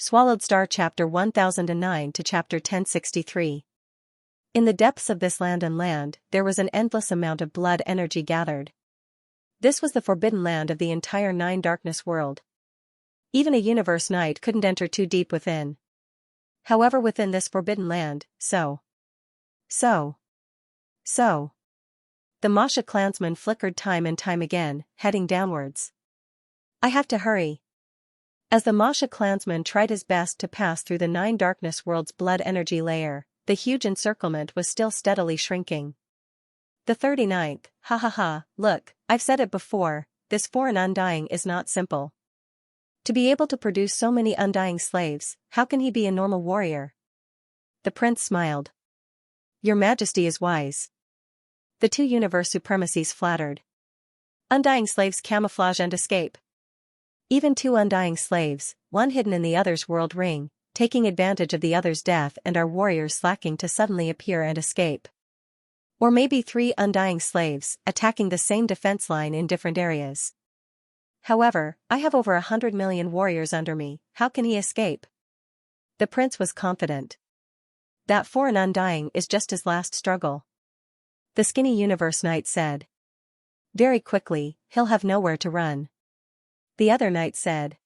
Swallowed Star Chapter 1009 to Chapter 1063. In the depths of this land, there was an endless amount of blood energy gathered. This was the forbidden land of the entire Nine Darkness world. Even a universe knight couldn't enter too deep within. However, within this forbidden land, so. The Masha clansman flickered time and time again, heading downwards. I have to hurry. As the Masha clansman tried his best to pass through the Nine Darkness world's blood energy layer, the huge encirclement was still steadily shrinking. The 39th, look, I've said it before, this foreign undying is not simple. To be able to produce so many undying slaves, how can he be a normal warrior? The prince smiled. Your Majesty is wise. The two universe supremacies flattered. Undying slaves camouflage and escape. Even two undying slaves, one hidden in the other's world ring, taking advantage of the other's death and our warriors slacking to suddenly appear and escape. Or maybe three undying slaves, attacking the same defense line in different areas. However, I have over 100 million warriors under me, how can he escape? The prince was confident. That foreign undying is just his last struggle. The skinny universe knight said. Very quickly, he'll have nowhere to run. The other knight said.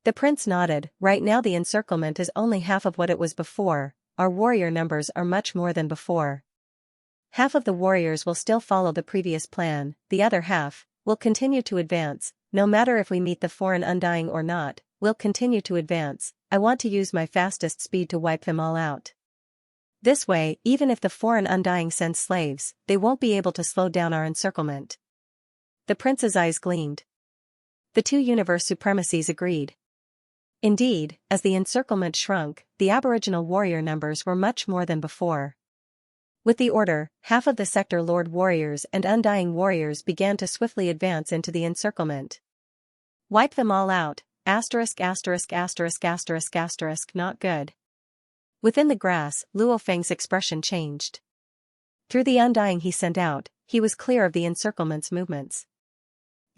The prince nodded. Right now the encirclement is only half of what it was before, our warrior numbers are much more than before. Half of the warriors will still follow the previous plan, the other half will continue to advance, no matter if we meet the foreign undying or not, we'll continue to advance. I want to use my fastest speed to wipe them all out. This way, even if the foreign undying sends slaves, they won't be able to slow down our encirclement. The prince's eyes gleamed. The two universe supremacies agreed. Indeed, as the encirclement shrunk, the aboriginal warrior numbers were much more than before. With the order, half of the sector lord warriors and undying warriors began to swiftly advance into the encirclement. Wipe them all out, *********, not good. Within the grass, Luo Feng's expression changed. Through the undying he sent out, he was clear of the encirclement's movements.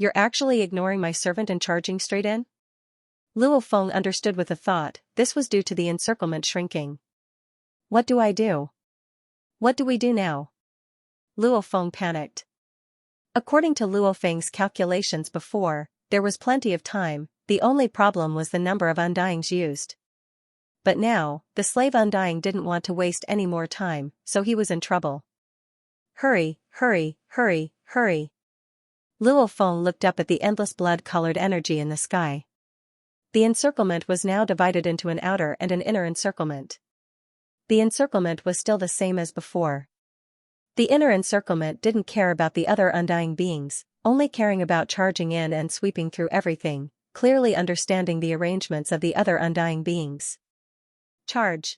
You're actually ignoring my servant and charging straight in? Luo Feng understood with a thought, this was due to the encirclement shrinking. What do I do? What do we do now? Luo Feng panicked. According to Luo Feng's calculations before, there was plenty of time, the only problem was the number of undyings used. But now, the slave undying didn't want to waste any more time, so he was in trouble. Hurry. Luo Feng looked up at the endless blood-colored energy in the sky. The encirclement was now divided into an outer and an inner encirclement. The encirclement was still the same as before. The inner encirclement didn't care about the other undying beings, only caring about charging in and sweeping through everything, clearly understanding the arrangements of the other undying beings. Charge.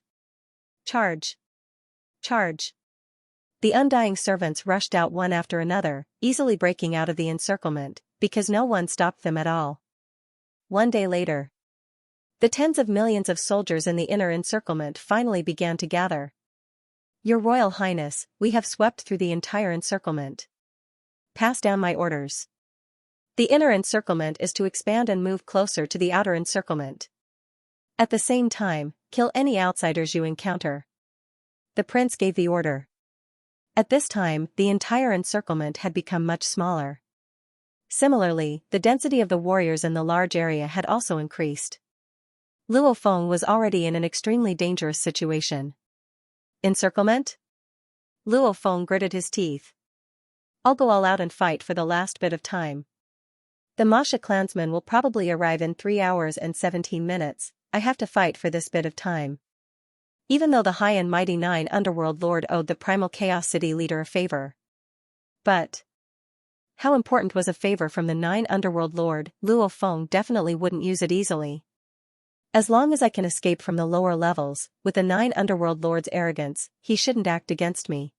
The undying servants rushed out one after another, easily breaking out of the encirclement, because no one stopped them at all. One day later, the tens of millions of soldiers in the inner encirclement finally began to gather. Your Royal Highness, we have swept through the entire encirclement. Pass down my orders. The inner encirclement is to expand and move closer to the outer encirclement. At the same time, kill any outsiders you encounter. The prince gave the order. At this time, the entire encirclement had become much smaller. Similarly, the density of the warriors in the large area had also increased. Luo Feng was already in an extremely dangerous situation. Encirclement? Luo Feng gritted his teeth. I'll go all out and fight for the last bit of time. The Masha clansmen will probably arrive in 3 hours and 17 minutes, I have to fight for this bit of time. Even though the high and mighty Nine Underworld Lord owed the Primal Chaos City leader a favor. But how important was a favor from the Nine Underworld Lord? Luo Feng definitely wouldn't use it easily. As long as I can escape from the lower levels, with the Nine Underworld Lord's arrogance, he shouldn't act against me.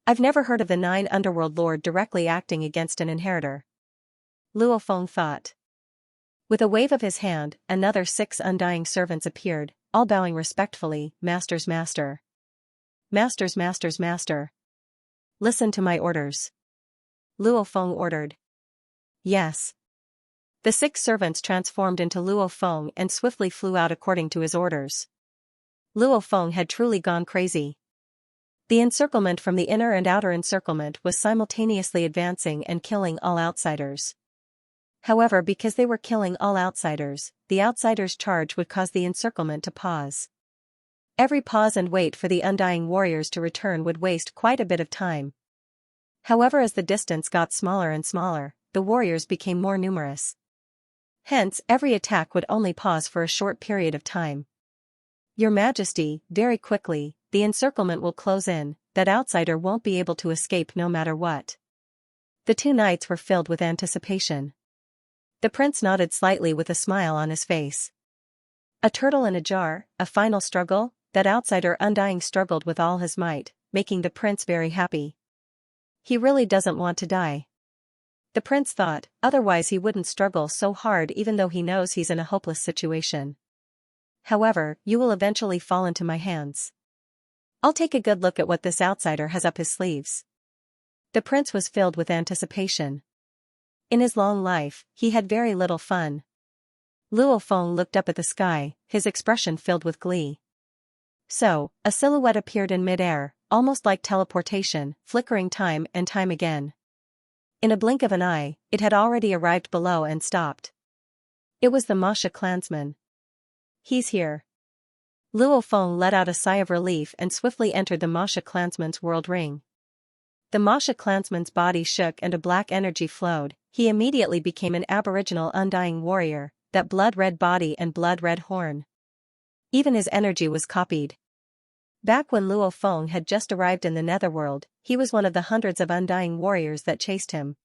I've never heard of the Nine Underworld Lord directly acting against an inheritor. Luo Feng thought. With a wave of his hand, another 6 undying servants appeared, all bowing respectfully, Master. Master. Listen to my orders. Luo Feng ordered. Yes. The 6 servants transformed into Luo Feng and swiftly flew out according to his orders. Luo Feng had truly gone crazy. The encirclement from the inner and outer encirclement was simultaneously advancing and killing all outsiders. However, because they were killing all outsiders, the outsiders' charge would cause the encirclement to pause. Every pause and wait for the undying warriors to return would waste quite a bit of time. However, as the distance got smaller and smaller, the warriors became more numerous. Hence, every attack would only pause for a short period of time. Your Majesty, very quickly, the encirclement will close in, that outsider won't be able to escape no matter what. The 2 knights were filled with anticipation. The prince nodded slightly with a smile on his face. A turtle in a jar, a final struggle, that outsider undying struggled with all his might, making the prince very happy. He really doesn't want to die. The prince thought, otherwise he wouldn't struggle so hard even though he knows he's in a hopeless situation. However, you will eventually fall into my hands. I'll take a good look at what this outsider has up his sleeves. The prince was filled with anticipation. In his long life, he had very little fun. Luo Feng looked up at the sky, his expression filled with glee. So, a silhouette appeared in mid-air, almost like teleportation, flickering time and time again. In a blink of an eye, it had already arrived below and stopped. It was the Masha clansman. He's here. Luo Feng let out a sigh of relief and swiftly entered the Masha clansman's world ring. The Masha clansman's body shook and a black energy flowed. He immediately became an aboriginal undying warrior, that blood-red body and blood-red horn. Even his energy was copied. Back when Luo Feng had just arrived in the netherworld, he was one of the hundreds of undying warriors that chased him.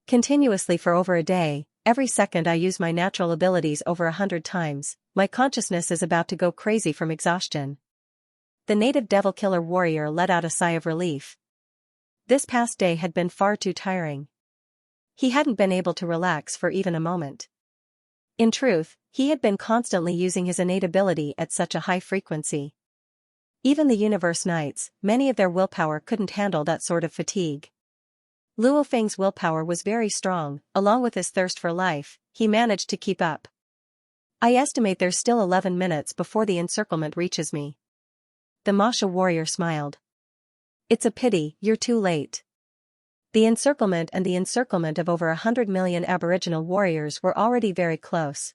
Continuously for over a day, every second I use my natural abilities over 100 times, my consciousness is about to go crazy from exhaustion. The native devil killer warrior let out a sigh of relief. This past day had been far too tiring. He hadn't been able to relax for even a moment. In truth, he had been constantly using his innate ability at such a high frequency. Even the Universe Knights, many of their willpower couldn't handle that sort of fatigue. Luo Feng's willpower was very strong, along with his thirst for life, he managed to keep up. I estimate there's still 11 minutes before the encirclement reaches me. The Masha warrior smiled. It's a pity, you're too late. The encirclement and the encirclement of over 100 million aboriginal warriors were already very close.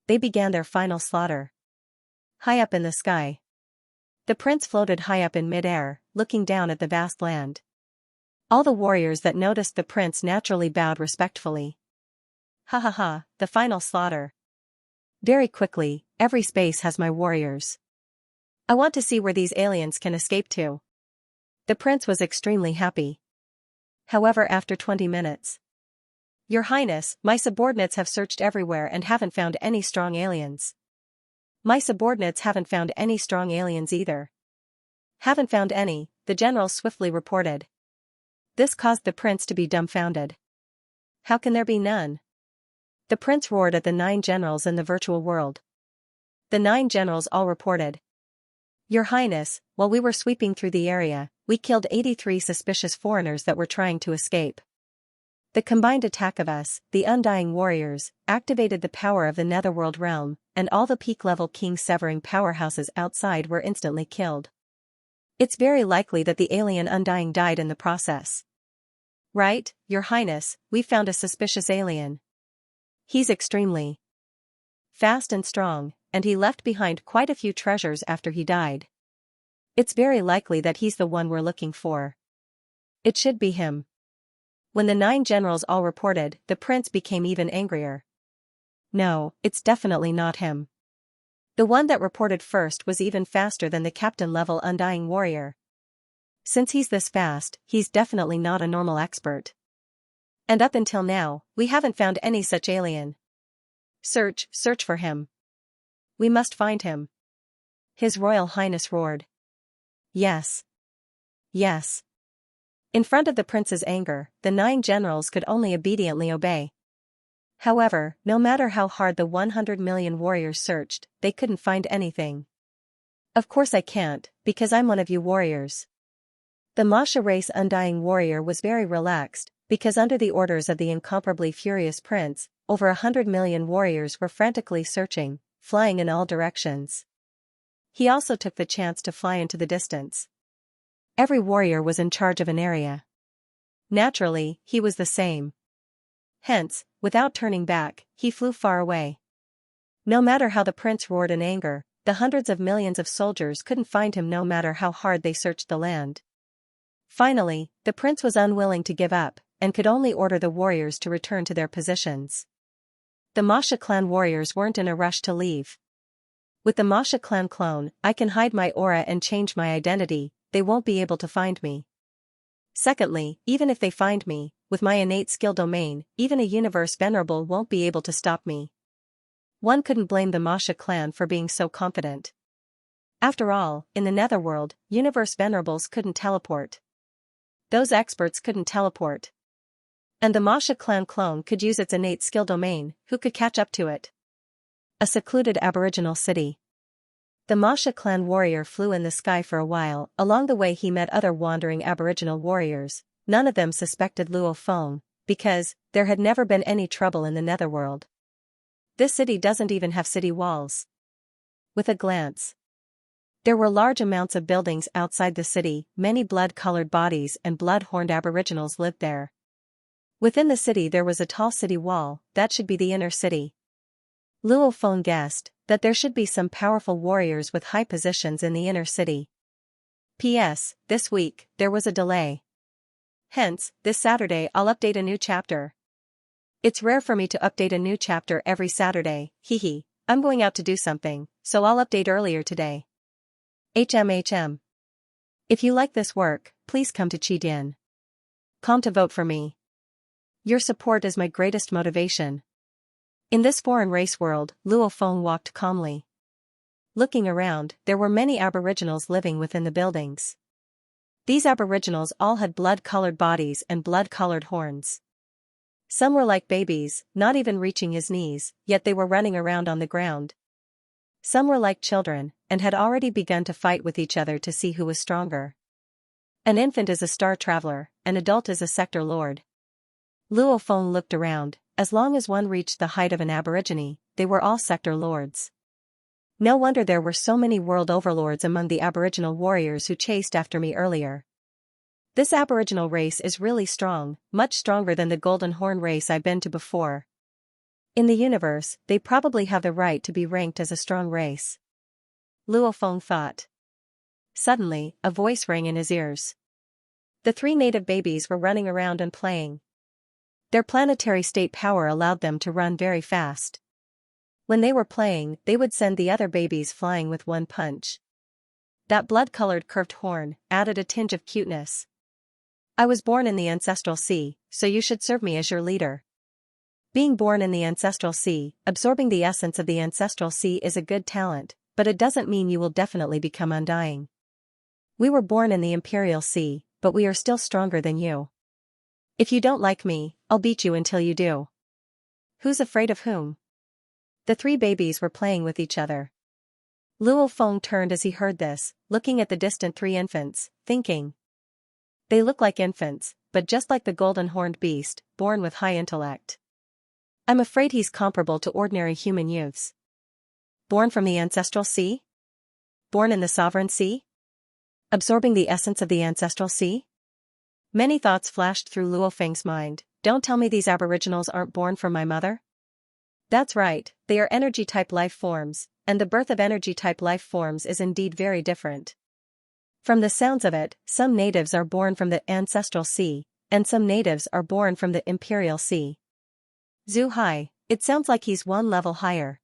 They began their final slaughter. High up in the sky. The prince floated high up in mid-air, looking down at the vast land. All the warriors that noticed the prince naturally bowed respectfully. Ha ha ha, the final slaughter. Very quickly, every space has my warriors. I want to see where these aliens can escape to. The prince was extremely happy. However, after 20 minutes. Your Highness, my subordinates have searched everywhere and haven't found any strong aliens. My subordinates haven't found any strong aliens either. Haven't found any, the general swiftly reported. This caused the prince to be dumbfounded. How can there be none? The prince roared at the 9 generals in the virtual world. The 9 generals all reported. Your Highness, while we were sweeping through the area, we killed 83 suspicious foreigners that were trying to escape. The combined attack of us, the Undying Warriors, activated the power of the Netherworld realm, and all the peak-level king-severing powerhouses outside were instantly killed. It's very likely that the alien Undying died in the process. Right, Your Highness, we found a suspicious alien. He's extremely fast and strong, and he left behind quite a few treasures after he died. It's very likely that he's the one we're looking for. It should be him. When the 9 generals all reported, the prince became even angrier. No, it's definitely not him. The one that reported first was even faster than the captain-level Undying Warrior. Since he's this fast, he's definitely not a normal expert. And up until now, we haven't found any such alien. Search for him. We must find him. His Royal Highness roared. Yes. Yes. In front of the prince's anger, the 9 generals could only obediently obey. However, no matter how hard the 100 million warriors searched, they couldn't find anything. Of course I can't, because I'm one of you warriors. The Masha race Undying Warrior was very relaxed, Because under the orders of the incomparably furious prince, over 100 million warriors were frantically searching, flying in all directions. He also took the chance to fly into the distance. Every warrior was in charge of an area. Naturally, he was the same. Hence, without turning back, he flew far away. No matter how the prince roared in anger, the hundreds of millions of soldiers couldn't find him no matter how hard they searched the land. Finally, the prince was unwilling to give up, and could only order the warriors to return to their positions. The Masha clan warriors weren't in a rush to leave. With the Masha clan clone, I can hide my aura and change my identity, they won't be able to find me. Secondly, even if they find me, with my innate skill domain, even a universe venerable won't be able to stop me. One couldn't blame the Masha clan for being so confident. After all, in the netherworld, universe venerables couldn't teleport. Those experts couldn't teleport. And the Masha clan clone could use its innate skill domain, who could catch up to it? A secluded aboriginal city. The Masha clan warrior flew in the sky for a while. Along the way he met other wandering aboriginal warriors. None of them suspected Luo Feng, because there had never been any trouble in the netherworld. This city doesn't even have city walls. With a glance. There were large amounts of buildings outside the city, many blood-colored bodies and blood-horned aboriginals lived there. Within the city there was a tall city wall, that should be the inner city. Luo Feng guessed that there should be some powerful warriors with high positions in the inner city. P.S. This week, there was a delay. Hence, this Saturday I'll update a new chapter. It's rare for me to update a new chapter every Saturday, hehe, I'm going out to do something, so I'll update earlier today. HMHM. If you like this work, please come to Qidin.com to vote for me. Your support is my greatest motivation. In this foreign race world, Luo Feng walked calmly. Looking around, there were many aboriginals living within the buildings. These aboriginals all had blood-colored bodies and blood-colored horns. Some were like babies, not even reaching his knees, yet they were running around on the ground. Some were like children, and had already begun to fight with each other to see who was stronger. An infant is a star traveler, an adult is a sector lord. Luo Feng looked around. As long as one reached the height of an aborigine, they were all sector lords. No wonder there were so many world overlords among the aboriginal warriors who chased after me earlier. This aboriginal race is really strong, much stronger than the Golden Horn race I've been to before. In the universe, they probably have the right to be ranked as a strong race. Luo Feng thought. Suddenly, a voice rang in his ears. The three native babies were running around and playing. Their planetary state power allowed them to run very fast. When they were playing, they would send the other babies flying with one punch. That blood-colored curved horn added a tinge of cuteness. I was born in the ancestral sea, so you should serve me as your leader. Being born in the ancestral sea, absorbing the essence of the ancestral sea is a good talent, but it doesn't mean you will definitely become undying. We were born in the imperial sea, but we are still stronger than you. If you don't like me, I'll beat you until you do. Who's afraid of whom? The three babies were playing with each other. Luo Feng turned as he heard this, looking at the distant three infants, thinking. They look like infants, but just like the golden-horned beast, born with high intellect. I'm afraid he's comparable to ordinary human youths. Born from the ancestral sea? Born in the sovereign sea? Absorbing the essence of the ancestral sea? Many thoughts flashed through Luo Feng's mind. Don't tell me these aboriginals aren't born from my mother? That's right, they are energy-type life forms, and the birth of energy-type life forms is indeed very different. From the sounds of it, some natives are born from the ancestral sea, and some natives are born from the imperial sea. Zhu Hai, it sounds like he's one level higher.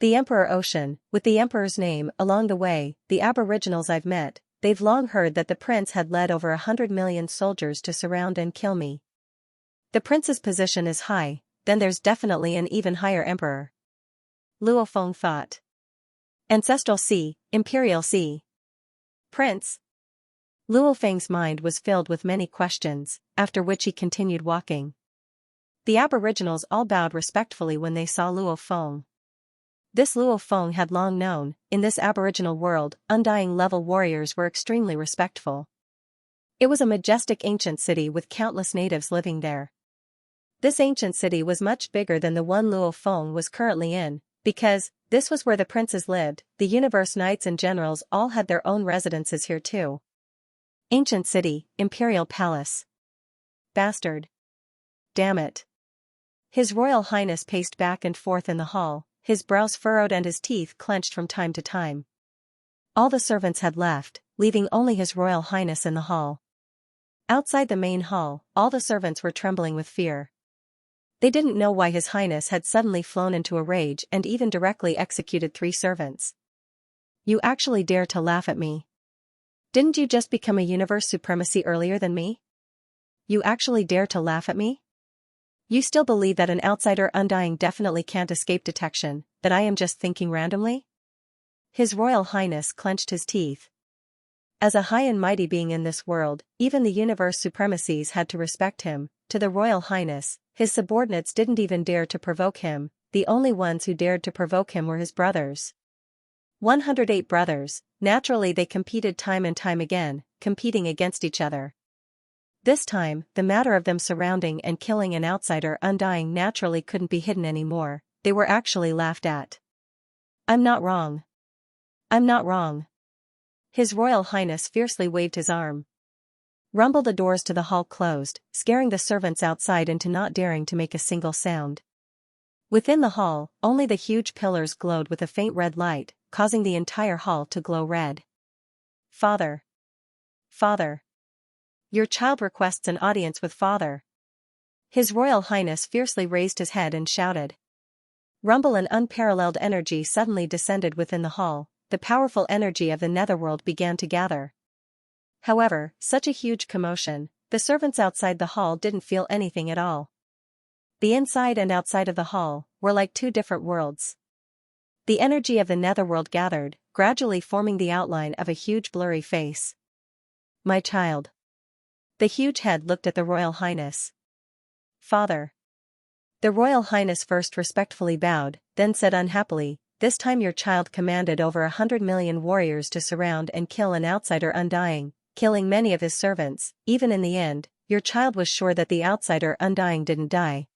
The Emperor Ocean, with the Emperor's name along the way, the aboriginals I've met, they've long heard that the prince had led over 100 million soldiers to surround and kill me. The prince's position is high, then there's definitely an even higher emperor. Luo Feng thought. Ancestral sea, imperial sea. Prince? Luo Feng's mind was filled with many questions, after which he continued walking. The aboriginals all bowed respectfully when they saw Luo Feng. This Luo Feng had long known, in this aboriginal world, undying level warriors were extremely respectful. It was a majestic ancient city with countless natives living there. This ancient city was much bigger than the one Luo Feng was currently in, because this was where the princes lived. The universe knights and generals all had their own residences here too. Ancient city, imperial palace. Bastard. Damn it. His Royal Highness paced back and forth in the hall, his brows furrowed and his teeth clenched from time to time. All the servants had left, leaving only His Royal Highness in the hall. Outside the main hall, all the servants were trembling with fear. They didn't know why His Highness had suddenly flown into a rage and even directly executed 3 servants. You actually dare to laugh at me? Didn't you just become a universe supremacy earlier than me? You actually dare to laugh at me? You still believe that an outsider undying definitely can't escape detection, that I am just thinking randomly? His Royal Highness clenched his teeth. As a high and mighty being in this world, even the universe supremacies had to respect him. To the Royal Highness, his subordinates didn't even dare to provoke him. The only ones who dared to provoke him were his brothers. 108 brothers. Naturally they competed time and time again, competing against each other. This time, the matter of them surrounding and killing an outsider undying naturally couldn't be hidden anymore. They were actually laughed at. I'm not wrong. I'm not wrong. His Royal Highness fiercely waved his arm. Rumble. The doors to the hall closed, scaring the servants outside into not daring to make a single sound. Within the hall, only the huge pillars glowed with a faint red light, causing the entire hall to glow red. Father. Father. Your child requests an audience with Father. His Royal Highness fiercely raised his head and shouted. Rumble. An unparalleled energy suddenly descended within the hall. The powerful energy of the netherworld began to gather. However, such a huge commotion, the servants outside the hall didn't feel anything at all. The inside and outside of the hall were like 2 different worlds. The energy of the netherworld gathered, gradually forming the outline of a huge blurry face. My child. The huge head looked at the Royal Highness. Father. The Royal Highness first respectfully bowed, then said unhappily, this time your child commanded over 100 million warriors to surround and kill an outsider undying, killing many of his servants. Even in the end, your child was sure that the outsider undying didn't die.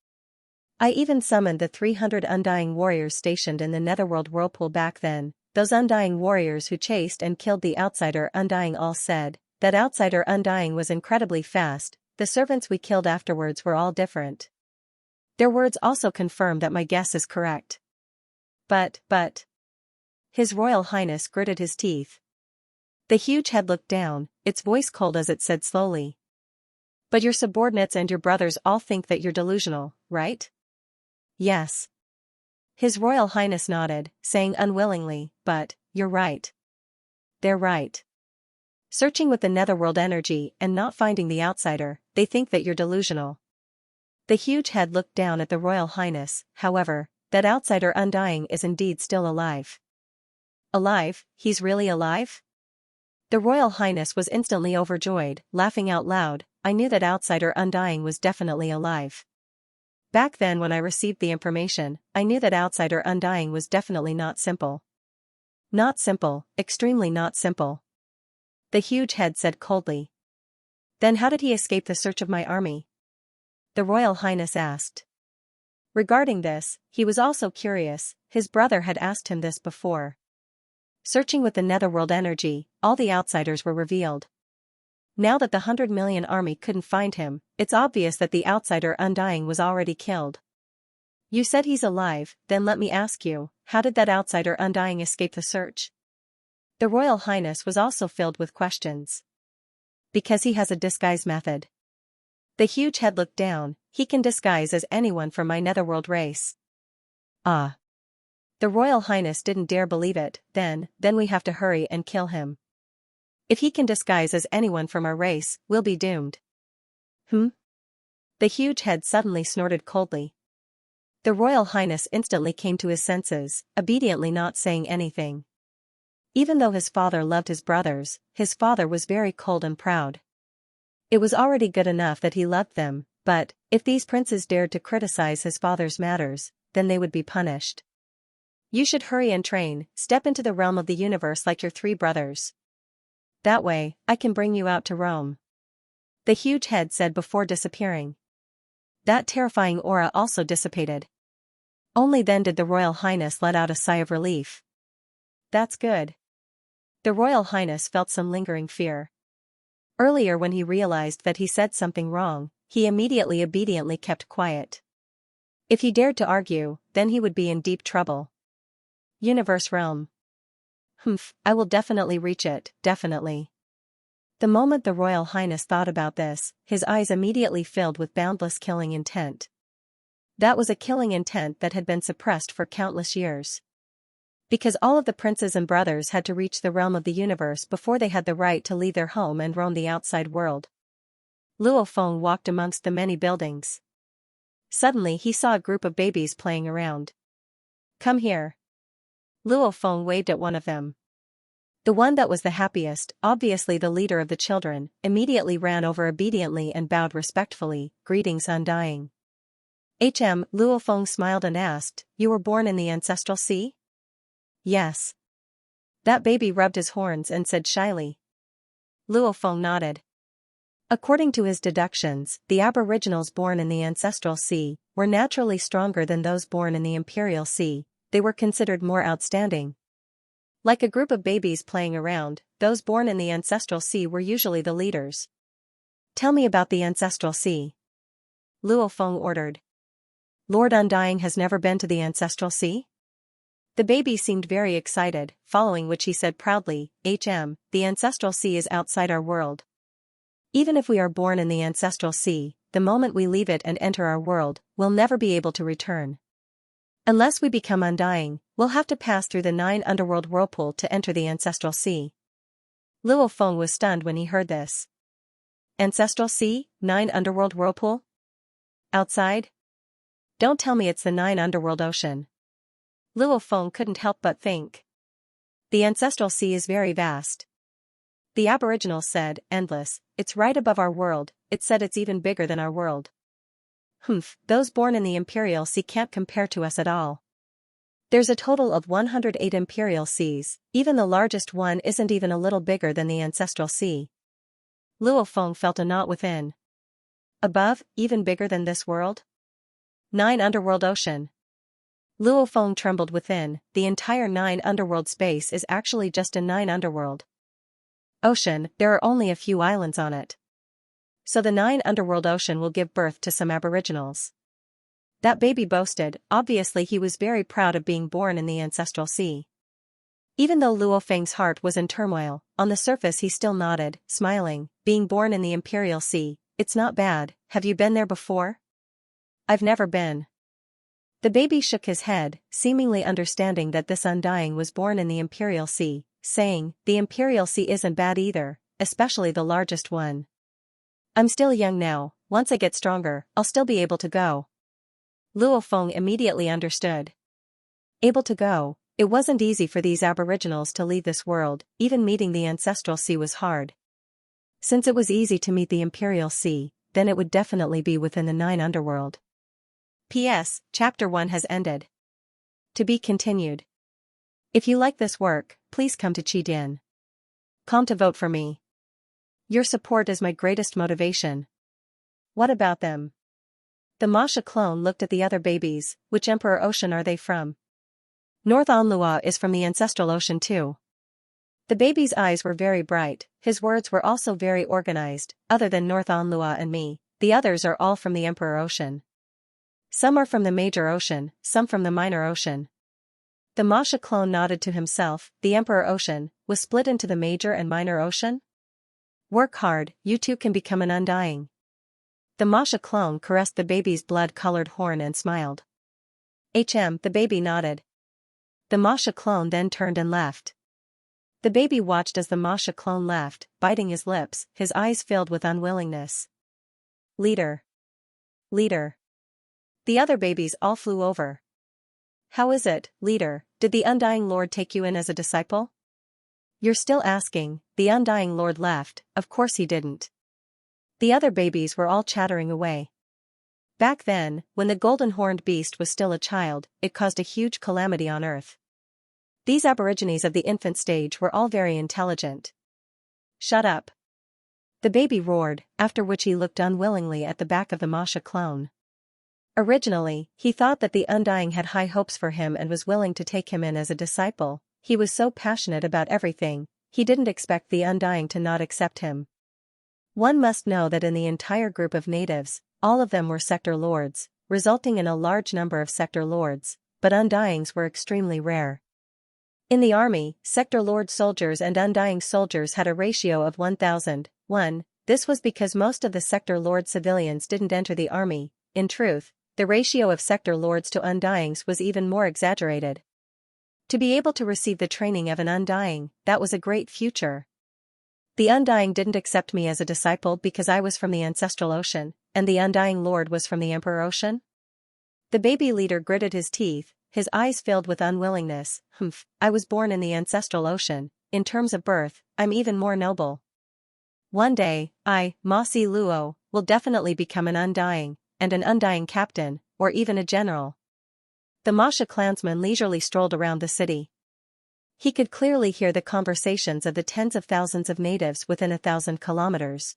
I even summoned the 300 undying warriors stationed in the netherworld whirlpool back then. Those undying warriors who chased and killed the outsider undying all said that outsider undying was incredibly fast. The servants we killed afterwards were all different. Their words also confirm that my guess is correct. But. His Royal Highness gritted his teeth. The huge head looked down, its voice cold as it said slowly. But your subordinates and your brothers all think that you're delusional, right? Yes. His Royal Highness nodded, saying unwillingly, but, you're right. They're right. Searching with the netherworld energy and not finding the outsider, they think that you're delusional. The huge head looked down at the Royal Highness. However, that outsider undying is indeed still alive. Alive? He's really alive? The Royal Highness was instantly overjoyed, laughing out loud. I knew that outsider undying was definitely alive. Back then when I received the information, I knew that outsider undying was definitely not simple. Not simple, extremely not simple. The huge head said coldly. Then how did he escape the search of my army? The Royal Highness asked. Regarding this, he was also curious. His brother had asked him this before. Searching with the netherworld energy, all the outsiders were revealed. Now that the 100 million army couldn't find him, it's obvious that the outsider undying was already killed. You said he's alive, then let me ask you, how did that outsider undying escape the search? The Royal Highness was also filled with questions. Because he has a disguise method. The huge head looked down. He can disguise as anyone from my netherworld race. Ah. The Royal Highness didn't dare believe it. Then we have to hurry and kill him. If he can disguise as anyone from our race, we'll be doomed. The huge head suddenly snorted coldly. The Royal Highness instantly came to his senses, obediently not saying anything. Even though his father loved his brothers, his father was very cold and proud. It was already good enough that he loved them, but, if these princes dared to criticize his father's matters, then they would be punished. You should hurry and train, step into the realm of the universe like your 3 brothers. That way, I can bring you out to Rome. the huge head said before disappearing. That terrifying aura also dissipated. Only then did the Royal Highness let out a sigh of relief. That's good. The Royal Highness felt some lingering fear. Earlier when he realized that he said something wrong, he immediately obediently kept quiet. If he dared to argue, then he would be in deep trouble. Universe realm. I will definitely reach it, definitely. The moment the Royal Highness thought about this, his eyes immediately filled with boundless killing intent. That was a killing intent that had been suppressed for countless years. Because all of the princes and brothers had to reach the realm of the universe before they had the right to leave their home and roam the outside world. Luo Feng walked amongst the many buildings. Suddenly he saw a group of babies playing around. Come here. Luo Feng waved at one of them. The one that was the happiest, obviously the leader of the children, immediately ran over obediently and bowed respectfully, greetings undying. Luo Feng smiled and asked, you were born in the ancestral sea? Yes. That baby rubbed his horns and said shyly. Luo Feng nodded. According to his deductions, the aboriginals born in the ancestral sea were naturally stronger than those born in the imperial sea. They were considered more outstanding. Like a group of babies playing around, those born in the ancestral sea were usually the leaders. Tell me about the ancestral sea. Luo Feng ordered. Lord Undying has never been to the ancestral sea? The baby seemed very excited, following which he said proudly, the ancestral sea is outside our world. Even if we are born in the ancestral sea, the moment we leave it and enter our world, we'll never be able to return. Unless we become undying, we'll have to pass through the 9 underworld whirlpool to enter the ancestral sea. Luo Feng was stunned when he heard this. Ancestral sea, 9 underworld whirlpool? Outside? Don't tell me it's the 9 underworld ocean. Luo Feng couldn't help but think. The ancestral sea is very vast. The aboriginals said, endless, it's right above our world, it said it's even bigger than our world. Those born in the imperial sea can't compare to us at all. There's a total of 108 imperial seas, even the largest one isn't even a little bigger than the ancestral sea. Luo Feng felt a knot within. Above, even bigger than this world? 9 underworld ocean. Luo Feng trembled within, the entire 9 underworld space is actually just a 9 underworld ocean, there are only a few islands on it. So the 9 underworld ocean will give birth to some aboriginals. That baby boasted, obviously he was very proud of being born in the ancestral sea. Even though Luo Feng's heart was in turmoil, on the surface he still nodded, smiling, being born in the imperial sea, it's not bad, have you been there before? I've never been. The baby shook his head, seemingly understanding that this undying was born in the imperial sea, saying, the imperial sea isn't bad either, especially the largest one. I'm still young now, once I get stronger, I'll still be able to go. Luo Feng immediately understood. Able to go, it wasn't easy for these aboriginals to leave this world, even meeting the ancestral sea was hard. Since it was easy to meet the imperial sea, then it would definitely be within the 9 underworld. P.S. Chapter 1 has ended. To be continued. If you like this work, please come to Qidin.com to vote for me. Your support is my greatest motivation. What about them? The Masha clone looked at the other babies. Which Emperor Ocean are they from? North Anlua is from the ancestral ocean too. The baby's eyes were very bright, his words were also very organized. Other than North Anlua and me, the others are all from the Emperor Ocean. Some are from the major ocean, some from the minor ocean. The Masha clone nodded to himself. The Emperor Ocean was split into the major and minor ocean? Work hard, you too can become an undying. The Masha clone caressed the baby's blood-colored horn and smiled. The baby nodded. The Masha clone then turned and left. The baby watched as the Masha clone left, biting his lips, his eyes filled with unwillingness. Leader. Leader. The other babies all flew over. How is it, leader, did the Undying Lord take you in as a disciple? You're still asking, the Undying Lord left, of course he didn't. The other babies were all chattering away. Back then, when the golden-horned beast was still a child, it caused a huge calamity on Earth. These aborigines of the infant stage were all very intelligent. Shut up. The baby roared, after which he looked unwillingly at the back of the Masha clone. Originally, he thought that the Undying had high hopes for him and was willing to take him in as a disciple. He was so passionate about everything, he didn't expect the Undying to not accept him. One must know that in the entire group of natives, all of them were sector lords, resulting in a large number of sector lords, but Undyings were extremely rare. In the army, sector lord soldiers and Undying soldiers had a ratio of 1,001. This was because most of the sector lord civilians didn't enter the army. In truth, the ratio of sector lords to Undyings was even more exaggerated. To be able to receive the training of an Undying, that was a great future. The Undying didn't accept me as a disciple because I was from the ancestral ocean, and the Undying Lord was from the Emperor Ocean? The baby leader gritted his teeth, his eyes filled with unwillingness. I was born in the ancestral ocean. In terms of birth, I'm even more noble. One day, I, Masi Luo, will definitely become an Undying, and an Undying captain, or even a general. The Masha clansman leisurely strolled around the city. He could clearly hear the conversations of the tens of thousands of natives within 1,000 kilometers.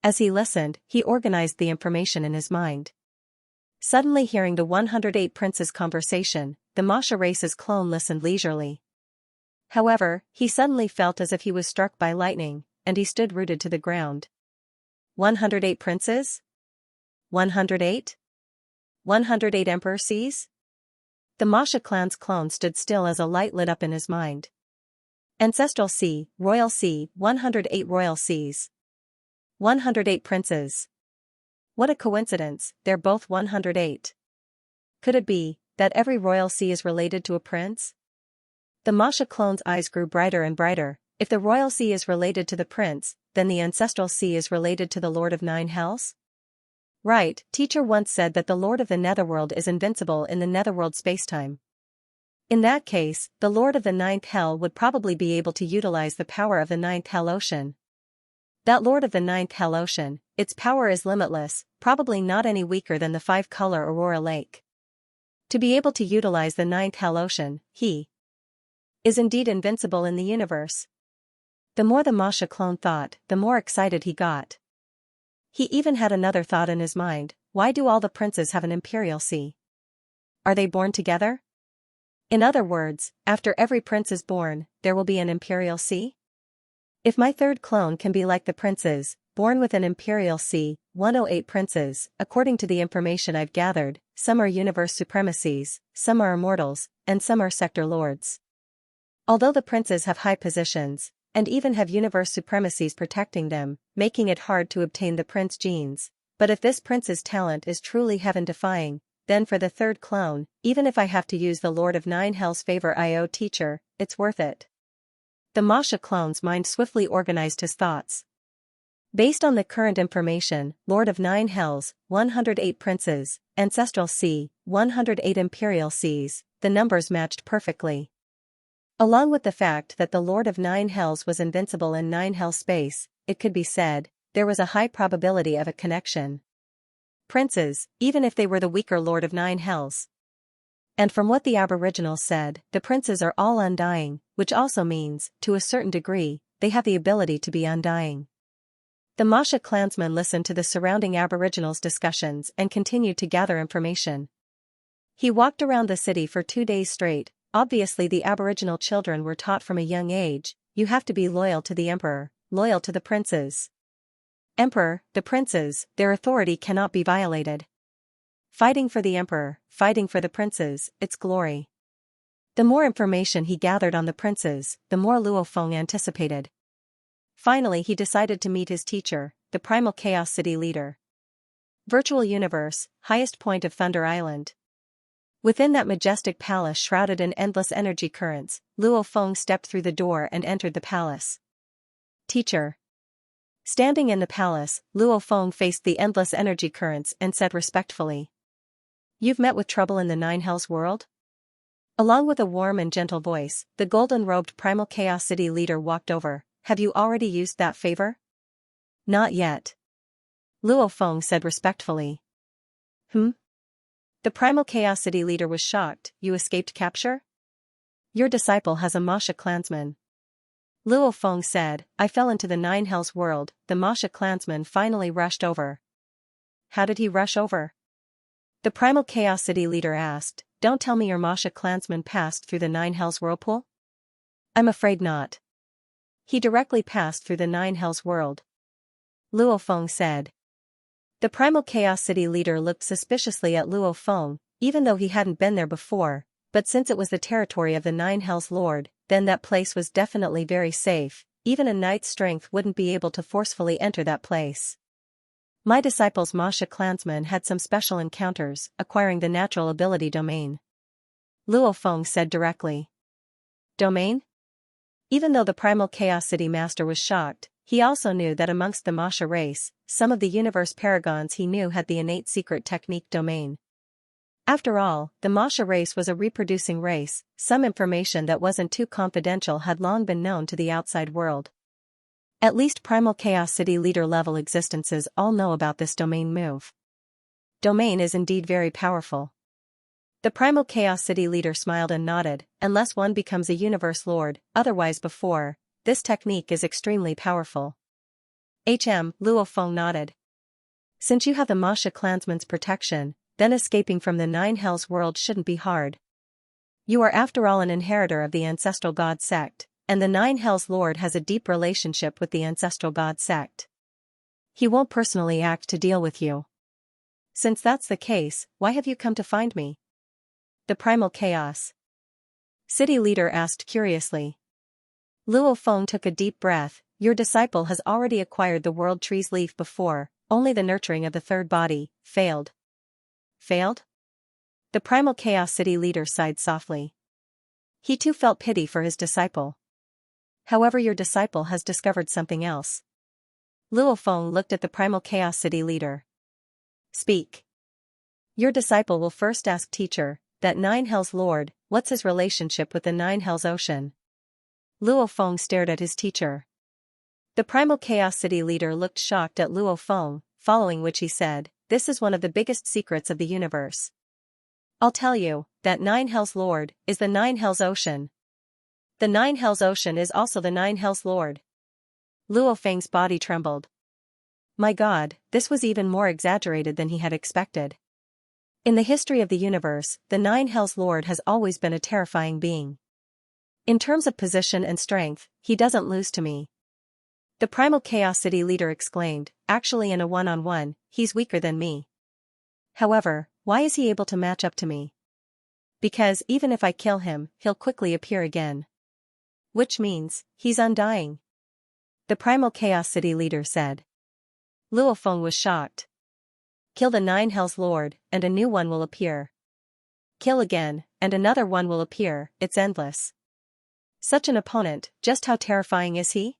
As he listened, he organized the information in his mind. Suddenly hearing the 108 princes' conversation, the Masha race's clone listened leisurely. However, he suddenly felt as if he was struck by lightning, and he stood rooted to the ground. 108 princes? 108? 108 emperor seas? The Masha clan's clone stood still as a light lit up in his mind. Ancestral sea, royal sea, 108 royal seas. 108 princes. What a coincidence, they're both 108. Could it be that every royal sea is related to a prince? The Masha clone's eyes grew brighter and brighter. If the royal sea is related to the prince, then the ancestral sea is related to the Lord of Nine Hells? Right, teacher once said that the Lord of the Netherworld is invincible in the Netherworld spacetime. In that case, the Lord of the Ninth Hell would probably be able to utilize the power of the Ninth Hell Ocean. That Lord of the Ninth Hell Ocean, its power is limitless, probably not any weaker than the five-color Aurora Lake. To be able to utilize the Ninth Hell Ocean, he is indeed invincible in the universe. The more the Masha clone thought, the more excited he got. He even had another thought in his mind: why do all the princes have an imperial sea? Are they born together? In other words, after every prince is born, there will be an imperial sea? If my third clone can be like the princes, born with an imperial sea, 108 princes, according to the information I've gathered, some are universe supremacies, some are immortals, and some are sector lords. Although the princes have high positions, and even have universe supremacies protecting them, making it hard to obtain the prince genes, but if this prince's talent is truly heaven-defying, then for the third clone, even if I have to use the Lord of Nine Hells favor I.O. teacher, it's worth it. The Masha clone's mind swiftly organized his thoughts. Based on the current information, Lord of Nine Hells, 108 princes, ancestral sea, 108 imperial seas, the numbers matched perfectly. Along with the fact that the Lord of Nine Hells was invincible in Nine Hell space, it could be said, there was a high probability of a connection. Princes, even if they were the weaker Lord of Nine Hells. And from what the Aboriginals said, the princes are all undying, which also means, to a certain degree, they have the ability to be undying. The Masha clansman listened to the surrounding Aboriginals' discussions and continued to gather information. He walked around the city for 2 days straight. Obviously the Aboriginal children were taught from a young age, you have to be loyal to the emperor, loyal to the princes. Emperor, the princes, their authority cannot be violated. Fighting for the emperor, fighting for the princes, its glory. The more information he gathered on the princes, the more Luo Feng anticipated. Finally he decided to meet his teacher, the Primal Chaos City leader. Virtual universe, highest point of Thunder Island. Within that majestic palace shrouded in endless energy currents, Luo Feng stepped through the door and entered the palace. Teacher. Standing in the palace, Luo Feng faced the endless energy currents and said respectfully. You've met with trouble in the Nine Hells world? Along with a warm and gentle voice, the golden-robed Primal Chaos City leader walked over. Have you already used that favor? Not yet. Luo Feng said respectfully. The Primal Chaos City leader was shocked. You escaped capture? Your disciple has a Masha clansman. Luo Feng said, I fell into the Nine Hells world. The Masha clansman finally rushed over. How did he rush over? The Primal Chaos City leader asked. Don't tell me your Masha clansman passed through the Nine Hells whirlpool? I'm afraid not. He directly passed through the Nine Hells world. Luo Feng said. The Primal Chaos City leader looked suspiciously at Luo Feng, even though he hadn't been there before, but since it was the territory of the Nine Hells Lord, then that place was definitely very safe. Even a knight's strength wouldn't be able to forcefully enter that place. My disciples Masha clansmen had some special encounters, acquiring the natural ability domain. Luo Feng said directly. Domain? Even though the Primal Chaos City master was shocked, he also knew that amongst the Masha race, some of the universe paragons he knew had the innate secret technique domain. After all, the Masha race was a reproducing race. Some information that wasn't too confidential had long been known to the outside world. At least Primal Chaos City leader level existences all know about this domain move. Domain is indeed very powerful. The Primal Chaos City leader smiled and nodded. Unless one becomes a universe lord, otherwise before, this technique is extremely powerful. Luo Feng nodded. Since you have the Masha clansman's protection, then escaping from the Nine Hells world shouldn't be hard. You are after all an inheritor of the ancestral god sect, and the Nine Hells Lord has a deep relationship with the ancestral god sect. He won't personally act to deal with you. Since that's the case, why have you come to find me? The Primal Chaos City leader asked curiously. Luo Feng took a deep breath. Your disciple has already acquired the world tree's leaf before, only the nurturing of the third body failed. Failed? The Primal Chaos City leader sighed softly. He too felt pity for his disciple. However, your disciple has discovered something else. Luo Feng looked at the Primal Chaos City leader. Speak. Your disciple will first ask teacher, that Nine Hells Lord, what's his relationship with the Nine Hells Ocean? Luo Feng stared at his teacher. The Primal Chaos City leader looked shocked at Luo Feng, following which he said, this is one of the biggest secrets of the universe. I'll tell you, that Nine Hells Lord is the Nine Hells Ocean. The Nine Hells Ocean is also the Nine Hells Lord. Luo Feng's body trembled. My God, this was even more exaggerated than he had expected. In the history of the universe, the Nine Hells Lord has always been a terrifying being. In terms of position and strength, he doesn't lose to me. The Primal Chaos City leader exclaimed, actually in a one-on-one, he's weaker than me. However, why is he able to match up to me? Because even if I kill him, he'll quickly appear again. Which means, he's undying. The Primal Chaos City leader said. Luo Feng was shocked. Kill the Nine Hells Lord, and a new one will appear. Kill again, and another one will appear, it's endless. Such an opponent, just how terrifying is he?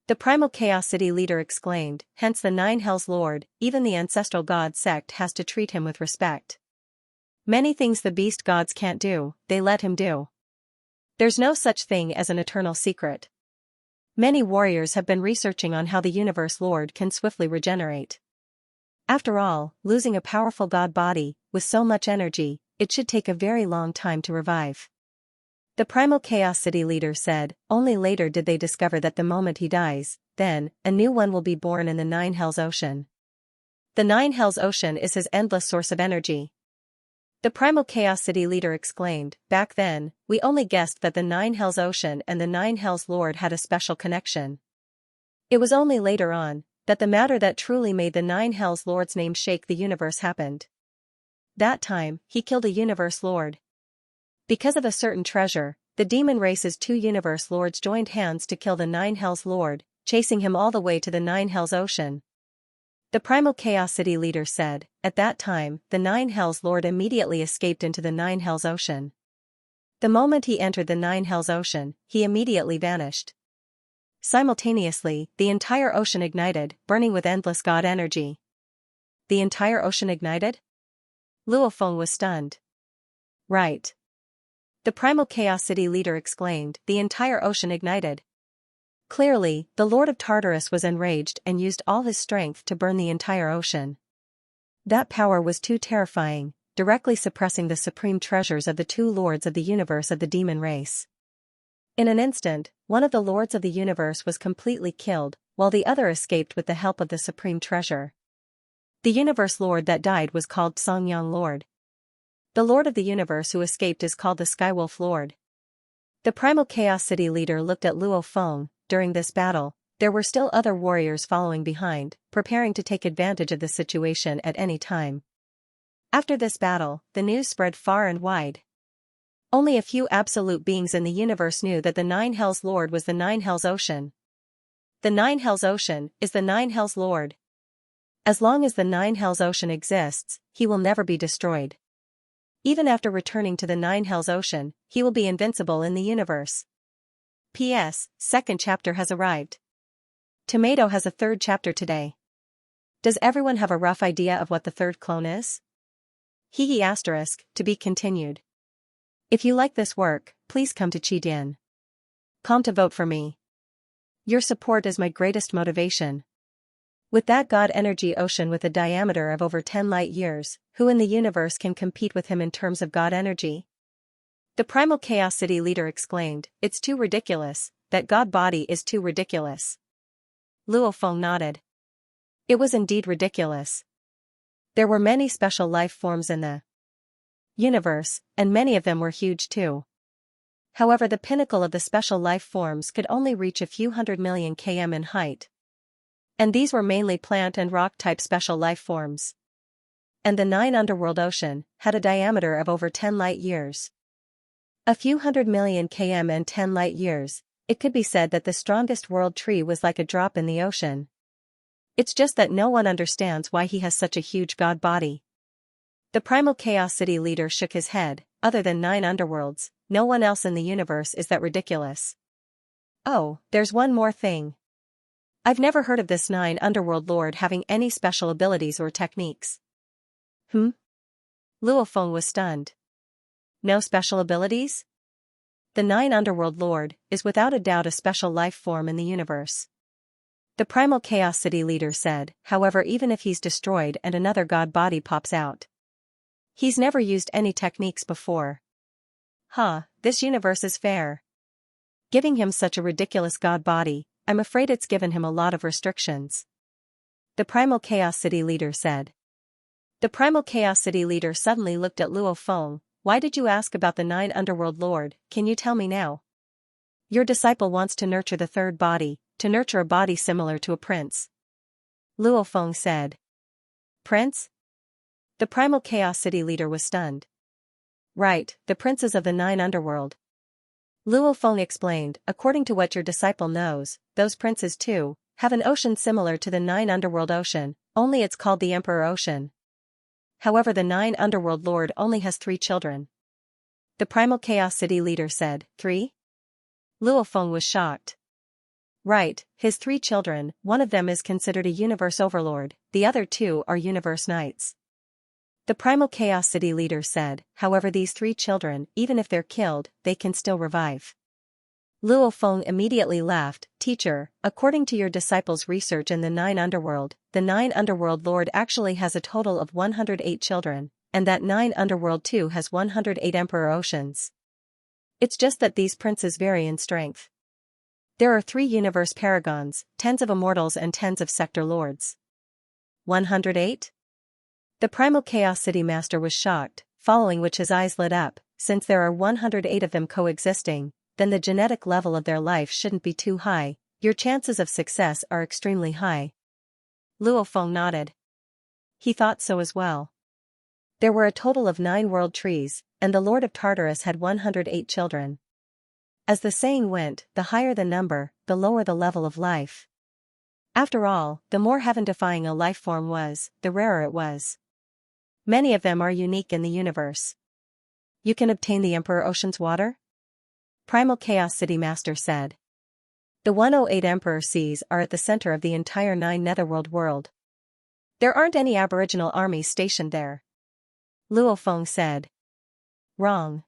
The Primal Chaos City leader exclaimed, hence the Nine Hells Lord, even the ancestral god sect has to treat him with respect. Many things the beast gods can't do, they let him do. There's no such thing as an eternal secret. Many warriors have been researching on how the Universe Lord can swiftly regenerate. After all, losing a powerful god body, with so much energy, it should take a very long time to revive. The Primal Chaos City leader said, only later did they discover that the moment he dies, then, a new one will be born in the Nine Hells Ocean. The Nine Hells Ocean is his endless source of energy. The Primal Chaos City leader exclaimed, back then, we only guessed that the Nine Hells Ocean and the Nine Hells Lord had a special connection. It was only later on, that the matter that truly made the Nine Hells Lord's name shake the universe happened. That time, he killed a universe lord. Because of a certain treasure, the demon race's two universe lords joined hands to kill the Nine Hells Lord, chasing him all the way to the Nine Hells Ocean. The Primal Chaos City leader said, at that time, the Nine Hells Lord immediately escaped into the Nine Hells Ocean. The moment he entered the Nine Hells Ocean, he immediately vanished. Simultaneously, the entire ocean ignited, burning with endless god energy. The entire ocean ignited? Luo Feng was stunned. Right. The Primal Chaos City leader exclaimed, the entire ocean ignited. Clearly, the Lord of Tartarus was enraged and used all his strength to burn the entire ocean. That power was too terrifying, directly suppressing the supreme treasures of the two lords of the universe of the demon race. In an instant, one of the lords of the universe was completely killed, while the other escaped with the help of the supreme treasure. The universe lord that died was called Xianxia Lord. The lord of the universe who escaped is called the Skywolf Lord. The primal Chaos City leader looked at Luo Feng. During this battle, there were still other warriors following behind, preparing to take advantage of the situation at any time. After this battle, the news spread far and wide. Only a few absolute beings in the universe knew that the Nine Hells Lord was the Nine Hells Ocean. The Nine Hells Ocean is the Nine Hells Lord. As long as the Nine Hells Ocean exists, he will never be destroyed. Even after returning to the Nine Hells Ocean, he will be invincible in the universe. P.S. Second chapter has arrived. Tomato has a third chapter today. Does everyone have a rough idea of what the third clone is? Hehe asterisk, to be continued. If you like this work, please come to Qidin.com to vote for me. Your support is my greatest motivation. With that God energy ocean with a diameter of over 10 light years, who in the universe can compete with him in terms of God energy? The primal Chaos City leader exclaimed, "It's too ridiculous, that God body is too ridiculous." Luo Feng nodded. It was indeed ridiculous. There were many special life forms in the universe, and many of them were huge too. However, the pinnacle of the special life forms could only reach a few 100 million km in height. And these were mainly plant and rock-type special life forms. And the Nine Underworld Ocean had a diameter of over 10 light years. A few 100 million km and 10 light years, it could be said that the strongest world tree was like a drop in the ocean. It's just that no one understands why he has such a huge god body. The primal Chaos City leader shook his head. Other than 9 underworlds, no one else in the universe is that ridiculous. Oh, there's one more thing. I've never heard of this 9 underworld lord having any special abilities or techniques. Luo Feng was stunned. No special abilities? The 9 underworld lord is without a doubt a special life form in the universe. The primal Chaos City leader said, however, even if he's destroyed and another god body pops out. He's never used any techniques before. This universe is fair. Giving him such a ridiculous god body, I'm afraid it's given him a lot of restrictions. The primal Chaos City leader said. The primal Chaos City leader suddenly looked at Luo Feng. Why did you ask about the 9 underworld lord? Can you tell me now? Your disciple wants to nurture the third body, to nurture a body similar to a prince. Luo Feng said. Prince? The primal Chaos City leader was stunned. Right, the princes of the 9 underworld. Luo Feng explained, according to what your disciple knows, those princes too, have an ocean similar to the 9 underworld ocean, only it's called the Emperor Ocean. However, the 9 underworld lord only has 3 children. The primal Chaos City leader said, 3? Luo Feng was shocked. Right, his 3 children, one of them is considered a universe overlord, the other 2 are universe knights. The primal Chaos City leader said, however, these 3 children, even if they're killed, they can still revive. Luo Feng immediately laughed. Teacher, according to your disciple's research in the 9 underworld, the 9 underworld lord actually has a total of 108 children, and that 9 underworld too has 108 emperor oceans. It's just that these princes vary in strength. There are 3 universe paragons, 10s of immortals and 10s of sector lords. 108? The primal Chaos City master was shocked, following which his eyes lit up. Since there are 108 of them coexisting, then the genetic level of their life shouldn't be too high. Your chances of success are extremely high. Luo Feng nodded. He thought so as well. There were a total of 9 world trees, and the Lord of Tartarus had 108 children. As the saying went, the higher the number, the lower the level of life. After all, the more heaven-defying a life form was, the rarer it was. Many of them are unique in the universe. You can obtain the Emperor Ocean's water? Primal Chaos City Master said. The 108 Emperor Seas are at the center of the entire 9 Netherworld world. There aren't any aboriginal armies stationed there. Luo Feng said. Wrong.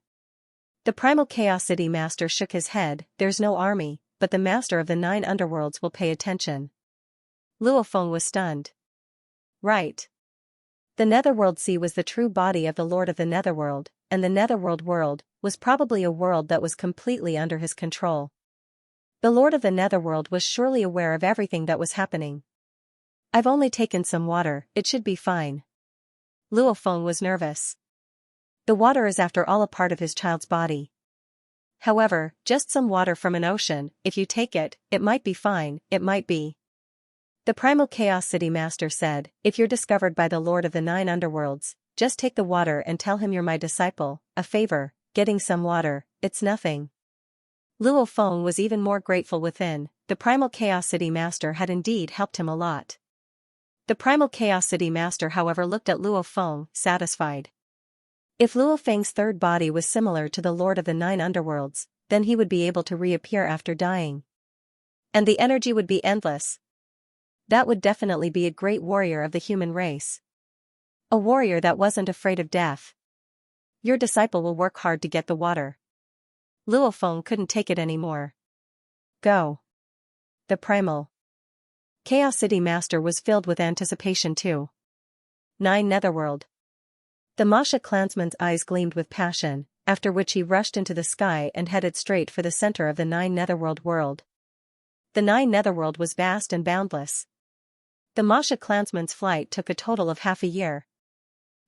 The Primal Chaos City Master shook his head. There's no army, but the Master of the 9 underworlds will pay attention. Luo Feng was stunned. Right. The Netherworld Sea was the true body of the Lord of the Netherworld, and the Netherworld world was probably a world that was completely under his control. The Lord of the Netherworld was surely aware of everything that was happening. "I've only taken some water, it should be fine." Luo Feng was nervous. The water is after all a part of his child's body. However, just some water from an ocean, if you take it, it might be fine, it might be. The Primal Chaos City Master said, "If you're discovered by the Lord of the 9 Underworlds, just take the water and tell him you're my disciple, a favor, getting some water, it's nothing." Luo Feng was even more grateful within. The Primal Chaos City Master had indeed helped him a lot. The Primal Chaos City Master however looked at Luo Feng, satisfied. If Luo Feng's third body was similar to the Lord of the 9 Underworlds, then he would be able to reappear after dying. And the energy would be endless. That would definitely be a great warrior of the human race. A warrior that wasn't afraid of death. "Your disciple will work hard to get the water." Luo Feng couldn't take it anymore. "Go." The Primal Chaos City Master was filled with anticipation too. 9 Netherworld. The Masha clansman's eyes gleamed with passion, after which he rushed into the sky and headed straight for the center of the 9 Netherworld world. The 9 Netherworld was vast and boundless. The Masha clansman's flight took a total of half a year.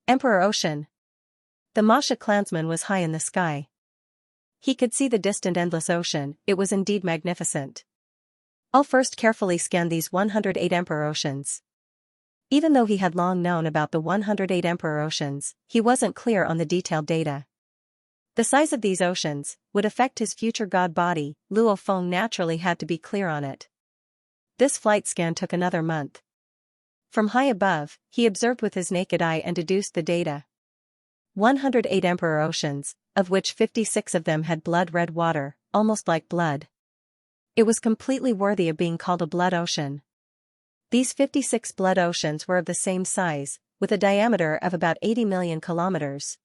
Emperor Ocean. The Masha clansman was high in the sky. He could see the distant endless ocean, it was indeed magnificent. I'll first carefully scan these 108 Emperor Oceans. Even though he had long known about the 108 Emperor Oceans, he wasn't clear on the detailed data. The size of these oceans would affect his future god body. Luo Feng naturally had to be clear on it. This flight scan took another month. From high above, he observed with his naked eye and deduced the data. 108 Emperor Oceans, of which 56 of them had blood-red water, almost like blood. It was completely worthy of being called a blood ocean. These 56 blood oceans were of the same size, with a diameter of about 80 million kilometers.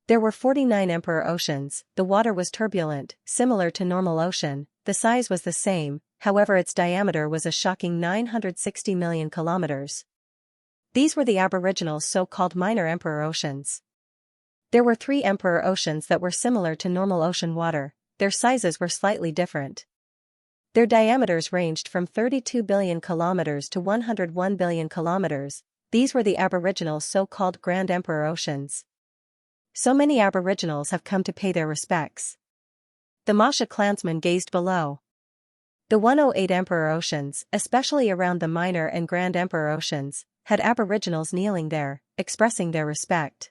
There were 49 Emperor Oceans. The water was turbulent, similar to normal ocean. The size was the same, however its diameter was a shocking 960 million kilometers. These were the Aboriginals' so-called minor Emperor Oceans. There were 3 Emperor Oceans that were similar to normal ocean water. Their sizes were slightly different. Their diameters ranged from 32 billion kilometers to 101 billion kilometers. These were the Aboriginals' so-called Grand Emperor Oceans. So many Aboriginals have come to pay their respects. The Masha clansman gazed below. The 108 Emperor Oceans, especially around the Minor and Grand Emperor Oceans, had Aboriginals kneeling there, expressing their respect.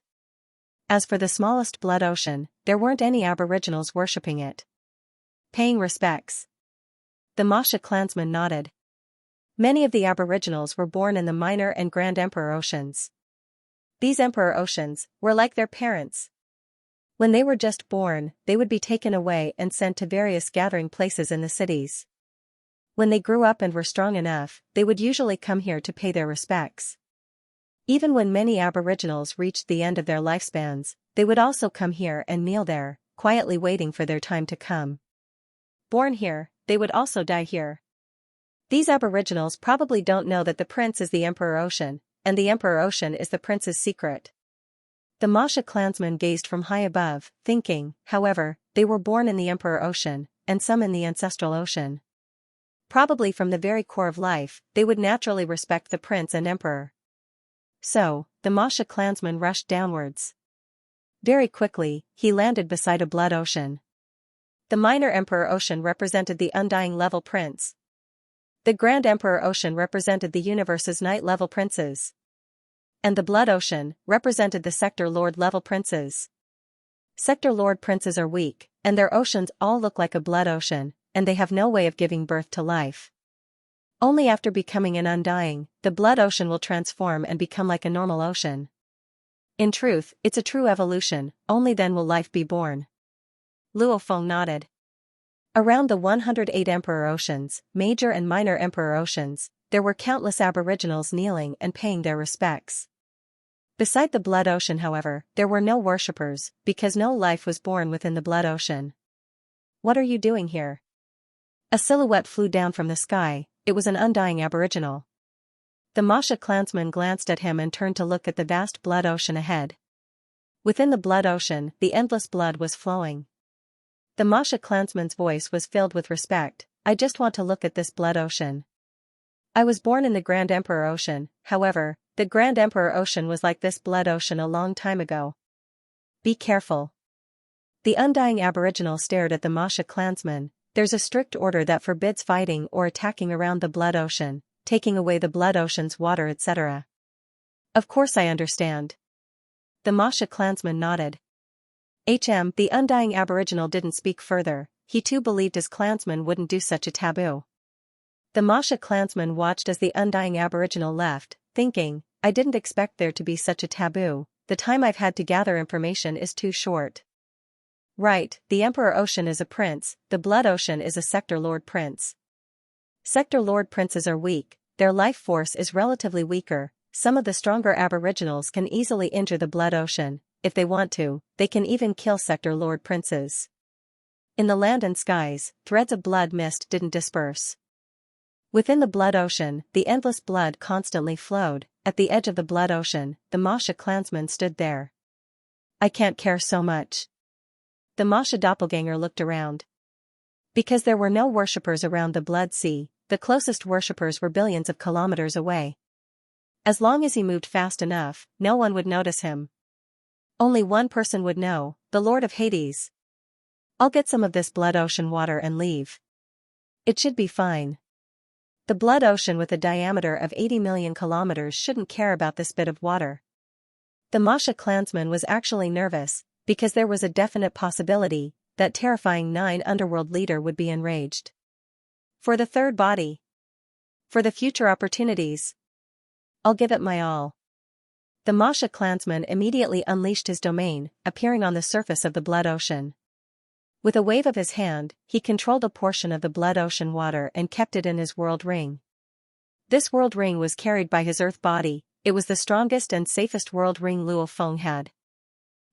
As for the smallest blood ocean, there weren't any Aboriginals worshipping it. Paying respects. The Masha clansman nodded. Many of the Aboriginals were born in the Minor and Grand Emperor Oceans. These Emperor Oceans were like their parents. When they were just born, they would be taken away and sent to various gathering places in the cities. When they grew up and were strong enough, they would usually come here to pay their respects. Even when many Aboriginals reached the end of their lifespans, they would also come here and kneel there, quietly waiting for their time to come. Born here, they would also die here. These Aboriginals probably don't know that the prince is the Emperor Ocean, and the Emperor Ocean is the prince's secret. The Masha clansman gazed from high above, thinking, however, they were born in the Emperor Ocean, and some in the Ancestral Ocean. Probably from the very core of life, they would naturally respect the prince and emperor. So, the Masha clansman rushed downwards. Very quickly, he landed beside a blood ocean. The Minor Emperor Ocean represented the undying level prince. The Grand Emperor Ocean represented the universe's night-level princes. And the Blood Ocean represented the Sector Lord level princes. Sector Lord princes are weak, and their oceans all look like a blood ocean, and they have no way of giving birth to life. Only after becoming an undying, the blood ocean will transform and become like a normal ocean. In truth, it's a true evolution, only then will life be born. Luo Feng nodded. Around the 108 Emperor Oceans, Major and Minor Emperor Oceans, there were countless Aboriginals kneeling and paying their respects. Beside the Blood Ocean however, there were no worshippers, because no life was born within the Blood Ocean. What are you doing here? A silhouette flew down from the sky. It was an undying Aboriginal. The Masha clansman glanced at him and turned to look at the vast blood ocean ahead. Within the blood ocean, the endless blood was flowing. The Masha clansman's voice was filled with respect. I just want to look at this blood ocean. I was born in the Grand Emperor Ocean, however, the Grand Emperor Ocean was like this blood ocean a long time ago. Be careful. The undying Aboriginal stared at the Masha clansman. There's a strict order that forbids fighting or attacking around the blood ocean, taking away the blood ocean's water, etc. Of course I understand. The Masha clansman nodded. The undying Aboriginal didn't speak further. He too believed his clansman wouldn't do such a taboo. The Masha clansman watched as the undying Aboriginal left, thinking, I didn't expect there to be such a taboo. The time I've had to gather information is too short. Right, the Emperor Ocean is a prince, the Blood Ocean is a Sector Lord Prince. Sector Lord Princes are weak, their life force is relatively weaker. Some of the stronger Aboriginals can easily injure the Blood Ocean. If they want to, they can even kill Sector Lord Princes. In the land and skies, threads of blood mist didn't disperse. Within the blood ocean, the endless blood constantly flowed. At the edge of the blood ocean, the Masha clansman stood there. I can't care so much. The Masha doppelganger looked around. Because there were no worshippers around the blood sea, the closest worshippers were billions of kilometers away. As long as he moved fast enough, no one would notice him. Only one person would know, the Lord of Hades. I'll get some of this blood ocean water and leave. It should be fine. The blood ocean with a diameter of 80 million kilometers shouldn't care about this bit of water. The Masha clansman was actually nervous, because there was a definite possibility that terrifying 9 underworld leader would be enraged. For the third body. For the future opportunities. I'll give it my all. The Masha clansman immediately unleashed his domain, appearing on the surface of the blood ocean. With a wave of his hand, he controlled a portion of the blood ocean water and kept it in his world ring. This world ring was carried by his earth body. It was the strongest and safest world ring Luo Feng had.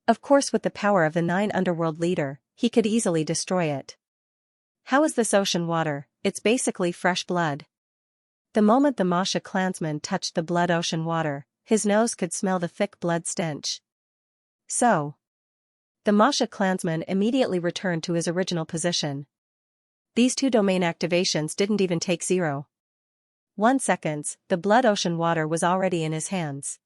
Of course, with the power of the 9 underworld leader, he could easily destroy it. How is this ocean water? It's basically fresh blood. The moment the Masha clansman touched the blood ocean water, his nose could smell the thick blood stench. So, the Masha clansman immediately returned to his original position. These 2 domain activations didn't even take 0.1 seconds, the blood ocean water was already in his hands.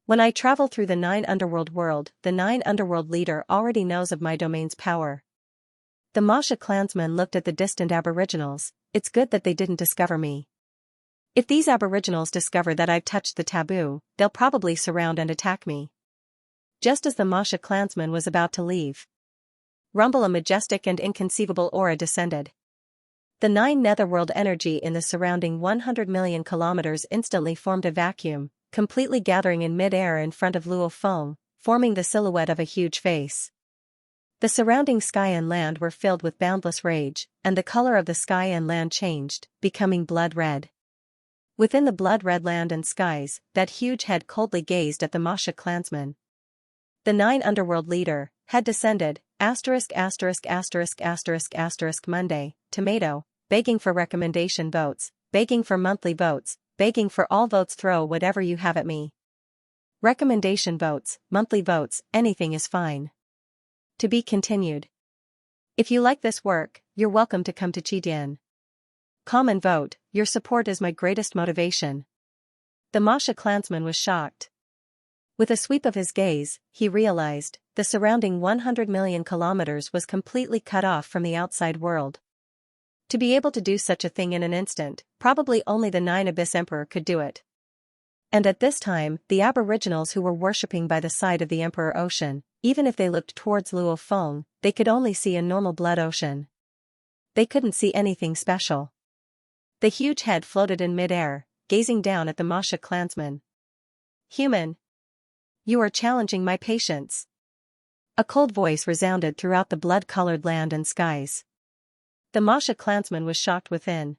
When I travel through the 9 underworld world, the 9 underworld leader already knows of my domain's power. The Masha clansman looked at the distant Aboriginals. It's good that they didn't discover me. If these Aboriginals discover that I've touched the taboo, they'll probably surround and attack me. Just as the Masha clansman was about to leave, a majestic and inconceivable aura descended. The 9 netherworld energy in the surrounding 100 million kilometers instantly formed a vacuum, completely gathering in mid-air in front of Luo Feng, forming the silhouette of a huge face. The surrounding sky and land were filled with boundless rage, and the color of the sky and land changed, becoming blood red. Within the blood-red land and skies, that huge head coldly gazed at the Masha clansman. The 9 underworld leader had descended, ******** Monday, tomato, begging for recommendation votes, begging for monthly votes, begging for all votes, throw whatever you have at me. Recommendation votes, monthly votes, anything is fine. To be continued. If you like this work, you're welcome to come to Chidian. Common vote, your support is my greatest motivation. The Masha clansman was shocked. With a sweep of his gaze, he realized, the surrounding 100 million kilometers was completely cut off from the outside world. To be able to do such a thing in an instant, probably only the 9 Abyss Emperor could do it. And at this time, the Aboriginals who were worshipping by the side of the Emperor Ocean, even if they looked towards Luo Feng, they could only see a normal blood ocean. They couldn't see anything special. The huge head floated in mid-air, gazing down at the Masha clansman. Human. You are challenging my patience. A cold voice resounded throughout the blood-colored land and skies. The Masha clansman was shocked within.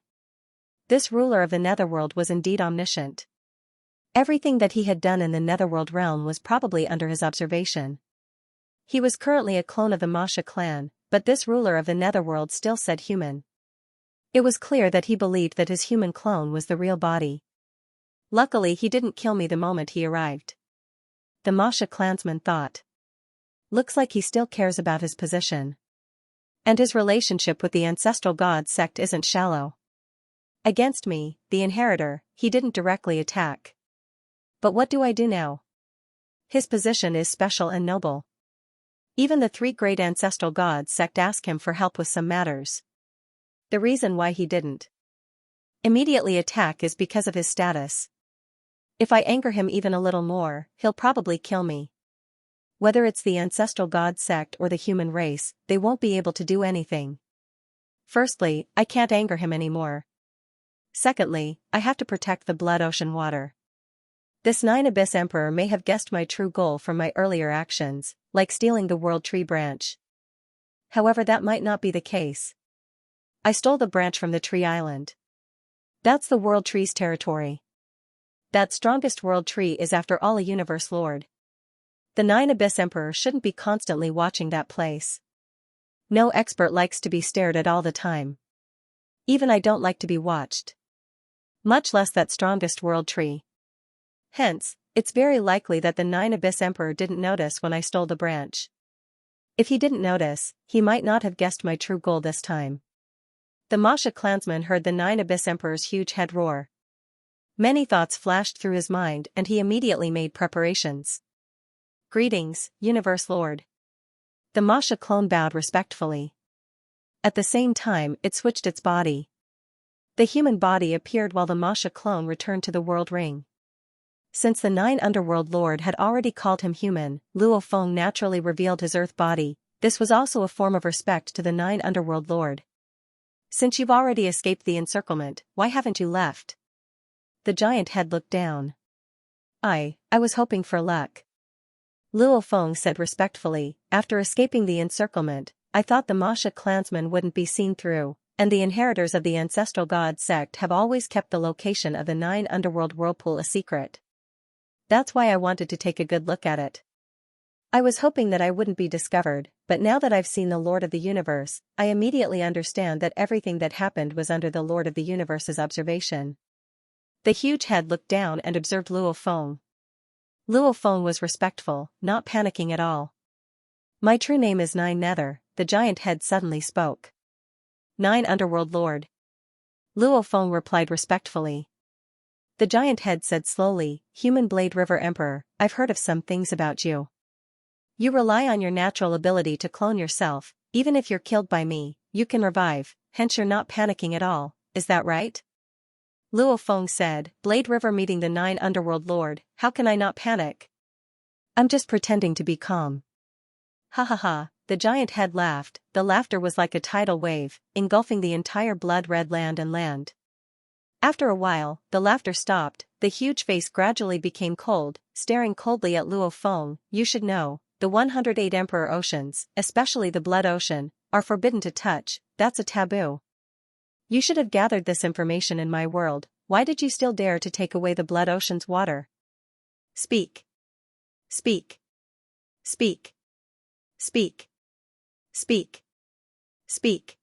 This ruler of the netherworld was indeed omniscient. Everything that he had done in the netherworld realm was probably under his observation. He was currently a clone of the Masha clan, but this ruler of the netherworld still said human. It was clear that he believed that his human clone was the real body. Luckily he didn't kill me the moment he arrived. The Masha clansman thought. Looks like he still cares about his position. And his relationship with the ancestral god sect isn't shallow. Against me, the inheritor, he didn't directly attack. But what do I do now? His position is special and noble. Even the three great ancestral gods sect ask him for help with some matters. The reason why he didn't immediately attack is because of his status. If I anger him even a little more, he'll probably kill me. Whether it's the ancestral god sect or the human race, they won't be able to do anything. Firstly, I can't anger him anymore. Secondly, I have to protect the blood ocean water. This Nine Abyss Emperor may have guessed my true goal from my earlier actions, like stealing the World Tree branch. However, that might not be the case. I stole the branch from the Tree Island. That's the World Tree's territory. That strongest World Tree is after all a Universe Lord. The Nine Abyss Emperor shouldn't be constantly watching that place. No expert likes to be stared at all the time. Even I don't like to be watched. Much less that strongest World Tree. Hence, it's very likely that the Nine Abyss Emperor didn't notice when I stole the branch. If he didn't notice, he might not have guessed my true goal this time. The Masha clansman heard the Nine Abyss Emperor's huge head roar. Many thoughts flashed through his mind and he immediately made preparations. Greetings, Universe Lord. The Masha clone bowed respectfully. At the same time, it switched its body. The human body appeared while the Masha clone returned to the world ring. Since the Nine Underworld Lord had already called him human, Luo Feng naturally revealed his earth body. This was also a form of respect to the Nine Underworld Lord. Since you've already escaped the encirclement, why haven't you left? The giant head looked down. I was hoping for luck. Luo Feng said respectfully, after escaping the encirclement, I thought the Masha clansmen wouldn't be seen through, and the inheritors of the ancestral god sect have always kept the location of the Nine Underworld Whirlpool a secret. That's why I wanted to take a good look at it. I was hoping that I wouldn't be discovered, but now that I've seen the Lord of the Universe, I immediately understand that everything that happened was under the Lord of the Universe's observation. The huge head looked down and observed Luo Feng. Luo Feng was respectful, not panicking at all. My true name is Nine Nether, the giant head suddenly spoke. Nine Underworld Lord. Luo Feng replied respectfully. The giant head said slowly, Human Blade River Emperor, I've heard of some things about you. You rely on your natural ability to clone yourself, even if you're killed by me, you can revive, hence you're not panicking at all, is that right? Luo Feng said, Blade River meeting the Nine Underworld Lord, how can I not panic? I'm just pretending to be calm. Ha ha ha, the giant head laughed, the laughter was like a tidal wave, engulfing the entire blood-red land and land. After a while, the laughter stopped, the huge face gradually became cold, staring coldly at Luo Feng. You should know, the 108 Emperor Oceans, especially the Blood Ocean, are forbidden to touch, that's a taboo. You should have gathered this information in my world, why did you still dare to take away the Blood Ocean's water? Speak. Speak. Speak. Speak. Speak. Speak.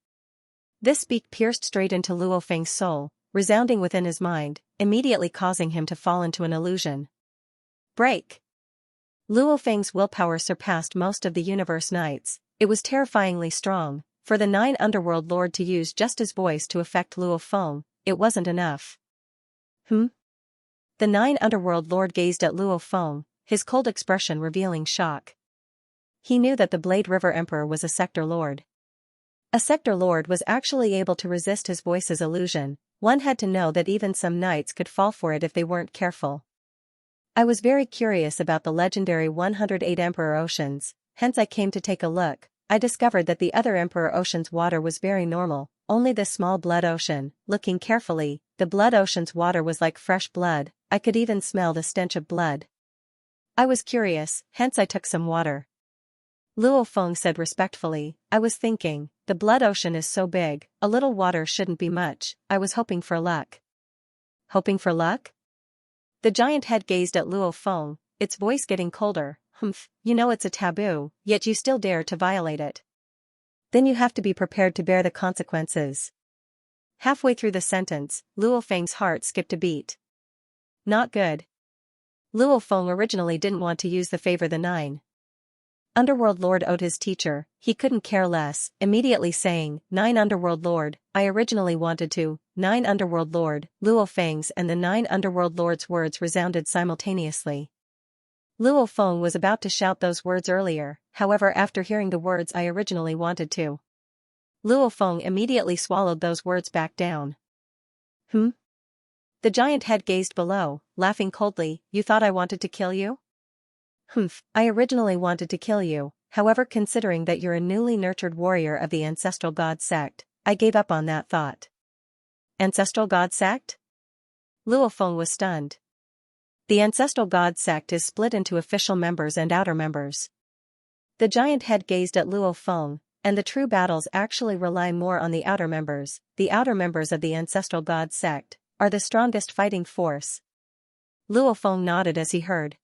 This speak pierced straight into Luo Feng's soul, resounding within his mind, immediately causing him to fall into an illusion. Break! Luo Feng's willpower surpassed most of the universe knights. It was terrifyingly strong. For the Nine Underworld Lord to use just his voice to affect Luo Feng, it wasn't enough. The Nine Underworld Lord gazed at Luo Feng, his cold expression revealing shock. He knew that the Blade River Emperor was a Sector Lord. A Sector Lord was actually able to resist his voice's illusion. One had to know that even some knights could fall for it if they weren't careful. I was very curious about the legendary 108 Emperor Oceans, hence I came to take a look. I discovered that the other Emperor Ocean's water was very normal, only this small Blood Ocean. Looking carefully, the Blood Ocean's water was like fresh blood, I could even smell the stench of blood. I was curious, hence I took some water. Luo Feng said respectfully, I was thinking, the Blood Ocean is so big, a little water shouldn't be much, I was hoping for luck. Hoping for luck? The giant head gazed at Luo Feng, its voice getting colder. You know it's a taboo, yet you still dare to violate it. Then you have to be prepared to bear the consequences. Halfway through the sentence, Luo Feng's heart skipped a beat. Not good. Luo Feng originally didn't want to use the favor the Nine Underworld Lord owed his teacher, he couldn't care less, immediately saying, 9 Underworld Lord, I originally wanted to, 9 Underworld Lord, Luo Feng's and the 9 Underworld Lord's words resounded simultaneously. Luo Feng was about to shout those words earlier, however after hearing the words I originally wanted to. Luo Feng immediately swallowed those words back down. The giant head gazed below, laughing coldly, you thought I wanted to kill you? I originally wanted to kill you, however considering that you're a newly nurtured warrior of the ancestral god sect, I gave up on that thought. Ancestral god sect? Luo Feng was stunned. The ancestral god sect is split into official members and outer members. The giant head gazed at Luo Feng, and the true battles actually rely more on the outer members. The outer members of the ancestral god sect are the strongest fighting force. Luo Feng nodded as he heard.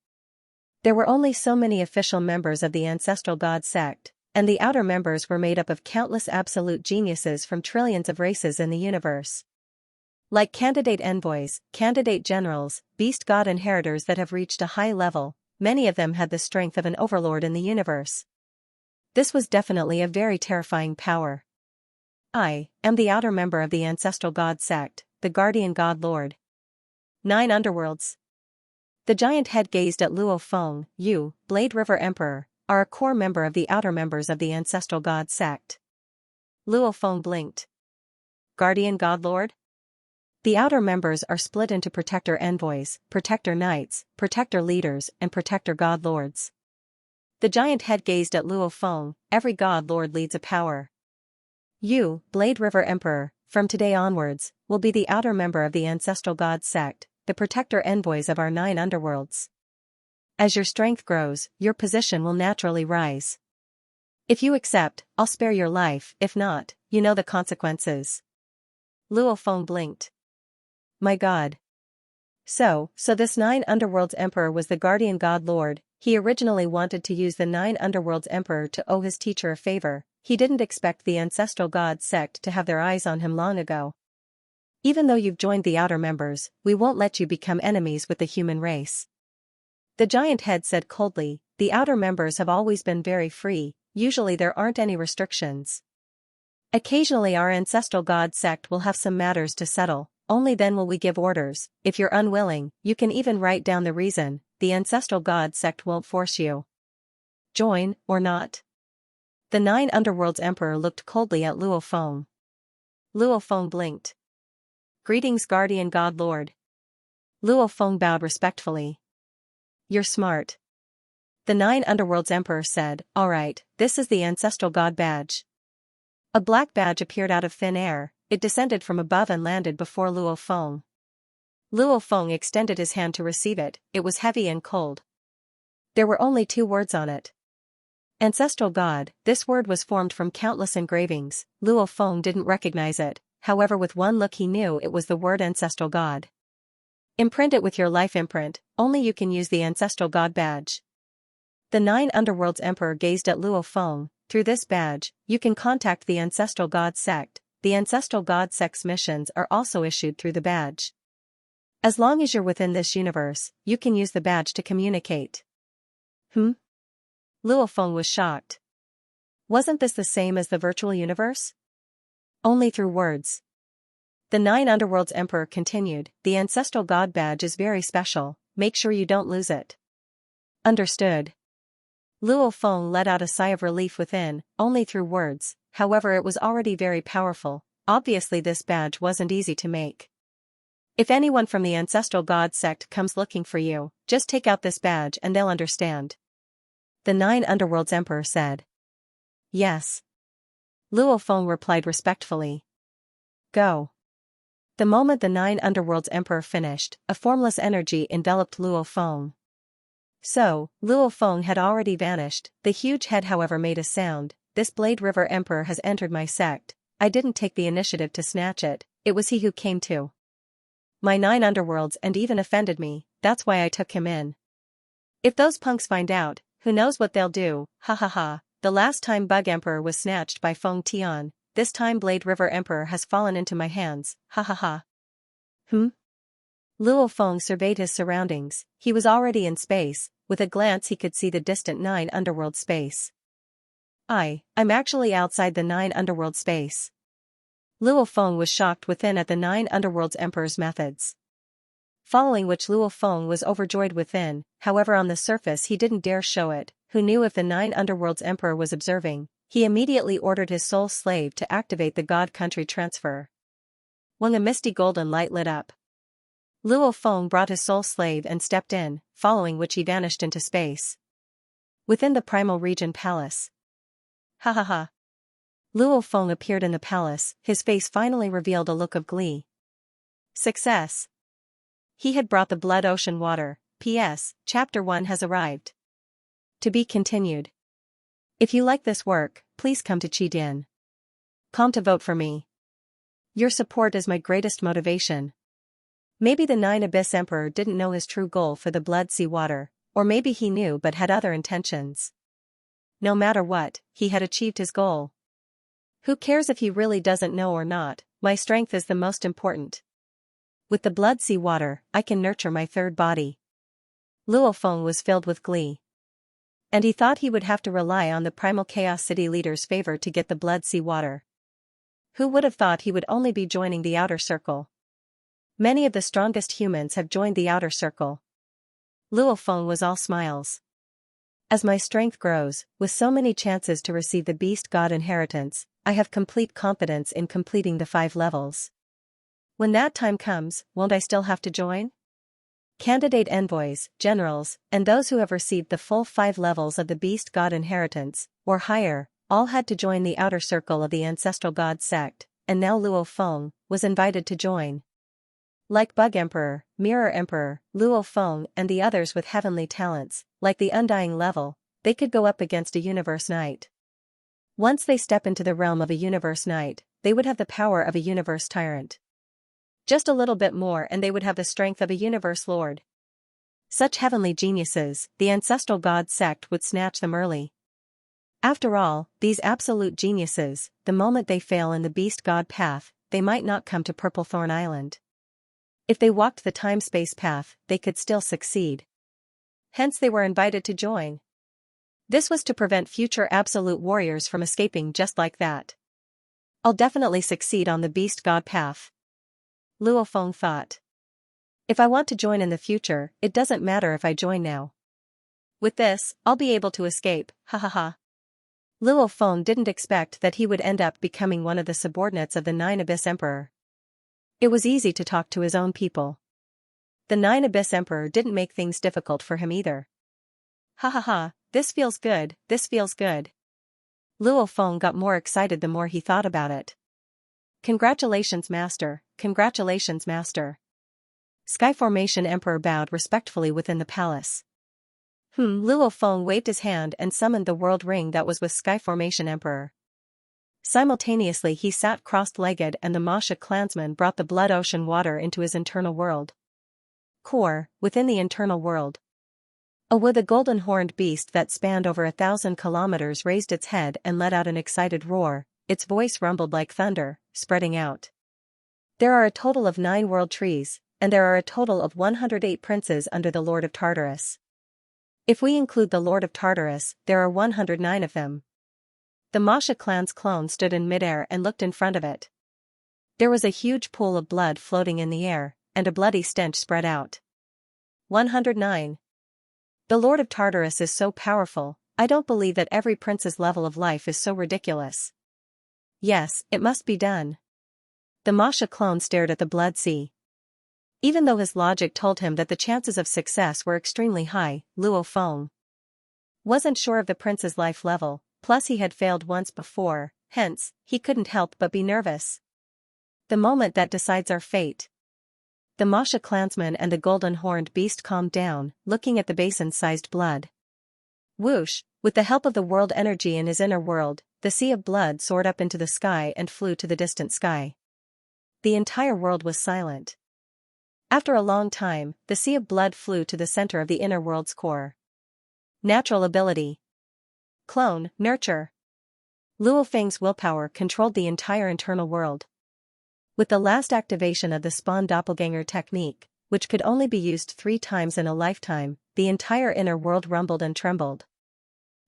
There were only so many official members of the ancestral god sect, and the outer members were made up of countless absolute geniuses from trillions of races in the universe. Like candidate envoys, candidate generals, beast god inheritors that have reached a high level, many of them had the strength of an overlord in the universe. This was definitely a very terrifying power. I am the outer member of the ancestral god sect, the guardian god lord. 9 Underworlds. The giant head gazed at Luo Feng. You, Blade River Emperor, are a core member of the outer members of the ancestral god sect. Luo Feng blinked. Guardian god lord? The outer members are split into protector envoys, protector knights, protector leaders and protector god lords. The giant head gazed at Luo Feng. Every god lord leads a power. You, Blade River Emperor, from today onwards, will be the outer member of the ancestral god sect, the protector envoys of our 9 underworlds. As your strength grows, your position will naturally rise. If you accept, I'll spare your life, if not, you know the consequences. Luo Feng blinked. My god. So this 9 underworlds emperor was the guardian god lord. He originally wanted to use the 9 underworlds emperor to owe his teacher a favor. He didn't expect the ancestral god sect to have their eyes on him long ago. Even though you've joined the outer members, we won't let you become enemies with the human race. The giant head said coldly, the outer members have always been very free, usually there aren't any restrictions. Occasionally our ancestral god sect will have some matters to settle, only then will we give orders. If you're unwilling, you can even write down the reason, the ancestral god sect won't force you. Join, or not. The 9 underworlds emperor looked coldly at Luo Feng. Luo Feng blinked. Greetings guardian god lord. Luo Feng bowed respectfully. You're smart. The 9 underworlds emperor said, alright, this is the ancestral god badge. A black badge appeared out of thin air, it descended from above and landed before Luo Feng. Luo Feng extended his hand to receive it, it was heavy and cold. There were only 2 words on it. Ancestral god, this word was formed from countless engravings. Luo Feng didn't recognize it, however with one look he knew it was the word ancestral god. Imprint it with your life imprint, only you can use the ancestral god badge. The 9 underworlds emperor gazed at Luo Feng. Through this badge, you can contact the ancestral god sect. The ancestral god sect's missions are also issued through the badge. As long as you're within this universe, you can use the badge to communicate. Luo Feng was shocked. Wasn't this the same as the virtual universe? Only through words. The 9 underworlds emperor continued, the ancestral god badge is very special, make sure you don't lose it. Understood. Luo Feng let out a sigh of relief within, only through words, however it was already very powerful. Obviously this badge wasn't easy to make. If anyone from the ancestral god sect comes looking for you, just take out this badge and they'll understand. The 9 underworlds emperor said. Yes. Luo Feng replied respectfully. Go. The moment the 9 underworlds emperor finished, a formless energy enveloped Luo Feng. So, Luo Feng had already vanished. The huge head however made a sound. This Blade River emperor has entered my sect. I didn't take the initiative to snatch it, it was he who came to my 9 underworlds and even offended me, that's why I took him in. If those punks find out, who knows what they'll do, ha ha ha. The last time Bug Emperor was snatched by Feng Tian, this time Blade River Emperor has fallen into my hands, ha ha ha. Luo Feng surveyed his surroundings, he was already in space, with a glance he could see the distant 9 underworld space. I'm actually outside the 9 underworld space. Luo Feng was shocked within at the 9 underworld's emperor's methods. Following which Luo Feng was overjoyed within, however on the surface he didn't dare show it, who knew if the 9 underworld's emperor was observing, he immediately ordered his soul slave to activate the God Country transfer. When a misty golden light lit up, Luo Feng brought his soul slave and stepped in, following which he vanished into space. Within the Primal Region Palace. Ha ha ha. Luo Feng appeared in the palace, his face finally revealed a look of glee. Success. He had brought the Blood Ocean water. P.S. Chapter 1 has arrived. To be continued. If you like this work, please come to Qidin.com to vote for me. Your support is my greatest motivation. Maybe the 9 Abyss Emperor didn't know his true goal for the Blood Sea water, or maybe he knew but had other intentions. No matter what, he had achieved his goal. Who cares if he really doesn't know or not, my strength is the most important. With the Blood Sea water, I can nurture my third body. Luo Feng was filled with glee. And he thought he would have to rely on the Primal Chaos City leader's favor to get the Blood Sea water. Who would have thought he would only be joining the Outer Circle? Many of the strongest humans have joined the Outer Circle. Luo Feng was all smiles. As my strength grows, with so many chances to receive the Beast God inheritance, I have complete confidence in completing the 5 levels. When that time comes, won't I still have to join? Candidate envoys, generals, and those who have received the full 5 levels of the Beast God inheritance, or higher, all had to join the Outer Circle of the Ancestral God sect, and now Luo Feng was invited to join. Like Bug Emperor, Mirror Emperor, Luo Feng and the others with heavenly talents, like the Undying level, they could go up against a Universe Knight. Once they step into the realm of a Universe Knight, they would have the power of a Universe Tyrant. Just a little bit more and they would have the strength of a Universe Lord. Such heavenly geniuses, the Ancestral God sect would snatch them early. After all, these absolute geniuses, the moment they fail in the Beast God path, they might not come to Purplethorn Island. If they walked the time-space path, they could still succeed. Hence they were invited to join. This was to prevent future absolute warriors from escaping just like that. I'll definitely succeed on the Beast God path. Luo Feng thought. If I want to join in the future, it doesn't matter if I join now. With this, I'll be able to escape, ha ha ha. Luo Feng didn't expect that he would end up becoming one of the subordinates of the 9 Abyss Emperor. It was easy to talk to his own people. The 9 Abyss Emperor didn't make things difficult for him either. Ha ha ha, this feels good, this feels good. Luo Feng got more excited the more he thought about it. Congratulations, Master, congratulations, Master. Skyformation Emperor bowed respectfully within the palace. Luo Feng waved his hand and summoned the world ring that was with Skyformation Emperor. Simultaneously he sat crossed-legged and the Masha clansman brought the Blood Ocean water into his internal world. Core, within the internal world. With a golden-horned beast that spanned over 1,000 kilometers raised its head and let out an excited roar, its voice rumbled like thunder, spreading out. There are a total of 9 world trees, and there are a total of 108 princes under the Lord of Tartarus. If we include the Lord of Tartarus, there are 109 of them. The Masha clan's clone stood in midair and looked in front of it. There was a huge pool of blood floating in the air, and a bloody stench spread out. 109. The Lord of Tartarus is so powerful, I don't believe that every prince's level of life is so ridiculous. Yes, it must be done. The Masha clone stared at the Blood Sea. Even though his logic told him that the chances of success were extremely high, Luo Feng wasn't sure of the prince's life level, plus he had failed once before, hence, he couldn't help but be nervous. The moment that decides our fate. The Masha clansman and the golden-horned beast calmed down, looking at the basin-sized blood. Whoosh, with the help of the world energy in his inner world, the sea of blood soared up into the sky and flew to the distant sky. The entire world was silent. After a long time, the sea of blood flew to the center of the inner world's core. Natural ability. Clone, nurture. Luo Feng's willpower controlled the entire internal world. With the last activation of the spawn doppelganger technique, which could only be used 3 times in a lifetime, the entire inner world rumbled and trembled.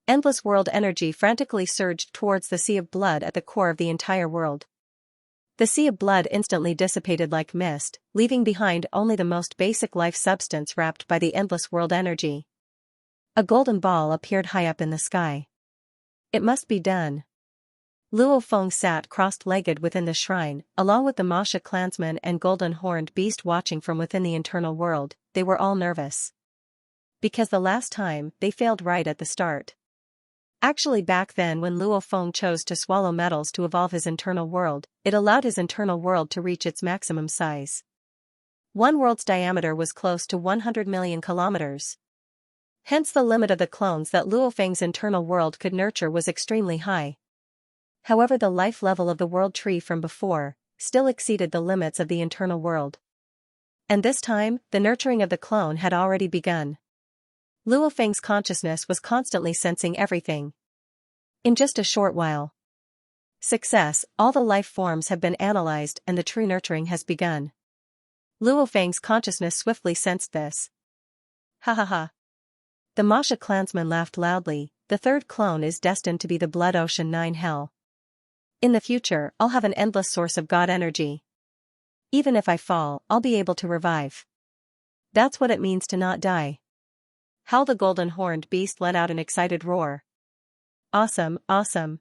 Endless world energy frantically surged towards the sea of blood at the core of the entire world. The sea of blood instantly dissipated like mist, leaving behind only the most basic life substance wrapped by the endless world energy. A golden ball appeared high up in the sky. It must be done. Luo Feng sat crossed-legged within the shrine, along with the Masha clansman and golden-horned beast watching from within the internal world. They were all nervous. Because the last time, they failed right at the start. Actually, back then when Luo Feng chose to swallow metals to evolve his internal world, it allowed his internal world to reach its maximum size. One world's diameter was close to 100 million kilometers. Hence the limit of the clones that Luo Feng's internal world could nurture was extremely high. However, the life level of the world tree from before still exceeded the limits of the internal world. And this time, the nurturing of the clone had already begun. Luo Feng's consciousness was constantly sensing everything. In just a short while. Success, all the life forms have been analyzed and the true nurturing has begun. Luo Feng's consciousness swiftly sensed this. Ha ha ha. The Masha clansman laughed loudly. The third clone is destined to be the Blood Ocean 9 Hell. In the future, I'll have an endless source of God energy. Even if I fall, I'll be able to revive. That's what it means to not die. How the golden-horned beast let out an excited roar. Awesome, awesome.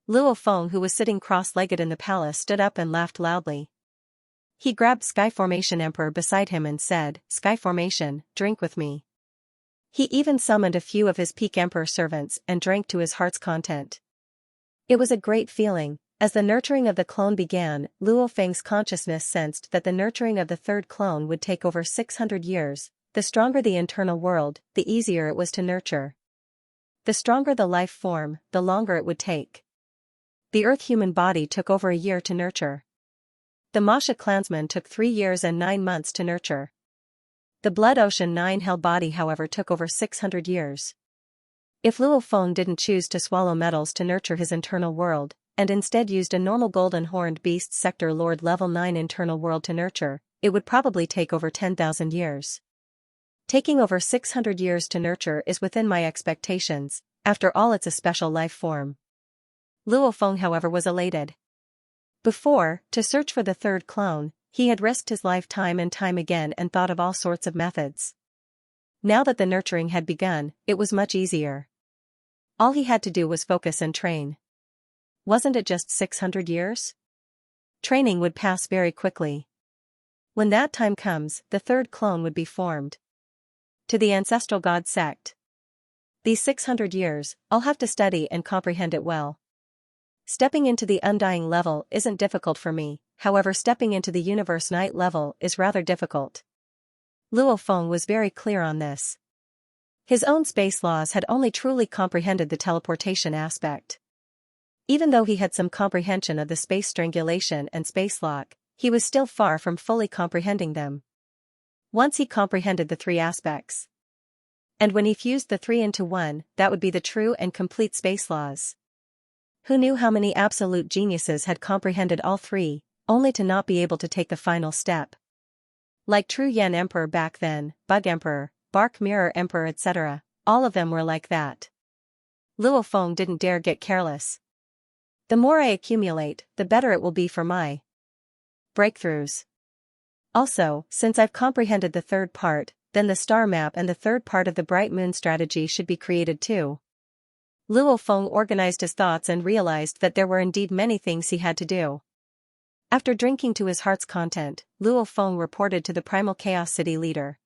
Luo Feng, who was sitting cross-legged in the palace, stood up and laughed loudly. He grabbed Sky Formation Emperor beside him and said, "Sky Formation, drink with me." He even summoned a few of his peak Emperor servants and drank to his heart's content. It was a great feeling. As the nurturing of the clone began, Luo Feng's consciousness sensed that the nurturing of the third clone would take over 600 years. The stronger the internal world, the easier it was to nurture. The stronger the life form, the longer it would take. The Earth human body took over a year to nurture. The Masha clansman took 3 years and 9 months to nurture. The Blood Ocean 9 Hell body, however, took over 600 years. If Luo Feng didn't choose to swallow metals to nurture his internal world, and instead used a normal golden-horned beast sector Lord level 9 internal world to nurture, it would probably take over 10,000 years. Taking over 600 years to nurture is within my expectations. After all, it's a special life form. Luo Feng, however, was elated. Before, to search for the third clone, he had risked his life time and time again and thought of all sorts of methods. Now that the nurturing had begun, it was much easier. All he had to do was focus and train. Wasn't it just 600 years? Training would pass very quickly. When that time comes, the third clone would be formed. To the ancestral god sect. These 600 years, I'll have to study and comprehend it well. Stepping into the undying level isn't difficult for me, however stepping into the universe night level is rather difficult. Luo Feng was very clear on this. His own space laws had only truly comprehended the teleportation aspect. Even though he had some comprehension of the space strangulation and space lock, he was still far from fully comprehending them. Once he comprehended the 3 aspects. And when he fused the 3 into one, that would be the true and complete space laws. Who knew how many absolute geniuses had comprehended all 3, only to not be able to take the final step? Like True Yen Emperor back then, Bug Emperor, Bark Mirror Emperor, etc., all of them were like that. Luo Feng didn't dare get careless. The more I accumulate, the better it will be for my breakthroughs. Also, since I've comprehended the third part, then the star map and the third part of the Bright Moon strategy should be created too. Luo Feng organized his thoughts and realized that there were indeed many things he had to do. After drinking to his heart's content, Luo Feng reported to the Primal Chaos City leader.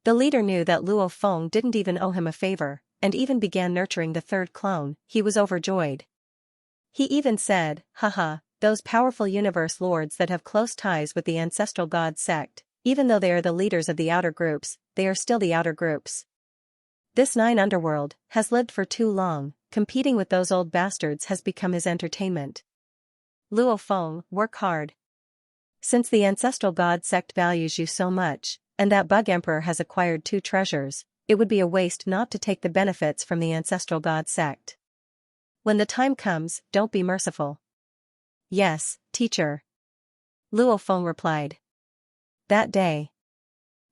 The leader knew that Luo Feng didn't even owe him a favor, and even began nurturing the third clone. He was overjoyed. He even said, "Haha, those powerful universe lords that have close ties with the ancestral god sect, even though they are the leaders of the outer groups, they are still the outer groups. This 9 underworld has lived for too long, competing with those old bastards has become his entertainment. Luo Feng, work hard. Since the ancestral god sect values you so much, and that Bug Emperor has acquired 2 treasures, it would be a waste not to take the benefits from the ancestral god sect. When the time comes, don't be merciful." "Yes, teacher," Luo Feng replied. That day,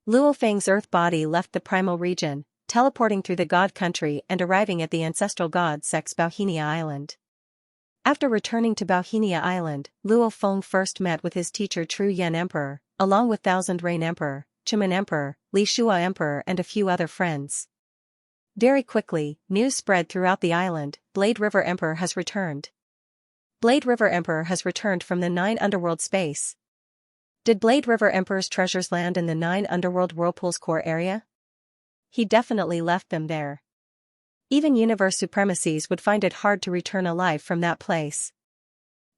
Luo Feng's earth body left the primal region, teleporting through the god country and arriving at the ancestral god sect's Bauhinia Island. After returning to Bauhinia Island, Luo Feng first met with his teacher Tru Yen Emperor, along with Thousand Rain Emperor, Chimen Emperor, Li Shua Emperor and a few other friends. Very quickly, news spread throughout the island, Blade River Emperor has returned. Blade River Emperor has returned from the 9 underworld space. Did Blade River Emperor's treasures land in the 9 underworld whirlpools core area? He definitely left them there. Even universe supremacies would find it hard to return alive from that place.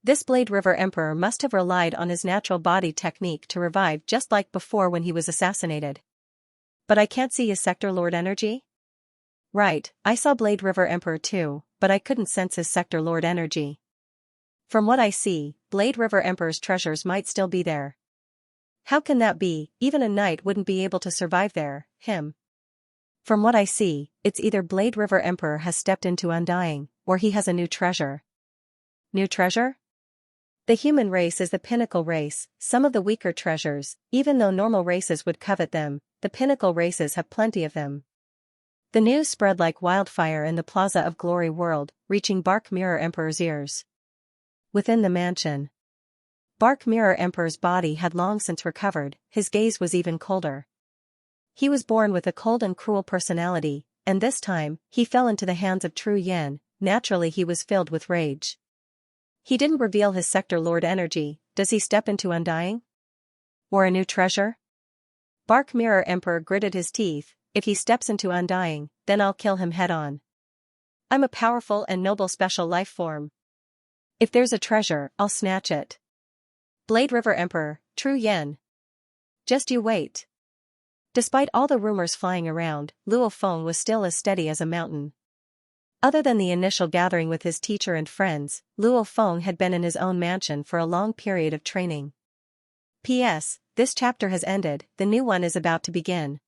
This Blade River Emperor must have relied on his natural body technique to revive just like before when he was assassinated. But I can't see his Sector Lord energy? Right, I saw Blade River Emperor too, but I couldn't sense his Sector Lord energy. From what I see, Blade River Emperor's treasures might still be there. How can that be? Even a knight wouldn't be able to survive there, him. From what I see, it's either Blade River Emperor has stepped into Undying, or he has a new treasure. New treasure? The human race is the pinnacle race, some of the weaker treasures, even though normal races would covet them, the pinnacle races have plenty of them. The news spread like wildfire in the Plaza of Glory world, reaching Bark Mirror Emperor's ears. Within the mansion, Bark Mirror Emperor's body had long since recovered, his gaze was even colder. He was born with a cold and cruel personality, and this time, he fell into the hands of Tru Yen. Naturally he was filled with rage. He didn't reveal his Sector Lord energy. Does he step into Undying? Or a new treasure? Bark Mirror Emperor gritted his teeth. If he steps into Undying, then I'll kill him head-on. I'm a powerful and noble special life form. If there's a treasure, I'll snatch it. Blade River Emperor, Tru Yen. Just you wait. Despite all the rumors flying around, Luo Feng was still as steady as a mountain. Other than the initial gathering with his teacher and friends, Luo Feng had been in his own mansion for a long period of training. P.S. This chapter has ended, the new one is about to begin.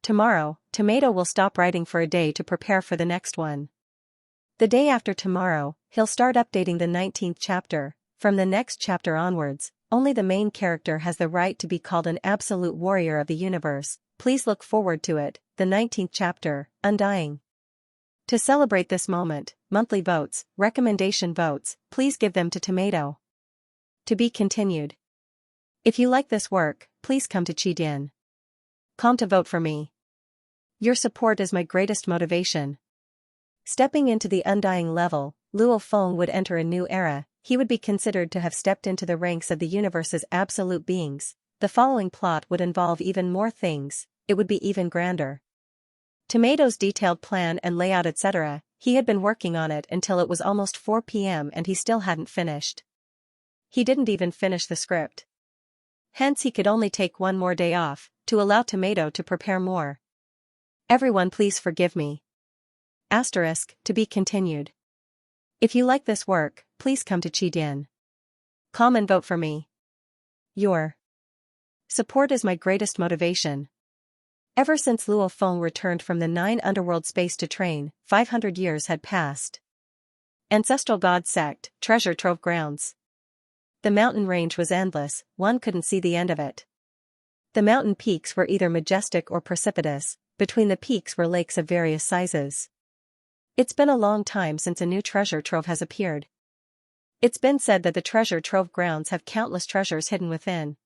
Tomorrow, Tomato will stop writing for a day to prepare for the next one. The day after tomorrow, he'll start updating the 19th chapter. From the next chapter onwards, only the main character has the right to be called an absolute warrior of the universe. Please look forward to it, the 19th chapter, Undying. To celebrate this moment, monthly votes, recommendation votes, please give them to Tomato. To be continued. If you like this work, please come to Qidin.com to vote for me. Your support is my greatest motivation. Stepping into the Undying level, Luo Feng would enter a new era. He would be considered to have stepped into the ranks of the universe's absolute beings. The following plot would involve even more things, it would be even grander. Tomato's detailed plan and layout etc., he had been working on it until it was almost 4 p.m. and he still hadn't finished. He didn't even finish the script. Hence he could only take one more day off, to allow Tomato to prepare more. Everyone please forgive me. To be continued. If you like this work, please come to Qidin.com and vote for me. Your support is my greatest motivation. Ever since Luo Feng returned from the 9 underworld space to train, 500 years had passed. Ancestral God Sect, Treasure Trove Grounds. The mountain range was endless, one couldn't see the end of it. The mountain peaks were either majestic or precipitous, between the peaks were lakes of various sizes. It's been a long time since a new treasure trove has appeared. It's been said that the treasure trove grounds have countless treasures hidden within.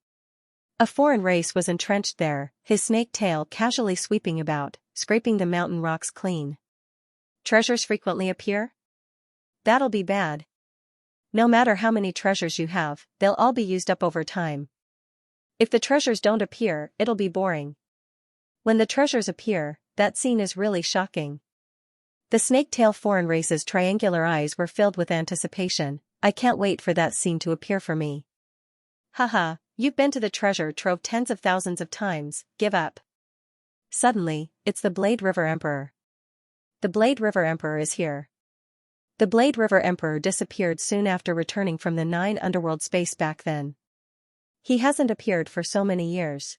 A foreign race was entrenched there, his snake tail casually sweeping about, scraping the mountain rocks clean. Treasures frequently appear? That'll be bad. No matter how many treasures you have, they'll all be used up over time. If the treasures don't appear, it'll be boring. When the treasures appear, that scene is really shocking. The snake-tail foreign race's triangular eyes were filled with anticipation. I can't wait for that scene to appear for me. Haha, you've been to the treasure trove tens of thousands of times, give up. Suddenly, it's the Blade River Emperor. The Blade River Emperor is here. The Blade River Emperor disappeared soon after returning from the 9 underworld space back then. He hasn't appeared for so many years.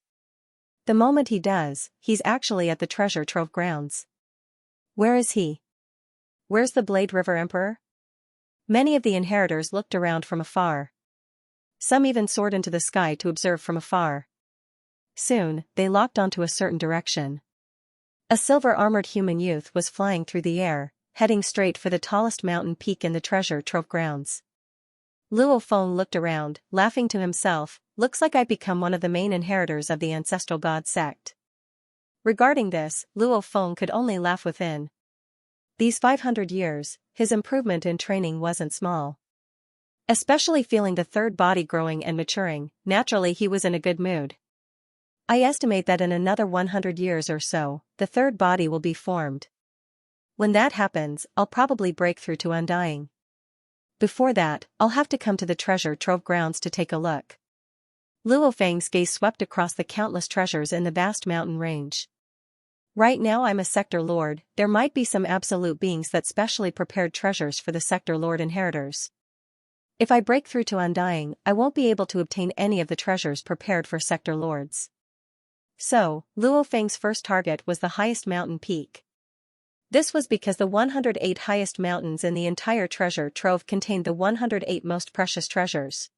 The moment he does, he's actually at the treasure trove grounds. Where is he? Where's the Blade River Emperor? Many of the inheritors looked around from afar. Some even soared into the sky to observe from afar. Soon, they locked onto a certain direction. A silver-armored human youth was flying through the air, heading straight for the tallest mountain peak in the treasure trove grounds. Luo Feng looked around, laughing to himself, looks like I've become one of the main inheritors of the ancestral god sect. Regarding this, Luo Feng could only laugh within. These 500 years, his improvement in training wasn't small. Especially feeling the third body growing and maturing, naturally he was in a good mood. I estimate that in another 100 years or so, the third body will be formed. When that happens, I'll probably break through to undying. Before that, I'll have to come to the treasure trove grounds to take a look. Luo Feng's gaze swept across the countless treasures in the vast mountain range. Right now I'm a sector lord, there might be some absolute beings that specially prepared treasures for the sector lord inheritors. If I break through to undying, I won't be able to obtain any of the treasures prepared for sector lords. So, Luo Feng's first target was the highest mountain peak. This was because the 108 highest mountains in the entire treasure trove contained the 108 most precious treasures.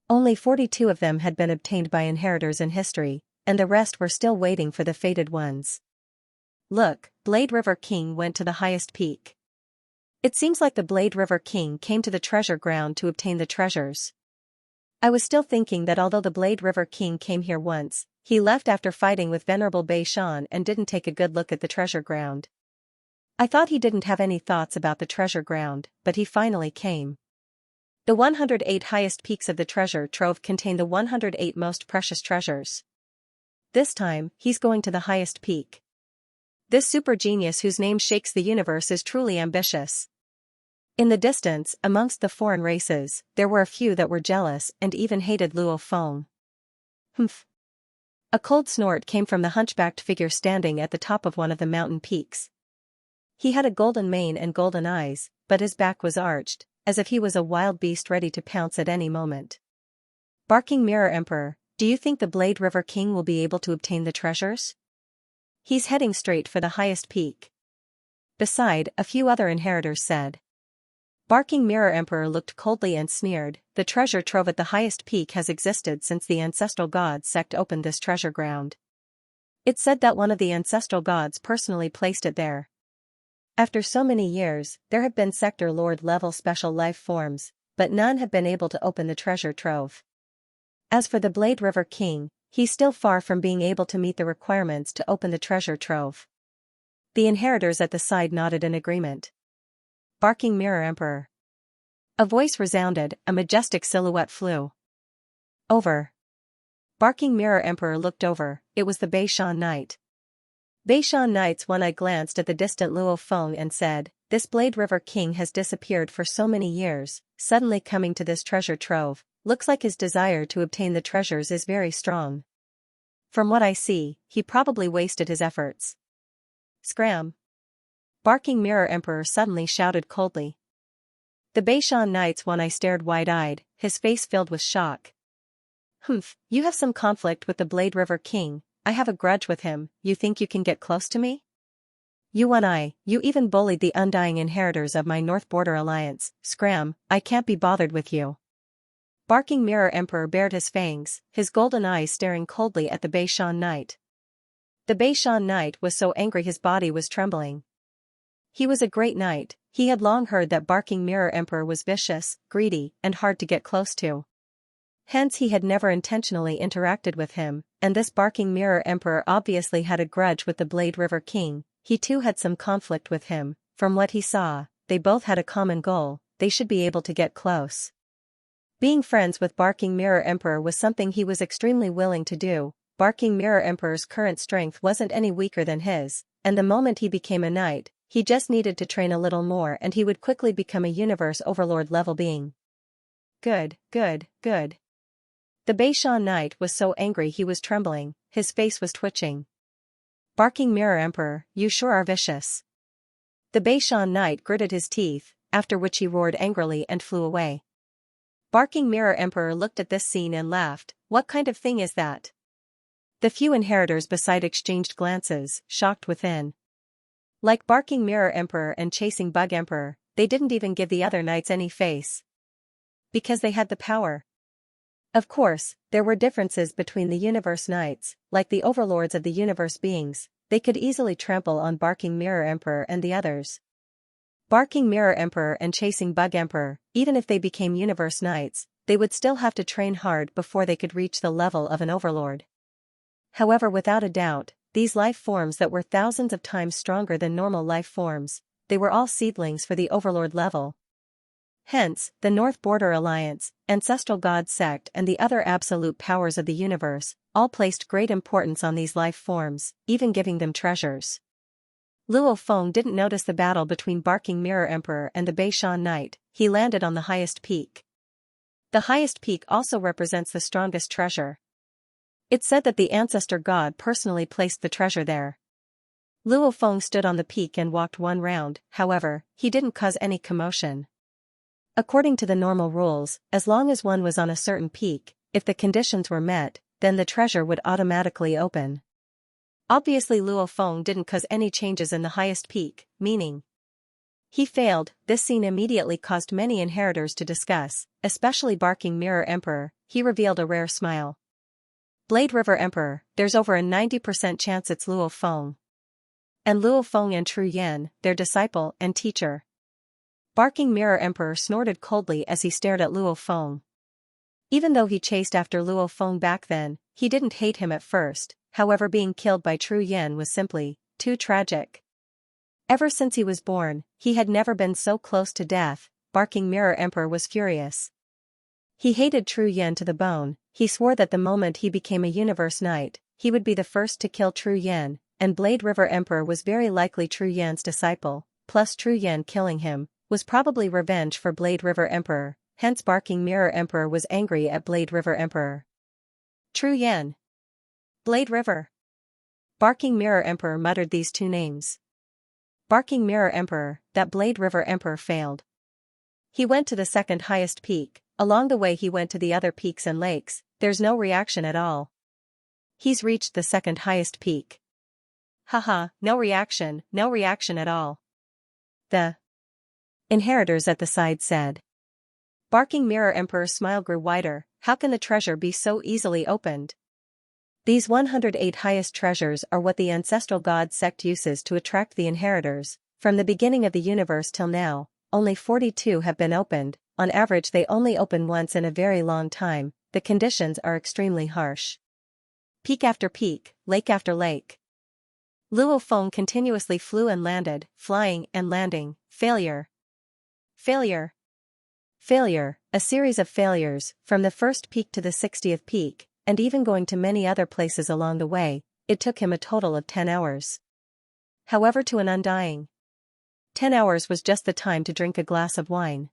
Only 42 of them had been obtained by inheritors in history, and the rest were still waiting for the fated ones. Look, Blade River King went to the highest peak. It seems like the Blade River King came to the treasure ground to obtain the treasures. I was still thinking that although the Blade River King came here once, he left after fighting with Venerable Bei Shan and didn't take a good look at the treasure ground. I thought he didn't have any thoughts about the treasure ground, but he finally came. The 108 highest peaks of the treasure trove contain the 108 most precious treasures. This time, he's going to the highest peak. This super genius whose name shakes the universe is truly ambitious. In the distance, amongst the foreign races, there were a few that were jealous and even hated Luo Feng. Humph. A cold snort came from the hunchbacked figure standing at the top of one of the mountain peaks. He had a golden mane and golden eyes, but his back was arched, as if he was a wild beast ready to pounce at any moment. Barking Mirror Emperor, do you think the Blade River King will be able to obtain the treasures? He's heading straight for the highest peak. Beside, a few other inheritors said. Barking Mirror Emperor looked coldly and sneered, the treasure trove at the highest peak has existed since the ancestral god sect opened this treasure ground. It's said that one of the ancestral gods personally placed it there. After so many years, there have been sector lord level special life forms, but none have been able to open the treasure trove. As for the Blade River King, he's still far from being able to meet the requirements to open the treasure trove. The inheritors at the side nodded in agreement. Barking Mirror Emperor. A voice resounded, a majestic silhouette flew over. Barking Mirror Emperor looked over, it was the Bei Shan Knight. Bei Shan Knight's one eye glanced at the distant Luo Feng and said, this Blade River King has disappeared for so many years, suddenly coming to this treasure trove, looks like his desire to obtain the treasures is very strong. From what I see, he probably wasted his efforts. Scram! Barking Mirror Emperor suddenly shouted coldly. The Bei Shan Knight's one eye stared wide-eyed, his face filled with shock. Humph, you have some conflict with the Blade River King, I have a grudge with him, you think you can get close to me? You one eye, you even bullied the undying inheritors of my North Border Alliance, scram, I can't be bothered with you. Barking Mirror Emperor bared his fangs, his golden eyes staring coldly at the Bei Shan Knight. The Bei Shan Knight was so angry his body was trembling. He was a great knight, he had long heard that Barking Mirror Emperor was vicious, greedy, and hard to get close to. Hence he had never intentionally interacted with him, and this Barking Mirror Emperor obviously had a grudge with the Blade River King, he too had some conflict with him, from what he saw, they both had a common goal, they should be able to get close. Being friends with Barking Mirror Emperor was something he was extremely willing to do, Barking Mirror Emperor's current strength wasn't any weaker than his, and the moment he became a knight, he just needed to train a little more and he would quickly become a universe overlord level being. Good, good, good. The Bei Shan Knight was so angry he was trembling, his face was twitching. Barking Mirror Emperor, you sure are vicious. The Bei Shan Knight gritted his teeth, after which he roared angrily and flew away. Barking Mirror Emperor looked at this scene and laughed, what kind of thing is that? The few inheritors beside exchanged glances, shocked within. Like Barking Mirror Emperor and Chasing Bug Emperor, they didn't even give the other knights any face. Because they had the power. Of course, there were differences between the universe knights, like the overlords of the universe beings, they could easily trample on Barking Mirror Emperor and the others. Barking Mirror Emperor and Chasing Bug Emperor, even if they became universe knights, they would still have to train hard before they could reach the level of an overlord. However, without a doubt, these life forms that were thousands of times stronger than normal life forms, they were all seedlings for the overlord level. Hence, the North Border Alliance, Ancestral God Sect and the other absolute powers of the universe, all placed great importance on these life forms, even giving them treasures. Luo Feng didn't notice the battle between Barking Mirror Emperor and the Beishan Knight, he landed on the highest peak. The highest peak also represents the strongest treasure. It's said that the ancestor god personally placed the treasure there. Luo Feng stood on the peak and walked one round, however, he didn't cause any commotion. According to the normal rules, as long as one was on a certain peak, if the conditions were met, then the treasure would automatically open. Obviously Luo Feng didn't cause any changes in the highest peak, meaning he failed. This scene immediately caused many inheritors to discuss, especially Barking Mirror Emperor. He revealed a rare smile. Blade River Emperor, there's over a 90% chance it's Luo Feng. And Luo Feng and Tru Yan, their disciple and teacher. Barking Mirror Emperor snorted coldly as he stared at Luo Feng. Even though he chased after Luo Feng back then, he didn't hate him at first, however being killed by Tru Yan was simply too tragic. Ever since he was born, he had never been so close to death. Barking Mirror Emperor was furious. He hated Tru Yan to the bone. He swore that the moment he became a universe knight, he would be the first to kill Tru Yan, and Blade River Emperor was very likely Tru Yan's disciple, plus Tru Yan killing him was probably revenge for Blade River Emperor, hence Barking Mirror Emperor was angry at Blade River Emperor. Tru Yan. Blade River. Barking Mirror Emperor muttered these two names. Barking Mirror Emperor, that Blade River Emperor failed. He went to the second highest peak, along the way he went to the other peaks and lakes, there's no reaction at all. He's reached the second highest peak. Haha, no reaction at all. The inheritors at the side said. Barking Mirror Emperor's smile grew wider. How can the treasure be so easily opened? These 108 highest treasures are what the Ancestral God Sect uses to attract the inheritors. From the beginning of the universe till now, only 42 have been opened. On average they only open once in a very long time. The conditions are extremely harsh. Peak after peak, lake after lake. Luo Feng continuously flew and landed, flying and landing. Failure. Failure. Failure, a series of failures, from the first peak to the 60th peak, and even going to many other places along the way, it took him a total of 10 hours. However, to an undying 10 hours was just the time to drink a glass of wine.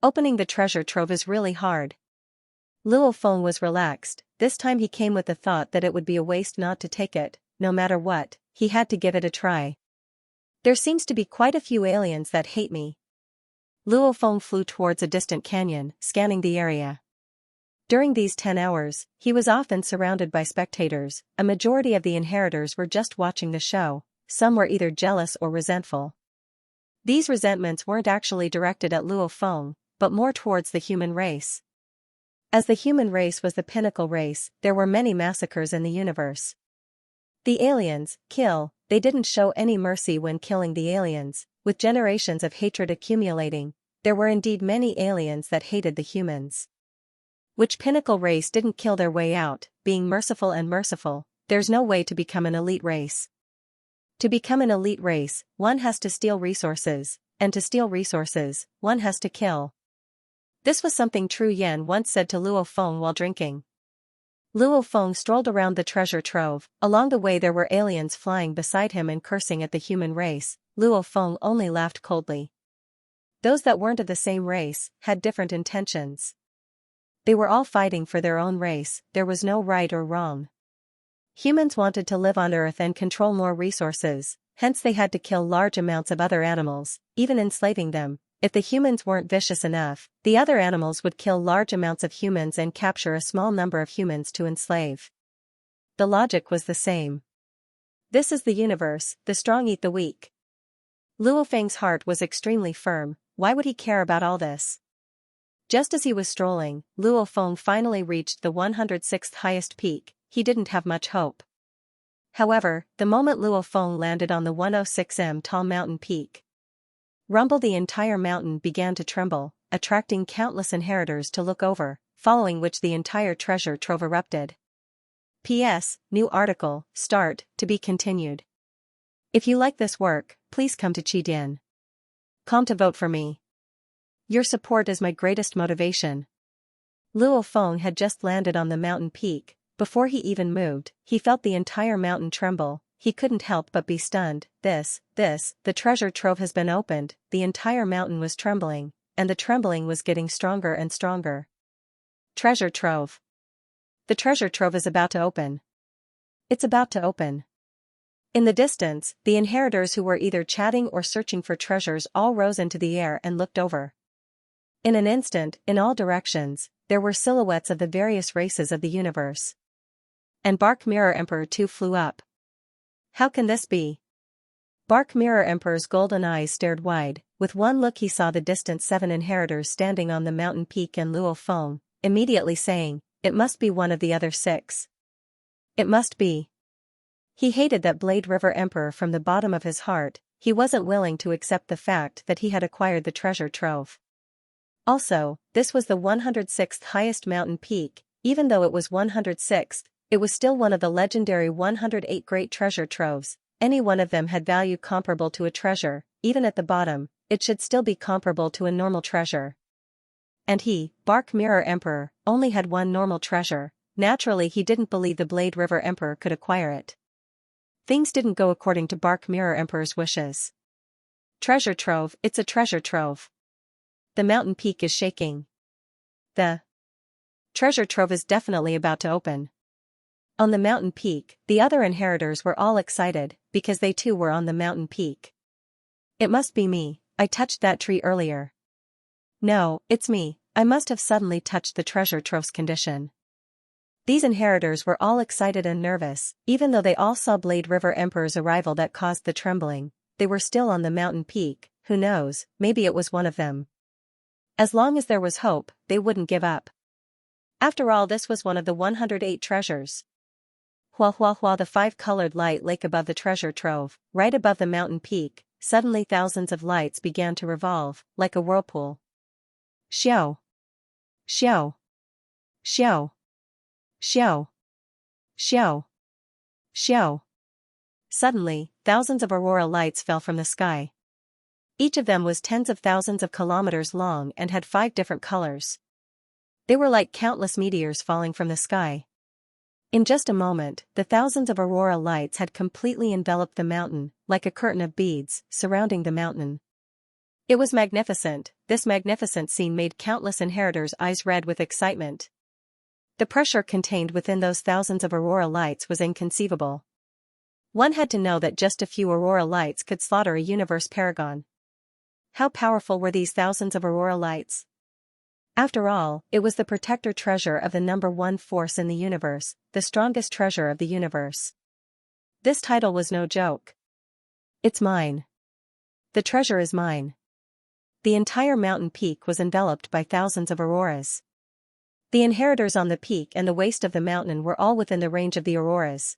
Opening the treasure trove is really hard. Luo Feng was relaxed. This time he came with the thought that it would be a waste not to take it. No matter what, he had to give it a try. There seems to be quite a few aliens that hate me. Luo Feng flew towards a distant canyon, scanning the area. During these 10 hours, he was often surrounded by spectators. A majority of the inheritors were just watching the show. Some were either jealous or resentful. These resentments weren't actually directed at Luo Feng, but more towards the human race. As the human race was the pinnacle race, there were many massacres in the universe. The aliens, kill, they didn't show any mercy when killing the aliens, with generations of hatred accumulating. There were indeed many aliens that hated the humans. Which pinnacle race didn't kill their way out? Being merciful and merciful, there's no way to become an elite race. To become an elite race, one has to steal resources, and to steal resources, one has to kill. This was something Tru Yan once said to Luo Feng while drinking. Luo Feng strolled around the treasure trove. Along the way there were aliens flying beside him and cursing at the human race. Luo Feng only laughed coldly. Those that weren't of the same race had different intentions. They were all fighting for their own race. There was no right or wrong. Humans wanted to live on Earth and control more resources, hence they had to kill large amounts of other animals, even enslaving them. If the humans weren't vicious enough, the other animals would kill large amounts of humans and capture a small number of humans to enslave. The logic was the same. This is the universe, the strong eat the weak. Luo Feng's heart was extremely firm. Why would he care about all this? Just as he was strolling, Luo Feng finally reached the 106th highest peak. He didn't have much hope. However, the moment Luo Feng landed on the 106m tall mountain peak, the entire mountain began to tremble, attracting countless inheritors to look over, following which the entire treasure trove erupted. P.S. New article, start, to be continued. If you like this work, please come to Qidin. Come to vote for me. Your support is my greatest motivation. Luo Feng had just landed on the mountain peak. Before he even moved, he felt the entire mountain tremble. He couldn't help but be stunned. The treasure trove has been opened. The entire mountain was trembling, and the trembling was getting stronger and stronger. Treasure trove. The treasure trove is about to open. It's about to open. In the distance, the inheritors who were either chatting or searching for treasures all rose into the air and looked over. In an instant, in all directions, there were silhouettes of the various races of the universe. And Bark Mirror Emperor too flew up. How can this be? Bark Mirror Emperor's golden eyes stared wide. With one look he saw the distant 7 inheritors standing on the mountain peak and Luo Feng, immediately saying, "It must be one of the other 6. It must be." He hated that Blade River Emperor from the bottom of his heart. He wasn't willing to accept the fact that he had acquired the treasure trove. Also, this was the 106th highest mountain peak. Even though it was 106th, it was still one of the legendary 108 great treasure troves. Any one of them had value comparable to a treasure. Even at the bottom, it should still be comparable to a normal treasure. And he, Bark Mirror Emperor, only had one normal treasure. Naturally he didn't believe the Blade River Emperor could acquire it. Things didn't go according to Bark Mirror Emperor's wishes. Treasure trove, it's a treasure trove. The mountain peak is shaking. The treasure trove is definitely about to open. On the mountain peak, the other inheritors were all excited, because they too were on the mountain peak. It must be me, I touched that tree earlier. No, it's me, I must have suddenly touched the treasure trove's condition. These inheritors were all excited and nervous. Even though they all saw Blade River Emperor's arrival that caused the trembling, they were still on the mountain peak. Who knows, maybe it was one of them. As long as there was hope, they wouldn't give up. After all, this was one of the 108 treasures. Hua, the 5-colored light lake above the treasure trove, right above the mountain peak. Suddenly thousands of lights began to revolve, like a whirlpool. Xiao. Xiao. Xiao. Xiao. Xiao. Xiao. Suddenly, thousands of aurora lights fell from the sky. Each of them was tens of thousands of kilometers long and had 5 different colors. They were like countless meteors falling from the sky. In just a moment, the thousands of aurora lights had completely enveloped the mountain, like a curtain of beads, surrounding the mountain. It was magnificent. This magnificent scene made countless inheritors' eyes red with excitement. The pressure contained within those thousands of aurora lights was inconceivable. One had to know that just a few aurora lights could slaughter a universe paragon. How powerful were these thousands of aurora lights? After all, it was the protector treasure of the number 1 force in the universe, the strongest treasure of the universe. This title was no joke. It's mine. The treasure is mine. The entire mountain peak was enveloped by thousands of auroras. The inheritors on the peak and the waist of the mountain were all within the range of the auroras.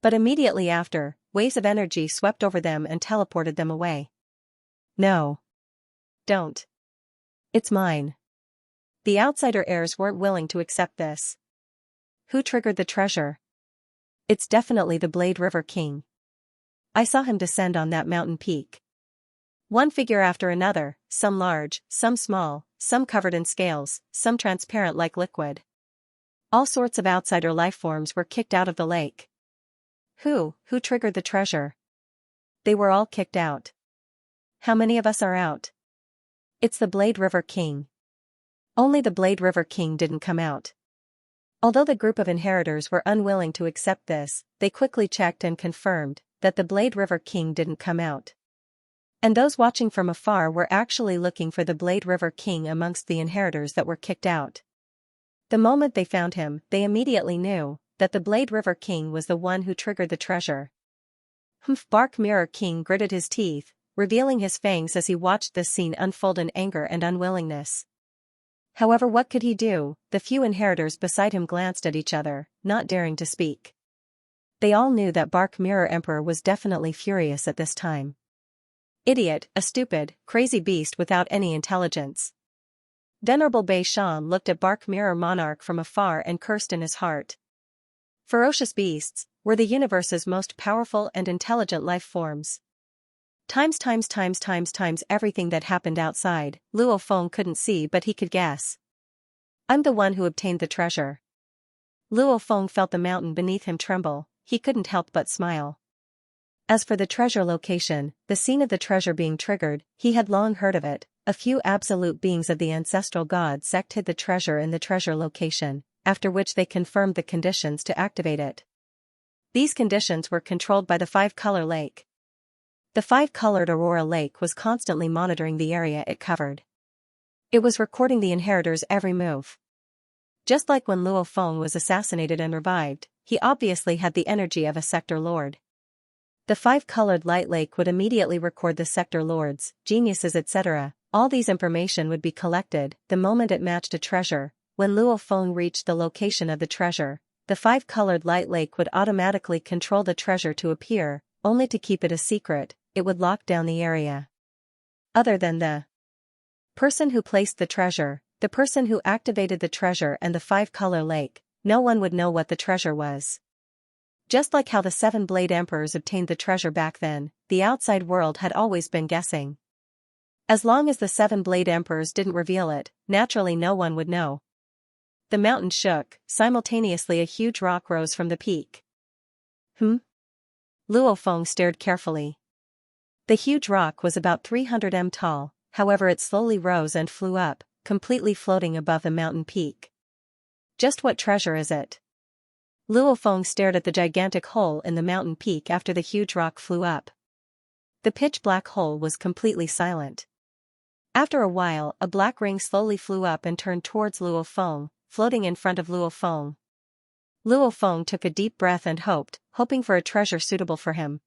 But immediately after, waves of energy swept over them and teleported them away. No. Don't. It's mine. The outsider heirs weren't willing to accept this. Who triggered the treasure? It's definitely the Blade River King. I saw him descend on that mountain peak. One figure after another, some large, some small, some covered in scales, some transparent like liquid. All sorts of outsider life forms were kicked out of the lake. Who triggered the treasure? They were all kicked out. How many of us are out? It's the Blade River King. Only the Blade River King didn't come out. Although the group of inheritors were unwilling to accept this, they quickly checked and confirmed that the Blade River King didn't come out. And those watching from afar were actually looking for the Blade River King amongst the inheritors that were kicked out. The moment they found him, they immediately knew that the Blade River King was the one who triggered the treasure. Bark Mirror King gritted his teeth, revealing his fangs as he watched this scene unfold in anger and unwillingness. However, what could he do? The few inheritors beside him glanced at each other, not daring to speak. They all knew that Bark Mirror Emperor was definitely furious at this time. Idiot, a stupid, crazy beast without any intelligence. Venerable Bei Shan looked at Bark Mirror Monarch from afar and cursed in his heart. Ferocious beasts were the universe's most powerful and intelligent life forms. Times everything that happened outside, Luo Feng couldn't see but he could guess. I'm the one who obtained the treasure. Luo Feng felt the mountain beneath him tremble, he couldn't help but smile. As for the treasure location, the scene of the treasure being triggered, he had long heard of it. A few absolute beings of the ancestral god sect hid the treasure in the treasure location, after which they confirmed the conditions to activate it. These conditions were controlled by the five-color lake. The five-colored Aurora Lake was constantly monitoring the area it covered. It was recording the inheritor's every move. Just like when Luo Feng was assassinated and revived, he obviously had the energy of a sector lord. The five-colored light lake would immediately record the sector lords, geniuses, etc. All these information would be collected the moment it matched a treasure. When Luo Feng reached the location of the treasure, the five-colored light lake would automatically control the treasure to appear, only to keep it a secret. It would lock down the area. Other than the person who placed the treasure, the person who activated the treasure and the five-color lake, no one would know what the treasure was. Just like how the seven-blade emperors obtained the treasure back then, the outside world had always been guessing. As long as the seven-blade emperors didn't reveal it, naturally no one would know. The mountain shook, simultaneously a huge rock rose from the peak. Luo Feng stared carefully. The huge rock was about 300 m tall, however it slowly rose and flew up, completely floating above the mountain peak. Just what treasure is it? Luo Feng stared at the gigantic hole in the mountain peak after the huge rock flew up. The pitch-black hole was completely silent. After a while, a black ring slowly flew up and turned towards Luo Feng, floating in front of Luo Feng. Luo Feng took a deep breath and hoping for a treasure suitable for him.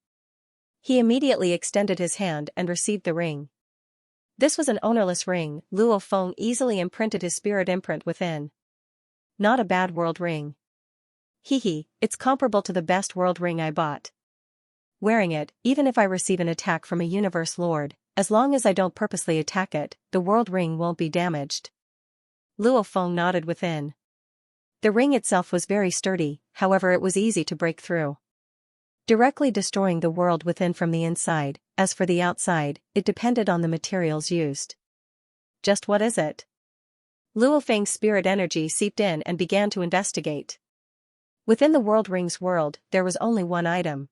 He immediately extended his hand and received the ring. This was an ownerless ring. Luo Feng easily imprinted his spirit imprint within. Not a bad world ring. It's comparable to the best world ring I bought. Wearing it, even if I receive an attack from a universe lord, as long as I don't purposely attack it, the world ring won't be damaged. Luo Feng nodded within. The ring itself was very sturdy, however it was easy to break through, directly destroying the world within from the inside. As for the outside, it depended on the materials used. Just what is it? Luo Feng's spirit energy seeped in and began to investigate. Within the world ring's world, there was only one item.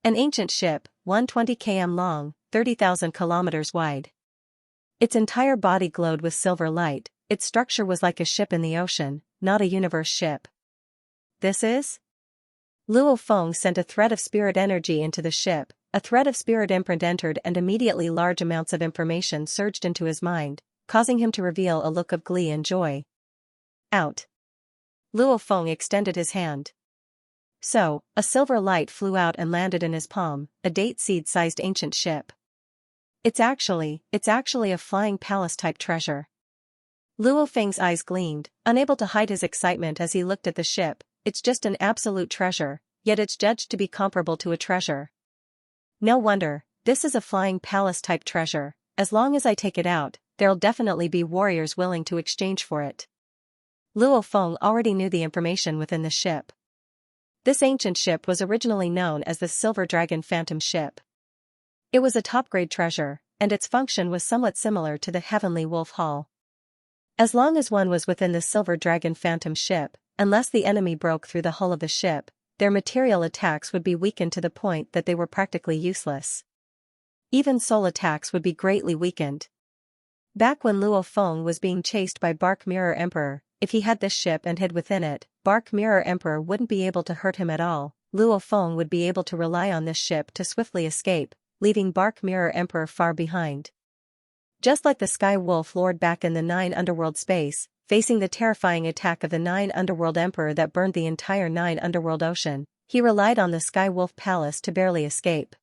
An ancient ship, 120 km long, 30,000 kilometers wide. Its entire body glowed with silver light. Its structure was like a ship in the ocean, not a universe ship. This is? Luo Feng sent a thread of spirit energy into the ship. A thread of spirit imprint entered and immediately large amounts of information surged into his mind, causing him to reveal a look of glee and joy. Out. Luo Feng extended his hand. So, a silver light flew out and landed in his palm, a date seed-sized ancient ship. It's actually a flying palace-type treasure. Luo Feng's eyes gleamed, unable to hide his excitement as he looked at the ship. It's just an absolute treasure, yet it's judged to be comparable to a treasure. No wonder, this is a flying palace-type treasure. As long as I take it out, there'll definitely be warriors willing to exchange for it. Luo Feng already knew the information within the ship. This ancient ship was originally known as the Silver Dragon Phantom Ship. It was a top-grade treasure, and its function was somewhat similar to the Heavenly Wolf Hall. As long as one was within the Silver Dragon Phantom Ship, unless the enemy broke through the hull of the ship, their material attacks would be weakened to the point that they were practically useless. Even soul attacks would be greatly weakened. Back when Luo Feng was being chased by Bark Mirror Emperor, if he had this ship and hid within it, Bark Mirror Emperor wouldn't be able to hurt him at all. Luo Feng would be able to rely on this ship to swiftly escape, leaving Bark Mirror Emperor far behind. Just like the Sky Wolf Lord back in the 9 Underworld space, facing the terrifying attack of the 9 Underworld Emperor that burned the entire 9 Underworld Ocean, he relied on the Sky Wolf Palace to barely escape.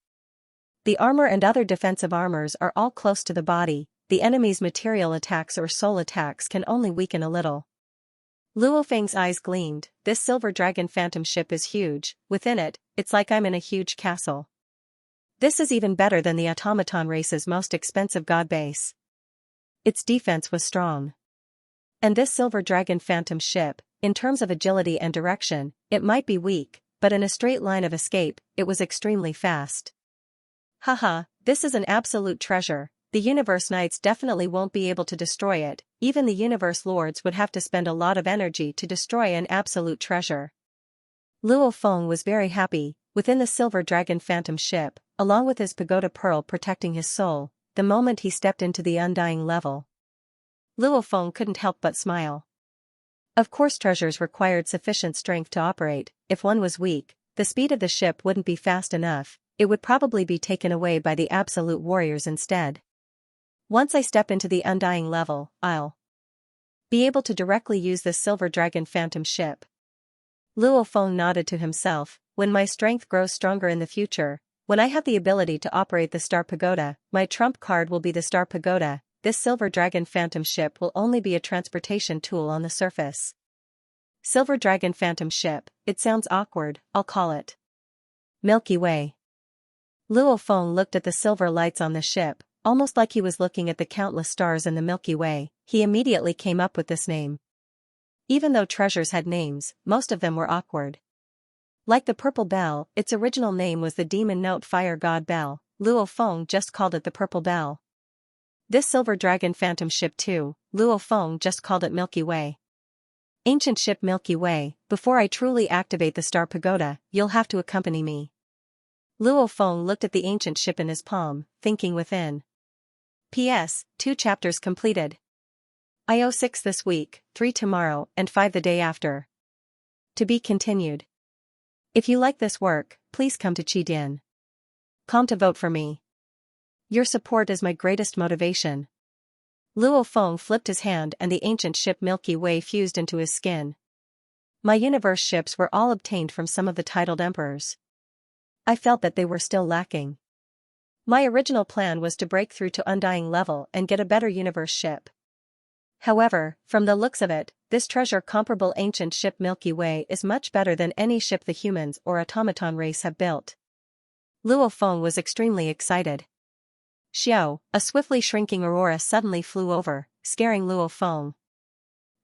The armor and other defensive armors are all close to the body, the enemy's material attacks or soul attacks can only weaken a little. Luo Feng's eyes gleamed. This silver dragon phantom ship is huge. Within it, it's like I'm in a huge castle. This is even better than the automaton race's most expensive god base. Its defense was strong. And this silver dragon phantom ship, in terms of agility and direction, it might be weak, but in a straight line of escape, it was extremely fast. Haha, this is an absolute treasure. The Universe Knights definitely won't be able to destroy it. Even the Universe Lords would have to spend a lot of energy to destroy an absolute treasure. Luo Feng was very happy, within the silver dragon phantom ship, along with his pagoda pearl protecting his soul, the moment he stepped into the undying level. Luo Feng couldn't help but smile. Of course treasures required sufficient strength to operate. If one was weak, the speed of the ship wouldn't be fast enough, it would probably be taken away by the absolute warriors instead. Once I step into the undying level, I'll be able to directly use this silver dragon phantom ship. Luo Feng nodded to himself. When my strength grows stronger in the future, when I have the ability to operate the Star Pagoda, my trump card will be the Star Pagoda. This silver dragon phantom ship will only be a transportation tool on the surface. Silver dragon phantom ship, it sounds awkward, I'll call it Milky Way. Luo Feng looked at the silver lights on the ship, almost like he was looking at the countless stars in the Milky Way. He immediately came up with this name. Even though treasures had names, most of them were awkward. Like the Purple Bell, its original name was the Demon Note Fire God Bell. Luo Feng just called it the Purple Bell. This silver dragon phantom ship too, Luo Feng just called it Milky Way. Ancient ship Milky Way, before I truly activate the Star Pagoda, you'll have to accompany me. Luo Feng looked at the ancient ship in his palm, thinking within. P.S. 2 chapters completed. I owe 6 this week, 3 tomorrow, and 5 the day after. To be continued. If you like this work, please come to Qidin.com to vote for me. Your support is my greatest motivation. Luo Feng flipped his hand and the ancient ship Milky Way fused into his skin. My universe ships were all obtained from some of the titled emperors. I felt that they were still lacking. My original plan was to break through to Undying level and get a better universe ship. However, from the looks of it, this treasure-comparable ancient ship Milky Way is much better than any ship the humans or automaton race have built. Luo Feng was extremely excited. Xiao, a swiftly shrinking aurora suddenly flew over, scaring Luo Feng.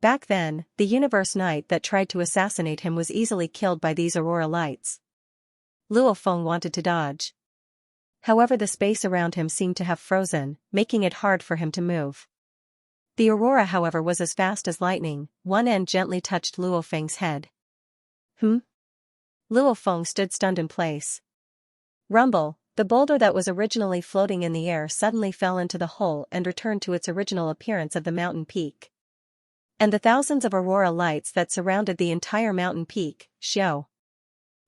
Back then, the Universe Knight that tried to assassinate him was easily killed by these aurora lights. Luo Feng wanted to dodge. However, the space around him seemed to have frozen, making it hard for him to move. The aurora, however, was as fast as lightning. One end gently touched Luo Feng's head. Luo Feng stood stunned in place. Rumble, the boulder that was originally floating in the air suddenly fell into the hole and returned to its original appearance of the mountain peak. And the thousands of aurora lights that surrounded the entire mountain peak, Xiao.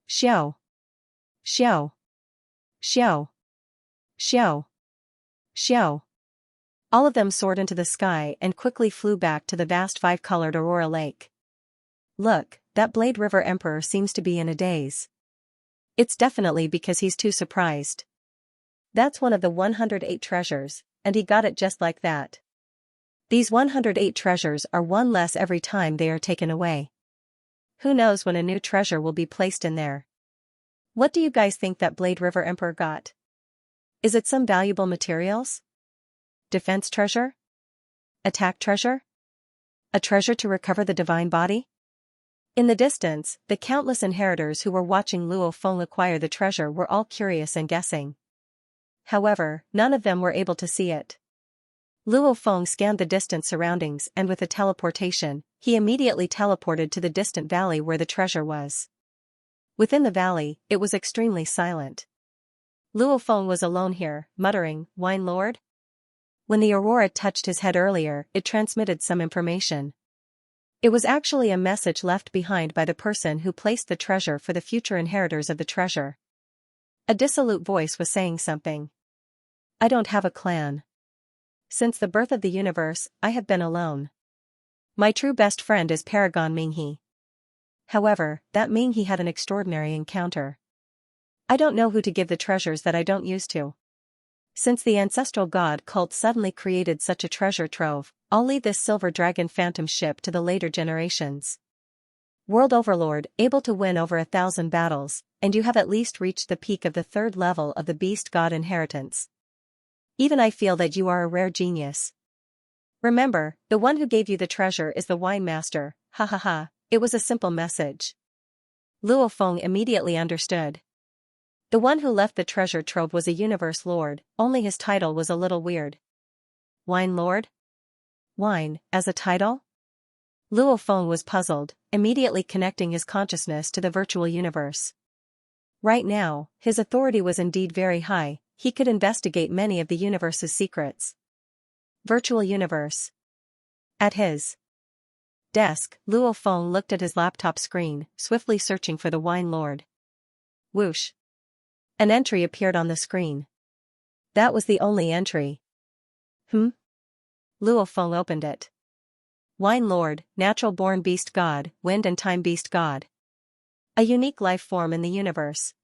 Xiao. Xiao. Xiao. Xiao. Xiao. All of them soared into the sky and quickly flew back to the vast 5-colored aurora lake. Look, that Blade River Emperor seems to be in a daze. It's definitely because he's too surprised. That's one of the 108 treasures, and he got it just like that. These 108 treasures are one less every time they are taken away. Who knows when a new treasure will be placed in there? What do you guys think that Blade River Emperor got? Is it some valuable materials? Defense treasure? Attack treasure? A treasure to recover the divine body? In the distance, the countless inheritors who were watching Luo Feng acquire the treasure were all curious and guessing. However, none of them were able to see it. Luo Feng scanned the distant surroundings and with a teleportation, he immediately teleported to the distant valley where the treasure was. Within the valley, it was extremely silent. Luo Feng was alone here, muttering, "Wine Lord?" When the aurora touched his head earlier, it transmitted some information. It was actually a message left behind by the person who placed the treasure for the future inheritors of the treasure. A dissolute voice was saying something. I don't have a clan. Since the birth of the universe, I have been alone. My true best friend is Paragon Minghe. However, that Minghe had an extraordinary encounter. I don't know who to give the treasures that I don't use to. Since the ancestral god cult suddenly created such a treasure trove, I'll leave this silver dragon phantom ship to the later generations. World Overlord, able to win over 1,000 battles, and you have at least reached the peak of the 3rd level of the beast god inheritance. Even I feel that you are a rare genius. Remember, the one who gave you the treasure is the wine master, ha ha ha, it was a simple message. Luo Feng immediately understood. The one who left the treasure trove was a universe lord, only his title was a little weird. Wine lord? Wine, as a title? Luo Feng was puzzled, immediately connecting his consciousness to the virtual universe. Right now, his authority was indeed very high, he could investigate many of the universe's secrets. Virtual universe. At his desk, Luo Feng looked at his laptop screen, swiftly searching for the wine lord. Whoosh. An entry appeared on the screen. That was the only entry. Luo Feng opened it. Wine Lord, natural-born beast god, wind and time beast god. A unique life form in the universe.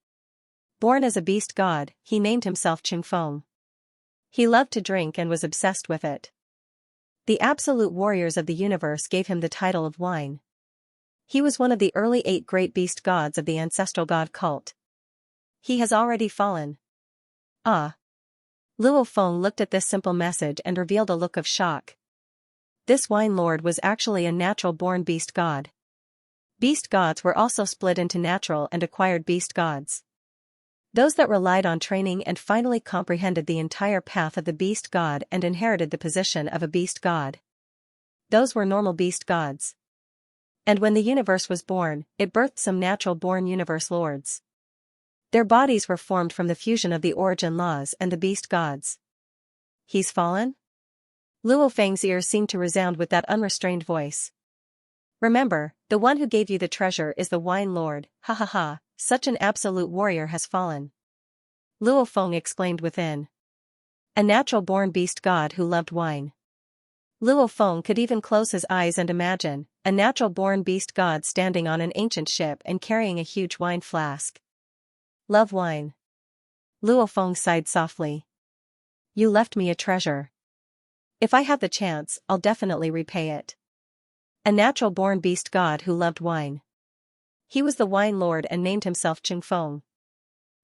Born as a beast god, he named himself Qingfeng. He loved to drink and was obsessed with it. The absolute warriors of the universe gave him the title of wine. He was one of the early 8 great beast gods of the ancestral god cult. He has already fallen. Ah. Luo Feng looked at this simple message and revealed a look of shock. This wine lord was actually a natural-born beast god. Beast gods were also split into natural and acquired beast gods. Those that relied on training and finally comprehended the entire path of the beast god and inherited the position of a beast god. Those were normal beast gods. And when the universe was born, it birthed some natural-born universe lords. Their bodies were formed from the fusion of the origin laws and the beast gods. He's fallen? Luo Feng's ears seemed to resound with that unrestrained voice. Remember, the one who gave you the treasure is the wine lord, ha ha ha, such an absolute warrior has fallen. Luo Feng exclaimed within. A natural-born beast god who loved wine. Luo Feng could even close his eyes and imagine, a natural-born beast god standing on an ancient ship and carrying a huge wine flask. Love wine. Luo Feng sighed softly. You left me a treasure. If I have the chance, I'll definitely repay it. A natural-born beast god who loved wine. He was the wine lord and named himself Qingfeng.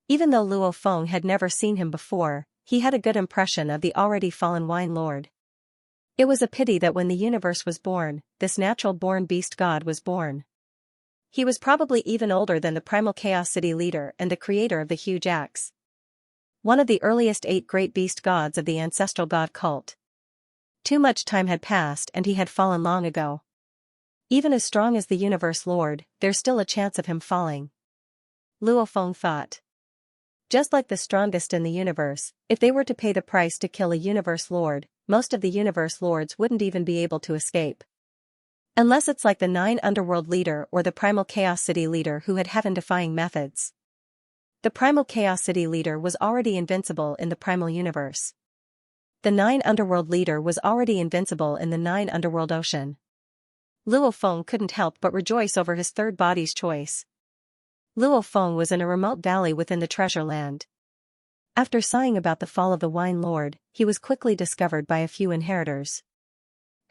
Even though Luo Feng had never seen him before, he had a good impression of the already fallen wine lord. It was a pity that when the universe was born, this natural-born beast god was born. He was probably even older than the primal Chaos City leader and the creator of the huge axe. One of the earliest 8 great beast gods of the ancestral god cult. Too much time had passed and he had fallen long ago. Even as strong as the universe lord, there's still a chance of him falling. Luo Feng thought. Just like the strongest in the universe, if they were to pay the price to kill a universe lord, most of the universe lords wouldn't even be able to escape. Unless it's like the 9 Underworld leader or the Primal Chaos City leader who had heaven-defying methods. The Primal Chaos City leader was already invincible in the Primal universe. The 9 Underworld leader was already invincible in the 9 Underworld ocean. Luo Feng couldn't help but rejoice over his third body's choice. Luo Feng was in a remote valley within the treasure land. After sighing about the fall of the wine lord, he was quickly discovered by a few inheritors.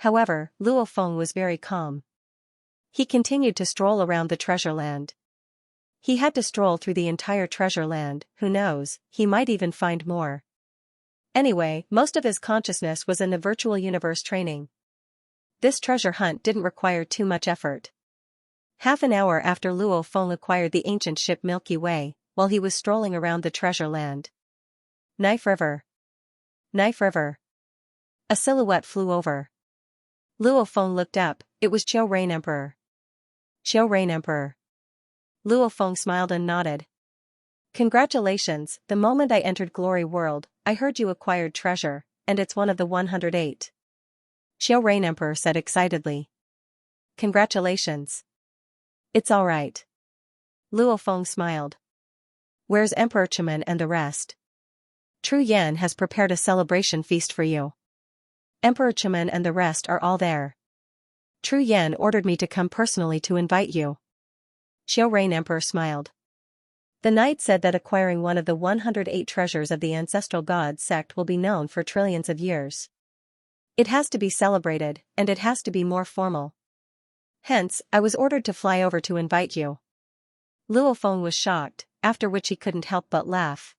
However, Luo Feng was very calm. He continued to stroll around the treasure land. He had to stroll through the entire treasure land, who knows, he might even find more. Anyway, most of his consciousness was in the virtual universe training. This treasure hunt didn't require too much effort. Half an hour after Luo Feng acquired the ancient ship Milky Way, while he was strolling around the treasure land. Knife River. Knife River. A silhouette flew over. Luo Feng looked up, it was Qiu Rain Emperor. Qiu Rain Emperor. Luo Feng smiled and nodded. Congratulations, the moment I entered Glory World, I heard you acquired treasure, and it's one of the 108. Qiu Rain Emperor said excitedly. Congratulations. It's alright. Luo Feng smiled. Where's Emperor Chemin and the rest? Tru Yan has prepared a celebration feast for you. Emperor Chemin and the rest are all there. Tru Yan ordered me to come personally to invite you. Qiu Rain Emperor smiled. The knight said that acquiring one of the 108 treasures of the ancestral god sect will be known for trillions of years. It has to be celebrated, and it has to be more formal. Hence, I was ordered to fly over to invite you. Luo Feng was shocked, after which he couldn't help but laugh.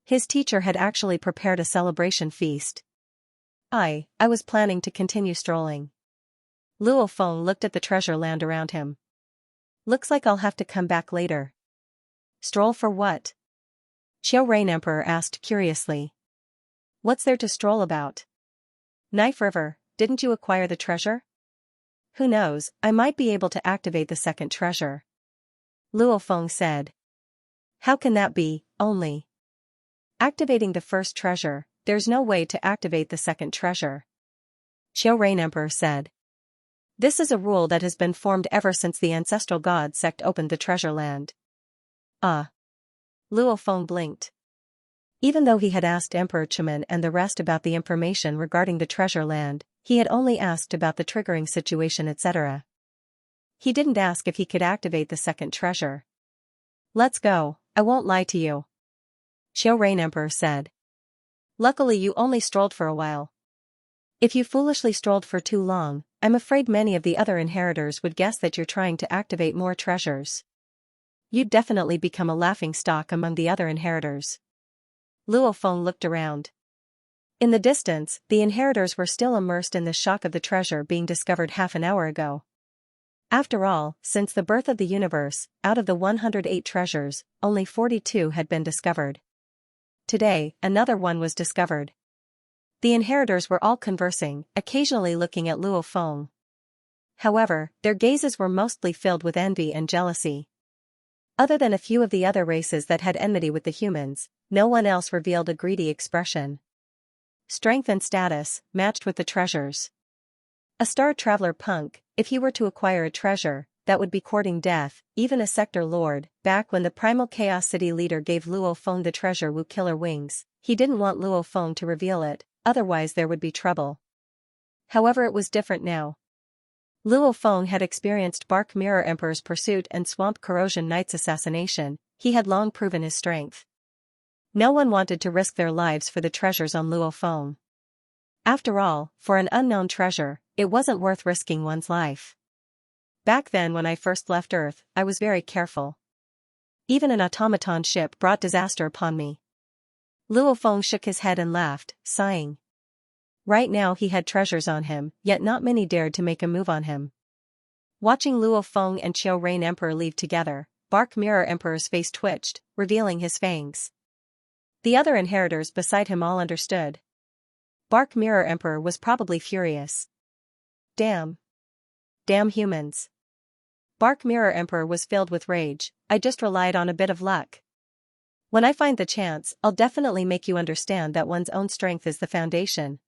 His teacher had actually prepared a celebration feast. I was planning to continue strolling. Luo Feng looked at the treasure land around him. Looks like I'll have to come back later. Stroll for what? Xiao Rain Emperor asked curiously. What's there to stroll about? Knife River, didn't you acquire the treasure? Who knows, I might be able to activate the second treasure. Luo Feng said. How can that be, only? Activating the first treasure, there's no way to activate the second treasure. Xiao Rain Emperor said. This is a rule that has been formed ever since the ancestral god sect opened the treasure land. Luo Feng blinked. Even though he had asked Emperor Chemin and the rest about the information regarding the treasure land, he had only asked about the triggering situation etc. He didn't ask if he could activate the second treasure. Let's go, I won't lie to you. Xiao Rain Emperor said. Luckily you only strolled for a while. If you foolishly strolled for too long, I'm afraid many of the other inheritors would guess that you're trying to activate more treasures. You'd definitely become a laughingstock among the other inheritors. Luo Feng looked around. In the distance, the inheritors were still immersed in the shock of the treasure being discovered half an hour ago. After all, since the birth of the universe, out of the 108 treasures, only 42 had been discovered. Today, another one was discovered. The inheritors were all conversing, occasionally looking at Luo Feng. However, their gazes were mostly filled with envy and jealousy. Other than a few of the other races that had enmity with the humans, no one else revealed a greedy expression. Strength and status, matched with the treasures. A star traveler punk, if he were to acquire a treasure, that would be courting death, even a sector lord. Back when the primal chaos city leader gave Luo Feng the treasure Wu Killer Wings, he didn't want Luo Feng to reveal it, otherwise there would be trouble. However, it was different now. Luo Feng had experienced Bark Mirror Emperor's pursuit and Swamp Corrosion Knight's assassination. He had long proven his strength. No one wanted to risk their lives for the treasures on Luo Feng. After all, for an unknown treasure, it wasn't worth risking one's life. Back then when I first left Earth, I was very careful. Even an automaton ship brought disaster upon me. Luo Feng shook his head and laughed, sighing. Right now he had treasures on him, yet not many dared to make a move on him. Watching Luo Feng and Xiao Rain Emperor leave together, Bark Mirror Emperor's face twitched, revealing his fangs. The other inheritors beside him all understood. Bark Mirror Emperor was probably furious. Damn. Damn humans. Bark Mirror Emperor was filled with rage. I just relied on a bit of luck. When I find the chance, I'll definitely make you understand that one's own strength is the foundation.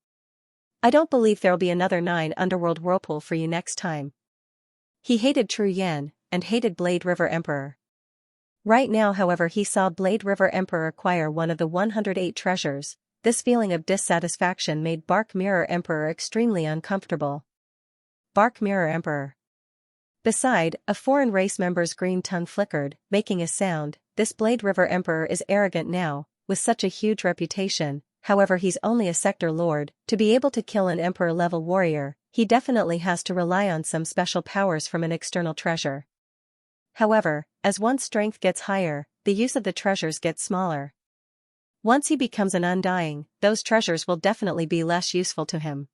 I don't believe there'll be another 9 underworld whirlpool for you next time. He hated True Yan, and hated Blade River Emperor. Right now however he saw Blade River Emperor acquire one of the 108 treasures. This feeling of dissatisfaction made Bark Mirror Emperor extremely uncomfortable. Bark Mirror Emperor. Beside, a foreign race member's green tongue flickered, making a sound. This Blade River Emperor is arrogant now, with such a huge reputation. However, he's only a sector lord. To be able to kill an emperor-level warrior, he definitely has to rely on some special powers from an external treasure. However, as one's strength gets higher, the use of the treasures gets smaller. Once he becomes an undying, those treasures will definitely be less useful to him.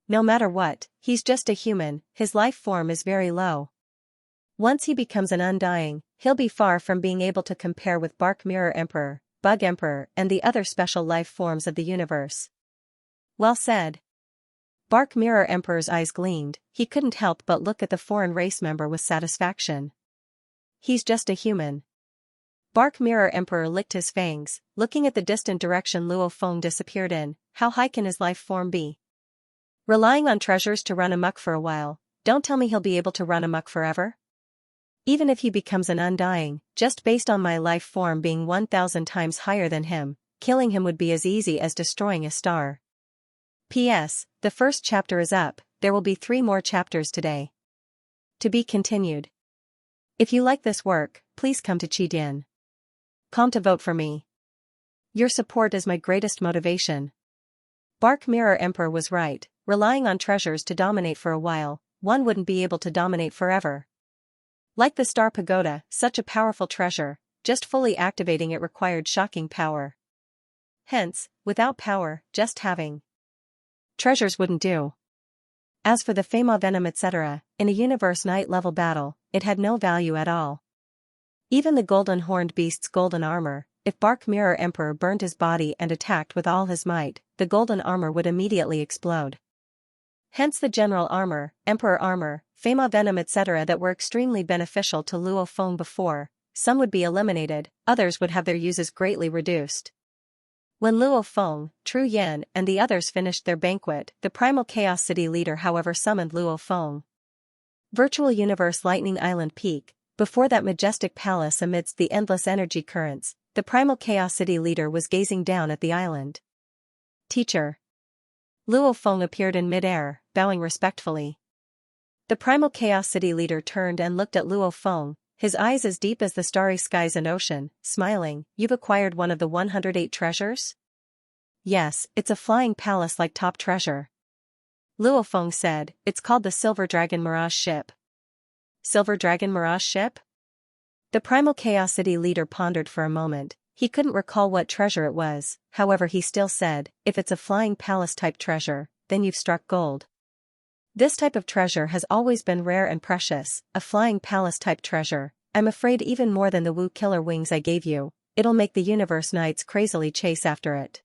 No matter what, he's just a human, his life form is very low. Once he becomes an undying, he'll be far from being able to compare with Bark Mirror Emperor, Bug Emperor, and the other special life forms of the universe. Well said. Bark Mirror Emperor's eyes gleamed. He couldn't help but look at the foreign race member with satisfaction. He's just a human. Bark Mirror Emperor licked his fangs, looking at the distant direction Luo Feng disappeared in. How high can his life form be? Relying on treasures to run amok for a while, don't tell me he'll be able to run amok forever? Even if he becomes an undying, just based on my life form being 1,000 times higher than him, killing him would be as easy as destroying a star. P.S. The first chapter is up, there will be 3 more chapters today. To be continued. If you like this work, please come to Qidin. Come to vote for me. Your support is my greatest motivation. Bark Mirror Emperor was right, relying on treasures to dominate for a while, one wouldn't be able to dominate forever. Like the Star Pagoda, such a powerful treasure, just fully activating it required shocking power. Hence, without power, just having treasures wouldn't do. As for the Fama Venom etc., in a Universe Night level battle, it had no value at all. Even the Golden Horned Beast's golden armor, if Bark Mirror Emperor burned his body and attacked with all his might, the golden armor would immediately explode. Hence the General Armor, Emperor Armor, Fama Venom etc. that were extremely beneficial to Luo Feng before, some would be eliminated, others would have their uses greatly reduced. When Luo Feng, Tru Yan and the others finished their banquet, the Primal Chaos City leader however summoned Luo Feng. Virtual Universe Lightning Island Peak, before that majestic palace amidst the endless energy currents, the Primal Chaos City leader was gazing down at the island. Teacher. Luo Feng appeared in mid-air, bowing respectfully. The Primal Chaos City leader turned and looked at Luo Feng, his eyes as deep as the starry skies and ocean, smiling. You've acquired one of the 108 treasures? Yes, it's a flying palace-like top treasure. Luo Feng said, it's called the Silver Dragon Mirage Ship. Silver Dragon Mirage Ship? The Primal Chaos City leader pondered for a moment. He couldn't recall what treasure it was, however he still said, if it's a flying palace-type treasure, then you've struck gold. This type of treasure has always been rare and precious, a flying palace-type treasure. I'm afraid even more than the Wu Killer Wings I gave you, it'll make the Universe Knights crazily chase after it.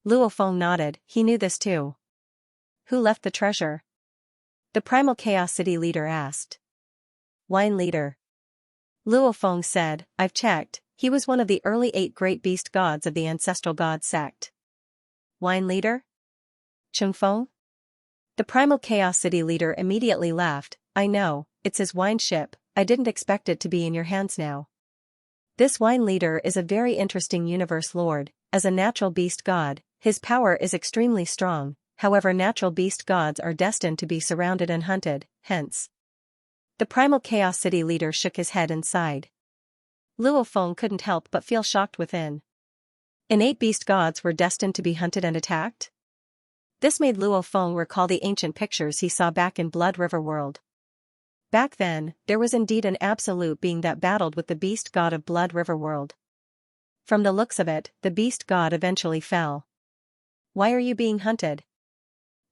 Luo Feng nodded, he knew this too. Who left the treasure? The Primal Chaos City leader asked. Wine leader. Luo Feng said, I've checked, he was one of the early 8 great beast gods of the ancestral god sect. Wine leader? Chung Feng? The Primal Chaos City leader immediately laughed, I know, it's his wine ship, I didn't expect it to be in your hands now. This wine leader is a very interesting universe lord, as a natural beast god, his power is extremely strong, however natural beast gods are destined to be surrounded and hunted, hence. The Primal Chaos City leader shook his head and sighed. Luo Feng couldn't help but feel shocked within. Innate beast gods were destined to be hunted and attacked? This made Luo Feng recall the ancient pictures he saw back in Blood River World. Back then, there was indeed an absolute being that battled with the beast god of Blood River World. From the looks of it, the beast god eventually fell. Why are you being hunted?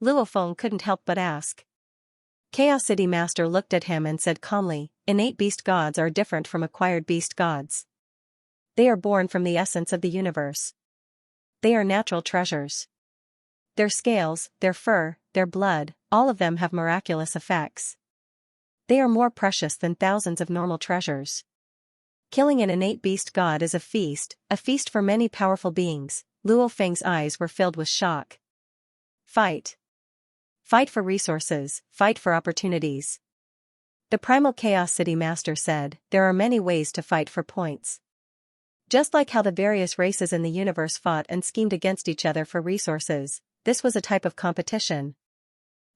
Luo Feng couldn't help but ask. Chaos City Master looked at him and said calmly, innate beast gods are different from acquired beast gods. They are born from the essence of the universe. They are natural treasures. Their scales, their fur, their blood, all of them have miraculous effects. They are more precious than thousands of normal treasures. Killing an innate beast god is a feast for many powerful beings. Luo Feng's eyes were filled with shock. Fight. Fight for resources, fight for opportunities. The Primal Chaos City Master said, there are many ways to fight for points. Just like how the various races in the universe fought and schemed against each other for resources, this was a type of competition.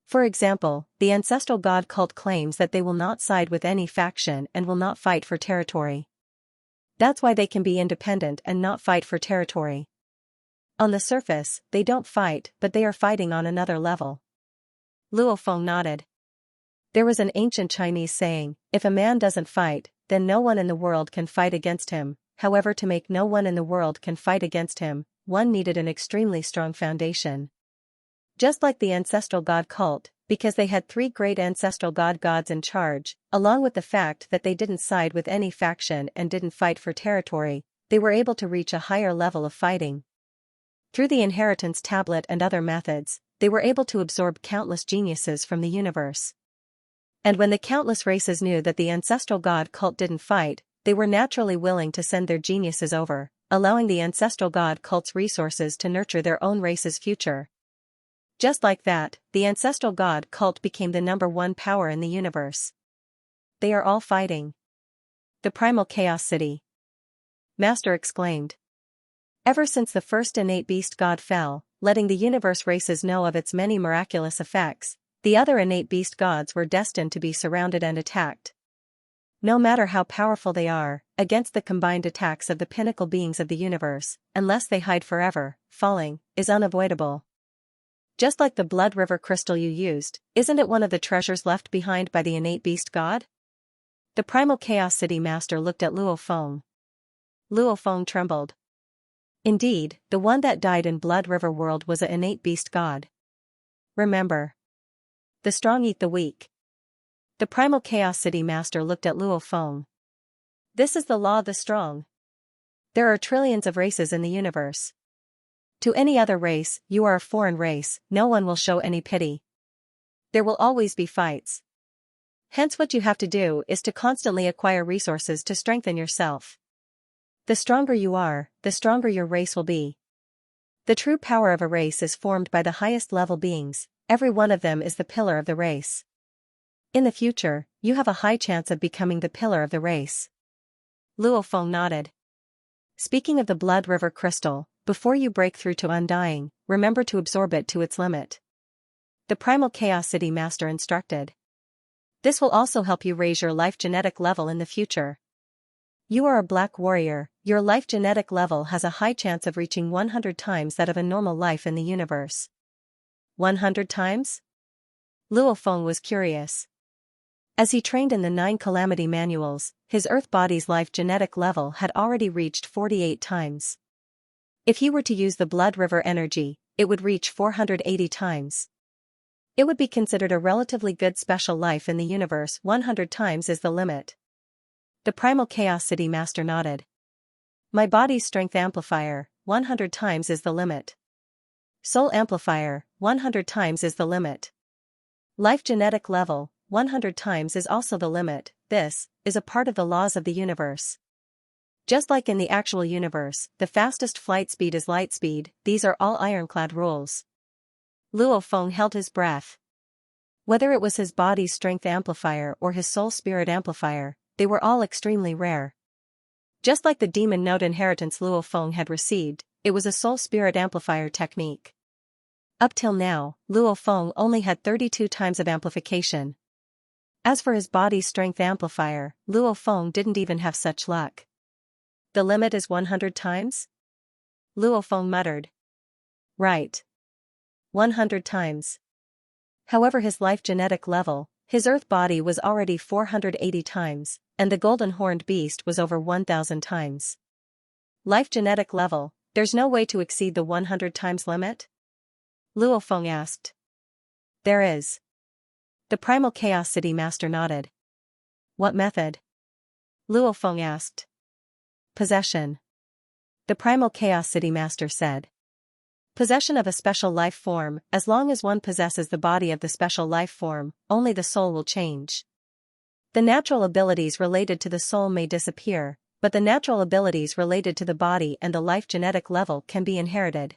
For example, the ancestral god cult claims that they will not side with any faction and will not fight for territory. That's why they can be independent and not fight for territory. On the surface, they don't fight, but they are fighting on another level. Luo Feng nodded. There was an ancient Chinese saying, if a man doesn't fight, then no one in the world can fight against him. However, to make no one in the world can fight against him, one needed an extremely strong foundation. Just like the ancestral god cult, because they had 3 great ancestral gods in charge, along with the fact that they didn't side with any faction and didn't fight for territory, they were able to reach a higher level of fighting. Through the inheritance tablet and other methods, they were able to absorb countless geniuses from the universe. And when the countless races knew that the ancestral god cult didn't fight, they were naturally willing to send their geniuses over, allowing the ancestral god cult's resources to nurture their own race's future. Just like that, the ancestral god cult became the #1 power in the universe. They are all fighting. The Primal Chaos City Master exclaimed. Ever since the first innate beast god fell, letting the universe races know of its many miraculous effects, the other innate beast gods were destined to be surrounded and attacked. No matter how powerful they are, against the combined attacks of the pinnacle beings of the universe, unless they hide forever, falling is unavoidable. Just like the blood river crystal you used, isn't it one of the treasures left behind by the innate beast god? The primal Chaos City Master looked at Luo Feng. Luo Feng trembled. Indeed, the one that died in Blood River World was an innate beast god. Remember. The strong eat the weak. The primal Chaos City Master looked at Luo Feng. This is the law of the strong. There are trillions of races in the universe. To any other race, you are a foreign race, no one will show any pity. There will always be fights. Hence what you have to do is to constantly acquire resources to strengthen yourself. The stronger you are, the stronger your race will be. The true power of a race is formed by the highest level beings, every one of them is the pillar of the race. In the future, you have a high chance of becoming the pillar of the race. Luo Feng nodded. Speaking of the Blood River Crystal, before you break through to undying, remember to absorb it to its limit. The primal Chaos City Master instructed. This will also help you raise your life genetic level in the future. You are a black warrior, your life genetic level has a high chance of reaching 100 times that of a normal life in the universe. 100 times? Luo Feng was curious. As he trained in the 9 calamity manuals, his Earth body's life genetic level had already reached 48 times. If he were to use the Blood River energy, it would reach 480 times. It would be considered a relatively good special life in the universe. 100 times is the limit. The primal Chaos City Master nodded. My body's strength amplifier, 100 times is the limit. Soul amplifier, 100 times is the limit. Life genetic level, 100 times is also the limit. This is a part of the laws of the universe. Just like in the actual universe, the fastest flight speed is light speed, these are all ironclad rules. Luo Feng held his breath. Whether it was his body's strength amplifier or his soul spirit amplifier, they were all extremely rare. Just like the demon note inheritance Luo Feng had received, it was a soul spirit amplifier technique. Up till now, Luo Feng only had 32 times of amplification. As for his body's strength amplifier, Luo Feng didn't even have such luck. The limit is 100 times? Luo Feng muttered. Right. 100 times. However, his life genetic level, his Earth body was already 480 times, and the golden horned beast was over 1,000 times. Life genetic level, there's no way to exceed the 100 times limit? Luo Feng asked. There is. The primal Chaos City Master nodded. What method? Luo Feng asked. Possession. The primal Chaos City Master said. Possession of a special life form, as long as one possesses the body of the special life form, only the soul will change. The natural abilities related to the soul may disappear, but the natural abilities related to the body and the life genetic level can be inherited.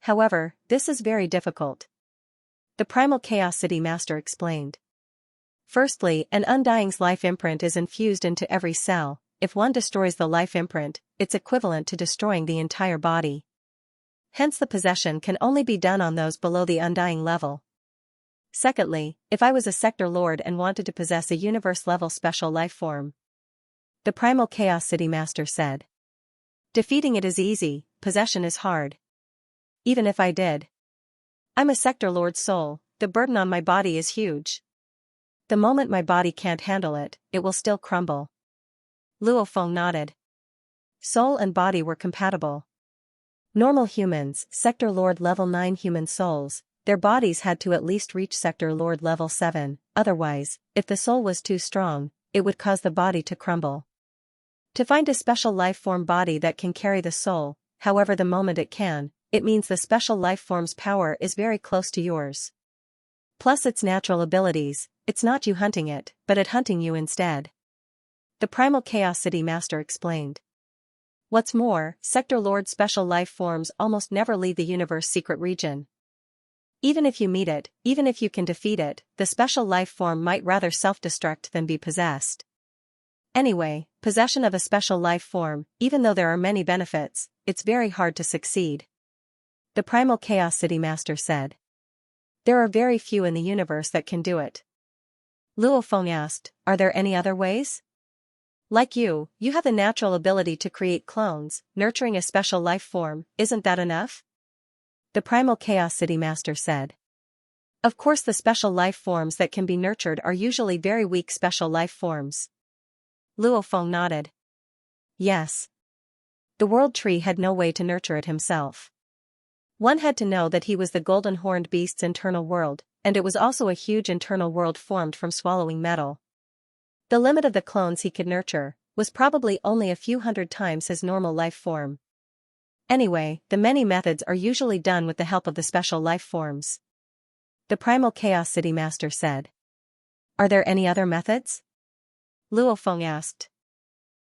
However, this is very difficult. The primal Chaos City Master explained. Firstly, an undying's life imprint is infused into every cell. If one destroys the life imprint, it's equivalent to destroying the entire body. Hence the possession can only be done on those below the undying level. Secondly, if I was a sector lord and wanted to possess a universe-level special life form. The primal Chaos City Master said. Defeating it is easy, possession is hard. Even if I did. I'm a sector lord's soul, the burden on my body is huge. The moment my body can't handle it, it will still crumble. Luo Feng nodded. Soul and body were compatible. Normal humans, Sector Lord level 9 human souls, their bodies had to at least reach Sector Lord level 7, otherwise, if the soul was too strong, it would cause the body to crumble. To find a special life form body that can carry the soul, however the moment it can, it means the special life form's power is very close to yours. Plus its natural abilities, it's not you hunting it, but it hunting you instead. The primal Chaos City Master explained. What's more, Sector Lord special life forms almost never leave the universe secret region. Even if you meet it, even if you can defeat it, the special life form might rather self-destruct than be possessed. Anyway, possession of a special life form, even though there are many benefits, it's very hard to succeed. The primal Chaos City Master said. There are very few in the universe that can do it. Luo Feng asked, are there any other ways? Like you have the natural ability to create clones, nurturing a special life form, isn't that enough? The Primal Chaos City Master said. Of course, the special life forms that can be nurtured are usually very weak special life forms. Luo Feng nodded. Yes. The World Tree had no way to nurture it himself. One had to know that he was the golden horned beast's internal world, and it was also a huge internal world formed from swallowing metal. The limit of the clones he could nurture was probably only a few hundred times his normal life form. Anyway, the many methods are usually done with the help of the special life forms. The Primal Chaos City Master said. Are there any other methods? Luo Feng asked.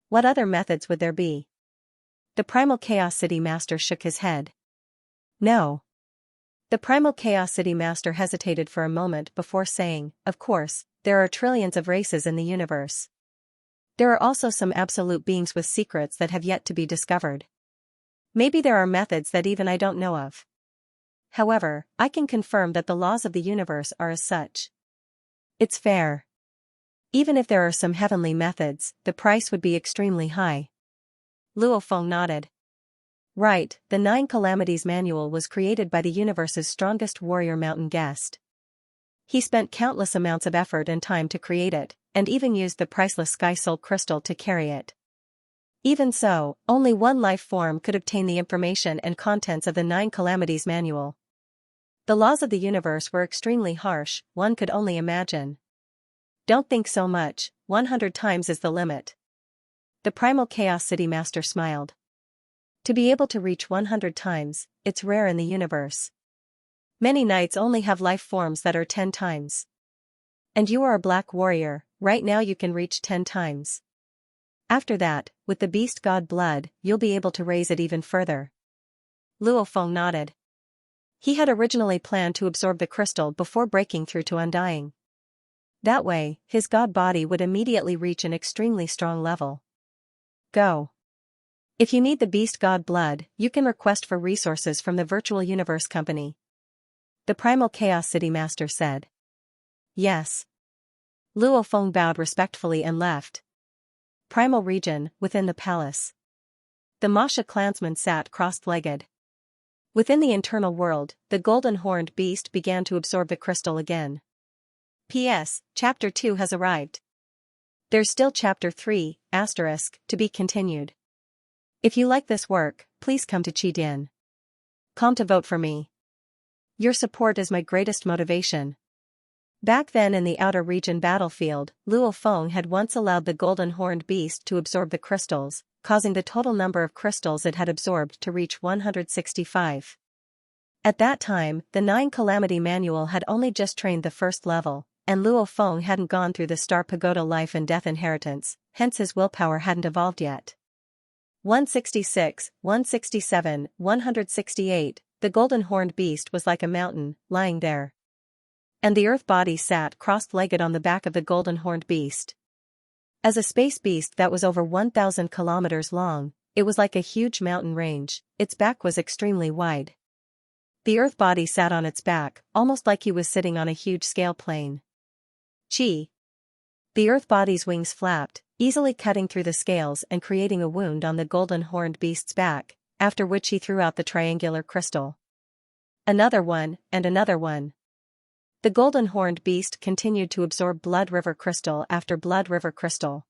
What other methods would there be? The Primal Chaos City Master shook his head. No. The Primal Chaos City Master hesitated for a moment before saying, of course, there are trillions of races in the universe. There are also some absolute beings with secrets that have yet to be discovered. Maybe there are methods that even I don't know of. However, I can confirm that the laws of the universe are as such. It's fair. Even if there are some heavenly methods, the price would be extremely high. Luo Feng nodded. Right, the 9 Calamities Manual was created by the universe's strongest warrior mountain guest. He spent countless amounts of effort and time to create it, and even used the priceless Sky Soul Crystal to carry it. Even so, only one life form could obtain the information and contents of the 9 Calamities Manual. The laws of the universe were extremely harsh, one could only imagine. Don't think so much, 100 times is the limit. The Primal Chaos City Master smiled. To be able to reach 100 times, it's rare in the universe. Many knights only have life forms that are 10 times. And you are a black warrior, right now you can reach 10 times. After that, with the beast god blood, you'll be able to raise it even further. Luo Feng nodded. He had originally planned to absorb the crystal before breaking through to Undying. That way, his god body would immediately reach an extremely strong level. Go. If you need the beast god blood, you can request for resources from the Virtual Universe Company. The Primal Chaos City Master said. Yes. Luo Feng bowed respectfully and left. Primal Region, within the palace. The Masha clansman sat cross-legged. Within the internal world, the golden horned beast began to absorb the crystal again. P.S. Chapter 2 has arrived. There's still Chapter 3, to be continued. If you like this work, please come to Qidin. Come to vote for me. Your support is my greatest motivation. Back then in the outer region battlefield, Luo Feng had once allowed the golden horned beast to absorb the crystals, causing the total number of crystals it had absorbed to reach 165. At that time, the 9 Calamity Manual had only just trained the first level, and Luo Feng hadn't gone through the Star Pagoda life and death inheritance, hence his willpower hadn't evolved yet. 166, 167, 168, the golden horned beast was like a mountain, lying there. And the earth body sat cross-legged on the back of the golden horned beast. As a space beast that was over 1,000 kilometers long, it was like a huge mountain range, its back was extremely wide. The earth body sat on its back, almost like he was sitting on a huge scale plane. Chi. The earth body's wings flapped, easily cutting through the scales and creating a wound on the golden horned beast's back, after which he threw out the triangular crystal. Another one, and another one. The golden horned beast continued to absorb Blood River Crystal after Blood River Crystal.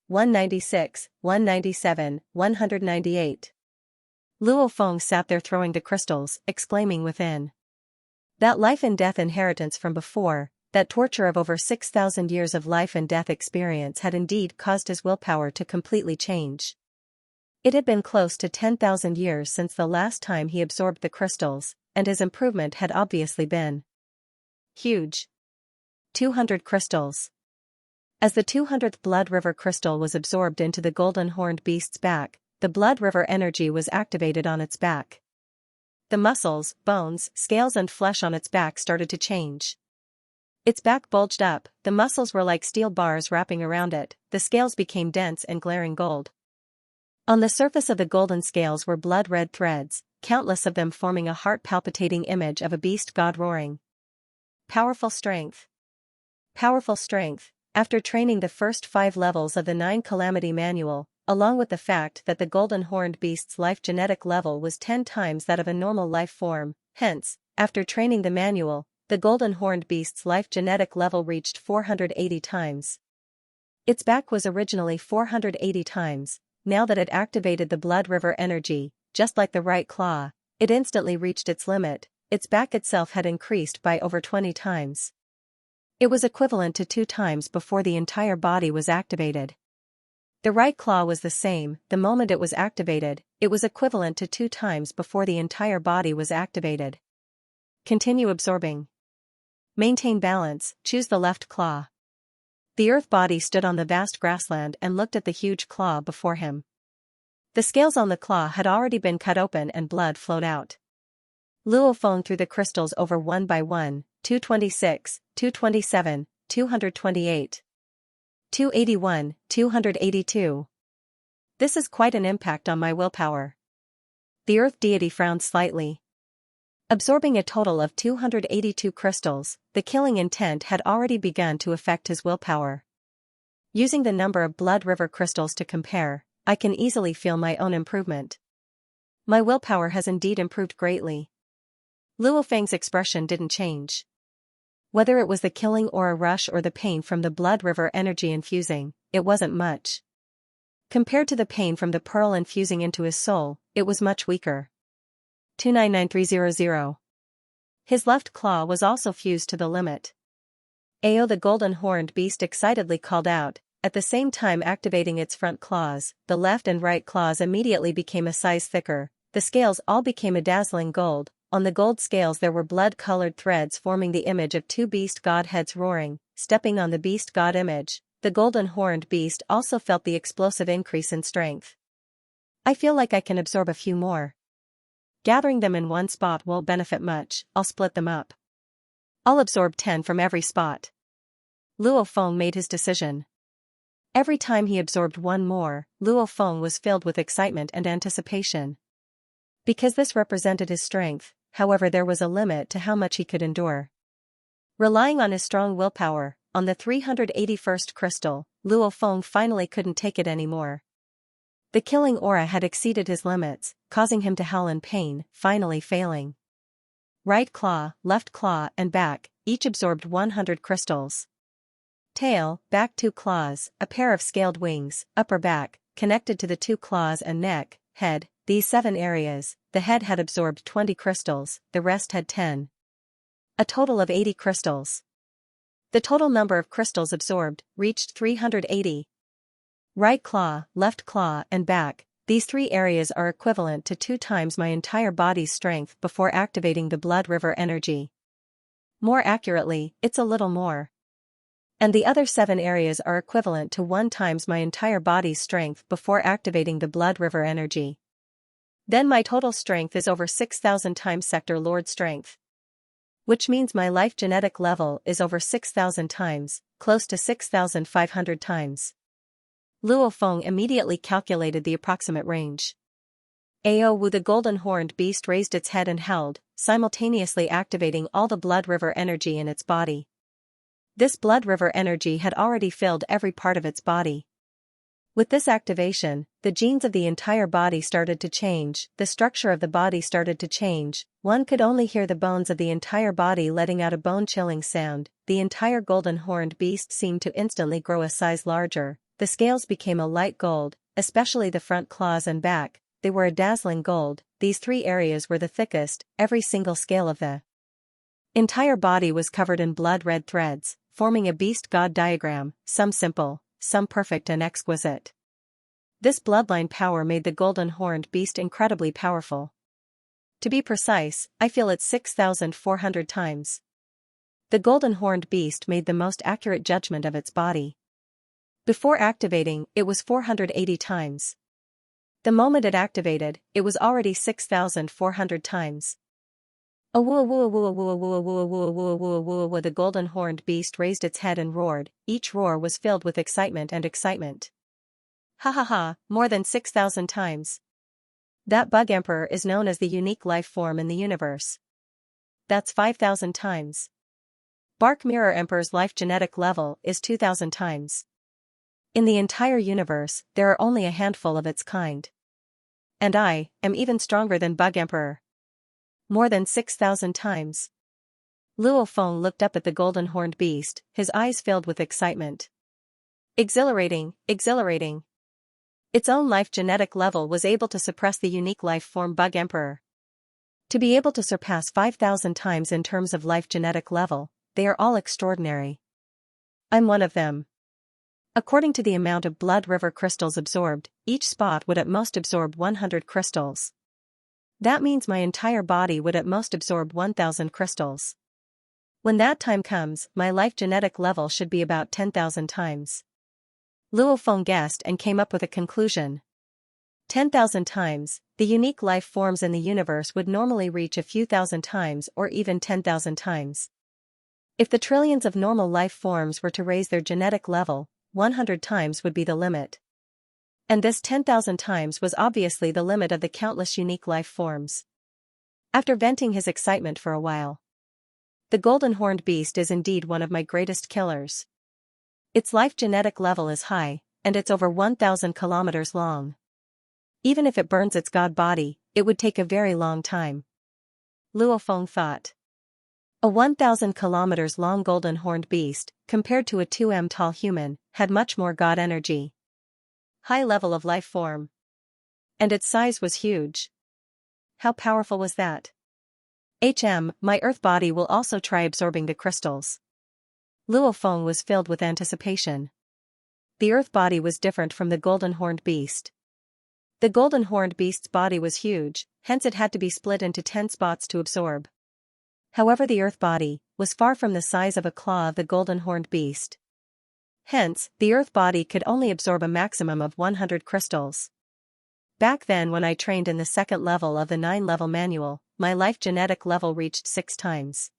196, 197, 198. Luo Feng sat there throwing the crystals, exclaiming within. That life and death inheritance from before, that torture of over 6,000 years of life and death experience had indeed caused his willpower to completely change. It had been close to 10,000 years since the last time he absorbed the crystals, and his improvement had obviously been huge. 200 crystals. As the 200th Blood River crystal was absorbed into the golden horned beast's back, the Blood River energy was activated on its back. The muscles, bones, scales and flesh on its back started to change. Its back bulged up, the muscles were like steel bars wrapping around it, the scales became dense and glaring gold. On the surface of the golden scales were blood-red threads, countless of them forming a heart-palpitating image of a beast god roaring. Powerful strength. Powerful strength, After training the first 5 levels of the 9 Calamity Manual, along with the fact that the golden horned beast's life genetic level was 10 times that of a normal life form, hence, after training the manual, the golden horned beast's life genetic level reached 480 times. Its back was originally 480 times, now that it activated the blood river energy, just like the right claw, it instantly reached its limit. Its back itself had increased by over 20 times. It was equivalent to 2 times before the entire body was activated. The right claw was the same. The moment it was activated, it was equivalent to 2 times before the entire body was activated. Continue absorbing. Maintain balance, choose the left claw. The earth body stood on the vast grassland and looked at the huge claw before him. The scales on the claw had already been cut open and blood flowed out. Luo Feng threw the crystals over one by one, 226, 227, 228. 281, 282. This is quite an impact on my willpower. The earth deity frowned slightly. Absorbing a total of 282 crystals, the killing intent had already begun to affect his willpower. Using the number of blood river crystals to compare, I can easily feel my own improvement. My willpower has indeed improved greatly. Luo Feng's expression didn't change. Whether it was the killing or a rush or the pain from the blood river energy infusing, it wasn't much. Compared to the pain from the pearl infusing into his soul, it was much weaker. 299300. His left claw was also fused to the limit. Ao, the golden horned beast, excitedly called out, at the same time activating its front claws. The left and right claws immediately became a size thicker. The scales all became a dazzling gold. On the gold scales there were blood-colored threads forming the image of 2 beast god heads roaring. Stepping on the beast god image, the golden horned beast also felt the explosive increase in strength. I feel like I can absorb a few more. Gathering them in one spot won't benefit much. I'll split them up. I'll absorb 10 from every spot. Luo Feng made his decision. Every time he absorbed one more, Luo Feng was filled with excitement and anticipation. Because this represented his strength, however, there was a limit to how much he could endure. Relying on his strong willpower, on the 381st crystal, Luo Feng finally couldn't take it anymore. The killing aura had exceeded his limits, causing him to howl in pain, finally failing. Right claw, left claw, and back, each absorbed 100 crystals. Tail, back 2 claws, a pair of scaled wings, upper back, connected to the 2 claws and neck, head, these 7 areas. The head had absorbed 20 crystals, the rest had 10. A total of 80 crystals. The total number of crystals absorbed reached 380. Right claw, left claw, and back, these 3 areas are equivalent to 2 times my entire body's strength before activating the blood river energy. More accurately, it's a little more. And the other 7 areas are equivalent to 1 times my entire body's strength before activating the blood river energy. Then my total strength is over 6,000 times Sector Lord strength. Which means my life genetic level is over 6,000 times, close to 6,500 times. Luo Feng immediately calculated the approximate range. Ao Wu, the golden horned beast, raised its head and held, simultaneously activating all the blood river energy in its body. This blood river energy had already filled every part of its body. With this activation, the genes of the entire body started to change, the structure of the body started to change. One could only hear the bones of the entire body letting out a bone-chilling sound. The entire golden horned beast seemed to instantly grow a size larger. The scales became a light gold, especially the front claws and back. They were a dazzling gold. These 3 areas were the thickest. Every single scale of the entire body was covered in blood-red threads, forming a beast god diagram, some simple, some perfect and exquisite. This bloodline power made the golden horned beast incredibly powerful. To be precise, I feel it 6,400 times. The golden horned beast made the most accurate judgment of its body. Before activating, it was 480 times. The moment it activated, it was already 6,400 times. The golden horned beast raised its head and roared. Each roar was filled with excitement and excitement. Ha ha ha, more than 6,000 times. That bug emperor is known as the unique life form in the universe. That's 5,000 times. Bark Mirror Emperor's life genetic level is 2,000 times. In the entire universe, there are only a handful of its kind. And I am even stronger than Bug Emperor. More than 6,000 times. Luo Feng looked up at the golden horned beast, his eyes filled with excitement. Exhilarating, exhilarating. Its own life genetic level was able to suppress the unique life form Bug Emperor. To be able to surpass 5,000 times in terms of life genetic level, they are all extraordinary. I'm one of them. According to the amount of blood river crystals absorbed, each spot would at most absorb 100 crystals. That means my entire body would at most absorb 1,000 crystals. When that time comes, my life genetic level should be about 10,000 times. Luo Feng guessed and came up with a conclusion. 10,000 times, the unique life forms in the universe would normally reach a few thousand times or even 10,000 times. If the trillions of normal life forms were to raise their genetic level, 100 times would be the limit. And this 10,000 times was obviously the limit of the countless unique life forms. After venting his excitement for a while, the golden horned beast is indeed one of my greatest killers. Its life genetic level is high, and it's over 1,000 kilometers long. Even if it burns its god body, it would take a very long time. Luo Feng thought. A 1,000 kilometers long golden horned beast, compared to a 2m tall human, had much more god energy. High level of life form. And its size was huge. How powerful was that? My earth body will also try absorbing the crystals. Luo Feng was filled with anticipation. The earth body was different from the golden horned beast. The golden horned beast's body was huge, hence it had to be split into 10 spots to absorb. However, the earth body was far from the size of a claw of the golden horned beast. Hence, the earth body could only absorb a maximum of 100 crystals. Back then, when I trained in the second level of the 9-level manual, my life genetic level reached 6 times.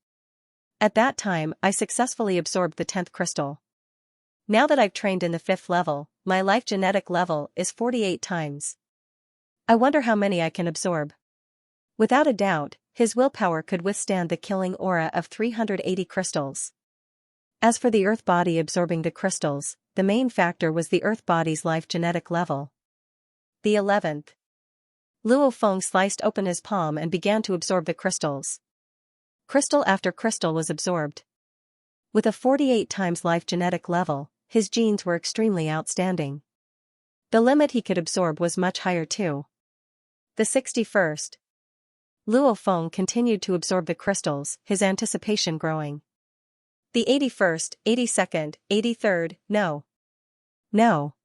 At that time, I successfully absorbed the 10th crystal. Now that I've trained in the 5th level, my life genetic level is 48 times. I wonder how many I can absorb. Without a doubt, his willpower could withstand the killing aura of 380 crystals. As for the earth body absorbing the crystals, the main factor was the earth body's life genetic level. The 11th. Luo Feng sliced open his palm and began to absorb the crystals. Crystal after crystal was absorbed. With a 48 times life genetic level, his genes were extremely outstanding. The limit he could absorb was much higher too. The 61st. Luo Feng continued to absorb the crystals, his anticipation growing. The 81st, 82nd, 83rd, no. No.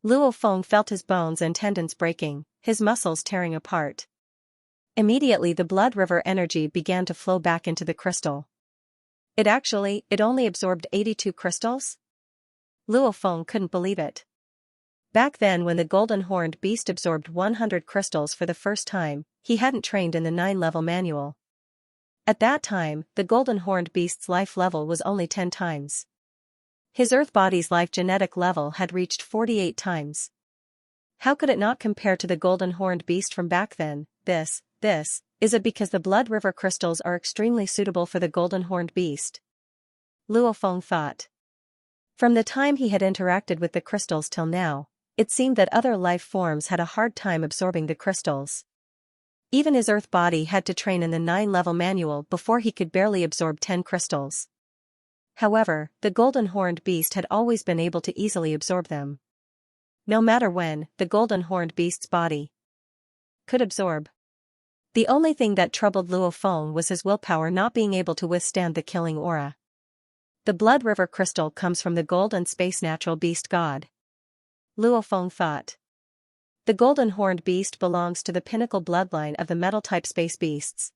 Luo Feng felt his bones and tendons breaking, his muscles tearing apart. Immediately the blood river energy began to flow back into the crystal. It only absorbed 82 crystals? Luo Feng couldn't believe it. Back then, when the golden horned beast absorbed 100 crystals for the first time, he hadn't trained in the 9-level manual. At that time, the golden horned beast's life level was only 10 times. His earth body's life genetic level had reached 48 times. How could it not compare to the golden horned beast from back then? Is it because the blood river crystals are extremely suitable for the golden horned beast? Luo Feng thought. From the time he had interacted with the crystals till now, it seemed that other life forms had a hard time absorbing the crystals. Even his earth body had to train in the 9-level manual before he could barely absorb 10 crystals. However, the golden horned beast had always been able to easily absorb them. No matter when, the golden horned beast's body could absorb. The only thing that troubled Luo Feng was his willpower not being able to withstand the killing aura. The blood river crystal comes from the gold and space natural beast god. Luo Feng thought. The golden horned beast belongs to the pinnacle bloodline of the metal-type space beasts.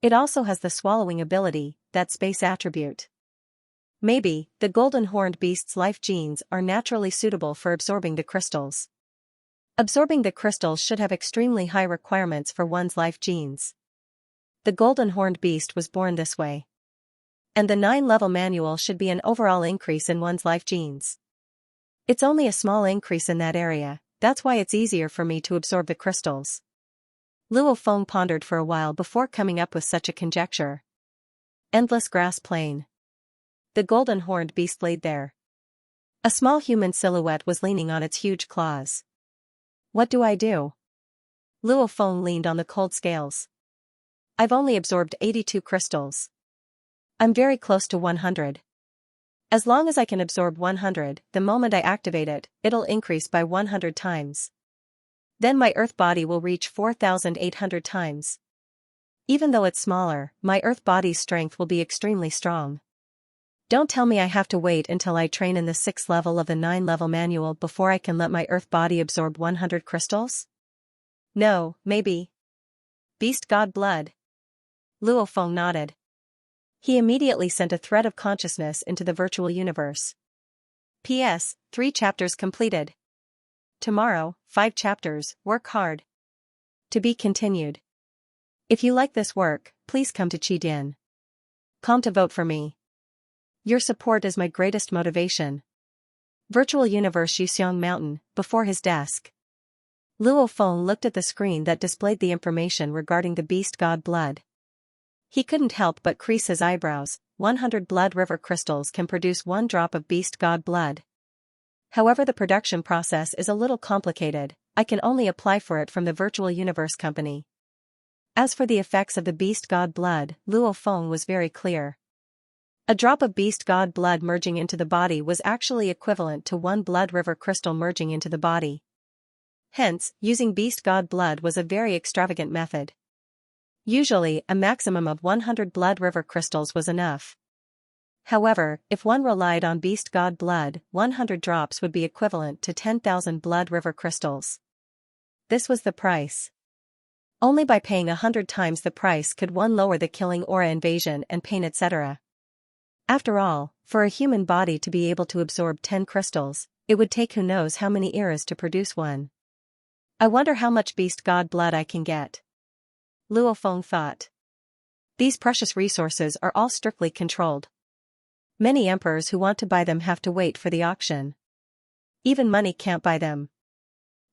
It also has the swallowing ability, that space attribute. Maybe, the golden horned beast's life genes are naturally suitable for absorbing the crystals. Absorbing the crystals should have extremely high requirements for one's life genes. The golden horned beast was born this way. And the 9-level manual should be an overall increase in one's life genes. It's only a small increase in that area, that's why it's easier for me to absorb the crystals. Luo Feng pondered for a while before coming up with such a conjecture. Endless grass plain. The golden horned beast laid there. A small human silhouette was leaning on its huge claws. What do I do? Luo Feng leaned on the cold scales. I've only absorbed 82 crystals. I'm very close to 100. As long as I can absorb 100, the moment I activate it, it'll increase by 100 times. Then my earth body will reach 4,800 times. Even though it's smaller, my earth body's strength will be extremely strong. Don't tell me I have to wait until I train in the 6th level of the 9-level manual before I can let my earth body absorb 100 crystals? No, maybe. Beast God blood. Luo Feng nodded. He immediately sent a thread of consciousness into the virtual universe. P.S. 3 chapters completed. Tomorrow, 5 chapters, work hard. To be continued. If you like this work, please come to Qi.com to vote for me. Your support is my greatest motivation. Virtual Universe Yuxiang Mountain, before his desk. Luo Feng looked at the screen that displayed the information regarding the beast god blood. He couldn't help but crease his eyebrows. 100 blood river crystals can produce 1 drop of beast god blood. However, the production process is a little complicated. I can only apply for it from the Virtual Universe Company. As for the effects of the beast god blood, Luo Feng was very clear. A drop of beast god blood merging into the body was actually equivalent to 1 blood river crystal merging into the body. Hence, using beast god blood was a very extravagant method. Usually, a maximum of 100 blood river crystals was enough. However, if one relied on beast god blood, 100 drops would be equivalent to 10,000 blood river crystals. This was the price. Only by paying 100 times the price could one lower the killing aura invasion and pain etc. After all, for a human body to be able to absorb 10 crystals, it would take who knows how many eras to produce one. I wonder how much beast god blood I can get. Luo Feng thought. These precious resources are all strictly controlled. Many emperors who want to buy them have to wait for the auction. Even money can't buy them.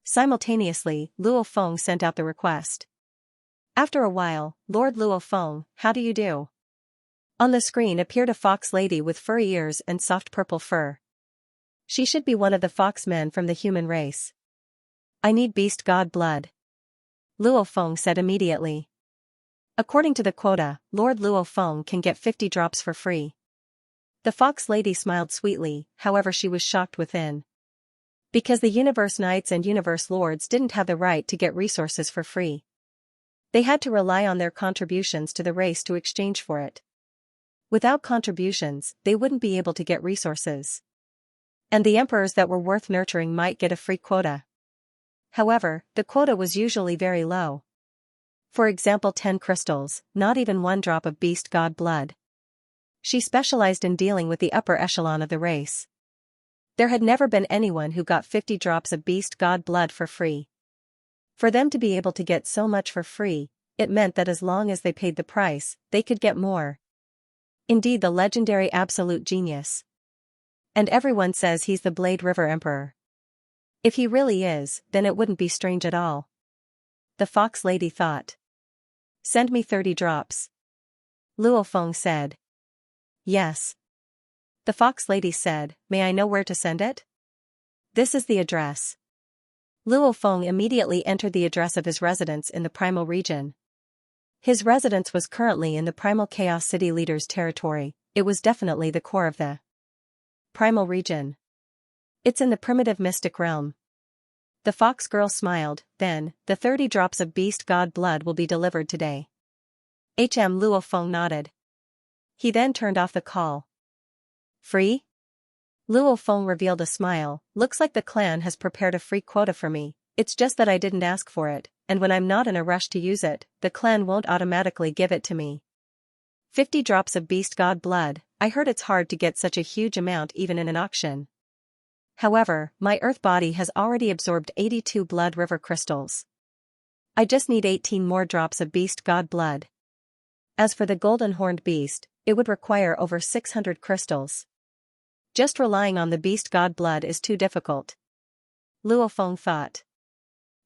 Simultaneously, Luo Feng sent out the request. After a while, Lord Luo Feng, how do you do? On the screen appeared a fox lady with furry ears and soft purple fur. She should be one of the fox men from the human race. I need beast god blood. Luo Feng said immediately. According to the quota, Lord Luo Feng can get 50 drops for free. The fox lady smiled sweetly, however she was shocked within. Because the universe knights and universe lords didn't have the right to get resources for free. They had to rely on their contributions to the race to exchange for it. Without contributions, they wouldn't be able to get resources. And the emperors that were worth nurturing might get a free quota. However, the quota was usually very low. For example, 10 crystals, not even 1 drop of beast god blood. She specialized in dealing with the upper echelon of the race. There had never been anyone who got 50 drops of beast god blood for free. For them to be able to get so much for free, it meant that as long as they paid the price, they could get more. Indeed, the legendary absolute genius. And everyone says he's the Blade River Emperor. If he really is, then it wouldn't be strange at all. The fox lady thought. Send me 30 drops. Luo Feng said. Yes. The fox lady said, may I know where to send it? This is the address. Luo Feng immediately entered the address of his residence in the Primal region. His residence was currently in the Primal Chaos City leader's territory. It was definitely the core of the Primal region. It's in the primitive mystic realm. The fox girl smiled, then, the 30 drops of beast god blood will be delivered today. Luo Feng nodded. He then turned off the call. Free? Luo Feng revealed a smile, looks like the clan has prepared a free quota for me, it's just that I didn't ask for it, and when I'm not in a rush to use it, the clan won't automatically give it to me. 50 drops of beast god blood, I heard it's hard to get such a huge amount even in an auction. However, my earth body has already absorbed 82 blood river crystals. I just need 18 more drops of beast god blood. As for the golden horned beast, it would require over 600 crystals. Just relying on the beast god blood is too difficult. Luo Feng thought.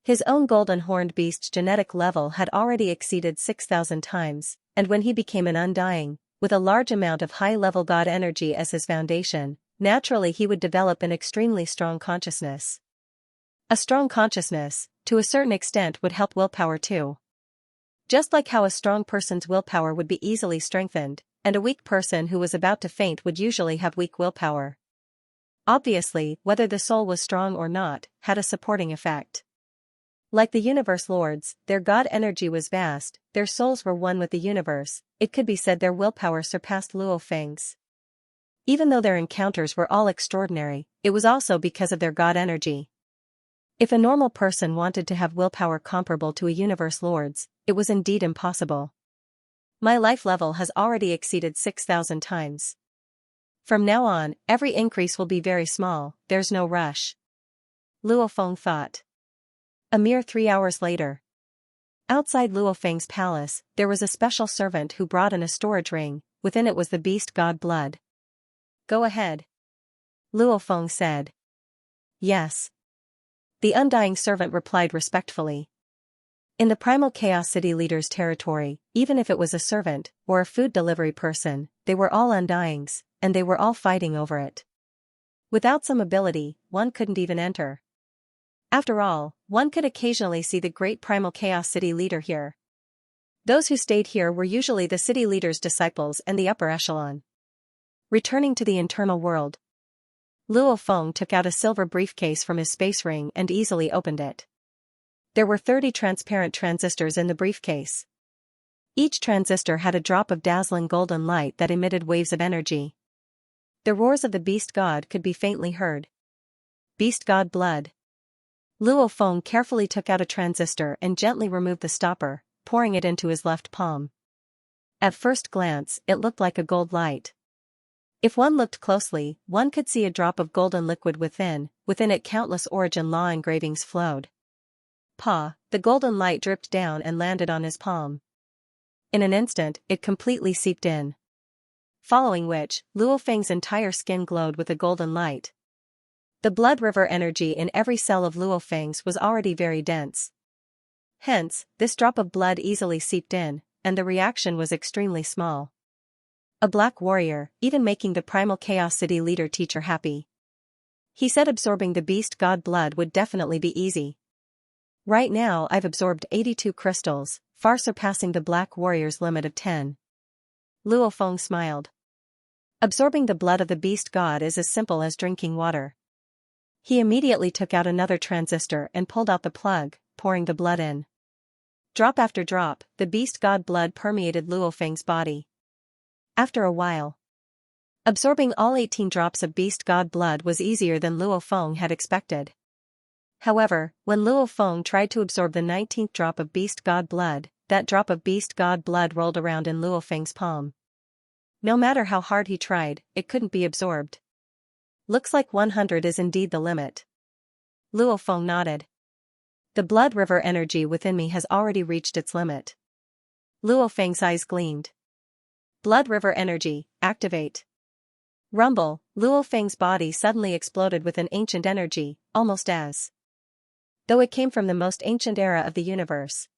His own golden horned beast's genetic level had already exceeded 6,000 times, and when he became an undying, with a large amount of high-level God energy as his foundation, naturally he would develop an extremely strong consciousness. A strong consciousness, to a certain extent, would help willpower too. Just like how a strong person's willpower would be easily strengthened, and a weak person who was about to faint would usually have weak willpower. Obviously, whether the soul was strong or not, had a supporting effect. Like the universe lords, their God energy was vast, their souls were one with the universe. It could be said their willpower surpassed Luo Feng's. Even though their encounters were all extraordinary, it was also because of their God energy. If a normal person wanted to have willpower comparable to a universe lord's, it was indeed impossible. My life level has already exceeded 6,000 times. From now on, every increase will be very small, there's no rush. Luo Feng thought. A mere 3 hours later. Outside Luo Feng's palace, there was a special servant who brought in a storage ring. Within it was the beast god blood. Go ahead. Luo Feng said. Yes. The undying servant replied respectfully. In the primal chaos city leader's territory, even if it was a servant, or a food delivery person, they were all undyings, and they were all fighting over it. Without some ability, one couldn't even enter. After all, one could occasionally see the great primal chaos city leader here. Those who stayed here were usually the city leader's disciples and the upper echelon. Returning to the internal world, Luo Feng took out a silver briefcase from his space ring and easily opened it. There were 30 transparent transistors in the briefcase. Each transistor had a drop of dazzling golden light that emitted waves of energy. The roars of the beast god could be faintly heard. Beast god blood. Luo Feng carefully took out a transistor and gently removed the stopper, pouring it into his left palm. At first glance, it looked like a gold light. If one looked closely, one could see a drop of golden liquid within it countless origin law engravings flowed. The golden light dripped down and landed on his palm. In an instant, it completely seeped in. Following which, Luo Feng's entire skin glowed with a golden light. The blood river energy in every cell of Luo Feng's was already very dense. Hence, this drop of blood easily seeped in, and the reaction was extremely small. A black warrior, even making the primal chaos city leader teacher happy. He said absorbing the beast god blood would definitely be easy. Right now I've absorbed 82 crystals, far surpassing the black warrior's limit of 10. Luo Feng smiled. Absorbing the blood of the beast god is as simple as drinking water. He immediately took out another transistor and pulled out the plug, pouring the blood in. Drop after drop, the beast god blood permeated Luo Feng's body. After a while, absorbing all 18 drops of beast god blood was easier than Luo Feng had expected. However, when Luo Feng tried to absorb the 19th drop of beast god blood, that drop of beast god blood rolled around in Luo Feng's palm. No matter how hard he tried, it couldn't be absorbed. Looks like 100 is indeed the limit. Luo Feng nodded. The blood river energy within me has already reached its limit. Luo Feng's eyes gleamed. Blood river energy, activate. Rumble, Luo Feng's body suddenly exploded with an ancient energy, almost as though it came from the most ancient era of the universe.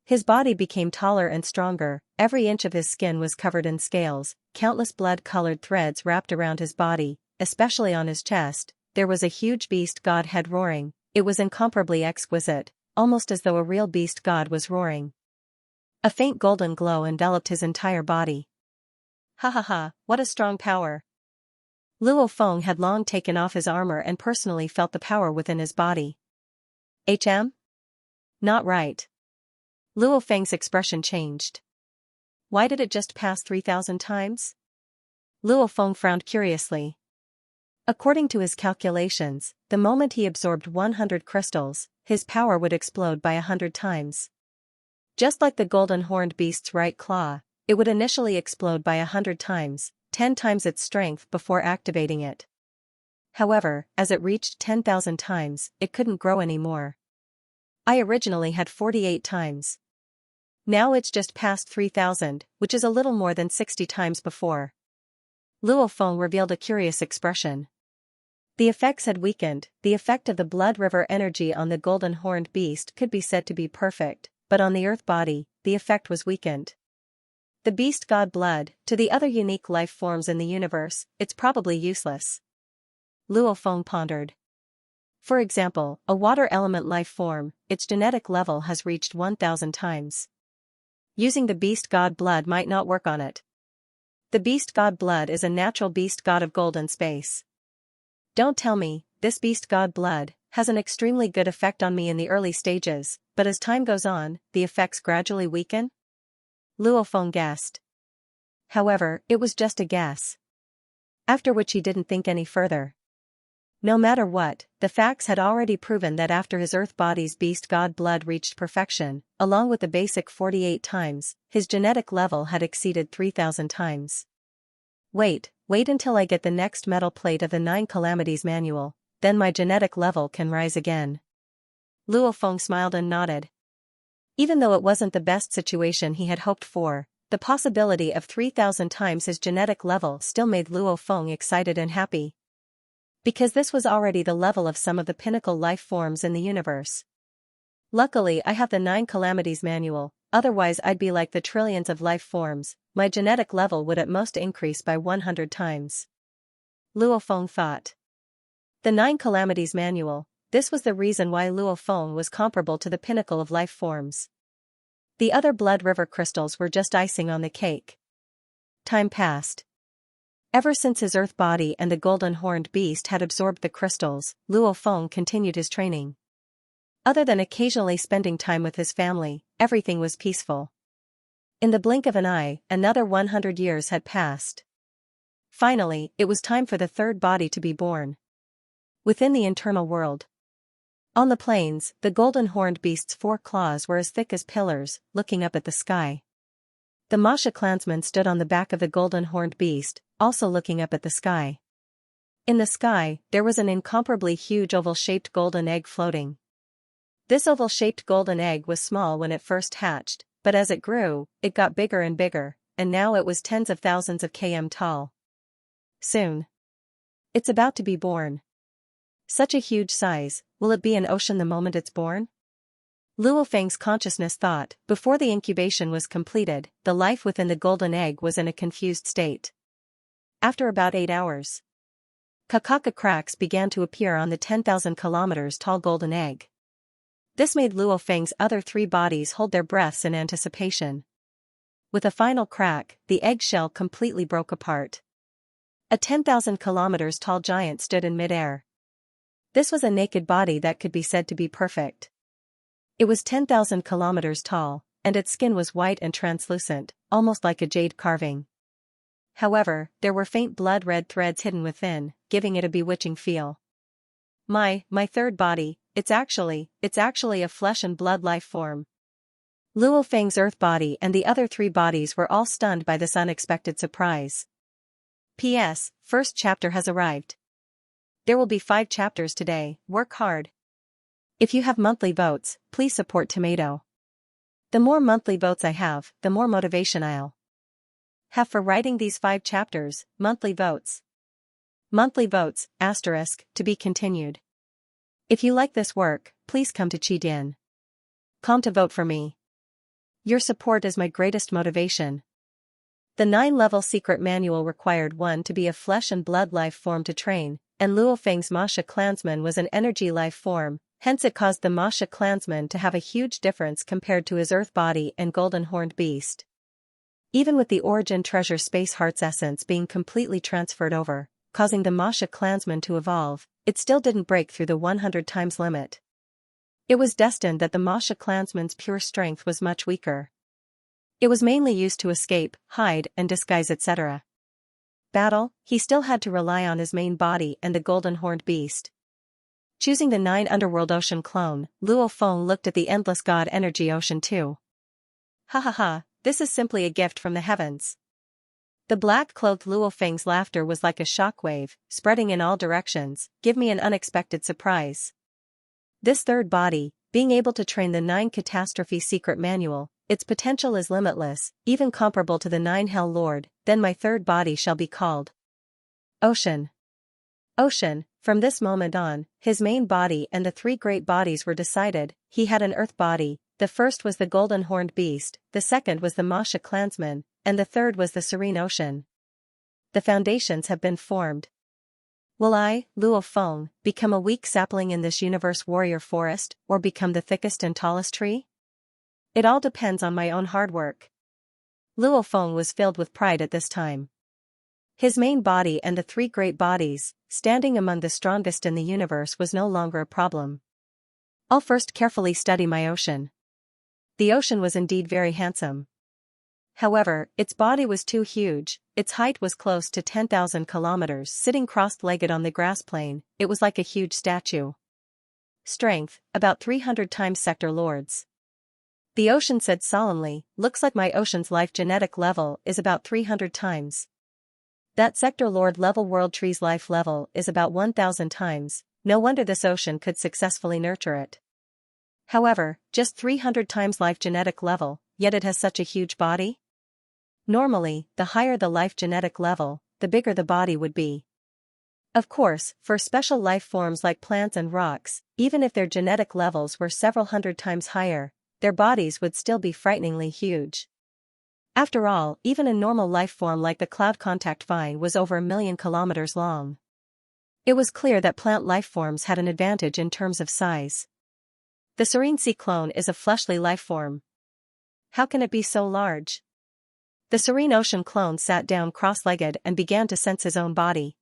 His body became taller and stronger, every inch of his skin was covered in scales, countless blood-colored threads wrapped around his body, especially on his chest. There was a huge beast god head roaring. It was incomparably exquisite, almost as though a real beast god was roaring. A faint golden glow enveloped his entire body. Ha ha ha, what a strong power. Luo Feng had long taken off his armor and personally felt the power within his body. Not right. Luo Feng's expression changed. Why did it just pass 3,000 times? Luo Feng frowned curiously. According to his calculations, the moment he absorbed 100 crystals, his power would explode by 100 times. Just like the golden horned beast's right claw, it would initially explode by 100 times, 10 times its strength before activating it. However, as it reached 10,000 times, it couldn't grow anymore. I originally had 48 times. Now it's just past 3,000, which is a little more than 60 times before. Luo Feng revealed a curious expression. The effects had weakened. The effect of the blood river energy on the golden horned beast could be said to be perfect, but on the earth body, the effect was weakened. The beast god blood, to the other unique life forms in the universe, it's probably useless. Luo Feng pondered. For example, a water element life form, its genetic level has reached 1,000 times. Using the beast god blood might not work on it. The beast god blood is a natural beast god of gold and space. Don't tell me, this beast god blood has an extremely good effect on me in the early stages, but as time goes on, the effects gradually weaken? Luo Feng guessed. However, it was just a guess. After which he didn't think any further. No matter what, the facts had already proven that after his earth body's beast god blood reached perfection, along with the basic 48 times, his genetic level had exceeded 3,000 times. Wait until I get the next metal plate of the 9 Calamities manual, then my genetic level can rise again. Luo Feng smiled and nodded. Even though it wasn't the best situation he had hoped for, the possibility of 3,000 times his genetic level still made Luo Feng excited and happy. Because this was already the level of some of the pinnacle life forms in the universe. Luckily I have the 9 Calamities manual, otherwise I'd be like the trillions of life forms, my genetic level would at most increase by 100 times. Luo Feng thought. The 9 Calamities manual, this was the reason why Luo Feng was comparable to the pinnacle of life forms. The other blood river crystals were just icing on the cake. Time passed. Ever since his earth body and the golden horned beast had absorbed the crystals, Luo Feng continued his training. Other than occasionally spending time with his family, everything was peaceful. In the blink of an eye, another 100 years had passed. Finally, it was time for the third body to be born. Within the internal world. On the plains, the golden horned beast's 4 claws were as thick as pillars, looking up at the sky. The Masha clansman stood on the back of the golden horned beast, also looking up at the sky. In the sky, there was an incomparably huge oval-shaped golden egg floating. This oval-shaped golden egg was small when it first hatched, but as it grew, it got bigger and bigger, and now it was tens of thousands of km tall. Soon. It's about to be born. Such a huge size, will it be an ocean the moment it's born? Luo Feng's consciousness thought. Before the incubation was completed, the life within the golden egg was in a confused state. After about 8 hours, kakaka cracks began to appear on the 10,000 kilometers tall golden egg. This made Luo Feng's other 3 bodies hold their breaths in anticipation. With a final crack, the eggshell completely broke apart. A 10,000 kilometers tall giant stood in midair. This was a naked body that could be said to be perfect. It was 10,000 kilometers tall, and its skin was white and translucent, almost like a jade carving. However, there were faint blood-red threads hidden within, giving it a bewitching feel. My third body, it's actually a flesh and blood life form. Luo Feng's earth body and the other 3 bodies were all stunned by this unexpected surprise. P.S. First chapter has arrived. There will be 5 chapters today, work hard. If you have monthly votes, please support Tomato. The more monthly votes I have, the more motivation I'll have for writing these 5 chapters. Monthly votes. Monthly votes, *, to be continued. If you like this work, please come to Qidin.com to vote for me. Your support is my greatest motivation. The 9-level secret manual required 1 to be a flesh and blood life form to train, and Luo Feng's Masha clansman was an energy life form. Hence it caused the Masha clansman to have a huge difference compared to his earth body and golden horned beast. Even with the origin treasure space heart's essence being completely transferred over, causing the Masha clansman to evolve, it still didn't break through the 100 times limit. It was destined that the Masha clansman's pure strength was much weaker. It was mainly used to escape, hide and disguise etc. Battle, he still had to rely on his main body and the golden horned beast. Choosing the 9 Underworld Ocean clone, Luo Feng looked at the endless God Energy Ocean too. Ha ha ha, this is simply a gift from the heavens. The black-clothed Luo Feng's laughter was like a shockwave, spreading in all directions. Give me an unexpected surprise. This third body, being able to train the 9 Catastrophe Secret Manual, its potential is limitless, even comparable to the 9 Hell Lord. Then my third body shall be called Ocean. Ocean. From this moment on, his main body and the 3 great bodies were decided. He had an earth body, the first was the golden-horned beast, the second was the Masha clansman, and the third was the serene ocean. The foundations have been formed. Will I, Luo Feng, become a weak sapling in this universe warrior forest, or become the thickest and tallest tree? It all depends on my own hard work. Luo Feng was filled with pride at this time. His main body and the three great bodies, standing among the strongest in the universe, was no longer a problem. I'll first carefully study my ocean. The ocean was indeed very handsome. However, its body was too huge, its height was close to 10,000 kilometers. Sitting cross-legged on the grass plain, it was like a huge statue. Strength, about 300 times Sector Lord's. The ocean said solemnly, looks like my ocean's life genetic level is about 300 times. That Sector Lord level World Tree's life level is about 1,000 times, no wonder this ocean could successfully nurture it. However, just 300 times life genetic level, yet it has such a huge body? Normally, the higher the life genetic level, the bigger the body would be. Of course, for special life forms like plants and rocks, even if their genetic levels were several hundred times higher, their bodies would still be frighteningly huge. After all, even a normal life form like the cloud contact vine was over 1,000,000 kilometers long. It was clear that plant life forms had an advantage in terms of size. The serene sea clone is a fleshly life form. How can it be so large? The serene ocean clone sat down cross-legged and began to sense his own body.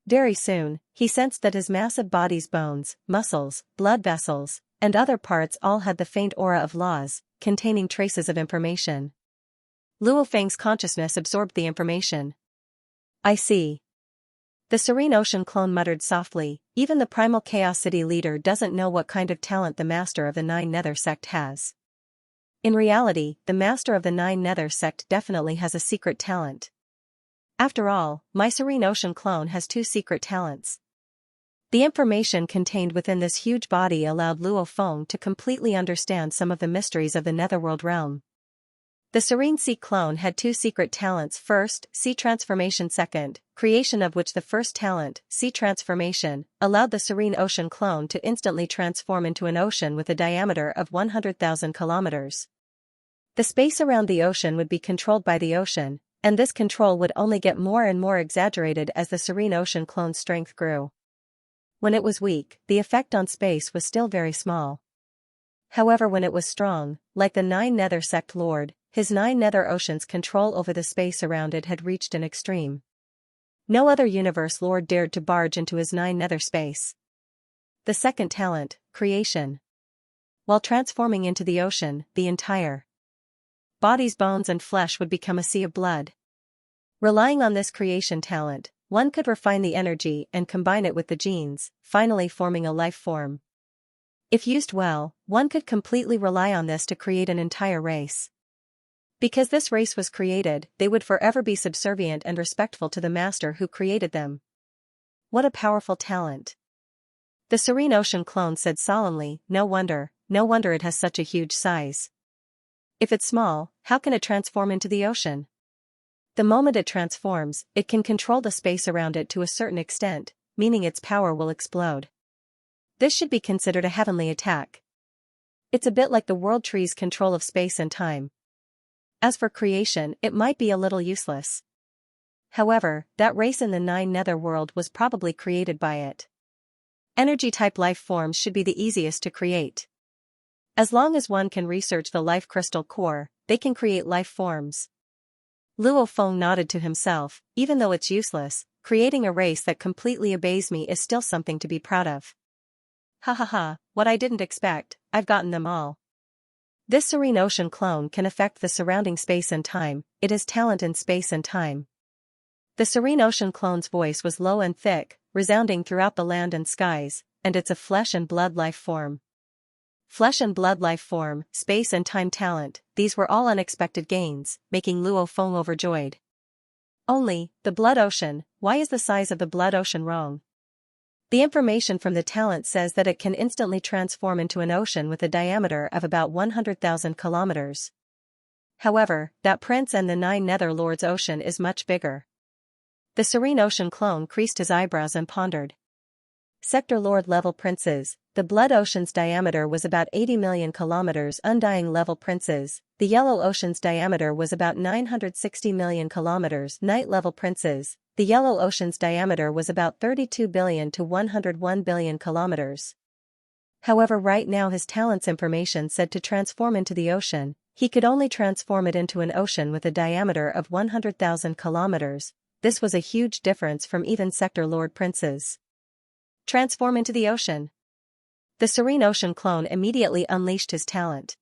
Very soon, he sensed that his massive body's bones, muscles, blood vessels, and other parts all had the faint aura of laws, containing traces of information. Luo Feng's consciousness absorbed the information. I see. The serene ocean clone muttered softly, even the primal chaos city leader doesn't know what kind of talent the master of the Nine Nether sect has. In reality, the master of the Nine Nether sect definitely has a secret talent. After all, my serene ocean clone has two secret talents. The information contained within this huge body allowed Luo Feng to completely understand some of the mysteries of the Netherworld realm. The serene sea clone had two secret talents: first, sea transformation; second, creation, of which the first talent, sea transformation, allowed the serene ocean clone to instantly transform into an ocean with a diameter of 100,000 kilometers. The space around the ocean would be controlled by the ocean, and this control would only get more and more exaggerated as the serene ocean clone's strength grew. When it was weak, the effect on space was still very small. However, when it was strong, like the Nine Nether sect lord, his Nine Nether ocean's control over the space around it had reached an extreme. No other universe lord dared to barge into his Nine Nether space. The second talent, creation. While transforming into the ocean, the entire body's bones and flesh would become a sea of blood. Relying on this creation talent, one could refine the energy and combine it with the genes, finally forming a life form. If used well, one could completely rely on this to create an entire race. Because this race was created, they would forever be subservient and respectful to the master who created them. What a powerful talent. The serene ocean clone said solemnly, no wonder it has such a huge size. If it's small, how can it transform into the ocean? The moment it transforms, it can control the space around it to a certain extent, meaning its power will explode. This should be considered a heavenly attack. It's a bit like the World Tree's control of space and time. As for creation, it might be a little useless. However, that race in the Nine Nether world was probably created by it. Energy-type life forms should be the easiest to create. As long as one can research the life crystal core, they can create life forms. Luo Feng nodded to himself, even though it's useless, creating a race that completely obeys me is still something to be proud of. Ha ha ha, what I didn't expect, I've gotten them all. This serene ocean clone can affect the surrounding space and time, it has talent in space and time. The serene ocean clone's voice was low and thick, resounding throughout the land and skies, and it's a flesh and blood life form. Flesh and blood life form, space and time talent, these were all unexpected gains, making Luo Feng overjoyed. Only, the blood ocean, why is the size of the blood ocean wrong? The information from the talent says that it can instantly transform into an ocean with a diameter of about 100,000 kilometers. However, that Prince and the Nine Nether Lord's ocean is much bigger. The serene ocean clone creased his eyebrows and pondered. Sector Lord level princes. The blood ocean's diameter was about 80 million kilometers. Undying level princes. The yellow ocean's diameter was about 960 million kilometers. Night level princes. The yellow ocean's diameter was about 32 billion to 101 billion kilometers. However, right now his talent's information said to transform into the ocean. He could only transform it into an ocean with a diameter of 100,000 kilometers. This was a huge difference from even Sector Lord princes. Transform into the ocean. The Serene Ocean clone immediately unleashed his talent.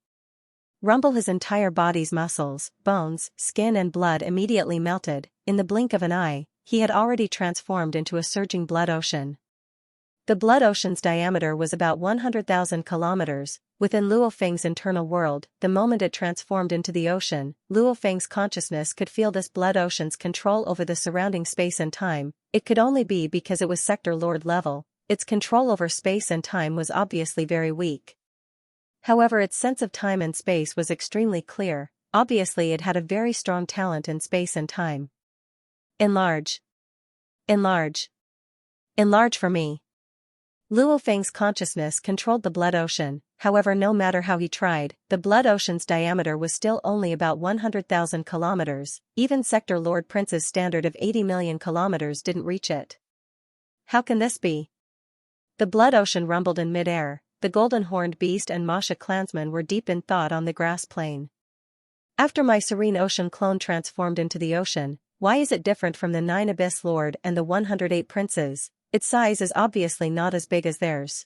Rumble, his entire body's muscles, bones, skin and blood immediately melted. In the blink of an eye, he had already transformed into a surging blood ocean. The blood ocean's diameter was about 100,000 kilometers. Within Luo Feng's internal world, the moment it transformed into the ocean, Luo Feng's consciousness could feel this blood ocean's control over the surrounding space and time. It could only be because it was Sector Lord level. Its control over space and time was obviously very weak. However, its sense of time and space was extremely clear. Obviously it had a very strong talent in space and time. Enlarge. Enlarge. Enlarge for me. Luo Feng's consciousness controlled the blood ocean. However, no matter how he tried, the blood ocean's diameter was still only about 100,000 kilometers. Even Sector Lord Prince's standard of 80 million kilometers didn't reach it. How can this be? The blood ocean rumbled in mid-air. The golden-horned beast and Masha clansmen were deep in thought on the grass plain. After my Serene Ocean clone transformed into the ocean, why is it different from the 9 Abyss Lord and the 108 princes? Its size is obviously not as big as theirs.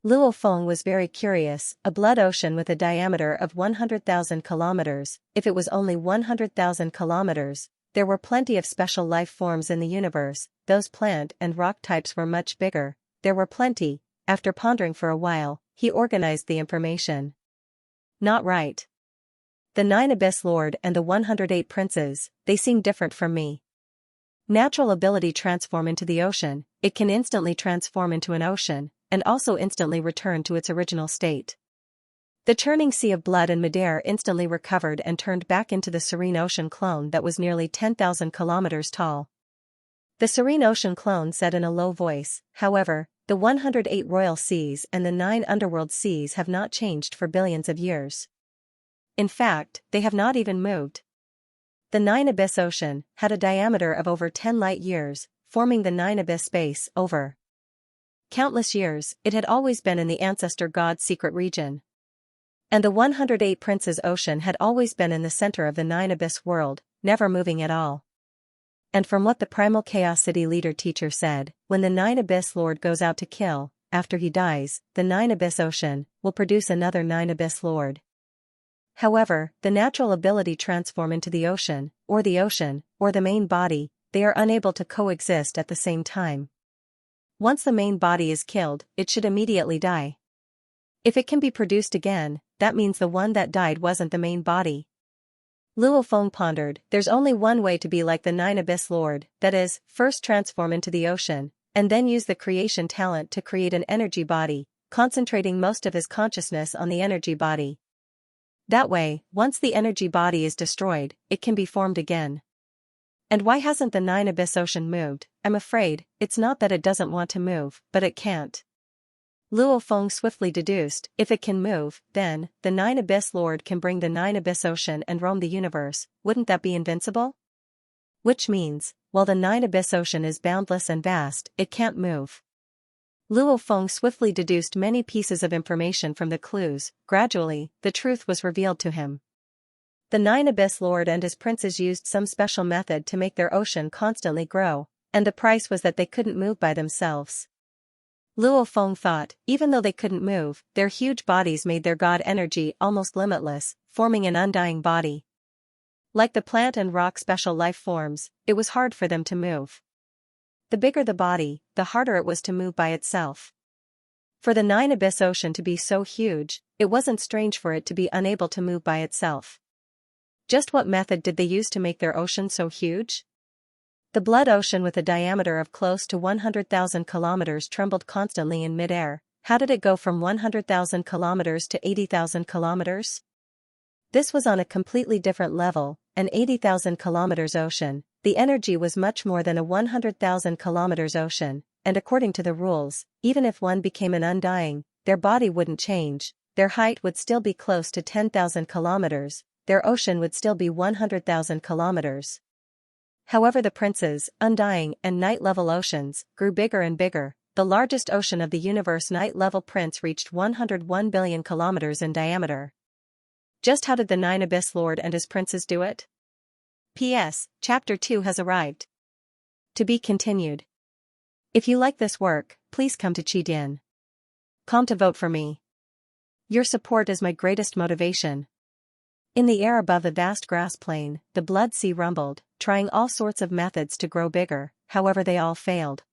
Luo Feng was very curious. A blood ocean with a diameter of 100,000 kilometers. If it was only 100,000 kilometers, there were plenty of special life forms in the universe. Those plant and rock types were much bigger. There were plenty. After pondering for a while, he organized the information. Not right. The 9 Abyss Lord and the 108 princes, they seem different from me. Natural ability transform into the ocean. It can instantly transform into an ocean, and also instantly return to its original state. The churning sea of blood in midair instantly recovered and turned back into the Serene Ocean clone that was nearly 10,000 kilometers tall. The Serene Ocean clone said in a low voice, however, the 108 royal seas and the 9 underworld seas have not changed for billions of years. In fact, they have not even moved. The 9 Abyss Ocean had a diameter of over 10 light years, forming the 9 Abyss space over countless years. It had always been in the ancestor god's secret region. And the 108 Princes Ocean had always been in the center of the 9 Abyss world, never moving at all. And from what the Primal Chaos City leader teacher said, when the 9 Abyss Lord goes out to kill, after he dies, the 9 Abyss Ocean will produce another 9 Abyss Lord. However, the natural ability transform into the ocean, or the main body, they are unable to coexist at the same time. Once the main body is killed, it should immediately die. If it can be produced again, that means the one that died wasn't the main body. Luo Feng pondered, there's only one way to be like the 9 Abyss Lord, that is, first transform into the ocean, and then use the creation talent to create an energy body, concentrating most of his consciousness on the energy body. That way, once the energy body is destroyed, it can be formed again. And why hasn't the 9 Abyss Ocean moved? I'm afraid, it's not that it doesn't want to move, but it can't. Luo Feng swiftly deduced, if it can move, then, the 9 Abyss Lord can bring the 9 Abyss Ocean and roam the universe. Wouldn't that be invincible? Which means, while the 9 Abyss Ocean is boundless and vast, it can't move. Luo Feng swiftly deduced many pieces of information from the clues. Gradually, the truth was revealed to him. The 9 Abyss Lord and his princes used some special method to make their ocean constantly grow, and the price was that they couldn't move by themselves. Luo Feng thought, even though they couldn't move, their huge bodies made their god energy almost limitless, forming an undying body. Like the plant and rock special life forms, it was hard for them to move. The bigger the body, the harder it was to move by itself. For the 9 Abyss Ocean to be so huge, it wasn't strange for it to be unable to move by itself. Just what method did they use to make their ocean so huge? The blood ocean with a diameter of close to 100,000 kilometers trembled constantly in mid-air. How did it go from 100,000 kilometers to 80,000 kilometers? This was on a completely different level, an 80,000 kilometers ocean. The energy was much more than a 100,000 kilometers ocean, and according to the rules, even if one became an undying, their body wouldn't change, their height would still be close to 10,000 kilometers, their ocean would still be 100,000 kilometers. However, the prince's undying and night-level oceans grew bigger and bigger. The largest ocean of the universe, night-level prince, reached 101 billion kilometers in diameter. Just how did the Nine Abyss Lord and his princes do it? P.S. Chapter 2 has arrived. To be continued. If you like this work, please come to Qidin.com to vote for me. Your support is my greatest motivation. In the air above the vast grass plain, the blood sea rumbled, trying all sorts of methods to grow bigger, however they all failed.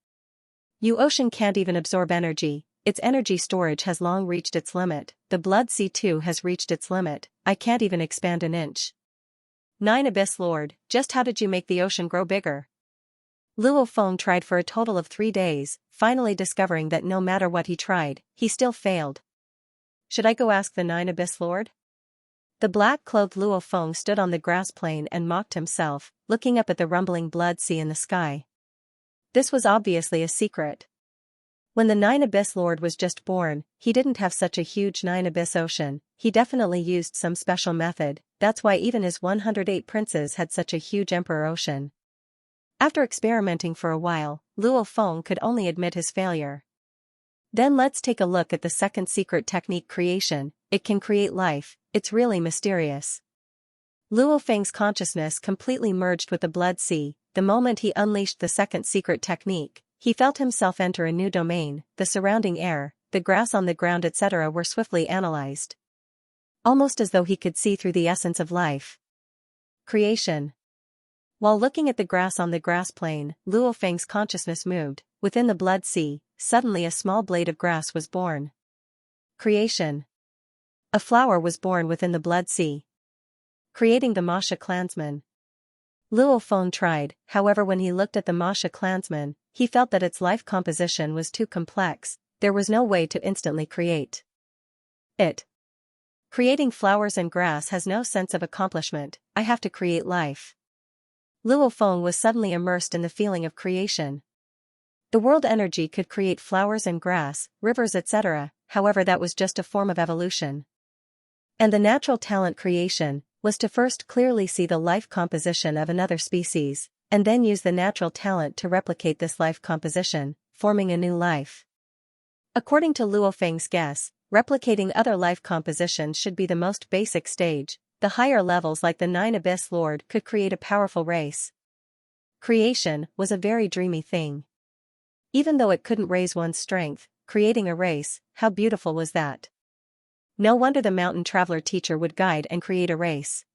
You ocean can't even absorb energy, its energy storage has long reached its limit, the blood sea too has reached its limit, I can't even expand an inch. Nine Abyss Lord, just how did you make the ocean grow bigger? Luo Feng tried for a total of 3 days, finally discovering that no matter what he tried, he still failed. Should I go ask the Nine Abyss Lord? The black-clothed Luo Feng stood on the grass plain and mocked himself, looking up at the rumbling blood sea in the sky. This was obviously a secret. When the Nine Abyss Lord was just born, he didn't have such a huge Nine Abyss ocean, he definitely used some special method, that's why even his 108 princes had such a huge emperor ocean. After experimenting for a while, Luo Feng could only admit his failure. Then let's take a look at the second secret technique, creation. It can create life, it's really mysterious. Luo Feng's consciousness completely merged with the blood sea. The moment he unleashed the second secret technique, he felt himself enter a new domain. The surrounding air, the grass on the ground, etc. were swiftly analyzed. Almost as though he could see through the essence of life. Creation. While looking at the grass on the grass plain, Luo Feng's consciousness moved. Within the blood sea, suddenly a small blade of grass was born. Creation. A flower was born within the blood sea, creating the Masha clansman. Luo Feng tried, however when he looked at the Masha clansman, he felt that its life composition was too complex, there was no way to instantly create it. Creating flowers and grass has no sense of accomplishment, I have to create life. Luo Feng was suddenly immersed in the feeling of creation. The world energy could create flowers and grass, rivers, etc., however that was just a form of evolution. And the natural talent creation was to first clearly see the life composition of another species, and then use the natural talent to replicate this life composition, forming a new life. According to Luo Feng's guess, replicating other life compositions should be the most basic stage. The higher levels like the Nine Abyss Lord could create a powerful race. Creation was a very dreamy thing. Even though it couldn't raise one's strength, creating a race, how beautiful was that? No wonder the mountain traveler teacher would guide and create a race.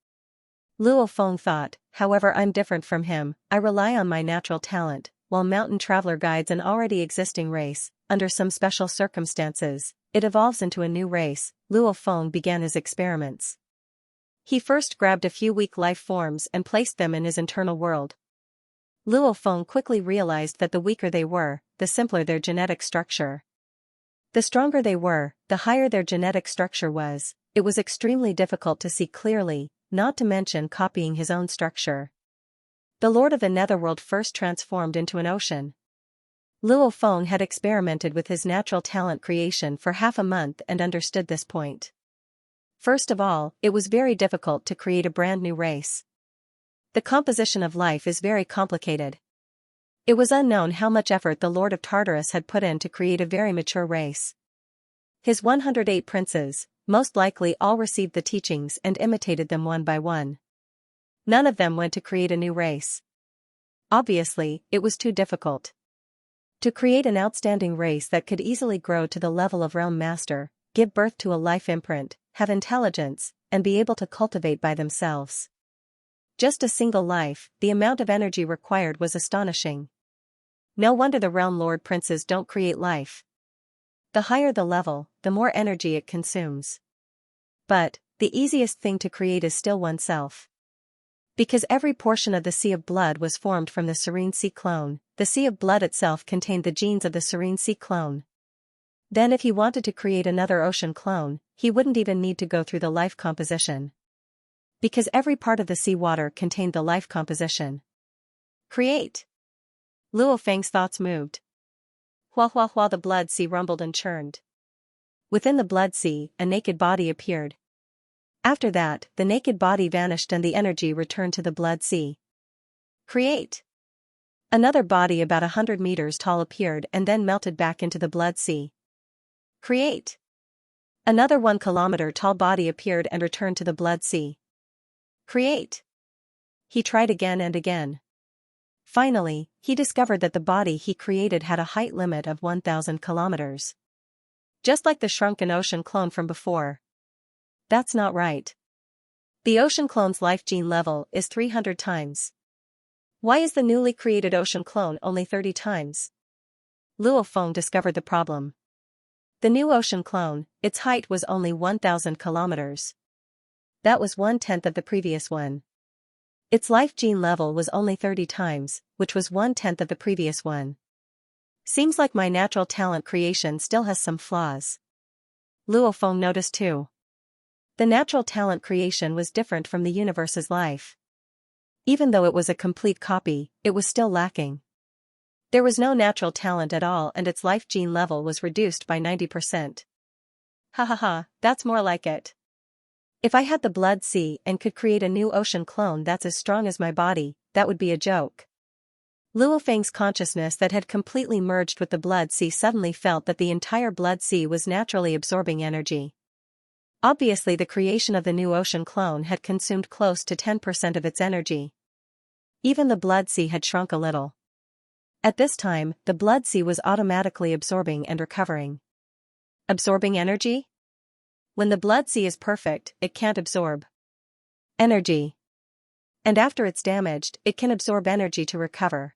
Luo Feng thought, however I'm different from him, I rely on my natural talent, while mountain traveler guides an already existing race, under some special circumstances, it evolves into a new race. Luo Feng began his experiments. He first grabbed a few weak life forms and placed them in his internal world. Luo Feng quickly realized that the weaker they were, the simpler their genetic structure. The stronger they were, the higher their genetic structure was. It was extremely difficult to see clearly, not to mention copying his own structure. The Lord of the Netherworld first transformed into an ocean. Luo Feng had experimented with his natural talent creation for half a month and understood this point. First of all, it was very difficult to create a brand new race. The composition of life is very complicated. It was unknown how much effort the Lord of Tartarus had put in to create a very mature race. His 108 princes, most likely all received the teachings and imitated them one by one. None of them went to create a new race. Obviously, it was too difficult. To create an outstanding race that could easily grow to the level of realm master, give birth to a life imprint, have intelligence, and be able to cultivate by themselves. Just a single life, the amount of energy required was astonishing. No wonder the realm lord princes don't create life. The higher the level, the more energy it consumes. But, the easiest thing to create is still oneself. Because every portion of the Sea of Blood was formed from the Serene Sea clone, the Sea of Blood itself contained the genes of the Serene Sea clone. Then if he wanted to create another ocean clone, he wouldn't even need to go through the life composition. Because every part of the sea water contained the life composition. Create. Luo Feng's thoughts moved. Hua hua hua, the blood sea rumbled and churned. Within the blood sea, a naked body appeared. After that, the naked body vanished and the energy returned to the blood sea. Create. Another body about 100 meters tall appeared and then melted back into the blood sea. Create. Another 1 kilometer tall body appeared and returned to the blood sea. Create. He tried again and again. Finally, he discovered that the body he created had a height limit of 1,000 kilometers. Just like the shrunken ocean clone from before. That's not right. The ocean clone's life gene level is 300 times. Why is the newly created ocean clone only 30 times? Luo Feng discovered the problem. The new ocean clone, its height was only 1,000 kilometers. That was 1/10 of the previous one. Its life gene level was only 30 times, which was 1/10 of the previous one. Seems like my natural talent creation still has some flaws. Luo Feng noticed too. The natural talent creation was different from the universe's life. Even though it was a complete copy, it was still lacking. There was no natural talent at all and its life gene level was reduced by 90%. Ha ha ha, that's more like it. If I had the blood sea and could create a new ocean clone that's as strong as my body, that would be a joke. Luo Feng's consciousness that had completely merged with the blood sea suddenly felt that the entire blood sea was naturally absorbing energy. Obviously the creation of the new ocean clone had consumed close to 10% of its energy. Even the blood sea had shrunk a little. At this time, the blood sea was automatically absorbing and recovering. Absorbing energy? When the blood sea is perfect, it can't absorb energy. And after it's damaged, it can absorb energy to recover.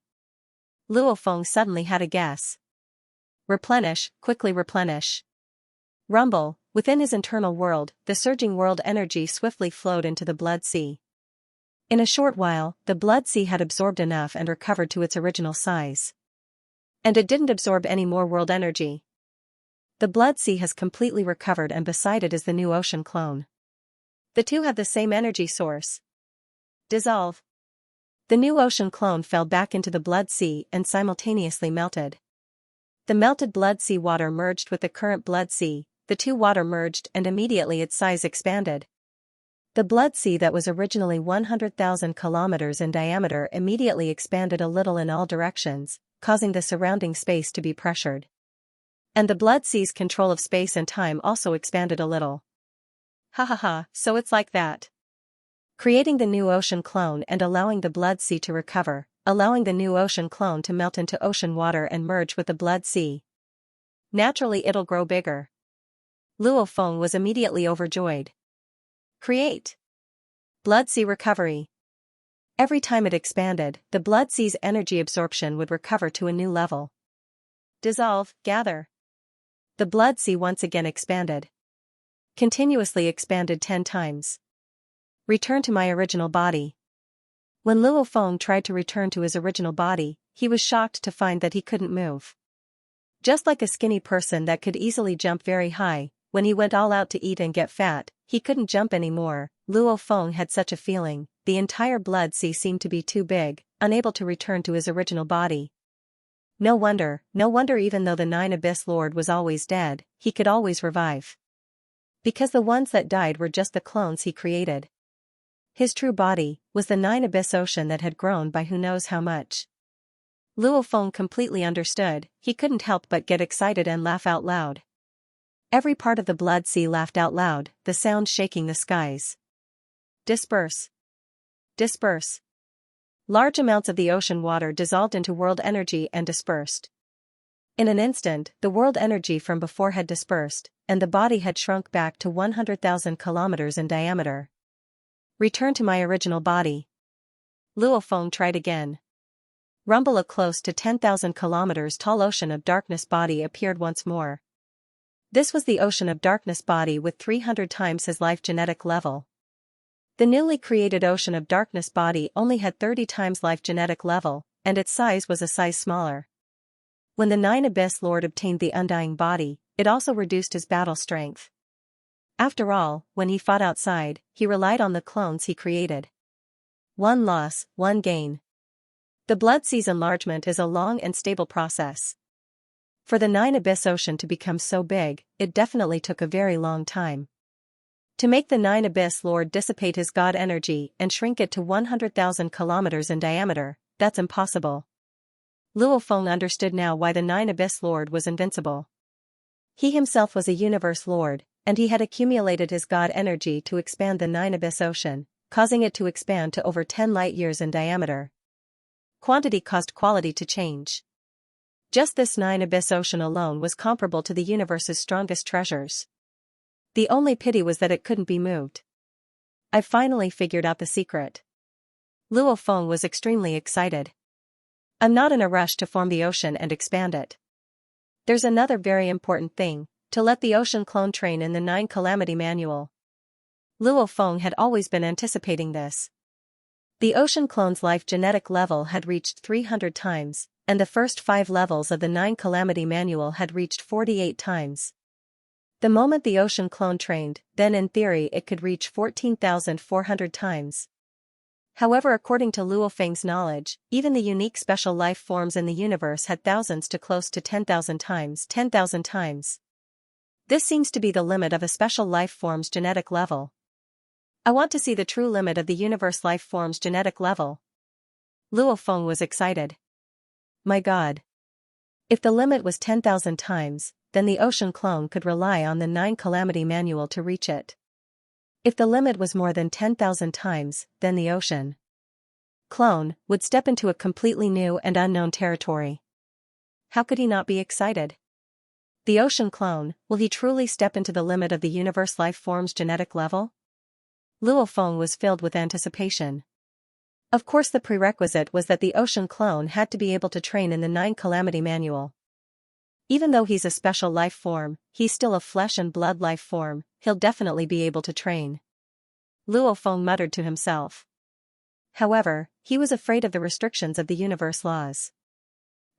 Luo Feng suddenly had a guess. Replenish, quickly replenish. Rumble, within his internal world, the surging world energy swiftly flowed into the blood sea. In a short while, the blood sea had absorbed enough and recovered to its original size. And it didn't absorb any more world energy. The blood sea has completely recovered and beside it is the new ocean clone. The two have the same energy source. Dissolve. The new ocean clone fell back into the blood sea and simultaneously melted. The melted blood sea water merged with the current blood sea, the two water merged and immediately its size expanded. The blood sea that was originally 100,000 kilometers in diameter immediately expanded a little in all directions, causing the surrounding space to be pressured. And the blood sea's control of space and time also expanded a little. Ha ha ha, so it's like that. Creating the new ocean clone and allowing the blood sea to recover, allowing the new ocean clone to melt into ocean water and merge with the blood sea. Naturally it'll grow bigger. Luo Feng was immediately overjoyed. Create. Blood sea recovery. Every time it expanded, the blood sea's energy absorption would recover to a new level. Dissolve, gather. The blood sea once again expanded. Continuously expanded 10 times. Return to my original body. When Luo Feng tried to return to his original body, he was shocked to find that he couldn't move. Just like a skinny person that could easily jump very high, when he went all out to eat and get fat, he couldn't jump anymore. Luo Feng had such a feeling. The entire blood sea seemed to be too big, unable to return to his original body. No wonder even though the Nine Abyss Lord was always dead, he could always revive. Because the ones that died were just the clones he created. His true body was the Nine Abyss Ocean that had grown by who knows how much. Luo Feng completely understood. He couldn't help but get excited and laugh out loud. Every part of the blood sea laughed out loud, the sound shaking the skies. Disperse. Disperse. Large amounts of the ocean water dissolved into world energy and dispersed. In an instant, the world energy from before had dispersed, and the body had shrunk back to 100,000 kilometers in diameter. Return to my original body. Luo Feng tried again. Rumble, a close to 10,000 kilometers tall ocean of darkness body appeared once more. This was the ocean of darkness body with 300 times his life genetic level. The newly created ocean of darkness body only had 30 times life genetic level, and its size was a size smaller. When the Nine Abyss Lord obtained the undying body, it also reduced his battle strength. After all, when he fought outside, he relied on the clones he created. One loss, one gain. The blood sea's enlargement is a long and stable process. For the Nine Abyss Ocean to become so big, it definitely took a very long time. To make the Nine Abyss Lord dissipate his god energy and shrink it to 100,000 kilometers in diameter, that's impossible. Luo Feng understood now why the Nine Abyss Lord was invincible. He himself was a universe lord, and he had accumulated his god energy to expand the Nine Abyss Ocean, causing it to expand to over 10 light-years in diameter. Quantity caused quality to change. Just this Nine Abyss Ocean alone was comparable to the universe's strongest treasures. The only pity was that it couldn't be moved. I've finally figured out the secret. Luo Feng was extremely excited. I'm not in a rush to form the ocean and expand it. There's another very important thing, to let the ocean clone train in the 9 Calamity Manual. Luo Feng had always been anticipating this. The ocean clone's life genetic level had reached 300 times, and the first 5 levels of the 9 Calamity Manual had reached 48 times. The moment the ocean clone trained, then in theory it could reach 14,400 times. However, according to Luo Feng's knowledge, even the unique special life forms in the universe had thousands to close to 10,000 times. 10,000 times. This seems to be the limit of a special life form's genetic level. I want to see the true limit of the universe life form's genetic level. Luo Feng was excited. My god. If the limit was 10,000 times, then the ocean clone could rely on the 9 Calamity Manual to reach it. If the limit was more than 10,000 times, then the ocean clone would step into a completely new and unknown territory. How could he not be excited? The ocean clone, will he truly step into the limit of the universe life form's genetic level? Luo Feng was filled with anticipation. Of course, the prerequisite was that the ocean clone had to be able to train in the 9 Calamity Manual. Even though he's a special life form, he's still a flesh and blood life form, he'll definitely be able to train. Luo Feng muttered to himself. However, he was afraid of the restrictions of the universe laws.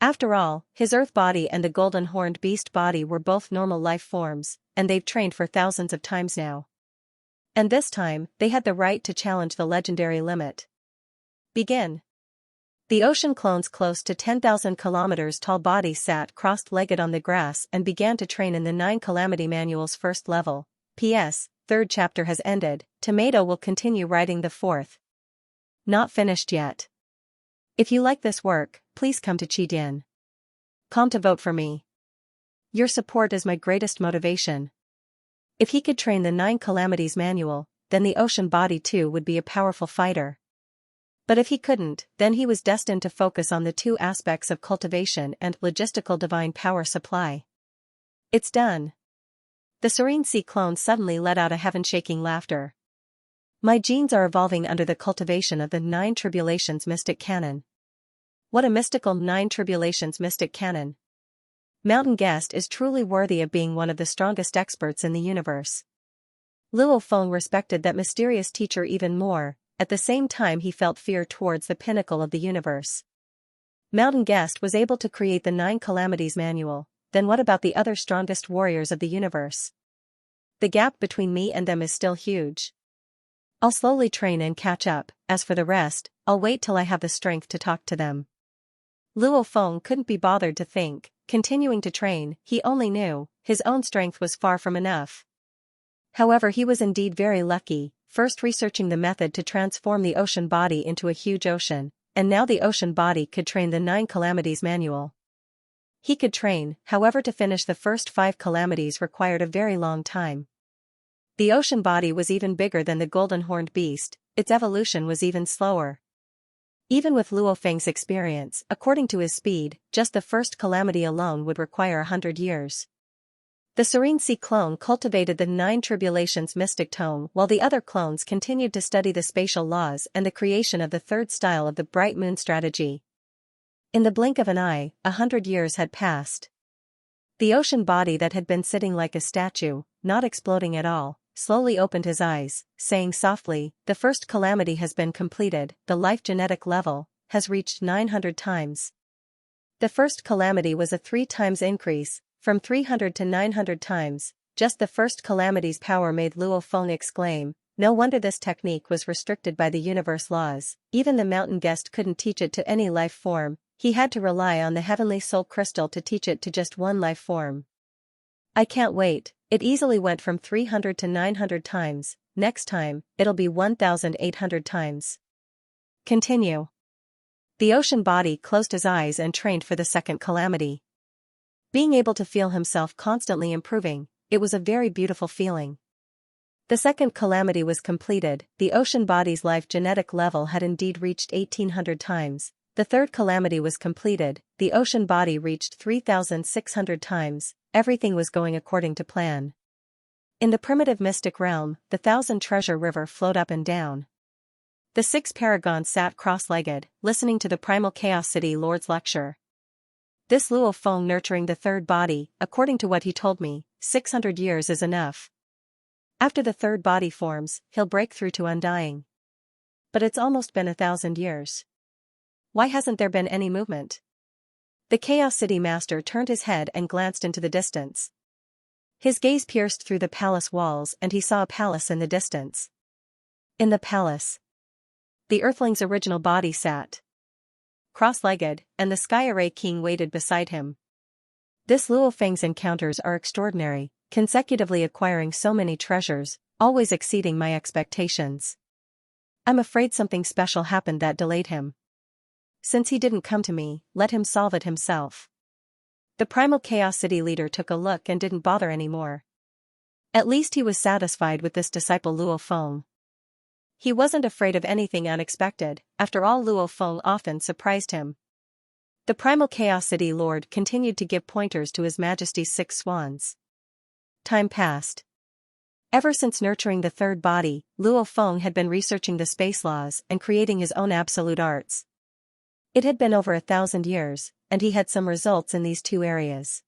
After all, his earth body and the golden horned beast body were both normal life forms, and they've trained for thousands of times now. And this time, they had the right to challenge the legendary limit. Begin. The ocean clone's close to 10,000 kilometers tall body sat crossed-legged on the grass and began to train in the 9 Calamity Manual's first level. P.S. Third chapter has ended, Tomato will continue writing the fourth. Not finished yet. If you like this work, please come to Qidin.com to vote for me. Your support is my greatest motivation. If he could train the 9 Calamities Manual, then the ocean body too would be a powerful fighter. But if he couldn't, then he was destined to focus on the 2 aspects of cultivation and logistical divine power supply. It's done. The Serene Sea clone suddenly let out a heaven-shaking laughter. My genes are evolving under the cultivation of the 9 Tribulations Mystic Canon. What a mystical 9 Tribulations Mystic Canon. Mountain Guest is truly worthy of being one of the strongest experts in the universe. Luo Feng respected that mysterious teacher even more. At the same time he felt fear towards the pinnacle of the universe. Mountain Guest was able to create the 9 Calamities Manual, then what about the other strongest warriors of the universe? The gap between me and them is still huge. I'll slowly train and catch up, as for the rest, I'll wait till I have the strength to talk to them. Luo Feng couldn't be bothered to think, continuing to train, he only knew, his own strength was far from enough. However, he was indeed very lucky, first researching the method to transform the ocean body into a huge ocean, and now the ocean body could train the 9 Calamities Manual. He could train, however, to finish the first 5 calamities required a very long time. The ocean body was even bigger than the golden horned beast, its evolution was even slower. Even with Luo Feng's experience, according to his speed, just the first calamity alone would require 100 years. The Serene Sea clone cultivated the 9 Tribulations Mystic Tome while the other clones continued to study the spatial laws and the creation of the third style of the Bright Moon strategy. In the blink of an eye, 100 years had passed. The ocean body that had been sitting like a statue, not exploding at all, slowly opened his eyes, saying softly, "The first calamity has been completed, the life genetic level has reached 900 times. The first calamity was a 3 times increase, from 300 to 900 times, just the first calamity's power made Luo Feng exclaim, no wonder this technique was restricted by the universe laws, even the mountain guest couldn't teach it to any life form, He had to rely on the heavenly soul crystal to teach it to just one life form. I can't wait, it easily went from 300 to 900 times, next time, it'll be 1,800 times. Continue. The ocean body closed his eyes and trained for the second calamity. Being able to feel himself constantly improving, it was a very beautiful feeling. The second calamity was completed, the ocean body's life genetic level had indeed reached 1,800 times. The third calamity was completed, the ocean body reached 3,600 times, everything was going according to plan. In the primitive mystic realm, the 1,000-treasure river flowed up and down. The 6 paragons sat cross-legged, listening to the primal Chaos City Lord's lecture. This Luo Feng nurturing the third body, according to what he told me, 600 years is enough. After the third body forms, he'll break through to undying. But it's almost been 1,000 years. Why hasn't there been any movement? The Chaos City Master turned his head and glanced into the distance. His gaze pierced through the palace walls and he saw a palace in the distance. In the palace, the Earthling's original body sat cross-legged, and the Sky Array King waited beside him. This Luo Feng's encounters are extraordinary, consecutively acquiring so many treasures, always exceeding my expectations. I'm afraid something special happened that delayed him. Since he didn't come to me, let him solve it himself. The primal Chaos City leader took a look and didn't bother anymore. At least he was satisfied with this disciple Luo Feng. He wasn't afraid of anything unexpected, after all Luo Feng often surprised him. The primal Chaos City Lord continued to give pointers to His Majesty's 6 swans. Time passed. Ever since nurturing the third body, Luo Feng had been researching the space laws and creating his own absolute arts. It had been over 1,000 years, and he had some results in these 2 areas.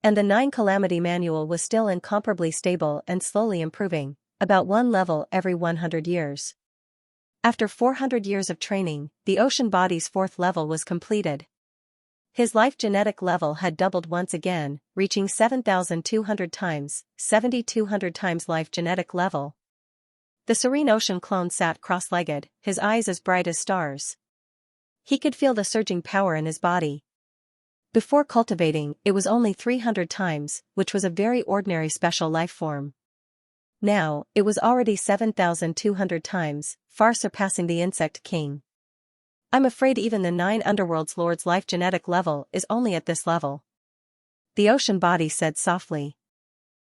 And the 9 Calamity Manual was still incomparably stable and slowly improving, about 1 level every 100 years. After 400 years of training, the ocean body's 4th level was completed. His life genetic level had doubled once again, reaching 7,200 times, 7,200 times life genetic level. The serene ocean clone sat cross-legged, his eyes as bright as stars. He could feel the surging power in his body. Before cultivating, it was only 300 times, which was a very ordinary special life form. Now, it was already 7,200 times, far surpassing the Insect King. I'm afraid even the 9 Underworld's Lord's life genetic level is only at this level. The ocean body said softly.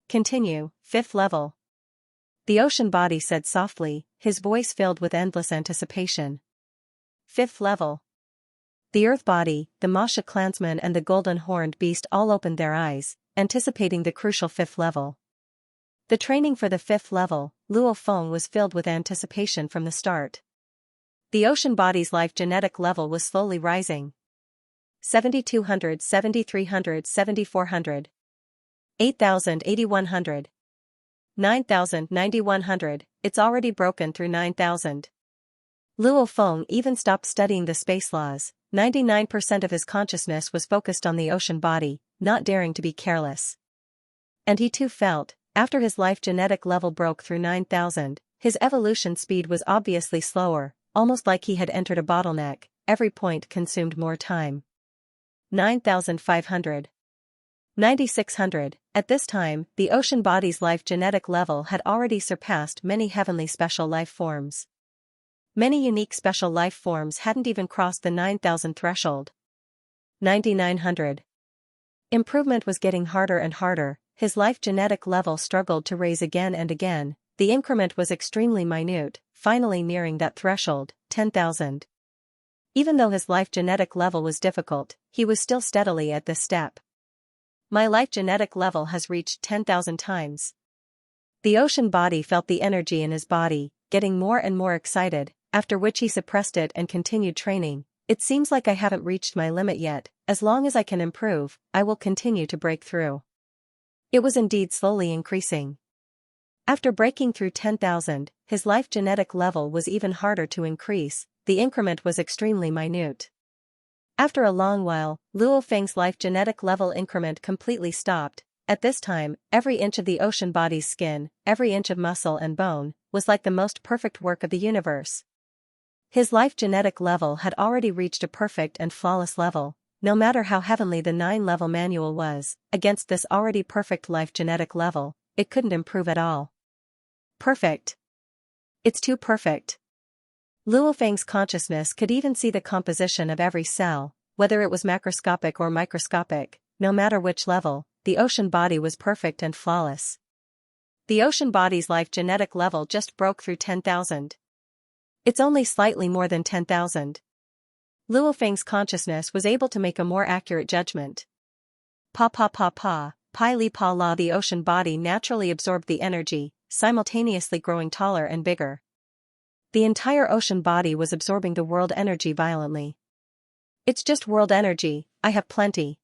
Continue, 5th level. The ocean body said softly, his voice filled with endless anticipation. 5th level. The earth body, the Masha clansman and the golden horned beast all opened their eyes, anticipating the crucial 5th level. The training for the 5th level, Luo Feng was filled with anticipation from the start. The ocean body's life genetic level was slowly rising. 7,200, 7,300, 7,400. 8,000, 8,100. 9,000, 9,100, it's already broken through 9,000. Luo Feng even stopped studying the space laws, 99% of his consciousness was focused on the ocean body, not daring to be careless. And he too felt, after his life genetic level broke through 9,000, his evolution speed was obviously slower, almost like he had entered a bottleneck, every point consumed more time. 9,500. 9,600, at this time, the ocean body's life genetic level had already surpassed many heavenly special life forms. Many unique special life forms hadn't even crossed the 9,000 threshold. 9,900. Improvement was getting harder and harder, his life genetic level struggled to raise again and again, the increment was extremely minute, finally nearing that threshold, 10,000. Even though his life genetic level was difficult, he was still steadily at this step. My life genetic level has reached 10,000 times. The ocean body felt the energy in his body, getting more and more excited, after which he suppressed it and continued training. It seems like I haven't reached my limit yet, as long as I can improve, I will continue to break through. It was indeed slowly increasing. After breaking through 10,000, his life genetic level was even harder to increase, the increment was extremely minute. After a long while, Luo Feng's life genetic level increment completely stopped. At this time, every inch of the ocean body's skin, every inch of muscle and bone, was like the most perfect work of the universe. His life genetic level had already reached a perfect and flawless level. No matter how heavenly the 9-level manual was, against this already perfect life genetic level, it couldn't improve at all. Perfect. It's too perfect. Luo Feng's consciousness could even see the composition of every cell, whether it was macroscopic or microscopic, no matter which level, the ocean body was perfect and flawless. The ocean body's life genetic level just broke through 10,000. It's only slightly more than 10,000. Luo Feng's consciousness was able to make a more accurate judgment. Pi li pa la. The ocean body naturally absorbed the energy, simultaneously growing taller and bigger. The entire ocean body was absorbing the world energy violently. It's just world energy, I have plenty.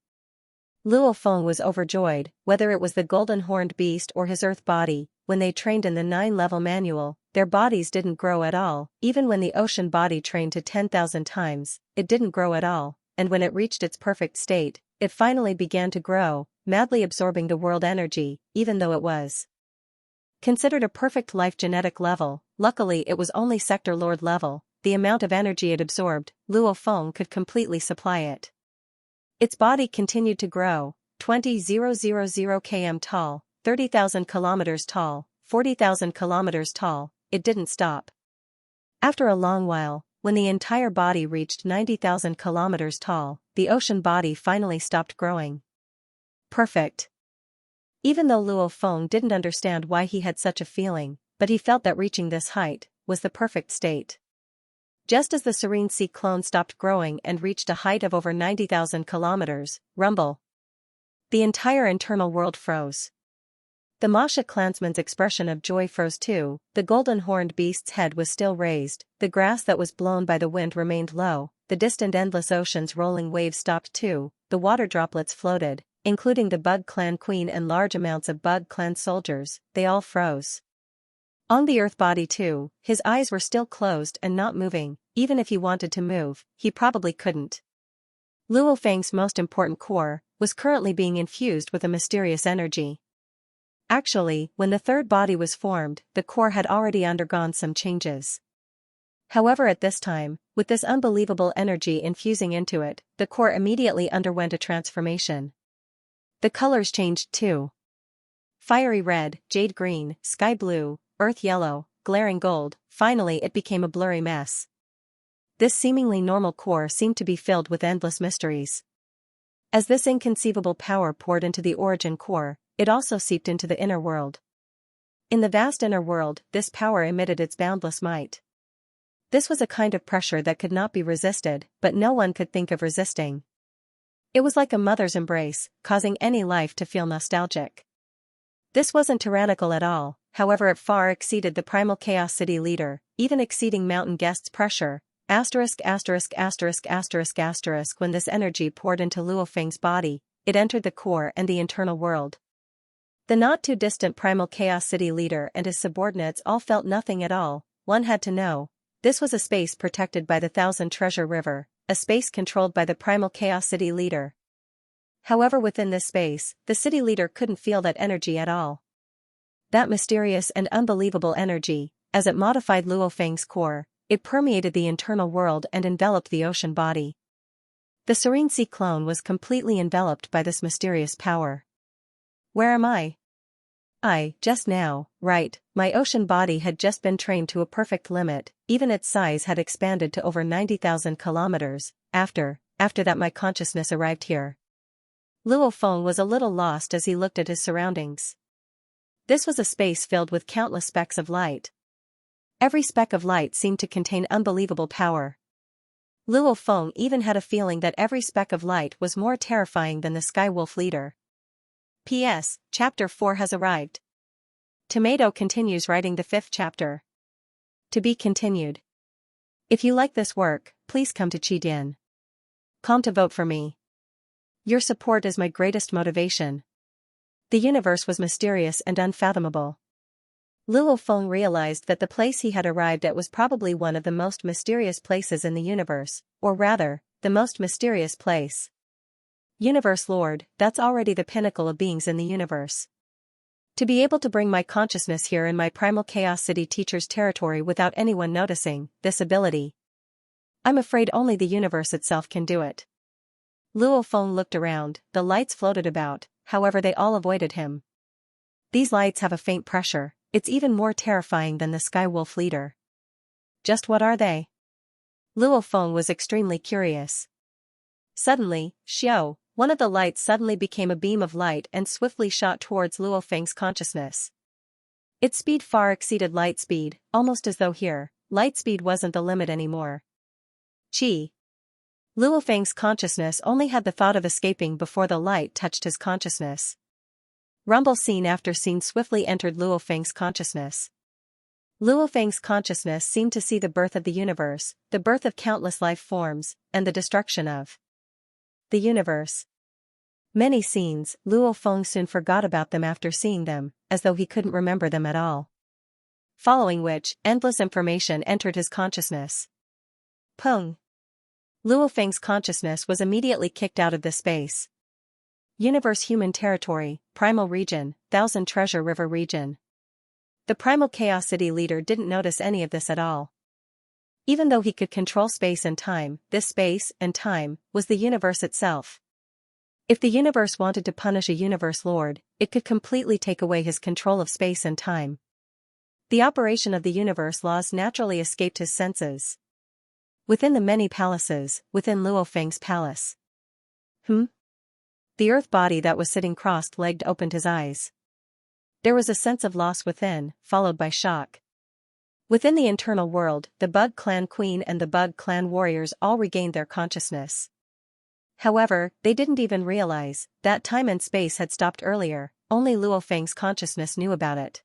Luo Feng was overjoyed, whether it was the golden horned beast or his earth body. When they trained in the 9-level manual, their bodies didn't grow at all. Even when the ocean body trained to 10,000 times, it didn't grow at all, and when it reached its perfect state, it finally began to grow, madly absorbing the world energy, even though it was considered a perfect life genetic level. Luckily it was only sector lord level. The amount of energy it absorbed, Luo Feng could completely supply it. Its body continued to grow, 20,000 km tall, 30,000 kilometers tall, 40,000 kilometers tall. It didn't stop. After a long while, when the entire body reached 90,000 kilometers tall, the ocean body finally stopped growing. Perfect. Even though Luo Feng didn't understand why he had such a feeling, but he felt that reaching this height was the perfect state. Just as the Serene Sea clone stopped growing and reached a height of over 90,000 kilometers, rumble. The entire internal world froze. The Masha clansman's expression of joy froze too. The golden horned beast's head was still raised, the grass that was blown by the wind remained low, the distant endless ocean's rolling waves stopped too, the water droplets floated, including the Bug Clan queen and large amounts of Bug Clan soldiers, they all froze. On the earth body too, his eyes were still closed and not moving. Even if he wanted to move, he probably couldn't. Luo Feng's most important core was currently being infused with a mysterious energy. Actually, when the third body was formed, the core had already undergone some changes. However, at this time, with this unbelievable energy infusing into it, the core immediately underwent a transformation. The colors changed too. Fiery red, jade green, sky blue, earth yellow, glaring gold. Finally it became a blurry mess. This seemingly normal core seemed to be filled with endless mysteries. As this inconceivable power poured into the origin core, it also seeped into the inner world. In the vast inner world, this power emitted its boundless might. This was a kind of pressure that could not be resisted, but no one could think of resisting. It was like a mother's embrace, causing any life to feel nostalgic. This wasn't tyrannical at all, however it far exceeded the primal chaos city leader, even exceeding mountain guest's pressure. When this energy poured into Luo Feng's body, it entered the core and the internal world. The not-too-distant primal chaos city leader and his subordinates all felt nothing at all. One had to know. This was a space protected by the Thousand Treasure River, a space controlled by the primal chaos city leader. However, within this space, the city leader couldn't feel that energy at all. That mysterious and unbelievable energy, as it modified Luo Feng's core, it permeated the internal world and enveloped the ocean body. The Serene Sea clone was completely enveloped by this mysterious power. Where am I? Just now, right, my ocean body had just been trained to a perfect limit, even its size had expanded to over 90,000 kilometers, after that my consciousness arrived here. Luo Feng was a little lost as he looked at his surroundings. This was a space filled with countless specks of light. Every speck of light seemed to contain unbelievable power. Luo Feng even had a feeling that every speck of light was more terrifying than the Sky Wolf leader. P.S. Chapter 4 has arrived. Tomato continues writing the 5th chapter. To be continued. If you like this work, please come to Qidin.com to vote for me. Your support is my greatest motivation. The universe was mysterious and unfathomable. Luo Feng realized that the place he had arrived at was probably one of the most mysterious places in the universe, or rather, the most mysterious place. Universe Lord, that's already the pinnacle of beings in the universe. To be able to bring my consciousness here in my primal chaos city teacher's territory without anyone noticing, this ability I'm afraid only the universe itself can do it. Luo Feng looked around, the lights floated about, however they all avoided him. These lights have a faint pressure, it's even more terrifying than the Sky Wolf leader. Just what are they? Luo Feng was extremely curious. Suddenly, Xiao, one of the lights suddenly became a beam of light and swiftly shot towards Luo Feng's consciousness. Its speed far exceeded light speed, almost as though here, light speed wasn't the limit anymore. Qi. Luo Feng's consciousness only had the thought of escaping before the light touched his consciousness. Rumble scene after scene swiftly entered Luo Feng's consciousness. Luo Feng's consciousness seemed to see the birth of the universe, the birth of countless life forms, and the destruction of the universe. Many scenes, Luo Feng soon forgot about them after seeing them, as though he couldn't remember them at all. Following which, endless information entered his consciousness. Peng. Luo Feng's consciousness was immediately kicked out of this space. Universe Human Territory, Primal Region, Thousand Treasure River Region. The Primal Chaos City leader didn't notice any of this at all. Even though he could control space and time, this space and time was the universe itself. If the universe wanted to punish a universe lord, it could completely take away his control of space and time. The operation of the universe laws naturally escaped his senses. Within the many palaces, within Luo Feng's palace. The earth body that was sitting crossed-legged opened his eyes. There was a sense of loss within, followed by shock. Within the internal world, the Bug Clan Queen and the Bug Clan warriors all regained their consciousness. However, they didn't even realize that time and space had stopped earlier, only Luo Feng's consciousness knew about it.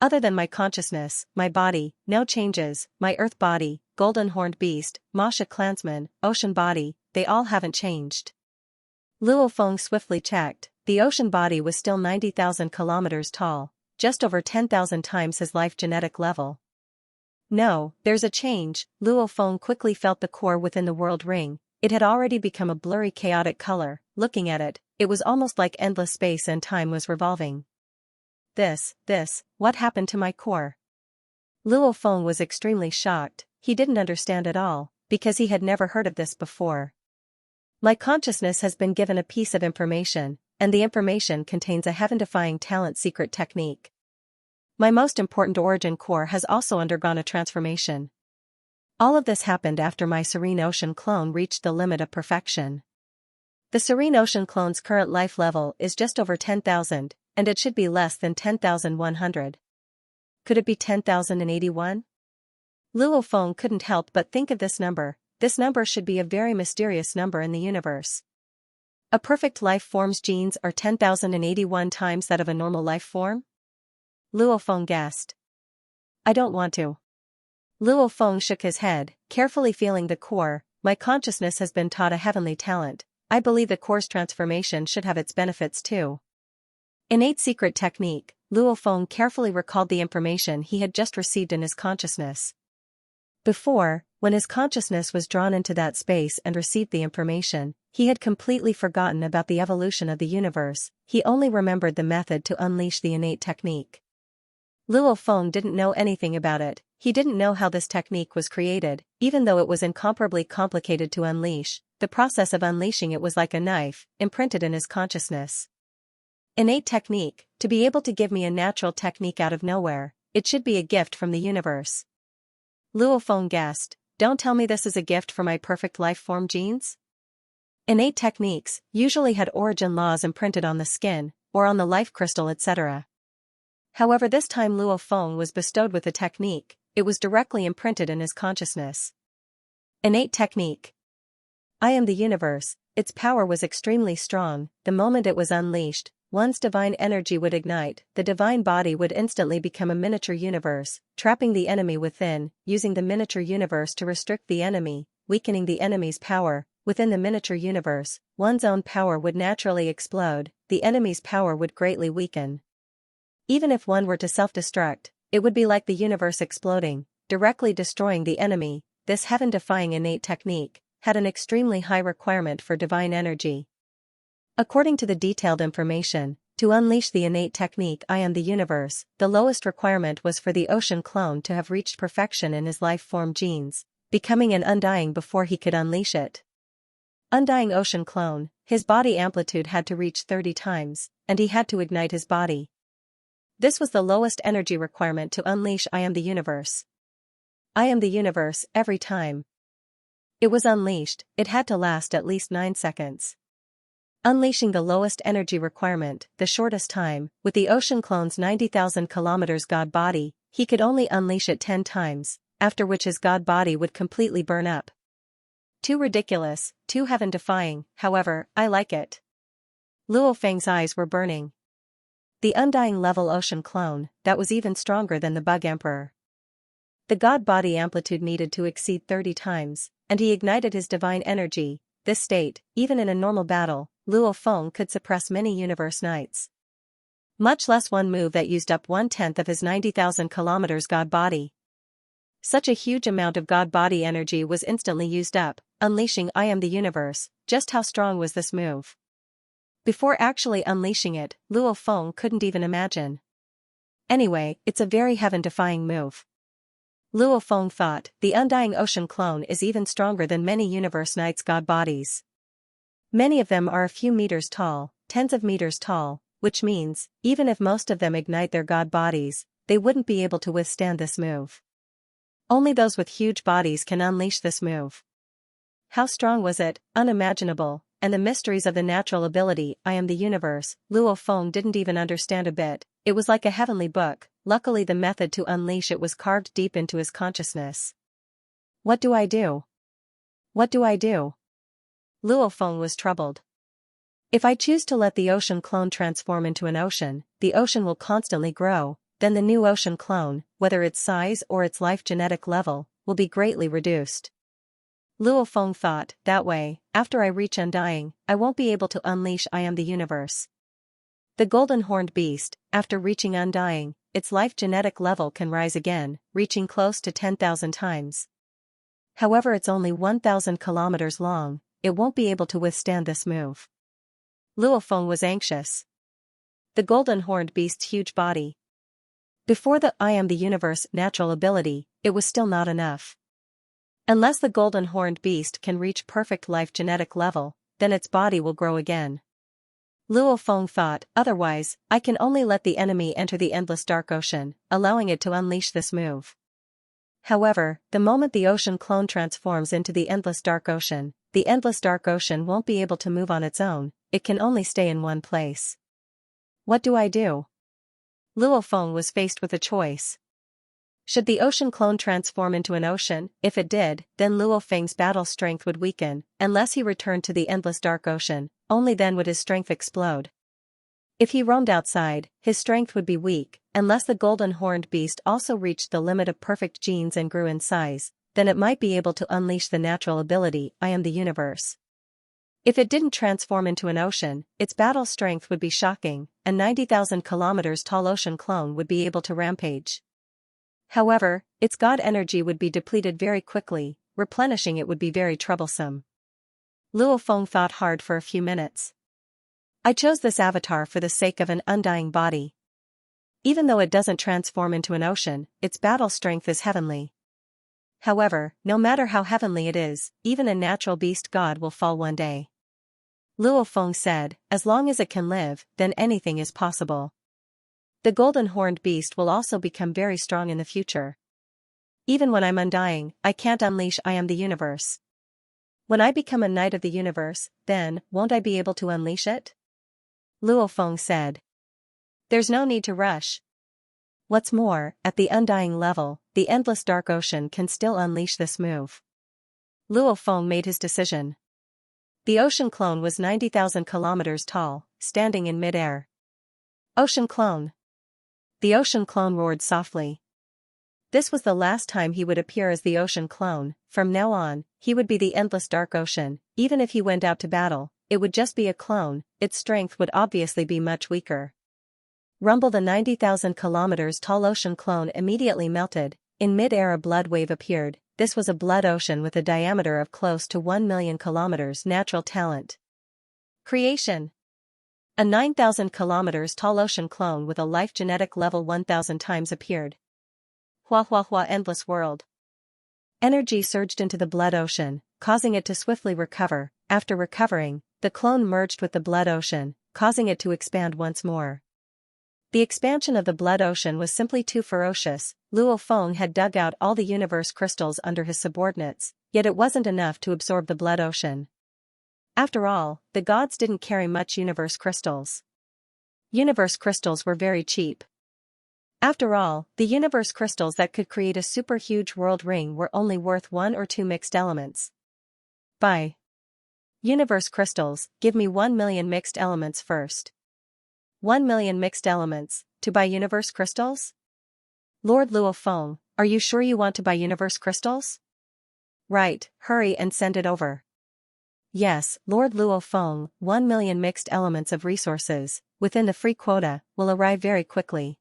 Other than my consciousness, my body, no changes, my earth body, golden horned beast, Masha clansman, ocean body, they all haven't changed. Luo Feng swiftly checked, the ocean body was still 90,000 kilometers tall, just over 10,000 times his life genetic level. No, there's a change. Luo Feng quickly felt the core within the world ring, it had already become a blurry chaotic color, looking at it, it was almost like endless space and time was revolving. What happened to my core? Luo Feng was extremely shocked, he didn't understand at all, because he had never heard of this before. My consciousness has been given a piece of information, and the information contains a heaven-defying talent secret technique. My most important origin core has also undergone a transformation. All of this happened after my Serene Ocean clone reached the limit of perfection. The Serene Ocean clone's current life level is just over 10,000, and it should be less than 10,100. Could it be 10,081? Luo Feng couldn't help but think of this number should be a very mysterious number in the universe. A perfect life form's genes are 10,081 times that of a normal life form? Luo Feng guessed. I don't want to. Luo Feng shook his head, carefully feeling the core. My consciousness has been taught a heavenly talent, I believe the core's transformation should have its benefits too. Innate secret technique. Luo Feng carefully recalled the information he had just received in his consciousness. Before, when his consciousness was drawn into that space and received the information, he had completely forgotten about the evolution of the universe, he only remembered the method to unleash the innate technique. Luo Feng didn't know anything about it, he didn't know how this technique was created, even though it was incomparably complicated to unleash, the process of unleashing it was like a knife, imprinted in his consciousness. Innate technique, to be able to give me a natural technique out of nowhere, it should be a gift from the universe. Luo Feng guessed, don't tell me this is a gift for my perfect life form genes? Innate techniques usually had origin laws imprinted on the skin, or on the life crystal etc. However, this time Luo Feng was bestowed with a technique, it was directly imprinted in his consciousness. Innate technique. I am the universe, its power was extremely strong, the moment it was unleashed, one's divine energy would ignite, the divine body would instantly become a miniature universe, trapping the enemy within, using the miniature universe to restrict the enemy, weakening the enemy's power. Within the miniature universe, one's own power would naturally explode, the enemy's power would greatly weaken. Even if one were to self-destruct, it would be like the universe exploding, directly destroying the enemy. This heaven-defying innate technique had an extremely high requirement for divine energy. According to the detailed information, to unleash the innate technique I am the universe, the lowest requirement was for the ocean clone to have reached perfection in his life form genes, becoming an undying before he could unleash it. Undying ocean clone, his body amplitude had to reach 30 times, and he had to ignite his body. This was the lowest energy requirement to unleash I am the universe. I am the universe every time it was unleashed, it had to last at least 9 seconds. Unleashing the lowest energy requirement, the shortest time, with the ocean clone's 90,000 kilometers God body, he could only unleash it 10 times, after which his God body would completely burn up. Too ridiculous, too heaven-defying, however, I like it. Luo Feng's eyes were burning. The undying level ocean clone, that was even stronger than the Bug Emperor. The God body amplitude needed to exceed 30 times, and he ignited his divine energy. This state, even in a normal battle, Luo Feng could suppress many universe knights. Much less one move that used up 1/10 of his 90,000 kilometers God body. Such a huge amount of God body energy was instantly used up, unleashing I am the universe. Just how strong was this move? Before actually unleashing it, Luo Feng couldn't even imagine. Anyway, it's a very heaven-defying move. Luo Feng thought, the undying ocean clone is even stronger than many universe knights' God bodies. Many of them are a few meters tall, tens of meters tall, which means, even if most of them ignite their God bodies, they wouldn't be able to withstand this move. Only those with huge bodies can unleash this move. How strong was it? Unimaginable, and the mysteries of the natural ability I am the universe, Luo Feng didn't even understand a bit. It was like a heavenly book. Luckily the method to unleash it was carved deep into his consciousness. What do I do? What do I do? Luo Feng was troubled. If I choose to let the ocean clone transform into an ocean, the ocean will constantly grow, then the new ocean clone, whether its size or its life genetic level, will be greatly reduced. Luo Feng thought, that way, after I reach undying, I won't be able to unleash I am the universe. The golden horned beast, after reaching undying, its life genetic level can rise again, reaching close to 10,000 times. However, it's only 1,000 kilometers long, it won't be able to withstand this move. Luo Feng was anxious. The golden horned beast's huge body. Before the I am the universe natural ability, it was still not enough. Unless the golden horned beast can reach perfect life genetic level, then its body will grow again. Luo Feng thought, otherwise, I can only let the enemy enter the endless dark ocean, allowing it to unleash this move. However, the moment the ocean clone transforms into the endless dark ocean won't be able to move on its own, it can only stay in one place. What do I do? Luo Feng was faced with a choice. Should the ocean clone transform into an ocean? If it did, then Luo Feng's battle strength would weaken, unless he returned to the endless dark ocean, only then would his strength explode. If he roamed outside, his strength would be weak, unless the golden horned beast also reached the limit of perfect genes and grew in size, then it might be able to unleash the natural ability I am the universe. If it didn't transform into an ocean, its battle strength would be shocking, a 90,000 kilometers tall ocean clone would be able to rampage. However, its God energy would be depleted very quickly, replenishing it would be very troublesome. Luo Feng thought hard for a few minutes. I chose this avatar for the sake of an undying body. Even though it doesn't transform into an ocean, its battle strength is heavenly. However, no matter how heavenly it is, even a natural beast god will fall one day. Luo Feng said, as long as it can live, then anything is possible. The golden horned beast will also become very strong in the future. Even when I'm undying, I can't unleash I am the universe. When I become a knight of the universe, then, won't I be able to unleash it? Luo Feng said. There's no need to rush. What's more, at the undying level, the endless dark ocean can still unleash this move. Luo Feng made his decision. The ocean clone was 90,000 kilometers tall, standing in mid-air. Ocean clone. The ocean clone roared softly. This was the last time he would appear as the ocean clone. From now on, he would be the endless dark ocean. Even if he went out to battle, it would just be a clone, its strength would obviously be much weaker. Rumble. The 90,000 kilometers tall ocean clone immediately melted. In mid-air a blood wave appeared. This was a blood ocean with a diameter of close to 1 million kilometers. Natural talent. Creation. A 9,000 kilometers tall ocean clone with a life genetic level 1,000 times appeared. Hua hua hua endless world. Energy surged into the blood ocean, causing it to swiftly recover. After recovering, the clone merged with the blood ocean, causing it to expand once more. The expansion of the blood ocean was simply too ferocious. Luo Feng had dug out all the universe crystals under his subordinates, yet it wasn't enough to absorb the blood ocean. After all, the gods didn't carry much universe crystals. Universe crystals were very cheap. After all, the universe crystals that could create a super huge world ring were only worth 1 or 2 mixed elements. Buy universe crystals, give me 1 million mixed elements first. 1 million mixed elements, to buy universe crystals? Lord Luo Feng, are you sure you want to buy universe crystals? Right, hurry and send it over. Yes, Lord Luo Feng, 1 million mixed elements of resources, within the free quota, will arrive very quickly.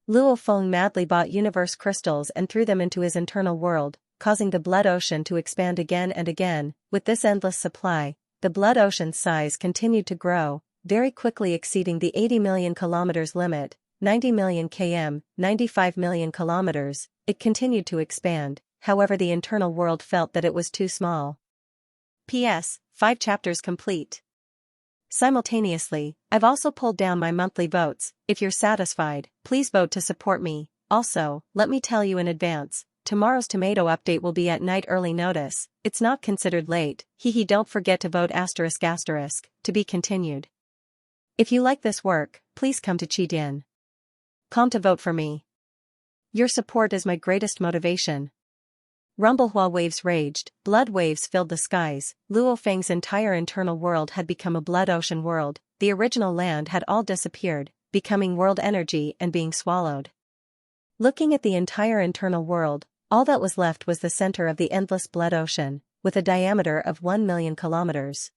Luo Feng madly bought universe crystals and threw them into his internal world, causing the blood ocean to expand again and again. With this endless supply, the blood ocean's size continued to grow, very quickly exceeding the 80 million kilometers limit, 90 million km, 95 million kilometers. It continued to expand, however the internal world felt that it was too small. P.S. 5 chapters complete. Simultaneously, I've also pulled down my monthly votes. If you're satisfied, please vote to support me. Also, let me tell you in advance, tomorrow's tomato update will be at night early notice. It's not considered late. Don't forget to vote ***, to be continued. If you like this work, please come to Qidin.com to vote for me. Your support is my greatest motivation. Rumble while waves raged, blood waves filled the skies. Luo Feng's entire internal world had become a blood ocean world. The original land had all disappeared, becoming world energy and being swallowed. Looking at the entire internal world, all that was left was the center of the endless blood ocean, with a diameter of 1 million kilometers.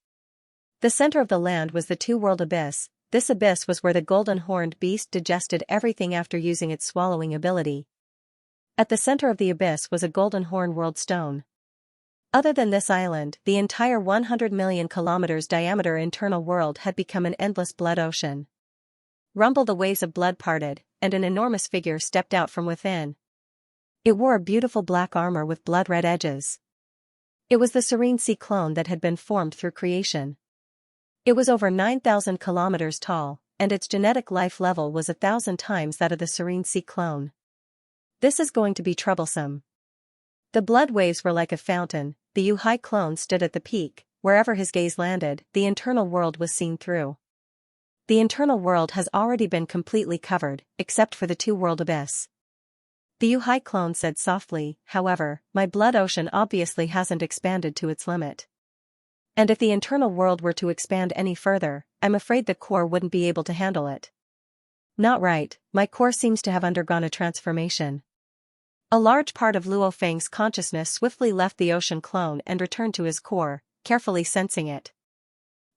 The center of the land was the two-world abyss. This abyss was where the golden-horned beast digested everything after using its swallowing ability. At the center of the abyss was a golden horn world stone. Other than this island, the entire 100 million kilometers diameter internal world had become an endless blood ocean. Rumble, the waves of blood parted, and an enormous figure stepped out from within. It wore a beautiful black armor with blood-red edges. It was the Serene Sea clone that had been formed through creation. It was over 9,000 kilometers tall, and its genetic life level was 1,000 times that of the Serene Sea clone. This is going to be troublesome. The blood waves were like a fountain. The Yuhai clone stood at the peak. Wherever his gaze landed, the internal world was seen through. The internal world has already been completely covered, except for the two-world abyss. The Yuhai clone said softly, however, my blood ocean obviously hasn't expanded to its limit. And if the internal world were to expand any further, I'm afraid the core wouldn't be able to handle it. Not right, my core seems to have undergone a transformation. A large part of Luo Feng's consciousness swiftly left the ocean clone and returned to his core, carefully sensing it.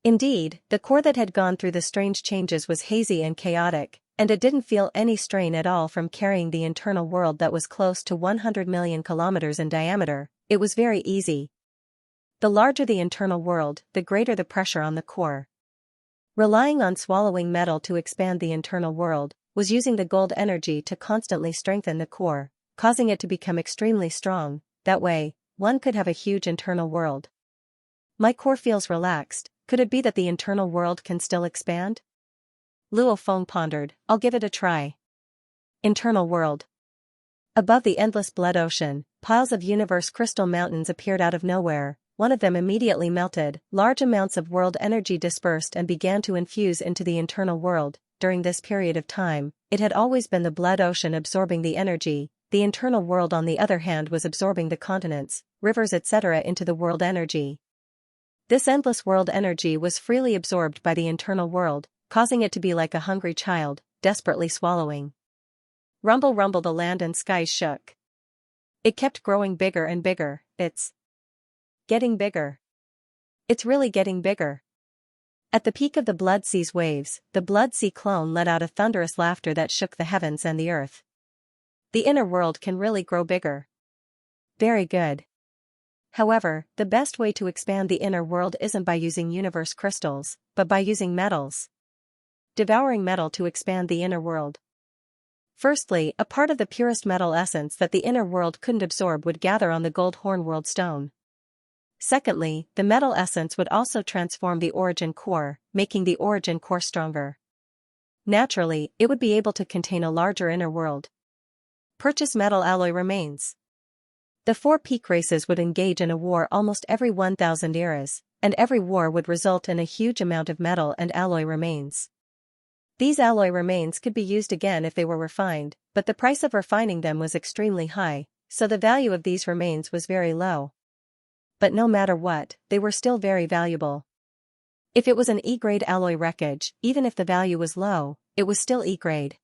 Indeed, the core that had gone through the strange changes was hazy and chaotic, and it didn't feel any strain at all from carrying the internal world that was close to 100 million kilometers in diameter. It was very easy. The larger the internal world, the greater the pressure on the core. Relying on swallowing metal to expand the internal world, was using the gold energy to constantly strengthen the core, causing it to become extremely strong. That way, one could have a huge internal world. My core feels relaxed. Could it be that the internal world can still expand? Luo Feng pondered, I'll give it a try. Internal world. Above the endless blood ocean, piles of universe crystal mountains appeared out of nowhere. One of them immediately melted. Large amounts of world energy dispersed and began to infuse into the internal world. During this period of time, it had always been the blood ocean absorbing the energy. The internal world on the other hand was absorbing the continents, rivers etc. into the world energy. This endless world energy was freely absorbed by the internal world, causing it to be like a hungry child, desperately swallowing. Rumble rumble, the land and skies shook. It kept growing bigger and bigger. It's getting bigger. It's really getting bigger. At the peak of the Blood Sea's waves, the Blood Sea clone let out a thunderous laughter that shook the heavens and the earth. The inner world can really grow bigger. Very good. However, the best way to expand the inner world isn't by using universe crystals, but by using metals. Devouring metal to expand the inner world. Firstly, a part of the purest metal essence that the inner world couldn't absorb would gather on the gold horn world stone. Secondly, the metal essence would also transform the origin core, making the origin core stronger. Naturally, it would be able to contain a larger inner world. Purchase metal alloy remains. The four peak races would engage in a war almost every 1,000 eras, and every war would result in a huge amount of metal and alloy remains. These alloy remains could be used again if they were refined, but the price of refining them was extremely high, so the value of these remains was very low. But no matter what, they were still very valuable. If it was an E-grade alloy wreckage, even if the value was low, it was still E-grade.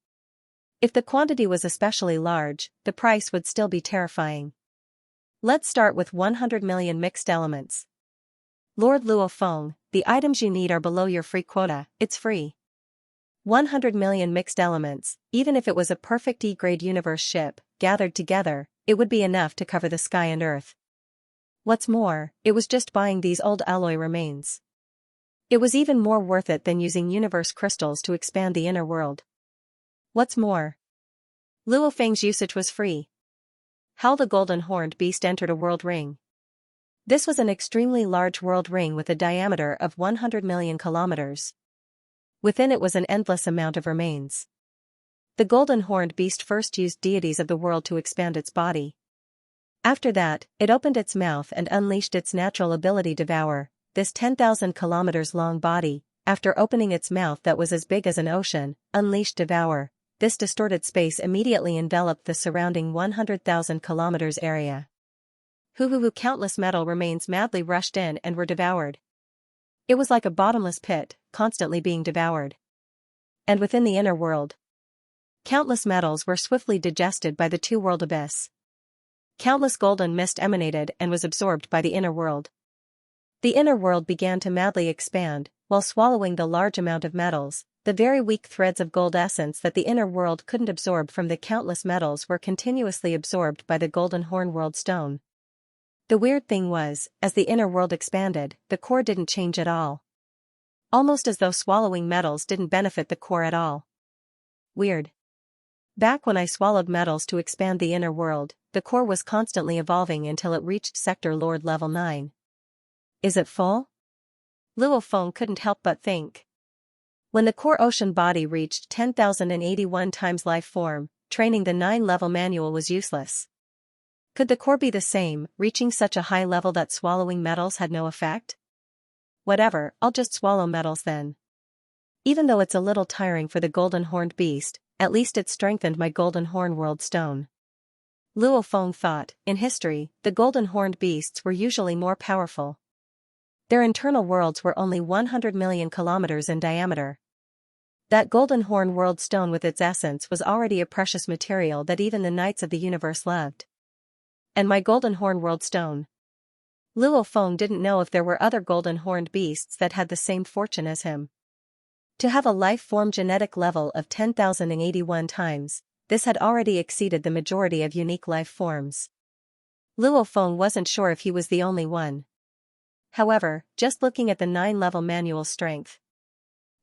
If the quantity was especially large, the price would still be terrifying. Let's start with 100 million mixed elements. Lord Luo Feng, the items you need are below your free quota, it's free. 100 million mixed elements, even if it was a perfect E-grade universe ship, gathered together, it would be enough to cover the sky and earth. What's more, it was just buying these old alloy remains. It was even more worth it than using universe crystals to expand the inner world. What's more, Luo Feng's usage was free. How the golden horned beast entered a world ring. This was an extremely large world ring with a diameter of 100 million kilometers. Within it was an endless amount of remains. The golden horned beast first used deities of the world to expand its body. After that, it opened its mouth and unleashed its natural ability devour, this 10,000 kilometers long body, after opening its mouth that was as big as an ocean, unleashed devour. This distorted space immediately enveloped the surrounding 100,000 kilometers area. Countless metal remains madly rushed in and were devoured. It was like a bottomless pit, constantly being devoured. And within the inner world, countless metals were swiftly digested by the two-world abyss. Countless golden mist emanated and was absorbed by the inner world. The inner world began to madly expand, while swallowing the large amount of metals. The very weak threads of gold essence that the inner world couldn't absorb from the countless metals were continuously absorbed by the golden horn world stone. The weird thing was, as the inner world expanded, the core didn't change at all. Almost as though swallowing metals didn't benefit the core at all. Weird. Back when I swallowed metals to expand the inner world, the core was constantly evolving until it reached Sector Lord level 9. Is it full? Luo Feng couldn't help but think. When the core ocean body reached 10,081 times life form, training the 9-level manual was useless. Could the core be the same, reaching such a high level that swallowing metals had no effect? Whatever, I'll just swallow metals then. Even though it's a little tiring for the golden horned beast, at least it strengthened my golden horn world stone. Luo Feng thought, in history, the golden horned beasts were usually more powerful. Their internal worlds were only 100 million kilometers in diameter. That golden horn world stone with its essence was already a precious material that even the knights of the universe loved. And my golden horn world stone. Luo Feng didn't know if there were other golden horned beasts that had the same fortune as him. To have a life form genetic level of 10,081 times, this had already exceeded the majority of unique life forms. Luo Feng wasn't sure if he was the only one. However, just looking at the 9-level manual strength,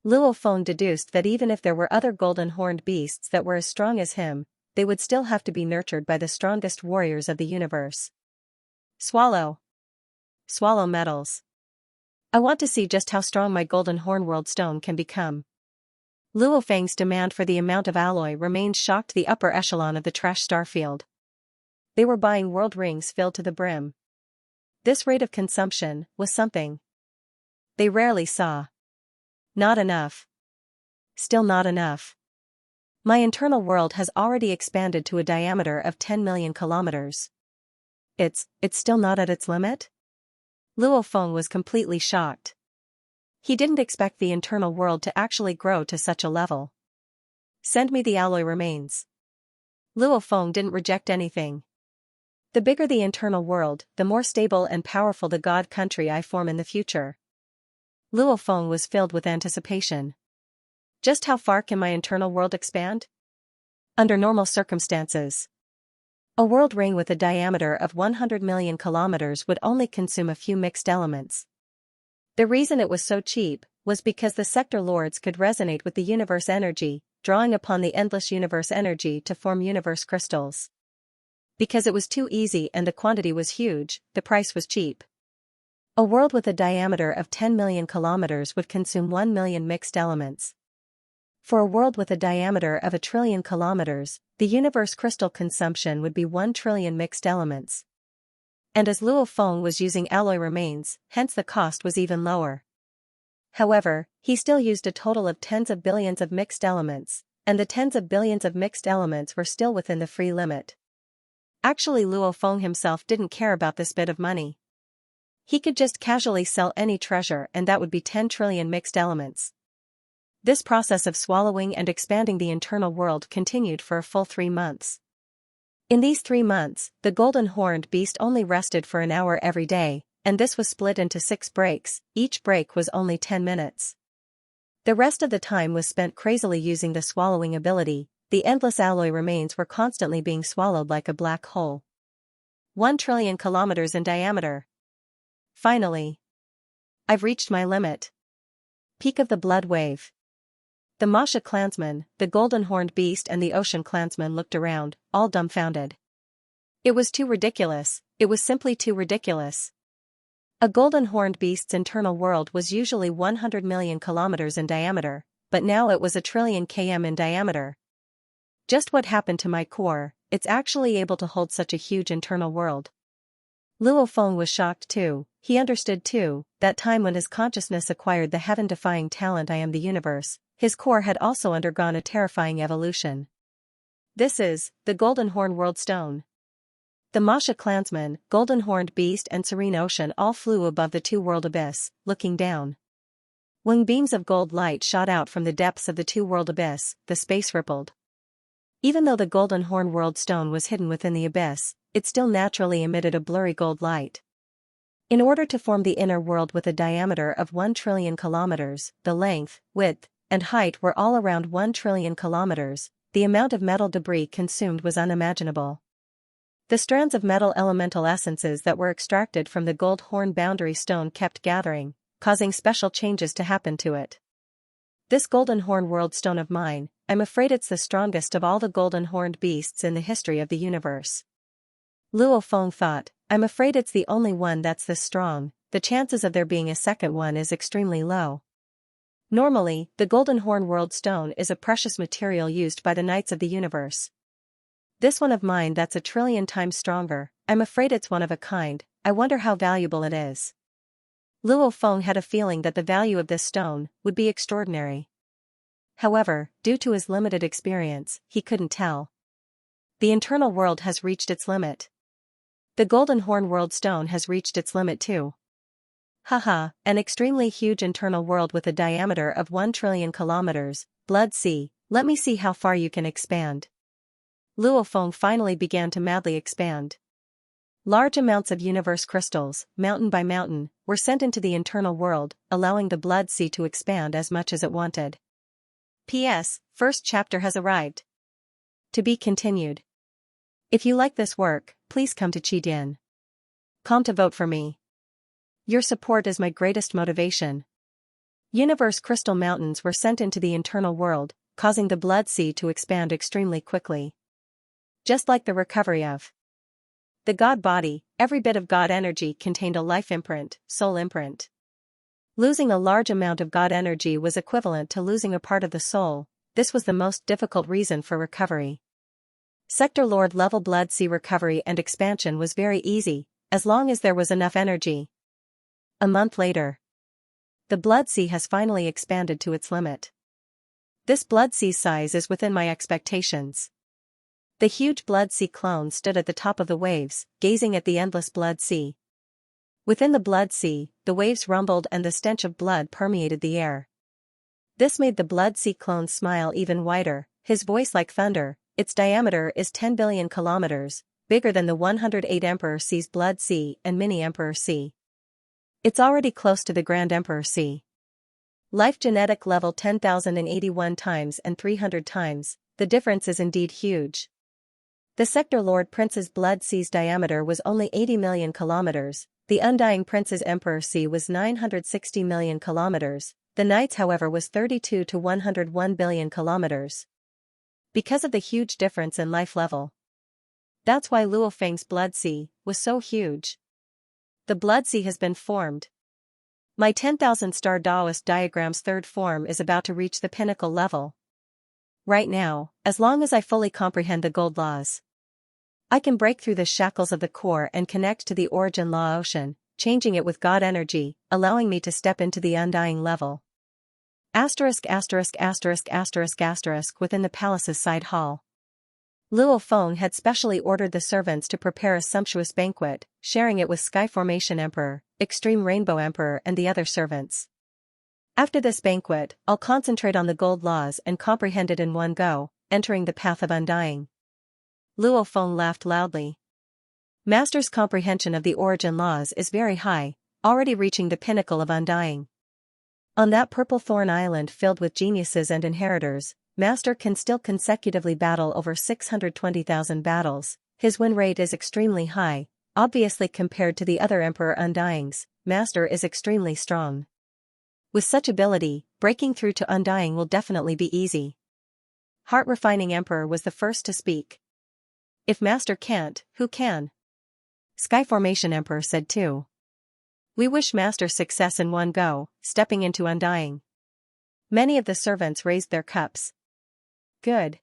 Luo Feng deduced that even if there were other golden horned beasts that were as strong as him, they would still have to be nurtured by the strongest warriors of the universe. Swallow. Swallow metals. I want to see just how strong my golden horn world stone can become. Luo Feng's demand for the amount of alloy remains shocked the upper echelon of the trash starfield. They were buying world rings filled to the brim. This rate of consumption was something they rarely saw. Not enough. Still not enough. My internal world has already expanded to a diameter of 10 million kilometers. It's still not at its limit? Luo Feng was completely shocked. He didn't expect the internal world to actually grow to such a level. Send me the alloy remains. Luo Feng didn't reject anything. The bigger the internal world, the more stable and powerful the god country I form in the future. Luo Feng was filled with anticipation. Just how far can my internal world expand? Under normal circumstances, a world ring with a diameter of 100 million kilometers would only consume a few mixed elements. The reason it was so cheap was because the sector lords could resonate with the universe energy, drawing upon the endless universe energy to form universe crystals. Because it was too easy and the quantity was huge, the price was cheap. A world with a diameter of 10 million kilometers would consume 1 million mixed elements. For a world with a diameter of 1,000,000,000,000 kilometers, the universe crystal consumption would be 1 trillion mixed elements. And as Luo Feng was using alloy remains, hence the cost was even lower. However, he still used a total of tens of billions of mixed elements, and the tens of billions of mixed elements were still within the free limit. Actually, Luo Feng himself didn't care about this bit of money. He could just casually sell any treasure and that would be 10 trillion mixed elements. This process of swallowing and expanding the internal world continued for a full 3 months. In these 3 months, the golden horned beast only rested for an hour every day, and this was split into 6 breaks, each break was only 10 minutes. The rest of the time was spent crazily using the swallowing ability. The endless alloy remains were constantly being swallowed like a black hole. 1 trillion kilometers in diameter. Finally. I've reached my limit. Peak of the blood wave. The Masha clansman, the golden horned beast and the ocean clansman looked around, all dumbfounded. It was too ridiculous, it was simply too ridiculous. A golden horned beast's internal world was usually 100 million kilometers in diameter, but now it was 1 trillion km in diameter. Just what happened to my core, it's actually able to hold such a huge internal world. Luo Feng was shocked too. He understood too, that time when his consciousness acquired the heaven-defying talent I am the universe, his core had also undergone a terrifying evolution. This is, the Golden Horn World Stone. The Masha clansman, Golden Horned Beast and Serene Ocean all flew above the two-world abyss, looking down. When beams of gold light shot out from the depths of the two-world abyss, the space rippled. Even though the Golden Horn World Stone was hidden within the abyss, it still naturally emitted a blurry gold light. In order to form the inner world with a diameter of 1 trillion kilometers, the length, width, and height were all around 1 trillion kilometers, the amount of metal debris consumed was unimaginable. The strands of metal elemental essences that were extracted from the gold horn boundary stone kept gathering, causing special changes to happen to it. This golden horn world stone of mine, I'm afraid it's the strongest of all the golden horned beasts in the history of the universe. Luo Feng thought, I'm afraid it's the only one that's this strong, the chances of there being a second one is extremely low. Normally, the golden horn world stone is a precious material used by the knights of the universe. This one of mine that's 1 trillion times stronger, I'm afraid it's one of a kind, I wonder how valuable it is. Luo Feng had a feeling that the value of this stone would be extraordinary. However, due to his limited experience, he couldn't tell. The internal world has reached its limit. The golden horn world stone has reached its limit too. Haha, an extremely huge internal world with a diameter of 1 trillion kilometers, blood sea, let me see how far you can expand. Luo Feng finally began to madly expand. Large amounts of universe crystals, mountain by mountain, were sent into the internal world, allowing the blood sea to expand as much as it wanted. P.S. First chapter has arrived. To be continued. If you like this work, please come to Qidin.com to vote for me. Your support is my greatest motivation. Universe crystal mountains were sent into the internal world, causing the blood sea to expand extremely quickly. Just like the recovery of the God body, every bit of God energy contained a life imprint, soul imprint. Losing a large amount of God energy was equivalent to losing a part of the soul. This was the most difficult reason for recovery. Sector Lord level blood sea recovery and expansion was very easy, as long as there was enough energy. A month later, the blood sea has finally expanded to its limit. This blood sea size is within my expectations. The huge blood sea clone stood at the top of the waves, gazing at the endless blood sea. Within the blood sea, the waves rumbled and the stench of blood permeated the air. This made the blood sea clone smile even wider, his voice like thunder. Its diameter is 10 billion kilometers, bigger than the 108 Emperor Sea's blood sea and mini Emperor Sea. It's already close to the Grand Emperor Sea. Life genetic level 10,081 times and 300 times, the difference is indeed huge. The Sector Lord Prince's blood sea's diameter was only 80 million kilometers, the Undying Prince's Emperor Sea was 960 million kilometers, the Knight's however was 32 to 101 billion kilometers. because of the huge difference in life level. That's why Luo Feng's blood sea was so huge. The blood sea has been formed. My 10,000 star Daoist diagram's third form is about to reach the pinnacle level. Right now, as long as I fully comprehend the gold laws, I can break through the shackles of the core and connect to the origin law ocean, changing it with God energy, allowing me to step into the undying level. Within the palace's side hall. Luo Feng had specially ordered the servants to prepare a sumptuous banquet, sharing it with Sky Formation Emperor, Extreme Rainbow Emperor and the other servants. After this banquet, I'll concentrate on the gold laws and comprehend it in one go, entering the path of undying. Luo Feng laughed loudly. Master's comprehension of the origin laws is very high, already reaching the pinnacle of undying. On that purple thorn island filled with geniuses and inheritors, Master can still consecutively battle over 620,000 battles. His win rate is extremely high, obviously compared to the other Emperor Undyings. Master is extremely strong. With such ability, breaking through to undying will definitely be easy. Heart-refining Emperor was the first to speak. If Master can't, who can? Sky Formation Emperor said too. We wish Master success in one go, stepping into undying. Many of the servants raised their cups. Good.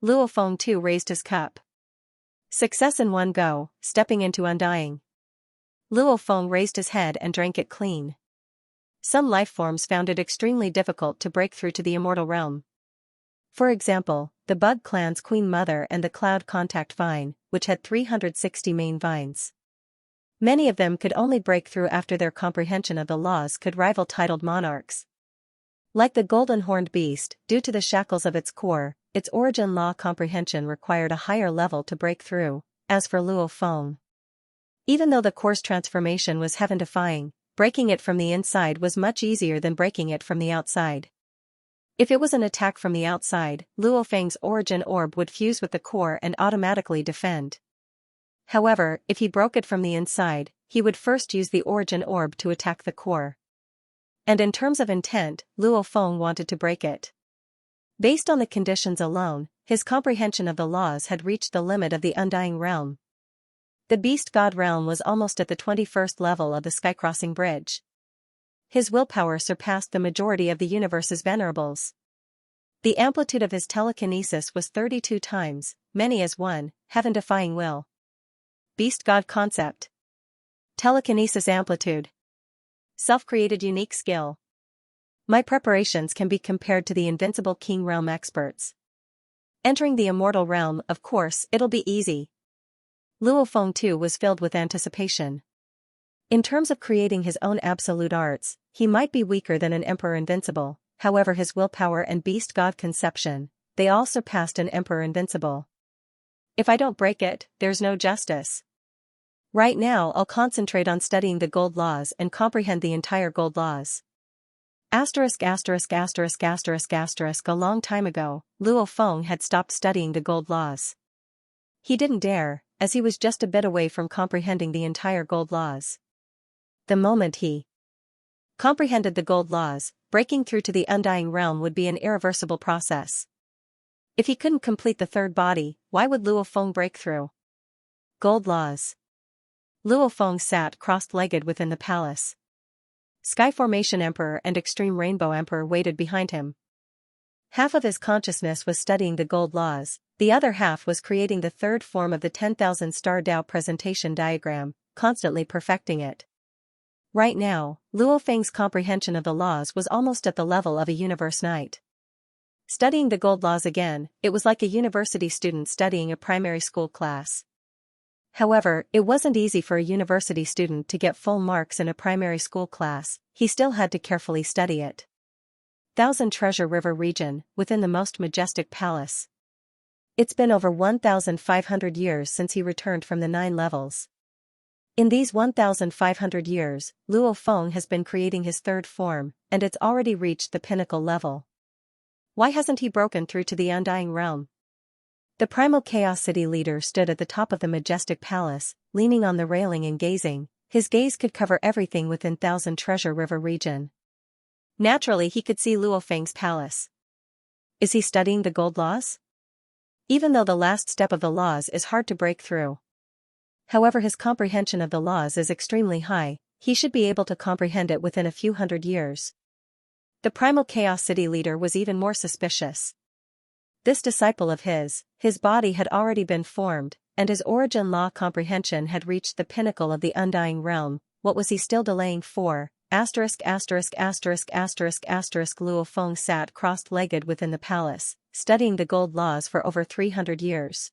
Luo Feng too raised his cup. Success in one go, stepping into undying. Luo Feng raised his head and drank it clean. Some life forms found it extremely difficult to break through to the immortal realm. For example, the Bug Clan's Queen Mother and the Cloud Contact Vine, which had 360 main vines. Many of them could only break through after their comprehension of the laws could rival titled monarchs. Like the golden horned beast, due to the shackles of its core, its origin law comprehension required a higher level to break through. As for Luo Feng, even though the core's transformation was heaven-defying, breaking it from the inside was much easier than breaking it from the outside. If it was an attack from the outside, Luo Feng's origin orb would fuse with the core and automatically defend. However, if he broke it from the inside, he would first use the origin orb to attack the core. And in terms of intent, Luo Feng wanted to break it. Based on the conditions alone, his comprehension of the laws had reached the limit of the undying realm. The beast god realm was almost at the 21st level of the skycrossing bridge. His willpower surpassed the majority of the universe's venerables. The amplitude of his telekinesis was 32 times, many as one, heaven-defying will. Beast god concept. Telekinesis amplitude. Self-created unique skill. My preparations can be compared to the invincible king realm experts. Entering the immortal realm, of course, it'll be easy. Luo Feng too was filled with anticipation. In terms of creating his own absolute arts, he might be weaker than an Emperor Invincible, however his willpower and beast god conception, they all surpassed an Emperor Invincible. If I don't break it, there's no justice. Right now I'll concentrate on studying the gold laws and comprehend the entire gold laws. A long time ago, Luo Feng had stopped studying the gold laws. He didn't dare, as he was just a bit away from comprehending the entire gold laws. The moment he comprehended the gold laws, breaking through to the undying realm would be an irreversible process. If he couldn't complete the third body, why would Luo Feng break through? Gold laws. Luo Feng sat cross-legged within the palace. Sky Formation Emperor and Extreme Rainbow Emperor waited behind him. Half of his consciousness was studying the gold laws, the other half was creating the third form of the 10,000 star Dao presentation diagram, constantly perfecting it. Right now, Luo Feng's comprehension of the laws was almost at the level of a universe knight. Studying the gold laws again, it was like a university student studying a primary school class. However, it wasn't easy for a university student to get full marks in a primary school class, he still had to carefully study it. Thousand Treasure River region, within the most majestic palace. It's been over 1,500 years since he returned from the 9 levels. In these 1,500 years, Luo Feng has been creating his third form, and it's already reached the pinnacle level. Why hasn't he broken through to the undying realm? The Primal Chaos City leader stood at the top of the majestic palace, leaning on the railing and gazing. His gaze could cover everything within Thousand Treasure River region. Naturally he could see Luo Feng's palace. Is he studying the gold laws? Even though the last step of the laws is hard to break through. However, his comprehension of the laws is extremely high, he should be able to comprehend it within a few hundred years. The primal Chaos City leader was even more suspicious. This disciple of his body had already been formed, and his origin law comprehension had reached the pinnacle of the undying realm. What was he still delaying for? Luo Feng sat cross-legged within the palace, studying the gold laws for over 300 years.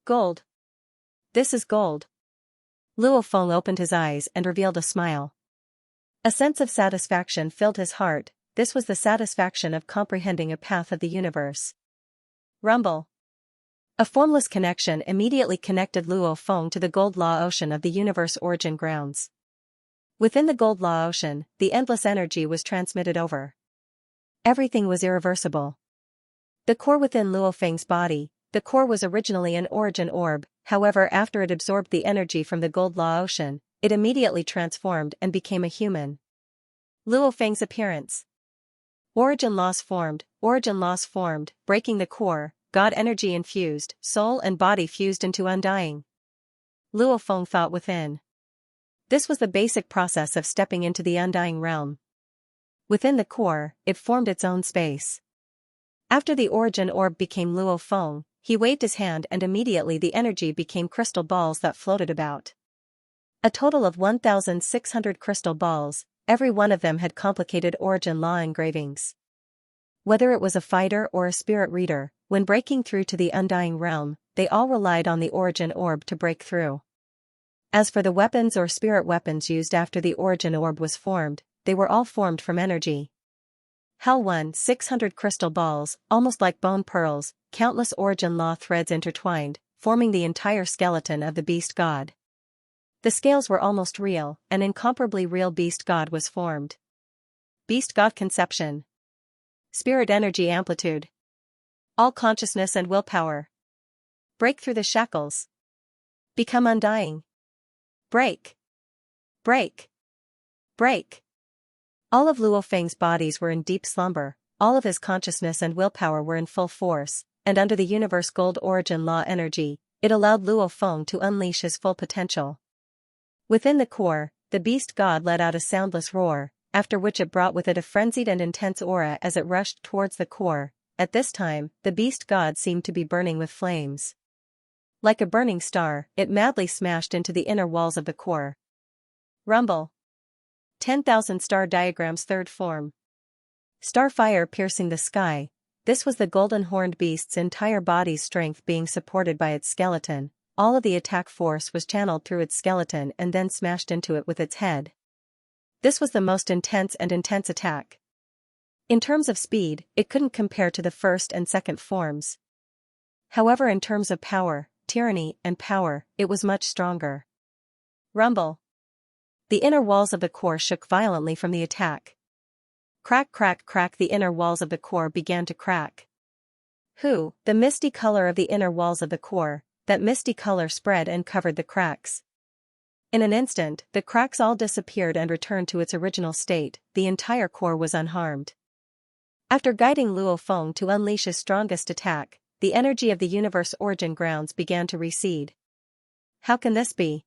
Gold. This is gold. Luo Feng opened his eyes and revealed a smile. A sense of satisfaction filled his heart. This was the satisfaction of comprehending a path of the universe. Rumble. A formless connection immediately connected Luo Feng to the gold law ocean of the universe origin grounds. Within the gold law ocean, the endless energy was transmitted over. Everything was irreversible. The core within Luo Feng's body, the core was originally an origin orb, however after it absorbed the energy from the gold law ocean, it immediately transformed and became a human. Luo Feng's appearance. Origin loss formed, breaking the core, God energy infused, soul and body fused into undying. Luo Feng thought within. This was the basic process of stepping into the undying realm. Within the core, it formed its own space. After the origin orb became Luo Feng, he waved his hand and immediately the energy became crystal balls that floated about. A total of 1,600 crystal balls, every one of them had complicated origin law engravings. Whether it was a fighter or a spirit reader, when breaking through to the undying realm, they all relied on the origin orb to break through. As for the weapons or spirit weapons used after the origin orb was formed, they were all formed from energy. Hell 1,600 crystal balls, almost like bone pearls, countless origin law threads intertwined, forming the entire skeleton of the beast god. The scales were almost real, an incomparably real beast god was formed. Beast god conception. Spirit energy amplitude. All consciousness and willpower. Break through the shackles. Become undying. Break. Break. Break. All of Luo Feng's bodies were in deep slumber, all of his consciousness and willpower were in full force, and under the universe gold origin law energy, it allowed Luo Feng to unleash his full potential. Within the core, the beast god let out a soundless roar, after which it brought with it a frenzied and intense aura as it rushed towards the core. At this time, the beast god seemed to be burning with flames. Like a burning star, it madly smashed into the inner walls of the core. Rumble. 10,000 star diagrams third form. Starfire piercing the sky. This was the golden horned beast's entire body's strength being supported by its skeleton. All of the attack force was channeled through its skeleton and then smashed into it with its head. This was the most intense attack. In terms of speed, it couldn't compare to the first and second forms. However, in terms of power, tyranny, and power, it was much stronger. Rumble. The inner walls of the core shook violently from the attack. Crack, crack, crack. The inner walls of the core began to crack. The misty color of the inner walls of the core, that misty color spread and covered the cracks. In an instant, the cracks all disappeared and returned to its original state, the entire core was unharmed. After guiding Luo Feng to unleash his strongest attack, the energy of the universe origin grounds began to recede. How can this be?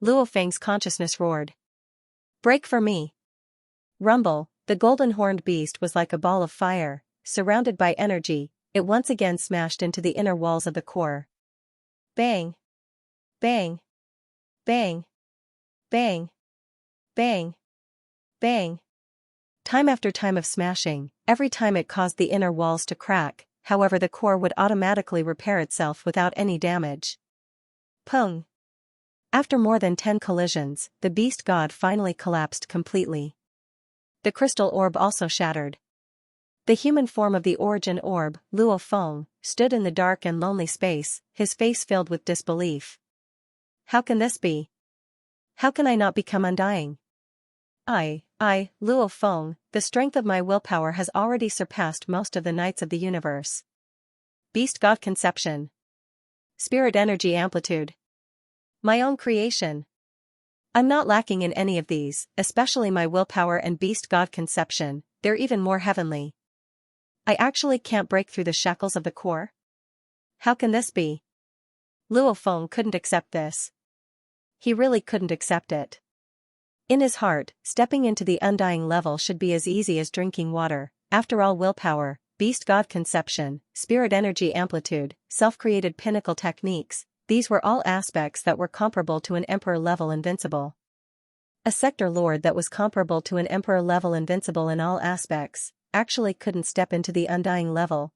Luo Feng's consciousness roared. Break for me. Rumble, the golden horned beast was like a ball of fire, surrounded by energy, it once again smashed into the inner walls of the core. Bang. Bang. Bang. Bang. Bang. Bang. Time after time of smashing, every time it caused the inner walls to crack, however the core would automatically repair itself without any damage. Pung. After more than 10 collisions, the beast god finally collapsed completely. The crystal orb also shattered. The human form of the origin orb, Luo Feng, stood in the dark and lonely space, his face filled with disbelief. How can this be? How can I not become undying? Luo Feng, the strength of my willpower has already surpassed most of the knights of the universe. Beast god conception. Spirit energy amplitude. My own creation. I'm not lacking in any of these, especially my willpower and beast god conception, they're even more heavenly. I actually can't break through the shackles of the core? How can this be? Luo Feng couldn't accept this. He really couldn't accept it. In his heart, stepping into the undying level should be as easy as drinking water. After all, willpower, beast god conception, spirit energy amplitude, self-created pinnacle techniques, these were all aspects that were comparable to an emperor level invincible. A sector lord that was comparable to an emperor level invincible in all aspects, actually couldn't step into the undying level.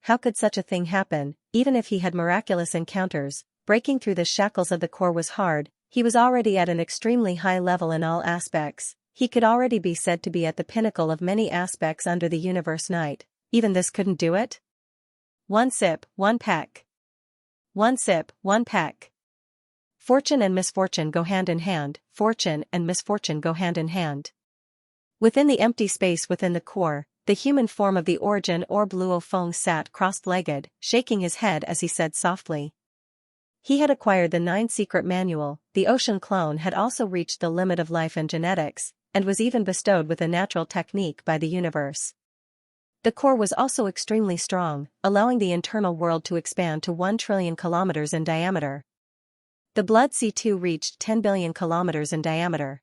How could such a thing happen? Even if he had miraculous encounters, breaking through the shackles of the core was hard. He was already at an extremely high level in all aspects. He could already be said to be at the pinnacle of many aspects under the universe night. Even this couldn't do it? One sip, one peck. One sip, one peck. Fortune and misfortune go hand in hand. Fortune and misfortune go hand in hand. Within the empty space within the core, the human form of the origin orb Luo Feng sat cross-legged, shaking his head as he said softly. He had acquired the 9 secret manual, the ocean clone had also reached the limit of life and genetics, and was even bestowed with a natural technique by the universe. The core was also extremely strong, allowing the internal world to expand to 1 trillion kilometers in diameter. The blood C2 reached 10 billion kilometers in diameter.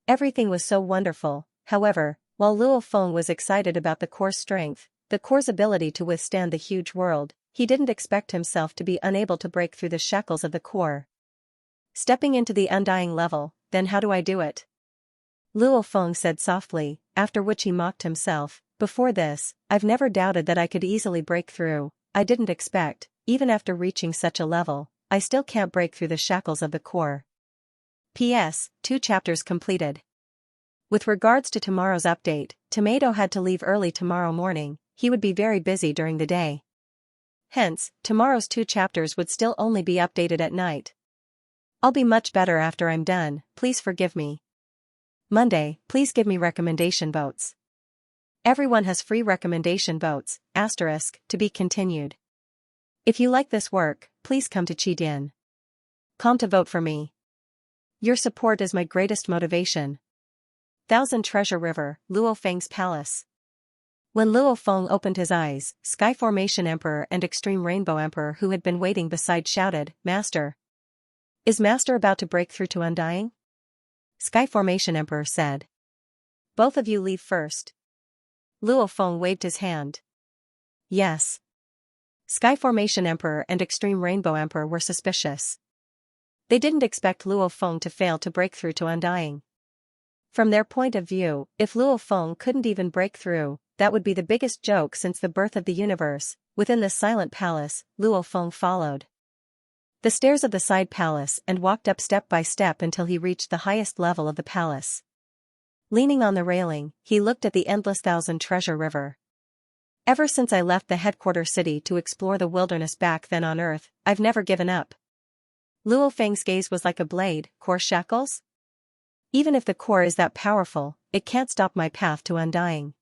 Everything was so wonderful. However, while Luo Feng was excited about the core's strength, the core's ability to withstand the huge world, he didn't expect himself to be unable to break through the shackles of the core. Stepping into the undying level, then how do I do it? Luo Feng said softly, after which he mocked himself. Before this, I've never doubted that I could easily break through. I didn't expect, even after reaching such a level, I still can't break through the shackles of the core. P.S. 2 chapters completed. With regards to tomorrow's update, Tomato had to leave early tomorrow morning. He would be very busy during the day. Hence, tomorrow's 2 chapters would still only be updated at night. I'll be much better after I'm done, please forgive me. Monday, please give me recommendation votes. Everyone has free recommendation votes, to be continued. If you like this work, please come to Qidin.com to vote for me. Your support is my greatest motivation. Thousand Treasure River, Luo Feng's Palace. When Luo Feng opened his eyes, Sky Formation Emperor and Extreme Rainbow Emperor who had been waiting beside shouted, Master. Is Master about to break through to Undying? Sky Formation Emperor said. Both of you leave first. Luo Feng waved his hand. Yes. Sky Formation Emperor and Extreme Rainbow Emperor were suspicious. They didn't expect Luo Feng to fail to break through to Undying. From their point of view, if Luo Feng couldn't even break through, that would be the biggest joke since the birth of the universe. Within the silent palace, Luo Feng followed the stairs of the side palace and walked up step by step until he reached the highest level of the palace. Leaning on the railing, he looked at the endless Thousand Treasure River. Ever since I left the headquarters city to explore the wilderness back then on Earth, I've never given up. Luo Feng's gaze was like a blade. Core shackles? Even if the core is that powerful, it can't stop my path to Undying.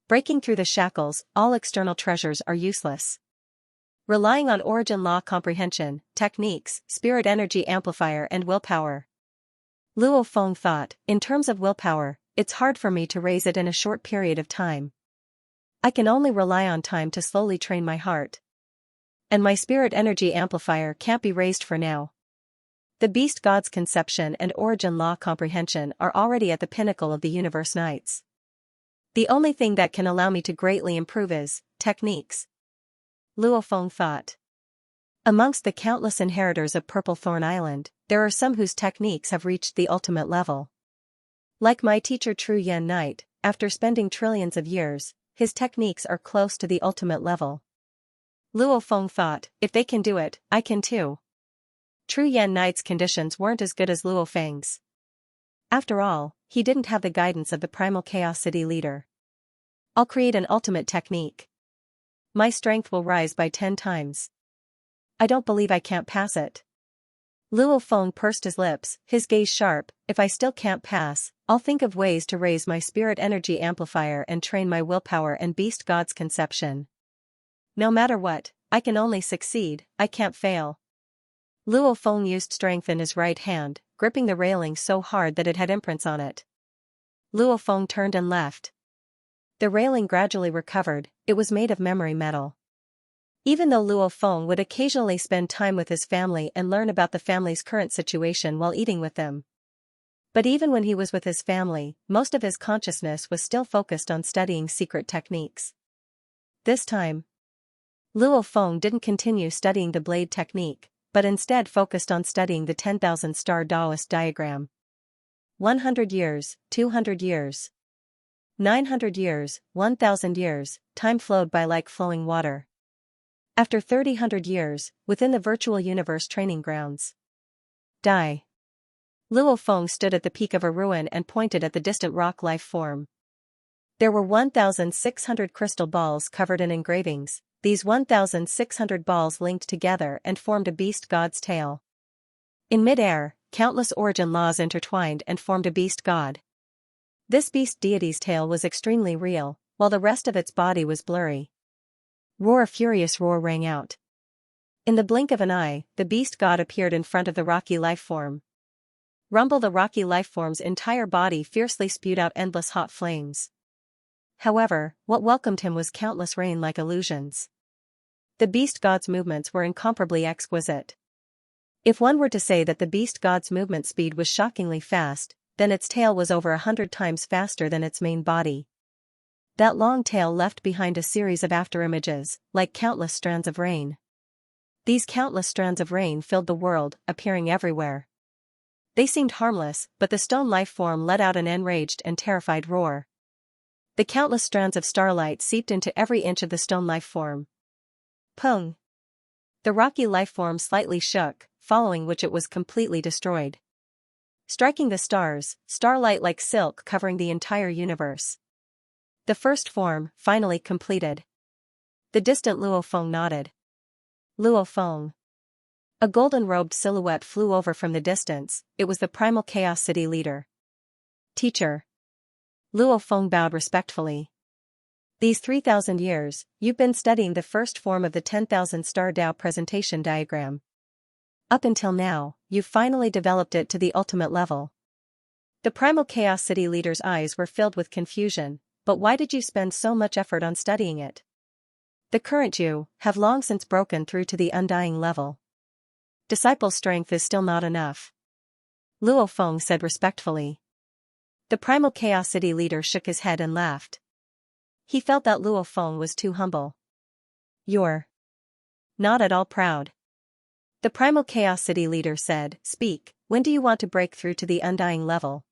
Breaking through the shackles, all external treasures are useless. Relying on origin law comprehension, techniques, spirit energy amplifier and willpower. Luo Feng thought, in terms of willpower, it's hard for me to raise it in a short period of time. I can only rely on time to slowly train my heart. And my spirit energy amplifier can't be raised for now. The beast god's conception and origin law comprehension are already at the pinnacle of the universe nights. The only thing that can allow me to greatly improve is techniques. Luo Feng thought. Amongst the countless inheritors of Purple Thorn Island, there are some whose techniques have reached the ultimate level. Like my teacher True Yen Knight, after spending trillions of years, his techniques are close to the ultimate level. Luo Feng thought, if they can do it, I can too. True Yen Knight's conditions weren't as good as Luo Feng's. After all, he didn't have the guidance of the Primal Chaos City leader. I'll create an ultimate technique. My strength will rise by 10 times. I don't believe I can't pass it. Luo Feng pursed his lips, his gaze sharp. If I still can't pass, I'll think of ways to raise my spirit energy amplifier and train my willpower and beast god's conception. No matter what, I can only succeed, I can't fail. Luo Feng used strength in his right hand, gripping the railing so hard that it had imprints on it. Luo Feng turned and left. The railing gradually recovered, it was made of memory metal. Even though Luo Feng would occasionally spend time with his family and learn about the family's current situation while eating with them. But even when he was with his family, most of his consciousness was still focused on studying secret techniques. This time, Luo Feng didn't continue studying the blade technique, but instead focused on studying the 10,000 star Taoist diagram. 100 years, 200 years, 900 years, 1,000 years, time flowed by like flowing water. After 3,000 years, within the virtual universe training grounds. Luo Feng stood at the peak of a ruin and pointed at the distant rock life form. There were 1,600 crystal balls covered in engravings. These 1,600 balls linked together and formed a beast god's tail. In mid-air, countless origin laws intertwined and formed a beast god. This beast deity's tail was extremely real, while the rest of its body was blurry. Roar! A furious roar rang out. In the blink of an eye, the beast god appeared in front of the rocky life form. Rumble! The rocky life form's entire body fiercely spewed out endless hot flames. However, what welcomed him was countless rain-like illusions. The beast god's movements were incomparably exquisite. If one were to say that the beast god's movement speed was shockingly fast, then its tail was over 100 times faster than its main body. That long tail left behind a series of afterimages, like countless strands of rain. These countless strands of rain filled the world, appearing everywhere. They seemed harmless, but the stone life form let out an enraged and terrified roar. The countless strands of starlight seeped into every inch of the stone life form. Pung! The rocky life form slightly shook, following which it was completely destroyed. Striking the stars, starlight like silk covering the entire universe. The first form, finally completed. The distant Luo Feng nodded. Luo Feng. A golden-robed silhouette flew over from the distance. It was the primal Chaos City leader. Teacher. Luo Feng bowed respectfully. These 3,000 years, you've been studying the first form of the 10,000 star Dao presentation diagram. Up until now, you've finally developed it to the ultimate level. The primal Chaos City leader's eyes were filled with confusion. But why did you spend so much effort on studying it? The current you have long since broken through to the undying level. Disciple strength is still not enough. Luo Feng said respectfully. The primal Chaos City leader shook his head and laughed. He felt that Luo Feng was too humble. You're not at all proud. The primal Chaos City leader said, Speak, when do you want to break through to the undying level?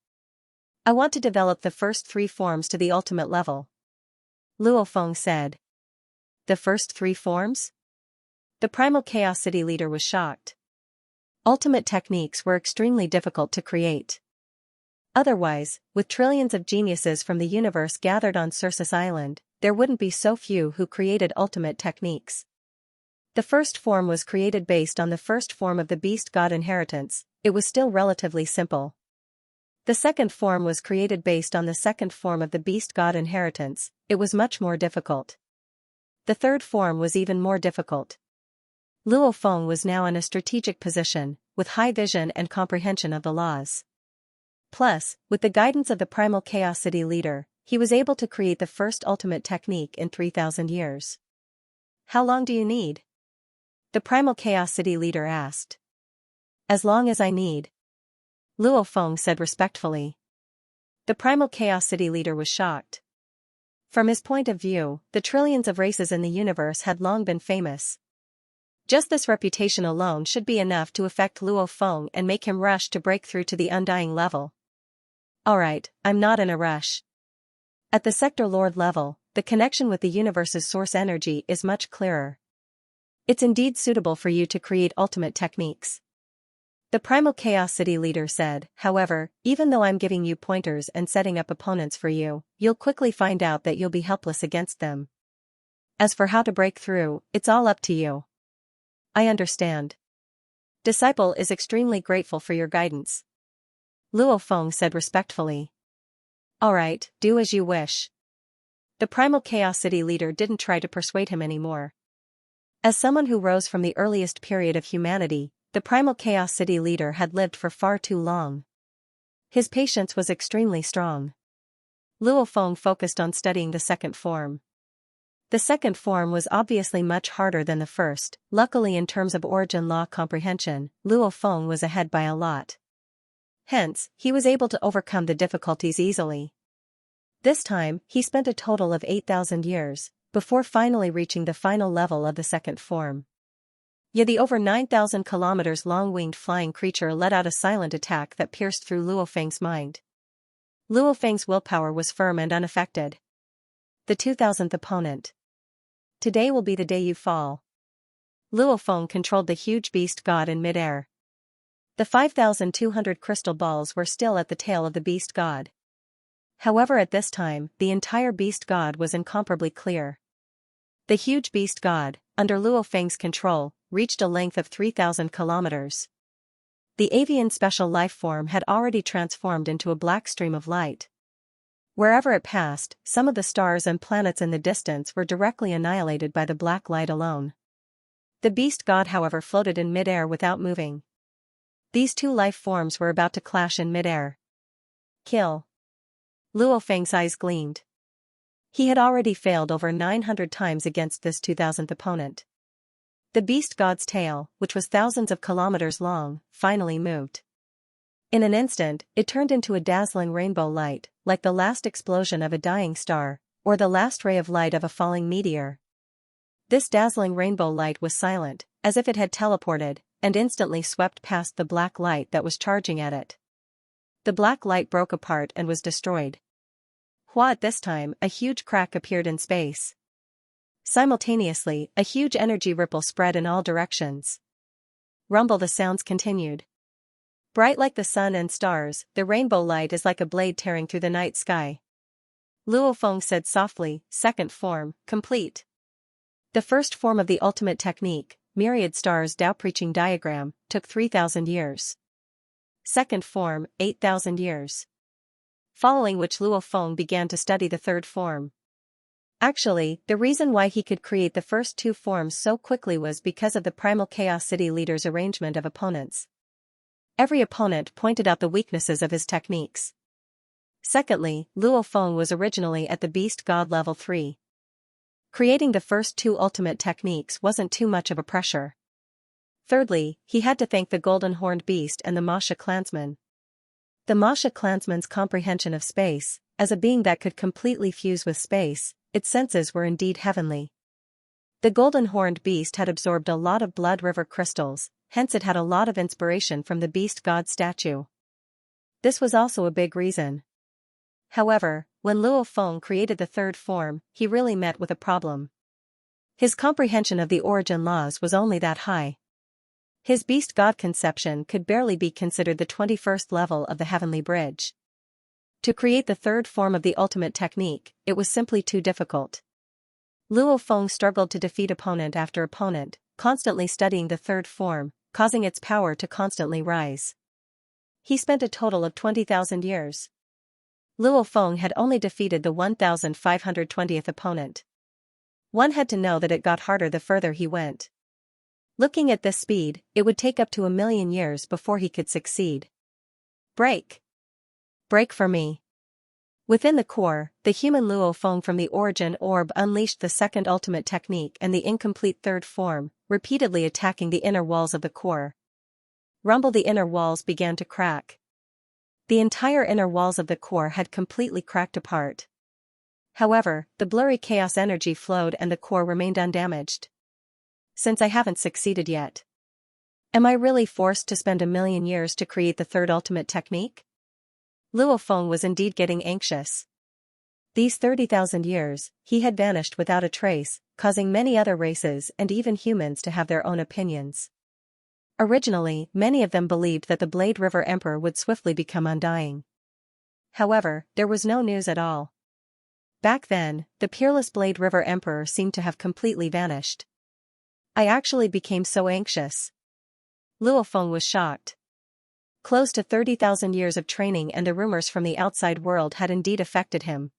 I want to develop the first 3 forms to the ultimate level. Luo Feng said. The first 3 forms? The primal Chaos City leader was shocked. Ultimate techniques were extremely difficult to create. Otherwise, with trillions of geniuses from the universe gathered on Circus Island, there wouldn't be so few who created ultimate techniques. The first form was created based on the first form of the beast god inheritance. It was still relatively simple. The second form was created based on the second form of the beast god inheritance. It was much more difficult. The third form was even more difficult. Luo Feng was now in a strategic position, with high vision and comprehension of the laws. Plus, with the guidance of the primal Chaos City leader, he was able to create the first ultimate technique in 3,000 years. How long do you need? The primal Chaos City leader asked. As long as I need. Luo Feng said respectfully. The primal Chaos City leader was shocked. From his point of view, the trillions of races in the universe had long been famous. Just this reputation alone should be enough to affect Luo Feng and make him rush to break through to the undying level. Alright, I'm not in a rush. At the Sector Lord level, the connection with the universe's source energy is much clearer. It's indeed suitable for you to create ultimate techniques. The primal Chaos City leader said, however, even though I'm giving you pointers and setting up opponents for you, you'll quickly find out that you'll be helpless against them. As for how to break through, it's all up to you. I understand. Disciple is extremely grateful for your guidance. Luo Feng said respectfully. Alright, do as you wish. The primal Chaos City leader didn't try to persuade him anymore. As someone who rose from the earliest period of humanity, the primal Chaos City leader had lived for far too long. His patience was extremely strong. Luo Feng focused on studying the second form. The second form was obviously much harder than the first. Luckily, in terms of origin law comprehension, Luo Feng was ahead by a lot. Hence, he was able to overcome the difficulties easily. This time, he spent a total of 8,000 years, before finally reaching the final level of the second form. Yet the over 9,000 kilometers long winged flying creature let out a silent attack that pierced through Luo Feng's mind. Luo Feng's willpower was firm and unaffected. The 2,000th opponent. Today will be the day you fall. Luo Feng controlled the huge beast god in midair. The 5,200 crystal balls were still at the tail of the beast god. However, at this time, the entire beast god was incomparably clear. The huge beast god, under Luo Feng's control, reached a length of 3,000 kilometers. The avian special life form had already transformed into a black stream of light. Wherever it passed, some of the stars and planets in the distance were directly annihilated by the black light alone. The beast god, however, floated in midair without moving. These two life forms were about to clash in midair. Kill. Luo Feng's eyes gleamed. He had already failed over 900 times against this 2,000th opponent. The beast god's tail, which was thousands of kilometers long, finally moved. In an instant, it turned into a dazzling rainbow light, like the last explosion of a dying star, or the last ray of light of a falling meteor. This dazzling rainbow light was silent, as if it had teleported, and instantly swept past the black light that was charging at it. The black light broke apart and was destroyed. At this time, a huge crack appeared in space. Simultaneously, a huge energy ripple spread in all directions. Rumble, the sounds continued. Bright like the sun and stars, the rainbow light is like a blade tearing through the night sky. Luo Feng said softly, second form, complete. The first form of the ultimate technique, myriad stars Tao preaching diagram, took 3,000 years. Second form, 8,000 years. Following which Luo Feng began to study the third form. Actually, the reason why he could create the first two forms so quickly was because of the Primal Chaos City leader's arrangement of opponents. Every opponent pointed out the weaknesses of his techniques. Secondly, Luo Feng was originally at the Beast God level 3. Creating the first two ultimate techniques wasn't too much of a pressure. Thirdly, he had to thank the Golden Horned Beast and the Masha clansman. The Masha clansman's comprehension of space, as a being that could completely fuse with space, its senses were indeed heavenly. The Golden Horned Beast had absorbed a lot of Blood River crystals, hence it had a lot of inspiration from the Beast God statue. This was also a big reason. However, when Luo Feng created the third form, he really met with a problem. His comprehension of the origin laws was only that high. His Beast God conception could barely be considered the 21st level of the Heavenly Bridge. To create the third form of the ultimate technique, it was simply too difficult. Luo Feng struggled to defeat opponent after opponent, constantly studying the third form, causing its power to constantly rise. He spent a total of 20,000 years. Luo Feng had only defeated the 1,520th opponent. One had to know that it got harder the further he went. Looking at this speed, it would take up to 1,000,000 years before he could succeed. Break. Break for me. Within the core, the human Luo Feng from the origin orb unleashed the second ultimate technique and the incomplete third form, repeatedly attacking the inner walls of the core. Rumble, the inner walls began to crack. The entire inner walls of the core had completely cracked apart. However, the blurry chaos energy flowed and the core remained undamaged. Since I haven't succeeded yet. Am I really forced to spend 1,000,000 years to create the third ultimate technique? Luo Feng was indeed getting anxious. These 30,000 years, he had vanished without a trace, causing many other races and even humans to have their own opinions. Originally, many of them believed that the Blade River Emperor would swiftly become undying. However, there was no news at all. Back then, the peerless Blade River Emperor seemed to have completely vanished. I actually became so anxious. Luo Feng was shocked. Close to 30,000 years of training and the rumors from the outside world had indeed affected him.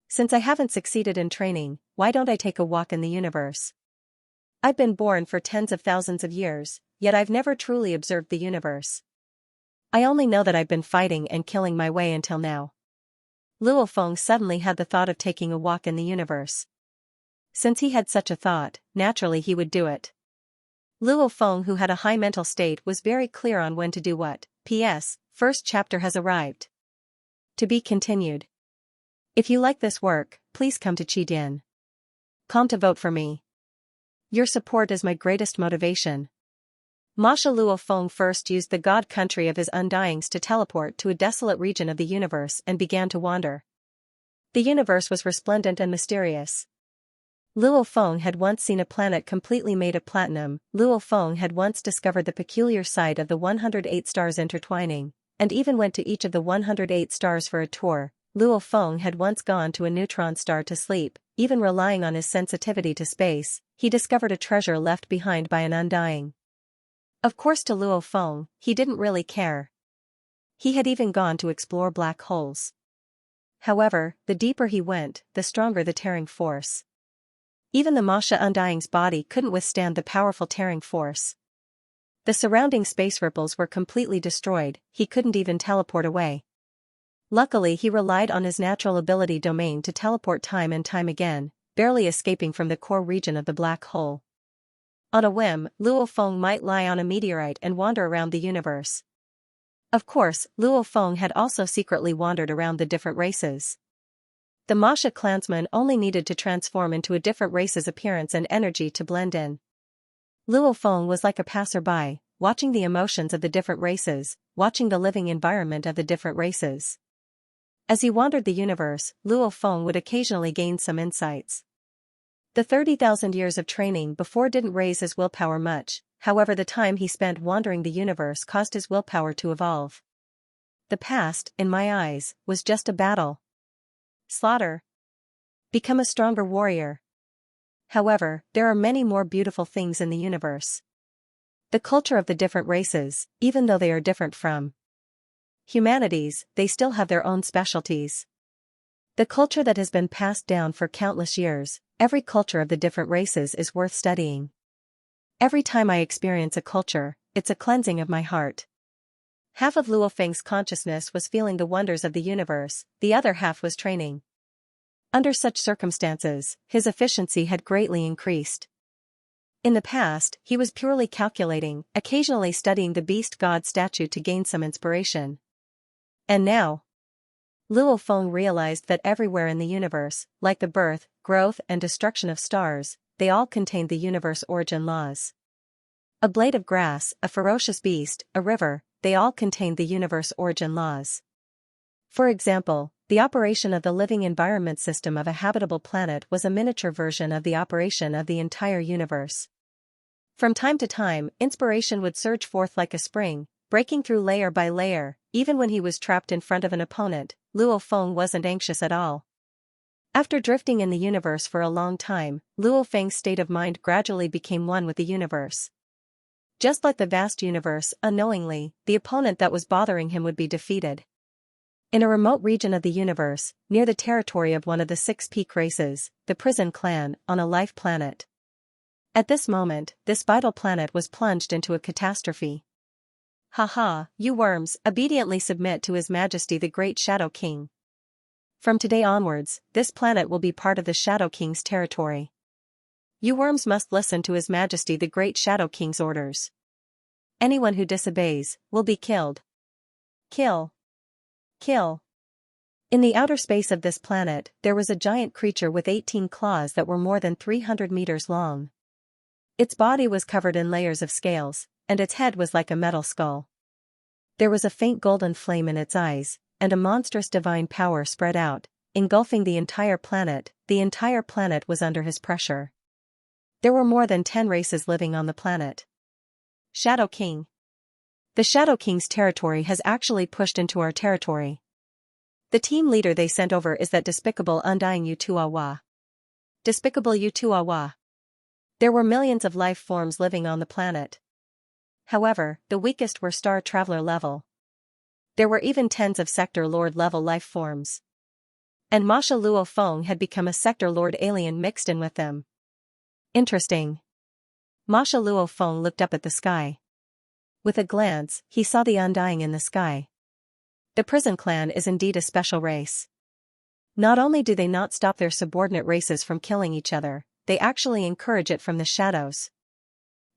Since I haven't succeeded in training, why don't I take a walk in the universe? I've been born for tens of thousands of years, yet I've never truly observed the universe. I only know that I've been fighting and killing my way until now. Luo Feng suddenly had the thought of taking a walk in the universe. Since he had such a thought, naturally he would do it. Luo Feng, who had a high mental state, was very clear on when to do what. P.S. First chapter has arrived. To be continued. If you like this work, please come to Qidin.com to vote for me. Your support is my greatest motivation. Masha Luo Feng first used the god country of his undyings to teleport to a desolate region of the universe and began to wander. The universe was resplendent and mysterious. Luo Feng had once seen a planet completely made of platinum. Luo Feng had once discovered the peculiar sight of the 108 stars intertwining, and even went to each of the 108 stars for a tour. Luo Feng had once gone to a neutron star to sleep. Even relying on his sensitivity to space, he discovered a treasure left behind by an undying. Of course, to Luo Feng, he didn't really care. He had even gone to explore black holes. However, the deeper he went, the stronger the tearing force. Even the Masha Undying's body couldn't withstand the powerful tearing force. The surrounding space ripples were completely destroyed, he couldn't even teleport away. Luckily, he relied on his natural ability domain to teleport time and time again, barely escaping from the core region of the black hole. On a whim, Luo Feng might lie on a meteorite and wander around the universe. Of course, Luo Feng had also secretly wandered around the different races. The Masha clansman only needed to transform into a different race's appearance and energy to blend in. Luo Feng was like a passerby, watching the emotions of the different races, watching the living environment of the different races. As he wandered the universe, Luo Feng would occasionally gain some insights. The 30,000 years of training before didn't raise his willpower much, however the time he spent wandering the universe caused his willpower to evolve. The past, in my eyes, was just a battle. Slaughter. Become a stronger warrior. However, there are many more beautiful things in the universe. The culture of the different races, even though they are different from humanities, they still have their own specialties. The culture that has been passed down for countless years, every culture of the different races is worth studying. Every time I experience a culture, it's a cleansing of my heart. Half of Luo Feng's consciousness was feeling the wonders of the universe, the other half was training. Under such circumstances, his efficiency had greatly increased. In the past, he was purely calculating, occasionally studying the beast god statue to gain some inspiration. And now, Luo Feng realized that everywhere in the universe, like the birth, growth and destruction of stars, they all contained the universe origin laws. A blade of grass, a ferocious beast, a river, they all contained the universe origin laws. For example, the operation of the living environment system of a habitable planet was a miniature version of the operation of the entire universe. From time to time, inspiration would surge forth like a spring, breaking through layer by layer. Even when he was trapped in front of an opponent, Luo Feng wasn't anxious at all. After drifting in the universe for a long time, Luo Feng's state of mind gradually became one with the universe. Just like the vast universe, unknowingly, the opponent that was bothering him would be defeated. In a remote region of the universe, near the territory of one of the 6 peak races, the Prison Clan, on a life planet. At this moment, this vital planet was plunged into a catastrophe. Haha, you worms, obediently submit to His Majesty the Great Shadow King. From today onwards, this planet will be part of the Shadow King's territory. You worms must listen to His Majesty the Great Shadow King's orders. Anyone who disobeys, will be killed. Kill. Kill. In the outer space of this planet, there was a giant creature with 18 claws that were more than 300 meters long. Its body was covered in layers of scales, and its head was like a metal skull. There was a faint golden flame in its eyes, and a monstrous divine power spread out, engulfing the entire planet. The entire planet was under his pressure. There were more than 10 races living on the planet. Shadow King. The Shadow King's territory has actually pushed into our territory. The team leader they sent over is that despicable Undying Utuawa. Despicable Utuawa. There were millions of life forms living on the planet. However, the weakest were Star Traveler level. There were even tens of Sector Lord level life forms. And Masha Luo Feng had become a Sector Lord alien mixed in with them. Interesting. Masha Luo Feng looked up at the sky. With a glance, he saw the Undying in the sky. The Prison Clan is indeed a special race. Not only do they not stop their subordinate races from killing each other, they actually encourage it from the shadows.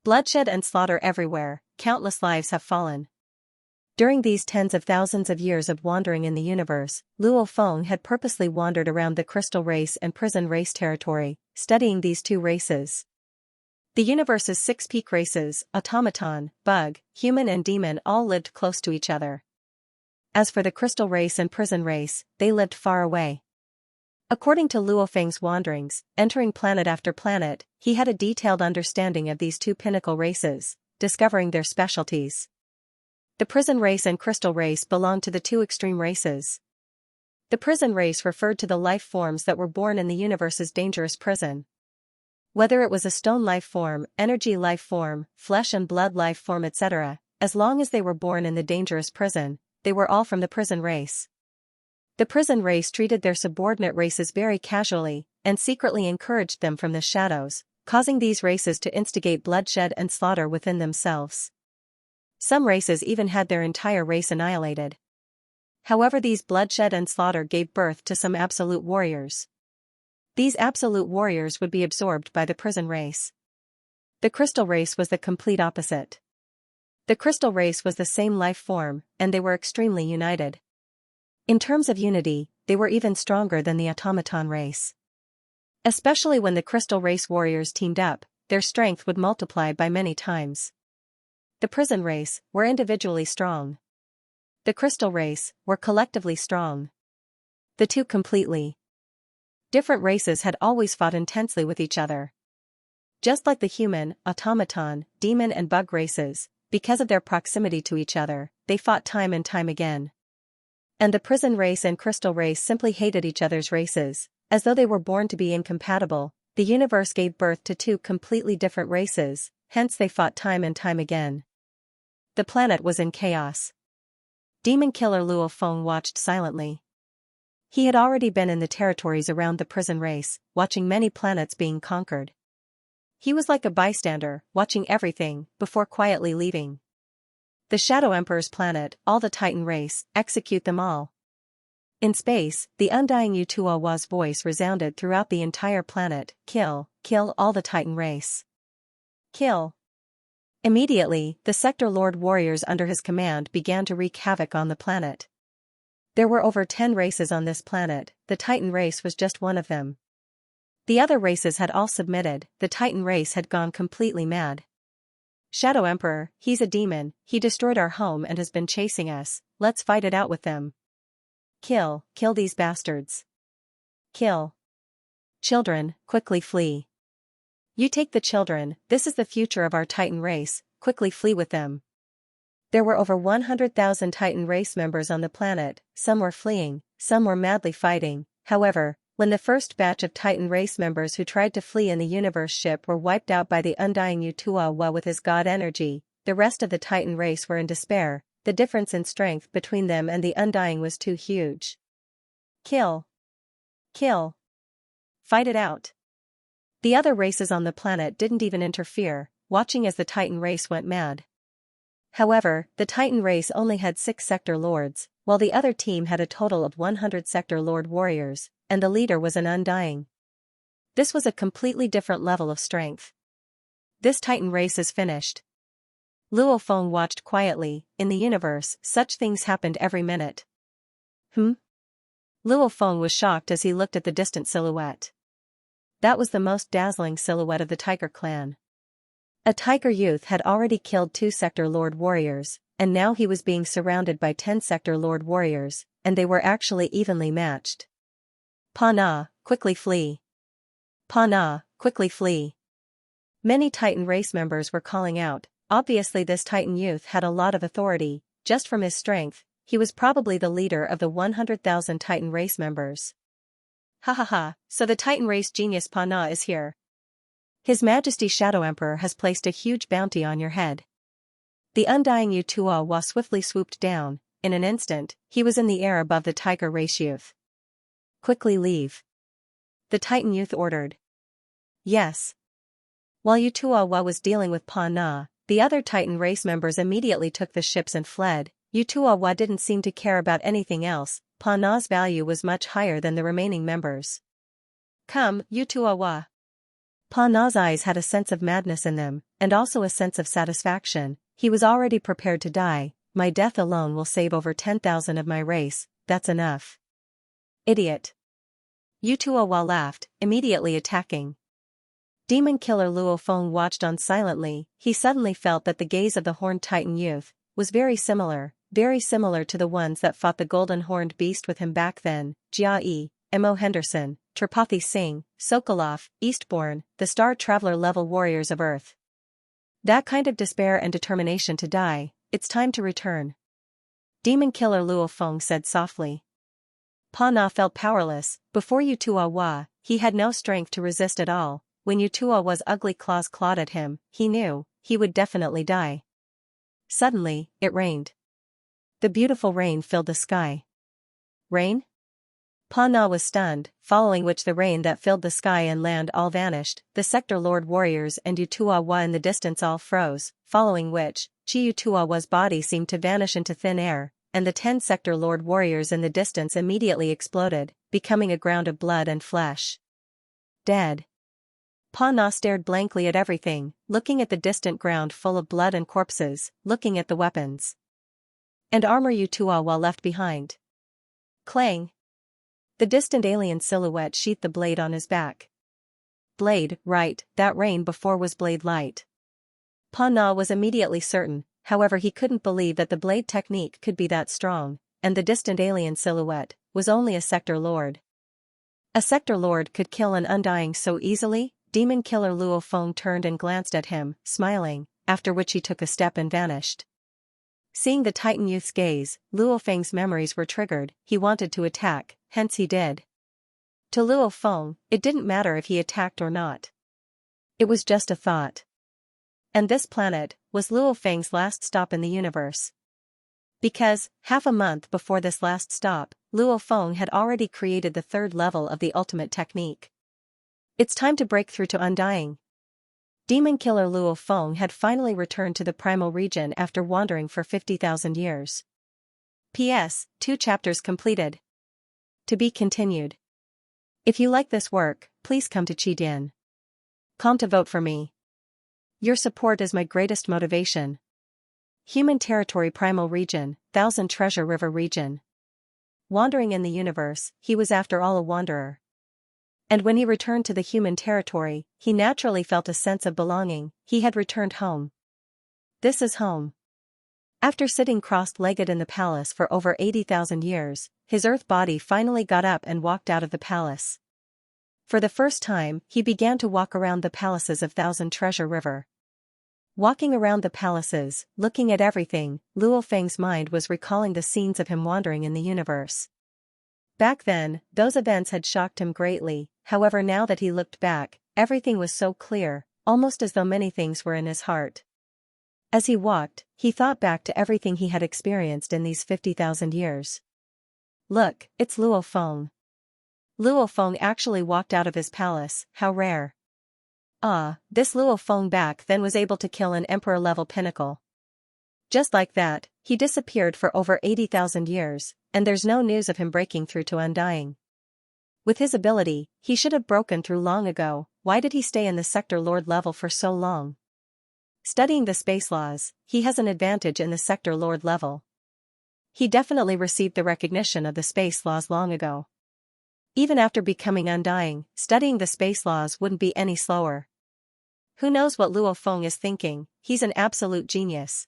Bloodshed and slaughter everywhere, countless lives have fallen. During these tens of thousands of years of wandering in the universe, Luo Feng had purposely wandered around the crystal race and prison race territory, studying these two races. The universe's 6 peak races, automaton, bug, human and demon, all lived close to each other. As for the crystal race and prison race, they lived far away. According to Luo Feng's wanderings, entering planet after planet, he had a detailed understanding of these two pinnacle races, discovering their specialties. The prison race and crystal race belonged to the two extreme races. The prison race referred to the life forms that were born in the universe's dangerous prison. Whether it was a stone life form, energy life form, flesh and blood life form, etc., as long as they were born in the dangerous prison, they were all from the prison race. The prison race treated their subordinate races very casually, and secretly encouraged them from the shadows, causing these races to instigate bloodshed and slaughter within themselves. Some races even had their entire race annihilated. However, these bloodshed and slaughter gave birth to some absolute warriors. These absolute warriors would be absorbed by the prison race. The crystal race was the complete opposite. The crystal race was the same life form, and they were extremely united. In terms of unity, they were even stronger than the automaton race. Especially when the crystal race warriors teamed up, their strength would multiply by many times. The prison race were individually strong. The crystal race were collectively strong. The two completely different races had always fought intensely with each other. Just like the human, automaton, demon and bug races, because of their proximity to each other, they fought time and time again. And the prison race and crystal race simply hated each other's races, as though they were born to be incompatible. The universe gave birth to two completely different races, hence they fought time and time again. The planet was in chaos. Demon killer Luo Feng watched silently. He had already been in the territories around the prison race, watching many planets being conquered. He was like a bystander, watching everything, before quietly leaving. The Shadow Emperor's planet, all the Titan race, execute them all. In space, the undying Yutuawa's voice resounded throughout the entire planet, kill all the Titan race. Kill. Immediately, the Sector Lord warriors under his command began to wreak havoc on the planet. There were over 10 races on this planet, the Titan race was just one of them. The other races had all submitted, the Titan race had gone completely mad. Shadow Emperor, he's a demon, he destroyed our home and has been chasing us, let's fight it out with them. Kill these bastards. Kill. Children, quickly flee. You take the children, this is the future of our Titan race, quickly flee with them. There were over 100,000 Titan race members on the planet, some were fleeing, some were madly fighting. However, when the first batch of Titan race members who tried to flee in the universe ship were wiped out by the undying Yutuawa with his god energy, the rest of the Titan race were in despair. The difference in strength between them and the undying was too huge. Kill. Fight it out. The other races on the planet didn't even interfere, watching as the Titan race went mad. However, the Titan race only had 6 sector lords, while the other team had a total of 100 sector lord warriors, and the leader was an undying. This was a completely different level of strength. This Titan race is finished. Luo Feng watched quietly. In the universe, such things happened every minute. Luo Feng was shocked as he looked at the distant silhouette. That was the most dazzling silhouette of the Tiger clan. A tiger youth had already killed 2 sector lord warriors, and now he was being surrounded by 10 sector lord warriors, and they were actually evenly matched. Pa Na, quickly flee. Pa Na, quickly flee. Many Titan race members were calling out. Obviously this Titan youth had a lot of authority, just from his strength, he was probably the leader of the 100,000 Titan race members. So the Titan race genius Pa Na is here. His Majesty Shadow Emperor has placed a huge bounty on your head. The undying Yutuawa swiftly swooped down, in an instant, he was in the air above the tiger race youth. Quickly leave. The Titan youth ordered. Yes. While Yutuawa was dealing with Pa Na, the other Titan race members immediately took the ships and fled. Yutuawa didn't seem to care about anything else, Pa Na's value was much higher than the remaining members. Come, Yutuawa. Pa Na's eyes had a sense of madness in them, and also a sense of satisfaction. He was already prepared to die. My death alone will save over 10,000 of my race, that's enough. Idiot. Yutuawa laughed, immediately attacking. Demon killer Luo Feng watched on silently. He suddenly felt that the gaze of the horned titan youth was very similar to the ones that fought the golden horned beast with him back then. Jia Yi, M.O. Henderson, Tripathi Singh, Sokolov, Eastbourne, the Star Traveler level warriors of Earth. That kind of despair and determination to die, it's time to return. Demon killer Luo Feng said softly. Pa Na felt powerless. Before Yutuawa, he had no strength to resist at all. When Yutuawa's ugly claws clawed at him, he knew he would definitely die. Suddenly, it rained. The beautiful rain filled the sky. Rain? Pa Na was stunned, following which the rain that filled the sky and land all vanished, the Sector Lord warriors and Yutuawa in the distance all froze, following which, Yutuawa's body seemed to vanish into thin air, and the 10 Sector Lord warriors in the distance immediately exploded, becoming a ground of blood and flesh. Dead. Pa Na stared blankly at everything, looking at the distant ground full of blood and corpses, looking at the weapons and armor Yutuawa left behind. Clang! The distant alien silhouette sheathed the blade on his back. Blade, right, that rain before was blade light. Pa Na was immediately certain, however he couldn't believe that the blade technique could be that strong, and the distant alien silhouette was only a Sector Lord. A Sector Lord could kill an Undying so easily? Demon killer Luo Feng turned and glanced at him, smiling, after which he took a step and vanished. Seeing the Titan youth's gaze, Luo Feng's memories were triggered. He wanted to attack, hence he did. To Luo Feng, it didn't matter if he attacked or not. It was just a thought. And this planet was Luo Feng's last stop in the universe. Because, half a month before this last stop, Luo Feng had already created the 3rd level of the ultimate technique. It's time to break through to Undying. Demon killer Luo Feng had finally returned to the primal region after wandering for 50,000 years. P.S. 2 chapters completed. To be continued. If you like this work, please come to Qidin.com to vote for me. Your support is my greatest motivation. Human Territory Primal Region, Thousand Treasure River Region. Wandering in the universe, he was after all a wanderer. And when he returned to the human territory, he naturally felt a sense of belonging. He had returned home. This is home. After sitting crossed-legged in the palace for over 80,000 years, his earth body finally got up and walked out of the palace. For the first time, he began to walk around the palaces of Thousand Treasure River. Walking around the palaces, looking at everything, Luo Feng's mind was recalling the scenes of him wandering in the universe. Back then, those events had shocked him greatly. However, now that he looked back, everything was so clear, almost as though many things were in his heart. As he walked, he thought back to everything he had experienced in these 50,000 years. Look, it's Luo Feng. Luo Feng actually walked out of his palace, how rare. Ah, this Luo Feng back then was able to kill an emperor-level pinnacle. Just like that, he disappeared for over 80,000 years, and there's no news of him breaking through to Undying. With his ability, he should have broken through long ago. Why did he stay in the Sector Lord level for so long? Studying the space laws, he has an advantage in the Sector Lord level. He definitely received the recognition of the space laws long ago. Even after becoming Undying, studying the space laws wouldn't be any slower. Who knows what Luo Feng is thinking? He's an absolute genius.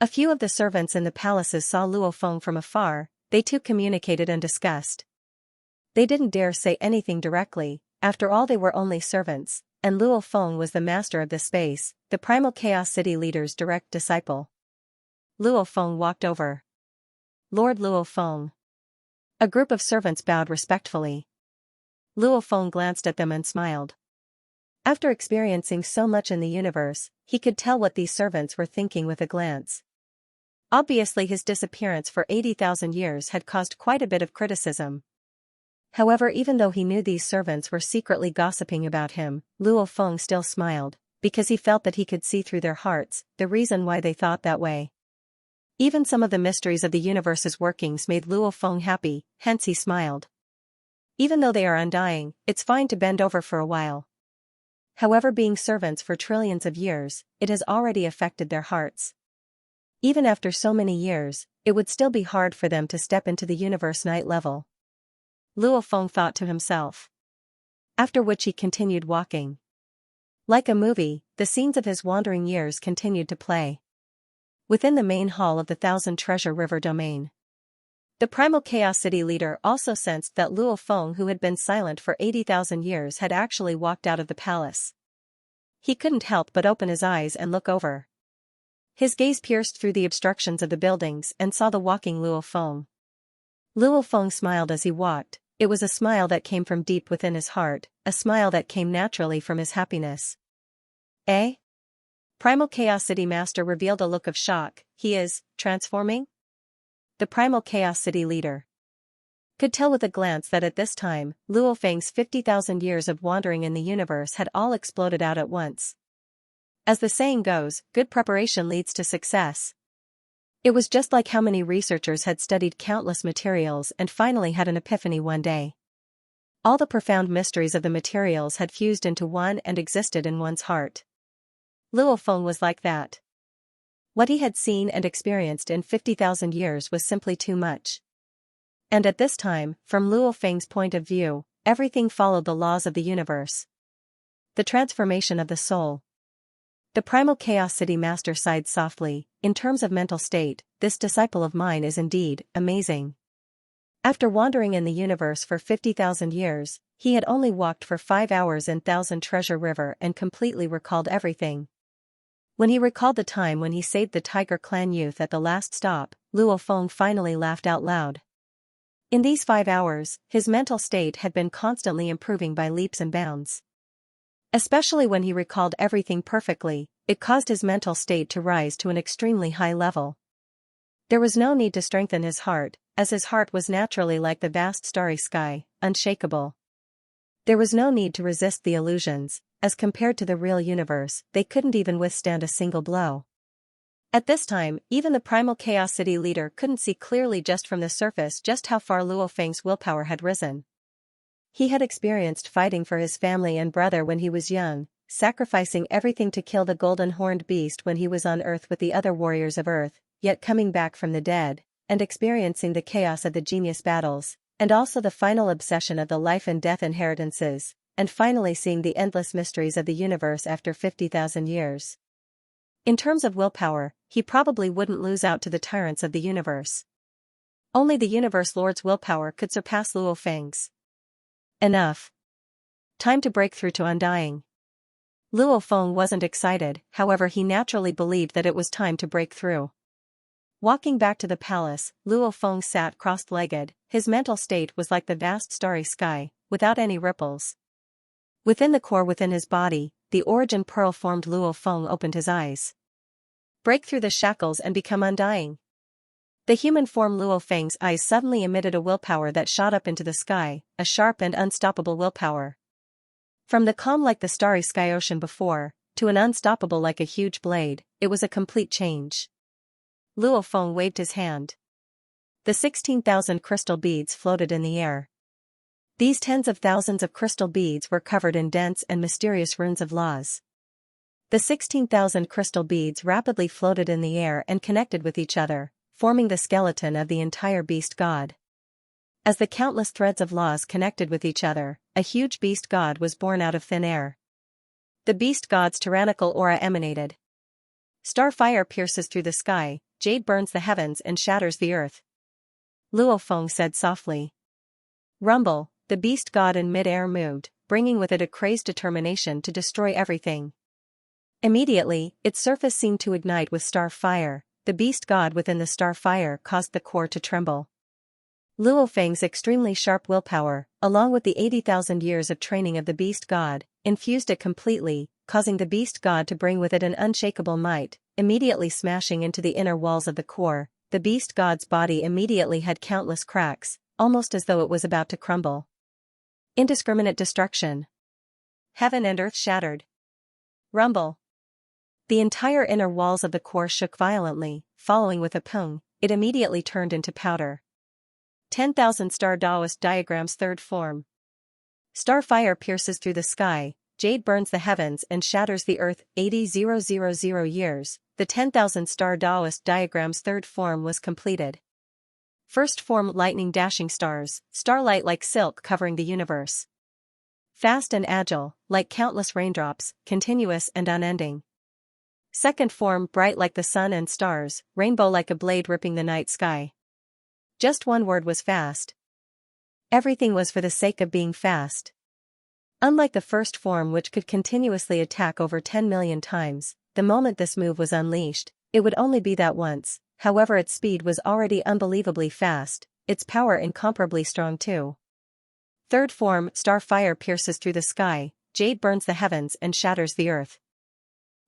A few of the servants in the palaces saw Luo Feng from afar. They too communicated and discussed. They didn't dare say anything directly, after all they were only servants, and Luo Feng was the master of the space, the Primal Chaos City leader's direct disciple. Luo Feng walked over. Lord Luo Feng. A group of servants bowed respectfully. Luo Feng glanced at them and smiled. After experiencing so much in the universe, he could tell what these servants were thinking with a glance. Obviously his disappearance for 80,000 years had caused quite a bit of criticism. However, even though he knew these servants were secretly gossiping about him, Luo Feng still smiled, because he felt that he could see through their hearts, the reason why they thought that way. Even some of the mysteries of the universe's workings made Luo Feng happy, hence he smiled. Even though they are undying, it's fine to bend over for a while. However, being servants for trillions of years, it has already affected their hearts. Even after so many years, it would still be hard for them to step into the universe night level. Luo Feng thought to himself. After which he continued walking. Like a movie, the scenes of his wandering years continued to play. Within the main hall of the Thousand Treasure River domain. The primal Chaos City leader also sensed that Luo Feng, who had been silent for 80,000 years, had actually walked out of the palace. He couldn't help but open his eyes and look over. His gaze pierced through the obstructions of the buildings and saw the walking Luo Feng. Luo Feng smiled as he walked. It was a smile that came from deep within his heart, a smile that came naturally from his happiness. Eh? Primal Chaos City Master revealed a look of shock. He is transforming? The primal Chaos City leader could tell with a glance that at this time, Luo Feng's 50,000 years of wandering in the universe had all exploded out at once. As the saying goes, good preparation leads to success. It was just like how many researchers had studied countless materials and finally had an epiphany one day. All the profound mysteries of the materials had fused into one and existed in one's heart. Luo Feng was like that. What he had seen and experienced in 50,000 years was simply too much. And at this time, from Luo Feng's point of view, everything followed the laws of the universe. The transformation of the soul. The primal Chaos City Master sighed softly. In terms of mental state, this disciple of mine is indeed amazing. After wandering in the universe for 50,000 years, he had only walked for 5 hours in Thousand Treasure River and completely recalled everything. When he recalled the time when he saved the Tiger Clan youth at the last stop, Luo Feng finally laughed out loud. In these 5 hours, his mental state had been constantly improving by leaps and bounds. Especially when he recalled everything perfectly, it caused his mental state to rise to an extremely high level. There was no need to strengthen his heart, as his heart was naturally like the vast starry sky, unshakable. There was no need to resist the illusions. As compared to the real universe, they couldn't even withstand a single blow. At this time, even the primal Chaos City leader couldn't see clearly just from the surface just how far Luo Feng's willpower had risen. He had experienced fighting for his family and brother when he was young, sacrificing everything to kill the golden horned beast when he was on Earth with the other warriors of Earth, yet coming back from the dead, and experiencing the chaos of the genius battles, and also the final obsession of the life and death inheritances, and finally seeing the endless mysteries of the universe after 50,000 years. In terms of willpower, he probably wouldn't lose out to the tyrants of the universe. Only the Universe Lord's willpower could surpass Luo Feng's. Enough. Time to break through to undying. Luo Feng wasn't excited, however he naturally believed that it was time to break through. Walking back to the palace, Luo Feng sat cross-legged. His mental state was like the vast starry sky, without any ripples. Within the core within his body, the origin pearl-formed Luo Feng opened his eyes. Break through the shackles and become undying. The human form Luo Feng's eyes suddenly emitted a willpower that shot up into the sky, a sharp and unstoppable willpower. From the calm like the starry sky ocean before, to an unstoppable like a huge blade, it was a complete change. Luo Feng waved his hand. The 16,000 crystal beads floated in the air. These tens of thousands of crystal beads were covered in dense and mysterious runes of laws. The 16,000 crystal beads rapidly floated in the air and connected with each other, forming the skeleton of the entire beast god. As the countless threads of laws connected with each other, a huge beast god was born out of thin air. The beast god's tyrannical aura emanated. Starfire pierces through the sky, jade burns the heavens and shatters the earth. Luo Feng said softly. Rumble. The beast god in mid-air moved, bringing with it a crazed determination to destroy everything. Immediately, its surface seemed to ignite with star fire. The beast god within the star fire caused the core to tremble. Luo Feng's extremely sharp willpower, along with the 80,000 years of training of the beast god, infused it completely, causing the beast god to bring with it an unshakable might. Immediately smashing into the inner walls of the core, the beast god's body immediately had countless cracks, almost as though it was about to crumble. Indiscriminate destruction. Heaven and earth shattered. Rumble. The entire inner walls of the core shook violently, following with a pung, it immediately turned into powder. 10,000 star Taoist diagrams third form. Starfire pierces through the sky, jade burns the heavens and shatters the earth. 80,000 years, the 10,000 star Taoist diagram's third form was completed. First form, lightning dashing stars, starlight like silk covering the universe. Fast and agile, like countless raindrops, continuous and unending. Second form, bright like the sun and stars, rainbow like a blade ripping the night sky. Just one word was fast. Everything was for the sake of being fast. Unlike the first form, which could continuously attack over 10 million times, the moment this move was unleashed, it would only be that once. However, its speed was already unbelievably fast, its power incomparably strong too. Third form, star fire pierces through the sky, jade burns the heavens and shatters the earth.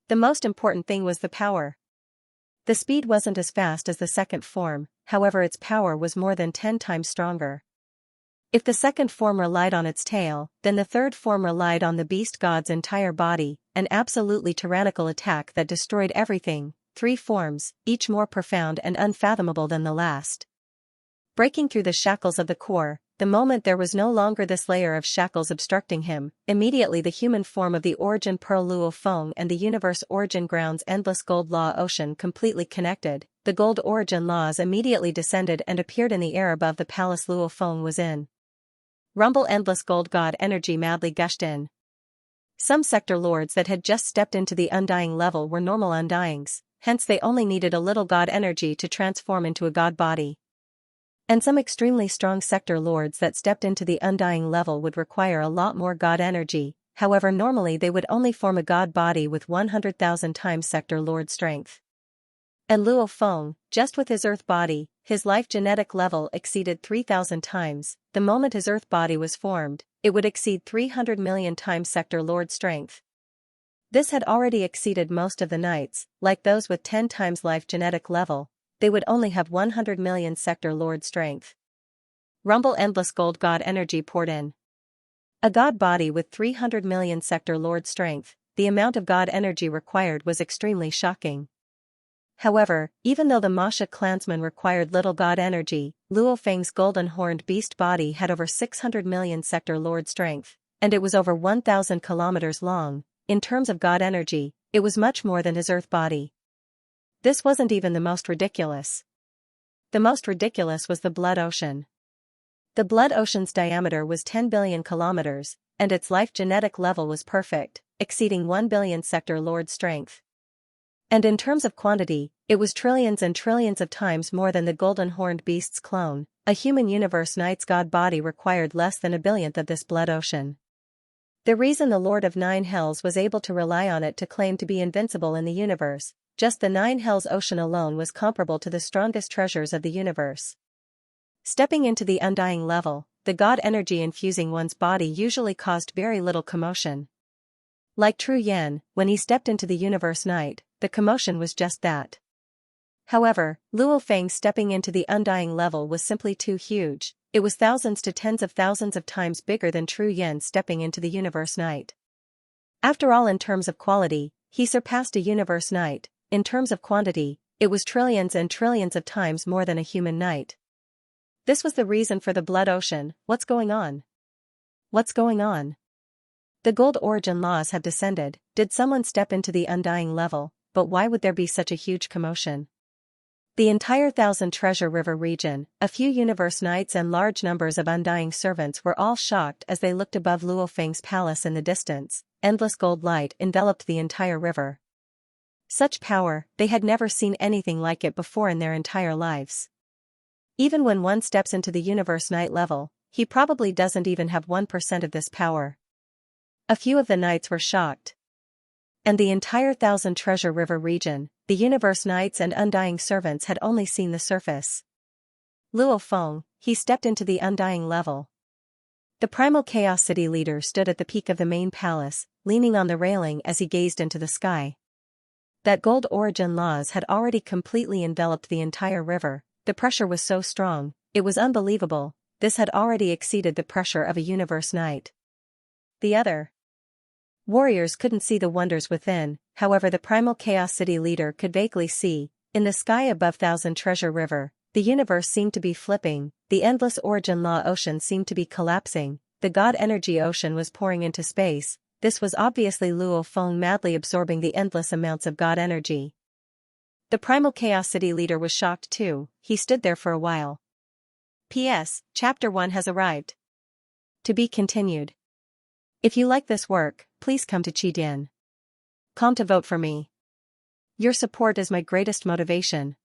The most important thing was the power. The speed wasn't as fast as the second form, however its power was more than 10 times stronger. If the second form relied on its tail, then the third form relied on the beast god's entire body, an absolutely tyrannical attack that destroyed everything. 3 forms, each more profound and unfathomable than the last. Breaking through the shackles of the core, the moment there was no longer this layer of shackles obstructing him, immediately the human form of the origin pearl Luo Feng and the universe origin ground's endless gold law ocean completely connected. The gold origin laws immediately descended and appeared in the air above the palace Luo Feng was in. Rumble endless gold god energy madly gushed in. Some sector lords that had just stepped into the undying level were normal undyings, hence they only needed a little god energy to transform into a god body. And some extremely strong sector lords that stepped into the undying level would require a lot more god energy, however normally they would only form a god body with 100,000 times sector lord strength. And Luo Feng, just with his earth body, his life genetic level exceeded 3,000 times. The moment his earth body was formed, it would exceed 300 million times sector lord strength. This had already exceeded most of the knights, like those with 10 times life genetic level, they would only have 100 million sector lord strength. Rumble endless gold god energy poured in. A god body with 300 million sector lord strength, the amount of god energy required was extremely shocking. However, even though the Masha clansman required little god energy, Luo Feng's golden-horned beast body had over 600 million sector lord strength, and it was over 1,000 kilometers long. In terms of god energy, it was much more than his earth body. This wasn't even the most ridiculous. The most ridiculous was the blood ocean. The blood ocean's diameter was 10 billion kilometers, and its life genetic level was perfect, exceeding 1 billion sector lord strength. And in terms of quantity, it was trillions and trillions of times more than the golden-horned beast's clone. A human universe knight's god body required less than a billionth of this blood ocean. The reason the Lord of Nine Hells was able to rely on it to claim to be invincible in the universe, just the Nine Hells ocean alone was comparable to the strongest treasures of the universe. Stepping into the undying level, the god energy infusing one's body usually caused very little commotion. Like True Yan, when he stepped into the universe night, the commotion was just that. However, Luo Feng stepping into the undying level was simply too huge. It was thousands to tens of thousands of times bigger than True Yan stepping into the universe night. After all, in terms of quality, he surpassed a universe knight. In terms of quantity, it was trillions and trillions of times more than a human knight. This was the reason for the blood ocean. What's going on? What's going on? The gold origin laws have descended. Did someone step into the undying level? But why would there be such a huge commotion? The entire Thousand Treasure River region, a few universe knights and large numbers of undying servants were all shocked as they looked above Luo Feng's palace in the distance. Endless gold light enveloped the entire river. Such power, they had never seen anything like it before in their entire lives. Even when one steps into the universe knight level, he probably doesn't even have 1% of this power. A few of the knights were shocked. And the entire Thousand Treasure River region, the universe knights and undying servants had only seen the surface. Luo Feng, he stepped into the undying level. The primal Chaos City leader stood at the peak of the main palace, leaning on the railing as he gazed into the sky. That gold origin laws had already completely enveloped the entire river. The pressure was so strong, it was unbelievable. This had already exceeded the pressure of a universe knight. The other warriors couldn't see the wonders within, however the primal Chaos City leader could vaguely see. In the sky above Thousand Treasure River, the universe seemed to be flipping, the endless origin law ocean seemed to be collapsing, the god energy ocean was pouring into space, This was obviously Luo Feng madly absorbing the endless amounts of God energy. The primal Chaos City leader was shocked too. He stood there for a while. P.S. Chapter 1 has arrived. To be continued. If you like this work, please come to Qi.com to vote for me. Your support is my greatest motivation.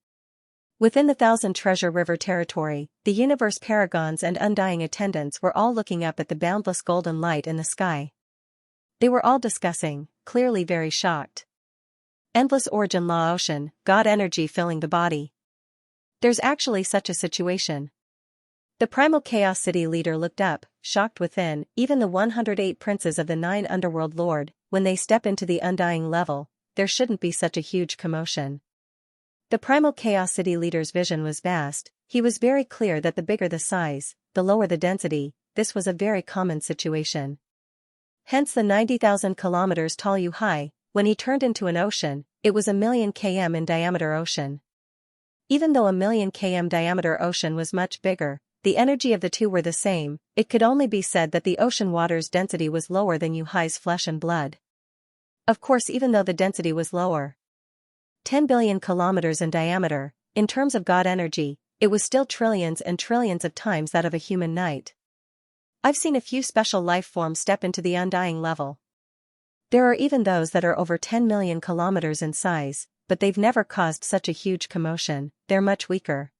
Within the Thousand Treasure River territory, the universe paragons and undying attendants were all looking up at the boundless golden light in the sky. They were all discussing, clearly very shocked. Endless origin law ocean, God energy filling the body. There's actually such a situation. The primal Chaos City leader looked up, shocked within. Even the 108 princes of the 9 underworld lord, when they step into the undying level, there shouldn't be such a huge commotion. The primal Chaos City leader's vision was vast. He was very clear that the bigger the size, the lower the density. This was a very common situation. Hence the 90,000 kilometers tall Yuhai, when he turned into an ocean, it was a million km in diameter ocean. Even though a million km diameter ocean was much bigger, the energy of the two were the same. It could only be said that the ocean water's density was lower than Yuhai's flesh and blood. Of course, even though the density was lower, 10 billion kilometers in diameter, in terms of God energy, it was still trillions and trillions of times that of a human night. I've seen a few special life forms step into the undying level. There are even those that are over 10 million kilometers in size, but they've never caused such a huge commotion. They're much weaker.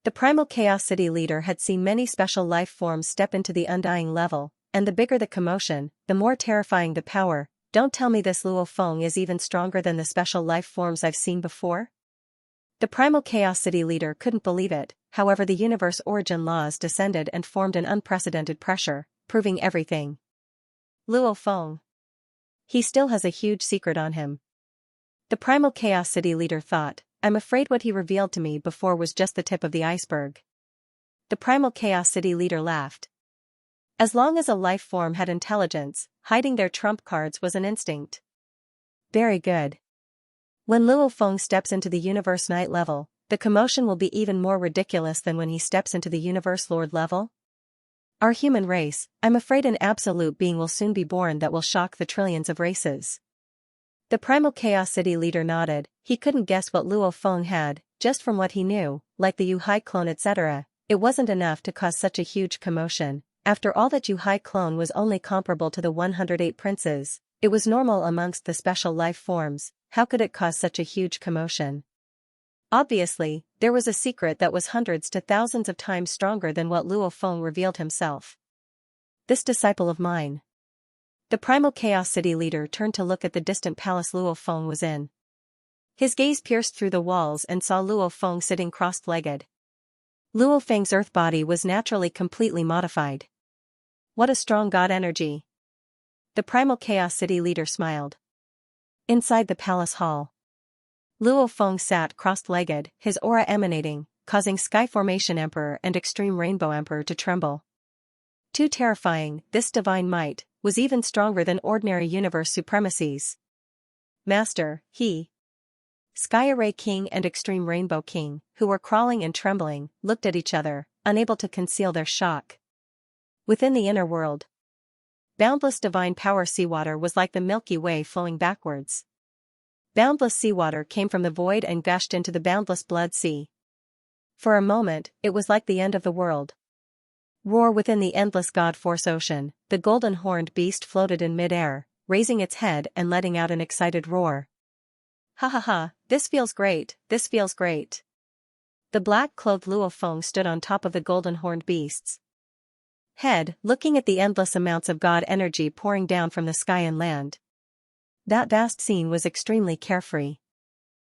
The primal Chaos City leader had seen many special life forms step into the undying level, and the bigger the commotion, the more terrifying the power. Don't tell me this Luo Feng is even stronger than the special life forms I've seen before? The primal Chaos City leader couldn't believe it. However, the universe origin laws descended and formed an unprecedented pressure, proving everything. Luo Feng. He still has a huge secret on him. The primal Chaos City leader thought. I'm afraid what he revealed to me before was just the tip of the iceberg. The primal Chaos City leader laughed. As long as a life form had intelligence, hiding their trump cards was an instinct. Very good. When Luo Feng steps into the universe night level, the commotion will be even more ridiculous than when he steps into the universe lord level. Our human race, I'm afraid an absolute being will soon be born that will shock the trillions of races. The primal Chaos City leader nodded. He couldn't guess what Luo Feng had, just from what he knew, like the Yuhai clone etc. It wasn't enough to cause such a huge commotion. After all, that Yuhai clone was only comparable to the 108 princes. It was normal amongst the special life forms. How could it cause such a huge commotion? Obviously, there was a secret that was hundreds to thousands of times stronger than what Luo Feng revealed himself. This disciple of mine. The primal Chaos City leader turned to look at the distant palace Luo Feng was in. His gaze pierced through the walls and saw Luo Feng sitting cross-legged. Luo Feng's earth body was naturally completely modified. What a strong God energy. The primal Chaos City leader smiled. Inside the palace hall, Luo Feng sat cross-legged, his aura emanating, causing Sky Formation Emperor and Extreme Rainbow Emperor to tremble. Too terrifying, this divine might was even stronger than ordinary universe supremacies. Master, he. Sky Array King and Extreme Rainbow King, who were crawling and trembling, looked at each other, unable to conceal their shock. Within the inner world, boundless divine power seawater was like the Milky Way flowing backwards. Boundless seawater came from the void and gushed into the boundless blood sea. For a moment, it was like the end of the world. Roar within the endless God Force ocean, the golden horned beast floated in mid-air, raising its head and letting out an excited roar. Ha ha ha, this feels great, this feels great. The black-clothed Luo Feng stood on top of the golden horned beast's head, looking at the endless amounts of God energy pouring down from the sky and land. That vast scene was extremely carefree.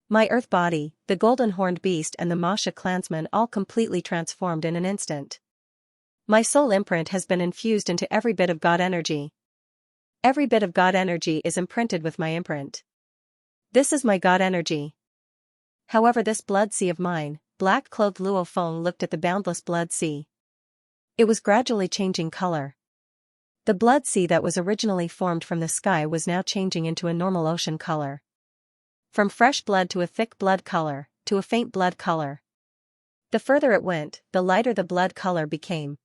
My earth body, the golden horned beast and the Masha clansmen all completely transformed in an instant. My soul imprint has been infused into every bit of God energy. Every bit of God energy is imprinted with my imprint. This is my God energy. However, this blood sea of mine, black-clothed Luo Feng looked at the boundless blood sea. It was gradually changing color. The blood sea that was originally formed from the sky was now changing into a normal ocean color. From fresh blood to a thick blood color, to a faint blood color. The further it went, the lighter the blood color became.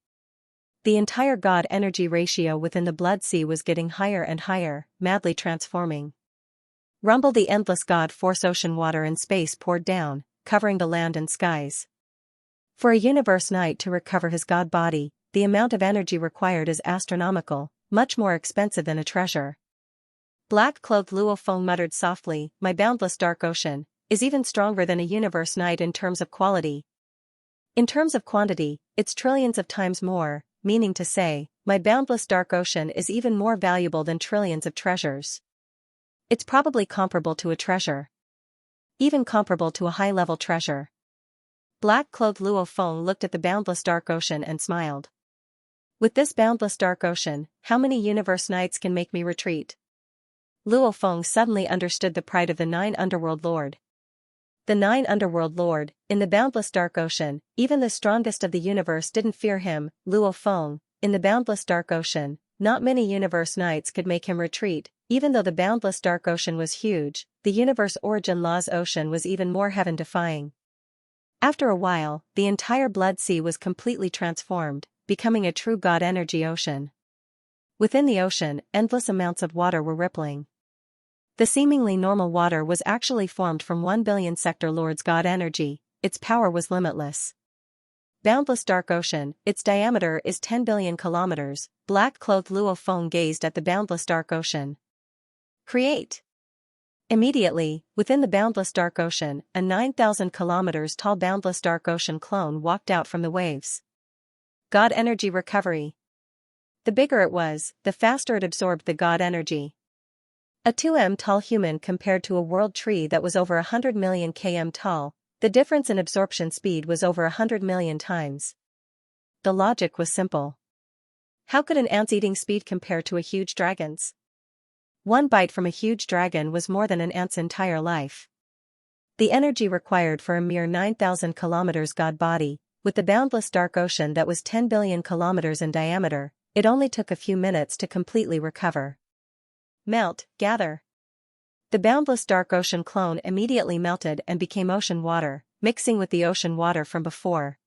The entire God energy ratio within the blood sea was getting higher and higher, madly transforming. Rumble, the endless God force ocean water and space poured down, covering the land and skies. For a universe knight to recover his God body, the amount of energy required is astronomical, much more expensive than a treasure. Black-clothed Luo Feng muttered softly, "My boundless dark ocean is even stronger than a universe knight in terms of quality. In terms of quantity, it's trillions of times more, meaning to say, my boundless dark ocean is even more valuable than trillions of treasures. It's probably comparable to a treasure. Even comparable to a high-level treasure." Black-clothed Luo Feng looked at the boundless dark ocean and smiled. "With this boundless dark ocean, how many universe knights can make me retreat?" Luo Feng suddenly understood the pride of the 9 Underworld Lord. The 9 Underworld Lord, in the boundless dark ocean, even the strongest of the universe didn't fear him. Luo Feng, in the boundless dark ocean, not many universe knights could make him retreat. Even though the boundless dark ocean was huge, the universe origin law's ocean was even more heaven-defying. After a while, the entire blood sea was completely transformed, becoming a true God energy ocean. Within the ocean, endless amounts of water were rippling. The seemingly normal water was actually formed from 1 billion sector lords God energy. Its power was limitless. Boundless dark ocean, its diameter is 10 billion kilometers. Black-clothed Luo Feng gazed at the boundless dark ocean. Create. Immediately, within the boundless dark ocean, a 9,000 kilometers tall boundless dark ocean clone walked out from the waves. God energy recovery. The bigger it was, the faster it absorbed the God energy. A 2m tall human compared to a world tree that was over 100 million km tall, the difference in absorption speed was over 100 million times. The logic was simple. How could an ant's eating speed compare to a huge dragon's? One bite from a huge dragon was more than an ant's entire life. The energy required for a mere 9,000 kilometers God body, with the boundless dark ocean that was 10 billion kilometers in diameter, it only took a few minutes to completely recover. Melt, gather. The boundless dark ocean clone immediately melted and became ocean water, mixing with the ocean water from before.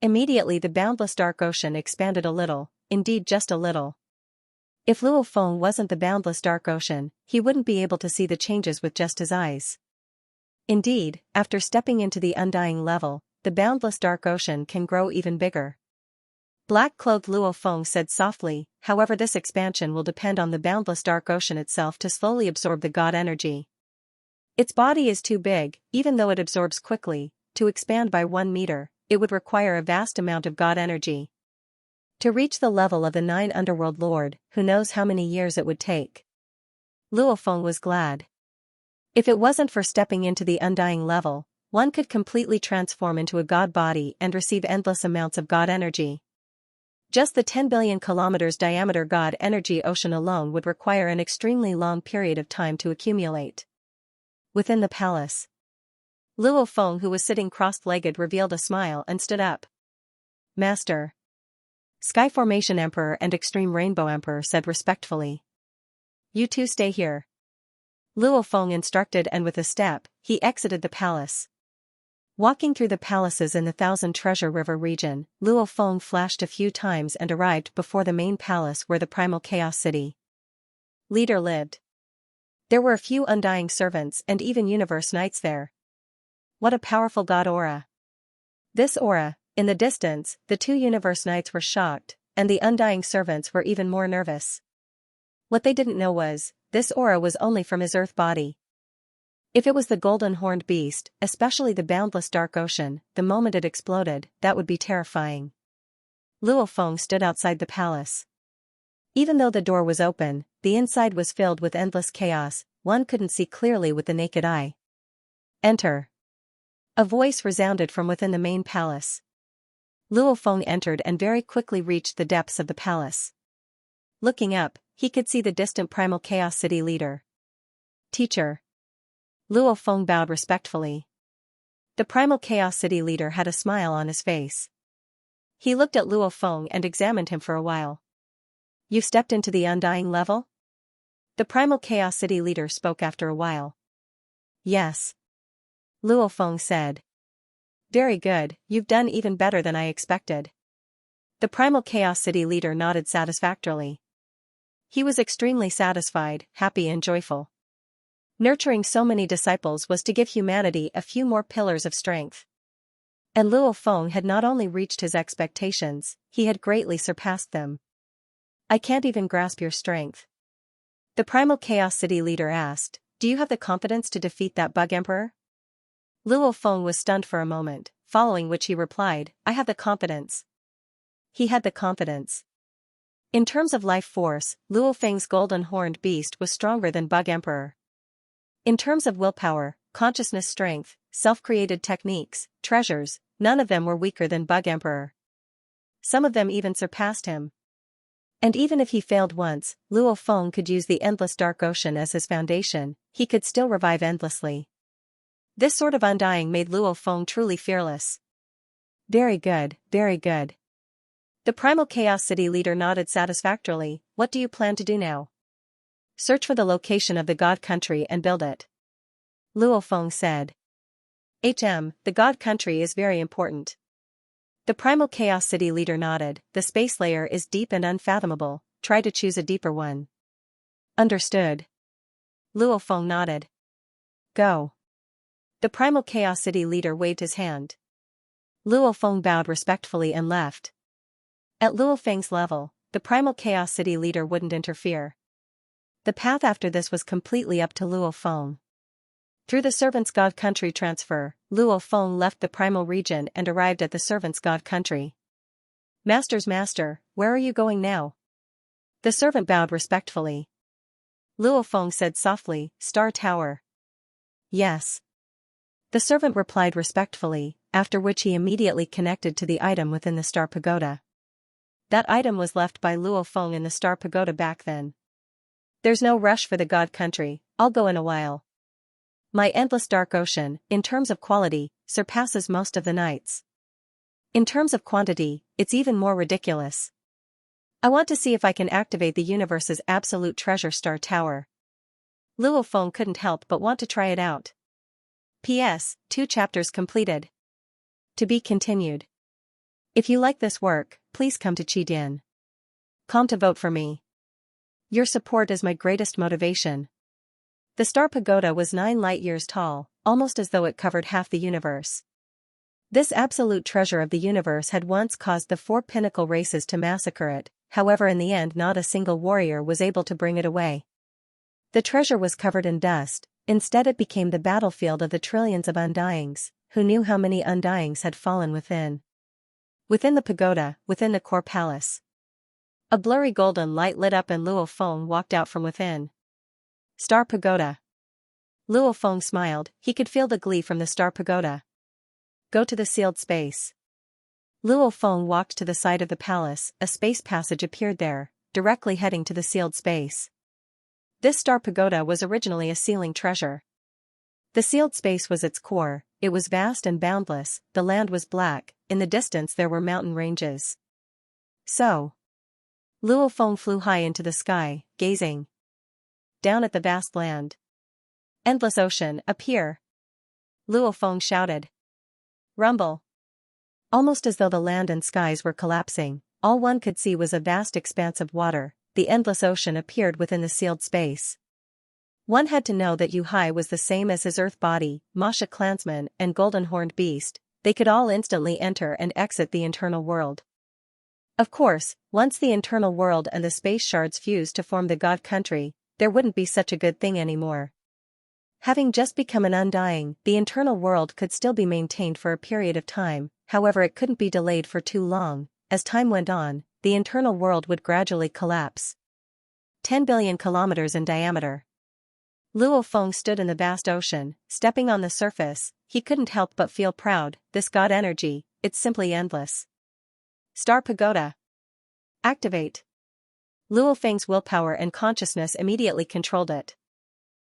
Immediately the boundless dark ocean expanded a little, indeed just a little. If Luo Feng wasn't the boundless dark ocean, he wouldn't be able to see the changes with just his eyes. Indeed, after stepping into the undying level, the boundless dark ocean can grow even bigger. Black-clothed Luo Feng said softly, however this expansion will depend on the boundless dark ocean itself to slowly absorb the God energy. Its body is too big, even though it absorbs quickly, to expand by 1 meter, it would require a vast amount of God energy. To reach the level of the 9 Underworld Lord, who knows how many years it would take. Luo Feng was glad. If it wasn't for stepping into the undying level, one could completely transform into a God body and receive endless amounts of God energy. Just the 10 billion kilometers diameter God energy ocean alone would require an extremely long period of time to accumulate. Within the palace, Luo Feng, who was sitting cross-legged, revealed a smile and stood up. "Master." Sky Formation Emperor and Extreme Rainbow Emperor said respectfully. "You two stay here." Luo Feng instructed, and with a step, he exited the palace. Walking through the palaces in the Thousand Treasure River region, Luo Feng flashed a few times and arrived before the main palace where the Primal Chaos City leader lived. There were a few undying servants and even universe knights there. What a powerful God aura. This aura, in the distance, the 2 universe knights were shocked, and the undying servants were even more nervous. What they didn't know was, this aura was only from his earth body. If it was the golden horned beast, especially the boundless dark ocean, the moment it exploded, that would be terrifying. Luo Feng stood outside the palace. Even though the door was open, the inside was filled with endless chaos, one couldn't see clearly with the naked eye. "Enter." A voice resounded from within the main palace. Luo Feng entered and very quickly reached the depths of the palace. Looking up, he could see the distant Primal Chaos City leader. "Teacher." Luo Feng bowed respectfully. The Primal Chaos City leader had a smile on his face. He looked at Luo Feng and examined him for a while. "You've stepped into the undying level?" The Primal Chaos City leader spoke after a while. "Yes." Luo Feng said. "Very good, you've done even better than I expected." The Primal Chaos City leader nodded satisfactorily. He was extremely satisfied, happy and joyful. Nurturing so many disciples was to give humanity a few more pillars of strength. And Luo Feng had not only reached his expectations, he had greatly surpassed them. I can't even grasp your strength. The Primal Chaos City leader asked, do you have the confidence to defeat that bug emperor? Luo Feng was stunned for a moment, following which he replied, I have the confidence. He had the confidence. In terms of life force, Luo Feng's golden horned beast was stronger than Bug Emperor. In terms of willpower, consciousness strength, self-created techniques, treasures, none of them were weaker than Bug Emperor. Some of them even surpassed him. And even if he failed once, Luo Feng could use the endless dark ocean as his foundation, he could still revive endlessly. This sort of undying made Luo Feng truly fearless. Very good, very good. The Primal Chaos City leader nodded satisfactorily. What do you plan to do now? Search for the location of the God Country and build it. Luo Feng said. The God Country is very important. The Primal Chaos City leader nodded. The space layer is deep and unfathomable, try to choose a deeper one. Understood. Luo Feng nodded. Go. The Primal Chaos City leader waved his hand. Luo Feng bowed respectfully and left. At Luo Feng's level, the Primal Chaos City leader wouldn't interfere. The path after this was completely up to Luo Feng. Through the Servant's God Country transfer, Luo Feng left the Primal region and arrived at the Servant's God Country. Master's master, where are you going now? The servant bowed respectfully. Luo Feng said softly, Star Tower. Yes. The servant replied respectfully, after which he immediately connected to the item within the Star Pagoda. That item was left by Luo Feng in the Star Pagoda back then. There's no rush for the God Country, I'll go in a while. My endless dark ocean, in terms of quality, surpasses most of the nights. In terms of quantity, it's even more ridiculous. I want to see if I can activate the universe's absolute treasure Star Tower. Luo Feng couldn't help but want to try it out. P.S. 2 chapters completed. To be continued. If you like this work, please come to Qidin.com to vote for me. Your support is my greatest motivation. The Star Pagoda was 9 light-years tall, almost as though it covered half the universe. This absolute treasure of the universe had once caused the 4 pinnacle races to massacre it, however in the end not a single warrior was able to bring it away. The treasure was covered in dust, instead it became the battlefield of the trillions of undyings, who knew how many undyings had fallen within. Within the pagoda, within the core palace. A blurry golden light lit up and Luo Feng walked out from within. Star Pagoda. Luo Feng smiled, he could feel the glee from the Star Pagoda. Go to the sealed space. Luo Feng walked to the side of the palace, a space passage appeared there, directly heading to the sealed space. This Star Pagoda was originally a sealing treasure. The sealed space was its core, it was vast and boundless, the land was black, in the distance there were mountain ranges. So. Luo Feng flew high into the sky, gazing down at the vast land. Endless ocean, appear. Luo Feng shouted. Rumble. Almost as though the land and skies were collapsing, all one could see was a vast expanse of water, the endless ocean appeared within the sealed space. One had to know that Yu Hai was the same as his earth body, Masha clansman and golden horned beast, they could all instantly enter and exit the internal world. Of course, once the internal world and the space shards fused to form the God Country, there wouldn't be such a good thing anymore. Having just become an undying, the internal world could still be maintained for a period of time, however it couldn't be delayed for too long. As time went on, the internal world would gradually collapse. 10 billion kilometers in diameter. Luo Feng stood in the vast ocean, stepping on the surface, he couldn't help but feel proud, this God energy, it's simply endless. Star Pagoda. Activate. Luo Feng's willpower and consciousness immediately controlled it.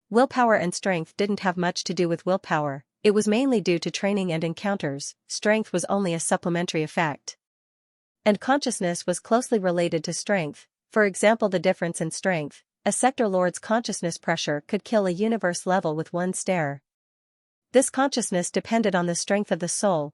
Willpower and strength didn't have much to do with willpower, it was mainly due to training and encounters, strength was only a supplementary effect. And consciousness was closely related to strength, for example the difference in strength, a sector lord's consciousness pressure could kill a universe level with one stare. This consciousness depended on the strength of the soul,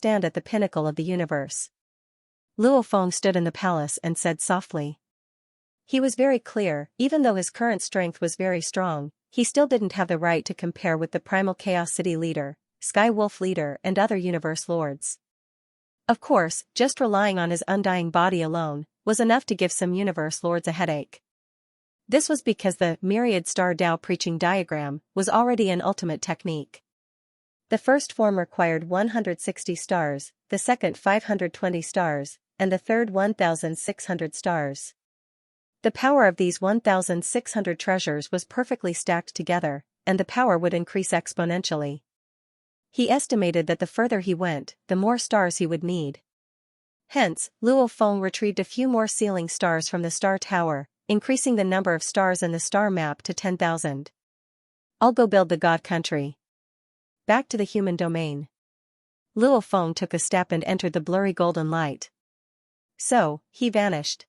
stand at the pinnacle of the universe. Luo Feng stood in the palace and said softly. He was very clear, even though his current strength was very strong, he still didn't have the right to compare with the Primal Chaos City leader, Sky Wolf leader and other universe lords. Of course, just relying on his undying body alone was enough to give some universe lords a headache. This was because the myriad star Tao preaching diagram was already an ultimate technique. The first form required 160 stars, the second 520 stars, and the third 1,600 stars. The power of these 1,600 treasures was perfectly stacked together, and the power would increase exponentially. He estimated that the further he went, the more stars he would need. Hence, Luo Feng retrieved a few more ceiling stars from the star tower, increasing the number of stars in the star map to 10,000. I'll go build the God country. Back to the human domain. Luo Feng took a step and entered the blurry golden light. So, he vanished.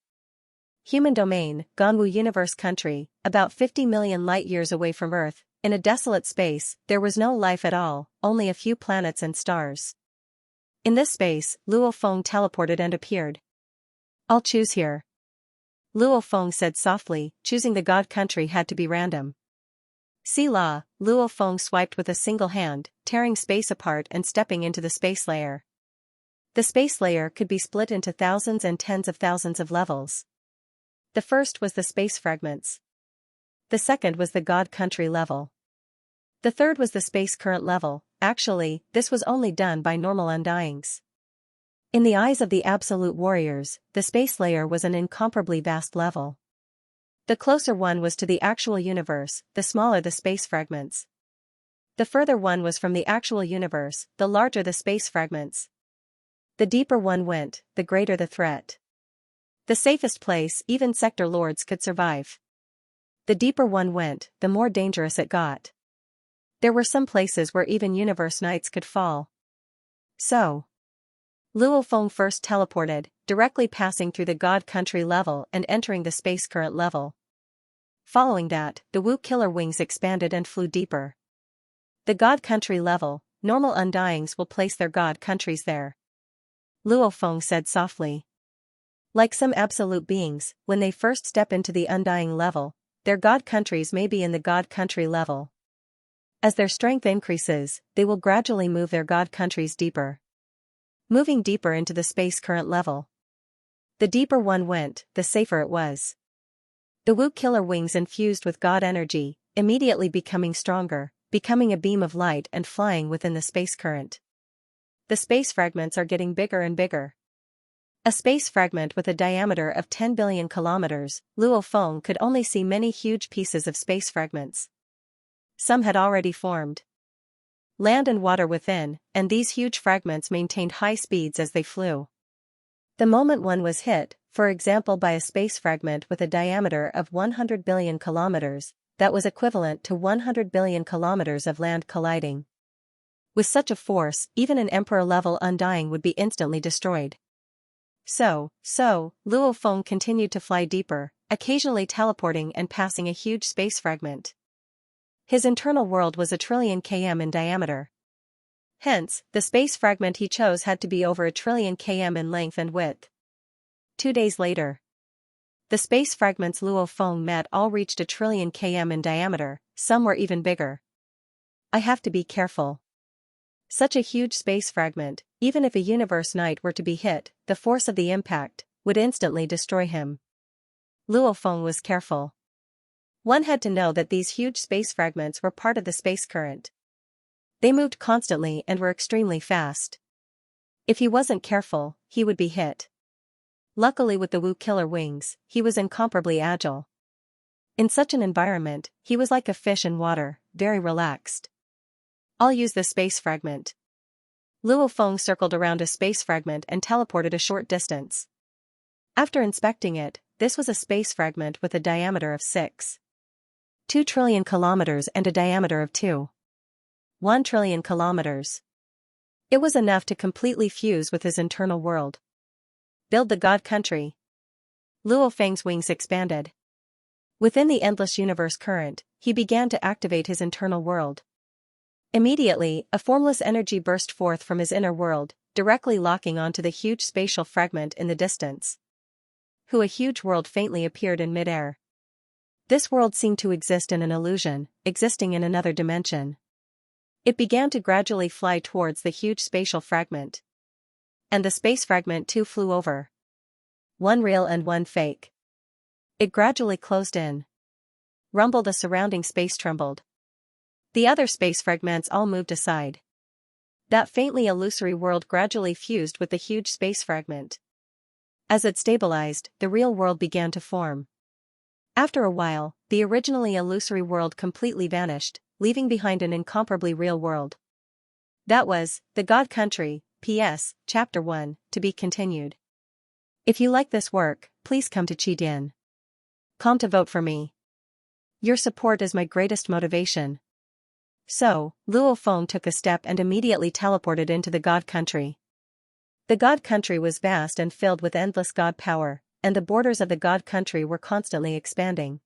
Human domain, Ganwu universe country, about 50 million light-years away from Earth, in a desolate space, there was no life at all, only a few planets and stars. In this space, Luo Feng teleported and appeared. I'll choose here. Luo Feng said softly, choosing the God country had to be random. See la, Luo Feng swiped with a single hand, tearing space apart and stepping into the space layer. The space layer could be split into thousands and tens of thousands of levels. The first was the space fragments. The second was the God country level. The third was the space current level. Actually, this was only done by normal undyings. In the eyes of the absolute warriors, the space layer was an incomparably vast level. The closer one was to the actual universe, the smaller the space fragments. The further one was from the actual universe, the larger the space fragments. The deeper one went, the greater the threat. The safest place even sector lords could survive. The deeper one went, the more dangerous it got. There were some places where even universe knights could fall. So, Luo Feng first teleported, directly passing through the God country level and entering the space current level. Following that, the Wu killer wings expanded and flew deeper. The God country level, normal undyings will place their God countries there. Luo Feng said softly. Like some absolute beings, when they first step into the undying level, their God countries may be in the God country level. As their strength increases, they will gradually move their God countries deeper. Moving deeper into the space current level. The deeper one went, the safer it was. The Wu killer wings infused with God energy, immediately becoming stronger, becoming a beam of light and flying within the space current. The space fragments are getting bigger and bigger. A space fragment with a diameter of 10 billion kilometers, Luo Feng could only see many huge pieces of space fragments. Some had already formed land and water within, and these huge fragments maintained high speeds as they flew. The moment one was hit, for example by a space fragment with a diameter of 100 billion kilometers, that was equivalent to 100 billion kilometers of land colliding. With such a force, even an emperor-level undying would be instantly destroyed. So, Luo Feng continued to fly deeper, occasionally teleporting and passing a huge space fragment. His internal world was 1 trillion km in diameter. Hence, the space fragment he chose had to be over 1 trillion km in length and width. 2 days later, the space fragments Luo Feng met all reached 1 trillion km in diameter, some were even bigger. I have to be careful. Such a huge space fragment, even if a universe knight were to be hit, the force of the impact would instantly destroy him. Luo Feng was careful. One had to know that these huge space fragments were part of the space current. They moved constantly and were extremely fast. If he wasn't careful, he would be hit. Luckily with the Wu killer wings, he was incomparably agile. In such an environment, he was like a fish in water, very relaxed. I'll use the space fragment. Luo Feng circled around a space fragment and teleported a short distance. After inspecting it, this was a space fragment with a diameter of 2 trillion kilometers and a diameter of 1 trillion kilometers. It was enough to completely fuse with his internal world. Build the God country. Luo Feng's wings expanded. Within the endless universe current, he began to activate his internal world. Immediately, a formless energy burst forth from his inner world, directly locking onto the huge spatial fragment in the distance. A huge world faintly appeared in midair. This world seemed to exist in an illusion, existing in another dimension. It began to gradually fly towards the huge spatial fragment. and the space fragment too flew over. One real and one fake. It gradually closed in. Rumble, the surrounding space trembled. The other space fragments all moved aside. That faintly illusory world gradually fused with the huge space fragment. As it stabilized, the real world began to form. After a while, the originally illusory world completely vanished, leaving behind an incomparably real world. That was The God Country, P.S., Chapter 1, to be continued. If you like this work, please come to Qidin.com to vote for me. Your support is my greatest motivation. So, Luo Feng took a step and immediately teleported into the God Country. The God Country was vast and filled with endless God power, and the borders of the God Country were constantly expanding.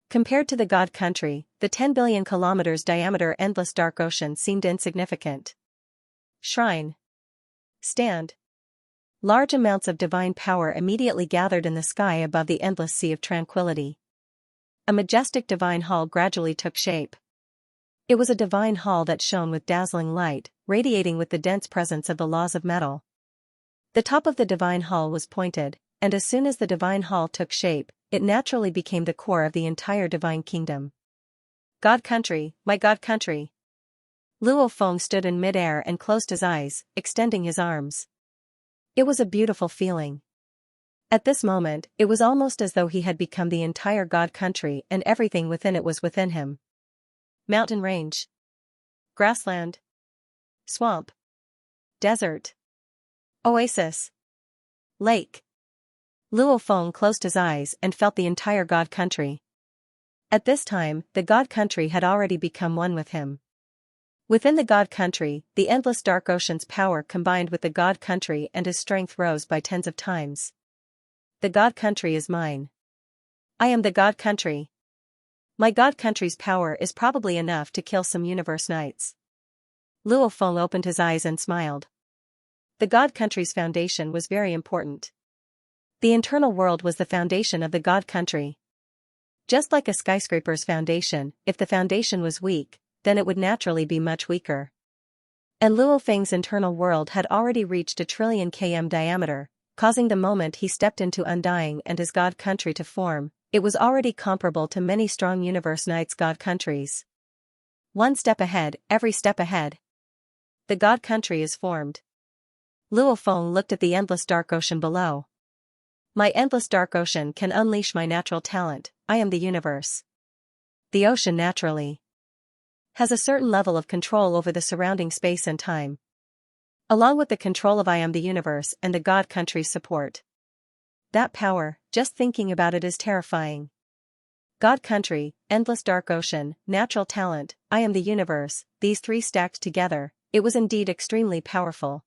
Compared to the God Country, the 10 billion kilometers diameter endless dark ocean seemed insignificant. Shrine. Stand. Large amounts of divine power immediately gathered in the sky above the endless sea of tranquility. A majestic divine hall gradually took shape. It was a divine hall that shone with dazzling light, radiating with the dense presence of the laws of metal. The top of the divine hall was pointed, and as soon as the divine hall took shape, it naturally became the core of the entire divine kingdom. God Country, my God Country. Luo Feng stood in mid-air and closed his eyes, extending his arms. It was a beautiful feeling. At this moment, it was almost as though he had become the entire God Country and everything within it was within him. Mountain range. Grassland. Swamp. Desert. Oasis. Lake. Luo Feng closed his eyes and felt the entire God Country. At this time, the God Country had already become one with him. Within the God Country, the endless dark ocean's power combined with the God Country and his strength rose by tens of times. The God Country is mine. I am the God Country. My God Country's power is probably enough to kill some universe knights. Luo Feng opened his eyes and smiled. The God Country's foundation was very important. The internal world was the foundation of the God Country. Just like a skyscraper's foundation, if the foundation was weak, then it would naturally be much weaker. And Luo Feng's internal world had already reached 1,000,000,000,000 km diameter, causing the moment he stepped into Undying and his God Country to form, it was already comparable to many strong universe knights' God Countries. One step ahead, every step ahead. The God Country is formed. Luo Feng looked at the endless dark ocean below. My endless dark ocean can unleash my natural talent, I am the universe. The ocean naturally has a certain level of control over the surrounding space and time. Along with the control of I am the universe and the God Country's support. That power, just thinking about it is terrifying. God Country, endless dark ocean, natural talent, I am the universe, these three stacked together, it was indeed extremely powerful.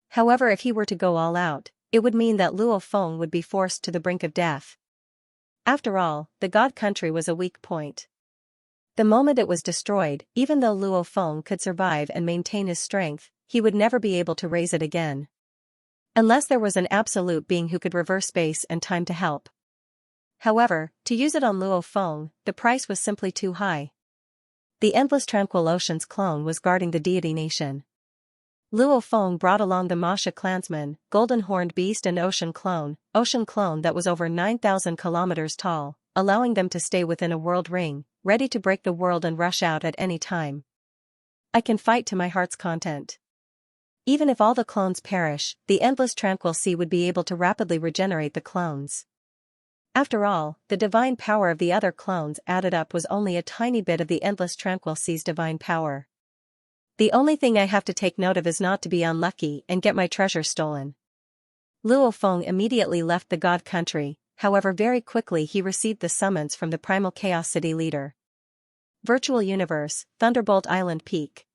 However, if he were to go all out, it would mean that Luo Feng would be forced to the brink of death. After all, the God Country was a weak point. The moment it was destroyed, even though Luo Feng could survive and maintain his strength, he would never be able to raise it again. Unless there was an absolute being who could reverse space and time to help. However, to use it on Luo Feng, the price was simply too high. The endless tranquil ocean's clone was guarding the deity nation. Luo Feng brought along the Masha clansman, golden-horned beast and ocean clone that was over 9,000 kilometers tall, allowing them to stay within a world ring, ready to break the world and rush out at any time. I can fight to my heart's content. Even if all the clones perish, the endless tranquil sea would be able to rapidly regenerate the clones. After all, the divine power of the other clones added up was only a tiny bit of the endless tranquil sea's divine power. The only thing I have to take note of is not to be unlucky and get my treasure stolen. Luo Feng immediately left the God Country, however very quickly he received the summons from the Primal Chaos City leader. Virtual Universe, Thunderbolt Island Peak.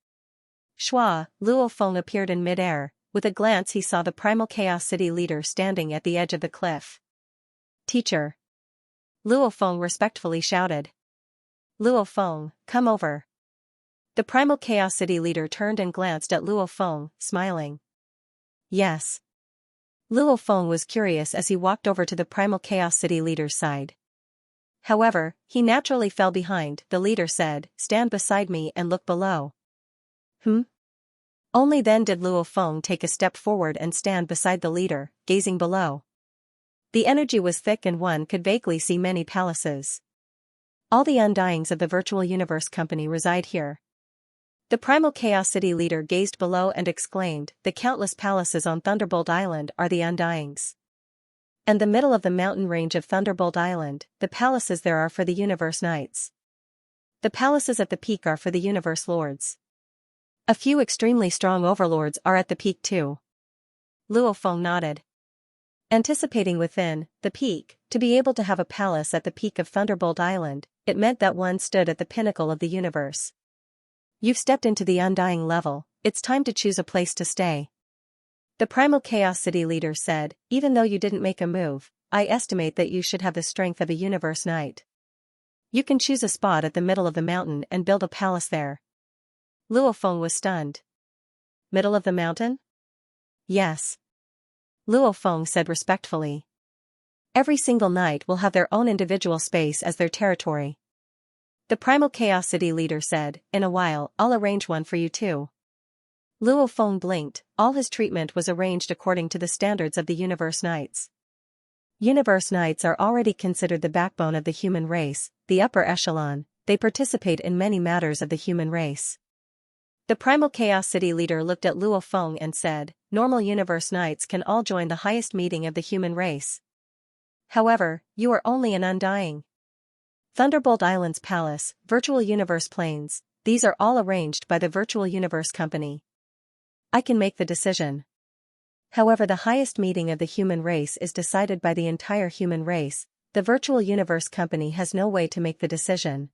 Shua, Luo Feng appeared in mid-air. With a glance he saw the Primal Chaos City leader standing at the edge of the cliff. Teacher. Luo Feng respectfully shouted. Luo Feng, come over. The Primal Chaos City leader turned and glanced at Luo Feng, smiling. Yes. Luo Feng was curious as he walked over to the Primal Chaos City leader's side. However, he naturally fell behind. The leader said, stand beside me and look below. Only then did Luo Feng take a step forward and stand beside the leader, gazing below. The energy was thick and one could vaguely see many palaces. All the undyings of the Virtual Universe Company reside here. The Primal Chaos City leader gazed below and exclaimed, "The countless palaces on Thunderbolt Island are the undyings. And the middle of the mountain range of Thunderbolt Island, the palaces there are for the Universe Knights. The palaces at the peak are for the Universe Lords. A few extremely strong overlords are at the peak too." Luo Feng nodded. Anticipating within the peak, to be able to have a palace at the peak of Thunderbolt Island, it meant that one stood at the pinnacle of the universe. "You've stepped into the undying level, it's time to choose a place to stay." The Primal Chaos City leader said, "Even though you didn't make a move, I estimate that you should have the strength of a Universe Knight. You can choose a spot at the middle of the mountain and build a palace there." Luo Feng was stunned. "Middle of the mountain?" "Yes." Luo Feng said respectfully. "Every single knight will have their own individual space as their territory." The Primal Chaos City leader said, "In a while, I'll arrange one for you too." Luo Feng blinked. All his treatment was arranged according to the standards of the Universe Knights. Universe Knights are already considered the backbone of the human race, the upper echelon. They participate in many matters of the human race. The Primal Chaos City leader looked at Luo Feng and said, "Normal Universe Knights can all join the highest meeting of the human race. However, you are only an undying. Thunderbolt Island's palace, Virtual Universe Planes, these are all arranged by the Virtual Universe Company. I can make the decision. However, the highest meeting of the human race is decided by the entire human race. The Virtual Universe Company has no way to make the decision."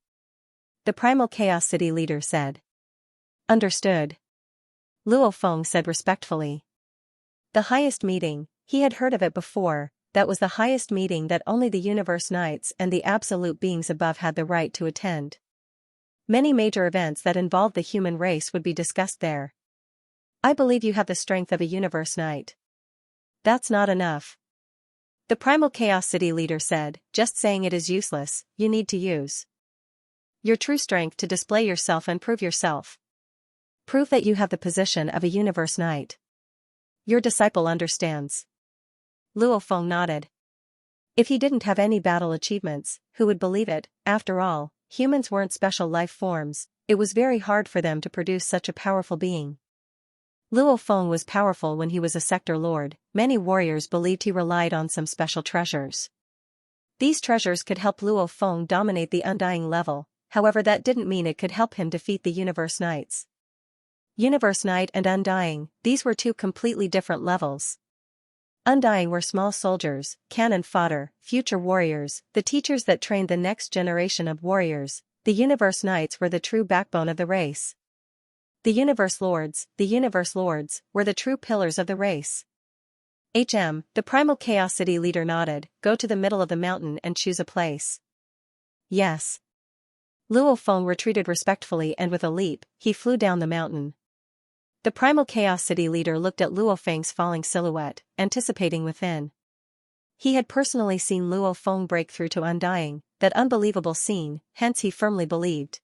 The Primal Chaos City leader said. "Understood." Luo Feng said respectfully. The highest meeting, he had heard of it before, that was the highest meeting that only the Universe Knights and the absolute beings above had the right to attend. Many major events that involved the human race would be discussed there. "I believe you have the strength of a Universe Knight." "That's not enough." The Primal Chaos City leader said, "Just saying it is useless, you need to use your true strength to display yourself and prove yourself. Prove that you have the position of a Universe Knight. Your disciple understands." Luo Feng nodded. If he didn't have any battle achievements, who would believe it? After all, humans weren't special life forms. It was very hard for them to produce such a powerful being. Luo Feng was powerful when he was a sector lord. Many warriors believed he relied on some special treasures. These treasures could help Luo Feng dominate the undying level, however that didn't mean it could help him defeat the Universe Knights. Universe Knight and Undying, these were two completely different levels. Undying were small soldiers, cannon fodder, future warriors, the teachers that trained the next generation of warriors. The Universe Knights were the true backbone of the race. The Universe Lords, were the true pillars of the race. The Primal Chaos City leader nodded. "Go to the middle of the mountain and choose a place." "Yes." Luo Feng retreated respectfully and with a leap, he flew down the mountain. The Primal Chaos City leader looked at Luo Feng's falling silhouette, anticipating within. He had personally seen Luo Feng break through to Undying, that unbelievable scene, hence he firmly believed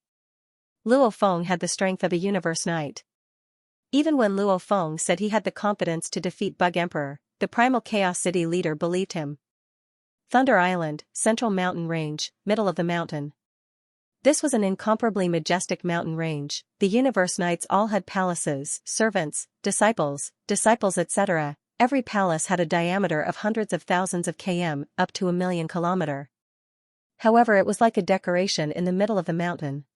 Luo Feng had the strength of a Universe Knight. Even when Luo Feng said he had the confidence to defeat Bug Emperor, the Primal Chaos City leader believed him. Thunder Island, Central Mountain Range, middle of the mountain. This was an incomparably majestic mountain range. The Universe Knights all had palaces, servants, disciples, etc. Every palace had a diameter of hundreds of thousands of km, up to 1,000,000 km. However, it was like a decoration in the middle of the mountain.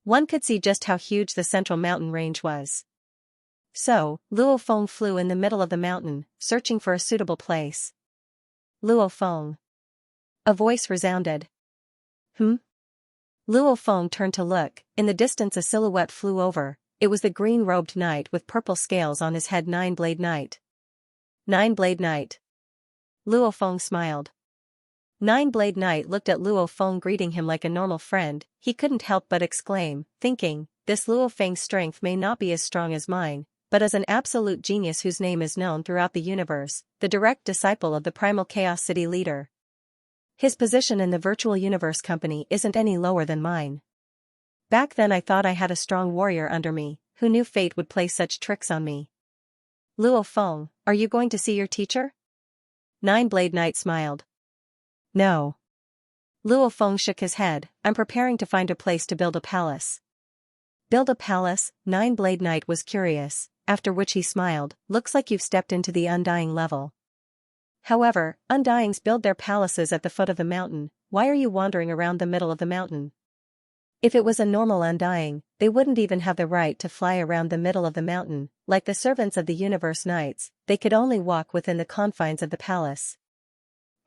One could see just how huge the central mountain range was. So, Luo Feng flew in the middle of the mountain, searching for a suitable place. "Luo Feng." A voice resounded. Luo Feng turned to look. In the distance a silhouette flew over. It was the green-robed knight with purple scales on his head, Nine-Blade Knight. Nine-Blade Knight. Luo Feng smiled. Nine-Blade Knight looked at Luo Feng, greeting him like a normal friend. He couldn't help but exclaim, thinking, "This Luo Feng's strength may not be as strong as mine, but as an absolute genius whose name is known throughout the universe, the direct disciple of the Primal Chaos City leader. His position in the Virtual Universe Company isn't any lower than mine. Back then I thought I had a strong warrior under me, who knew fate would play such tricks on me? Luo Feng, are you going to see your teacher? Nine-Blade Knight smiled. No. Luo Feng shook his head, I'm preparing to find a place to build a palace. Build a palace? Nine-Blade Knight was curious, after which he smiled, looks like you've stepped into the Undying level. However, Undyings build their palaces at the foot of the mountain, why are you wandering around the middle of the mountain? If it was a normal Undying, they wouldn't even have the right to fly around the middle of the mountain, like the servants of the Universe Knights, they could only walk within the confines of the palace.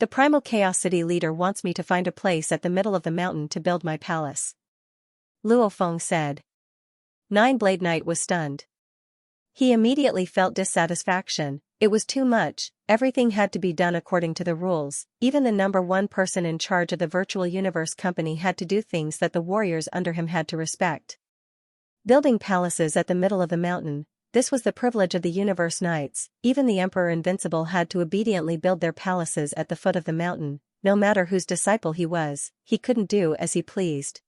The Primal Chaos City leader wants me to find a place at the middle of the mountain to build my palace. Luo Feng said. Nine-Blade Knight was stunned. He immediately felt dissatisfaction, it was too much, everything had to be done according to the rules, even the number one person in charge of the Virtual Universe Company had to do things that the warriors under him had to respect. Building palaces at the middle of the mountain, this was the privilege of the Universe Knights, even the Emperor Invincible had to obediently build their palaces at the foot of the mountain, no matter whose disciple he was, he couldn't do as he pleased.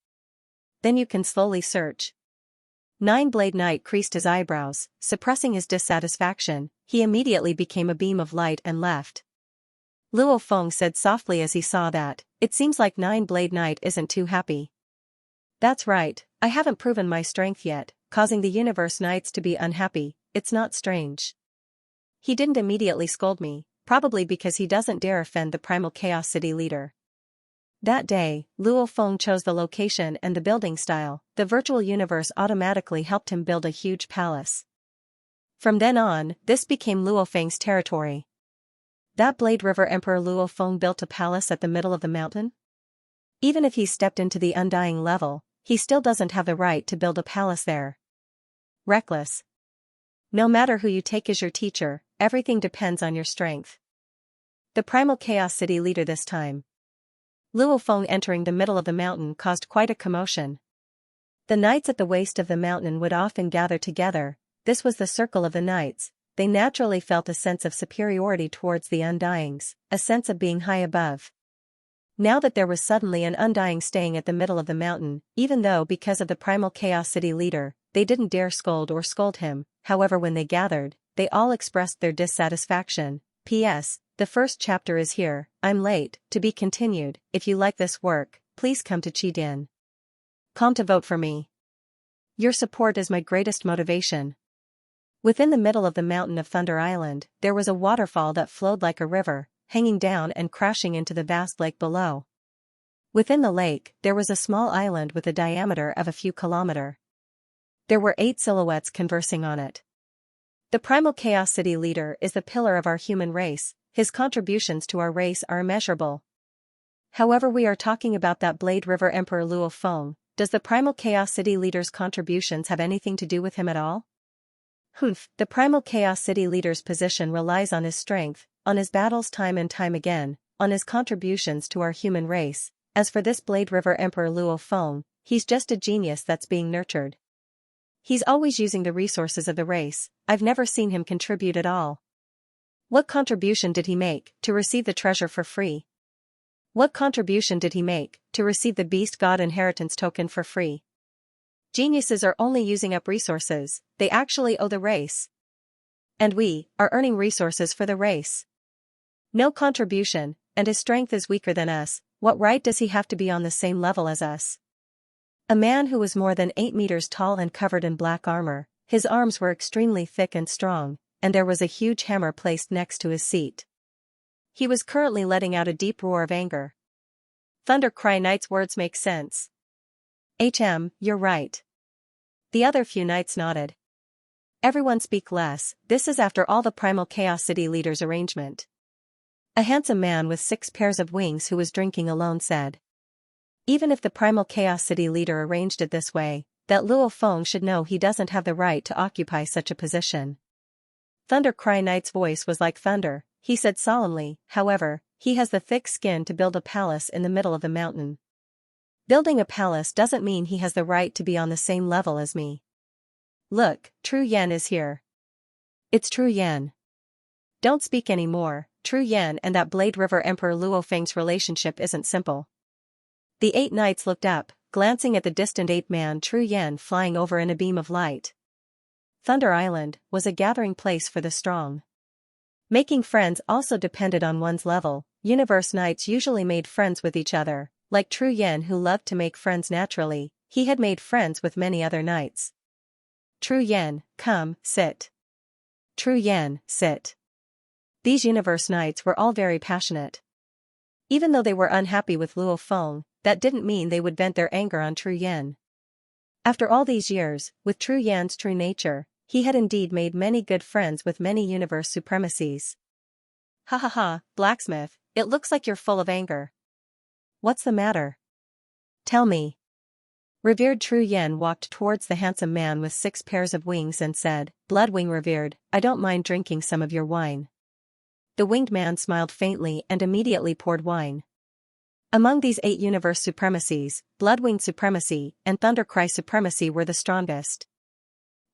Then you can slowly search. Nine-Blade Knight creased his eyebrows, suppressing his dissatisfaction, he immediately became a beam of light and left. Luo Feng said softly as he saw that, it seems like Nine-Blade Knight isn't too happy. That's right, I haven't proven my strength yet, causing the Universe Knights to be unhappy, it's not strange. He didn't immediately scold me, probably because he doesn't dare offend the Primal Chaos City leader. That day, Luo Feng chose the location and the building style, the virtual universe automatically helped him build a huge palace. From then on, this became Luo Feng's territory. That Blade River Emperor Luo Feng built a palace at the middle of the mountain? Even if he stepped into the Undying level, he still doesn't have the right to build a palace there. Reckless. No matter who you take as your teacher, everything depends on your strength. The Primal Chaos City leader this time. Luo Feng entering the middle of the mountain caused quite a commotion. The knights at the waist of the mountain would often gather together, this was the circle of the knights, they naturally felt a sense of superiority towards the Undyings, a sense of being high above. Now that there was suddenly an Undying staying at the middle of the mountain, even though because of the Primal Chaos City leader, they didn't dare scold him, however when they gathered, they all expressed their dissatisfaction. P.S. The first chapter is here, I'm late, to be continued, if you like this work, please come to Qidin. Come to vote for me. Your support is my greatest motivation. Within the middle of the mountain of Thunder Island, there was a waterfall that flowed like a river, hanging down and crashing into the vast lake below. Within the lake, there was a small island with a diameter of a few kilometers. There were 8 silhouettes conversing on it. The Primal Chaos City leader is the pillar of our human race, his contributions to our race are immeasurable. However, we are talking about that Blade River Emperor Luo Feng, does the Primal Chaos City leader's contributions have anything to do with him at all? Humph, the Primal Chaos City leader's position relies on his strength, on his battles time and time again, on his contributions to our human race. As for this Blade River Emperor Luo Feng, he's just a genius that's being nurtured. He's always using the resources of the race, I've never seen him contribute at all. What contribution did he make, to receive the treasure for free? What contribution did he make, to receive the Beast God Inheritance token for free? Geniuses are only using up resources, they actually owe the race. And we are earning resources for the race. No contribution, and his strength is weaker than us, what right does he have to be on the same level as us? A man who was more than 8 meters tall and covered in black armor, his arms were extremely thick and strong, and there was a huge hammer placed next to his seat. He was currently letting out a deep roar of anger. Thunder Cry Knight's words make sense. You're right. The other few knights nodded. Everyone speak less, this is after all the Primal Chaos City leader's arrangement. A handsome man with 6 pairs of wings who was drinking alone said. Even if the Primal Chaos City leader arranged it this way, that Luo Feng should know he doesn't have the right to occupy such a position. Thunder Cry Knight's voice was like thunder, he said solemnly, however, he has the thick skin to build a palace in the middle of the mountain. Building a palace doesn't mean he has the right to be on the same level as me. Look, True Yan is here. It's True Yan. Don't speak anymore, True Yan and that Blade River Emperor Luo Feng's relationship isn't simple. The 8 knights looked up, glancing at the distant 8-man True Yan flying over in a beam of light. Thunder Island was a gathering place for the strong. Making friends also depended on one's level. Universe Knights usually made friends with each other, like True Yen, who loved to make friends naturally. He had made friends with many other knights. True Yen, come, sit. True Yen, sit. These Universe Knights were all very passionate. Even though they were unhappy with Luo Feng, that didn't mean they would vent their anger on True Yen. After all these years, with True Yan's true nature, he had indeed made many good friends with many universe supremacies. Ha ha ha, blacksmith, it looks like you're full of anger. What's the matter? Tell me. Revered True Yen walked towards the handsome man with 6 pairs of wings and said, Bloodwing revered, I don't mind drinking some of your wine. The winged man smiled faintly and immediately poured wine. Among these 8 universe supremacies, Bloodwing supremacy and Thundercry supremacy were the strongest.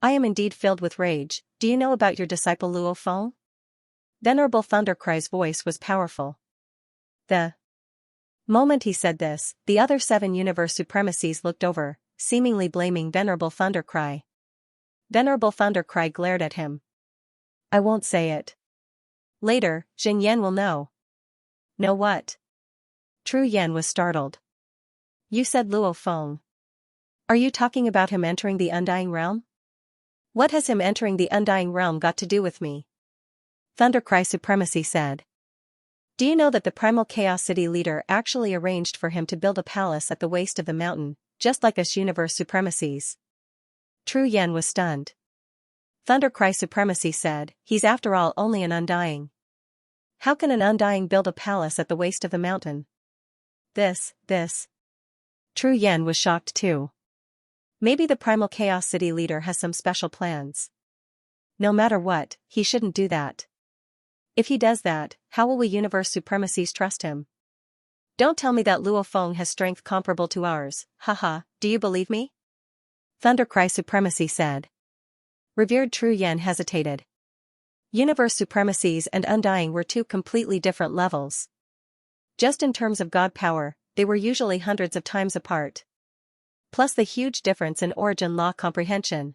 I am indeed filled with rage. Do you know about your disciple Luo Feng? Venerable Thundercry's voice was powerful. The moment he said this, the other 7 universe supremacies looked over, seemingly blaming Venerable Thundercry. Venerable Thundercry glared at him. I won't say it. Later, Jin Yen will know. Know what? True Yen was startled. You said Luo Feng. Are you talking about him entering the Undying Realm? What has him entering the Undying Realm got to do with me? Thundercry Supremacy said. Do you know that the Primal Chaos City leader actually arranged for him to build a palace at the waist of the mountain, just like us universe supremacies? True Yen was stunned. Thundercry Supremacy said, he's after all only an Undying. How can an Undying build a palace at the waist of the mountain? This. True Yen was shocked too. Maybe the Primal Chaos City leader has some special plans. No matter what, he shouldn't do that. If he does that, how will we universe supremacies trust him? Don't tell me that Luo Feng has strength comparable to ours, haha, do you believe me? Thundercry Supremacy said. Revered True Yen hesitated. Universe supremacies and Undying were 2 completely different levels. Just in terms of god power, they were usually hundreds of times apart. Plus the huge difference in origin law comprehension.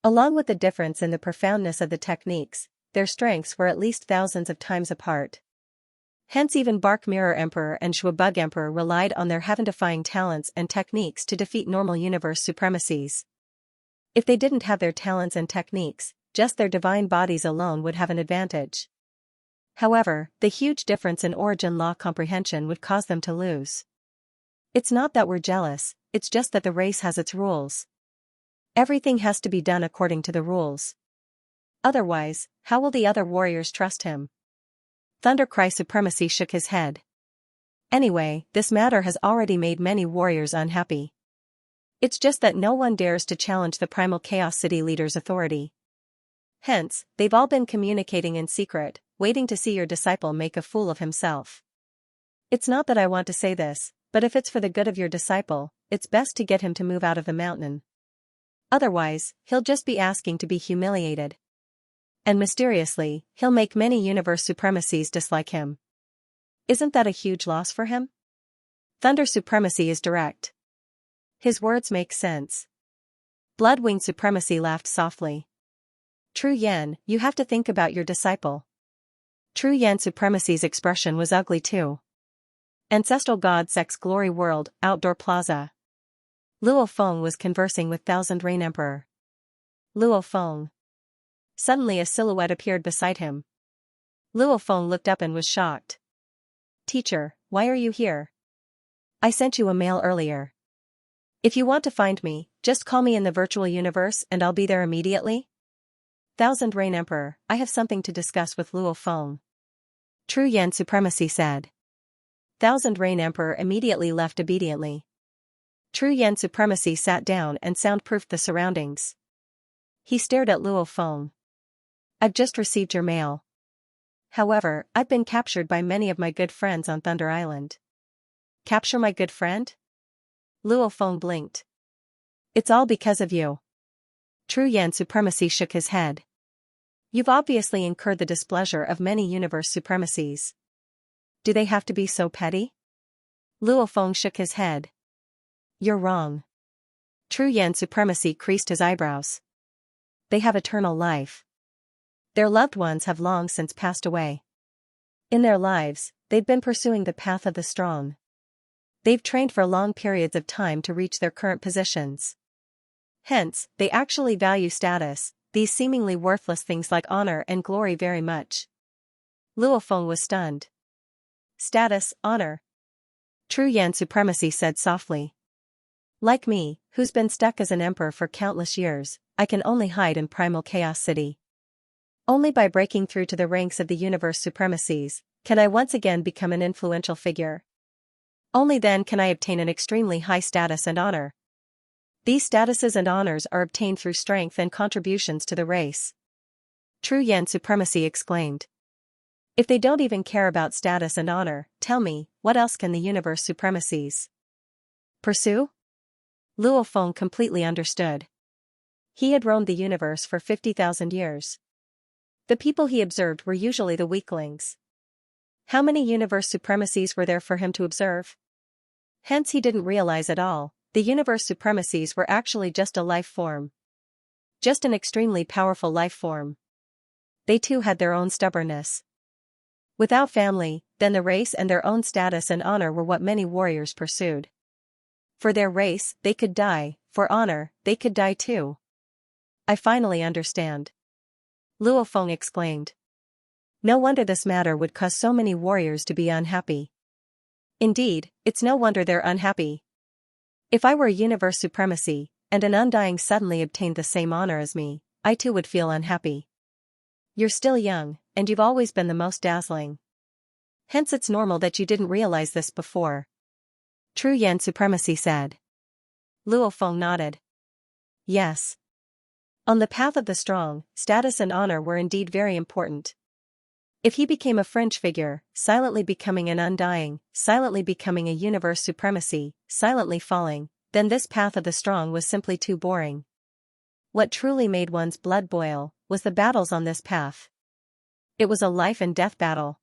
Along with the difference in the profoundness of the techniques, their strengths were at least thousands of times apart. Hence even Bark Mirror Emperor and Shuabug Emperor relied on their heaven-defying talents and techniques to defeat normal universe supremacies. If they didn't have their talents and techniques, just their divine bodies alone would have an advantage. However, the huge difference in origin law comprehension would cause them to lose. It's not that we're jealous, it's just that the race has its rules. Everything has to be done according to the rules. Otherwise, how will the other warriors trust him? Thundercry Supremacy shook his head. Anyway, this matter has already made many warriors unhappy. It's just that no one dares to challenge the Primal Chaos City leader's authority. Hence, they've all been communicating in secret, waiting to see your disciple make a fool of himself. It's not that I want to say this, but if it's for the good of your disciple, it's best to get him to move out of the mountain. Otherwise, he'll just be asking to be humiliated. And mysteriously, he'll make many universe supremacies dislike him. Isn't that a huge loss for him? Thunder Supremacy is direct. His words make sense. Bloodwing Supremacy laughed softly. True Yen, you have to think about your disciple. True Yen Supremacy's expression was ugly too. Ancestral God Sex Glory World, Outdoor Plaza. Luo Feng was conversing with Thousand Rain Emperor. Luo Feng. Suddenly a silhouette appeared beside him. Luo Feng looked up and was shocked. Teacher, why are you here? I sent you a mail earlier. If you want to find me, just call me in the virtual universe and I'll be there immediately. Thousand Rain Emperor, I have something to discuss with Luo Feng. True Yen Supremacy said. Thousand Rain Emperor immediately left obediently. True Yen Supremacy sat down and soundproofed the surroundings. He stared at Luo Feng. I've just received your mail. However, I've been captured by many of my good friends on Thunder Island. Capture my good friend? Luo Feng blinked. It's all because of you. True Yen Supremacy shook his head. You've obviously incurred the displeasure of many universe supremacies. Do they have to be so petty? Luo Feng shook his head. You're wrong. True Yen Supremacy creased his eyebrows. they have eternal life. Their loved ones have long since passed away. In their lives, they've been pursuing the path of the strong. They've trained for long periods of time to reach their current positions. Hence, they actually value status, these seemingly worthless things like honor and glory very much. Luo Feng was stunned. Status, honor. True Yan supremacy said softly. Like me, who's been stuck as an emperor for countless years, I can only hide in primal chaos city. Only by breaking through to the ranks of the universe supremacies, can I once again become an influential figure. Only then can I obtain an extremely high status and honor. These statuses and honors are obtained through strength and contributions to the race. True Yan supremacy exclaimed. If they don't even care about status and honor, tell me, what else can the universe supremacies pursue? Luo Feng completely understood. He had roamed the universe for 50,000 years. The people he observed were usually the weaklings. How many universe supremacies were there for him to observe? Hence he didn't realize at all, the universe supremacies were actually just a life form. Just an extremely powerful life form. They too had their own stubbornness. Without family, then the race and their own status and honor were what many warriors pursued. For their race, they could die, for honor, they could die too. I finally understand. Luo Feng exclaimed. No wonder this matter would cause so many warriors to be unhappy. Indeed, it's no wonder they're unhappy. If I were a universe supremacy, and an undying suddenly obtained the same honor as me, I too would feel unhappy. You're still young, and you've always been the most dazzling. Hence it's normal that you didn't realize this before. True Yan supremacy said. Luo Feng nodded. Yes. On the path of the strong, status and honor were indeed very important. If he became a fringe figure, silently becoming an undying, silently becoming a universe supremacy, silently falling, then this path of the strong was simply too boring. What truly made one's blood boil was the battles on this path. It was a life and death battle.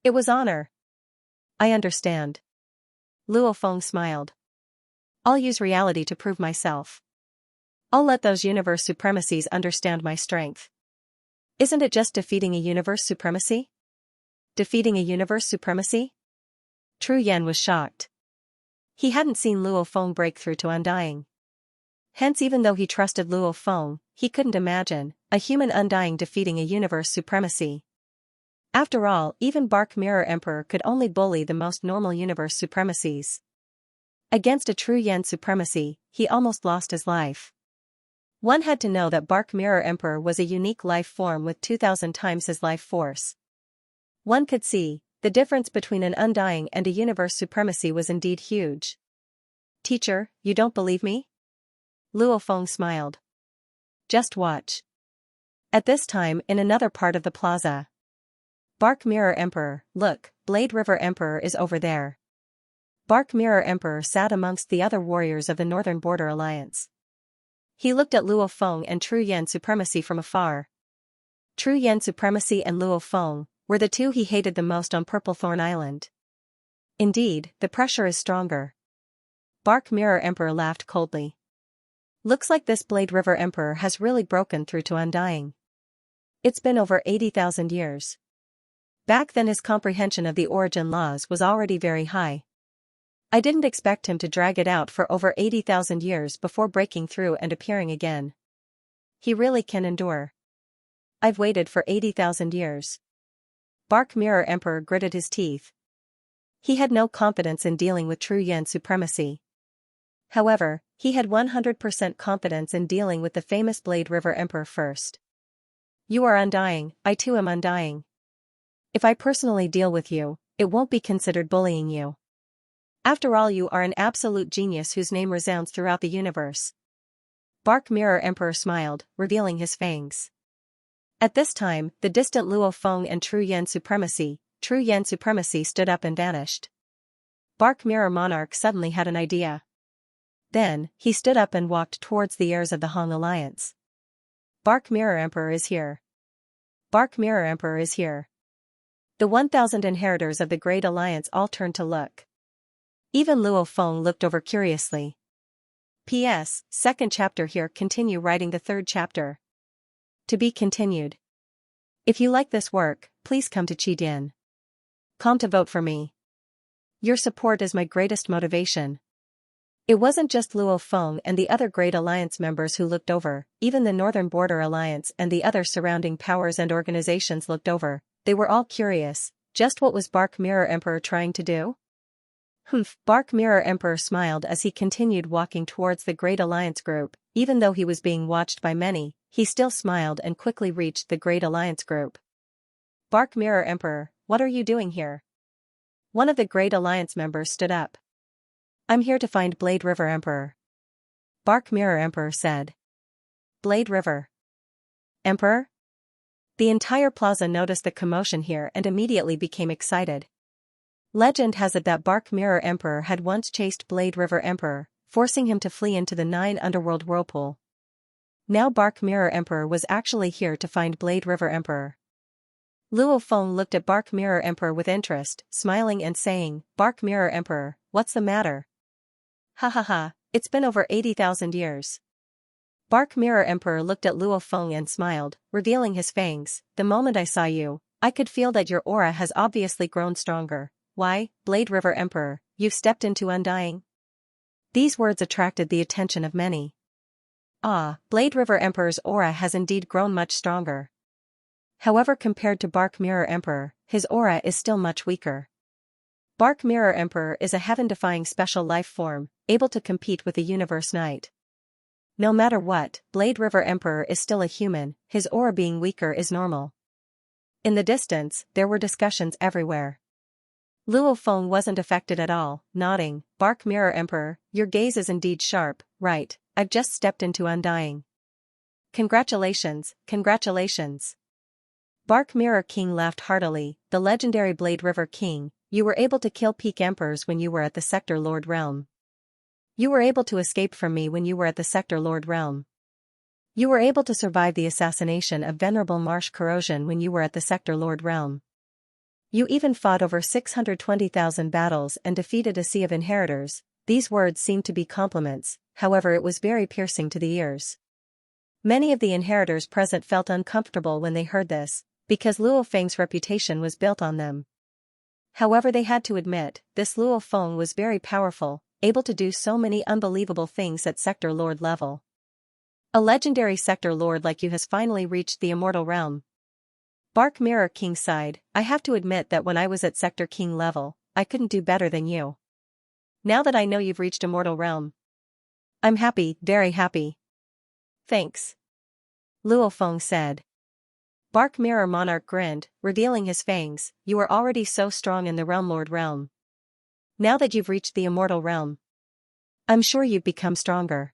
It was honor. I understand. Luo Feng smiled. I'll use reality to prove myself. I'll let those universe supremacies understand my strength. Isn't it just defeating a universe supremacy? Defeating a universe supremacy? True Yan was shocked. He hadn't seen Luo Feng break through to undying. Hence even though he trusted Luo Feng, he couldn't imagine a human undying defeating a universe supremacy. After all, even Bark Mirror Emperor could only bully the most normal universe supremacies. Against a true Yan supremacy, he almost lost his life. One had to know that Bark Mirror Emperor was a unique life form with 2,000 times his life force. One could see, the difference between an undying and a universe supremacy was indeed huge. Teacher, you don't believe me? Luo Feng smiled. Just watch. At this time in another part of the plaza. Bark Mirror Emperor, look, Blade River Emperor is over there. Bark Mirror Emperor sat amongst the other warriors of the Northern Border Alliance. He looked at Luo Feng and True Yan supremacy from afar. True Yan supremacy and Luo Feng were the two he hated the most on Purplethorn Island. Indeed, the pressure is stronger. Bark Mirror Emperor laughed coldly. Looks like this Blade River Emperor has really broken through to undying. It's been over 80,000 years. Back then his comprehension of the origin laws was already very high. I didn't expect him to drag it out for over 80,000 years before breaking through and appearing again. He really can endure. I've waited for 80,000 years. Bark Mirror Emperor gritted his teeth. He had no confidence in dealing with True Yan supremacy. However, he had 100% confidence in dealing with the famous Blade River Emperor first. You are undying, I too am undying. If I personally deal with you, it won't be considered bullying you. After all, you are an absolute genius whose name resounds throughout the universe. Bark Mirror Emperor smiled, revealing his fangs. At this time, the distant Luo Feng and True Yan supremacy stood up and vanished. Bark Mirror Monarch suddenly had an idea. Then, he stood up and walked towards the heirs of the Hong Alliance. Bark Mirror Emperor is here. Bark Mirror Emperor is here. The 1,000 inheritors of the Great Alliance all turned to look. Even Luo Feng looked over curiously. P.S. Second chapter here. Continue writing the third chapter. To be continued. If you like this work, please come to Qidin.com to vote for me. Your support is my greatest motivation. It wasn't just Luo Feng and the other Great Alliance members who looked over, even the Northern Border Alliance and the other surrounding powers and organizations looked over. They were all curious. Just what was Bark Mirror Emperor trying to do? Humph, Bark Mirror Emperor smiled as he continued walking towards the Great Alliance group. Even though he was being watched by many, he still smiled and quickly reached the Great Alliance group. Bark Mirror Emperor, what are you doing here? One of the Great Alliance members stood up. I'm here to find Blade River Emperor. Bark Mirror Emperor said. Blade River Emperor? The entire plaza noticed the commotion here and immediately became excited. Legend has it that Bark Mirror Emperor had once chased Blade River Emperor, forcing him to flee into the 9 underworld whirlpool. Now Bark Mirror Emperor was actually here to find Blade River Emperor. Luo Feng looked at Bark Mirror Emperor with interest, smiling and saying, Bark Mirror Emperor, what's the matter? Ha ha ha, it's been over 80,000 years. Bark Mirror Emperor looked at Luo Feng and smiled, revealing his fangs. The moment I saw you, I could feel that your aura has obviously grown stronger. Why, Blade River Emperor, you've stepped into undying? These words attracted the attention of many. Ah, Blade River Emperor's aura has indeed grown much stronger. However, compared to Bark Mirror Emperor, his aura is still much weaker. Bark Mirror Emperor is a heaven-defying special life form, able to compete with the Universe Knight. No matter what, Blade River Emperor is still a human, his aura being weaker is normal. In the distance, there were discussions everywhere. Luo Feng wasn't affected at all, nodding. Bark Mirror Emperor, your gaze is indeed sharp, right? I've just stepped into undying. Congratulations, congratulations. Bark Mirror King laughed heartily. The legendary Blade River King, you were able to kill peak emperors when you were at the Sector Lord Realm. You were able to escape from me when you were at the Sector Lord Realm. You were able to survive the assassination of Venerable Marsh Corrosion when you were at the Sector Lord Realm. You even fought over 620,000 battles and defeated a sea of inheritors. These words seemed to be compliments, however it was very piercing to the ears. Many of the inheritors present felt uncomfortable when they heard this, because Luo Feng's reputation was built on them. However, they had to admit, this Luo Feng was very powerful, able to do so many unbelievable things at Sector Lord level. A legendary Sector Lord like you has finally reached the immortal realm. Bark Mirror King sighed. I have to admit that when I was at Sector King level, I couldn't do better than you. Now that I know you've reached immortal realm, I'm happy, very happy. Thanks. Luo Feng said. Bark Mirror Monarch grinned, revealing his fangs. You are already so strong in the Realm Lord realm. Now that you've reached the immortal realm, I'm sure you've become stronger.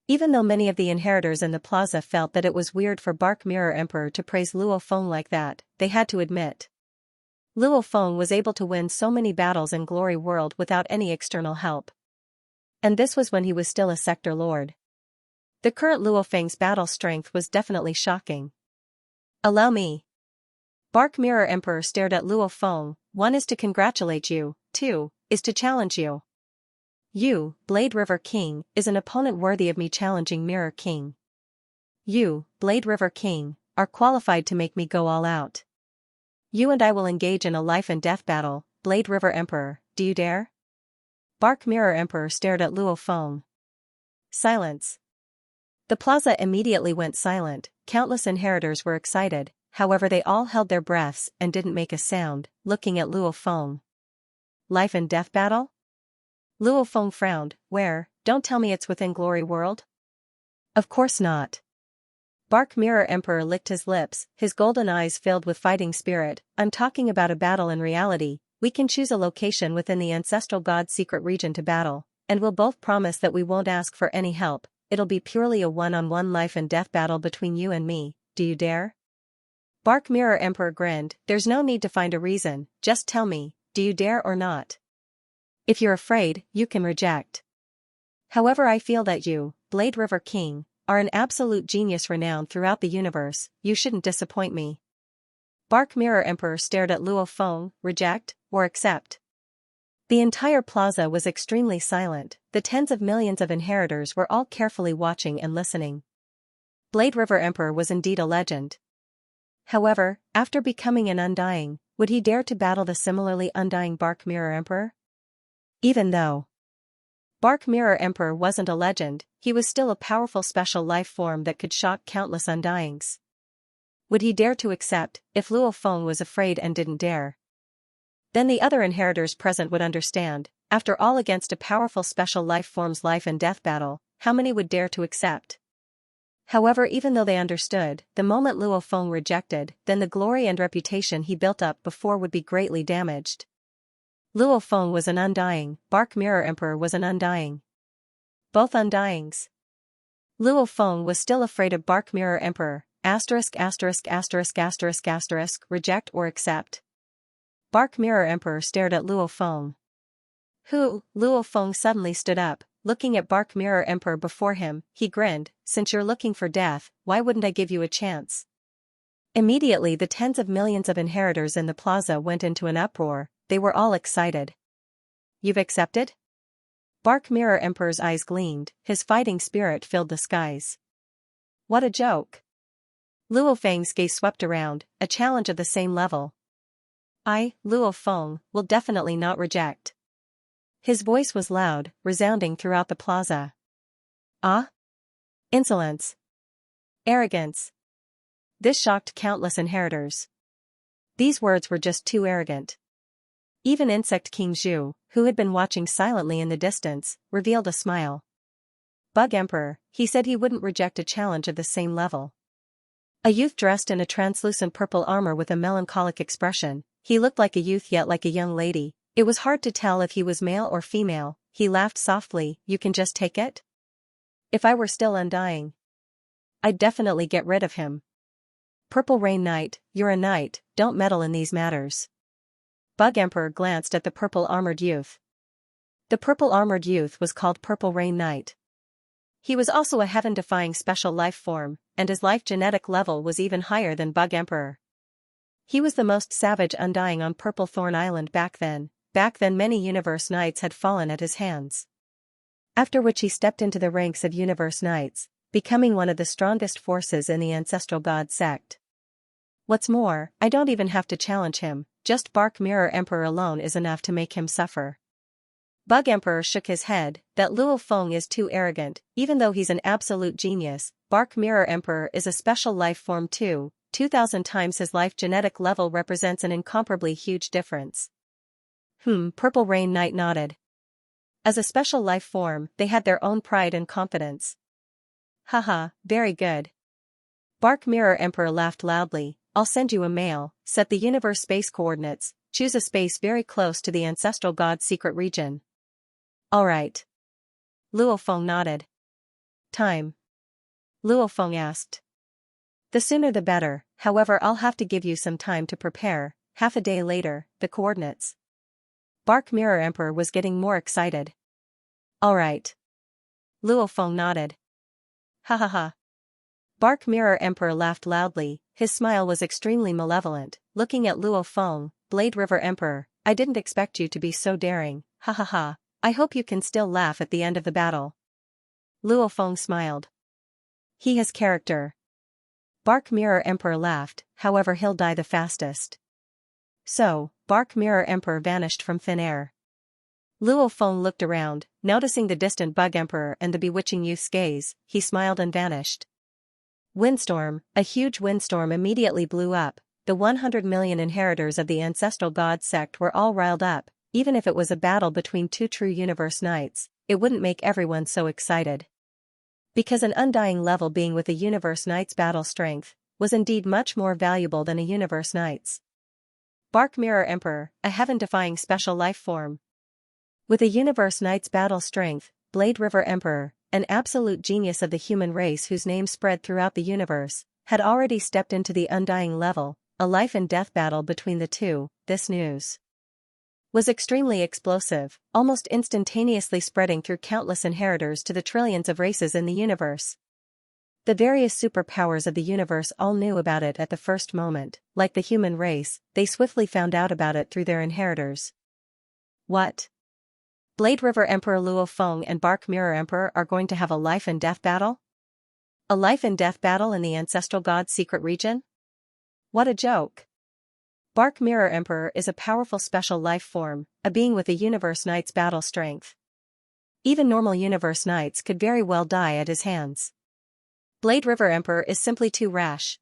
Even though many of the inheritors in the plaza felt that it was weird for Bark Mirror Emperor to praise Luo Feng like that, they had to admit. Luo Feng was able to win so many battles in Glory World without any external help. And this was when he was still a Sector Lord. The current Luo Feng's battle strength was definitely shocking. Allow me. Bark Mirror Emperor stared at Luo Feng. One is to congratulate you, two is to challenge you. You, Blade River King, is an opponent worthy of me challenging Mirror King. You, Blade River King, are qualified to make me go all out. You and I will engage in a life and death battle. Blade River Emperor, do you dare? Bark Mirror Emperor stared at Luo Feng. Silence. The plaza immediately went silent. Countless inheritors were excited, however they all held their breaths and didn't make a sound, looking at Luo Feng. Life and death battle? Luo Feng frowned. Where? Don't tell me it's within Glory World? Of course not. Bark Mirror Emperor licked his lips, his golden eyes filled with fighting spirit. I'm talking about a battle in reality. We can choose a location within the Ancestral God's secret region to battle, and we'll both promise that we won't ask for any help. It'll be purely a one-on-one life and death battle between you and me. Do you dare? Bark Mirror Emperor grinned. There's no need to find a reason, just tell me, do you dare or not? If you're afraid, you can reject. However, I feel that you, Blade River King, are an absolute genius renowned throughout the universe. You shouldn't disappoint me. Bark Mirror Emperor stared at Luo Feng. Reject, or accept? The entire plaza was extremely silent. The tens of millions of inheritors were all carefully watching and listening. Blade River Emperor was indeed a legend. However, after becoming an Undying, would he dare to battle the similarly undying Bark Mirror Emperor? Even though Bark Mirror Emperor wasn't a legend, he was still a powerful special life form that could shock countless Undyings. Would he dare to accept, if Luo Feng was afraid and didn't dare? Then the other inheritors present would understand, after all, against a powerful special life form's life and death battle, how many would dare to accept? However, even though they understood, the moment Luo Feng rejected, then the glory and reputation he built up before would be greatly damaged. Luo Feng was an Undying, Bark Mirror Emperor was an Undying. Both Undyings. Luo Feng was still afraid of Bark Mirror Emperor, reject or accept. Bark Mirror Emperor stared at Luo Feng. Luo Feng suddenly stood up, looking at Bark Mirror Emperor before him. He grinned, "Since you're looking for death, why wouldn't I give you a chance?" Immediately the tens of millions of inheritors in the plaza went into an uproar. They were all excited. "You've accepted?" Bark Mirror Emperor's eyes gleamed, his fighting spirit filled the skies. What a joke! Luo Feng's gaze swept around, a challenge of the same level. Luo Feng, will definitely not reject. His voice was loud, resounding throughout the plaza. Insolence. Arrogance. This shocked countless inheritors. These words were just too arrogant. Even Insect King Zhu, who had been watching silently in the distance, revealed a smile. Bug Emperor, he said he wouldn't reject a challenge of the same level. A youth dressed in a translucent purple armor with a melancholic expression. He looked like a youth yet like a young lady. It was hard to tell if he was male or female. He laughed softly. "You can just take it? If I were still Undying, I'd definitely get rid of him." Purple Rain Knight, you're a knight, don't meddle in these matters. Bug Emperor glanced at the purple-armored youth. The purple-armored youth was called Purple Rain Knight. He was also a heaven-defying special life form, and his life genetic level was even higher than Bug Emperor. He was the most savage Undying on Purple Thorn Island back then. Many Universe Knights had fallen at his hands. After which he stepped into the ranks of Universe Knights, becoming one of the strongest forces in the Ancestral God sect. What's more, I don't even have to challenge him, just Bark Mirror Emperor alone is enough to make him suffer. Bug Emperor shook his head. That Luo Feng is too arrogant. Even though he's an absolute genius, Bark Mirror Emperor is a special life form too. 2,000 times his life genetic level represents an incomparably huge difference. Purple Rain Knight nodded. As a special life form, they had their own pride and confidence. Haha, very good. Bark Mirror Emperor laughed loudly. "I'll send you a mail, set the universe space coordinates, choose a space very close to the Ancestral God's secret region." Alright. Luo Feng nodded. Time? Luo Feng asked. The sooner the better, however I'll have to give you some time to prepare. Half a day later, the coordinates. Bark Mirror Emperor was getting more excited. Alright. Luo Feng nodded. Ha ha ha. Bark Mirror Emperor laughed loudly, his smile was extremely malevolent, looking at Luo Feng. "Blade River Emperor, I didn't expect you to be so daring, ha ha ha, I hope you can still laugh at the end of the battle." Luo Feng smiled. He has character. Bark Mirror Emperor laughed, however he'll die the fastest. So, Bark Mirror Emperor vanished from thin air. Luo Feng looked around, noticing the distant Bug Emperor and the bewitching youth's gaze, he smiled and vanished. Windstorm, a huge windstorm immediately blew up. The 100 million inheritors of the Ancestral God sect were all riled up. Even if it was a battle between two true Universe Knights, it wouldn't make everyone so excited. Because an Undying level being with a Universe Knight's battle strength was indeed much more valuable than a Universe Knight's. Bark Mirror Emperor, a heaven-defying special life form. With a Universe Knight's battle strength, Blade River Emperor, an absolute genius of the human race whose name spread throughout the universe, had already stepped into the Undying level. A life and death battle between the two. This news was extremely explosive, almost instantaneously spreading through countless inheritors to the trillions of races in the universe. The various superpowers of the universe all knew about it at the first moment. Like the human race, they swiftly found out about it through their inheritors. What? Blade River Emperor Luo Feng and Bark Mirror Emperor are going to have a life and death battle? A life and death battle in the ancestral god's secret region? What a joke. Bark Mirror Emperor is a powerful special life form, a being with a Universe Knight's battle strength. Even normal Universe Knights could very well die at his hands. Blade River Emperor is simply too rash.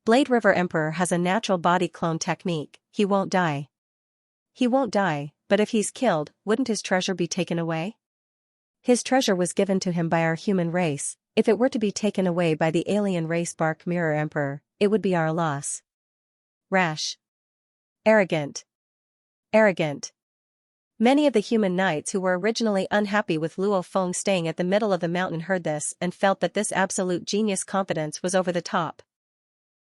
Blade River Emperor has a natural body clone technique, he won't die. He won't die, but if he's killed, wouldn't his treasure be taken away? His treasure was given to him by our human race. If it were to be taken away by the alien race Bark Mirror Emperor, it would be our loss. Rash. Arrogant. Arrogant. Many of the human knights who were originally unhappy with Luo Feng staying at the middle of the mountain heard this and felt that this absolute genius confidence was over the top.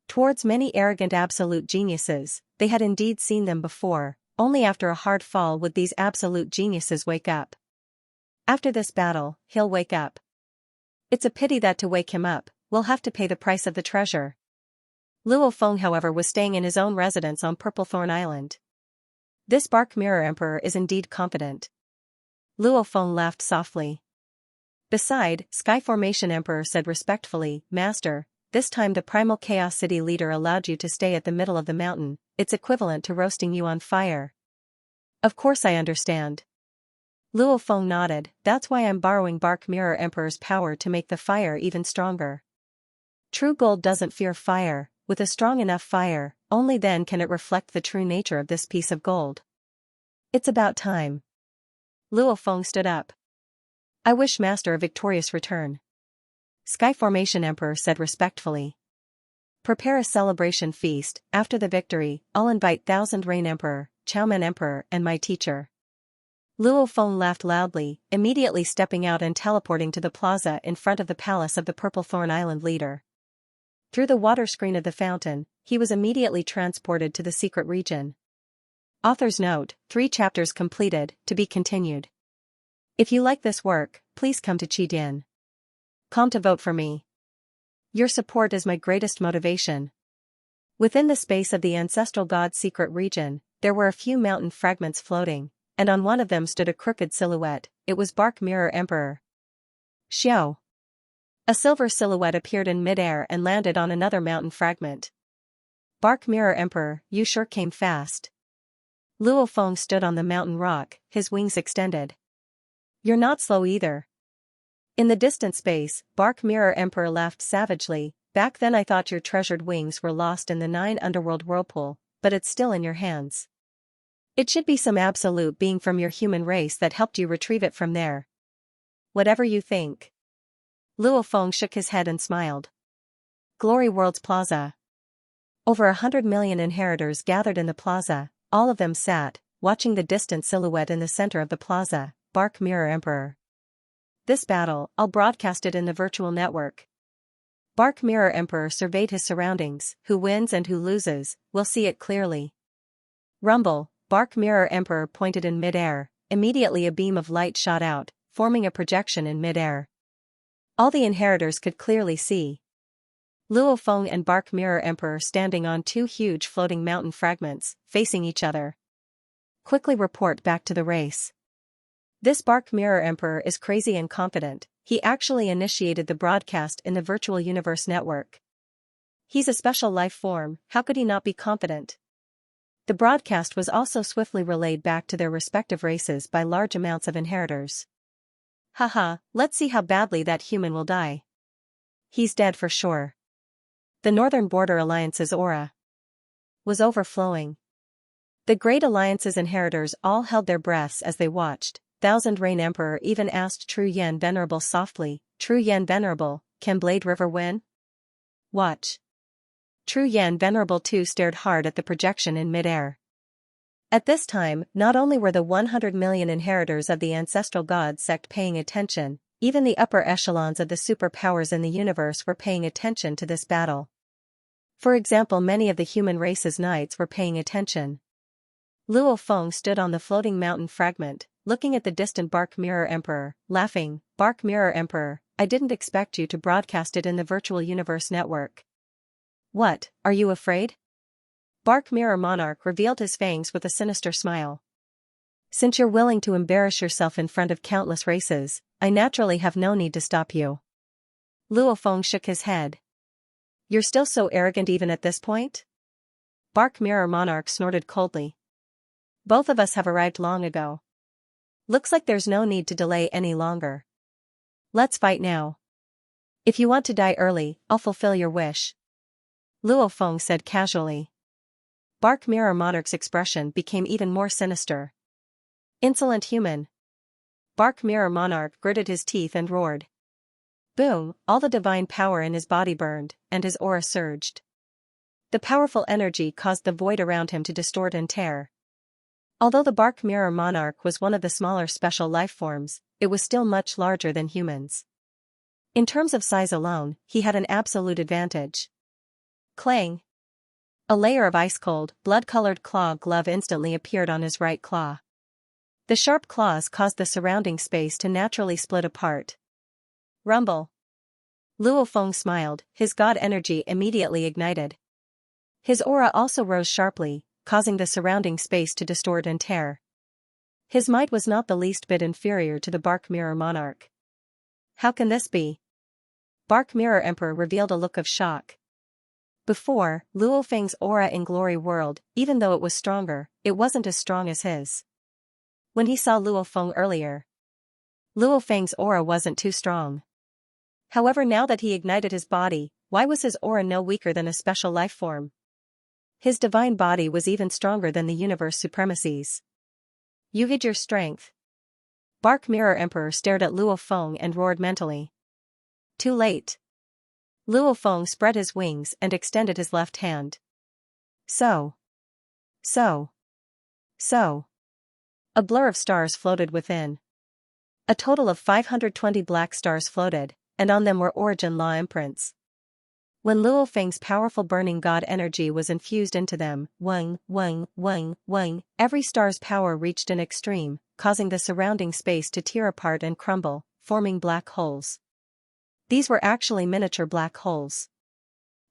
Towards many arrogant absolute geniuses, they had indeed seen them before, only after a hard fall would these absolute geniuses wake up. After this battle, he'll wake up. It's a pity that to wake him up, we'll have to pay the price of the treasure. Luo Feng, however, was staying in his own residence on Purplethorn Island. This Bark Mirror Emperor is indeed confident. Luo Feng laughed softly. Beside, Sky Formation Emperor said respectfully, Master, this time the Primal Chaos City leader allowed you to stay at the middle of the mountain, it's equivalent to roasting you on fire. Of course I understand. Luo Feng nodded, that's why I'm borrowing Bark Mirror Emperor's power to make the fire even stronger. True gold doesn't fear fire, with a strong enough fire, only then can it reflect the true nature of this piece of gold. It's about time. Luo Feng stood up. I wish Master a victorious return. Sky Formation Emperor said respectfully. Prepare a celebration feast, after the victory, I'll invite Thousand Rain Emperor, Chowman Emperor and my teacher. Luo Feng laughed loudly, immediately stepping out and teleporting to the plaza in front of the palace of the Purplethorn Island leader. Through the water screen of the fountain, he was immediately transported to the secret region. Author's note, 3 chapters completed, to be continued. If you like this work, please come to Qidin.com to vote for me. Your support is my greatest motivation. Within the space of the ancestral god's secret region, there were a few mountain fragments floating, and on one of them stood a crooked silhouette. It was Bark Mirror Emperor. Xiao. A silver silhouette appeared in midair and landed on another mountain fragment. Bark Mirror Emperor, you sure came fast. Luo Feng stood on the mountain rock, his wings extended. You're not slow either. In the distant space, Bark Mirror Emperor laughed savagely. Back then I thought your treasured wings were lost in the 9 underworld whirlpool, but it's still in your hands. It should be some absolute being from your human race that helped you retrieve it from there. Whatever you think. Luo Feng shook his head and smiled. Glory World's Plaza. Over 100 million inheritors gathered in the plaza, all of them sat, watching the distant silhouette in the center of the plaza, Bark Mirror Emperor. This battle, I'll broadcast it in the virtual network. Bark Mirror Emperor surveyed his surroundings, who wins and who loses, we'll see it clearly. Rumble, Bark Mirror Emperor pointed in midair, immediately a beam of light shot out, forming a projection in midair. All the inheritors could clearly see Luo Feng and Bark Mirror Emperor standing on 2 huge floating mountain fragments, facing each other. Quickly report back to the race. This Bark Mirror Emperor is crazy and confident, he actually initiated the broadcast in the virtual universe network. He's a special life form, how could he not be confident? The broadcast was also swiftly relayed back to their respective races by large amounts of inheritors. Haha, let's see how badly that human will die. He's dead for sure. The Northern Border Alliance's aura was overflowing. The Great Alliance's inheritors all held their breaths as they watched. Thousand Rain Emperor even asked True Yen Venerable softly, True Yen Venerable, can Blade River win? Watch. True Yen Venerable too stared hard at the projection in midair. At this time, not only were the 100 million inheritors of the ancestral god sect paying attention, even the upper echelons of the superpowers in the universe were paying attention to this battle. For example, many of the human race's knights were paying attention. Luo Feng stood on the floating mountain fragment, looking at the distant Bark Mirror Emperor, laughing, Bark Mirror Emperor, I didn't expect you to broadcast it in the virtual universe network. What, are you afraid? Bark Mirror Monarch revealed his fangs with a sinister smile. Since you're willing to embarrass yourself in front of countless races, I naturally have no need to stop you. Luo Feng shook his head. You're still so arrogant even at this point? Bark Mirror Monarch snorted coldly. Both of us have arrived long ago. Looks like there's no need to delay any longer. Let's fight now. If you want to die early, I'll fulfill your wish. Luo Feng said casually. Bark Mirror Monarch's expression became even more sinister. Insolent human. Bark Mirror Monarch gritted his teeth and roared. Boom, all the divine power in his body burned, and his aura surged. The powerful energy caused the void around him to distort and tear. Although the Bark Mirror Monarch was one of the smaller special life forms, it was still much larger than humans. In terms of size alone, he had an absolute advantage. Clang! A layer of ice-cold, blood-colored claw glove instantly appeared on his right claw. The sharp claws caused the surrounding space to naturally split apart. Rumble! Luo Feng smiled, his god energy immediately ignited. His aura also rose sharply, causing the surrounding space to distort and tear. His might was not the least bit inferior to the Bark Mirror Monarch. How can this be? Bark Mirror Emperor revealed a look of shock. Before, Luo Feng's aura in Glory World, even though it was stronger, it wasn't as strong as his. When he saw Luo Feng earlier, Luo Feng's aura wasn't too strong. However, now that he ignited his body, why was his aura no weaker than a special life form? His divine body was even stronger than the universe supremacies. You hid your strength. Bark Mirror Emperor stared at Luo Feng and roared mentally. Too late. Luo Feng spread his wings and extended his left hand. So. A blur of stars floated within. A total of 520 black stars floated, and on them were origin law imprints. When Luo Feng's powerful burning god energy was infused into them, wang, every star's power reached an extreme, causing the surrounding space to tear apart and crumble, forming black holes. These were actually miniature black holes.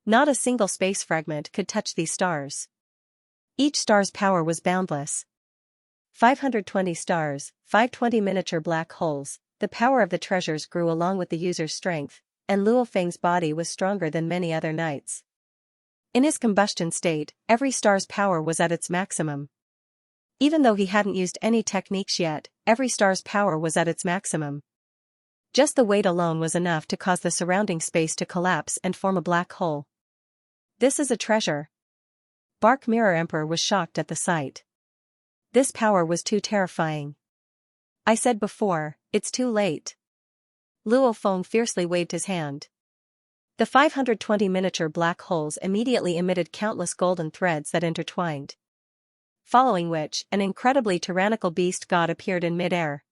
Not a single space fragment could touch these stars. Each star's power was boundless. 520 stars, 520 miniature black holes, the power of the treasures grew along with the user's strength, and Luo Feng's body was stronger than many other knights. In his combustion state, every star's power was at its maximum. Even though he hadn't used any techniques yet, every star's power was at its maximum. Just the weight alone was enough to cause the surrounding space to collapse and form a black hole. This is a treasure. Bark Mirror Emperor was shocked at the sight. This power was too terrifying. I said before, it's too late. Luo Feng fiercely waved his hand. The 520 miniature black holes immediately emitted countless golden threads that intertwined. Following which, an incredibly tyrannical beast god appeared in mid-air.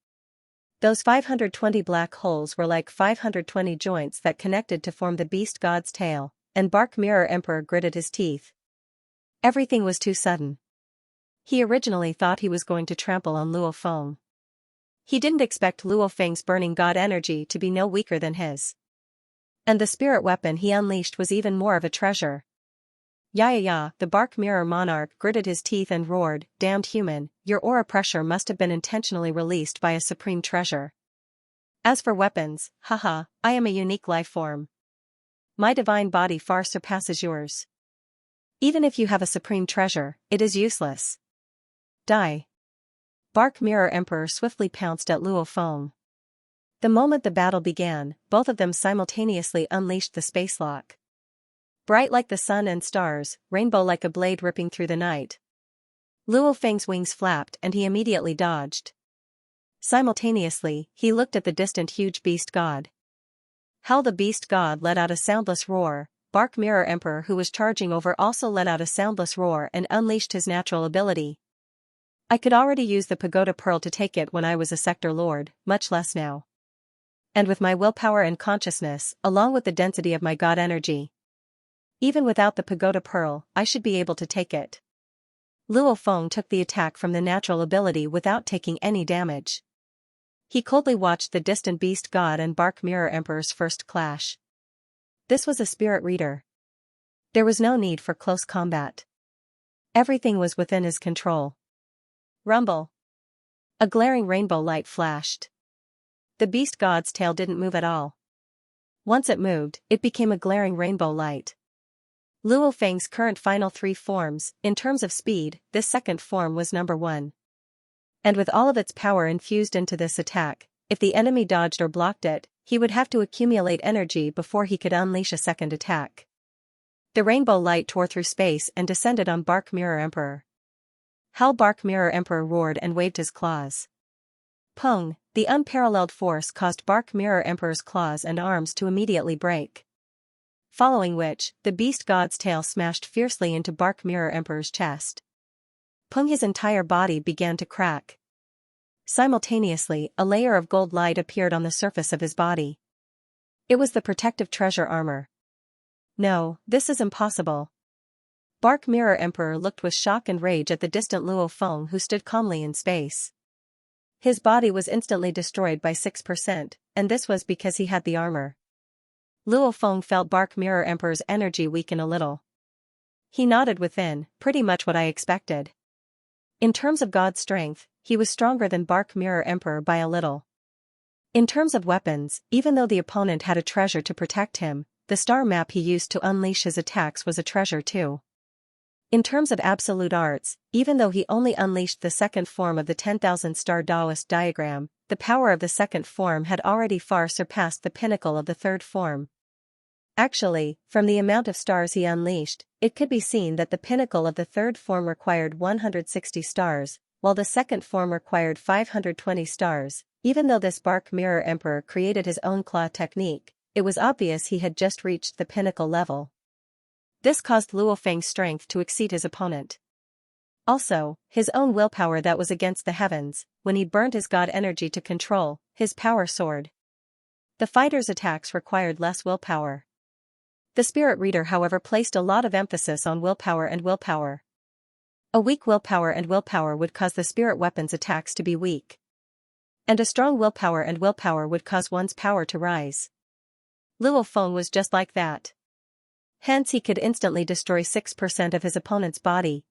Those 520 black holes were like 520 joints that connected to form the beast god's tail, and Bark Mirror Emperor gritted his teeth. Everything was too sudden. He originally thought he was going to trample on Luo Feng. He didn't expect Luo Feng's burning god energy to be no weaker than his. And the spirit weapon he unleashed was even more of a treasure. Yeah, the Bark Mirror Monarch gritted his teeth and roared, damned human, your aura pressure must have been intentionally released by a supreme treasure. As for weapons, haha, I am a unique life form. My divine body far surpasses yours. Even if you have a supreme treasure, it is useless. Die. Bark Mirror Emperor swiftly pounced at Luo Feng. The moment the battle began, both of them simultaneously unleashed the space lock. Bright like the sun and stars, rainbow like a blade ripping through the night. Luo Feng's wings flapped and he immediately dodged. Simultaneously, he looked at the distant huge beast god. Hell, the beast god let out a soundless roar. Bark Mirror Emperor, who was charging over, also let out a soundless roar and unleashed his natural ability. I could already use the pagoda pearl to take it when I was a sector lord, much less now. And with my willpower and consciousness, along with the density of my god energy. Even without the pagoda pearl, I should be able to take it. Luo Feng took the attack from the natural ability without taking any damage. He coldly watched the distant beast god and Bark Mirror Emperor's first clash. This was a spirit reader. There was no need for close combat. Everything was within his control. Rumble. A glaring rainbow light flashed. The beast god's tail didn't move at all. Once it moved, it became a glaring rainbow light. Luo Feng's current final 3 forms, in terms of speed, this second form was number 1. And with all of its power infused into this attack, if the enemy dodged or blocked it, he would have to accumulate energy before he could unleash a second attack. The rainbow light tore through space and descended on Bark Mirror Emperor. Hell! Bark Mirror Emperor roared and waved his claws. Pung! The unparalleled force caused Bark Mirror Emperor's claws and arms to immediately break. Following which, the beast god's tail smashed fiercely into Bark Mirror Emperor's chest. Pung! His entire body began to crack. Simultaneously, a layer of gold light appeared on the surface of his body. It was the protective treasure armor. No, this is impossible. Bark Mirror Emperor looked with shock and rage at the distant Luo Feng who stood calmly in space. His body was instantly destroyed by 6%, and this was because he had the armor. Luo Feng felt Bark Mirror Emperor's energy weaken a little. He nodded within, pretty much what I expected. In terms of god strength, he was stronger than Bark Mirror Emperor by a little. In terms of weapons, even though the opponent had a treasure to protect him, the star map he used to unleash his attacks was a treasure too. In terms of absolute arts, even though he only unleashed the second form of the 10,000 star Taoist diagram, the power of the second form had already far surpassed the pinnacle of the third form. Actually, from the amount of stars he unleashed, it could be seen that the pinnacle of the third form required 160 stars, while the second form required 520 stars. Even though this Bark Mirror Emperor created his own claw technique, it was obvious he had just reached the pinnacle level. This caused Luo Feng's strength to exceed his opponent. Also, his own willpower that was against the heavens, when he burned his god energy to control, his power soared. The fighter's attacks required less willpower. The spirit reader however placed a lot of emphasis on willpower and willpower. A weak willpower and willpower would cause the spirit weapon's attacks to be weak. And a strong willpower and willpower would cause one's power to rise. Luo Feng was just like that. Hence he could instantly destroy 6% of his opponent's body,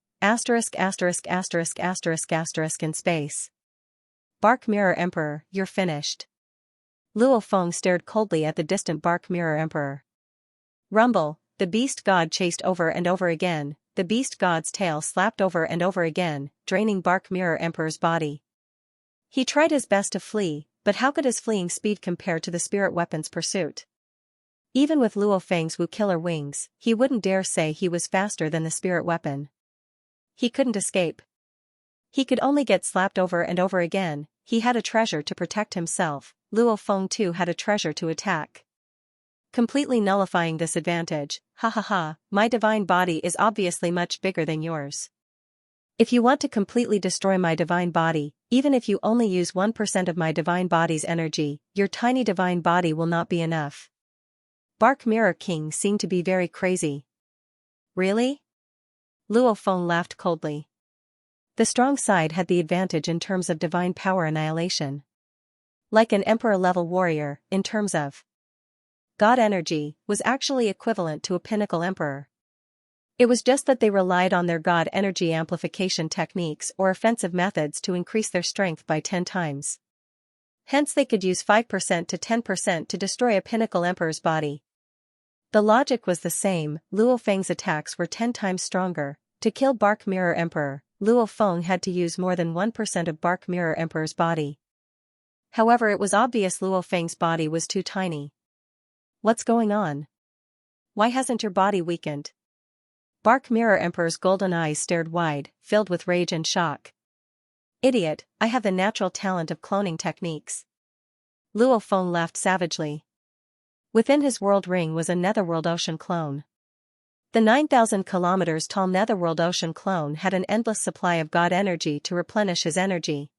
in space. Bark Mirror Emperor, you're finished. Luo Feng stared coldly at the distant Bark Mirror Emperor. Rumble, the beast god chased over and over again, the beast god's tail slapped over and over again, draining Bark Mirror Emperor's body. He tried his best to flee, but how could his fleeing speed compare to the spirit weapon's pursuit? Even with Luo Feng's Wu killer wings, he wouldn't dare say he was faster than the spirit weapon. He couldn't escape. He could only get slapped over and over again. He had a treasure to protect himself, Luo Feng too had a treasure to attack. Completely nullifying this advantage, my divine body is obviously much bigger than yours. If you want to completely destroy my divine body, even if you only use 1% of my divine body's energy, your tiny divine body will not be enough. Bark Mirror King seemed to be very crazy. Really? Luo Feng laughed coldly. The strong side had the advantage in terms of divine power annihilation. Like an emperor-level warrior, in terms of god energy, was actually equivalent to a pinnacle emperor. It was just that they relied on their god energy amplification techniques or offensive methods to increase their strength by 10 times. Hence they could use 5% to 10% to destroy a pinnacle emperor's body. The logic was the same, Luo Feng's attacks were 10 times stronger. To kill Bark Mirror Emperor, Luo Feng had to use more than 1% of Bark Mirror Emperor's body. However, it was obvious Luo Feng's body was too tiny. What's going on? Why hasn't your body weakened? Bark Mirror Emperor's golden eyes stared wide, filled with rage and shock. Idiot, I have the natural talent of cloning techniques. Luo Feng laughed savagely. Within his world ring was a netherworld ocean clone. The 9,000 kilometers tall netherworld ocean clone had an endless supply of god energy to replenish his energy.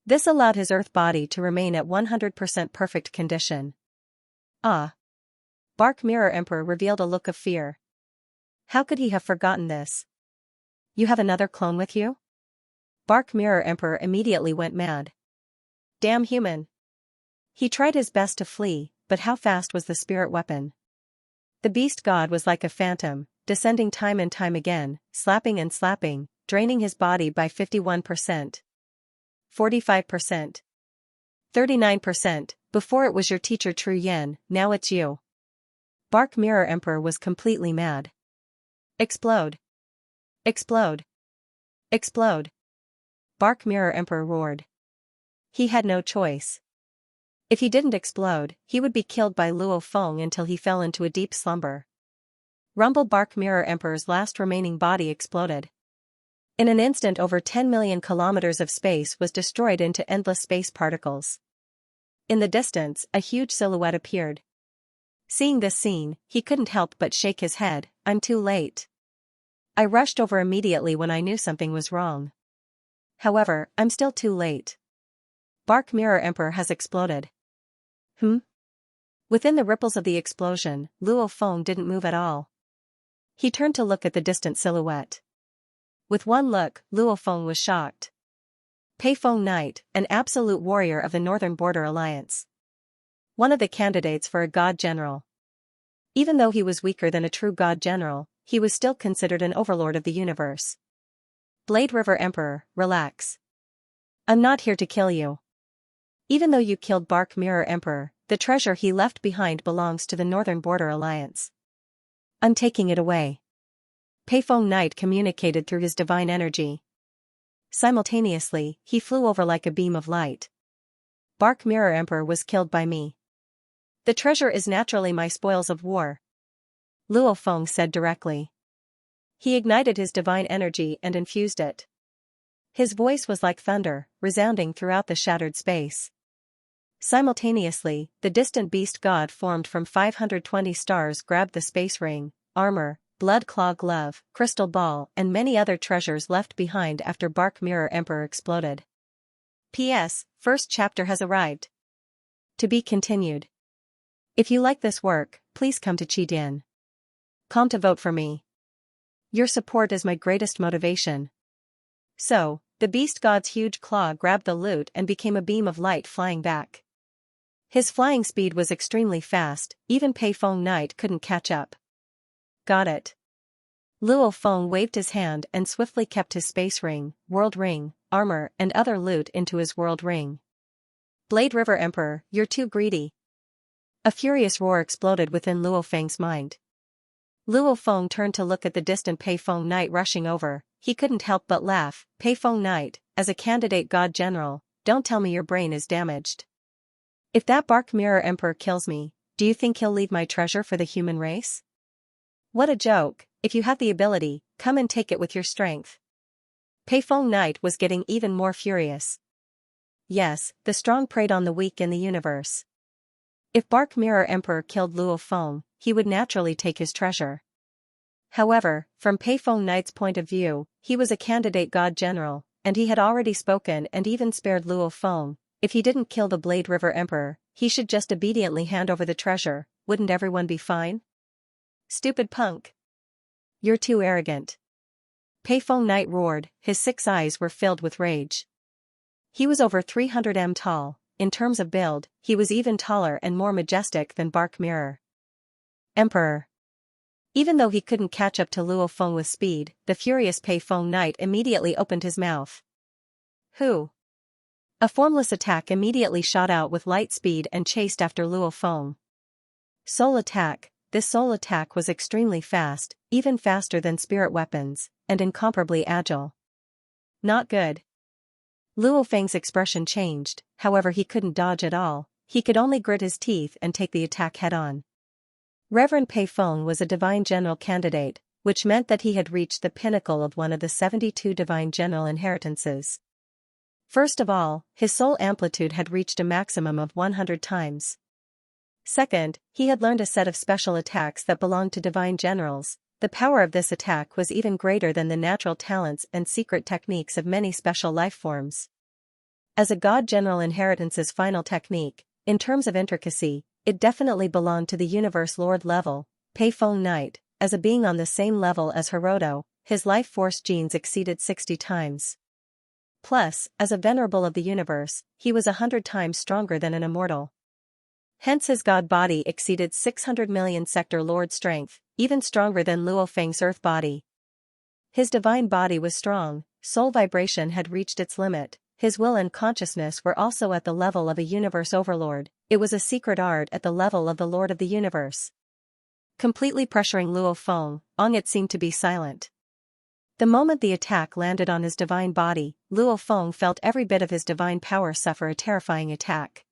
This allowed his earth body to remain at 100% perfect condition. Ah! Bark Mirror Emperor revealed a look of fear. How could he have forgotten this? You have another clone with you? Bark Mirror Emperor immediately went mad. Damn human! He tried his best to flee, but how fast was the spirit weapon? The beast god was like a phantom, descending time and time again, slapping and slapping, draining his body by 51%. 45%. 39%, before it was your teacher True Yen, now it's you. Bark Mirror Emperor was completely mad. Explode. Explode. Explode. Bark Mirror Emperor roared. He had no choice. If he didn't explode, he would be killed by Luo Feng until he fell into a deep slumber. Rumble Bark Mirror Emperor's last remaining body exploded. In an instant, over 10 million kilometers of space was destroyed into endless space particles. In the distance, a huge silhouette appeared. Seeing this scene, he couldn't help but shake his head. I'm too late. I rushed over immediately when I knew something was wrong. However, I'm still too late. Bark Mirror Emperor has exploded. Within the ripples of the explosion, Luo Feng didn't move at all. He turned to look at the distant silhouette. With one look, Luo Feng was shocked. Pei Feng Knight, an absolute warrior of the Northern Border Alliance. One of the candidates for a god general. Even though he was weaker than a true god general, he was still considered an overlord of the universe. Blade River Emperor, relax. I'm not here to kill you. Even though you killed Bark Mirror Emperor, the treasure he left behind belongs to the Northern Border Alliance. I'm taking it away. Pei Feng Knight communicated through his divine energy. Simultaneously, he flew over like a beam of light. Bark Mirror Emperor was killed by me. The treasure is naturally my spoils of war. Luo Feng said directly. He ignited his divine energy and infused it. His voice was like thunder, resounding throughout the shattered space. Simultaneously, the distant beast god formed from 520 stars grabbed the space ring, armor, blood claw glove, crystal ball, and many other treasures left behind after Bark Mirror Emperor exploded. P.S. First chapter has arrived. To be continued. If you like this work, please come to Qidin.com to vote for me. Your support is my greatest motivation. So, the beast god's huge claw grabbed the loot and became a beam of light flying back. His flying speed was extremely fast, even Pei Feng Knight couldn't catch up. Got it. Luo Feng waved his hand and swiftly kept his space ring, world ring, armor, and other loot into his world ring. Blade River Emperor, you're too greedy. A furious roar exploded within Luo Feng's mind. Luo Feng turned to look at the distant Pei Feng Knight rushing over. He couldn't help but laugh. Pei Feng Knight, as a candidate god general, don't tell me your brain is damaged. If that Bark Mirror Emperor kills me, do you think he'll leave my treasure for the human race? What a joke. If you have the ability, come and take it with your strength. Pei Feng Knight was getting even more furious. Yes, the strong preyed on the weak in the universe. If Bark Mirror Emperor killed Luo Feng, he would naturally take his treasure. However, from Pei Feng Knight's point of view, he was a candidate god general, and he had already spoken and even spared Luo Feng. If he didn't kill the Blade River Emperor, he should just obediently hand over the treasure. Wouldn't everyone be fine? Stupid punk. You're too arrogant. Pei Feng Knight roared, his 6 eyes were filled with rage. He was over 300 m tall. In terms of build, he was even taller and more majestic than Bark Mirror Emperor. Even though he couldn't catch up to Luo Feng with speed, the furious Pei Feng Knight immediately opened his mouth. Who? A formless attack immediately shot out with light speed and chased after Luo Feng. Soul attack. This soul attack was extremely fast, even faster than spirit weapons, and incomparably agile. Not good. Luo Feng's expression changed, however he couldn't dodge at all, he could only grit his teeth and take the attack head-on. Reverend Pei Feng was a divine general candidate, which meant that he had reached the pinnacle of one of the 72 divine general inheritances. First of all, his soul amplitude had reached a maximum of 100 times. Second, he had learned a set of special attacks that belonged to divine generals. The power of this attack was even greater than the natural talents and secret techniques of many special life forms. As a god general inheritance's final technique, in terms of intricacy, it definitely belonged to the universe lord level. Pei Feng Knight, as a being on the same level as Hiroto, his life force genes exceeded 60 times. Plus, as a venerable of the universe, he was 100 times stronger than an immortal. Hence his god body exceeded 600 million sector lord strength, even stronger than Luo Feng's earth body. His divine body was strong, soul vibration had reached its limit, his will and consciousness were also at the level of a universe overlord. It was a secret art at the level of the Lord of the Universe. Completely pressuring Luo Feng, it seemed to be silent. The moment the attack landed on his divine body, Luo Feng felt every bit of his divine power suffer a terrifying attack.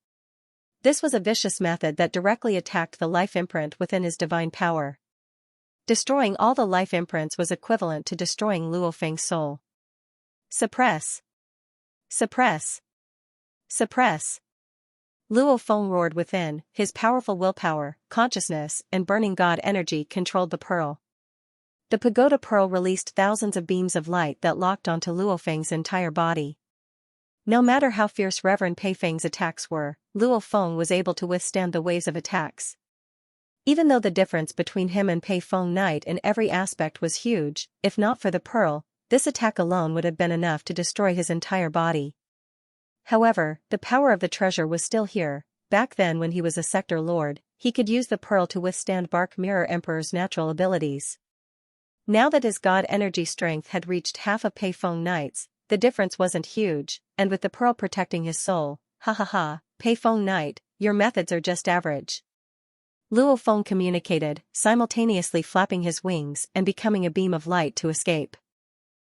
This was a vicious method that directly attacked the life imprint within his divine power. Destroying all the life imprints was equivalent to destroying Luo Feng's soul. Suppress. Suppress. Suppress. Luo Feng roared within, his powerful willpower, consciousness, and burning god energy controlled the pearl. The pagoda pearl released thousands of beams of light that locked onto Luo Feng's entire body. No matter how fierce Reverend Pei Feng's attacks were, Luo Feng was able to withstand the waves of attacks. Even though the difference between him and Pei Feng Knight in every aspect was huge, if not for the pearl, this attack alone would have been enough to destroy his entire body. However, the power of the treasure was still here. Back then when he was a sector lord, he could use the pearl to withstand Bark Mirror Emperor's natural abilities. Now that his god energy strength had reached half of Pei Feng Knight's, the difference wasn't huge, and with the pearl protecting his soul, Pei Feng Knight, your methods are just average. Luo Feng communicated, simultaneously flapping his wings and becoming a beam of light to escape.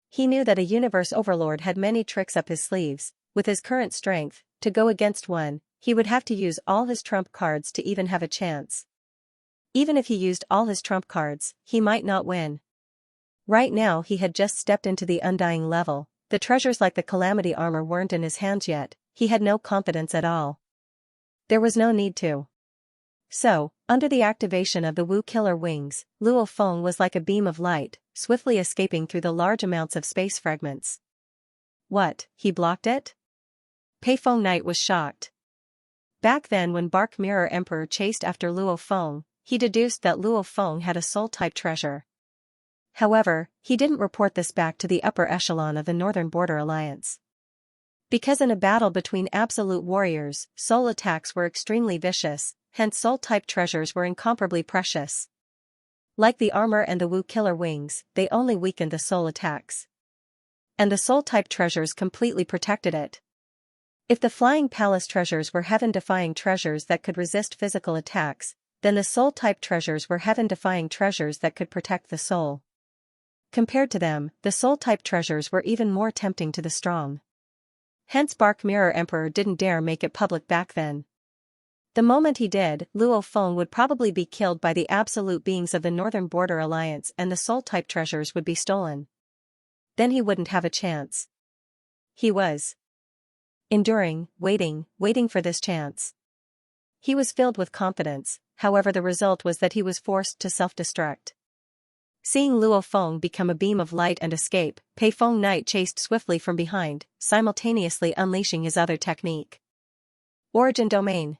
He knew that a universe overlord had many tricks up his sleeves. With his current strength, to go against one, he would have to use all his trump cards to even have a chance. Even if he used all his trump cards, he might not win. Right now he had just stepped into the undying level, the treasures like the calamity armor weren't in his hands yet, he had no confidence at all. There was no need to. So, under the activation of the Wu Killer Wings, Luo Feng was like a beam of light, swiftly escaping through the large amounts of space fragments. What, he blocked it? Pei Feng Knight was shocked. Back then when Bark Mirror Emperor chased after Luo Feng, he deduced that Luo Feng had a soul-type treasure. However, he didn't report this back to the upper echelon of the Northern Border Alliance. Because in a battle between absolute warriors, soul attacks were extremely vicious, hence soul-type treasures were incomparably precious. Like the armor and the Wu Killer Wings, they only weakened the soul attacks. And the soul-type treasures completely protected it. If the Flying Palace treasures were heaven-defying treasures that could resist physical attacks, then the soul-type treasures were heaven-defying treasures that could protect the soul. Compared to them, the soul-type treasures were even more tempting to the strong. Hence Bark Mirror Emperor didn't dare make it public back then. The moment he did, Luo Feng would probably be killed by the absolute beings of the Northern Border Alliance and the soul-type treasures would be stolen. Then he wouldn't have a chance. He was enduring, waiting for this chance. He was filled with confidence, however the result was that he was forced to self-destruct. Seeing Luo Feng become a beam of light and escape, Pei Feng Knight chased swiftly from behind, simultaneously unleashing his other technique. Origin Domain.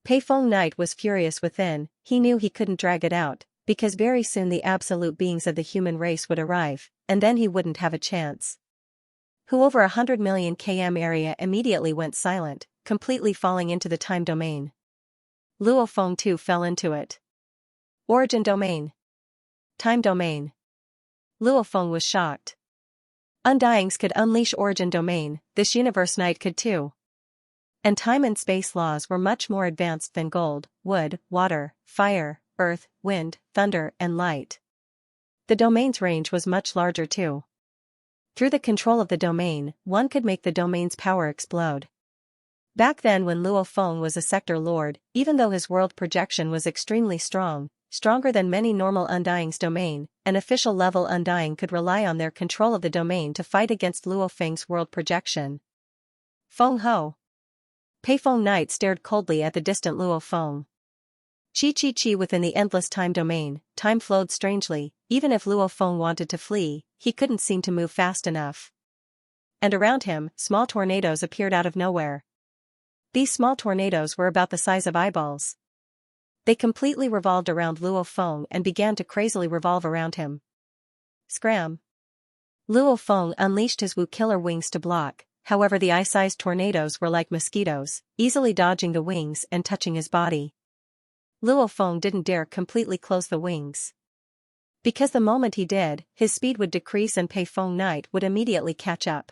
Pei Feng Knight was furious within, he knew he couldn't drag it out, because very soon the absolute beings of the human race would arrive, and then he wouldn't have a chance. Who over 100 million km area immediately went silent, completely falling into the time domain. Luo Feng too fell into it. Origin Domain. Time Domain. Luo Feng was shocked. Undyings could unleash Origin Domain, this universe Knight could too. And time and space laws were much more advanced than gold, wood, water, fire, earth, wind, thunder, and light. The domain's range was much larger too. Through the control of the domain, one could make the domain's power explode. Back then when Luo Feng was a sector lord, even though his world projection was extremely strong, stronger than many normal Undying's domain, an official level Undying could rely on their control of the domain to fight against Luo Feng's world projection. Feng Ho. Pei Feng Knight stared coldly at the distant Luo Feng. Chi within the endless time domain, time flowed strangely, even if Luo Feng wanted to flee, he couldn't seem to move fast enough. And around him, small tornadoes appeared out of nowhere. These small tornadoes were about the size of eyeballs. They completely revolved around Luo Feng and began to crazily revolve around him. Scram! Luo Feng unleashed his Wu Killer Wings to block, however the eye-sized tornadoes were like mosquitoes, easily dodging the wings and touching his body. Luo Feng didn't dare completely close the wings. Because the moment he did, his speed would decrease and Pei Feng Knight would immediately catch up.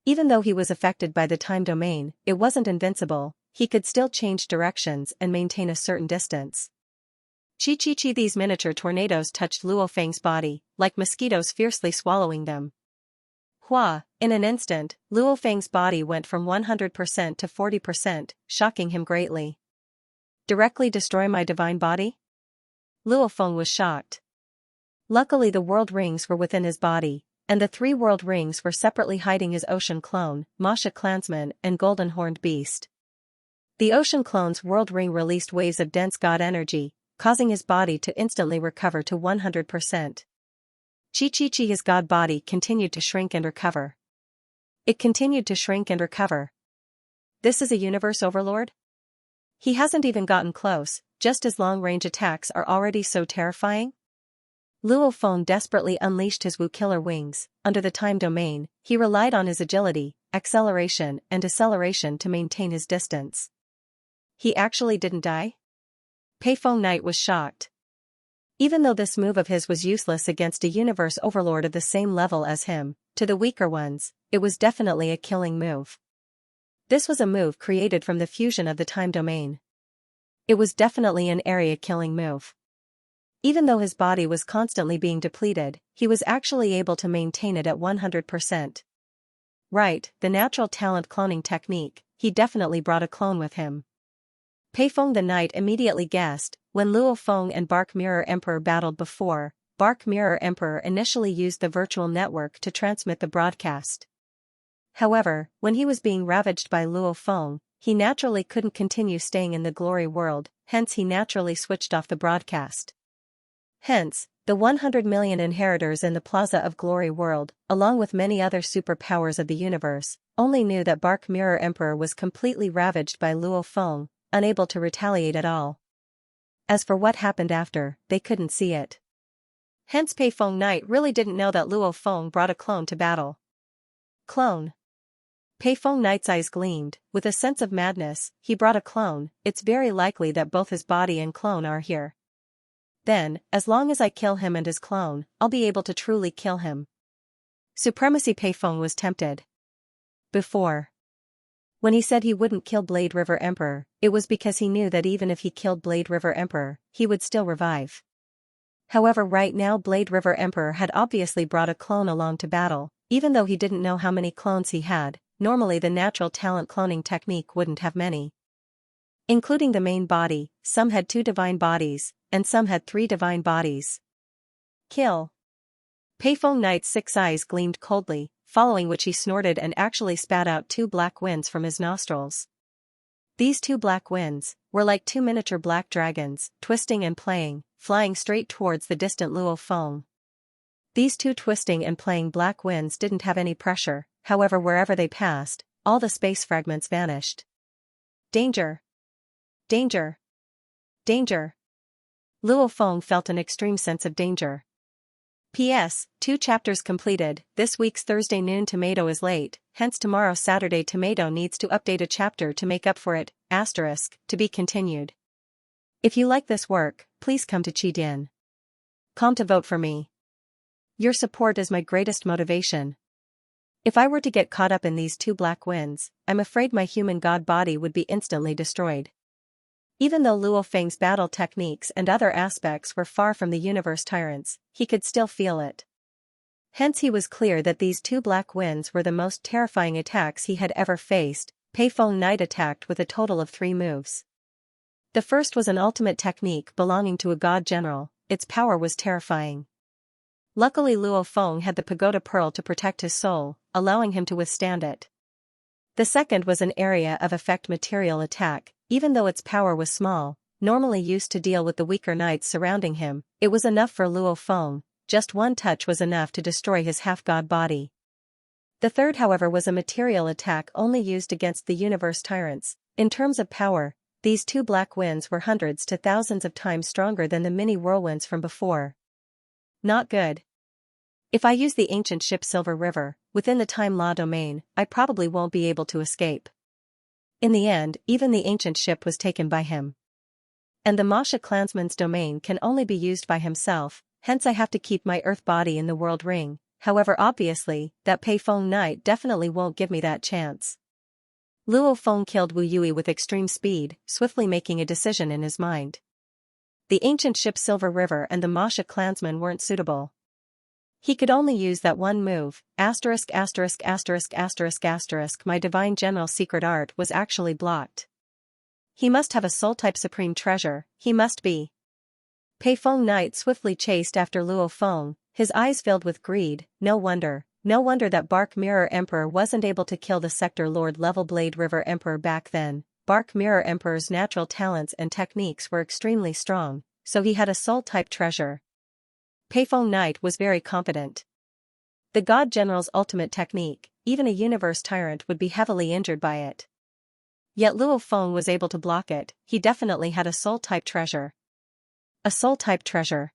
Even though he was affected by the time domain, it wasn't invincible, he could still change directions and maintain a certain distance. Chi. These miniature tornadoes touched Luo Feng's body, like mosquitoes fiercely swallowing them. Hua, in an instant, Luo Feng's body went from 100% to 40%, shocking him greatly. Directly destroy my divine body? Luo Feng was shocked. Luckily the world rings were within his body, and the 3 world rings were separately hiding his ocean clone, Masha Clansman and Golden Horned Beast. The ocean clone's world ring released waves of dense god energy, causing his body to instantly recover to 100%. Chi. His god body continued to shrink and recover. It continued to shrink and recover. This is a universe overlord? He hasn't even gotten close, just as long-range attacks are already so terrifying? Luo Feng desperately unleashed his Wu killer wings. Under the time domain, he relied on his agility, acceleration and deceleration to maintain his distance. He actually didn't die? Pei Feng Knight was shocked. Even though this move of his was useless against a universe overlord of the same level as him, to the weaker ones, it was definitely a killing move. This was a move created from the fusion of the time domain. It was definitely an area-killing move. Even though his body was constantly being depleted, he was actually able to maintain it at 100%. Right, the natural talent cloning technique, he definitely brought a clone with him. Pei Feng the Knight immediately guessed. When Luo Feng and Bark Mirror Emperor battled before, Bark Mirror Emperor initially used the virtual network to transmit the broadcast. However, when he was being ravaged by Luo Feng, he naturally couldn't continue staying in the glory world, hence he naturally switched off the broadcast. Hence, the 100 million inheritors in the Plaza of Glory world, along with many other superpowers of the universe, only knew that Bark Mirror Emperor was completely ravaged by Luo Feng, unable to retaliate at all. As for what happened after, they couldn't see it. Hence Pei Feng Knight really didn't know that Luo Feng brought a clone to battle. Clone. Pei Feng Knight's eyes gleamed. With a sense of madness, he brought a clone. It's very likely that both his body and clone are here. Then, as long as I kill him and his clone, I'll be able to truly kill him. Supremacy. Pei Feng was tempted. Before, when he said he wouldn't kill Blade River Emperor, it was because he knew that even if he killed Blade River Emperor, he would still revive. However, right now Blade River Emperor had obviously brought a clone along to battle, even though he didn't know how many clones he had. Normally the natural talent cloning technique wouldn't have many. Including the main body, some had 2 divine bodies, and some had 3 divine bodies. Kill. Pei Feng Knight's 6 eyes gleamed coldly, following which he snorted and actually spat out 2 black winds from his nostrils. These 2 black winds were like 2 miniature black dragons, twisting and playing, flying straight towards the distant Luo Feng. These 2 twisting and playing black winds didn't have any pressure, however wherever they passed, all the space fragments vanished. Danger! Danger! Danger! Luo Feng felt an extreme sense of danger. P.S. 2 chapters completed. This week's Thursday noon tomato is late, hence tomorrow Saturday tomato needs to update a chapter to make up for it, *, to be continued. If you like this work, please come to Qidin.com to vote for me. Your support is my greatest motivation. If I were to get caught up in these 2 black winds, I'm afraid my human god body would be instantly destroyed. Even though Luo Feng's battle techniques and other aspects were far from the universe tyrants, he could still feel it. Hence he was clear that these 2 black winds were the most terrifying attacks he had ever faced. Pei Feng Knight attacked with a total of 3 moves. The first was an ultimate technique belonging to a god general. Its power was terrifying. Luckily Luo Feng had the Pagoda Pearl to protect his soul, allowing him to withstand it. The second was an area of effect material attack. Even though its power was small, normally used to deal with the weaker knights surrounding him, it was enough for Luo Feng. Just 1 touch was enough to destroy his half-god body. The third however was a material attack only used against the universe tyrants. In terms of power, these 2 black winds were hundreds to thousands of times stronger than the mini whirlwinds from before. Not good. If I use the ancient ship Silver River, within the time law domain, I probably won't be able to escape. In the end, even the ancient ship was taken by him. And the Masha clansman's domain can only be used by himself, hence I have to keep my earth body in the world ring. However, obviously, that Pei Feng Knight definitely won't give me that chance. Luo Feng killed Wu Yui with extreme speed, swiftly making a decision in his mind. The ancient ship Silver River and the Masha clansmen weren't suitable. He could only use that one move, ************************************************************************************************************************************************************************************************************************************************************************* He must have a soul-type supreme treasure, he must be. Pei Feng Knight swiftly chased after Luo Feng, his eyes filled with greed. No wonder that Bark Mirror Emperor wasn't able to kill the Sector Lord level Blade River Emperor back then. Bark Mirror Emperor's natural talents and techniques were extremely strong, so he had a soul-type treasure. Pei Feng Knight was very confident. The God General's ultimate technique, even a universe tyrant would be heavily injured by it. Yet Luo Feng was able to block it. He definitely had a soul-type treasure. A soul-type treasure.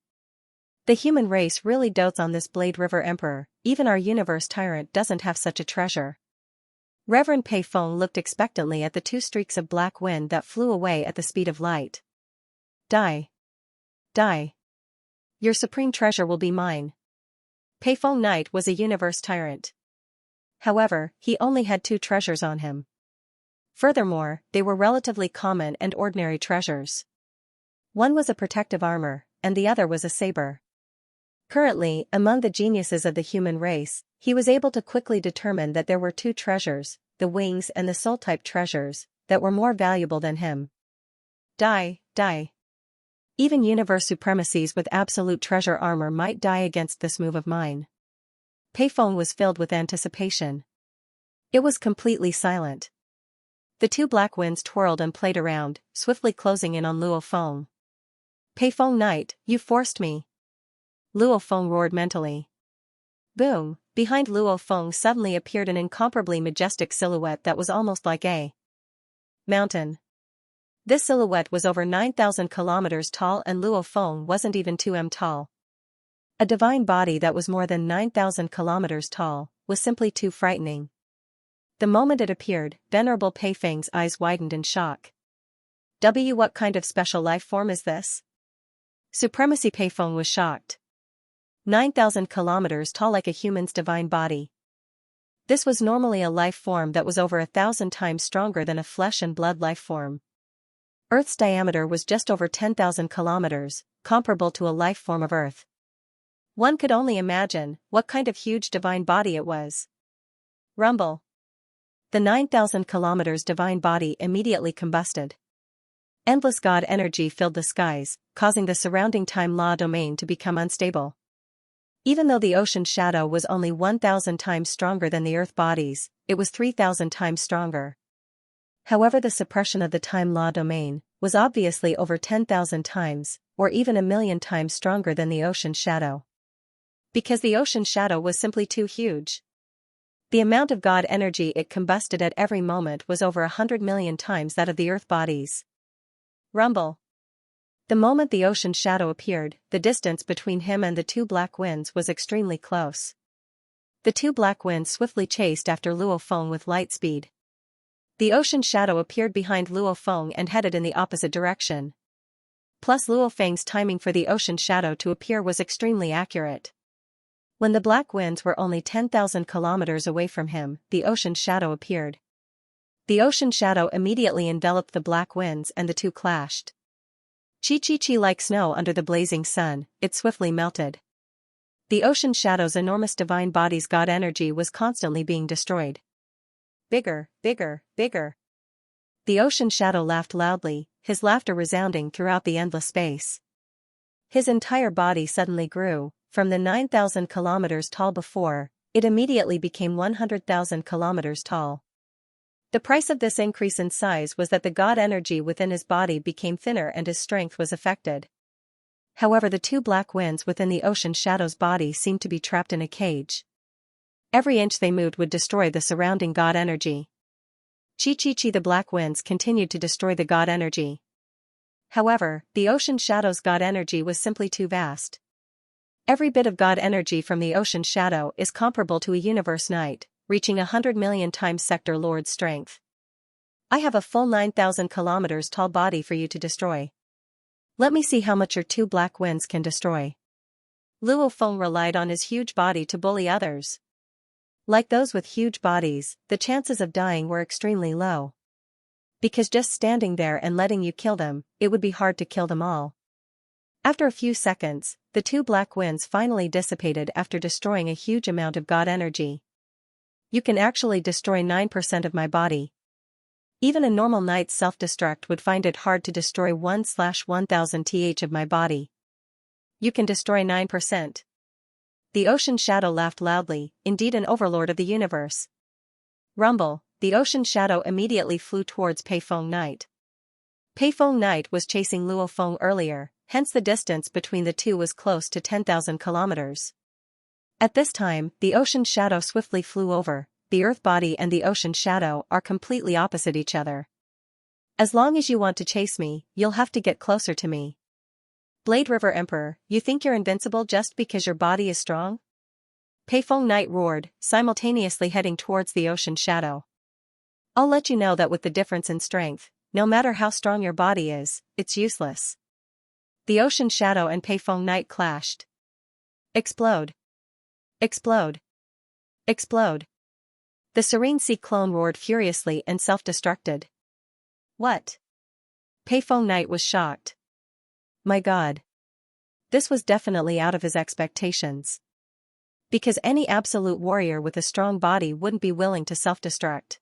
The human race really dotes on this Blade River Emperor, even our universe tyrant doesn't have such a treasure. Reverend Pei Feng looked expectantly at the two streaks of black wind that flew away at the speed of light. Die. Die. Your supreme treasure will be mine. Pei Feng Knight was a universe tyrant. However, he only had two treasures on him. Furthermore, they were relatively common and ordinary treasures. One was a protective armor, and the other was a saber. Currently, among the geniuses of the human race, he was able to quickly determine that there were two treasures, the wings and the soul-type treasures, that were more valuable than him. Die, die. Even universe supremacies with absolute treasure armor might die against this move of mine. Pei Feng was filled with anticipation. It was completely silent. The two black winds twirled and played around, swiftly closing in on Luo Feng. Pei Feng Knight, you forced me. Luo Feng roared mentally. Boom, behind Luo Feng suddenly appeared an incomparably majestic silhouette that was almost like a mountain. This silhouette was over 9,000 kilometers tall and Luo Feng wasn't even 2 m tall. A divine body that was more than 9,000 kilometers tall was simply too frightening. The moment it appeared, Venerable Pei Feng's eyes widened in shock. What kind of special life form is this? Supremacy. Pei Feng was shocked. 9,000 kilometers tall, like a human's divine body. This was normally a life form that was over 1,000 times stronger than a flesh and blood life form. Earth's diameter was just over 10,000 kilometers, comparable to a life form of Earth. One could only imagine what kind of huge divine body it was. Rumble. The 9,000 kilometers divine body immediately combusted. Endless God energy filled the skies, causing the surrounding time law domain to become unstable. Even though the ocean shadow was only 1,000 times stronger than the Earth bodies, it was 3,000 times stronger. However, the suppression of the time law domain was obviously over 10,000 times, or even 1,000,000 times stronger than the ocean shadow. Because the ocean shadow was simply too huge. The amount of God energy it combusted at every moment was over 100 million times that of the Earth bodies. Rumble. The moment the ocean shadow appeared, the distance between him and the two black winds was extremely close. The two black winds swiftly chased after Luo Feng with light speed. The ocean shadow appeared behind Luo Feng and headed in the opposite direction. Plus, Luo Feng's timing for the ocean shadow to appear was extremely accurate. When the black winds were only 10,000 kilometers away from him, the ocean shadow appeared. The ocean shadow immediately enveloped the black winds and the two clashed. Chi like snow under the blazing sun, it swiftly melted. The ocean shadow's enormous divine body's God energy was constantly being destroyed. Bigger, bigger, bigger. The ocean shadow laughed loudly, his laughter resounding throughout the endless space. His entire body suddenly grew. From the 9,000 kilometers tall before, it immediately became 100,000 kilometers tall. The price of this increase in size was that the God energy within his body became thinner and his strength was affected. However, the two black winds within the ocean shadow's body seemed to be trapped in a cage. Every inch they moved would destroy the surrounding God energy. Chi. The black winds continued to destroy the God energy. However, the ocean shadow's God energy was simply too vast. Every bit of God energy from the ocean shadow is comparable to a universe night, reaching 100 million times Sector Lord's strength. I have a full 9,000 kilometers tall body for you to destroy. Let me see how much your two black winds can destroy. Luo Feng relied on his huge body to bully others. Like those with huge bodies, the chances of dying were extremely low. Because just standing there and letting you kill them, it would be hard to kill them all. After a few seconds, the two black winds finally dissipated after destroying a huge amount of God energy. You can actually destroy 9% of my body. Even a normal knight's self-destruct would find it hard to destroy 1/1000 th of my body. You can destroy 9%. The ocean shadow laughed loudly, indeed an overlord of the universe. Rumble, the ocean shadow immediately flew towards Pei Feng Knight. Pei Feng Knight was chasing Luo Feng earlier, hence the distance between the two was close to 10,000 kilometers. At this time, the ocean shadow swiftly flew over. The earth body and the ocean shadow are completely opposite each other. As long as you want to chase me, you'll have to get closer to me. Blade River Emperor, you think you're invincible just because your body is strong? Pei Feng Knight roared, simultaneously heading towards the ocean shadow. I'll let you know that with the difference in strength, no matter how strong your body is, it's useless. The ocean shadow and Pei Feng Knight clashed. Explode. Explode. Explode. The Serene Sea clone roared furiously and self-destructed. What? Pei Feng Knight was shocked. My God. This was definitely out of his expectations. Because any absolute warrior with a strong body wouldn't be willing to self-destruct.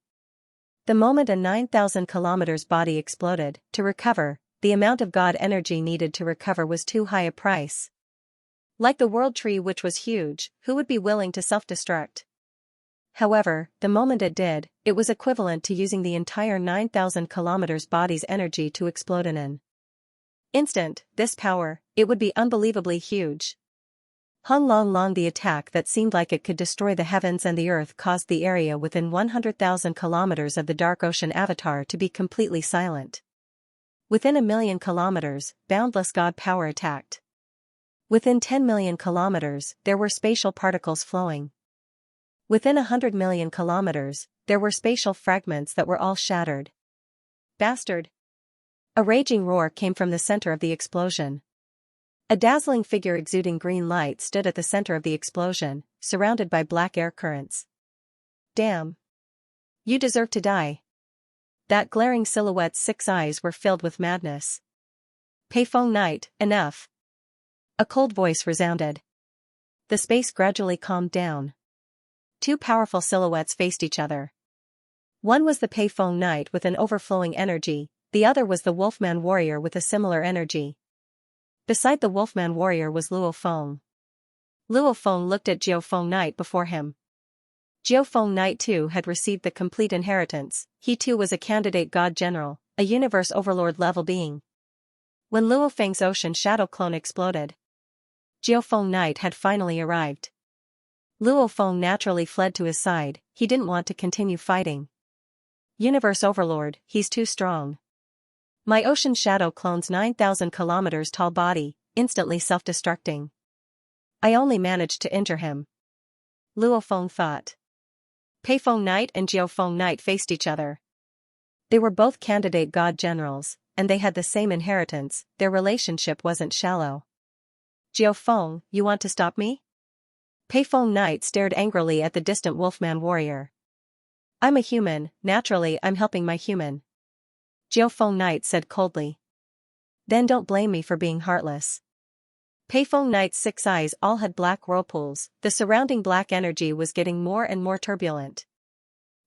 The moment a 9,000 kilometers body exploded, to recover, the amount of God energy needed to recover was too high a price. Like the world tree which was huge, who would be willing to self-destruct? However, the moment it did, it was equivalent to using the entire 9,000 kilometers body's energy to explode in an instant. This power, it would be unbelievably huge. Hung Long Long, the attack that seemed like it could destroy the heavens and the earth, caused the area within 100,000 kilometers of the Dark Ocean Avatar to be completely silent. Within 1,000,000 kilometers, boundless God power attacked. Within 10 million kilometers, there were spatial particles flowing. Within 100 million kilometers, there were spatial fragments that were all shattered. Bastard! A raging roar came from the center of the explosion. A dazzling figure exuding green light stood at the center of the explosion, surrounded by black air currents. Damn! You deserve to die. That glaring silhouette's 6 eyes were filled with madness. Pei Feng Knight, enough! A cold voice resounded. The space gradually calmed down. Two powerful silhouettes faced each other. One was the Pei Feng Knight with an overflowing energy, the other was the Wolfman warrior with a similar energy. Beside the Wolfman warrior was Luo Feng. Luo Feng looked at Jiao Feng Knight before him. Jiao Feng Knight too had received the complete inheritance. He too was a candidate god general, a universe overlord level being. When Luo Feng's ocean shadow clone exploded, Jiao Feng Knight had finally arrived. Luo Feng naturally fled to his side. He didn't want to continue fighting. Universe overlord, he's too strong. My ocean shadow clone's 9,000 kilometers tall body, instantly self-destructing. I only managed to injure him. Luo Feng thought. Pei Feng Knight and Jiao Feng Knight faced each other. They were both candidate god generals, and they had the same inheritance. Their relationship wasn't shallow. Jiao Feng, you want to stop me? Pei Feng Knight stared angrily at the distant Wolfman warrior. I'm a human, naturally I'm helping my human. Jiao Feng Knight said coldly. Then don't blame me for being heartless. Pei Feng Knight's 6 eyes all had black whirlpools. The surrounding black energy was getting more and more turbulent.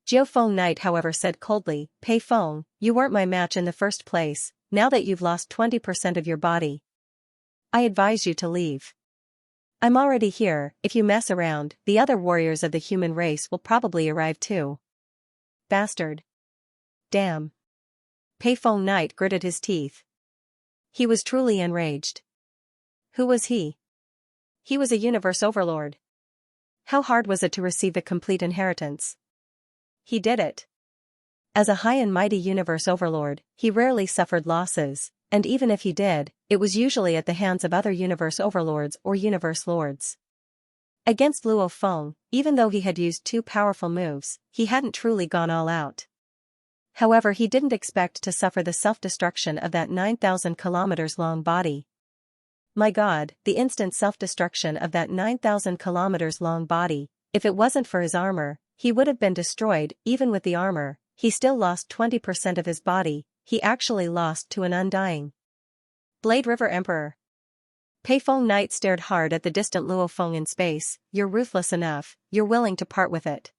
Jiao Feng Knight however said coldly, Pei Feng, you weren't my match in the first place. Now that you've lost 20% of your body, I advise you to leave. I'm already here. If you mess around, the other warriors of the human race will probably arrive too. Bastard. Damn. Pei Feng Knight gritted his teeth. He was truly enraged. Who was he? He was a universe overlord. How hard was it to receive the complete inheritance? He did it. As a high and mighty universe overlord, he rarely suffered losses, and even if he did, it was usually at the hands of other universe overlords or universe lords. Against Luo Feng, even though he had used 2 powerful moves, he hadn't truly gone all out. However, he didn't expect to suffer the self-destruction of that 9,000 kilometers long body. My God, the instant self-destruction of that 9,000 kilometers long body. If it wasn't for his armor, he would have been destroyed. Even with the armor, he still lost 20% of his body. He actually lost to an undying Blade River Emperor. Pei Feng Knight stared hard at the distant Luo Feng in space. You're ruthless enough, you're willing to part with it.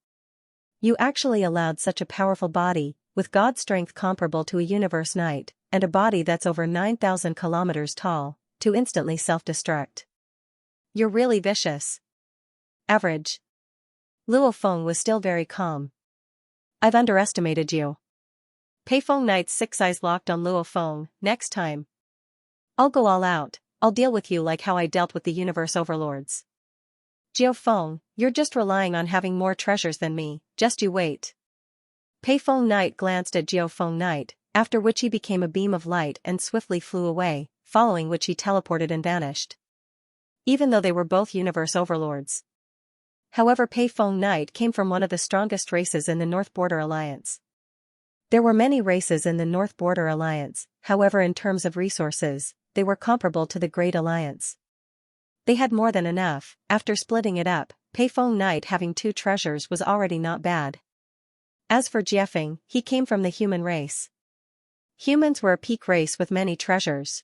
You actually allowed such a powerful body, with God strength comparable to a universe knight, and a body that's over 9,000 kilometers tall, to instantly self-destruct. You're really vicious. Average. Luo Feng was still very calm. I've underestimated you. Pei Feng Knight's 6 eyes locked on Luo Feng. Next time, I'll go all out. I'll deal with you like how I dealt with the universe overlords. Jiao Feng, you're just relying on having more treasures than me, just you wait. Pei Feng Knight glanced at Jiao Feng Knight, after which he became a beam of light and swiftly flew away, following which he teleported and vanished. Even though they were both universe overlords. However, Pei Feng Knight came from one of the strongest races in the North Border Alliance. There were many races in the North Border Alliance, however in terms of resources, they were comparable to the Great Alliance. They had more than enough. After splitting it up, Pei Feng Knight having 2 treasures was already not bad. As for Jiefeng, he came from the human race. Humans were a peak race with many treasures.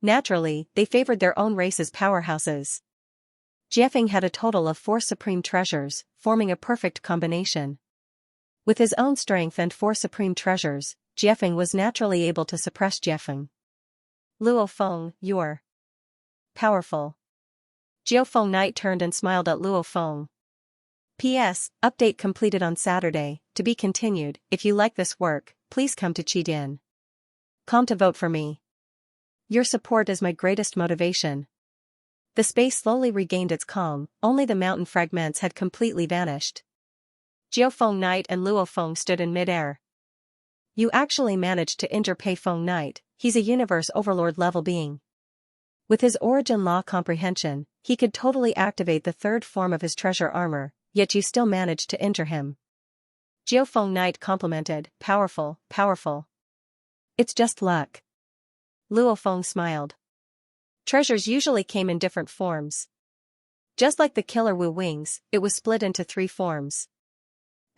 Naturally, they favored their own race's powerhouses. Jiefeng had a total of 4 supreme treasures, forming a perfect combination. With his own strength and 4 supreme treasures, Jiefeng was naturally able to suppress Jiefeng. Luo Feng, you're powerful. Jiao Feng Knight turned and smiled at Luo Feng. P.S. Update completed on Saturday, to be continued. If you like this work, please come to Qidin. Come to vote for me. Your support is my greatest motivation. The space slowly regained its calm, only the mountain fragments had completely vanished. Jiao Feng Knight and Luo Feng stood in midair. You actually managed to injure Pei Feng Knight. He's a universe overlord level being. With his origin law comprehension, he could totally activate the 3rd form of his treasure armor, yet you still managed to injure him. Jiao Feng Knight complimented, powerful, powerful. It's just luck. Luo Feng smiled. Treasures usually came in different forms. Just like the Killer Wu wings, it was split into 3 forms.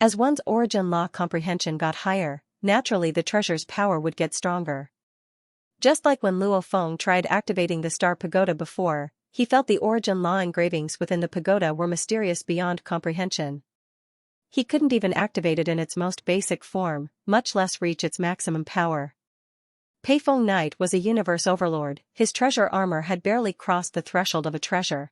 As one's origin law comprehension got higher, naturally the treasure's power would get stronger. Just like when Luo Feng tried activating the Star Pagoda before, he felt the origin law engravings within the pagoda were mysterious beyond comprehension. He couldn't even activate it in its most basic form, much less reach its maximum power. Pei Feng Knight was a universe overlord. His treasure armor had barely crossed the threshold of a treasure.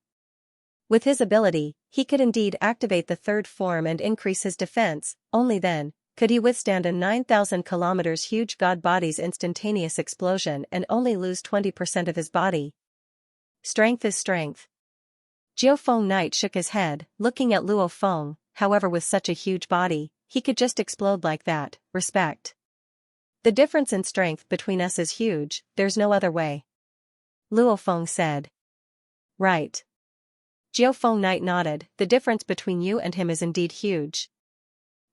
With his ability, he could indeed activate the 3rd form and increase his defense. Only then could he withstand a 9,000 kilometers huge god body's instantaneous explosion and only lose 20% of his body. Strength is strength. Jiao Feng Knight shook his head, looking at Luo Feng. However, with such a huge body, he could just explode like that. Respect. The difference in strength between us is huge, there's no other way. Luo Feng said. Right. Jiao Feng Knight nodded. The difference between you and him is indeed huge.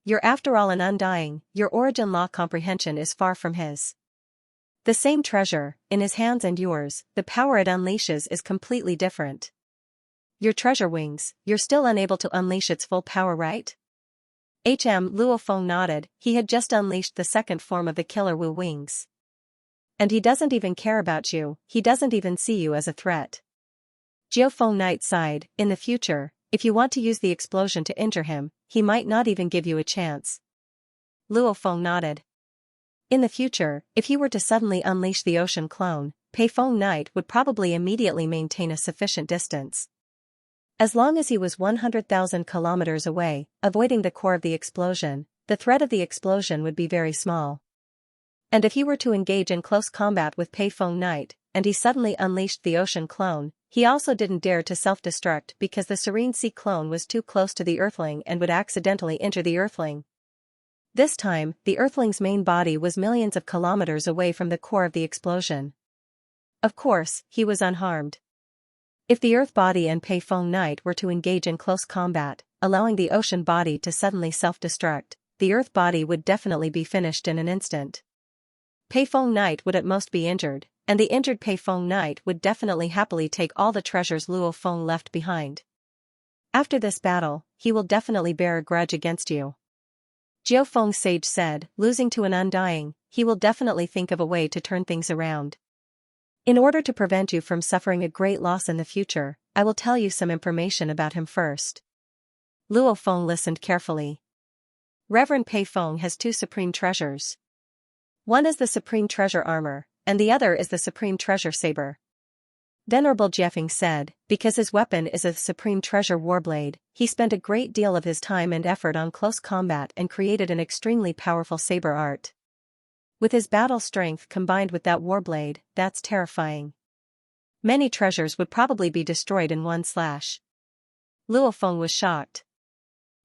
You're after all an undying, your origin law comprehension is far from his. The same treasure, in his hands and yours, the power it unleashes is completely different. Your treasure wings, you're still unable to unleash its full power, right? Luo Feng nodded. He had just unleashed the 2nd form of the Killer Wu wings. And he doesn't even care about you, he doesn't even see you as a threat. Jiao Feng Knight sighed. In the future, if you want to use the explosion to injure him, he might not even give you a chance. Luo Feng nodded. In the future, if he were to suddenly unleash the ocean clone, Pei Feng Knight would probably immediately maintain a sufficient distance. As long as he was 100,000 kilometers away, avoiding the core of the explosion, the threat of the explosion would be very small. And if he were to engage in close combat with Pei Feng Knight, and he suddenly unleashed the ocean clone, he also didn't dare to self-destruct because the Serene Sea clone was too close to the Earthling and would accidentally injure the Earthling. This time, the Earthling's main body was millions of kilometers away from the core of the explosion. Of course, he was unharmed. If the Earth body and Pei Feng Knight were to engage in close combat, allowing the ocean body to suddenly self-destruct, the Earth body would definitely be finished in an instant. Pei Feng Knight would at most be injured, and the injured Pei Feng Knight would definitely happily take all the treasures Luo Feng left behind. After this battle, he will definitely bear a grudge against you. Jiao Feng Sage said, losing to an undying, he will definitely think of a way to turn things around. In order to prevent you from suffering a great loss in the future, I will tell you some information about him first. Luo Feng listened carefully. Reverend Pei Feng has two supreme treasures. One is the supreme treasure armor, and the other is the supreme treasure saber. Venerable Jiefeng said, because his weapon is a supreme treasure warblade, he spent a great deal of his time and effort on close combat and created an extremely powerful saber art. With his battle strength combined with that warblade, that's terrifying. Many treasures would probably be destroyed in one slash. Luo Feng was shocked.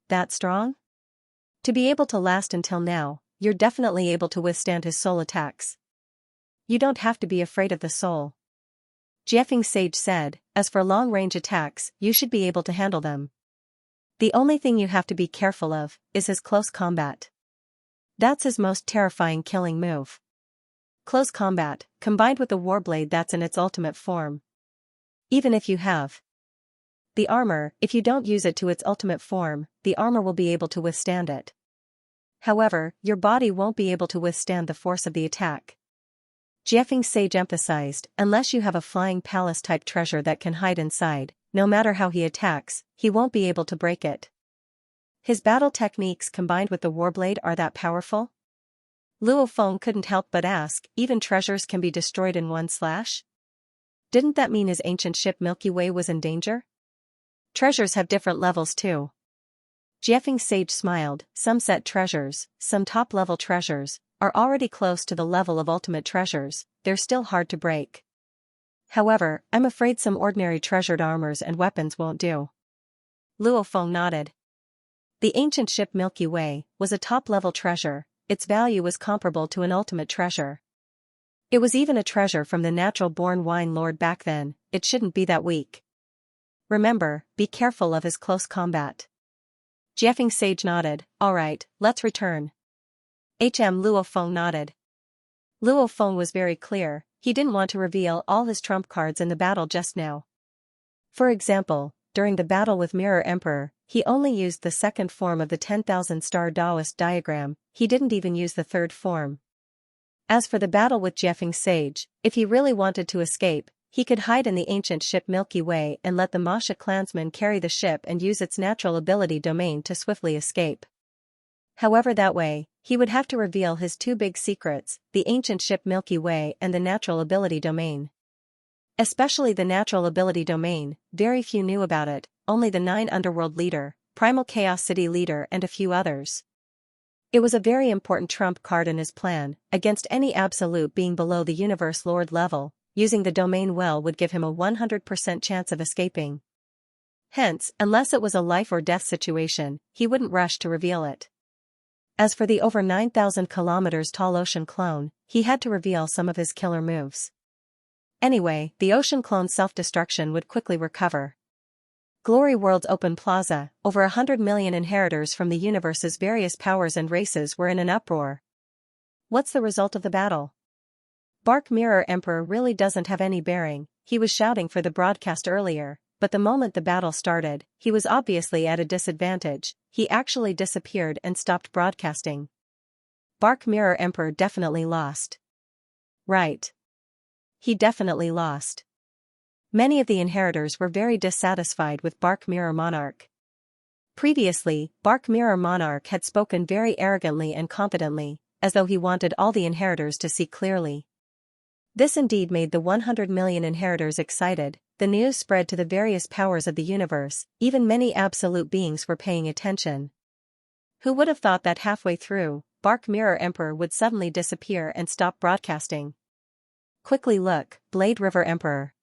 That strong? To be able to last until now, you're definitely able to withstand his soul attacks. You don't have to be afraid of the soul. Jiefeng Sage said, as for long-range attacks, you should be able to handle them. The only thing you have to be careful of is his close combat. That's his most terrifying killing move. Close combat, combined with the warblade that's in its ultimate form. Even if you have the armor, if you don't use it to its ultimate form, the armor will be able to withstand it. However, your body won't be able to withstand the force of the attack. Jiefeng Sage emphasized, unless you have a flying palace-type treasure that can hide inside, no matter how he attacks, he won't be able to break it. His battle techniques combined with the warblade are that powerful? Luo Feng couldn't help but ask, even treasures can be destroyed in one slash? Didn't that mean his ancient ship Milky Way was in danger? Treasures have different levels too. Jiefeng Sage smiled, some set treasures, some top-level treasures, are already close to the level of ultimate treasures, they're still hard to break. However, I'm afraid some ordinary treasured armors and weapons won't do. Luo Feng nodded. The ancient ship Milky Way was a top-level treasure, its value was comparable to an ultimate treasure. It was even a treasure from the natural-born wine lord back then, it shouldn't be that weak. Remember, be careful of his close combat. Jiefeng Sage nodded, alright, let's return. Luo Feng nodded. Luo Feng was very clear, he didn't want to reveal all his trump cards in the battle just now. For example, during the battle with Mirror Emperor, he only used the second form of the 10,000 star Taoist diagram, he didn't even use the third form. As for the battle with Jiefeng Sage, if he really wanted to escape, he could hide in the ancient ship Milky Way and let the Masha clansmen carry the ship and use its natural ability domain to swiftly escape. However, that way, he would have to reveal his two big secrets, the ancient ship Milky Way and the natural ability domain. Especially the natural ability domain, very few knew about it, only the 9 Underworld leader, Primal Chaos City leader and a few others. It was a very important trump card in his plan, against any absolute being below the Universe Lord level, using the domain well would give him a 100% chance of escaping. Hence, unless it was a life or death situation, he wouldn't rush to reveal it. As for the over 9,000 kilometers tall ocean clone, he had to reveal some of his killer moves. Anyway, the ocean clone's self-destruction would quickly recover. Glory World's open plaza, over 100 million inheritors from the universe's various powers and races were in an uproar. What's the result of the battle? Bark Mirror Emperor really doesn't have any bearing, he was shouting for the broadcast earlier, but the moment the battle started, he was obviously at a disadvantage, he actually disappeared and stopped broadcasting. Bark Mirror Emperor definitely lost. Right. He definitely lost. Many of the inheritors were very dissatisfied with Bark Mirror Monarch. Previously, Bark Mirror Monarch had spoken very arrogantly and confidently, as though he wanted all the inheritors to see clearly. This indeed made the 100 million inheritors excited, the news spread to the various powers of the universe, even many absolute beings were paying attention. Who would have thought that halfway through, Bark Mirror Emperor would suddenly disappear and stop broadcasting? Quickly look, Blade River Emperor.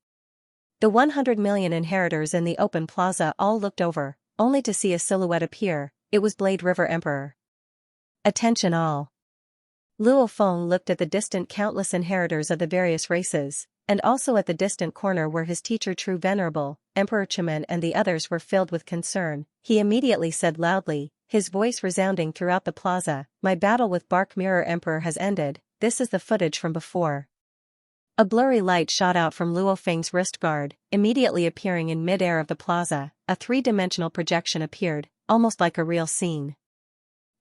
The 100 million inheritors in the open plaza all looked over, only to see a silhouette appear, it was Blade River Emperor. Attention all. Luo Feng looked at the distant countless inheritors of the various races, and also at the distant corner where his teacher True Venerable, Emperor Chiman and the others were filled with concern. He immediately said loudly, his voice resounding throughout the plaza, "My battle with Bark Mirror Emperor has ended, this is the footage from before." A blurry light shot out from Luo Feng's wrist guard, immediately appearing in mid-air of the plaza. A three-dimensional projection appeared, almost like a real scene.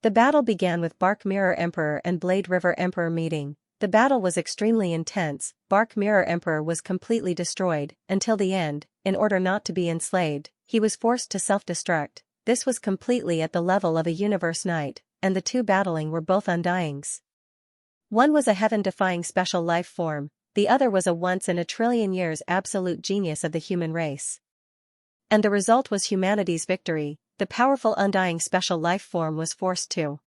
The battle began with Bark Mirror Emperor and Blade River Emperor meeting. The battle was extremely intense. Bark Mirror Emperor was completely destroyed. Until the end, in order not to be enslaved, he was forced to self-destruct. This was completely at the level of a universe knight, and the two battling were both undyings. One was a heaven-defying special life form, the other was a once-in-a-trillion-years absolute genius of the human race. And the result was humanity's victory. The powerful undying special life form was forced to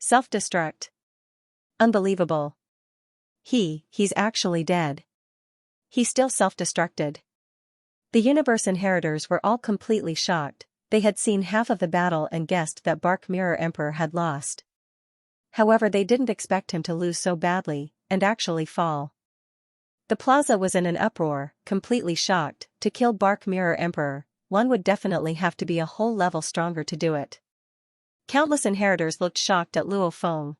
self-destruct. Unbelievable. He's actually dead. He still self-destructed. The universe inheritors were all completely shocked. They had seen half of the battle and guessed that Bark Mirror Emperor had lost. However, they didn't expect him to lose so badly, and actually fall. The plaza was in an uproar, completely shocked. To kill Bark Mirror Emperor, one would definitely have to be a whole level stronger to do it. Countless inheritors looked shocked at Luo Feng.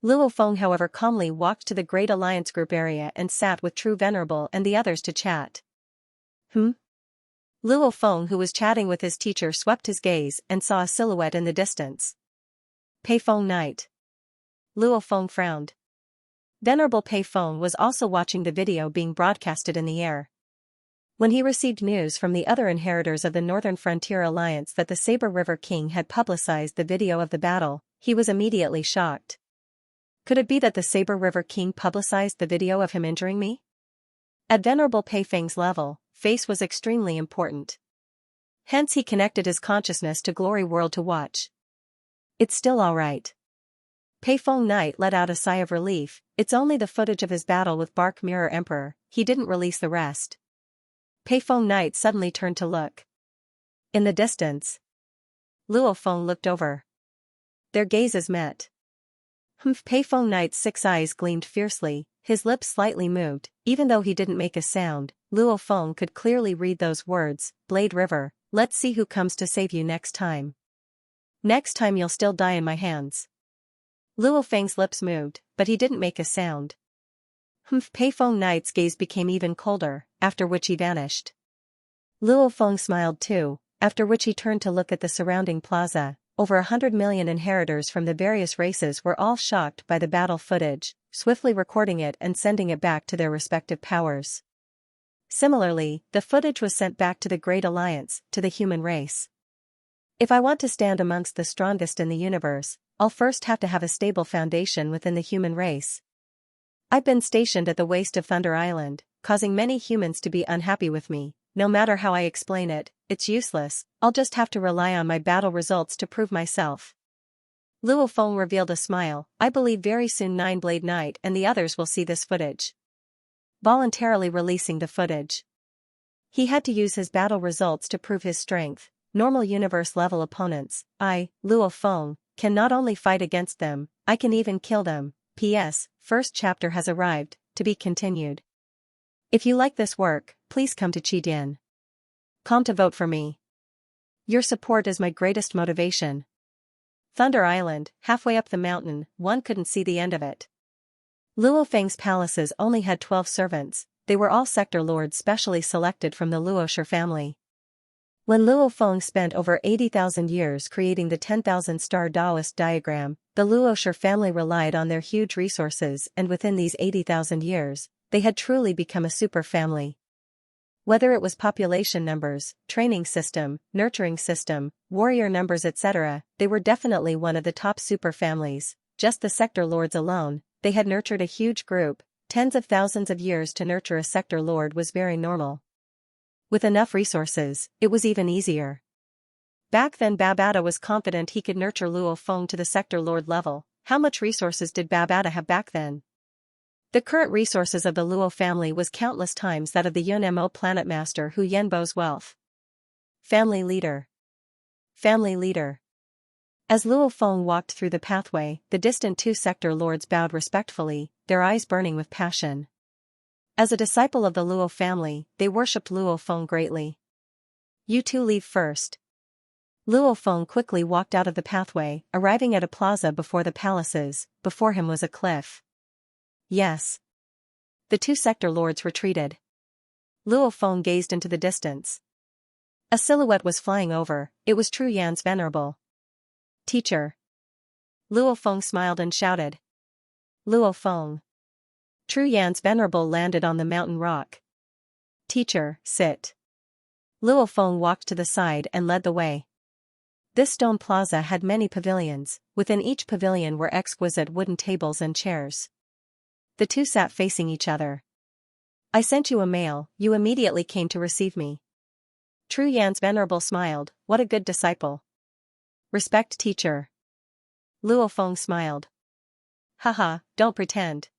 Luo Feng, however, calmly walked to the Great Alliance Group area and sat with True Venerable and the others to chat. Luo Feng, who was chatting with his teacher, swept his gaze and saw a silhouette in the distance. Pei Feng Knight. Luo Feng frowned. Venerable Pei Feng was also watching the video being broadcasted in the air. When he received news from the other inheritors of the Northern Frontier Alliance that the Saber River King had publicized the video of the battle, he was immediately shocked. Could it be that the Saber River King publicized the video of him injuring me? At Venerable Pei Feng's level, face was extremely important. Hence he connected his consciousness to Glory World to watch. It's still alright. Pei Feng Knight let out a sigh of relief. It's only the footage of his battle with Bark Mirror Emperor. He didn't release the rest. Pei Feng Knight suddenly turned to look. In the distance, Luo Feng looked over. Their gazes met. Pei Feng Knight's 6 eyes gleamed fiercely, his lips slightly moved. Even though he didn't make a sound, Luo Feng could clearly read those words. Blade River, let's see who comes to save you next time. Next time you'll still die in my hands. Luo Feng's lips moved, but he didn't make a sound. Pei Feng Knight's gaze became even colder, after which he vanished. Luo Feng smiled too, after which he turned to look at the surrounding plaza. Over 100 million inheritors from the various races were all shocked by the battle footage, swiftly recording it and sending it back to their respective powers. Similarly, the footage was sent back to the Great Alliance, to the human race. If I want to stand amongst the strongest in the universe, I'll first have to have a stable foundation within the human race. I've been stationed at the waste of Thunder Island, causing many humans to be unhappy with me. No matter how I explain it, it's useless. I'll just have to rely on my battle results to prove myself. Luo Feng revealed a smile. I believe very soon Nine-Blade Knight and the others will see this footage. Voluntarily releasing the footage. He had to use his battle results to prove his strength. Normal universe-level opponents, Luo Feng, can not only fight against them, I can even kill them. P.S. First chapter has arrived, to be continued. If you like this work, please come to Qidin.com to vote for me. Your support is my greatest motivation. Thunder Island, halfway up the mountain, one couldn't see the end of it. Luo Feng's palaces only had 12 servants. They were all sector lords specially selected from the Luosher family. When Luo Feng spent over 80,000 years creating the 10,000-star Taoist diagram, the Luosher family relied on their huge resources, and within these 80,000 years, they had truly become a super family. Whether it was population numbers, training system, nurturing system, warrior numbers etc., they were definitely one of the top super families. Just the sector lords alone, they had nurtured a huge group. Tens of thousands of years to nurture a sector lord was very normal. With enough resources, it was even easier. Back then Babada was confident he could nurture Luo Feng to the sector lord level. How much resources did Babada have back then? The current resources of the Luo family was countless times that of the Yunmo planet master Hu Yenbo's wealth. Family leader. Family leader. As Luo Feng walked through the pathway, the distant two sector lords bowed respectfully, their eyes burning with passion. As a disciple of the Luo family, they worshipped Luo Feng greatly. You two leave first. Luo Feng quickly walked out of the pathway, arriving at a plaza before the palaces. Before him was a cliff. Yes. The two sector lords retreated. Luo Feng gazed into the distance. A silhouette was flying over. It was Tru Yan's venerable teacher. Luo Feng smiled and shouted. Luo Feng. Tru Yan's venerable landed on the mountain rock. Teacher, sit. Luo Feng walked to the side and led the way. This stone plaza had many pavilions. Within each pavilion were exquisite wooden tables and chairs. The two sat facing each other. I sent you a mail, you immediately came to receive me. Tru Yan's venerable smiled. What a good disciple. Respect, teacher. Luo Feng smiled. Haha, don't pretend.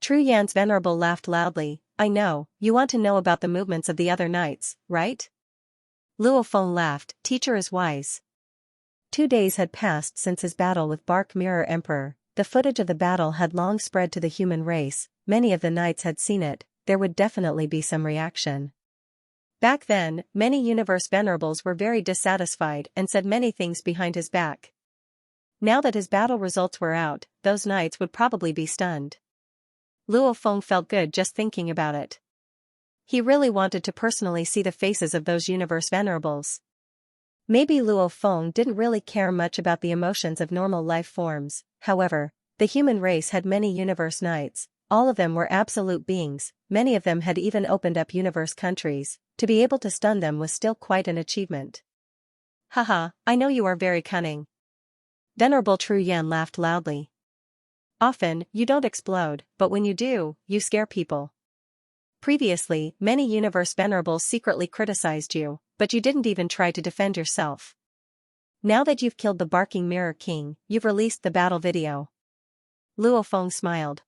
Tru Yan's venerable laughed loudly. I know, you want to know about the movements of the other knights, right? Luo Feng laughed. Teacher is wise. 2 days had passed since his battle with Bark Mirror Emperor. The footage of the battle had long spread to the human race. Many of the knights had seen it. There would definitely be some reaction. Back then, many universe venerables were very dissatisfied and said many things behind his back. Now that his battle results were out, those knights would probably be stunned. Luo Feng felt good just thinking about it. He really wanted to personally see the faces of those universe venerables. Maybe Luo Feng didn't really care much about the emotions of normal life forms. However, the human race had many universe knights. All of them were absolute beings. Many of them had even opened up universe countries. To be able to stun them was still quite an achievement. Haha, I know you are very cunning. Venerable Tru Yan laughed loudly. Often, you don't explode, but when you do, you scare people. Previously, many universe venerables secretly criticized you, but you didn't even try to defend yourself. Now that you've killed the Barking Mirror King, you've released the battle video. Luo Feng smiled.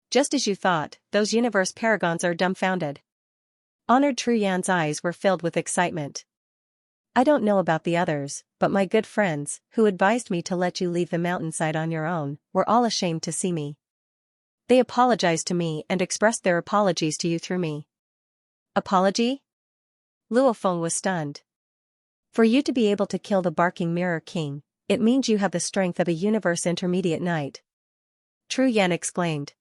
Just as you thought, those universe paragons are dumbfounded. Honored Tru Yan's eyes were filled with excitement. I don't know about the others, but my good friends, who advised me to let you leave the mountainside on your own, were all ashamed to see me. They apologized to me and expressed their apologies to you through me. Apology? Luo Feng was stunned. For you to be able to kill the Barking Mirror King, it means you have the strength of a universe intermediate knight. Tru Yan exclaimed.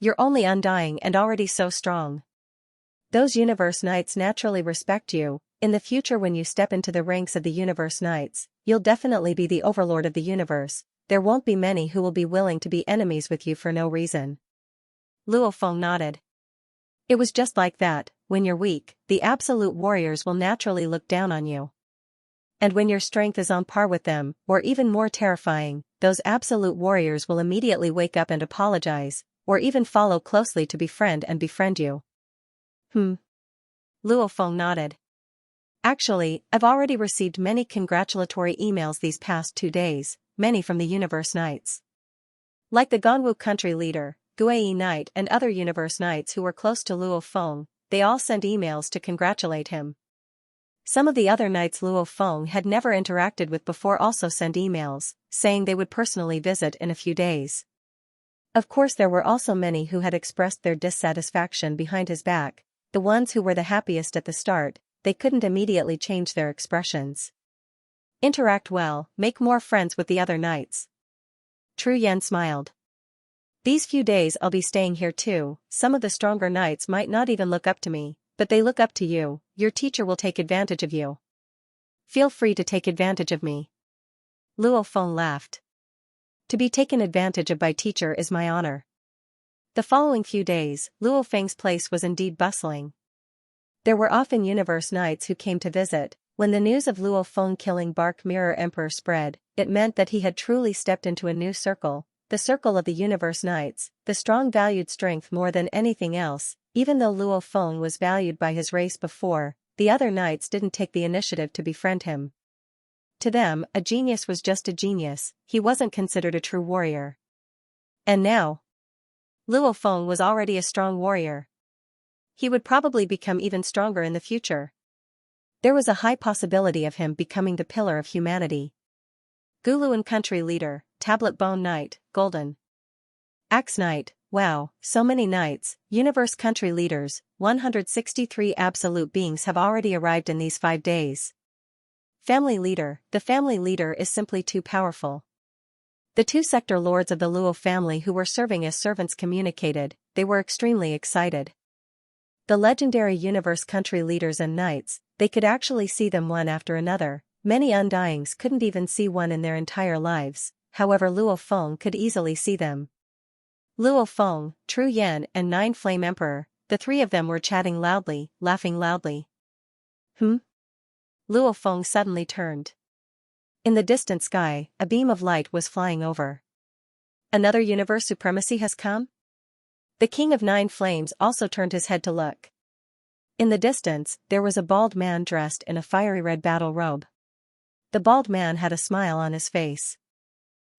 You're only undying and already so strong. Those universe knights naturally respect you. In the future when you step into the ranks of the universe knights, you'll definitely be the overlord of the universe. There won't be many who will be willing to be enemies with you for no reason. Luo Feng nodded. It was just like that. When you're weak, the absolute warriors will naturally look down on you. And when your strength is on par with them, or even more terrifying, those absolute warriors will immediately wake up and apologize, or even follow closely to befriend you. Luo Feng nodded. Actually, I've already received many congratulatory emails these past 2 days, many from the universe knights. Like the Ganwu country leader, Guiyi Knight and other universe knights who were close to Luo Feng, they all sent emails to congratulate him. Some of the other knights Luo Feng had never interacted with before also sent emails, saying they would personally visit in a few days. Of course there were also many who had expressed their dissatisfaction behind his back. The ones who were the happiest at the start, they couldn't immediately change their expressions. Interact well, make more friends with the other knights. Tru Yan smiled. These few days I'll be staying here too. Some of the stronger knights might not even look up to me, but they look up to you. Your teacher will take advantage of you. Feel free to take advantage of me. Luo Feng laughed. To be taken advantage of by teacher is my honor. The following few days, Luo Feng's place was indeed bustling. There were often universe knights who came to visit. When the news of Luo Feng killing Bark Mirror Emperor spread, it meant that he had truly stepped into a new circle, the circle of the universe knights. The strong valued strength more than anything else. Even though Luo Feng was valued by his race before, the other knights didn't take the initiative to befriend him. To them, a genius was just a genius, he wasn't considered a true warrior. And now, Luo Feng was already a strong warrior. He would probably become even stronger in the future. There was a high possibility of him becoming the pillar of humanity. Guluan country leader, Tablet Bone Knight, Golden Axe Knight, wow, so many knights, universe country leaders, 163 absolute beings have already arrived in these 5 days. Family leader, the family leader is simply too powerful. The 2 sector lords of the Luo family who were serving as servants communicated, they were extremely excited. The legendary universe country leaders and knights, they could actually see them one after another. Many undyings couldn't even see one in their entire lives, however Luo Feng could easily see them. Luo Feng, Tru Yan and Nine Flame Emperor, the three of them were chatting loudly, laughing loudly. Luo Feng suddenly turned. In the distant sky, a beam of light was flying over. Another universe supremacy has come? The King of Nine Flames also turned his head to look. In the distance, there was a bald man dressed in a fiery red battle robe. The bald man had a smile on his face.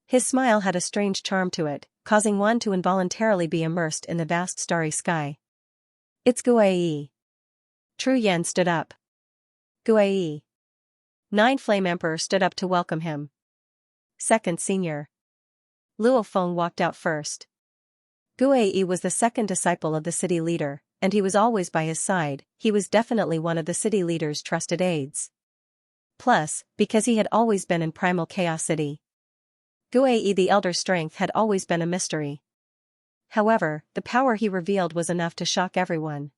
His smile had a strange charm to it, causing one to involuntarily be immersed in the vast starry sky. It's Guai. Tru Yan stood up. Guai. Nine Flame Emperor stood up to welcome him. Second Senior. Luo Feng walked out first. Guai was the second disciple of the city leader, and he was always by his side. He was definitely one of the city leader's trusted aides. Plus, because he had always been in Primal Chaos City. Guai the Elder's strength had always been a mystery. However, the power he revealed was enough to shock everyone.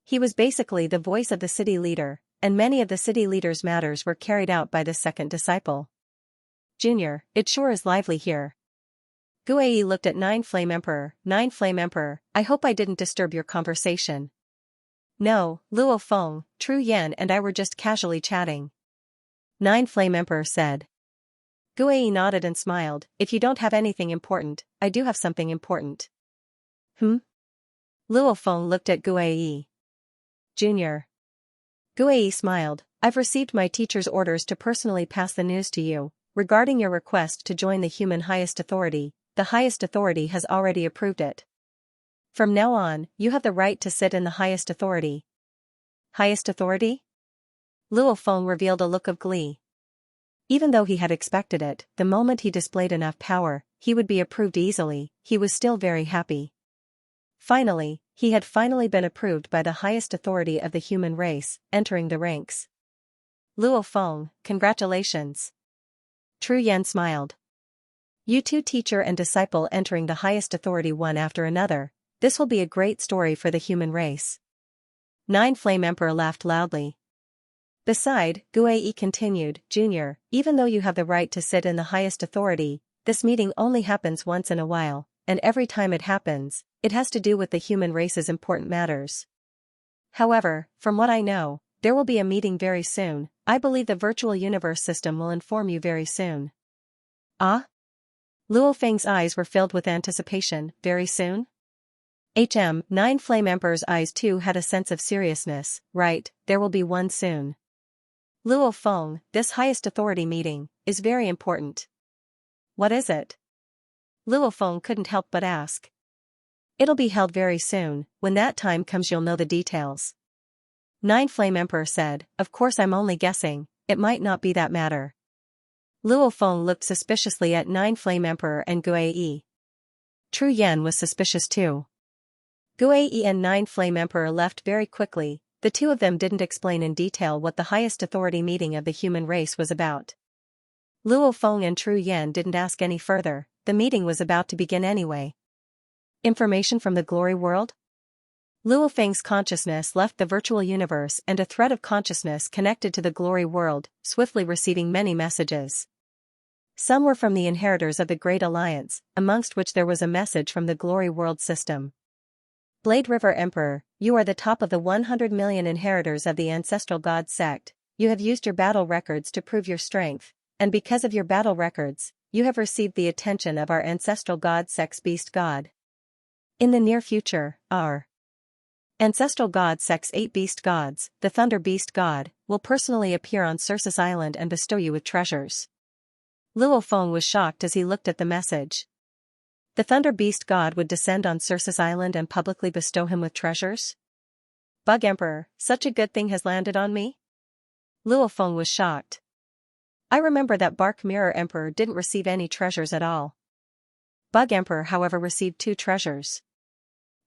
He was basically the voice of the city leader, and many of the city leader's matters were carried out by this second disciple. Junior, it sure is lively here. Guai looked at Nine Flame Emperor. Nine Flame Emperor, I hope I didn't disturb your conversation. No, Luo Feng, Tru Yan and I were just casually chatting. Nine Flame Emperor said. Guai nodded and smiled. If you don't have anything important, I do have something important. Luo Feng looked at Guai. Junior. Guai smiled. I've received my teacher's orders to personally pass the news to you, regarding your request to join the human highest authority. The highest authority has already approved it. From now on, you have the right to sit in the highest authority. Highest authority? Luo Feng revealed a look of glee. Even though he had expected it, the moment he displayed enough power, he would be approved easily. He was still very happy. Finally, he had finally been approved by the highest authority of the human race, entering the ranks. Luo Feng, congratulations. Tru Yan smiled. You two, teacher and disciple, entering the highest authority one after another. This will be a great story for the human race. Nine Flame Emperor laughed loudly. Beside, Guai continued, Junior, even though you have the right to sit in the highest authority, this meeting only happens once in a while, and every time it happens, it has to do with the human race's important matters. However, from what I know, there will be a meeting very soon. I believe the virtual universe system will inform you very soon. Ah? Luo Feng's eyes were filled with anticipation. Very soon? Nine Flame Emperor's eyes too had a sense of seriousness. Right, there will be one soon. Luo Feng, this highest authority meeting is very important. What is it? Luo Feng couldn't help but ask. It'll be held very soon. When that time comes you'll know the details. Nine Flame Emperor said, of course I'm only guessing, it might not be that matter. Luo Feng looked suspiciously at Nine Flame Emperor and Guai. Tru Yan was suspicious too. Guai and Nine Flame Emperor left very quickly. The two of them didn't explain in detail what the highest authority meeting of the human race was about. Luo Feng and Tru Yan didn't ask any further. The meeting was about to begin anyway. Information from the glory world? Luo Feng's consciousness left the virtual universe and a thread of consciousness connected to the glory world, swiftly receiving many messages. Some were from the inheritors of the Great Alliance, amongst which there was a message from the glory world system. Blade River Emperor, you are the top of the 100 million inheritors of the ancestral god sect. You have used your battle records to prove your strength, and because of your battle records, you have received the attention of our ancestral god sect's beast god. In the near future, our ancestral god sect's 8 beast gods, the Thunder Beast God, will personally appear on Circe's Island and bestow you with treasures. Luo Feng was shocked as he looked at the message. The Thunder Beast God would descend on Circe's Island and publicly bestow him with treasures? Bug Emperor, such a good thing has landed on me? Luo Feng was shocked. I remember that Bark Mirror Emperor didn't receive any treasures at all. Bug Emperor however received 2 treasures.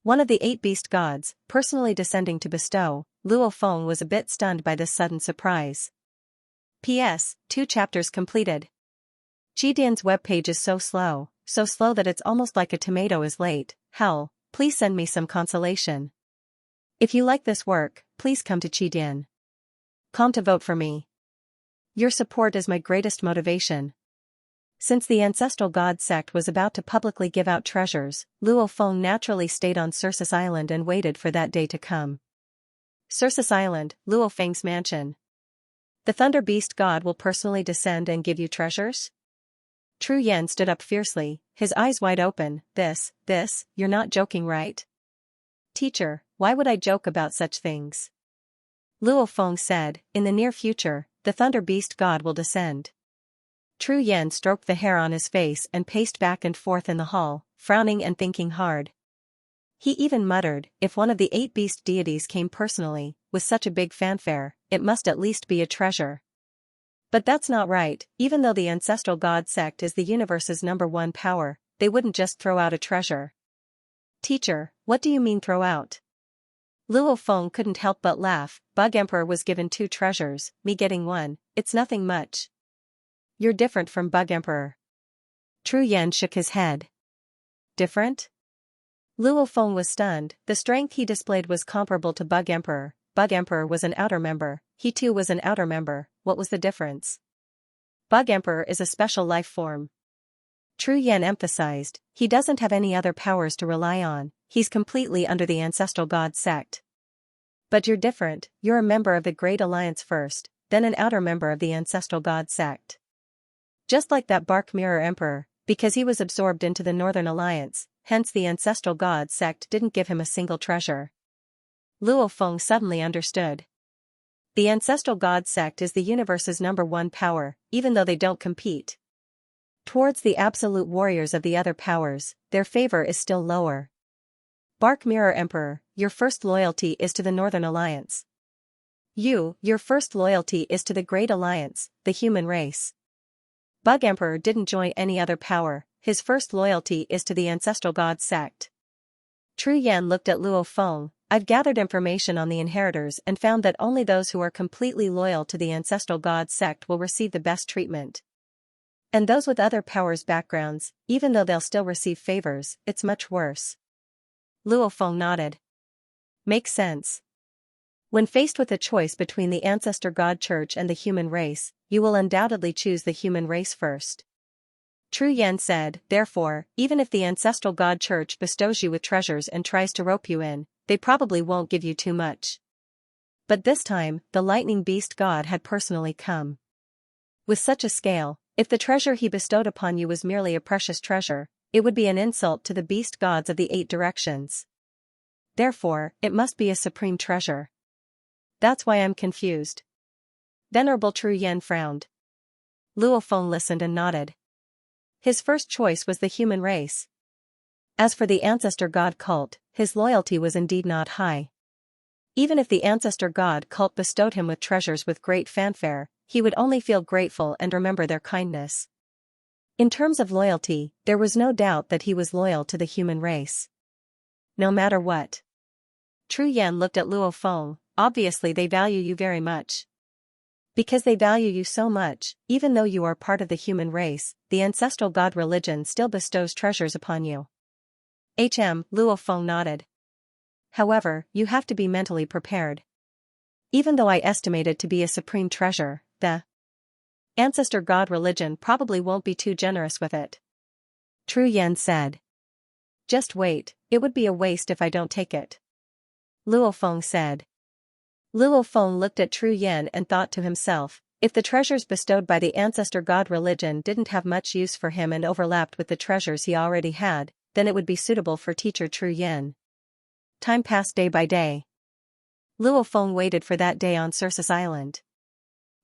One of the 8 beast gods, personally descending to bestow. Luo Feng was a bit stunned by this sudden surprise. P.S. 2 chapters completed. Jidian's webpage is so slow that it's almost like a tomato is late. Hell, please send me some consolation. If you like this work, please come to Qidin.com to vote for me. Your support is my greatest motivation. Since the ancestral god sect was about to publicly give out treasures, Luo Feng naturally stayed on Circus Island and waited for that day to come. Circus Island, Luo Feng's mansion. The Thunder Beast god will personally descend and give you treasures? Tru Yan stood up fiercely, his eyes wide open. This, you're not joking, right? Teacher, why would I joke about such things? Luo Feng said, in the near future, the Thunder Beast god will descend. Tru Yan stroked the hair on his face and paced back and forth in the hall, frowning and thinking hard. He even muttered, if one of the 8 beast deities came personally, with such a big fanfare, it must at least be a treasure. But that's not right. Even though the ancestral god sect is the universe's #1 power, they wouldn't just throw out a treasure. Teacher, what do you mean throw out? Luo Feng couldn't help but laugh. Bug Emperor was given 2 treasures, me getting 1, it's nothing much. You're different from Bug Emperor. Tru Yan shook his head. Different? Luo Feng was stunned. The strength he displayed was comparable to Bug Emperor. Bug Emperor was an outer member, he too was an outer member. What was the difference? Bug Emperor is a special life form. Tru Yan emphasized, he doesn't have any other powers to rely on, he's completely under the ancestral god sect. But you're different, you're a member of the Great Alliance first, then an outer member of the ancestral god sect. Just like that Bark Mirror Emperor, because he was absorbed into the Northern Alliance, hence the ancestral god sect didn't give him a single treasure. Luo Feng suddenly understood. The ancestral god sect is the universe's #1 power, even though they don't compete. Towards the absolute warriors of the other powers, their favor is still lower. Bark Mirror Emperor, your first loyalty is to the Northern Alliance. Your first loyalty is to the Great Alliance, the human race. Bug Emperor didn't join any other power, his first loyalty is to the ancestral god sect. Tru Yan looked at Luo Feng. I've gathered information on the inheritors and found that only those who are completely loyal to the ancestral god sect will receive the best treatment. And those with other powers backgrounds, even though they'll still receive favors, it's much worse. Luo Feng nodded. Makes sense. When faced with a choice between the ancestor god church and the human race, you will undoubtedly choose the human race first. Tru Yan said, therefore, even if the ancestral god church bestows you with treasures and tries to rope you in, they probably won't give you too much. But this time, the lightning beast god had personally come. With such a scale, if the treasure he bestowed upon you was merely a precious treasure, it would be an insult to the beast gods of the 8 directions. Therefore, it must be a supreme treasure. That's why I'm confused. Venerable Tru Yan frowned. Luo Feng listened and nodded. His first choice was the human race. As for the ancestor god cult, his loyalty was indeed not high. Even if the ancestor god cult bestowed him with treasures with great fanfare, he would only feel grateful and remember their kindness. In terms of loyalty, there was no doubt that he was loyal to the human race. No matter what. Tru Yan looked at Luo Feng. Obviously they value you very much. Because they value you so much, even though you are part of the human race, the ancestral god religion still bestows treasures upon you. Luo Feng nodded. However, you have to be mentally prepared. Even though I estimate it to be a supreme treasure, the ancestor god religion probably won't be too generous with it. Tru Yan said. Just wait, it would be a waste if I don't take it. Luo Feng said. Luo Feng looked at Tru Yan and thought to himself, if the treasures bestowed by the ancestor god religion didn't have much use for him and overlapped with the treasures he already had, then it would be suitable for teacher Tru Yan. Time passed day by day. Luo Feng waited for that day on Circus Island.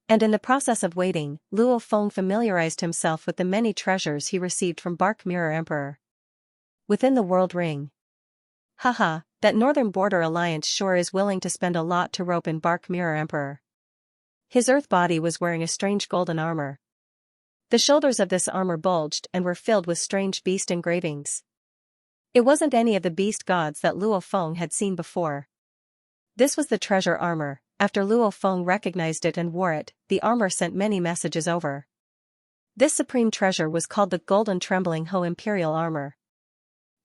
And in the process of waiting, Luo Feng familiarized himself with the many treasures he received from Bark Mirror Emperor. Within the world ring. Haha, that Northern Border Alliance sure is willing to spend a lot to rope in Bark Mirror Emperor. His earth body was wearing a strange golden armor. The shoulders of this armor bulged and were filled with strange beast engravings. It wasn't any of the beast gods that Luo Feng had seen before. This was the treasure armor. After Luo Feng recognized it and wore it, the armor sent many messages over. This supreme treasure was called the Golden Trembling Ho Imperial Armor.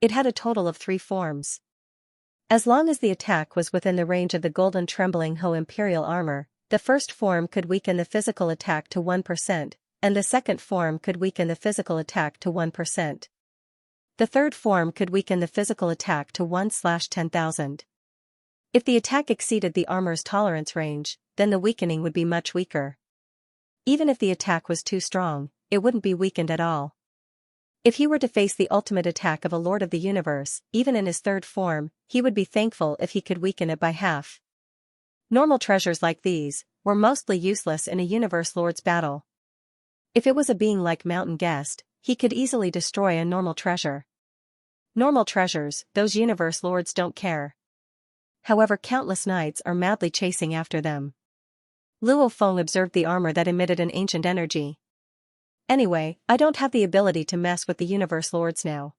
It had a total of 3 forms. As long as the attack was within the range of the golden trembling Ho Imperial armor, the first form could weaken the physical attack to 1%, and the second form could weaken the physical attack to 1%. The third form could weaken the physical attack to 1/10,000. If the attack exceeded the armor's tolerance range, then the weakening would be much weaker. Even if the attack was too strong, it wouldn't be weakened at all. If he were to face the ultimate attack of a Lord of the Universe, even in his third form, he would be thankful if he could weaken it by half. Normal treasures like these were mostly useless in a Universe Lord's battle. If it was a being like Mountain Guest, he could easily destroy a normal treasure. Normal treasures, those Universe Lords don't care. However, countless knights are madly chasing after them. Luo Feng observed the armor that emitted an ancient energy. Anyway, I don't have the ability to mess with the Universe Lords now.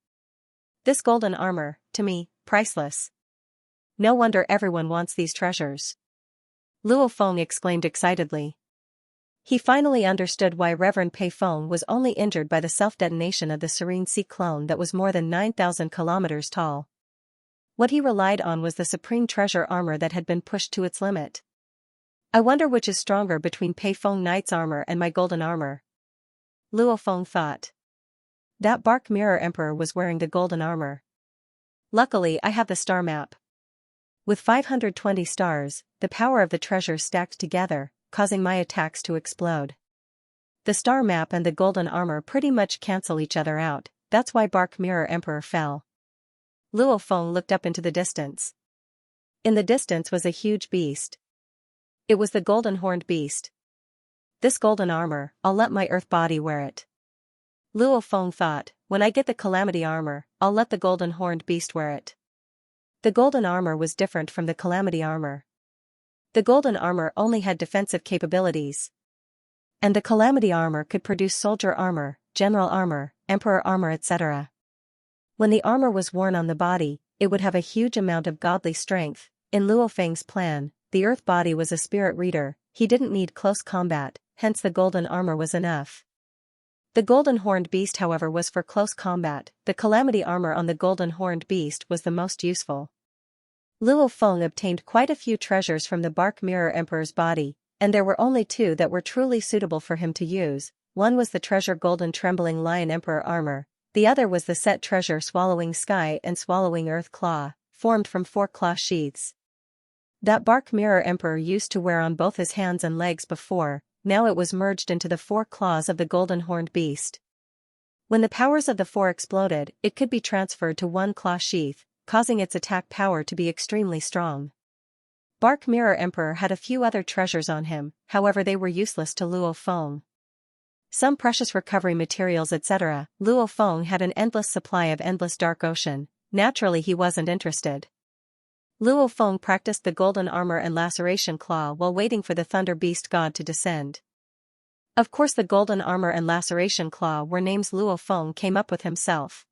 This golden armor, to me, priceless. No wonder everyone wants these treasures. Luo Feng exclaimed excitedly. He finally understood why Reverend Pei Feng was only injured by the self-detonation of the Serene Sea clone that was more than 9,000 kilometers tall. What he relied on was the supreme treasure armor that had been pushed to its limit. I wonder which is stronger between Pei Feng Knight's armor and my golden armor. Luo Feng thought. That Bark Mirror Emperor was wearing the golden armor. Luckily, I have the star map. With 520 stars, the power of the treasures stacked together, causing my attacks to explode. The star map and the golden armor pretty much cancel each other out, that's why Bark Mirror Emperor fell. Luo Feng looked up into the distance. In the distance was a huge beast. It was the golden horned beast. This golden armor, I'll let my earth body wear it. Luo Feng thought, when I get the calamity armor, I'll let the golden horned beast wear it. The golden armor was different from the calamity armor. The golden armor only had defensive capabilities. And the calamity armor could produce soldier armor, general armor, emperor armor, etc. When the armor was worn on the body, it would have a huge amount of godly strength. In Luo Feng's plan, the earth body was a spirit reader, he didn't need close combat, hence the golden armor was enough. The golden horned beast, however, was for close combat. The calamity armor on the golden horned beast was the most useful. Luo Feng obtained quite a few treasures from the Bark Mirror Emperor's body, and there were only 2 that were truly suitable for him to use. One was the treasure Golden Trembling Lion Emperor armor, the other was the set treasure Swallowing Sky and Swallowing Earth Claw, formed from 4 claw sheaths. That Bark Mirror Emperor used to wear on both his hands and legs before, now it was merged into the 4 claws of the golden horned beast. When the powers of the 4 exploded, it could be transferred to 1 claw sheath, causing its attack power to be extremely strong. Bark Mirror Emperor had a few other treasures on him, however they were useless to Luo Feng. Some precious recovery materials, etc. Luo Feng had an endless supply of endless dark ocean, naturally he wasn't interested. Luo Feng practiced the golden armor and laceration claw while waiting for the thunder beast god to descend. Of course the golden armor and laceration claw were names Luo Feng came up with himself.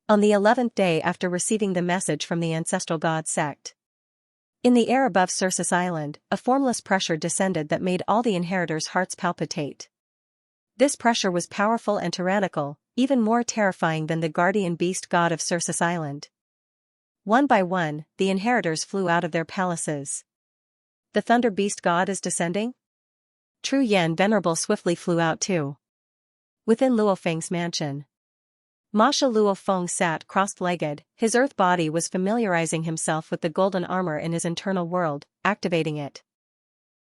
On the 11th day after receiving the message from the ancestral god sect. In the air above Circus Island, a formless pressure descended that made all the inheritors' hearts palpitate. This pressure was powerful and tyrannical, even more terrifying than the guardian beast god of Circus Island. One by one, the inheritors flew out of their palaces. The thunder beast god is descending? Tru Yan Venerable swiftly flew out too. Within Luo Feng's mansion, Masha Luo Feng sat crossed-legged, his earth body was familiarizing himself with the golden armor in his internal world, activating it.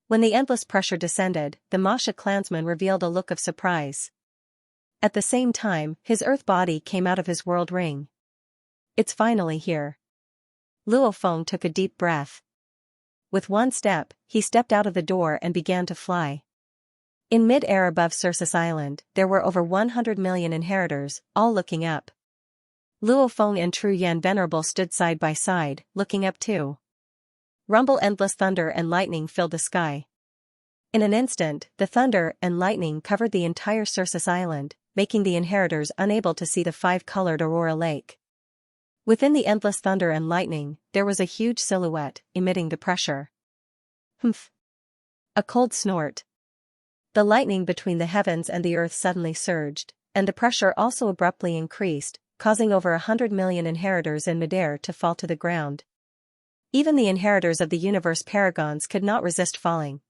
When the endless pressure descended, the Masha clansman revealed a look of surprise. At the same time, his earth body came out of his world ring. It's finally here. Luo Feng took a deep breath. With one step, he stepped out of the door and began to fly. In mid-air above Circus Island, there were over 100 million inheritors, all looking up. Luo Feng and Tru Yan Venerable stood side by side, looking up too. Rumble, endless thunder and lightning filled the sky. In an instant, the thunder and lightning covered the entire Circus Island, making the inheritors unable to see the 5-colored Aurora Lake. Within the endless thunder and lightning, there was a huge silhouette, emitting the pressure. Humph! A cold snort. The lightning between the heavens and the earth suddenly surged, and the pressure also abruptly increased, causing over 100 million inheritors in midair to fall to the ground. Even the inheritors of the universe paragons could not resist falling.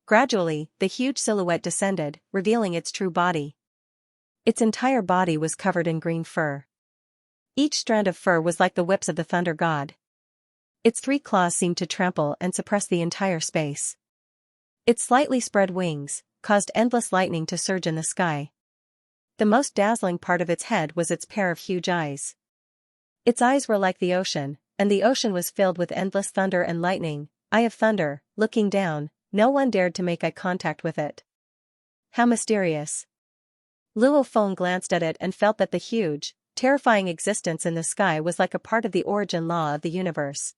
Gradually, the huge silhouette descended, revealing its true body. Its entire body was covered in green fur. Each strand of fur was like the whips of the thunder god. Its 3 claws seemed to trample and suppress the entire space. Its slightly spread wings caused endless lightning to surge in the sky. The most dazzling part of its head was its pair of huge eyes. Its eyes were like the ocean, and the ocean was filled with endless thunder and lightning. Eye of thunder, looking down, no one dared to make eye contact with it. How mysterious. Luo Feng glanced at it and felt that the huge, terrifying existence in the sky was like a part of the origin law of the universe.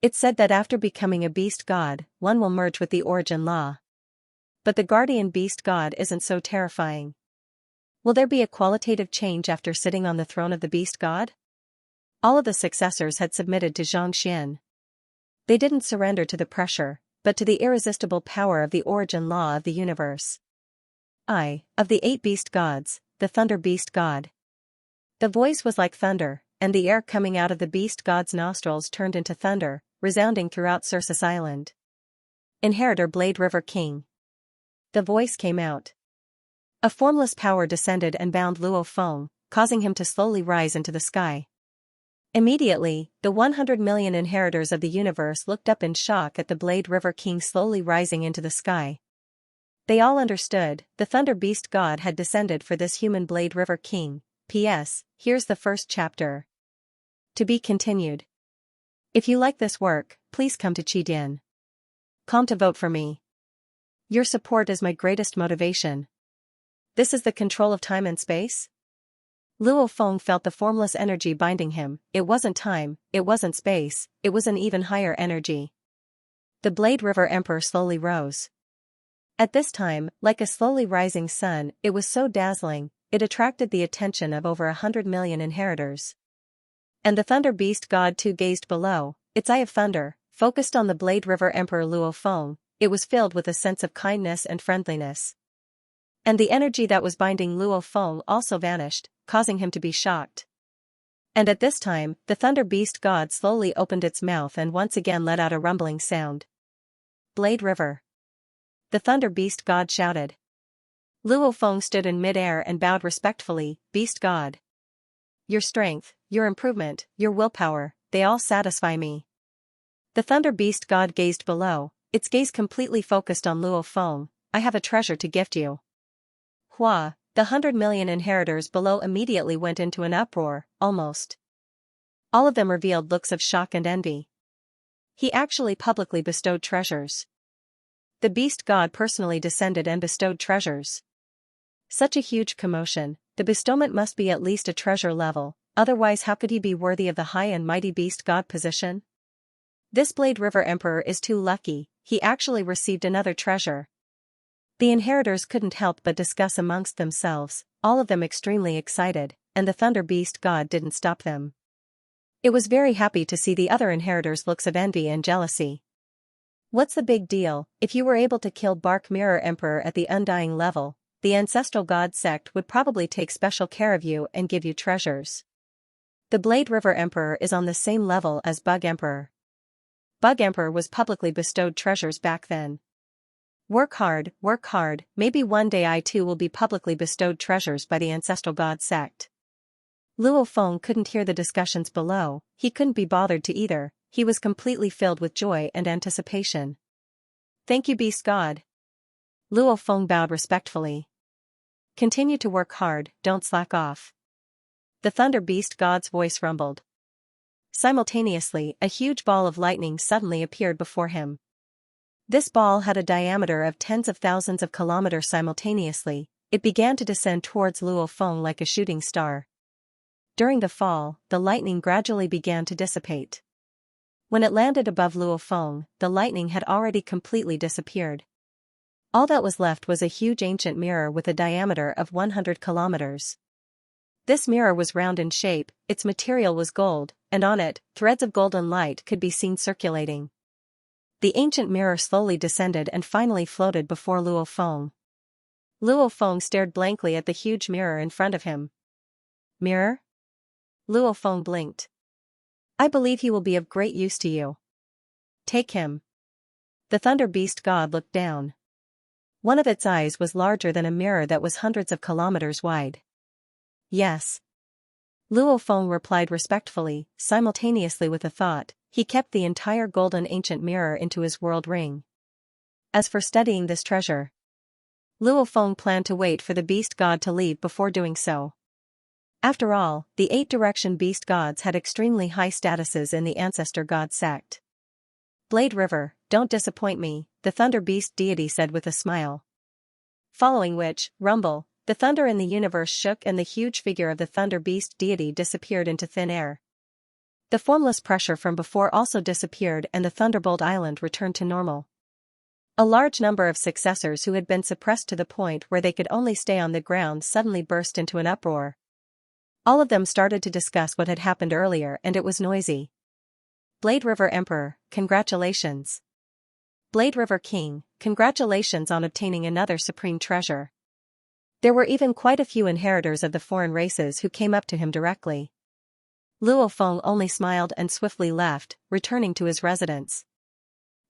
It said that after becoming a beast god, one will merge with the origin law. But the guardian beast god isn't so terrifying. Will there be a qualitative change after sitting on the throne of the beast god? All of the successors had submitted to Xianxia. They didn't surrender to the pressure, but to the irresistible power of the origin law of the universe. Of the 8 beast gods, the thunder beast god. The voice was like thunder, and the air coming out of the beast god's nostrils turned into thunder, resounding throughout Circus Island. Inheritor Blade River King. The voice came out. A formless power descended and bound Luo Feng, causing him to slowly rise into the sky. Immediately, the 100 million inheritors of the universe looked up in shock at the Blade River King slowly rising into the sky. They all understood, the Thunder Beast God had descended for this human Blade River King. P.S. Here's the first chapter. To be continued. If you like this work, please come to Qidin.com to vote for me. Your support is my greatest motivation. This is the control of time and space? Luo Feng felt the formless energy binding him. It wasn't time, it wasn't space, it was an even higher energy. The Blade River Emperor slowly rose. At this time, like a slowly rising sun, it was so dazzling, it attracted the attention of over 100 million inheritors. And the Thunder Beast God too gazed below, its eye of thunder, focused on the Blade River Emperor Luo Feng. It was filled with a sense of kindness and friendliness. And the energy that was binding Luo Feng also vanished, causing him to be shocked. And at this time, the Thunder Beast God slowly opened its mouth and once again let out a rumbling sound. Blade River. The Thunder Beast God shouted. Luo Feng stood in mid-air and bowed respectfully. Beast God. Your strength, your improvement, your willpower, they all satisfy me. The Thunder Beast God gazed below, its gaze completely focused on Luo Feng. I have a treasure to gift you. Hua, the 100 million inheritors below immediately went into an uproar, almost. All of them revealed looks of shock and envy. He actually publicly bestowed treasures. The beast god personally descended and bestowed treasures. Such a huge commotion, the bestowment must be at least a treasure level, otherwise how could he be worthy of the high and mighty beast god position? This Blade River Emperor is too lucky, he actually received another treasure. The inheritors couldn't help but discuss amongst themselves, all of them extremely excited, and the Thunder Beast God didn't stop them. It was very happy to see the other inheritors' looks of envy and jealousy. What's the big deal? If you were able to kill Bark Mirror Emperor at the Undying level, the Ancestral God sect would probably take special care of you and give you treasures. The Blade River Emperor is on the same level as Bug Emperor. Bug Emperor was publicly bestowed treasures back then. Work hard, maybe one day I too will be publicly bestowed treasures by the Ancestral God sect. Luo Feng couldn't hear the discussions below, he couldn't be bothered to either, he was completely filled with joy and anticipation. Thank you Beast God. Luo Feng bowed respectfully. Continue to work hard, don't slack off. The Thunder Beast God's voice rumbled. Simultaneously, a huge ball of lightning suddenly appeared before him. This ball had a diameter of tens of thousands of kilometers. Simultaneously, it began to descend towards Luo Feng like a shooting star. During the fall, the lightning gradually began to dissipate. When it landed above Luo Feng, the lightning had already completely disappeared. All that was left was a huge ancient mirror with a diameter of 100 kilometers. This mirror was round in shape, its material was gold, and on it, threads of golden light could be seen circulating. The ancient mirror slowly descended and finally floated before Luo Feng. Luo Feng stared blankly at the huge mirror in front of him. Mirror? Luo Feng blinked. I believe he will be of great use to you. Take him. The Thunder Beast God looked down. One of its eyes was larger than a mirror that was hundreds of kilometers wide. Yes. Luo Feng replied respectfully, simultaneously with a thought. He kept the entire golden ancient mirror into his world ring. As for studying this treasure, Luo Feng planned to wait for the beast god to leave before doing so. After all, the 8-direction beast gods had extremely high statuses in the ancestor god sect. Blade River, don't disappoint me, the Thunder Beast deity said with a smile. Following which, rumble, the thunder in the universe shook and the huge figure of the Thunder Beast deity disappeared into thin air. The formless pressure from before also disappeared and the Thunderbolt Island returned to normal. A large number of successors who had been suppressed to the point where they could only stay on the ground suddenly burst into an uproar. All of them started to discuss what had happened earlier and it was noisy. Blade River Emperor, congratulations. Blade River King, congratulations on obtaining another supreme treasure. There were even quite a few inheritors of the foreign races who came up to him directly. Luo Feng only smiled and swiftly left, returning to his residence.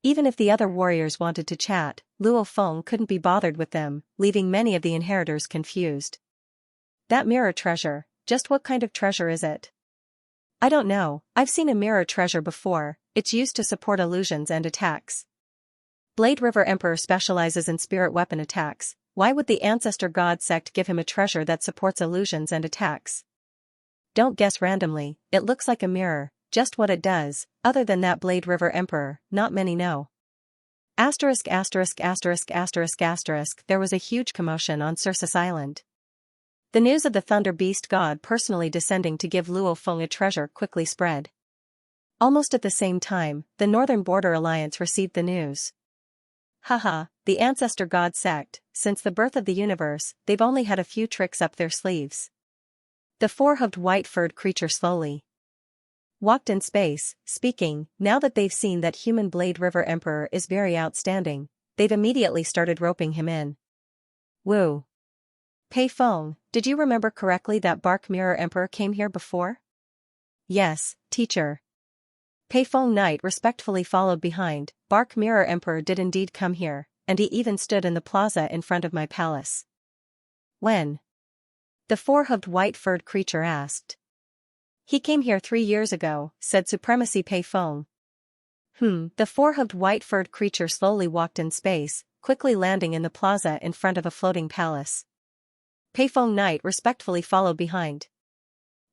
Even if the other warriors wanted to chat, Luo Feng couldn't be bothered with them, leaving many of the inheritors confused. That mirror treasure, just what kind of treasure is it? I don't know, I've seen a mirror treasure before, it's used to support illusions and attacks. Blade River Emperor specializes in spirit weapon attacks, why would the ancestor god sect give him a treasure that supports illusions and attacks? Don't guess randomly, it looks like a mirror, just what it does, other than that Blade River Emperor, not many know. There was a huge commotion on Circus Island. The news of the Thunder Beast god personally descending to give Luo Feng a treasure quickly spread. Almost at the same time, the Northern Border Alliance received the news. Haha, the ancestor god sect, since the birth of the universe, they've only had a few tricks up their sleeves. The four-hooves white-furred creature slowly walked in space, speaking. Now that they've seen that human Blade River Emperor is very outstanding, they've immediately started roping him in. Woo! Pei Feng, did you remember correctly that Bark Mirror Emperor came here before? Yes, teacher. Pei Feng Knight respectfully followed behind. Bark Mirror Emperor did indeed come here, and he even stood in the plaza in front of my palace. When? The four-hooved white-furred creature asked. He came here 3 years ago, said Supremacy Pei Feng. The four-hooved white-furred creature slowly walked in space, quickly landing in the plaza in front of a floating palace. Pei Feng Knight respectfully followed behind.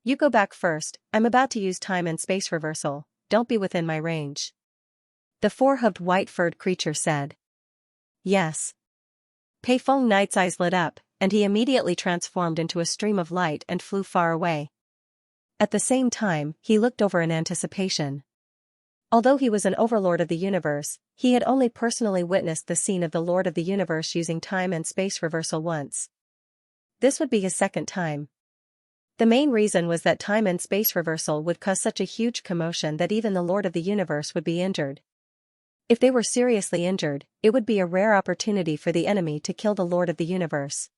You go back first, I'm about to use time and space reversal, don't be within my range. The four-hooved white-furred creature said. Yes. Pei Feng Knight's eyes lit up, and he immediately transformed into a stream of light and flew far away. At the same time, he looked over in anticipation. Although he was an overlord of the universe, he had only personally witnessed the scene of the Lord of the Universe using time and space reversal once. This would be his second time. The main reason was that time and space reversal would cause such a huge commotion that even the Lord of the Universe would be injured. If they were seriously injured, it would be a rare opportunity for the enemy to kill the Lord of the Universe.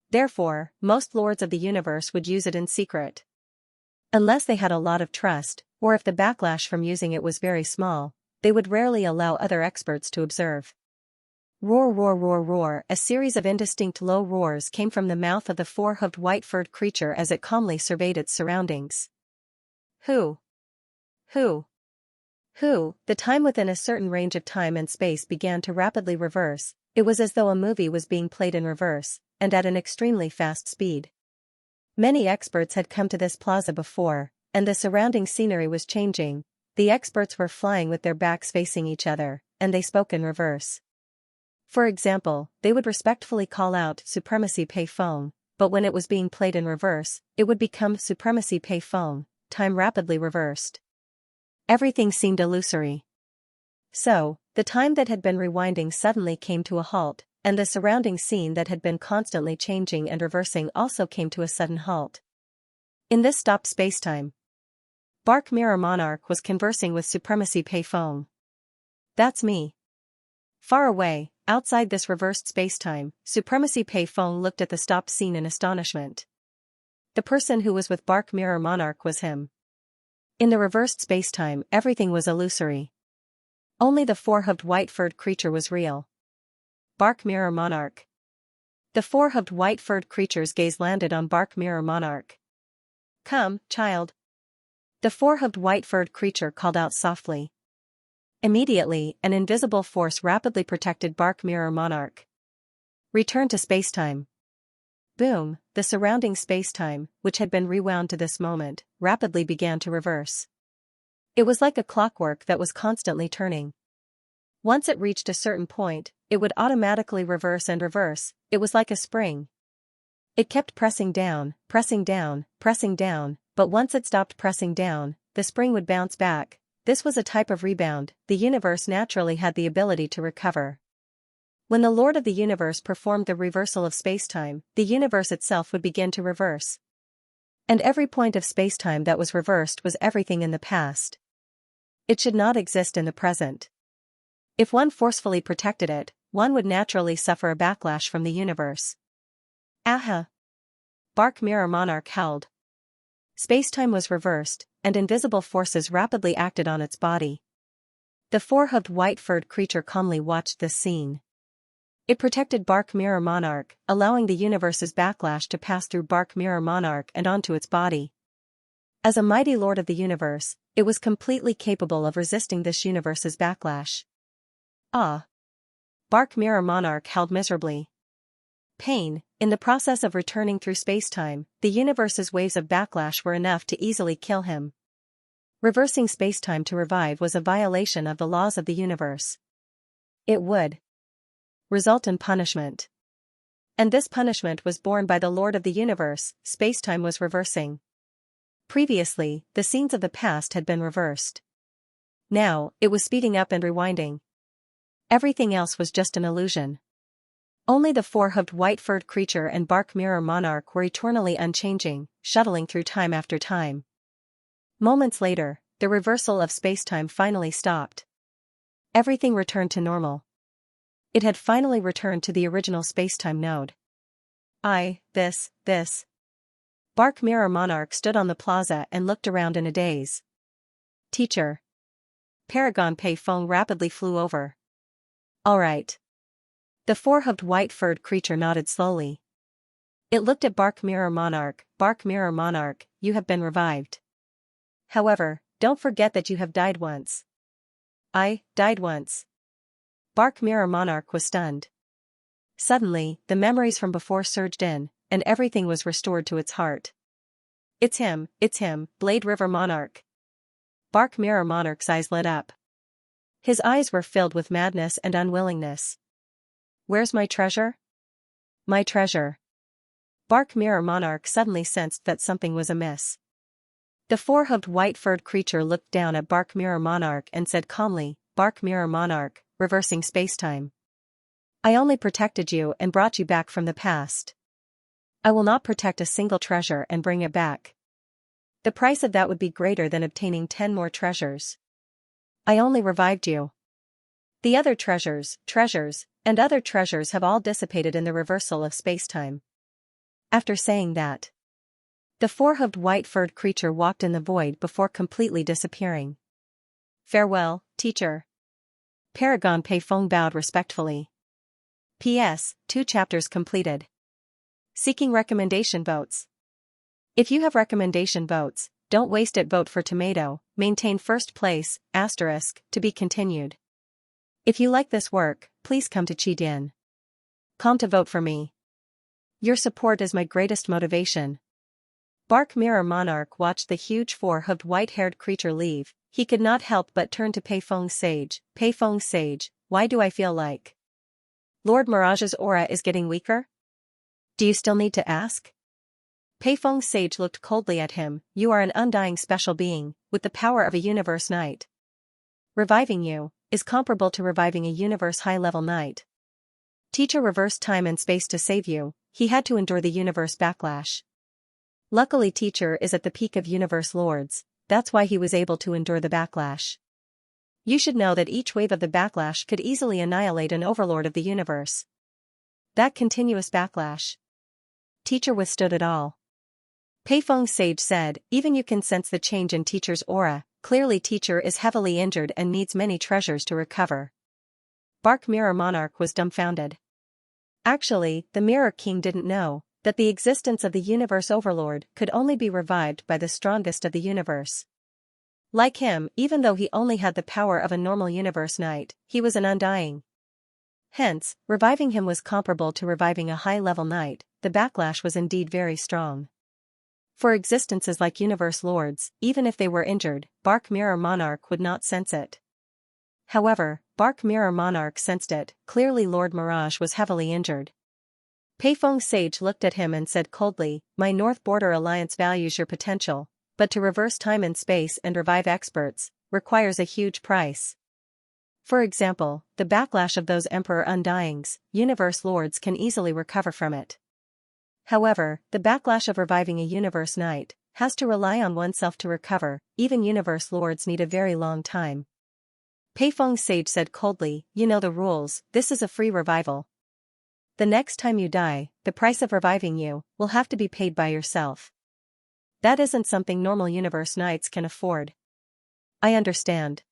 Therefore, most Lords of the Universe would use it in secret. Unless they had a lot of trust, or if the backlash from using it was very small, they would rarely allow other experts to observe. Roar, roar, roar, roar. A series of indistinct low roars came from the mouth of the four-hooved white-furred creature as it calmly surveyed its surroundings. Who? The time within a certain range of time and space began to rapidly reverse. It was as though a movie was being played in reverse, and at an extremely fast speed. Many experts had come to this plaza before, and the surrounding scenery was changing. The experts were flying with their backs facing each other, and they spoke in reverse. For example, they would respectfully call out Supremacy Pei Feng, but when it was being played in reverse, it would become Supremacy Pei Feng, time rapidly reversed. Everything seemed illusory. So, the time that had been rewinding suddenly came to a halt, and the surrounding scene that had been constantly changing and reversing also came to a sudden halt. In this stopped spacetime, Bark Mirror Monarch was conversing with Supremacy Pei Feng. That's me. Far away, outside this reversed spacetime, Supremacy Pei Feng looked at the stopped scene in astonishment. The person who was with Bark Mirror Monarch was him. In the reversed spacetime, everything was illusory. Only the four-hooved white-furred creature was real. Bark Mirror Monarch. The four-hooved white-furred creature's gaze landed on Bark Mirror Monarch. "Come, child." The four-hooved white-furred creature called out softly. Immediately, an invisible force rapidly protected Bark Mirror Monarch. Return to spacetime. Boom, the surrounding spacetime, which had been rewound to this moment, rapidly began to reverse. It was like a clockwork that was constantly turning. Once it reached a certain point, it would automatically reverse and reverse. It was like a spring. It kept pressing down, pressing down, pressing down, but once it stopped pressing down, the spring would bounce back. This was a type of rebound. The universe naturally had the ability to recover. When the Lord of the Universe performed the reversal of spacetime, the universe itself would begin to reverse. And every point of spacetime that was reversed was everything in the past. It should not exist in the present. If one forcefully protected it, one would naturally suffer a backlash from the universe. Aha! Bark Mirror Monarch howled. Spacetime was reversed, and invisible forces rapidly acted on its body. The four-hooved white-furred creature calmly watched this scene. It protected Bark Mirror Monarch, allowing the universe's backlash to pass through Bark Mirror Monarch and onto its body. As a mighty lord of the universe, it was completely capable of resisting this universe's backlash. Ah! Bark Mirror Monarch howled miserably. Pain. In the process of returning through spacetime, the universe's waves of backlash were enough to easily kill him. Reversing spacetime to revive was a violation of the laws of the universe. It would result in punishment. And this punishment was borne by the Lord of the Universe. Spacetime was reversing. Previously, the scenes of the past had been reversed. Now, it was speeding up and rewinding. Everything else was just an illusion. Only the four-hooved white-furred creature and Bark Mirror Monarch were eternally unchanging, shuttling through time after time. Moments later, the reversal of spacetime finally stopped. Everything returned to normal. It had finally returned to the original spacetime node. This. Bark Mirror Monarch stood on the plaza and looked around in a daze. Teacher. Paragon Payphone rapidly flew over. All right. The four-hooved white-furred creature nodded slowly. It looked at Bark Mirror Monarch. Bark Mirror Monarch, you have been revived. However, don't forget that you have died once. I died once. Bark Mirror Monarch was stunned. Suddenly, the memories from before surged in, and everything was restored to its heart. It's him, Blade River Monarch. Bark Mirror Monarch's eyes lit up. His eyes were filled with madness and unwillingness. Where's my treasure? My treasure. Bark Mirror Monarch suddenly sensed that something was amiss. The four-hooved white-furred creature looked down at Bark Mirror Monarch and said calmly, Bark Mirror Monarch, reversing spacetime. I only protected you and brought you back from the past. I will not protect a single treasure and bring it back. The price of that would be greater than obtaining 10 more treasures. I only revived you. The other treasures, and other treasures have all dissipated in the reversal of spacetime. After saying that, the four-hooved white-furred creature walked in the void before completely disappearing. Farewell, teacher. Paragon Payphone bowed respectfully. P.S. 2 chapters completed. Seeking recommendation votes. If you have recommendation votes, don't waste it. Vote for tomato, maintain first place, to be continued. If you like this work, please come to Qidin.com to vote for me. Your support is my greatest motivation. Bark Mirror Monarch watched the huge four-hooved white-haired creature leave. He could not help but turn to Payphone Sage. Payphone Sage, why do I feel like Lord Mirage's aura is getting weaker? Do you still need to ask? Payphone Sage looked coldly at him. You are an undying special being, with the power of a universe knight. Reviving you is comparable to reviving a universe high-level knight. Teacher reversed time and space to save you. He had to endure the universe backlash. Luckily, Teacher is at the peak of universe lords. That's why he was able to endure the backlash. You should know that each wave of the backlash could easily annihilate an overlord of the universe. That continuous backlash. Teacher withstood it all. Peifeng Sage said, even you can sense the change in teacher's aura, clearly teacher is heavily injured and needs many treasures to recover. Bark Mirror Monarch was dumbfounded. Actually, the Mirror King didn't know that the existence of the Universe Overlord could only be revived by the strongest of the universe. Like him, even though he only had the power of a normal universe knight, he was an undying. Hence, reviving him was comparable to reviving a high-level knight. The backlash was indeed very strong. For existences like Universe Lords, even if they were injured, Bark Mirror Monarch would not sense it. However, Bark Mirror Monarch sensed it. Clearly Lord Mirage was heavily injured. Peifeng Sage looked at him and said coldly, my North Border Alliance values your potential, but to reverse time and space and revive experts, requires a huge price. For example, the backlash of those Emperor Undyings, Universe Lords can easily recover from it. However, the backlash of reviving a Universe Knight has to rely on oneself to recover. Even Universe Lords need a very long time. Peifeng Sage said coldly, you know the rules, this is a free revival. The next time you die, the price of reviving you will have to be paid by yourself. That isn't something normal Universe Knights can afford. I understand.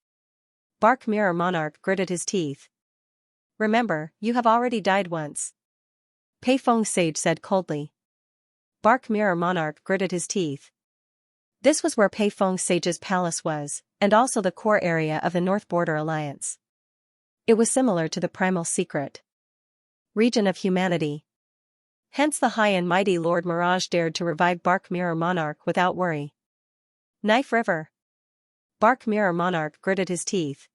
Bark Mirror Monarch gritted his teeth. Remember, you have already died once. Peifeng Sage said coldly. Bark Mirror Monarch gritted his teeth. This was where Peifeng Sage's palace was, and also the core area of the North Border Alliance. It was similar to the Primal Secret region of humanity. Hence the high and mighty Lord Mirage dared to revive Bark Mirror Monarch without worry. Knife River. Bark Mirror Monarch gritted his teeth.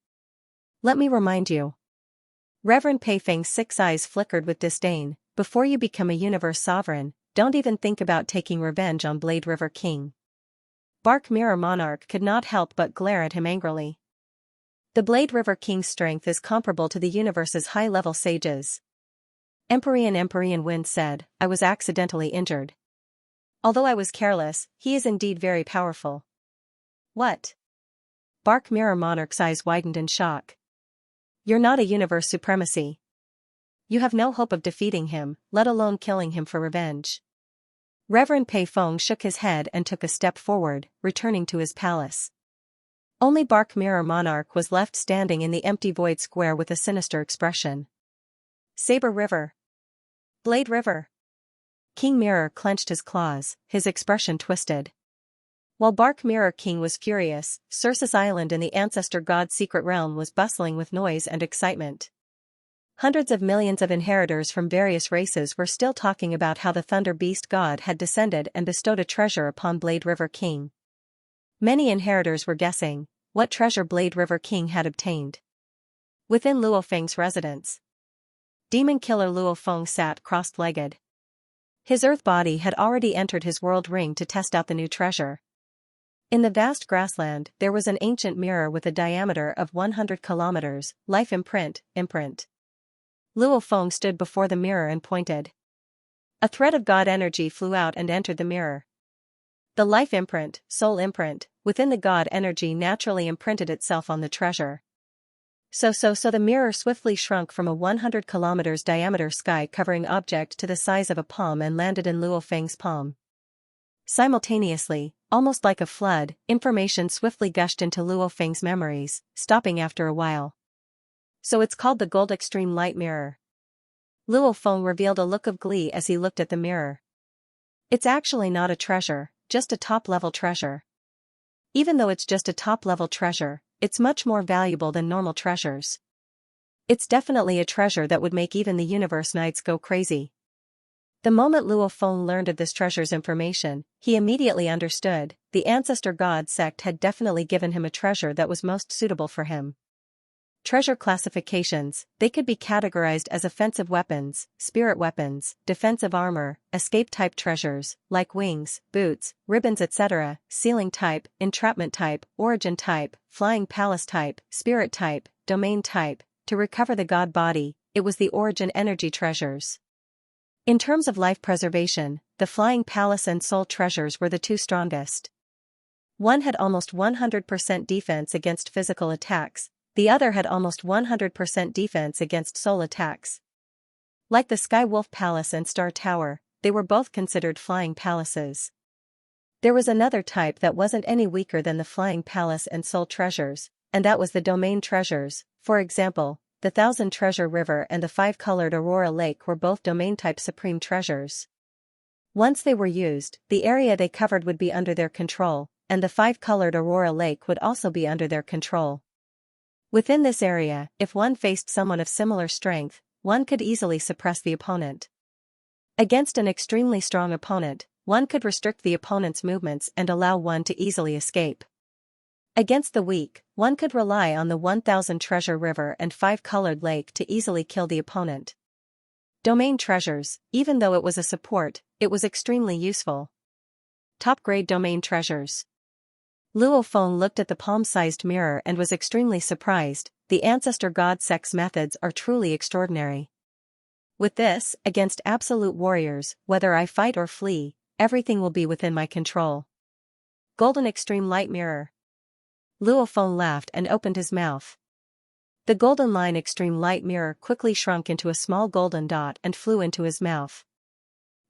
Let me remind you. Reverend Peifeng's 6 eyes flickered with disdain. Before you become a universe sovereign, don't even think about taking revenge on Blade River King. Bark Mirror Monarch could not help but glare at him angrily. The Blade River King's strength is comparable to the universe's high-level sages. Empyrean Wind said, I was accidentally injured. Although I was careless, he is indeed very powerful. What? Bark Mirror Monarch's eyes widened in shock. You're not a universe supremacy. You have no hope of defeating him, let alone killing him for revenge. Reverend Peifeng shook his head and took a step forward, returning to his palace. Only Bark Mirror Monarch was left standing in the empty void square with a sinister expression. Saber River. Blade River. King Mirror clenched his claws, his expression twisted. While Bark Mirror King was furious, Circe's island in the Ancestor God's secret realm was bustling with noise and excitement. Hundreds of millions of inheritors from various races were still talking about how the Thunder Beast God had descended and bestowed a treasure upon Blade River King. Many inheritors were guessing what treasure Blade River King had obtained. Within Luo Feng's residence, Demon Killer Luo Feng sat crossed-legged. His earth body had already entered his world ring to test out the new treasure. In the vast grassland, there was an ancient mirror with a diameter of 100 kilometers, life imprint. Luo Feng stood before the mirror and pointed. A thread of God energy flew out and entered the mirror. The life imprint, soul imprint, within the God energy naturally imprinted itself on the treasure. So the mirror swiftly shrunk from a 100 kilometers diameter sky-covering object to the size of a palm and landed in Luo Feng's palm. Simultaneously, almost like a flood, information swiftly gushed into Luo Feng's memories, stopping after a while. So it's called the Gold Extreme Light Mirror. Luo Feng revealed a look of glee as he looked at the mirror. It's actually not a treasure, just a top-level treasure. Even though it's just a top-level treasure, it's much more valuable than normal treasures. It's definitely a treasure that would make even the Universe Knights go crazy. The moment Luo Feng learned of this treasure's information, he immediately understood. The Ancestor God sect had definitely given him a treasure that was most suitable for him. Treasure classifications: they could be categorized as offensive weapons, spirit weapons, defensive armor, escape-type treasures, like wings, boots, ribbons etc., sealing type, entrapment type, origin type, flying palace type, spirit type, domain type. To recover the god body, it was the origin energy treasures. In terms of life preservation, the flying palace and soul treasures were the two strongest. One had almost 100% defense against physical attacks, the other had almost 100% defense against soul attacks. Like the Sky Wolf Palace and Star Tower, they were both considered flying palaces. There was another type that wasn't any weaker than the Flying Palace and Soul treasures, and that was the domain treasures. For example, the Thousand Treasure River and the Five-Colored Aurora Lake were both domain-type supreme treasures. Once they were used, the area they covered would be under their control, and the Five-Colored Aurora Lake would also be under their control. Within this area, if one faced someone of similar strength, one could easily suppress the opponent. Against an extremely strong opponent, one could restrict the opponent's movements and allow one to easily escape. Against the weak, one could rely on the 1000 Treasure River and Five-Colored Lake to easily kill the opponent. Domain treasures, even though it was a support, it was extremely useful. Top-grade domain treasures. Luo Feng looked at the palm-sized mirror and was extremely surprised. The ancestor god Sek's methods are truly extraordinary. With this, against absolute warriors, whether I fight or flee, everything will be within my control. Golden Extreme Light Mirror. Luo Feng laughed and opened his mouth. The golden line Extreme Light Mirror quickly shrunk into a small golden dot and flew into his mouth.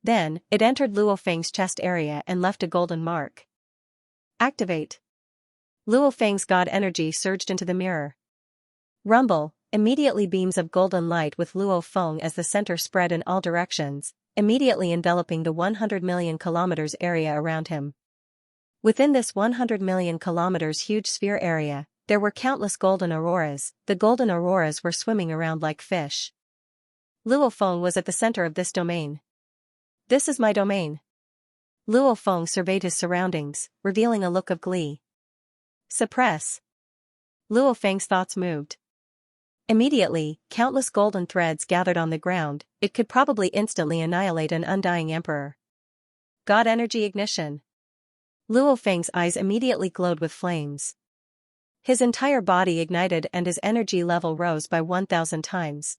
Then, it entered Luo Feng's chest area and left a golden mark. Activate. Luo Feng's god energy surged into the mirror. Rumble, immediately beams of golden light with Luo Feng as the center spread in all directions, immediately enveloping the 100 million kilometers area around him. Within this 100 million kilometers huge sphere area, there were countless golden auroras. The golden auroras were swimming around like fish. Luo Feng was at the center of this domain. This is my domain. Luo Feng surveyed his surroundings, revealing a look of glee. Suppress. Luo Feng's thoughts moved. Immediately, countless golden threads gathered on the ground. It could probably instantly annihilate an undying emperor. God energy ignition. Luo Feng's eyes immediately glowed with flames. His entire body ignited and his energy level rose by 1000 times.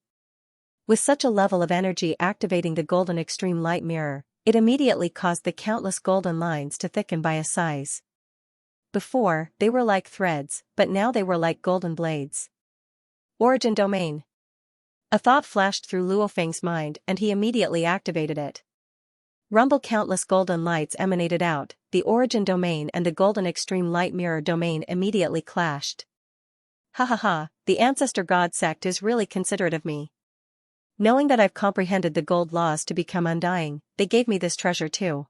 With such a level of energy activating the golden extreme light mirror, it immediately caused the countless golden lines to thicken by a size. Before, they were like threads, but now they were like golden blades. Origin domain. A thought flashed through Luo Feng's mind and he immediately activated it. Rumble countless golden lights emanated out, the origin domain and the golden extreme light mirror domain immediately clashed. Ha ha ha, the ancestor god sect is really considerate of me. Knowing that I've comprehended the gold laws to become undying, they gave me this treasure too.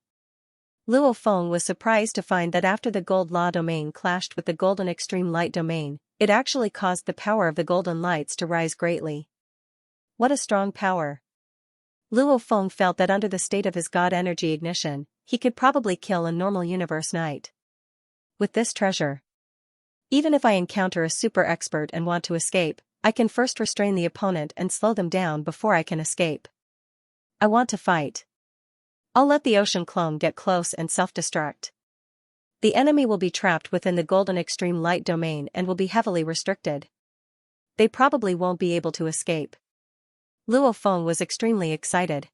Luo Feng was surprised to find that after the gold law domain clashed with the golden extreme light domain, it actually caused the power of the golden lights to rise greatly. What a strong power. Luo Feng felt that under the state of his god energy ignition, he could probably kill a normal universe knight. With this treasure, even if I encounter a super expert and want to escape, I can first restrain the opponent and slow them down before I can escape. I want to fight. I'll let the ocean clone get close and self-destruct. The enemy will be trapped within the golden extreme light domain and will be heavily restricted. They probably won't be able to escape. Luo Feng was extremely excited.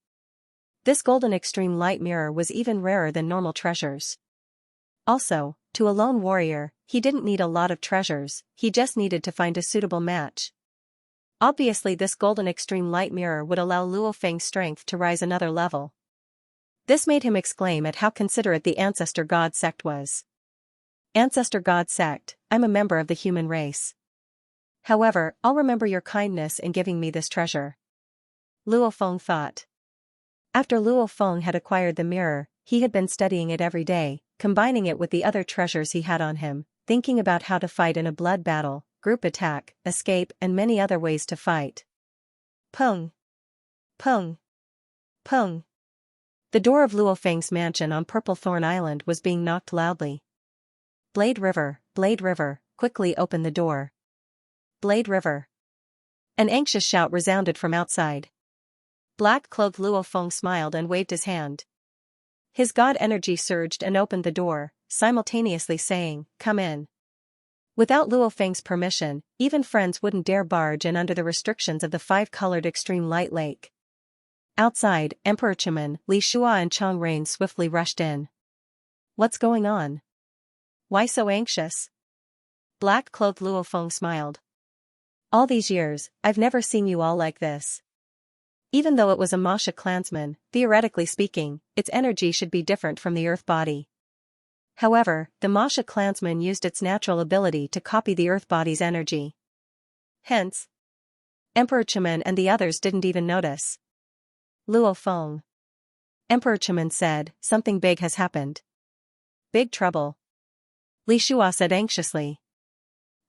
This golden extreme light mirror was even rarer than normal treasures. Also, to a lone warrior, he didn't need a lot of treasures, he just needed to find a suitable match. Obviously this golden extreme light mirror would allow Luo Feng's strength to rise another level. This made him exclaim at how considerate the ancestor god sect was. Ancestor god sect, I'm a member of the human race. However, I'll remember your kindness in giving me this treasure. Luo Feng thought. After Luo Feng had acquired the mirror, he had been studying it every day, combining it with the other treasures he had on him, thinking about how to fight in a blood battle, group attack, escape and many other ways to fight. Pung! Pung! Pung! The door of Luo Feng's mansion on Purple Thorn Island was being knocked loudly. Blade River, quickly open the door. Blade River. An anxious shout resounded from outside. Black-clothed Luo Feng smiled and waved his hand. His god energy surged and opened the door, simultaneously saying, "Come in." Without Luo Feng's permission, even friends wouldn't dare barge in under the restrictions of the five-colored extreme light lake. Outside, Emperor Chimen, Li Shua and Chang Rain swiftly rushed in. What's going on? Why so anxious? Black-clothed Luo Feng smiled. All these years, I've never seen you all like this. Even though it was a Masha clansman, theoretically speaking, its energy should be different from the earth body. However, the Masha clansman used its natural ability to copy the earth body's energy. Hence, Emperor Chemin and the others didn't even notice. Luo Feng. Emperor Chemin said, something big has happened. Big trouble. Li Shua said anxiously.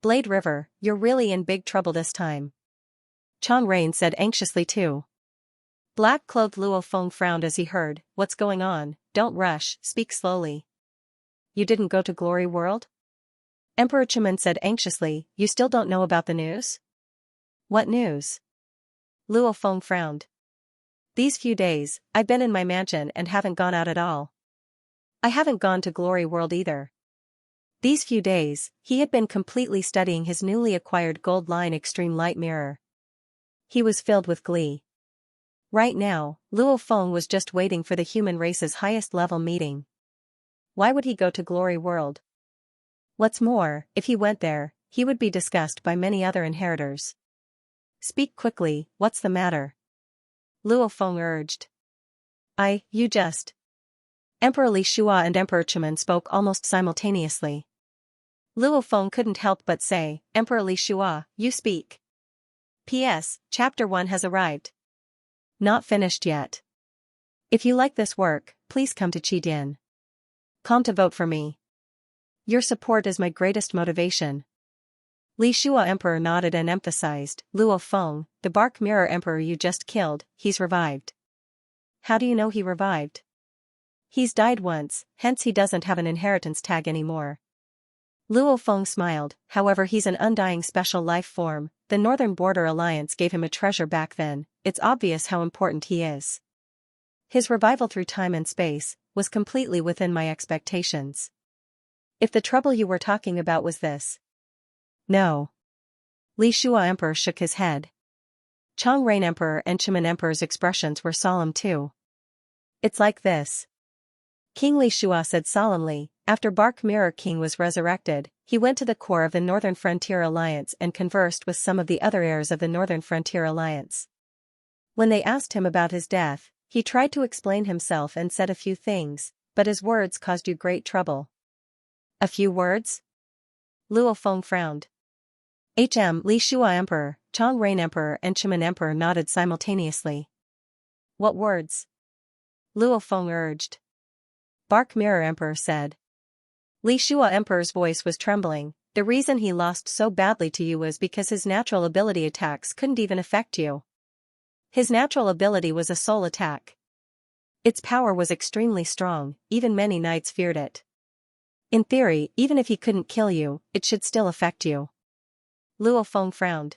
Blade River, you're really in big trouble this time. Chang Rain said anxiously too. Black-clothed Luo Feng frowned as he heard, what's going on, don't rush, speak slowly. You didn't go to Glory World? Emperor Chemin said anxiously, you still don't know about the news? What news? Luo Feng frowned. These few days, I've been in my mansion and haven't gone out at all. I haven't gone to Glory World either. These few days, he had been completely studying his newly acquired gold line extreme light mirror. He was filled with glee. Right now, Luo Feng was just waiting for the human race's highest level meeting. Why would he go to Glory World? What's more, if he went there, he would be discussed by many other inheritors. Speak quickly, what's the matter? Luo Feng urged. You just. Emperor Li Shua and Emperor Chemin spoke almost simultaneously. Luo Feng couldn't help but say, Emperor Li Shua, you speak. P.S. Chapter 1 has arrived. Not finished yet. If you like this work, please come to Qidin. Come to vote for me. Your support is my greatest motivation. Li Shua Emperor nodded and emphasized, Luo Feng, the Bark Mirror Emperor you just killed, he's revived. How do you know he revived? He's died once, hence he doesn't have an inheritance tag anymore. Luo Feng smiled, however he's an undying special life form, the Northern Border Alliance gave him a treasure back then, it's obvious how important he is. His revival through time and space was completely within my expectations. If the trouble you were talking about was this. No. Li Shua Emperor shook his head. Chang Rain Emperor and Chemin Emperor's expressions were solemn too. It's like this. King Li Shua said solemnly, after Bark Mirror King was resurrected, he went to the core of the Northern Frontier Alliance and conversed with some of the other heirs of the Northern Frontier Alliance. When they asked him about his death, he tried to explain himself and said a few things, but his words caused you great trouble. A few words? Luo Feng frowned. Li Shua Emperor, Chang Rain Emperor and Chemin Emperor nodded simultaneously. What words? Luo Feng urged. Bark Mirror Emperor said. Li Shua Emperor's voice was trembling, the reason he lost so badly to you was because his natural ability attacks couldn't even affect you. His natural ability was a soul attack. Its power was extremely strong, even many knights feared it. In theory, even if he couldn't kill you, it should still affect you. Luo Feng frowned.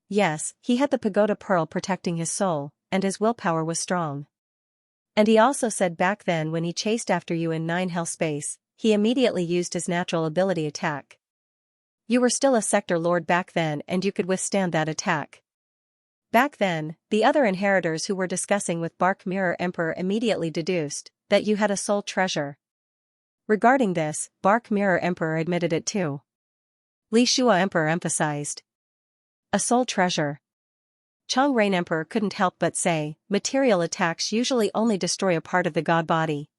Yes, he had the Pagoda Pearl protecting his soul, and his willpower was strong. And he also said back then when he chased after you in 9 Hell Space, he immediately used his natural ability attack. You were still a sector lord back then and you could withstand that attack. Back then, the other inheritors who were discussing with Bark Mirror Emperor immediately deduced that you had a soul treasure. Regarding this, Bark Mirror Emperor admitted it too. Li Shua Emperor emphasized. A soul treasure. Chang Rain Emperor couldn't help but say, material attacks usually only destroy a part of the god body.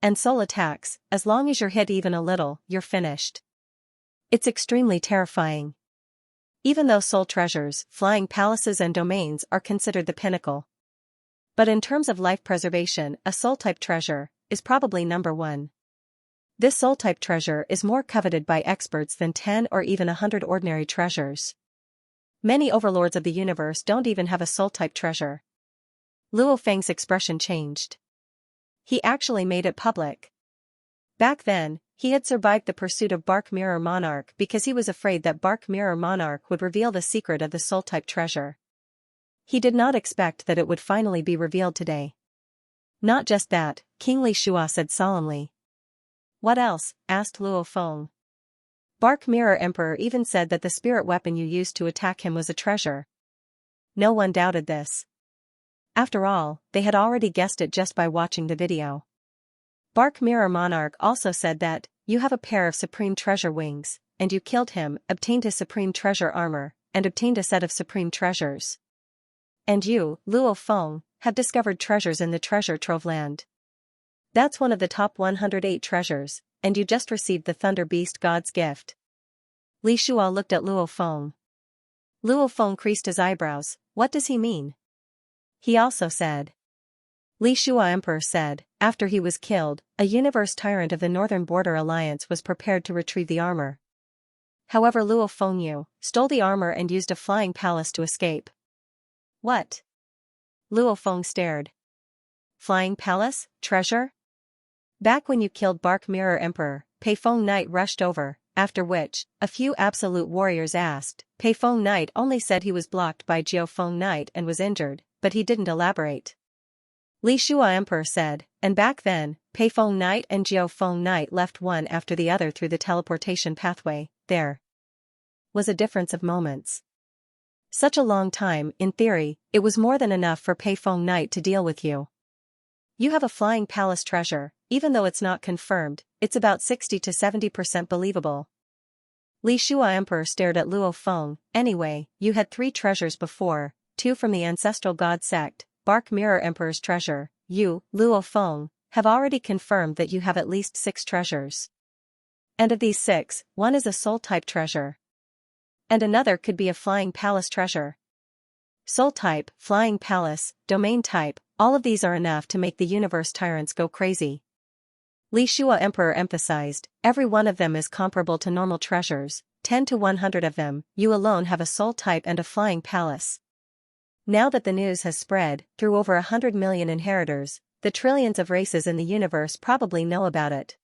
And soul attacks, as long as you're hit even a little, you're finished. It's extremely terrifying. Even though soul treasures, flying palaces and domains are considered the pinnacle. But in terms of life preservation, a soul-type treasure is probably number 1. This soul-type treasure is more coveted by experts than 10 or even 100 ordinary treasures. Many overlords of the universe don't even have a soul-type treasure. Luo Feng's expression changed. He actually made it public. Back then, he had survived the pursuit of Bark Mirror Monarch because he was afraid that Bark Mirror Monarch would reveal the secret of the soul-type treasure. He did not expect that it would finally be revealed today. Not just that, King Li Shua said solemnly. What else? Asked Luo Feng. Bark Mirror Emperor even said that the spirit weapon you used to attack him was a treasure. No one doubted this. After all, they had already guessed it just by watching the video. Bark Mirror Monarch also said that, you have a pair of supreme treasure wings, and you killed him, obtained his supreme treasure armor, and obtained a set of supreme treasures. And you, Luo Feng, have discovered treasures in the treasure trove land. That's one of the top 108 treasures, and you just received the Thunder Beast God's gift. Li Shua looked at Luo Feng. Luo Feng creased his eyebrows. What does he mean? He also said. Li Shua Emperor said, after he was killed, a universe tyrant of the Northern Border Alliance was prepared to retrieve the armor. However, Luo Fengyu stole the armor and used a flying palace to escape. What? Luo Feng stared. Flying palace? Treasure? Back when you killed Bark Mirror Emperor, Pei Feng Knight rushed over, after which, a few absolute warriors asked. Pei Feng Knight only said he was blocked by Jiao Feng Knight and was injured, but he didn't elaborate. Li Shua Emperor said, and back then, Pei Feng Knight and Jiao Feng Knight left one after the other through the teleportation pathway. There was a difference of moments. Such a long time, in theory, it was more than enough for Pei Feng Knight to deal with you. You have a flying palace treasure, even though it's not confirmed, it's about 60 to 70% believable. Li Shua Emperor stared at Luo Feng. Anyway, you had 3 treasures before, 2 from the ancestral god sect, Bark Mirror Emperor's treasure. You, Luo Feng, have already confirmed that you have at least 6 treasures. And of these 6, one is a soul-type treasure. And another could be a flying palace treasure. Soul-type, flying palace, domain-type, all of these are enough to make the universe tyrants go crazy. Li Shua Emperor emphasized, every one of them is comparable to normal treasures, 10 to 100 of them, you alone have a soul-type and a flying palace. Now that the news has spread, through over 100 million inheritors, the trillions of races in the universe probably know about it.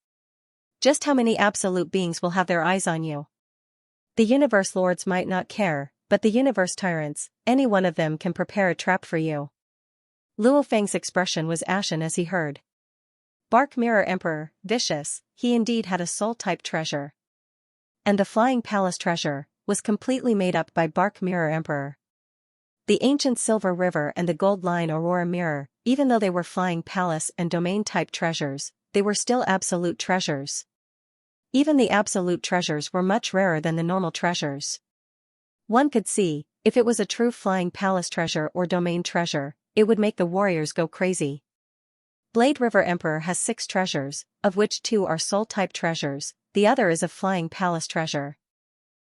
Just how many absolute beings will have their eyes on you? The universe lords might not care, but the universe tyrants, any one of them can prepare a trap for you. Luo Feng's expression was ashen as he heard. Bark Mirror Emperor, vicious, he indeed had a soul-type treasure. And the flying palace treasure was completely made up by Bark Mirror Emperor. The ancient Silver River and the Gold Line Aurora Mirror, even though they were flying palace and domain-type treasures, they were still absolute treasures. Even the absolute treasures were much rarer than the normal treasures. One could see, if it was a true flying palace treasure or domain treasure, it would make the warriors go crazy. Blade River Emperor has 6 treasures, of which 2 are soul-type treasures, the other is a flying palace treasure.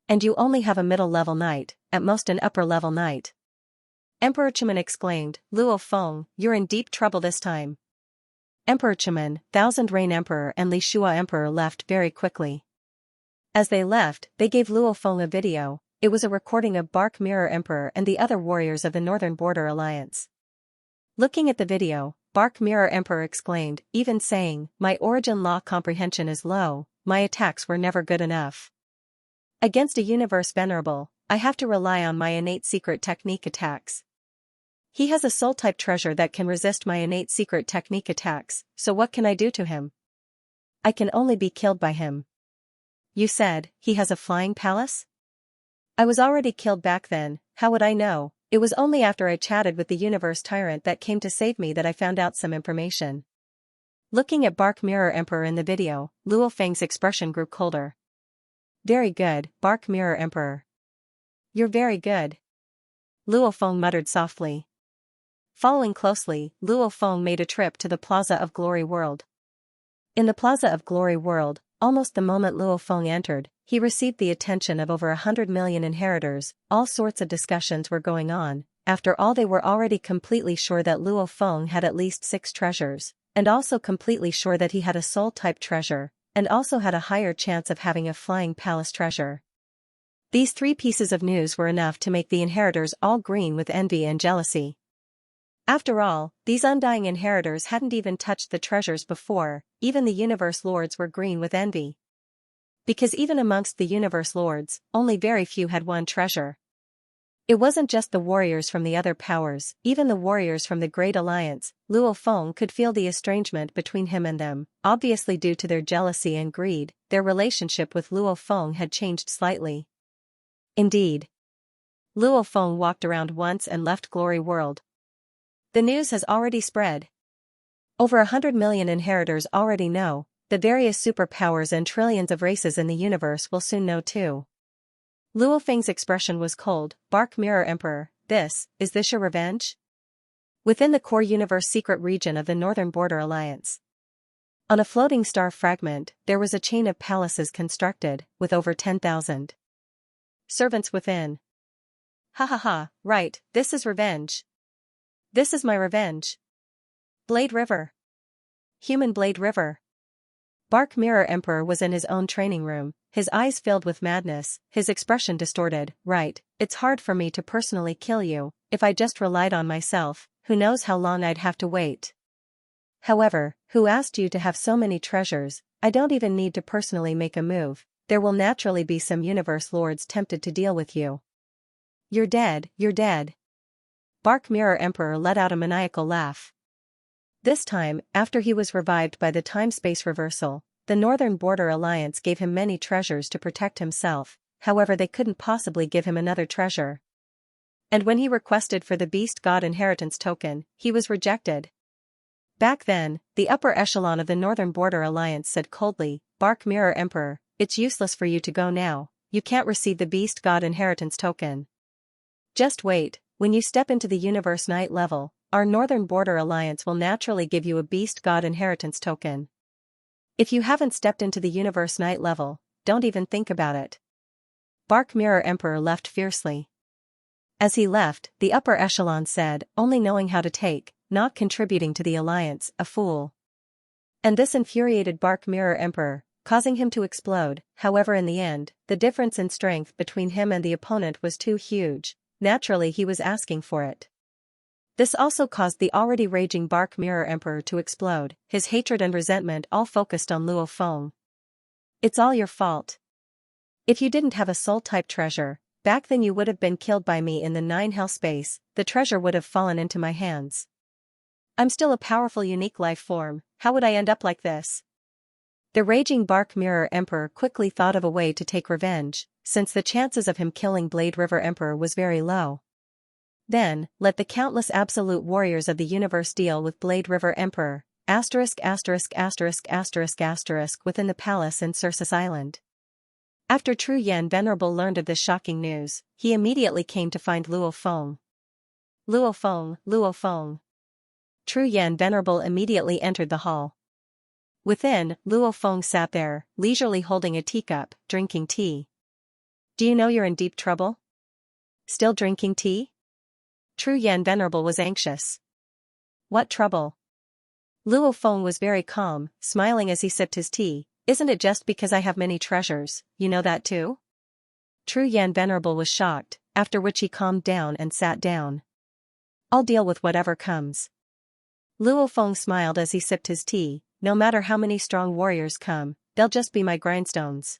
And you only have a middle-level knight, at most an upper-level knight. Emperor Chiman exclaimed, Luo Feng, you're in deep trouble this time. Emperor Chiman, Thousand Reign Emperor and Li Shua Emperor left very quickly. As they left, they gave Luo Feng a video. It was a recording of Bark Mirror Emperor and the other warriors of the Northern Border Alliance. Looking at the video, Bark Mirror Emperor exclaimed, even saying, my origin law comprehension is low, my attacks were never good enough. Against a universe venerable, I have to rely on my innate secret technique attacks. He has a soul-type treasure that can resist my innate secret technique attacks, so what can I do to him? I can only be killed by him. You said, he has a flying palace? I was already killed back then, how would I know? It was only after I chatted with the universe tyrant that came to save me that I found out some information. Looking at Bark Mirror Emperor in the video, Luo Feng's expression grew colder. Very good, Bark Mirror Emperor. You're very good. Luo Feng muttered softly. Following closely, Luo Feng made a trip to the Plaza of Glory World. In the Plaza of Glory World, almost the moment Luo Feng entered, he received the attention of over 100 million inheritors. All sorts of discussions were going on. After all, they were already completely sure that Luo Feng had at least 6 treasures, and also completely sure that he had a soul-type treasure, and also had a higher chance of having a flying palace treasure. These 3 pieces of news were enough to make the inheritors all green with envy and jealousy. After all, these undying inheritors hadn't even touched the treasures before, even the universe lords were green with envy. Because even amongst the universe lords, only very few had one treasure. It wasn't just the warriors from the other powers, even the warriors from the Great Alliance. Luo Feng could feel the estrangement between him and them, obviously due to their jealousy and greed. Their relationship with Luo Feng had changed slightly. Indeed. Luo Feng walked around once and left Glory World. The news has already spread. Over 100 million inheritors already know. The various superpowers and trillions of races in the universe will soon know too. Luo Feng's expression was cold. Bark Mirror Emperor, is this your revenge? Within the core universe secret region of the Northern Border Alliance. On a floating star fragment, there was a chain of palaces constructed, with over 10,000 servants within. Ha ha ha, right, this is revenge. This is my revenge. Blade River. Human Blade River. Bark Mirror Emperor was in his own training room, his eyes filled with madness, his expression distorted. Right, it's hard for me to personally kill you. If I just relied on myself, who knows how long I'd have to wait. However, who asked you to have so many treasures? I don't even need to personally make a move. There will naturally be some universe lords tempted to deal with you. You're dead, you're dead. Bark Mirror Emperor let out a maniacal laugh. This time, after he was revived by the time-space reversal, the Northern Border Alliance gave him many treasures to protect himself, however they couldn't possibly give him another treasure. And when he requested for the Beast God Inheritance Token, he was rejected. Back then, the upper echelon of the Northern Border Alliance said coldly, Bark Mirror Emperor, it's useless for you to go now, you can't receive the Beast God Inheritance Token. Just wait, when you step into the Universe Night level, our Northern Border Alliance will naturally give you a Beast God Inheritance Token. If you haven't stepped into the Universe Night level, don't even think about it. Bark Mirror Emperor left fiercely. As he left, the upper echelon said, only knowing how to take, not contributing to the alliance, a fool. And this infuriated Bark Mirror Emperor, causing him to explode. However, in the end, the difference in strength between him and the opponent was too huge. Naturally, he was asking for it. This also caused the already raging Bark Mirror Emperor to explode, his hatred and resentment all focused on Luo Feng. It's all your fault. If you didn't have a soul-type treasure, back then you would have been killed by me in the 9 hell space, the treasure would have fallen into my hands. I'm still a powerful unique life form, how would I end up like this? The raging Bark Mirror Emperor quickly thought of a way to take revenge, since the chances of him killing Blade River Emperor was very low. Then, let the countless absolute warriors of the universe deal with Blade River Emperor, ******** within the palace in Circus Island. After Tru Yan Venerable learned of this shocking news, he immediately came to find Luo Feng. Luo Feng, Luo Feng. Tru Yan Venerable immediately entered the hall. Within, Luo Feng sat there, leisurely holding a teacup, drinking tea. Do you know you're in deep trouble? Still drinking tea? Tru Yan Venerable was anxious. What trouble? Luo Feng was very calm, smiling as he sipped his tea. Isn't it just because I have many treasures, you know that too? Tru Yan Venerable was shocked, after which he calmed down and sat down. I'll deal with whatever comes. Luo Feng smiled as he sipped his tea. No matter how many strong warriors come, they'll just be my grindstones.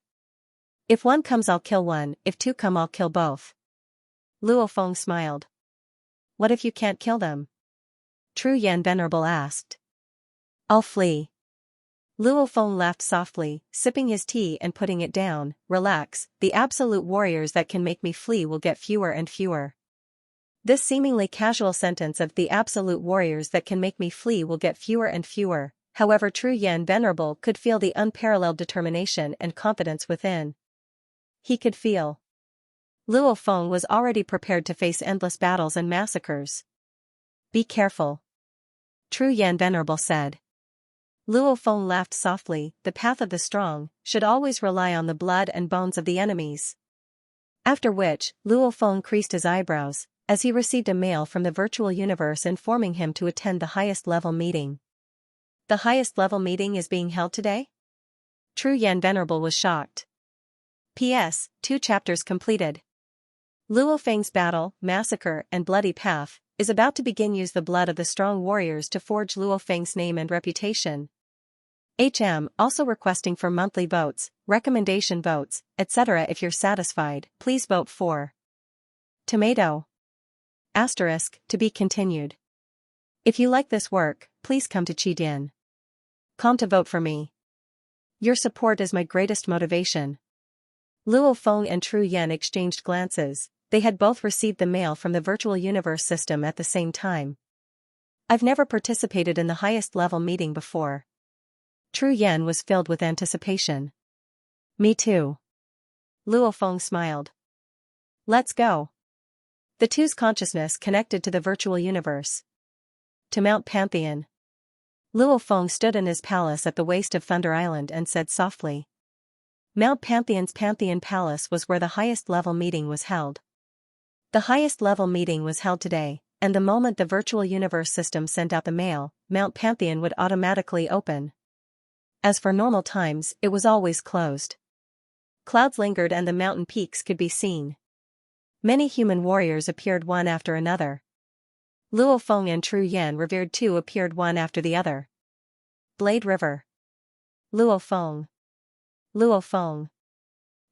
If one comes I'll kill one, if 2 come I'll kill both. Luo Feng smiled. What if you can't kill them? Tru Yan Venerable asked. I'll flee. Luo Feng laughed softly, sipping his tea and putting it down. Relax, the absolute warriors that can make me flee will get fewer and fewer. This seemingly casual sentence of the absolute warriors that can make me flee will get fewer and fewer. However, Tru Yan Venerable could feel the unparalleled determination and confidence within. He could feel. Luo Feng was already prepared to face endless battles and massacres. Be careful. Tru Yan Venerable said. Luo Feng laughed softly. The path of the strong should always rely on the blood and bones of the enemies. After which, Luo Feng creased his eyebrows, as he received a mail from the virtual universe informing him to attend the highest level meeting. The highest level meeting is being held today? Tru Yan Venerable was shocked. P.S. 2 chapters completed. Luo Feng's battle, massacre, and bloody path is about to begin. Use the blood of the strong warriors to forge Luo Feng's name and reputation. HM also requesting for monthly votes, recommendation votes, etc. If you're satisfied, please vote for Tomato. To be continued. If you like this work, please come to Qidin. Come to vote for me. Your support is my greatest motivation. Luo Feng and Tru Yan exchanged glances. They had both received the mail from the virtual universe system at the same time. I've never participated in the highest level meeting before. Tru Yan was filled with anticipation. Me too. Luo Feng smiled. Let's go. The two's consciousness connected to the virtual universe. To Mount Pantheon. Luo Feng stood in his palace at the waist of Thunder Island and said softly. Mount Pantheon's Pantheon Palace was where the highest level meeting was held. The highest level meeting was held today, and the moment the virtual universe system sent out the mail, Mount Pantheon would automatically open. As for normal times, it was always closed. Clouds lingered and the mountain peaks could be seen. Many human warriors appeared one after another. Luo Feng and Tru Yan revered too appeared one after the other. Blade River. Luo Feng. Luo Feng.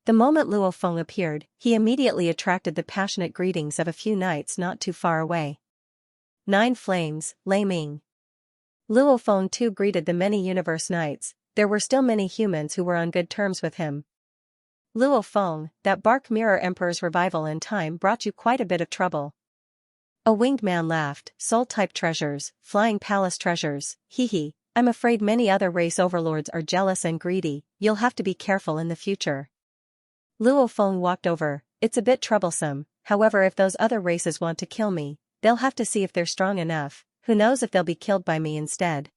The moment Luo Feng appeared, he immediately attracted the passionate greetings of a few knights not too far away. Nine Flames, Lei Ming. Luo Feng too greeted the many universe knights. There were still many humans who were on good terms with him. Luo Feng, that Bark Mirror Emperor's revival in time brought you quite a bit of trouble. A winged man laughed. Soul-type treasures, flying palace treasures, hee. I'm afraid many other race overlords are jealous and greedy. You'll have to be careful in the future. Luo Feng walked over. It's a bit troublesome, however if those other races want to kill me, they'll have to see if they're strong enough. Who knows if they'll be killed by me instead.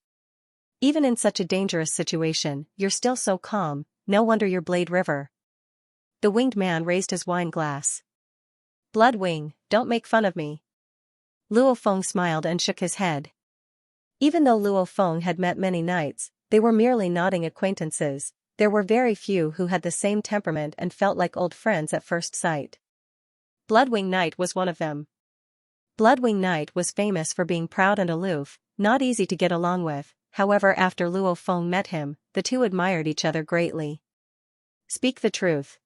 Even in such a dangerous situation, you're still so calm, no wonder you're Blade River. The winged man raised his wine glass. Bloodwing, don't make fun of me. Luo Feng smiled and shook his head. Even though Luo Feng had met many knights, they were merely nodding acquaintances. There were very few who had the same temperament and felt like old friends at first sight. Bloodwing Knight was one of them. Bloodwing Knight was famous for being proud and aloof, not easy to get along with. However, after Luo Feng met him, the two admired each other greatly. Speak the truth.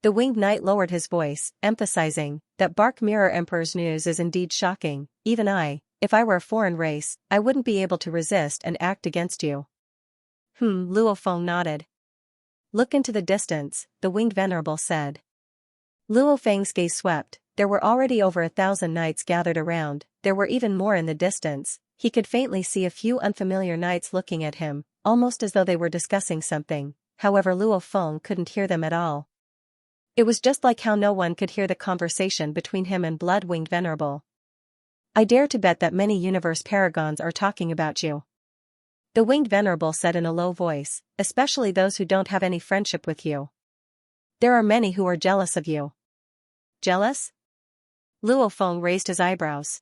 The winged knight lowered his voice, emphasizing that Bark Mirror Emperor's news is indeed shocking. Even I, if I were a foreign race, I wouldn't be able to resist and act against you. Luo Feng nodded. Look into the distance, the winged venerable said. Luo Feng's gaze swept. There were already over 1,000 knights gathered around. There were even more in the distance. He could faintly see a few unfamiliar knights looking at him, almost as though they were discussing something. However, Luo Feng couldn't hear them at all. It was just like how no one could hear the conversation between him and Blood-Winged Venerable. I dare to bet that many universe paragons are talking about you. The Winged Venerable said in a low voice, especially those who don't have any friendship with you. There are many who are jealous of you. Jealous? Luo Feng raised his eyebrows.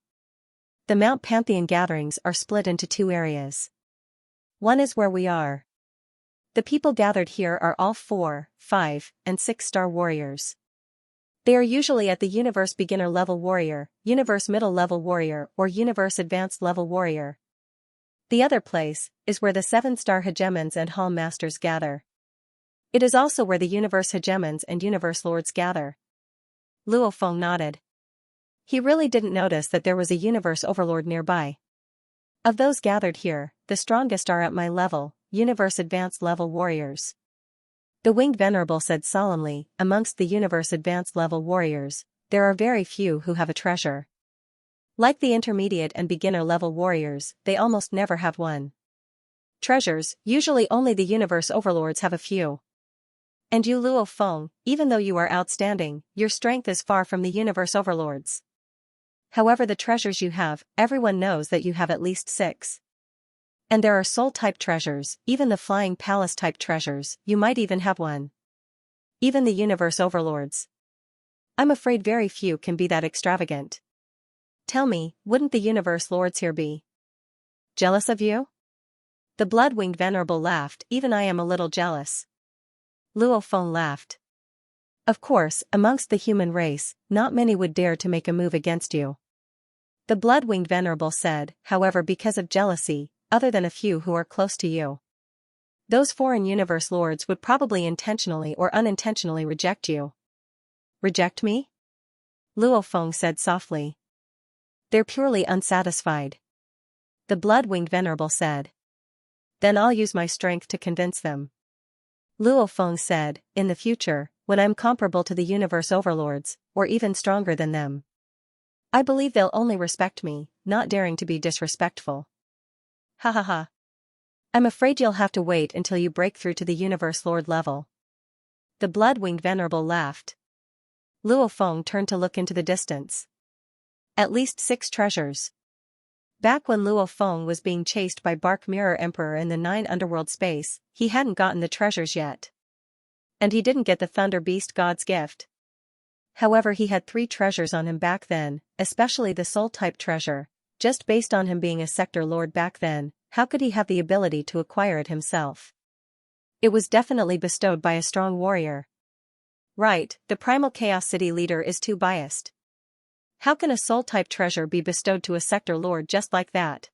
The Mount Pantheon gatherings are split into two areas. One is where we are. The people gathered here are all 4, 5, and 6-star warriors. They are usually at the Universe Beginner Level Warrior, Universe Middle Level Warrior, or Universe Advanced Level Warrior. The other place is where the 7-star hegemons and hall masters gather. It is also where the Universe hegemons and Universe Lords gather. Luo Feng nodded. He really didn't notice that there was a Universe Overlord nearby. Of those gathered here, the strongest are at my level, Universe Advanced Level Warriors. The Winged Venerable said solemnly, amongst the Universe Advanced Level Warriors, there are very few who have a treasure. Like the Intermediate and Beginner Level Warriors, they almost never have one. Treasures, usually only the Universe Overlords have a few. And you Luo Feng, even though you are outstanding, your strength is far from the Universe Overlords. However, the treasures you have, everyone knows that you have at least 6. And there are soul-type treasures, even the flying palace-type treasures, you might even have one. Even the Universe Overlords. I'm afraid very few can be that extravagant. Tell me, wouldn't the Universe Lords here be jealous of you? The Blood-Winged Venerable laughed. Even I am a little jealous. Luo Feng laughed. Of course, amongst the human race, not many would dare to make a move against you. The Blood-Winged Venerable said, however, because of jealousy, other than a few who are close to you. Those foreign Universe Lords would probably intentionally or unintentionally reject you. Reject me? Luo Feng said softly. They're purely unsatisfied. The Blood-Winged Venerable said. Then I'll use my strength to convince them. Luo Feng said, in the future, when I'm comparable to the Universe Overlords, or even stronger than them, I believe they'll only respect me, not daring to be disrespectful. Ha ha ha. I'm afraid you'll have to wait until you break through to the Universe Lord level. The Blood-Winged Venerable laughed. Luo Feng turned to look into the distance. At least 6 treasures. Back when Luo Feng was being chased by Bark Mirror Emperor in the 9 underworld space, he hadn't gotten the treasures yet. And he didn't get the Thunder Beast God's gift. However, he had 3 treasures on him back then, especially the Soul-type treasure. Just based on him being a Sector Lord back then, how could he have the ability to acquire it himself? It was definitely bestowed by a strong warrior. Right, the Primal Chaos City leader is too biased. How can a Soul-type treasure be bestowed to a Sector Lord just like that?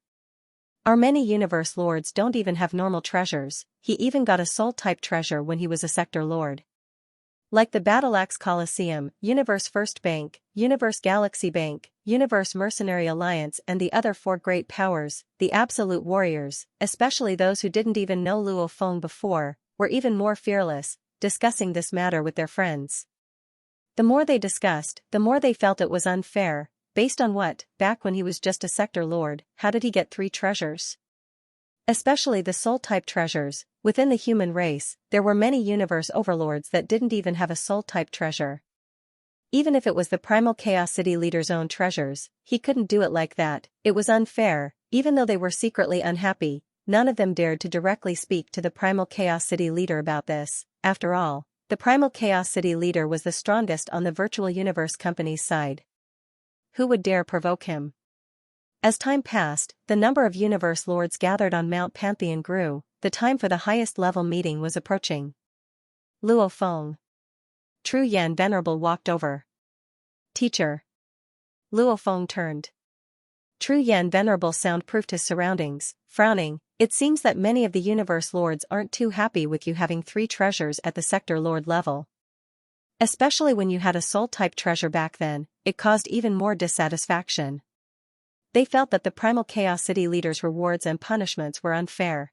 Our many Universe Lords don't even have normal treasures. He even got a Soul-type treasure when he was a Sector Lord. Like the Battle Axe Coliseum, Universe First Bank, Universe Galaxy Bank, Universe Mercenary Alliance and the other 4 great powers, the Absolute Warriors, especially those who didn't even know Luo Feng before, were even more fearless, discussing this matter with their friends. The more they discussed, the more they felt it was unfair. Based on what, back when he was just a Sector Lord, how did he get 3 treasures? Especially the Soul-type treasures. Within the human race, there were many universe overlords that didn't even have a Soul-type treasure. Even if it was the Primal Chaos City leader's own treasures, he couldn't do it like that. It was unfair. Even though they were secretly unhappy, none of them dared to directly speak to the Primal Chaos City leader about this. After all, the Primal Chaos City leader was the strongest on the Virtual Universe Company's side. Who would dare provoke him? As time passed, the number of Universe Lords gathered on Mount Pantheon grew. The time for the highest level meeting was approaching. Luo Feng. Tru Yan Venerable walked over. Teacher. Luo Feng turned. Tru Yan Venerable soundproofed his surroundings, frowning. It seems that many of the Universe Lords aren't too happy with you having 3 treasures at the Sector Lord level. Especially when you had a Soul-type treasure back then, it caused even more dissatisfaction. They felt that the Primal Chaos City leader's rewards and punishments were unfair.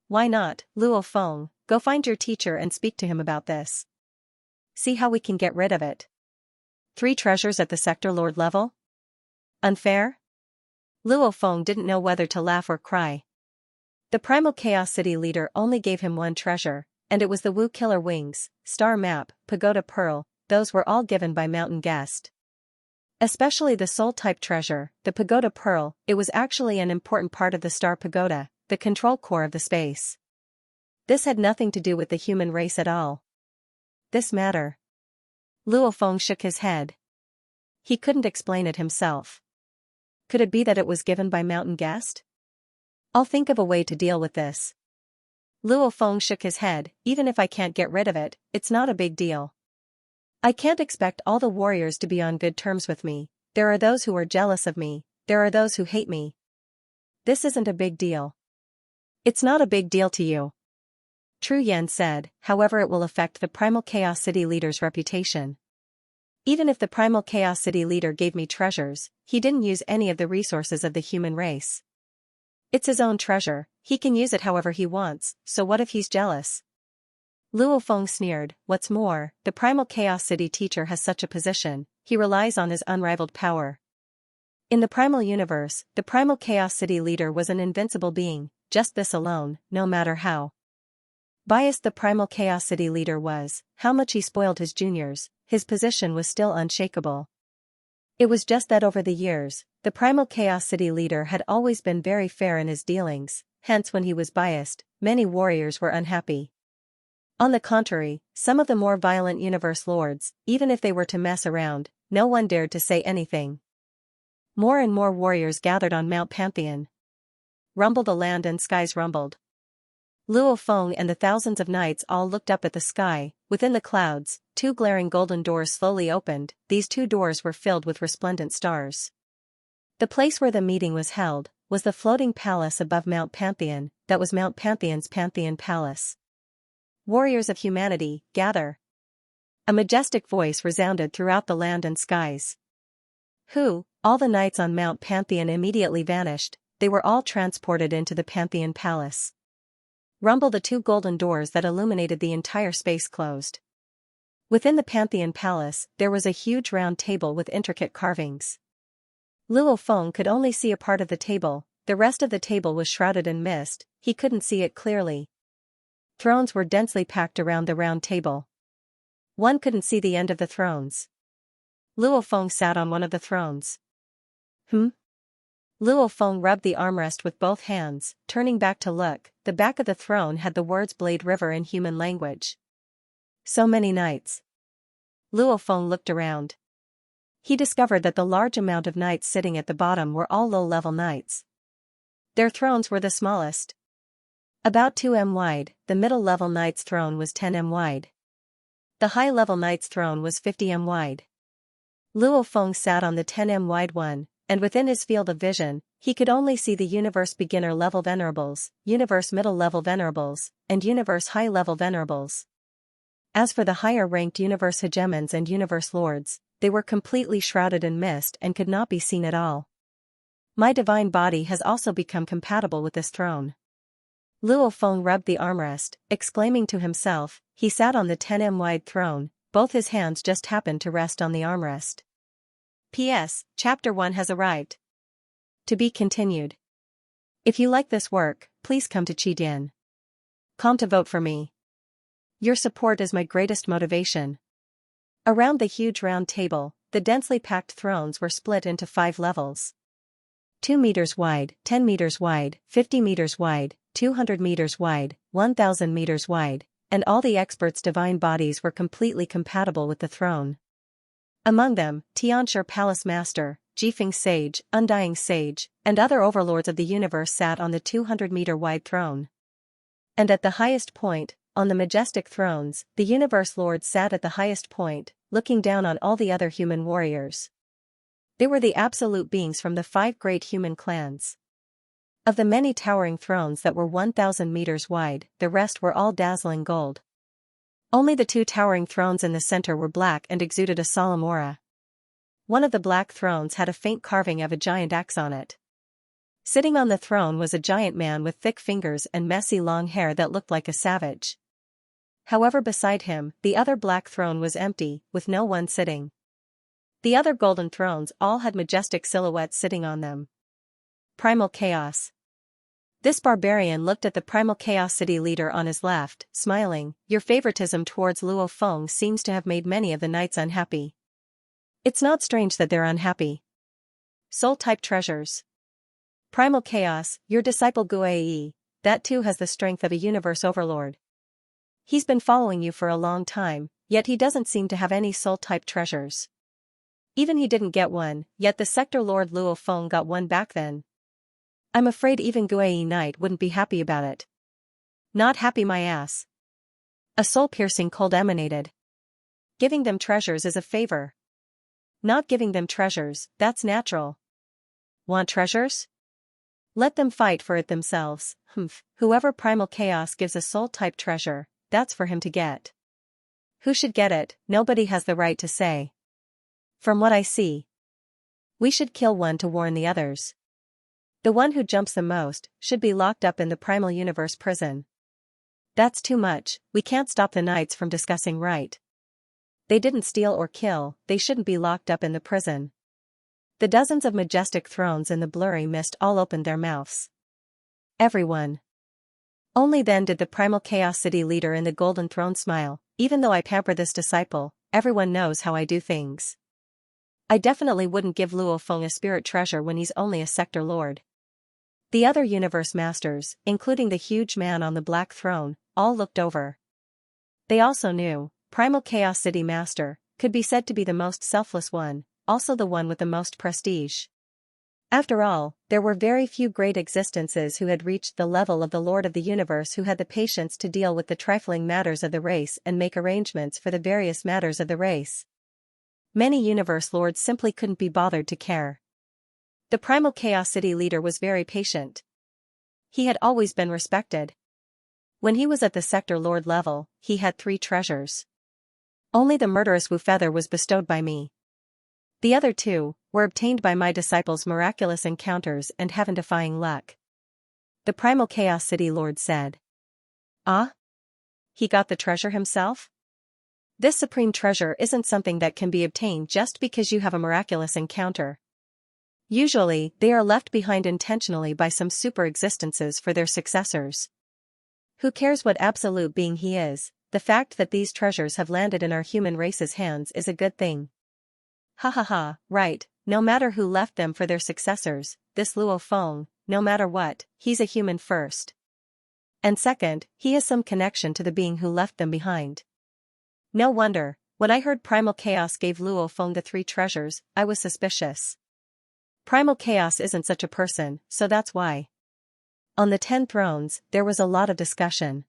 Why not, Luo Feng, go find your teacher and speak to him about this. See how we can get rid of it. 3 treasures at the Sector Lord level? Unfair? Luo Feng didn't know whether to laugh or cry. The Primal Chaos City leader only gave him 1 treasure, and it was the Wu Killer Wings, Star Map, Pagoda Pearl. Those were all given by Mountain Guest. Especially the Soul-type treasure, the Pagoda Pearl. It was actually an important part of the Star Pagoda, the control core of the space. This had nothing to do with the human race at all. This matter. Luo Feng shook his head. He couldn't explain it himself. Could it be that it was given by Mountain Guest? I'll think of a way to deal with this. Luo Feng shook his head. Even if I can't get rid of it, it's not a big deal. I can't expect all the warriors to be on good terms with me. There are those who are jealous of me. There are those who hate me. This isn't a big deal. It's not a big deal to you. Tru Yan said, however it will affect the Primal Chaos City leader's reputation. Even if the Primal Chaos City leader gave me treasures, he didn't use any of the resources of the human race. It's his own treasure, he can use it however he wants, so what if he's jealous? Luo Feng sneered. What's more, the Primal Chaos City teacher has such a position, he relies on his unrivaled power. In the Primal Universe, the Primal Chaos City leader was an invincible being. Just this alone, no matter how biased the Primal Chaos City leader was, how much he spoiled his juniors, his position was still unshakable. It was just that over the years, the Primal Chaos City leader had always been very fair in his dealings, hence when he was biased, many warriors were unhappy. On the contrary, some of the more violent Universe Lords, even if they were to mess around, no one dared to say anything. More and more warriors gathered on Mount Pantheon. Rumble the land and skies rumbled. Luo Feng and the thousands of knights all looked up at the sky. Within the clouds, 2 glaring golden doors slowly opened. These 2 doors were filled with resplendent stars. The place where the meeting was held was the floating palace above Mount Pantheon. That was Mount Pantheon's Pantheon Palace. Warriors of humanity, gather. A majestic voice resounded throughout the land and skies. Who? All the knights on Mount Pantheon immediately vanished. They were all transported into the Pantheon Palace. Rumble the 2 golden doors that illuminated the entire space closed. Within the Pantheon Palace, there was a huge round table with intricate carvings. Luo Feng could only see a part of the table, the rest of the table was shrouded in mist, he couldn't see it clearly. Thrones were densely packed around the round table. One couldn't see the end of the thrones. Luo Feng sat on one of the thrones. Luo Feng rubbed the armrest with both hands, turning back to look. The back of the throne had the words Blade River in human language. So many knights. Luo Feng looked around. He discovered that the large amount of knights sitting at the bottom were all low-level knights. Their thrones were the smallest. About 2 m wide, the middle-level knight's throne was 10 m wide. The high-level knight's throne was 50 m wide. Luo Feng sat on the 10 m wide one, and within his field of vision, he could only see the Universe Beginner-level Venerables, Universe Middle-level Venerables, and Universe High-level Venerables. As for the higher-ranked Universe Hegemons and Universe Lords, they were completely shrouded in mist and could not be seen at all. My divine body has also become compatible with this throne. Luo Feng rubbed the armrest, exclaiming to himself. He sat on the 10 m wide throne, both his hands just happened to rest on the armrest. P.S. Chapter 1 has arrived. To be continued. If you like this work, please come to Qidin.com to vote for me. Your support is my greatest motivation. Around the huge round table, the densely packed thrones were split into 5 levels. 2 meters wide, 10 meters wide, 50 meters wide, 200 meters wide, 1,000 meters wide, and all the experts' divine bodies were completely compatible with the throne. Among them, Xianxia Palace Master, Jifeng Sage, Undying Sage, and other overlords of the universe sat on the 200-meter-wide throne. And at the highest point, on the majestic thrones, the universe lords sat at the highest point, looking down on all the other human warriors. They were the absolute beings from the 5 great human clans. Of the many towering thrones that were 1,000 meters wide, the rest were all dazzling gold. Only the 2 towering thrones in the center were black and exuded a solemn aura. One of the black thrones had a faint carving of a giant axe on it. Sitting on the throne was a giant man with thick fingers and messy long hair that looked like a savage. However, beside him, the other black throne was empty, with no one sitting. The other golden thrones all had majestic silhouettes sitting on them. Primal Chaos. This barbarian looked at the Primal Chaos City leader on his left, smiling. Your favoritism towards Luo Feng seems to have made many of the knights unhappy. It's not strange that they're unhappy. Soul-type treasures. Primal Chaos, your disciple Guai, that too has the strength of a universe overlord. He's been following you for a long time, yet he doesn't seem to have any soul-type treasures. Even he didn't get one, yet the Sector Lord Luo Feng got one back then. I'm afraid even Guai Knight wouldn't be happy about it. Not happy my ass. A soul-piercing cold emanated. Giving them treasures is a favor. Not giving them treasures, that's natural. Want treasures? Let them fight for it themselves. Whoever Primal Chaos gives a soul-type treasure, that's for him to get. Who should get it, nobody has the right to say. From what I see, we should kill one to warn the others. The one who jumps the most should be locked up in the Primal Universe prison. That's too much, we can't stop the knights from discussing right. They didn't steal or kill, they shouldn't be locked up in the prison. The dozens of majestic thrones in the blurry mist all opened their mouths. Everyone. Only then did the Primal Chaos City leader in the Golden Throne smile. Even though I pamper this disciple, everyone knows how I do things. I definitely wouldn't give Luo Feng a spirit treasure when he's only a sector lord. The other universe masters, including the huge man on the black throne, all looked over. They also knew, Primal Chaos City Master, could be said to be the most selfless one, also the one with the most prestige. After all, there were very few great existences who had reached the level of the Lord of the Universe who had the patience to deal with the trifling matters of the race and make arrangements for the various matters of the race. Many universe lords simply couldn't be bothered to care. The Primal Chaos City leader was very patient. He had always been respected. When he was at the sector lord level, he had 3 treasures. Only the murderous Wu Feather was bestowed by me. The other 2 were obtained by my disciples' miraculous encounters and heaven-defying luck. The Primal Chaos City Lord said. Ah? He got the treasure himself? This supreme treasure isn't something that can be obtained just because you have a miraculous encounter. Usually, they are left behind intentionally by some super existences for their successors. Who cares what absolute being he is, the fact that these treasures have landed in our human race's hands is a good thing. Ha ha ha, right, no matter who left them for their successors, this Luo Feng, no matter what, he's a human first. And second, he has some connection to the being who left them behind. No wonder, when I heard Primal Chaos gave Luo Feng the 3 treasures, I was suspicious. Primal Chaos isn't such a person, so that's why. On the 10 thrones, there was a lot of discussion.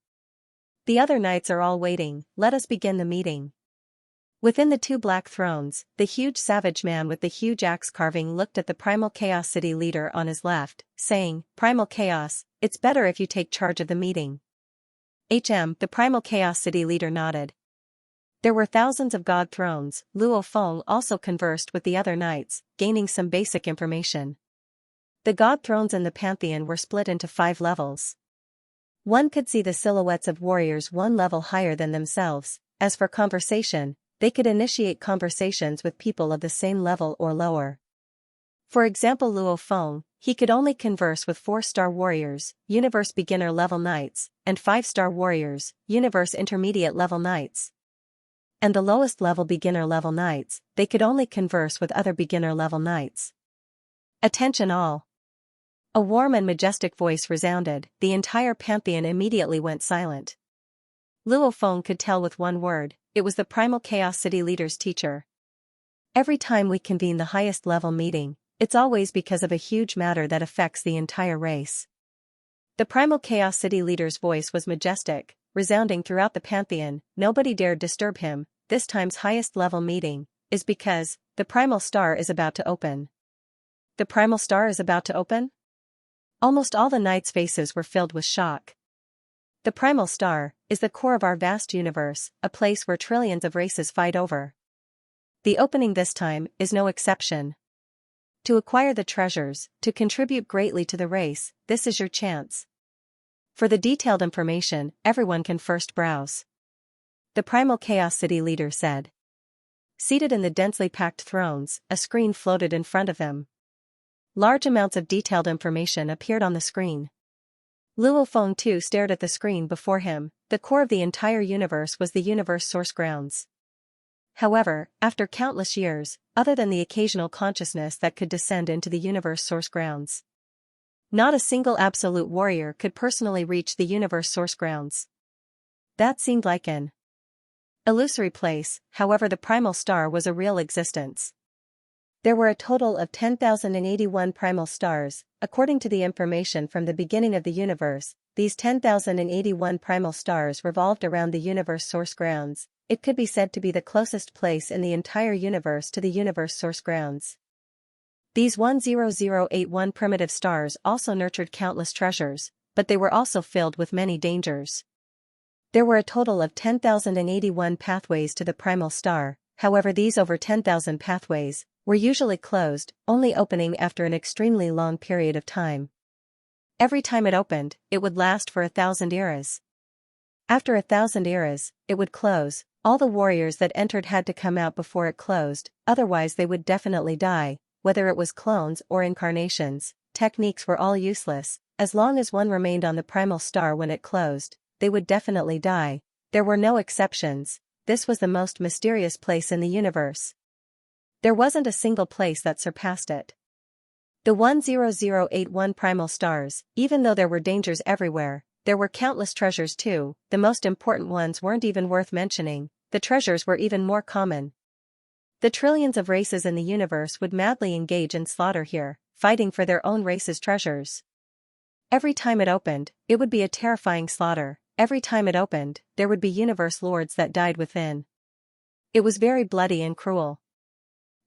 The other knights are all waiting, let us begin the meeting. Within the 2 black thrones, the huge savage man with the huge axe carving looked at the Primal Chaos city leader on his left, saying, Primal Chaos, it's better if you take charge of the meeting. The Primal Chaos city leader nodded. There were thousands of god thrones. Luo Feng also conversed with the other knights, gaining some basic information. The god thrones in the pantheon were split into 5 levels. One could see the silhouettes of warriors 1 level higher than themselves. As for conversation, they could initiate conversations with people of the same level or lower. For example, Luo Feng, he could only converse with 4-star warriors, universe beginner level knights, and 5-star warriors, universe intermediate level knights. And the lowest level beginner level knights, they could only converse with other beginner level knights. Attention all. A warm and majestic voice resounded, the entire pantheon immediately went silent. Luo Feng could tell with one word, it was the Primal Chaos City leader's teacher. Every time we convene the highest level meeting, it's always because of a huge matter that affects the entire race. The Primal Chaos City leader's voice was majestic, resounding throughout the pantheon. Nobody dared disturb him. This time's highest level meeting is because the Primal Star is about to open. The Primal Star is about to open? Almost all the knights' faces were filled with shock. The Primal Star is the core of our vast universe, a place where trillions of races fight over. The opening this time is no exception. To acquire the treasures, to contribute greatly to the race, this is your chance. For the detailed information, everyone can first browse. The Primal Chaos City leader said. Seated in the densely packed thrones, a screen floated in front of him. Large amounts of detailed information appeared on the screen. Luo Feng too stared at the screen before him. The core of the entire universe was the universe source grounds. However, after countless years, other than the occasional consciousness that could descend into the universe source grounds, not a single absolute warrior could personally reach the universe source grounds. That seemed like an illusory place. However, the Primal Star was a real existence. There were a total of 10,081 primal stars, according to the information from the beginning of the universe. These 10,081 primal stars revolved around the universe source grounds. It could be said to be the closest place in the entire universe to the universe source grounds. These 10081 primitive stars also nurtured countless treasures, but they were also filled with many dangers. There were a total of 10,081 pathways to the Primal Star. However, these over 10,000 pathways were usually closed, only opening after an extremely long period of time. Every time it opened, it would last for 1,000 eras. After 1,000 eras, it would close. All the warriors that entered had to come out before it closed, otherwise they would definitely die. Whether it was clones or incarnations, techniques were all useless. As long as one remained on the Primal Star when it closed, they would definitely die. There were no exceptions. This was the most mysterious place in the universe. There wasn't a single place that surpassed it. The 10081 primal stars, even though there were dangers everywhere, there were countless treasures too. The most important ones weren't even worth mentioning. The treasures were even more common. The trillions of races in the universe would madly engage in slaughter here, fighting for their own race's treasures. Every time it opened, it would be a terrifying slaughter. Every time it opened, there would be universe lords that died within. It was very bloody and cruel.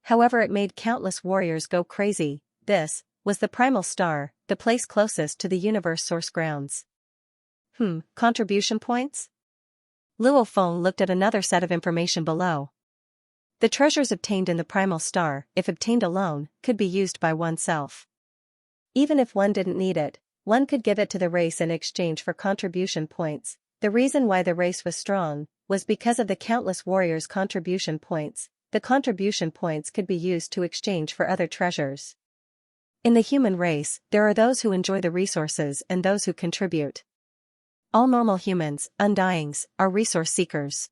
However, it made countless warriors go crazy. This was the Primal Star, the place closest to the universe source grounds. Contribution points? Luo Feng looked at another set of information below. The treasures obtained in the Primal Star, if obtained alone, could be used by oneself. Even if one didn't need it, one could give it to the race in exchange for contribution points. The reason why the race was strong was because of the countless warriors' contribution points. The contribution points could be used to exchange for other treasures. In the human race, there are those who enjoy the resources and those who contribute. All normal humans, undyings, are resource seekers.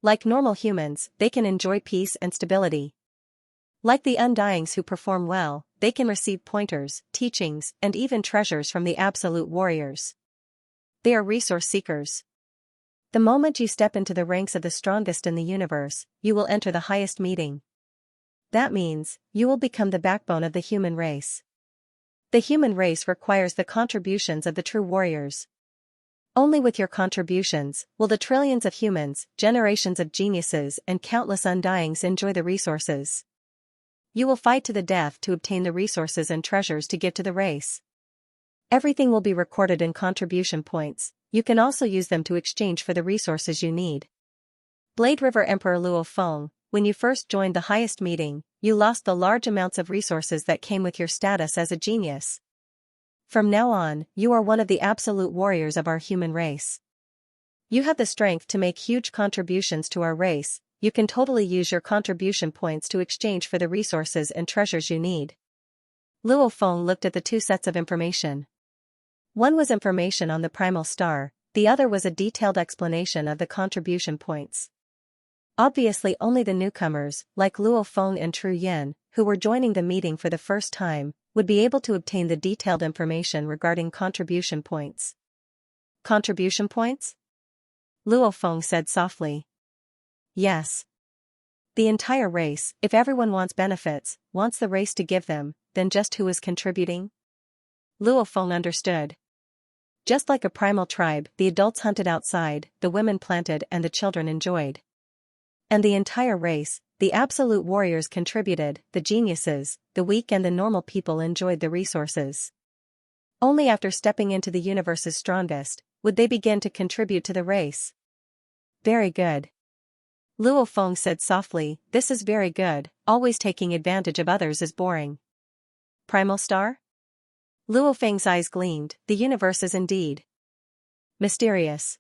Like normal humans, they can enjoy peace and stability. Like the undyings who perform well, they can receive pointers, teachings, and even treasures from the absolute warriors. They are resource seekers. The moment you step into the ranks of the strongest in the universe, you will enter the highest meeting. That means, you will become the backbone of the human race. The human race requires the contributions of the true warriors. Only with your contributions will the trillions of humans, generations of geniuses, and countless undyings enjoy the resources. You will fight to the death to obtain the resources and treasures to give to the race. Everything will be recorded in contribution points. You can also use them to exchange for the resources you need. Blade River Emperor Luo Feng, when you first joined the highest meeting, you lost the large amounts of resources that came with your status as a genius. From now on, you are one of the absolute warriors of our human race. You have the strength to make huge contributions to our race. You can totally use your contribution points to exchange for the resources and treasures you need. Luo Feng looked at the two sets of information. One was information on the primal star, the other was a detailed explanation of the contribution points. Obviously only the newcomers, like Luo Feng and Tru Yen, who were joining the meeting for the first time, would be able to obtain the detailed information regarding contribution points. Contribution points? Luo Feng said softly. Yes. The entire race, if everyone wants benefits, wants the race to give them, then just who is contributing? Luo Feng understood. Just like a primal tribe, the adults hunted outside, the women planted and the children enjoyed. And the entire race, the absolute warriors contributed, the geniuses, the weak and the normal people enjoyed the resources. Only after stepping into the universe's strongest, would they begin to contribute to the race. Very good. Luo Feng said softly, this is very good, always taking advantage of others is boring. Primal star? Luo Feng's eyes gleamed, the universe is indeed mysterious.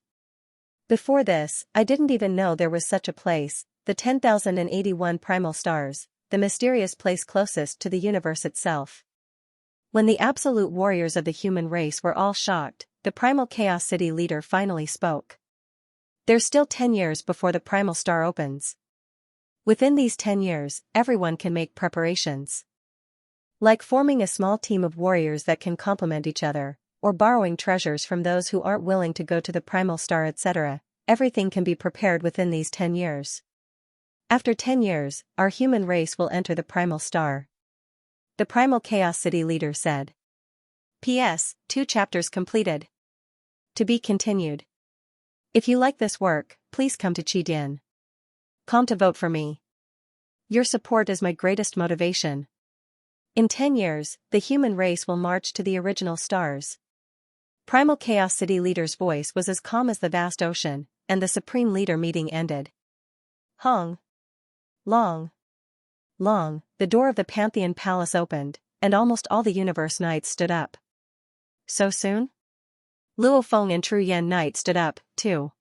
Before this, I didn't even know there was such a place, the 10,081 primal stars, the mysterious place closest to the universe itself. When the absolute warriors of the human race were all shocked, the primal Chaos City leader finally spoke. There's still 10 years before the primal star opens. Within these 10 years, everyone can make preparations. Like forming a small team of warriors that can complement each other, or borrowing treasures from those who aren't willing to go to the primal star, etc., everything can be prepared within these 10 years. After 10 years, our human race will enter the primal star. The primal Chaos City leader said. P.S. 2 chapters completed. To be continued. If you like this work, please come to Qidin.com to vote for me. Your support is my greatest motivation. In 10 years, the human race will march to the original stars. Primal Chaos City leader's voice was as calm as the vast ocean, and the Supreme Leader meeting ended. Hong. Long. Long, the door of the Pantheon Palace opened, and almost all the Universe Knights stood up. So soon? Luo Feng and Tru Yen Knight stood up, too.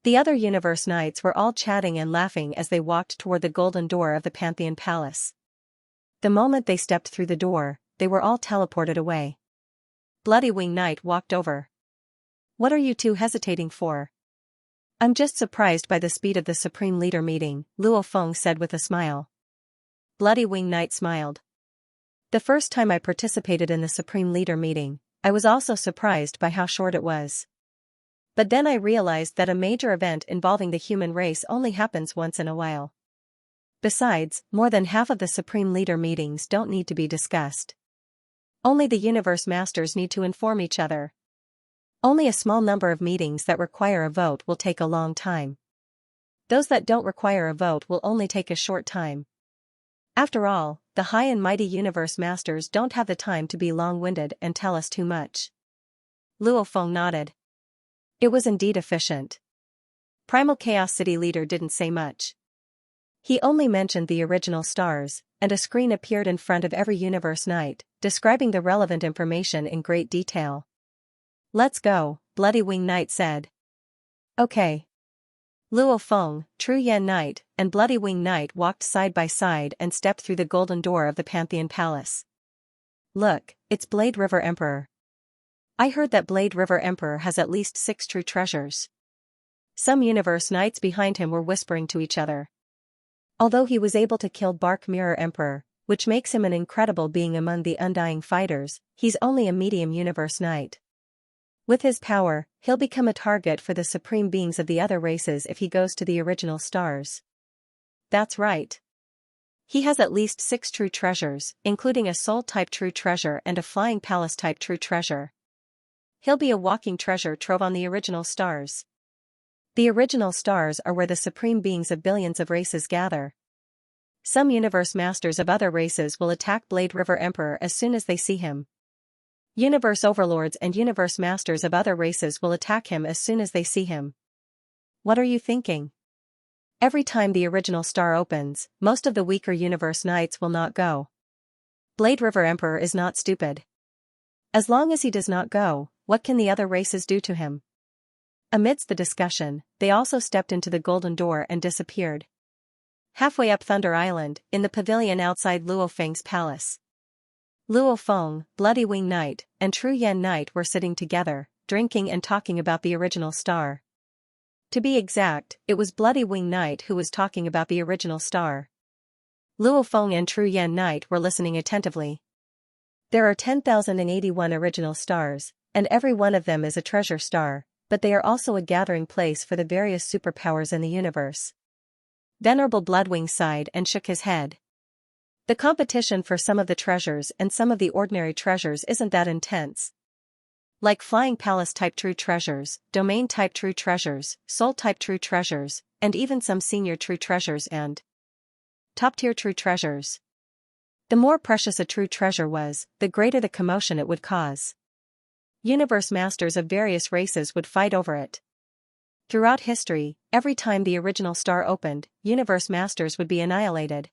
The other Universe Knights were all chatting and laughing as they walked toward the golden door of the Pantheon Palace. The moment they stepped through the door, they were all teleported away. Bloody Wing Knight walked over. What are you two hesitating for? I'm just surprised by the speed of the Supreme Leader meeting, Luo Feng said with a smile. Bloody Wing Knight smiled. The first time I participated in the Supreme Leader meeting, I was also surprised by how short it was. But then I realized that a major event involving the human race only happens once in a while. Besides, more than half of the Supreme Leader meetings don't need to be discussed. Only the Universe Masters need to inform each other. Only a small number of meetings that require a vote will take a long time. Those that don't require a vote will only take a short time. After all, the high and mighty Universe Masters don't have the time to be long-winded and tell us too much. Luo Feng nodded. It was indeed efficient. Primal Chaos City leader didn't say much. He only mentioned the original stars, and a screen appeared in front of every Universe Knight, describing the relevant information in great detail. Let's go, Bloody Wing Knight said. Okay. Luo Feng, Tru Yen Knight, and Bloody Wing Knight walked side by side and stepped through the golden door of the Pantheon Palace. Look, it's Blade River Emperor. I heard that Blade River Emperor has at least 6 true treasures. Some Universe Knights behind him were whispering to each other. Although he was able to kill Bark Mirror Emperor, which makes him an incredible being among the undying fighters. He's only a medium universe knight. With his power, he'll become a target for the supreme beings of the other races if he goes to the original stars. That's right. He has at least 6 true treasures, including a soul-type true treasure and a flying palace-type true treasure. He'll be a walking treasure trove on the original stars. The original stars are where the supreme beings of billions of races gather. Some universe masters of other races will attack Blade River Emperor as soon as they see him. Universe overlords and universe masters of other races will attack him as soon as they see him. What are you thinking? Every time the original star opens, most of the weaker universe knights will not go. Blade River Emperor is not stupid. As long as he does not go, what can the other races do to him? Amidst the discussion, they also stepped into the golden door and disappeared. Halfway up Thunder Island, in the pavilion outside Luo Feng's palace. Luo Feng, Bloody Wing Knight, and True Yen Knight were sitting together, drinking and talking about the original star. To be exact, it was Bloody Wing Knight who was talking about the original star. Luo Feng and True Yen Knight were listening attentively. There are 10,081 original stars, and every one of them is a treasure star, but they are also a gathering place for the various superpowers in the universe. Venerable Bloodwing sighed and shook his head. The competition for some of the treasures and some of the ordinary treasures isn't that intense. Like flying palace-type true treasures, domain-type true treasures, soul-type true treasures, and even some senior true treasures and top-tier true treasures. The more precious a true treasure was, the greater the commotion it would cause. Universe masters of various races would fight over it. Throughout history, every time the original star opened, universe masters would be annihilated.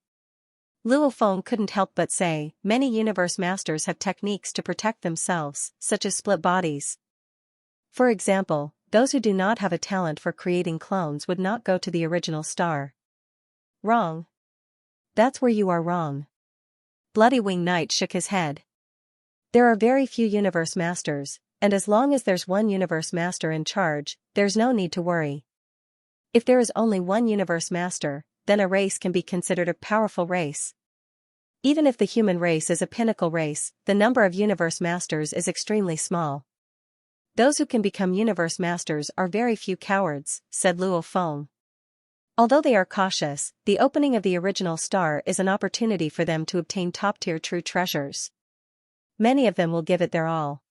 Luo Feng couldn't help but say, many universe masters have techniques to protect themselves, such as split bodies. For example, those who do not have a talent for creating clones would not go to the original star. Wrong. That's where you are wrong. Bloody Wing Knight shook his head. There are very few universe masters, and as long as there's one universe master in charge, there's no need to worry. If there is only one universe master, then a race can be considered a powerful race. Even if the human race is a pinnacle race, the number of universe masters is extremely small. Those who can become universe masters are very few cowards, said Luo Feng. Although they are cautious, the opening of the original star is an opportunity for them to obtain top-tier true treasures. Many of them will give it their all.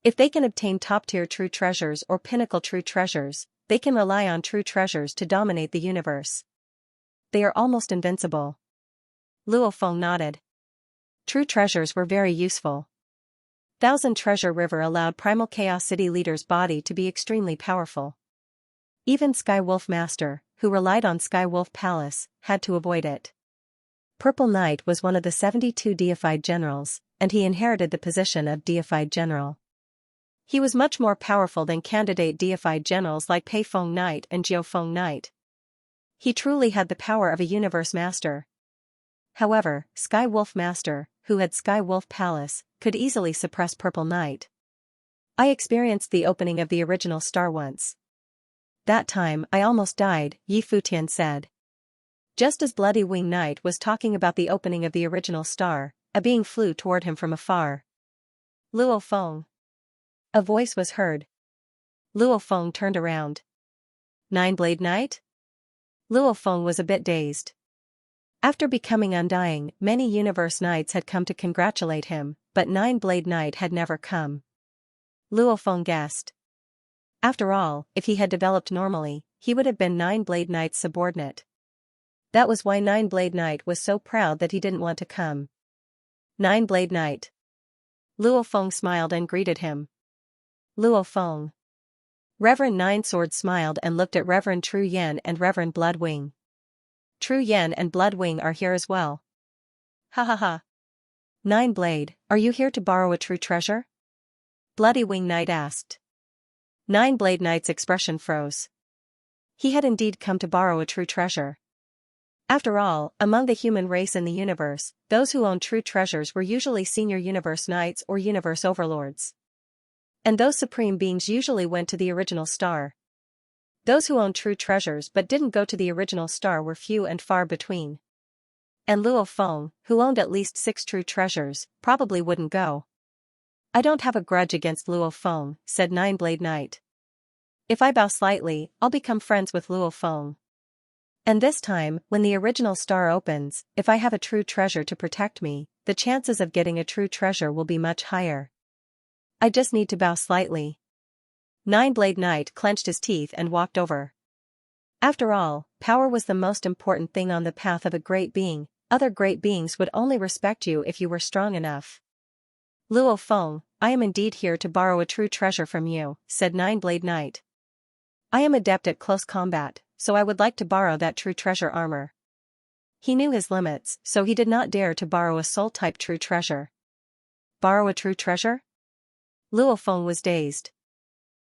If they can obtain top-tier true treasures or pinnacle true treasures, they can rely on true treasures to dominate the universe. They are almost invincible. Luo Feng nodded. True treasures were very useful. Thousand Treasure River allowed Primal Chaos City leader's body to be extremely powerful. Even Sky Wolf Master, who relied on Sky Wolf Palace, had to avoid it. Purple Knight was one of the 72 deified generals, and he inherited the position of deified general. He was much more powerful than candidate deified generals like Pei Feng Knight and Jiao Feng Knight. He truly had the power of a universe master. However, Sky Wolf Master, who had Sky Wolf Palace, could easily suppress Purple Knight. I experienced the opening of the original star once. That time I almost died, Yi Futian said. Just as Bloody Wing Knight was talking about the opening of the original star, a being flew toward him from afar. Luo Feng. A voice was heard. Luo Feng turned around. Nine-Blade Knight? Luo Feng was a bit dazed. After becoming undying, many universe knights had come to congratulate him, but Nine-Blade Knight had never come. Luo Feng guessed. After all, if he had developed normally, he would have been Nine-Blade Knight's subordinate. That was why Nine-Blade Knight was so proud that he didn't want to come. Nine-Blade Knight. Luo Feng smiled and greeted him. Luo Feng. Reverend Nine Sword smiled and looked at Reverend True Yen and Reverend Bloodwing. True Yen and Bloodwing are here as well. Ha ha ha. Nine-Blade, are you here to borrow a true treasure? Bloody Wing Knight asked. Nine-Blade Knight's expression froze. He had indeed come to borrow a true treasure. After all, among the human race in the universe, those who owned true treasures were usually senior universe knights or universe overlords. And those supreme beings usually went to the original star. Those who owned true treasures but didn't go to the original star were few and far between. And Luo Feng, who owned at least 6 true treasures, probably wouldn't go. I don't have a grudge against Luo Feng, said Nine-Blade Knight. If I bow slightly, I'll become friends with Luo Feng. And this time, when the original star opens, if I have a true treasure to protect me, the chances of getting a true treasure will be much higher. I just need to bow slightly. Nine-Blade Knight clenched his teeth and walked over. After all, power was the most important thing on the path of a great being. Other great beings would only respect you if you were strong enough. Luo Feng, I am indeed here to borrow a true treasure from you, said Nine-Blade Knight. I am adept at close combat, so I would like to borrow that true treasure armor. He knew his limits, so he did not dare to borrow a soul-type true treasure. Borrow a true treasure? Luo Feng was dazed.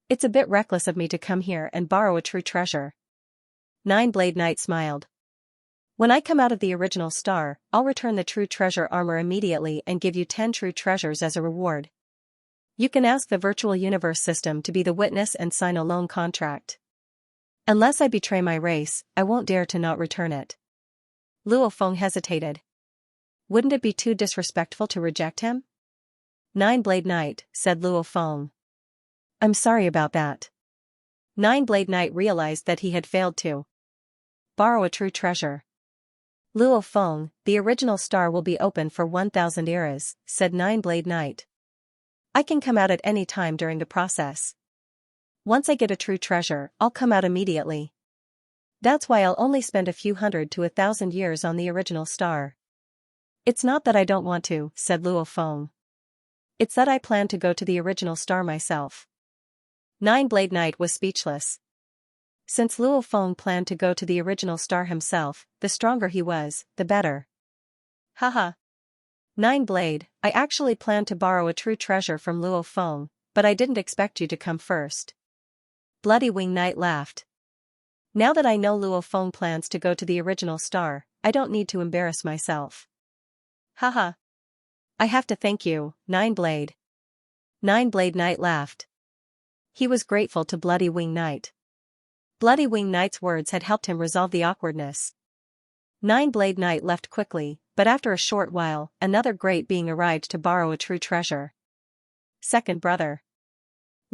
It's a bit reckless of me to come here and borrow a true treasure. Nine-Blade Knight smiled. When I come out of the original star, I'll return the true treasure armor immediately and give you 10 true treasures as a reward. You can ask the virtual universe system to be the witness and sign a loan contract. Unless I betray my race, I won't dare to not return it. Luo Feng hesitated. Wouldn't it be too disrespectful to reject him? Nine-Blade Knight, said Luo Feng. I'm sorry about that. Nine-Blade Knight realized that he had failed to borrow a true treasure. Luo Feng, the original star will be open for 1,000 eras, said Nine-Blade Knight. I can come out at any time during the process. Once I get a true treasure, I'll come out immediately. That's why I'll only spend a few hundred to 1,000 years on the original star. It's not that I don't want to, said Luo Feng. It's that I plan to go to the original star myself. Nine-Blade Knight was speechless. Since Luo Feng planned to go to the original star himself, the stronger he was, the better. Haha. Nine-Blade, I actually planned to borrow a true treasure from Luo Feng, but I didn't expect you to come first. Bloody Wing Knight laughed. Now that I know Luo Feng plans to go to the original star, I don't need to embarrass myself. Haha. I have to thank you, Nine-Blade. Nine-Blade Knight laughed. He was grateful to Bloody Wing Knight. Bloody Wing Knight's words had helped him resolve the awkwardness. Nine-Blade Knight left quickly, but after a short while, another great being arrived to borrow a true treasure. Second brother.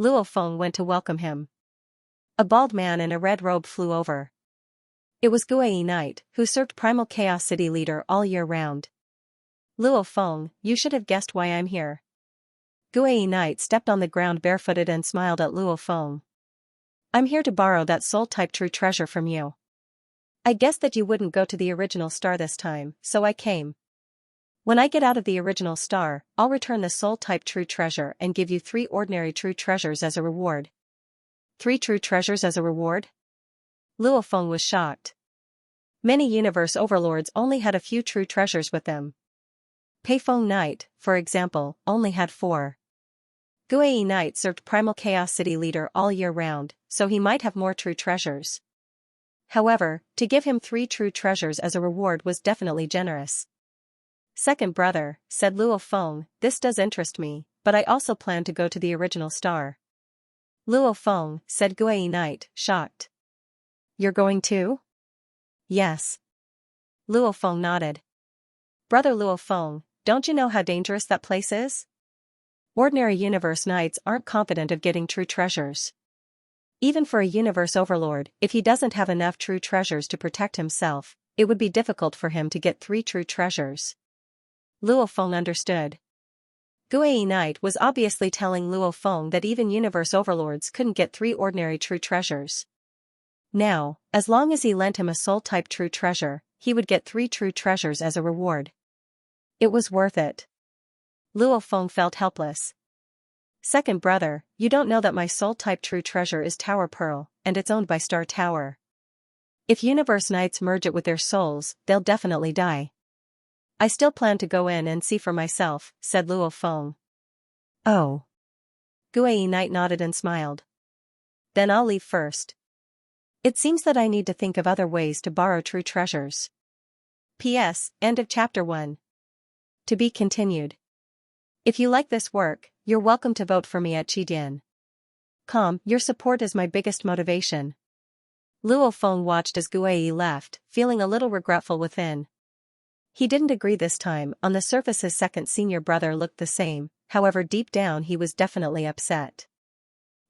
Luo Feng went to welcome him. A bald man in a red robe flew over. It was Guai Knight, who served Primal Chaos City leader all year round. Luo Feng, you should have guessed why I'm here. Guai Knight stepped on the ground barefooted and smiled at Luo Feng. I'm here to borrow that soul-type true treasure from you. I guessed that you wouldn't go to the original star this time, so I came. When I get out of the original star, I'll return the soul-type true treasure and give you 3 ordinary true treasures as a reward. 3 true treasures as a reward? Luo Feng was shocked. Many universe overlords only had a few true treasures with them. Pei Feng Knight, for example, only had 4. Guai Knight served Primal Chaos City leader all year round, so he might have more true treasures. However, to give him 3 true treasures as a reward was definitely generous. Second brother, said Luo Feng, this does interest me, but I also plan to go to the original star. Luo Feng, said Guai Knight, shocked. You're going too? Yes. Luo Feng nodded. Brother Luo Feng, don't you know how dangerous that place is? Ordinary universe knights aren't confident of getting true treasures. Even for a universe overlord, if he doesn't have enough true treasures to protect himself, it would be difficult for him to get 3 true treasures. Luo Feng understood. Guai Knight was obviously telling Luo Feng that even universe overlords couldn't get 3 ordinary true treasures. Now, as long as he lent him a soul-type true treasure, he would get 3 true treasures as a reward. It was worth it. Luo Feng felt helpless. Second brother, you don't know that my soul-type true treasure is Tower Pearl, and it's owned by Star Tower. If universe knights merge it with their souls, they'll definitely die. I still plan to go in and see for myself, said Luo Feng. Oh. Guai Knight nodded and smiled. Then I'll leave first. It seems that I need to think of other ways to borrow true treasures. P.S. End of Chapter 1. To be continued. If you like this work, you're welcome to vote for me at Qidian.com. Your support is my biggest motivation. Luo Feng watched as Guai left, feeling a little regretful within. He didn't agree this time. On the surface his second senior brother looked the same, however deep down he was definitely upset.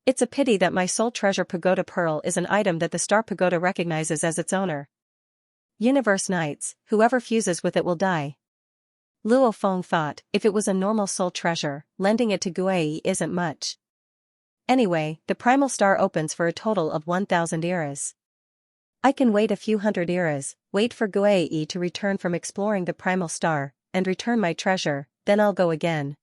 It's a pity that my soul treasure pagoda pearl is an item that the Star Pagoda recognizes as its owner. Universe Knights, whoever fuses with it will die. Luo Feng thought, if it was a normal soul treasure, lending it to Guai isn't much. Anyway, the primal star opens for a total of 1,000 eras. I can wait a few hundred eras, wait for Guai to return from exploring the primal star, and return my treasure, then I'll go again.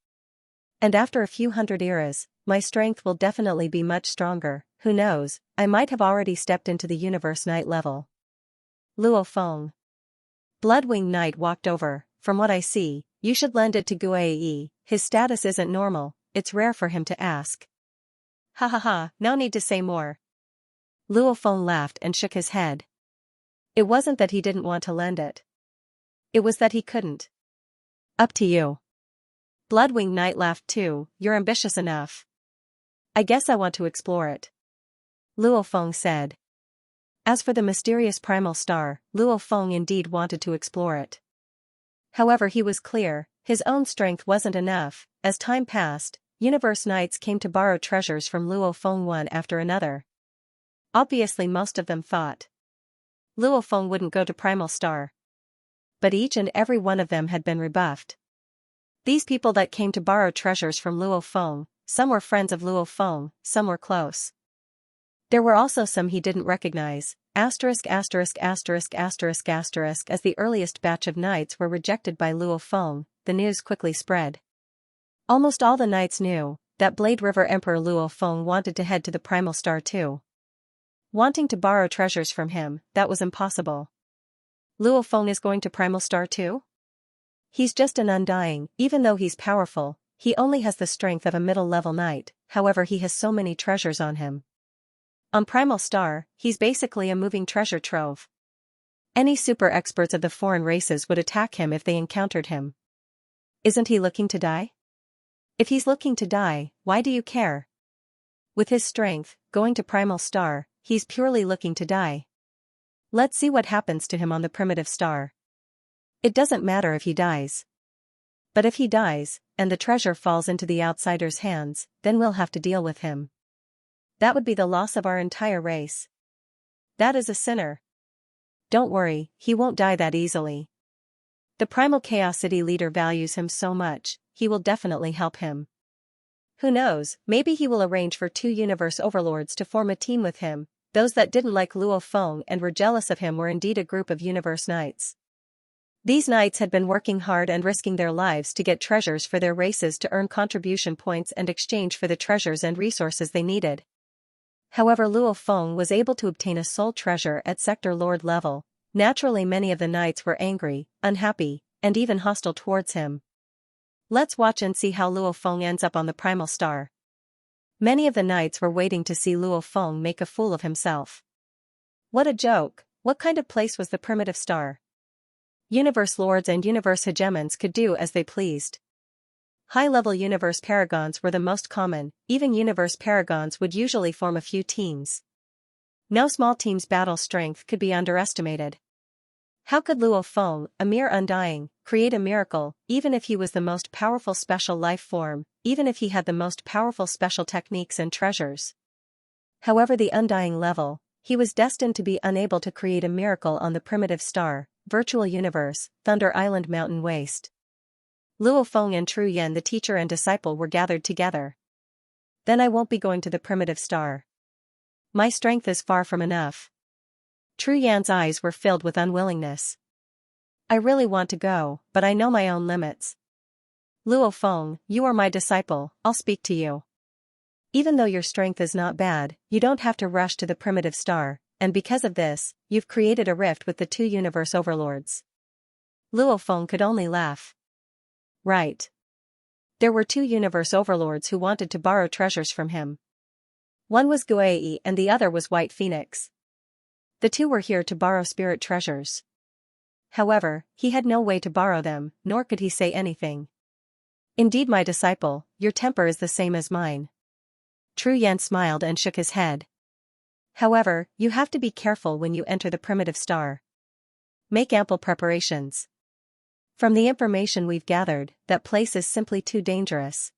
And after a few hundred eras, my strength will definitely be much stronger. Who knows, I might have already stepped into the Universe Knight level. Luo Feng. Bloodwing Knight walked over. From what I see, you should lend it to Guai. His status isn't normal, it's rare for him to ask. Ha ha ha, no need to say more. Luo Feng laughed and shook his head. It wasn't that he didn't want to lend it. It was that he couldn't. Up to you. Bloodwing Knight laughed too. You're ambitious enough. I guess I want to explore it. Luo Feng said. As for the mysterious primal star, Luo Feng indeed wanted to explore it. However, he was clear, his own strength wasn't enough. As time passed, Universe Knights came to borrow treasures from Luo Feng one after another. Obviously most of them thought Luo Feng wouldn't go to Primal Star. But each and every one of them had been rebuffed. These people that came to borrow treasures from Luo Feng, some were friends of Luo Feng, some were close. There were also some he didn't recognize. As the earliest batch of knights were rejected by Luo Feng, the news quickly spread. Almost all the knights knew that Blade River Emperor Luo Feng wanted to head to the Primal Star too. Wanting to borrow treasures from him, that was impossible. Luo Feng is going to Primal Star too? He's just an undying. Even though he's powerful, he only has the strength of a middle-level knight, however he has so many treasures on him. On Primal Star, he's basically a moving treasure trove. Any super experts of the foreign races would attack him if they encountered him. Isn't he looking to die? If he's looking to die, why do you care? With his strength, going to Primal Star, he's purely looking to die. Let's see what happens to him on the primitive star. It doesn't matter if he dies. But if he dies, and the treasure falls into the outsider's hands, then we'll have to deal with him. That would be the loss of our entire race. That is a sinner. Don't worry, he won't die that easily. The Primal Chaos City leader values him so much, he will definitely help him. Who knows, maybe he will arrange for 2 universe overlords to form a team with him. Those that didn't like Luo Feng and were jealous of him were indeed a group of universe knights. These knights had been working hard and risking their lives to get treasures for their races to earn contribution points and exchange for the treasures and resources they needed. However, Luo Feng was able to obtain a soul treasure at Sector Lord level. Naturally many of the knights were angry, unhappy, and even hostile towards him. Let's watch and see how Luo Feng ends up on the Primal Star. Many of the knights were waiting to see Luo Feng make a fool of himself. What a joke! What kind of place was the primitive star? Universe lords and universe hegemons could do as they pleased. High-level universe paragons were the most common. Even universe paragons would usually form a few teams. No small team's battle strength could be underestimated. How could Luo Feng, a mere undying, create a miracle, even if he was the most powerful special life form, even if he had the most powerful special techniques and treasures? However, the undying level, he was destined to be unable to create a miracle on the primitive star, virtual universe, Thunder Island Mountain Waste. Luo Feng and Tru Yan, the teacher and disciple, were gathered together. Then I won't be going to the primitive star. My strength is far from enough. Tru Yan's eyes were filled with unwillingness. I really want to go, but I know my own limits. Luo Feng, you are my disciple, I'll speak to you. Even though your strength is not bad, you don't have to rush to the primitive star, and because of this, you've created a rift with the 2 universe overlords. Luo Feng could only laugh. Right. There were 2 universe overlords who wanted to borrow treasures from him. One was Guai and the other was White Phoenix. The 2 were here to borrow spirit treasures. However, he had no way to borrow them, nor could he say anything. Indeed, my disciple, your temper is the same as mine. Tru Yan smiled and shook his head. However, you have to be careful when you enter the primitive star. Make ample preparations. From the information we've gathered, that place is simply too dangerous.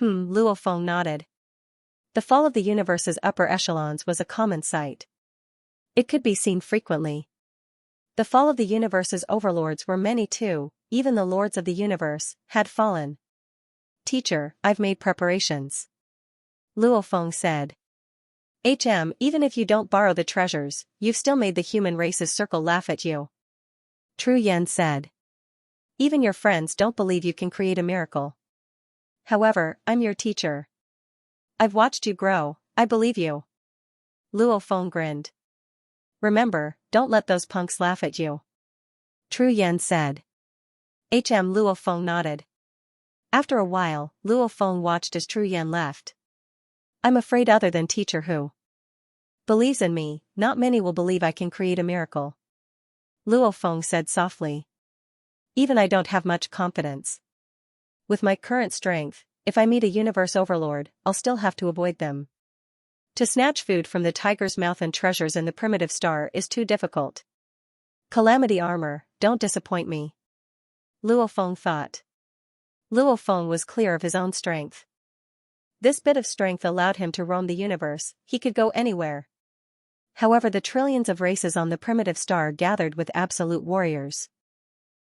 Luo Feng nodded. The fall of the universe's upper echelons was a common sight. It could be seen frequently. The fall of the universe's overlords were many too, even the lords of the universe had fallen. Teacher, I've made preparations. Luo Feng said. Even if you don't borrow the treasures, you've still made the human race's circle laugh at you. Tru Yan said. Even your friends don't believe you can create a miracle. However, I'm your teacher. I've watched you grow, I believe you. Luo Feng grinned. Remember, don't let those punks laugh at you. Tru Yan said. Luo Feng nodded. After a while, Luo Feng watched as Tru Yan left. I'm afraid other than teacher who believes in me, not many will believe I can create a miracle. Luo Feng said softly. Even I don't have much confidence. With my current strength, if I meet a universe overlord, I'll still have to avoid them. To snatch food from the tiger's mouth and treasures in the primitive star is too difficult. Calamity armor, don't disappoint me. Luo Feng thought. Luo Feng was clear of his own strength. This bit of strength allowed him to roam the universe, he could go anywhere. However, the trillions of races on the primitive star gathered with absolute warriors.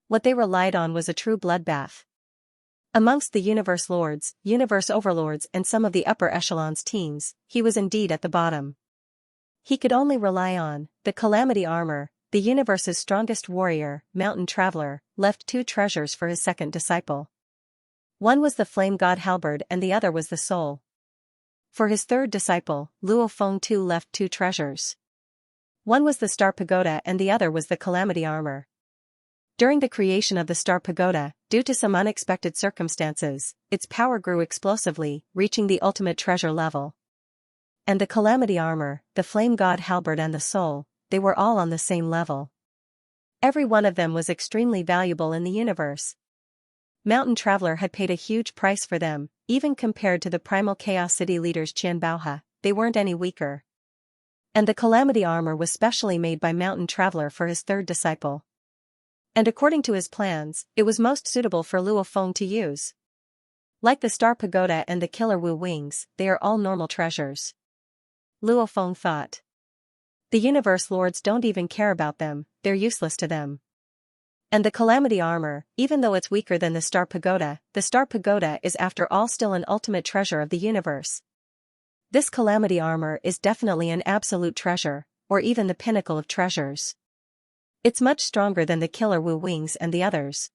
What they relied on was a true bloodbath. Amongst the universe lords, universe overlords and some of the upper echelons teams, he was indeed at the bottom. He could only rely on the calamity armor. The universe's strongest warrior, mountain traveler, left 2 treasures for his second disciple. One was the flame god halberd and the other was the soul. For his third disciple, Luo Feng too left 2 treasures. One was the star pagoda and the other was the calamity armor. During the creation of the star pagoda, due to some unexpected circumstances, its power grew explosively, reaching the ultimate treasure level. And the calamity armor, the flame god halberd and the soul, they were all on the same level. Every one of them was extremely valuable in the universe. Mountain Traveler had paid a huge price for them, even compared to the primal Chaos City leaders Qian Baohe, they weren't any weaker. And the calamity armor was specially made by Mountain Traveler for his third disciple. And according to his plans, it was most suitable for Luo Feng to use. Like the Star Pagoda and the Killer Wu Wings, they are all normal treasures. Luo Feng thought. The universe lords don't even care about them, they're useless to them. And the calamity armor, even though it's weaker than the Star Pagoda is after all still an ultimate treasure of the universe. This calamity armor is definitely an absolute treasure, or even the pinnacle of treasures. It's much stronger than the Killer Wu Wings and the others.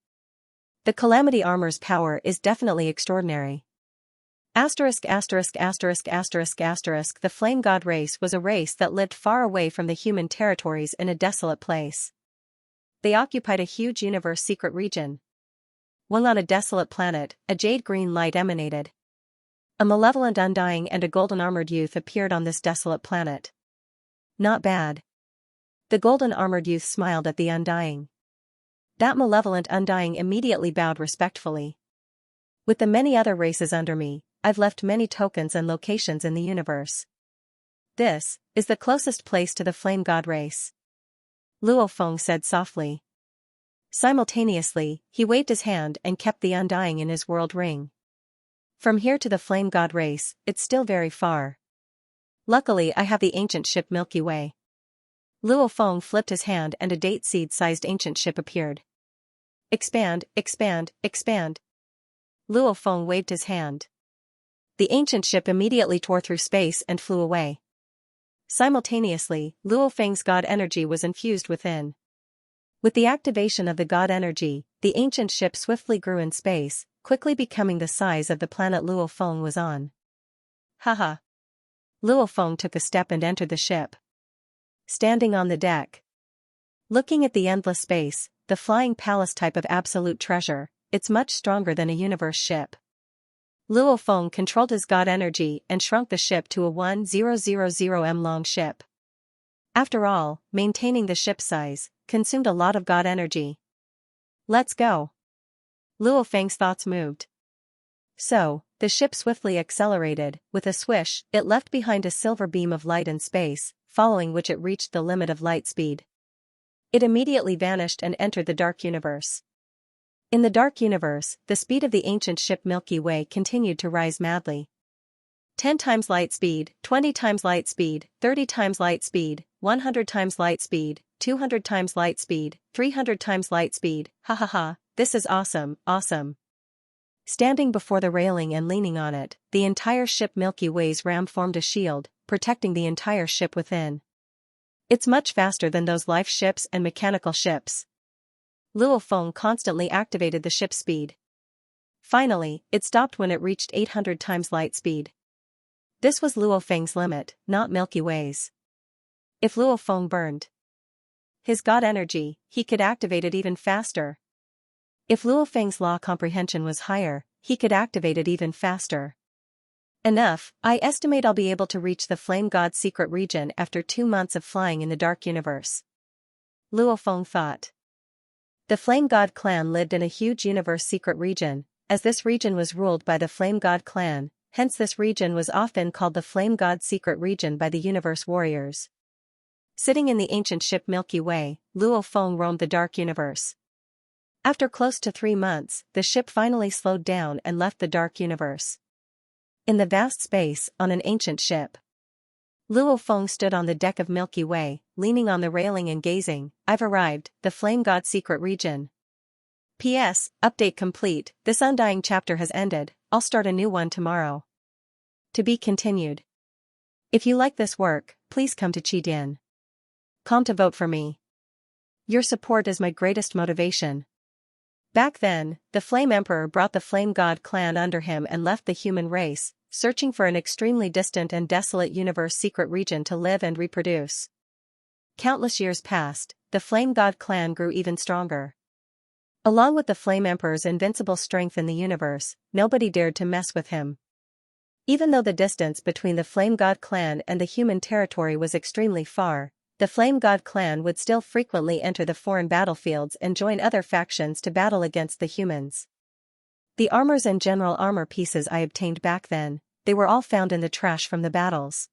The calamity armor's power is definitely extraordinary. The Flame God race was a race that lived far away from the human territories in a desolate place. They occupied a huge universe secret region. While on a desolate planet, a jade-green light emanated. A malevolent undying and a golden-armored youth appeared on this desolate planet. Not bad. The golden-armored youth smiled at the undying. That malevolent undying immediately bowed respectfully. With the many other races under me, I've left many tokens and locations in the universe. This is the closest place to the Flame God race. Luo Feng said softly. Simultaneously, he waved his hand and kept the undying in his world ring. From here to the Flame God race, it's still very far. Luckily I have the ancient ship Milky Way. Luo Feng flipped his hand and a date seed-sized ancient ship appeared. Expand, expand, expand. Luo Feng waved his hand. The ancient ship immediately tore through space and flew away. Simultaneously, Luo Feng's god energy was infused within. With the activation of the god energy, the ancient ship swiftly grew in space, quickly becoming the size of the planet Luo Feng was on. Haha. Luo Feng took a step and entered the ship. Standing on the deck. Looking at the endless space, the flying palace type of absolute treasure, it's much stronger than a universe ship. Luo Feng controlled his god energy and shrunk the ship to a 1000m long ship. After all, maintaining the ship size consumed a lot of god energy. Let's go. Luo Feng's thoughts moved. So, the ship swiftly accelerated, with a swish, it left behind a silver beam of light in space, following which it reached the limit of light speed. It immediately vanished and entered the dark universe. In the dark universe, the speed of the ancient ship Milky Way continued to rise madly. 10 times light speed, 20 times light speed, 30 times light speed, 100 times light speed, 200 times light speed, 300 times light speed, ha ha ha, this is awesome, awesome. Standing before the railing and leaning on it, the entire ship Milky Way's ram formed a shield, protecting the entire ship within. It's much faster than those life ships and mechanical ships. Luo Feng constantly activated the ship's speed. Finally, it stopped when it reached 800 times light speed. This was Luo Feng's limit, not Milky Way's. If Luo Feng burned his god energy, he could activate it even faster. If Luo Feng's law comprehension was higher, he could activate it even faster. Enough, I estimate I'll be able to reach the Flame God's secret region after 2 months of flying in the dark universe. Luo Feng thought. The Flame God clan lived in a huge universe secret region, as this region was ruled by the Flame God clan, hence this region was often called the Flame God secret region by the universe warriors. Sitting in the ancient ship Milky Way, Luo Feng roamed the dark universe. After close to 3 months, the ship finally slowed down and left the dark universe. In the vast space, on an ancient ship, Luo Feng stood on the deck of Milky Way, leaning on the railing and gazing. I've arrived, the Flame God secret region. P.S. Update complete, this undying chapter has ended, I'll start a new one tomorrow. To be continued. If you like this work, please come to Qidin.com to vote for me. Your support is my greatest motivation. Back then, the Flame Emperor brought the Flame God clan under him and left the human race, searching for an extremely distant and desolate universe secret region to live and reproduce. Countless years passed, the Flame God clan grew even stronger. Along with the Flame Emperor's invincible strength in the universe, nobody dared to mess with him. Even though the distance between the Flame God clan and the human territory was extremely far, the Flame God clan would still frequently enter the foreign battlefields and join other factions to battle against the humans. The armors and general armor pieces I obtained back then, they were all found in the trash from the battles.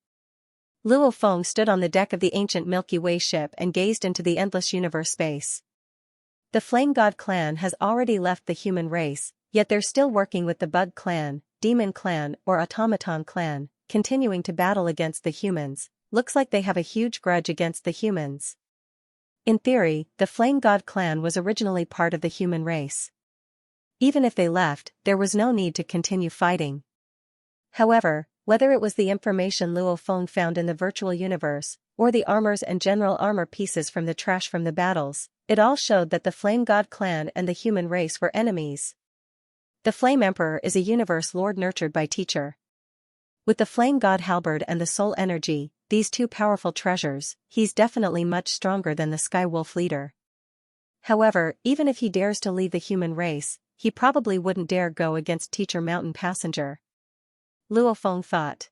Luo Feng stood on the deck of the ancient Milky Way ship and gazed into the endless universe space. The Flame God clan has already left the human race, yet they're still working with the Bug clan, Demon clan or Automaton clan, continuing to battle against the humans. Looks like they have a huge grudge against the humans. In theory, the Flame God clan was originally part of the human race. Even if they left, there was no need to continue fighting. However, whether it was the information Luo Feng found in the virtual universe, or the armors and general armor pieces from the trash from the battles, it all showed that the Flame God clan and the human race were enemies. The Flame Emperor is a universe lord nurtured by teacher. With the Flame God halberd and the soul energy, these two powerful treasures, he's definitely much stronger than the Sky Wolf leader. However, even if he dares to leave the human race, he probably wouldn't dare go against Teacher Mountain Passenger. Luo Feng thought.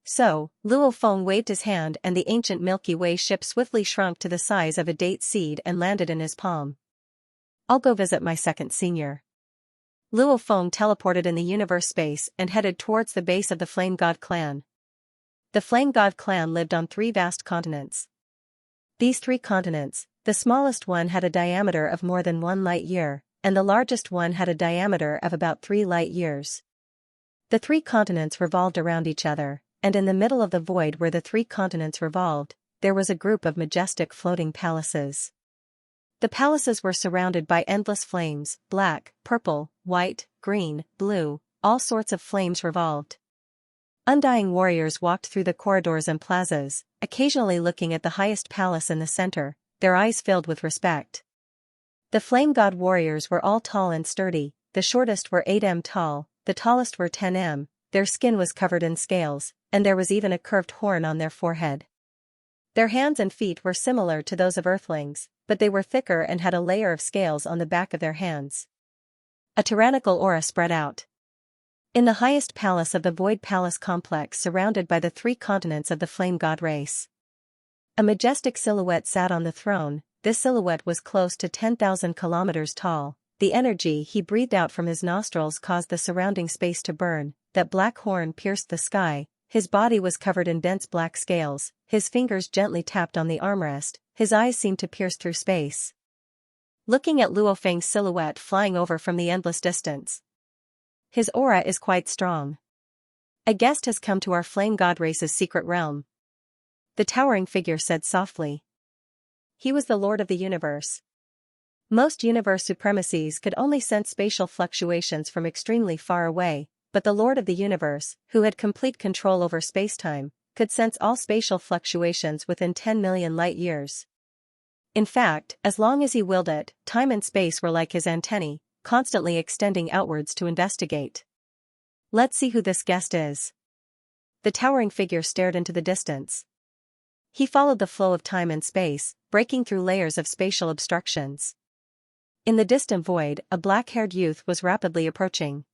So, Luo Feng waved his hand and the ancient Milky Way ship swiftly shrunk to the size of a date seed and landed in his palm. I'll go visit my second senior. Luo Feng teleported in the universe space and headed towards the base of the Flame God clan. The Flame God clan lived on 3 vast continents. These 3 continents, the smallest one had a diameter of more than 1 light year, and the largest one had a diameter of about 3 light years. The 3 continents revolved around each other, and in the middle of the void where the 3 continents revolved, there was a group of majestic floating palaces. The palaces were surrounded by endless flames, black, purple, white, green, blue, all sorts of flames revolved. Undying warriors walked through the corridors and plazas, occasionally looking at the highest palace in the center, their eyes filled with respect. The Flame God warriors were all tall and sturdy, the shortest were 8 m tall, the tallest were 10 m, their skin was covered in scales, and there was even a curved horn on their forehead. Their hands and feet were similar to those of earthlings, but they were thicker and had a layer of scales on the back of their hands. A tyrannical aura spread out. In the highest palace of the Void Palace complex surrounded by the 3 continents of the Flame God race. A majestic silhouette sat on the throne. This silhouette was close to 10,000 kilometers tall. The energy he breathed out from his nostrils caused the surrounding space to burn. That black horn pierced the sky. His body was covered in dense black scales. His fingers gently tapped on the armrest. His eyes seemed to pierce through space. looking at Luo Feng's silhouette flying over from the endless distance. His aura is quite strong. A guest has come to our flame god race's secret realm. The towering figure said softly. He was the lord of the universe. Most universe supremacies could only sense spatial fluctuations from extremely far away, but the lord of the universe, who had complete control over spacetime, could sense all spatial fluctuations within 10 million light-years. In fact, as long as he willed it, time and space were like his antennae, constantly extending outwards to investigate. Let's see who this guest is. The towering figure stared into the distance. He followed the flow of time and space, breaking through layers of spatial obstructions. In the distant void, a black-haired youth was rapidly approaching.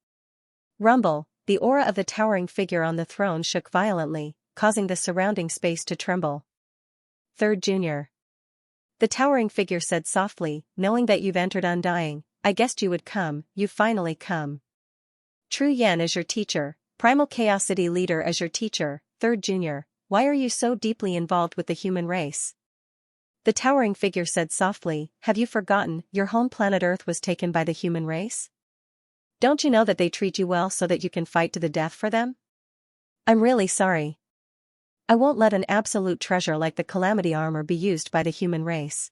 Rumble, the aura of the towering figure on the throne shook violently, causing the surrounding space to tremble. Third Junior. The towering figure said softly, knowing that you've entered Undying, I guessed you would come, you've finally come. True Yan is your teacher, Primal Chaosity leader as your teacher, Third Junior, why are you so deeply involved with the human race? The towering figure said softly, have you forgotten, your home planet Earth was taken by the human race? Don't you know that they treat you well so that you can fight to the death for them? I'm really sorry. I won't let an absolute treasure like the Calamity armor be used by the human race.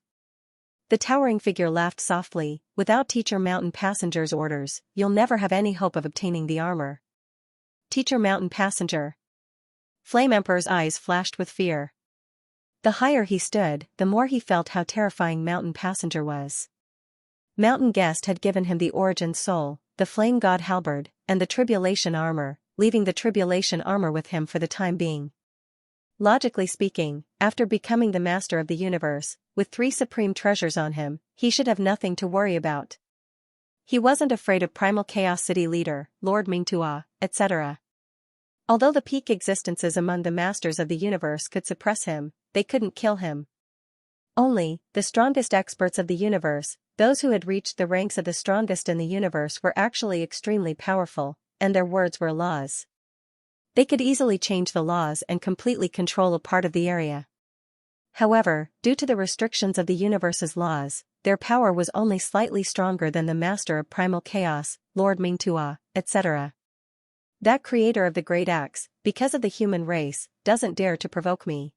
The towering figure laughed softly, without Teacher Mountain Passenger's orders, you'll never have any hope of obtaining the armor. Teacher Mountain Passenger. Flame Emperor's eyes flashed with fear. The higher he stood, the more he felt how terrifying Mountain Passenger was. Mountain Guest had given him the Origin Soul, the Flame God Halberd, and the Tribulation Armor, leaving the Tribulation Armor with him for the time being. Logically speaking, after becoming the master of the universe, with 3 supreme treasures on him, he should have nothing to worry about. He wasn't afraid of Primal Chaos City leader, Lord Mingtua, etc. Although the peak existences among the masters of the universe could suppress him, they couldn't kill him. Only, the strongest experts of the universe, those who had reached the ranks of the strongest in the universe were actually extremely powerful, and their words were laws. They could easily change the laws and completely control a part of the area. However, due to the restrictions of the universe's laws, their power was only slightly stronger than the master of primal chaos, Lord Mingtua, etc. That creator of the great axe, because of the human race, doesn't dare to provoke me.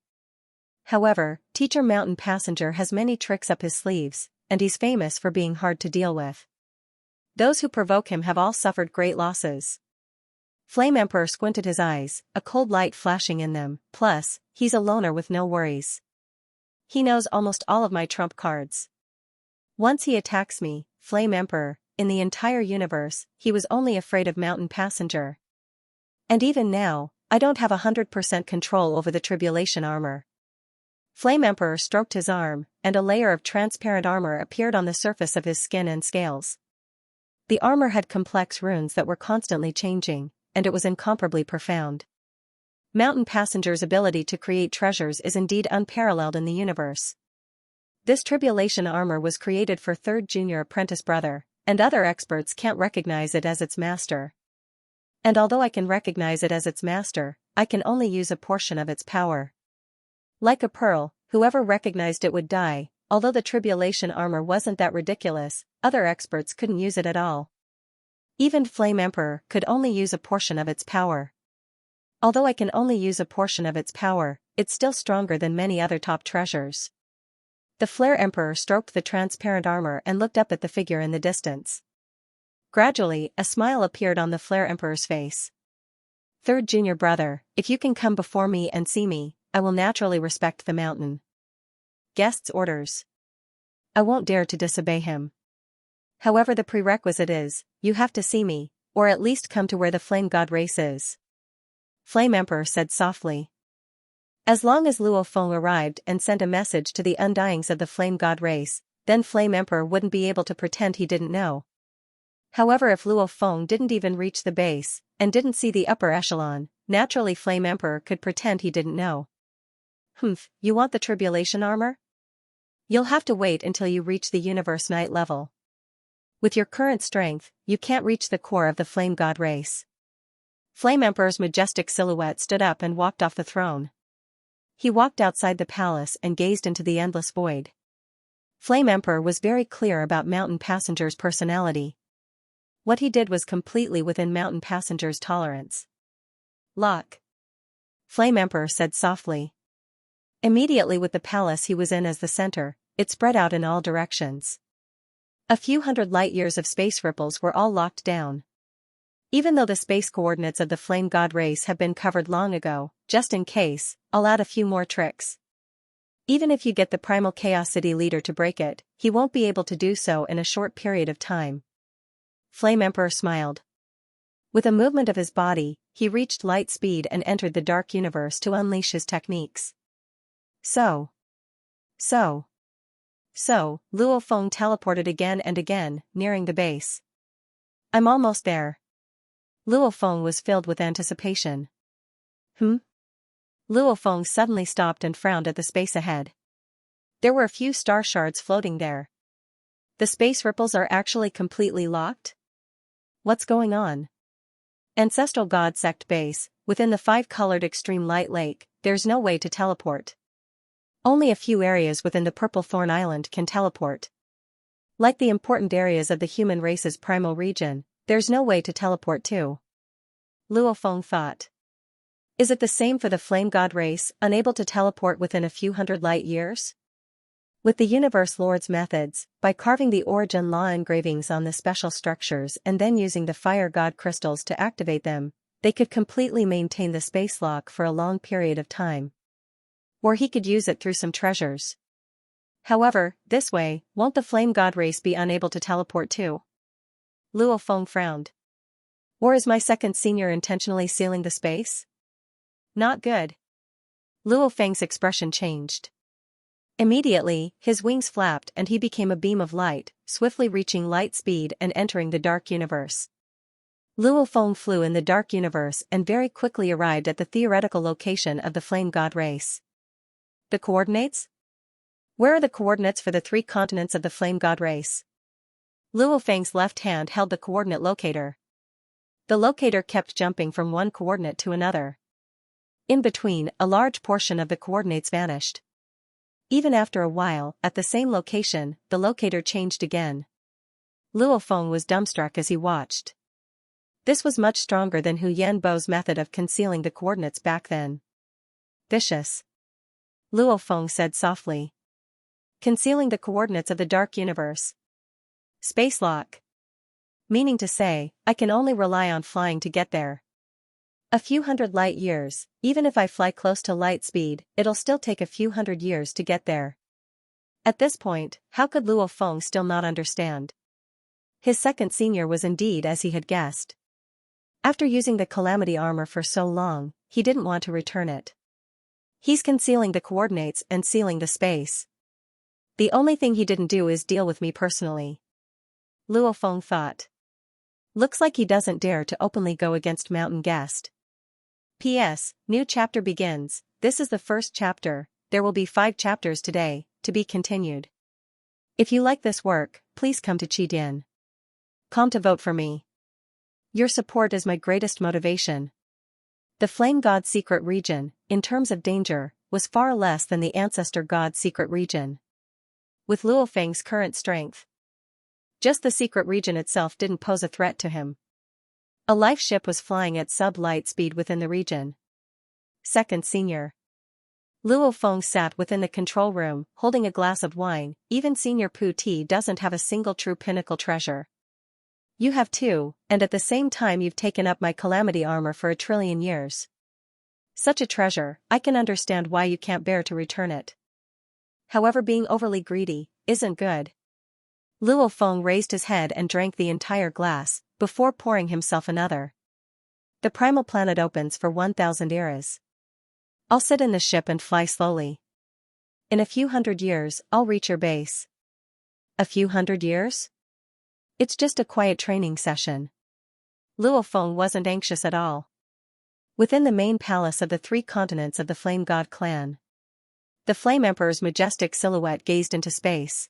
However, Teacher Mountain Passenger has many tricks up his sleeves, and he's famous for being hard to deal with. Those who provoke him have all suffered great losses. Flame Emperor squinted his eyes, a cold light flashing in them, plus, he's a loner with no worries. He knows almost all of my trump cards. Once he attacks me, Flame Emperor, in the entire universe, he was only afraid of Mountain Passenger. And even now, I don't have 100% control over the Tribulation armor. Flame Emperor stroked his arm, and a layer of transparent armor appeared on the surface of his skin and scales. The armor had complex runes that were constantly changing, and it was incomparably profound. Mountain Passenger's ability to create treasures is indeed unparalleled in the universe. This Tribulation armor was created for Third Junior Apprentice Brother, and other experts can't recognize it as its master. And although I can recognize it as its master, I can only use a portion of its power. Like a pearl, whoever recognized it would die. Although the Tribulation armor wasn't that ridiculous, other experts couldn't use it at all. Even Flame Emperor could only use a portion of its power. Although I can only use a portion of its power, it's still stronger than many other top treasures. The Flare Emperor stroked the transparent armor and looked up at the figure in the distance. Gradually, a smile appeared on the Flare Emperor's face. Third Junior Brother, if you can come before me and see me, I will naturally respect the mountain. Guest's orders. I won't dare to disobey him. However, the prerequisite is, you have to see me, or at least come to where the Flame God race is. Flame Emperor said softly. As long as Luo Feng arrived and sent a message to the Undyings of the Flame God race, then Flame Emperor wouldn't be able to pretend he didn't know. However, if Luo Feng didn't even reach the base, and didn't see the upper echelon, naturally Flame Emperor could pretend he didn't know. You want the Tribulation armor? You'll have to wait until you reach the Universe Night level. With your current strength, you can't reach the core of the Flame God race. Flame Emperor's majestic silhouette stood up and walked off the throne. He walked outside the palace and gazed into the endless void. Flame Emperor was very clear about Mountain Passenger's personality. What he did was completely within Mountain Passenger's tolerance. Lock. Flame Emperor said softly. Immediately with the palace he was in as the center, it spread out in all directions. A few hundred light-years of space ripples were all locked down. Even though the space coordinates of the Flame God race have been covered long ago, just in case, I'll add a few more tricks. Even if you get the Primal Chaos City leader to break it, he won't be able to do so in a short period of time. Flame Emperor smiled. With a movement of his body, he reached light speed and entered the dark universe to unleash his techniques. So, Luo Feng teleported again and again, nearing the base. I'm almost there. Luo Feng was filled with anticipation. Luo Feng suddenly stopped and frowned at the space ahead. There were a few star shards floating there. The space ripples are actually completely locked? What's going on? Ancestral God Sect Base, within the 5-colored extreme light lake, there's no way to teleport. Only a few areas within the Purple Thorn Island can teleport. Like the important areas of the human race's primal region, there's no way to teleport to. Luo Feng thought. Is it the same for the Flame God race, unable to teleport within a few hundred light years? With the Universe Lord's methods, by carving the origin law engravings on the special structures and then using the Fire God crystals to activate them, they could completely maintain the space lock for a long period of time. Or he could use it through some treasures. However, this way, won't the Flame God race be unable to teleport too? Luo Feng frowned. Or is my second senior intentionally sealing the space? Not good. Luo Feng's expression changed. Immediately, his wings flapped and he became a beam of light, swiftly reaching light speed and entering the dark universe. Luo Feng flew in the dark universe and very quickly arrived at the theoretical location of the Flame God race. The coordinates? Where are the coordinates for the 3 continents of the Flame God race? Luo Feng's left hand held the coordinate locator. The locator kept jumping from one coordinate to another. In between, a large portion of the coordinates vanished. Even after a while, at the same location, the locator changed again. Luo Feng was dumbstruck as he watched. This was much stronger than Hu Yanbo's method of concealing the coordinates back then. Vicious. Luo Feng said softly. Concealing the coordinates of the dark universe. Space lock. Meaning to say, I can only rely on flying to get there. A few hundred light years, even if I fly close to light speed, it'll still take a few hundred years to get there. At this point, how could Luo Feng still not understand? His second senior was indeed as he had guessed. After using the Calamity armor for so long, he didn't want to return it. He's concealing the coordinates and sealing the space. The only thing he didn't do is deal with me personally. Luo Feng thought. Looks like he doesn't dare to openly go against Mountain Guest. P.S. New chapter begins. This is the first chapter. There will be 5 chapters today, to be continued. If you like this work, please come to Qidin.com to vote for me. Your support is my greatest motivation. The Flame God secret region, in terms of danger, was far less than the Ancestor God secret region. With Luo Feng's current strength, just the secret region itself didn't pose a threat to him. A life ship was flying at sub-light speed within the region. Second senior. Luo Feng sat within the control room, holding a glass of wine. Even Senior Pu Ti doesn't have a single true pinnacle treasure. You have 2, and at the same time you've taken up my Calamity armor for 1 trillion years. Such a treasure, I can understand why you can't bear to return it. However, being overly greedy isn't good. Luo Feng raised his head and drank the entire glass, before pouring himself another. The primal planet opens for 1,000 eras. I'll sit in the ship and fly slowly. In a few hundred years, I'll reach your base. A few hundred years? It's just a quiet training session. Luo Feng wasn't anxious at all. Within the main palace of the 3 continents of the Flame God clan, the Flame Emperor's majestic silhouette gazed into space.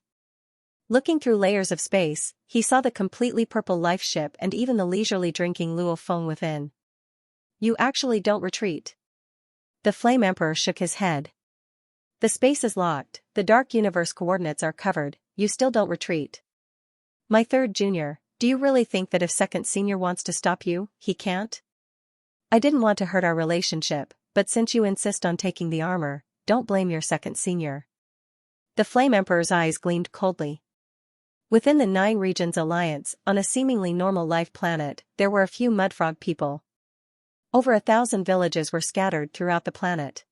Looking through layers of space, he saw the completely purple life ship and even the leisurely drinking Luo Feng within. You actually don't retreat. The Flame Emperor shook his head. The space is locked, the dark universe coordinates are covered, you still don't retreat. My third junior, do you really think that if second senior wants to stop you, he can't? I didn't want to hurt our relationship, but since you insist on taking the armor, don't blame your second senior. The Flame Emperor's eyes gleamed coldly. Within the 9 Regions Alliance, on a seemingly normal life planet, there were a few mudfrog people. Over 1,000 villages were scattered throughout the planet.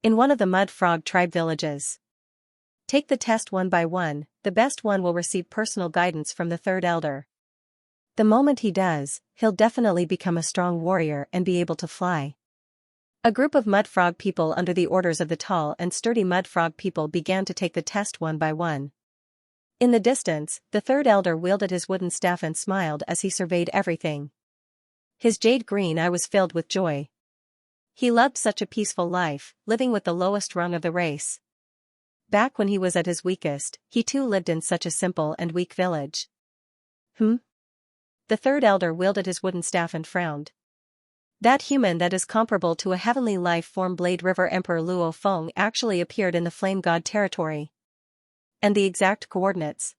In one of the mud frog tribe villages. Take the test one by one, the best one will receive personal guidance from the third elder. The moment he does, he'll definitely become a strong warrior and be able to fly. A group of mud frog people under the orders of the tall and sturdy mud frog people began to take the test one by one. In the distance, the third elder wielded his wooden staff and smiled as he surveyed everything. His jade green eye was filled with joy. He loved such a peaceful life, living with the lowest rung of the race. Back when he was at his weakest, he too lived in such a simple and weak village. The third elder wielded his wooden staff and frowned. That human that is comparable to a heavenly life form Blade River Emperor Luo Feng actually appeared in the Flame God territory. And the exact coordinates.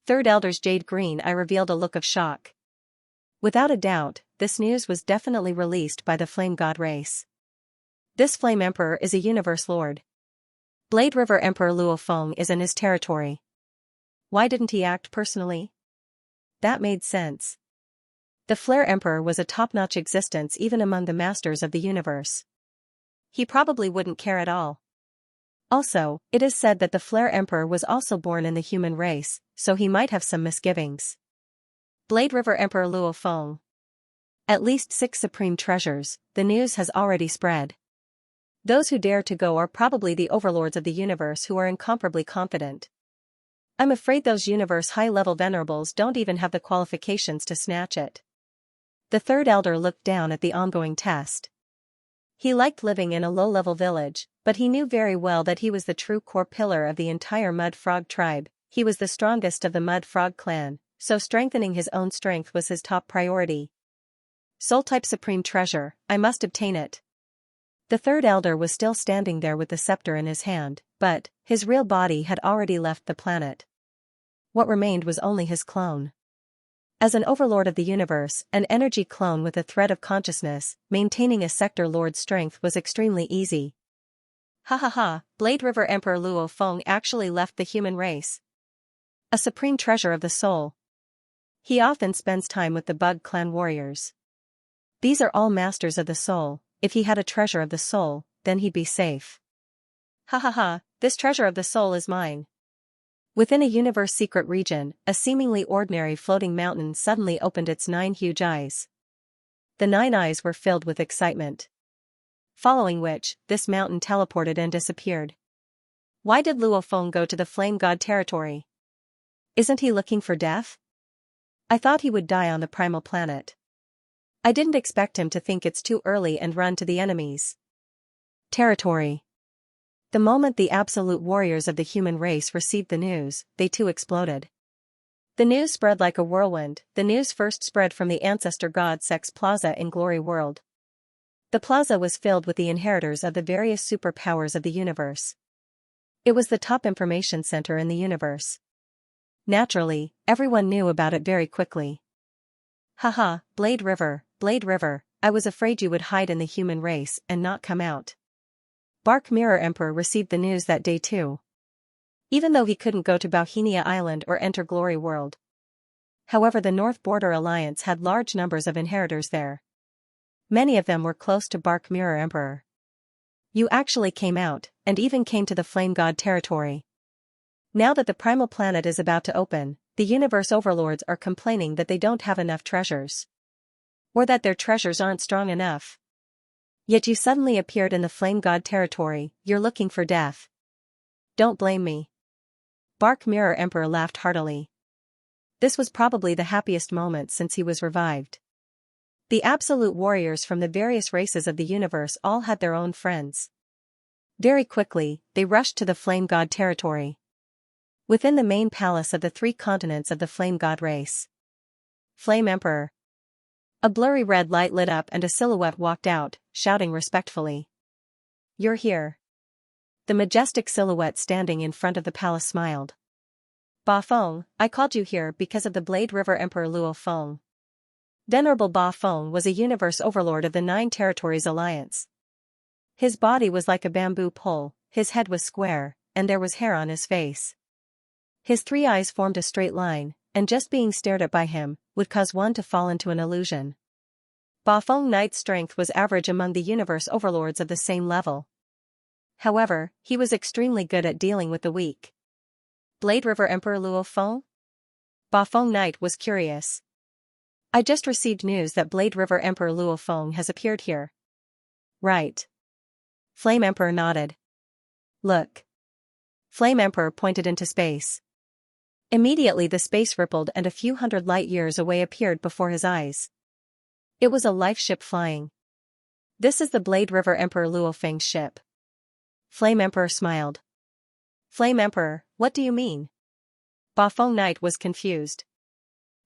Third elder's jade green eye revealed a look of shock. Without a doubt, this news was definitely released by the Flame God race. This Flame Emperor is a universe lord. Blade River Emperor Luo Feng is in his territory. Why didn't he act personally? That made sense. The Flare Emperor was a top-notch existence even among the masters of the universe. He probably wouldn't care at all. Also, it is said that the Flare Emperor was also born in the human race, so he might have some misgivings. Blade River Emperor Luo Feng. At least 6 supreme treasures, the news has already spread. Those who dare to go are probably the overlords of the universe who are incomparably confident. I'm afraid those universe high-level venerables don't even have the qualifications to snatch it. The third elder looked down at the ongoing test. He liked living in a low-level village, but he knew very well that he was the true core pillar of the entire Mud Frog tribe. He was the strongest of the Mud Frog clan, so strengthening his own strength was his top priority. Soul-type supreme treasure, I must obtain it. The third elder was still standing there with the scepter in his hand, but his real body had already left the planet. What remained was only his clone. As an overlord of the universe, an energy clone with a thread of consciousness, maintaining a sector lord's strength was extremely easy. Blade River Emperor Luo Feng actually left the human race. A supreme treasure of the soul. He often spends time with the Bug Clan warriors. These are all masters of the soul. If he had a treasure of the soul, then he'd be safe. This treasure of the soul is mine. Within a universe secret region, a seemingly ordinary floating mountain suddenly opened its 9 huge eyes. The 9 eyes were filled with excitement. Following which, this mountain teleported and disappeared. Why did Luo Feng go to the Flame God territory? Isn't he looking for death? I thought he would die on the primal planet. I didn't expect him to think it's too early and run to the enemy's territory. The moment the absolute warriors of the human race received the news, they too exploded. The news spread like a whirlwind. The news first spread from the Ancestor God Sex Plaza in Glory World. The plaza was filled with the inheritors of the various superpowers of the universe. It was the top information center in the universe. Naturally, everyone knew about it very quickly. Blade River, I was afraid you would hide in the human race and not come out. Bark Mirror Emperor received the news that day too. Even though he couldn't go to Bauhinia Island or enter Glory World. However, the North Border Alliance had large numbers of inheritors there. Many of them were close to Bark Mirror Emperor. You actually came out, and even came to the Flame God territory. Now that the primal planet is about to open, the universe overlords are complaining that they don't have enough treasures. Or that their treasures aren't strong enough. Yet you suddenly appeared in the Flame God territory, you're looking for death. Don't blame me. Bark Mirror Emperor laughed heartily. This was probably the happiest moment since he was revived. The absolute warriors from the various races of the universe all had their own friends. Very quickly, they rushed to the Flame God territory. Within the main palace of the 3 continents of the Flame God race. Flame Emperor. A blurry red light lit up and a silhouette walked out, shouting respectfully. You're here. The majestic silhouette standing in front of the palace smiled. Ba Feng, I called you here because of the Blade River Emperor Luo Feng. Venerable Ba Feng was a universe overlord of the Nine Territories Alliance. His body was like a bamboo pole, his head was square, and there was hair on his face. His 3 eyes formed a straight line, and just being stared at by him would cause one to fall into an illusion. Ba Feng Knight's strength was average among the universe overlords of the same level. However, he was extremely good at dealing with the weak. Blade River Emperor Luo Feng? Ba Feng Knight was curious. I just received news that Blade River Emperor Luo Feng has appeared here. Right. Flame Emperor nodded. Look. Flame Emperor pointed into space. Immediately the space rippled and a few hundred light years away appeared before his eyes. It was a life ship flying. This is the Blade River Emperor Luo Feng's ship. Flame Emperor smiled. Flame Emperor, what do you mean? Ba Feng Knight was confused.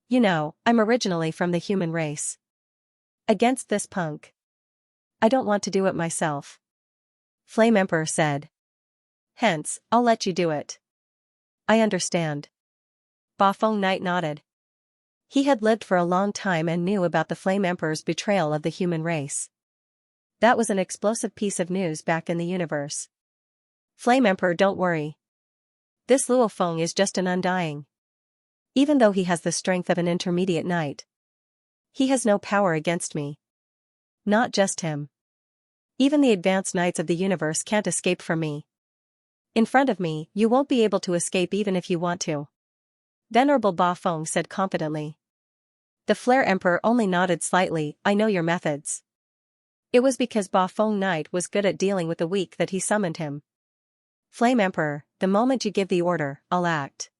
You know, I'm originally from the human race. Against this punk. I don't want to do it myself. Flame Emperor said. Hence, I'll let you do it. I understand. Ba Feng Knight nodded. He had lived for a long time and knew about the Flame Emperor's betrayal of the human race. That was an explosive piece of news back in the universe. Flame Emperor, don't worry. This Luo Feng is just an undying. Even though he has the strength of an intermediate knight, he has no power against me. Not just him. Even the advanced knights of the universe can't escape from me. In front of me, you won't be able to escape even if you want to. Venerable Ba Feng said confidently. The Flare Emperor only nodded slightly. I know your methods. It was because Ba Feng Knight was good at dealing with the weak that he summoned him. Flame Emperor, the moment you give the order, I'll act.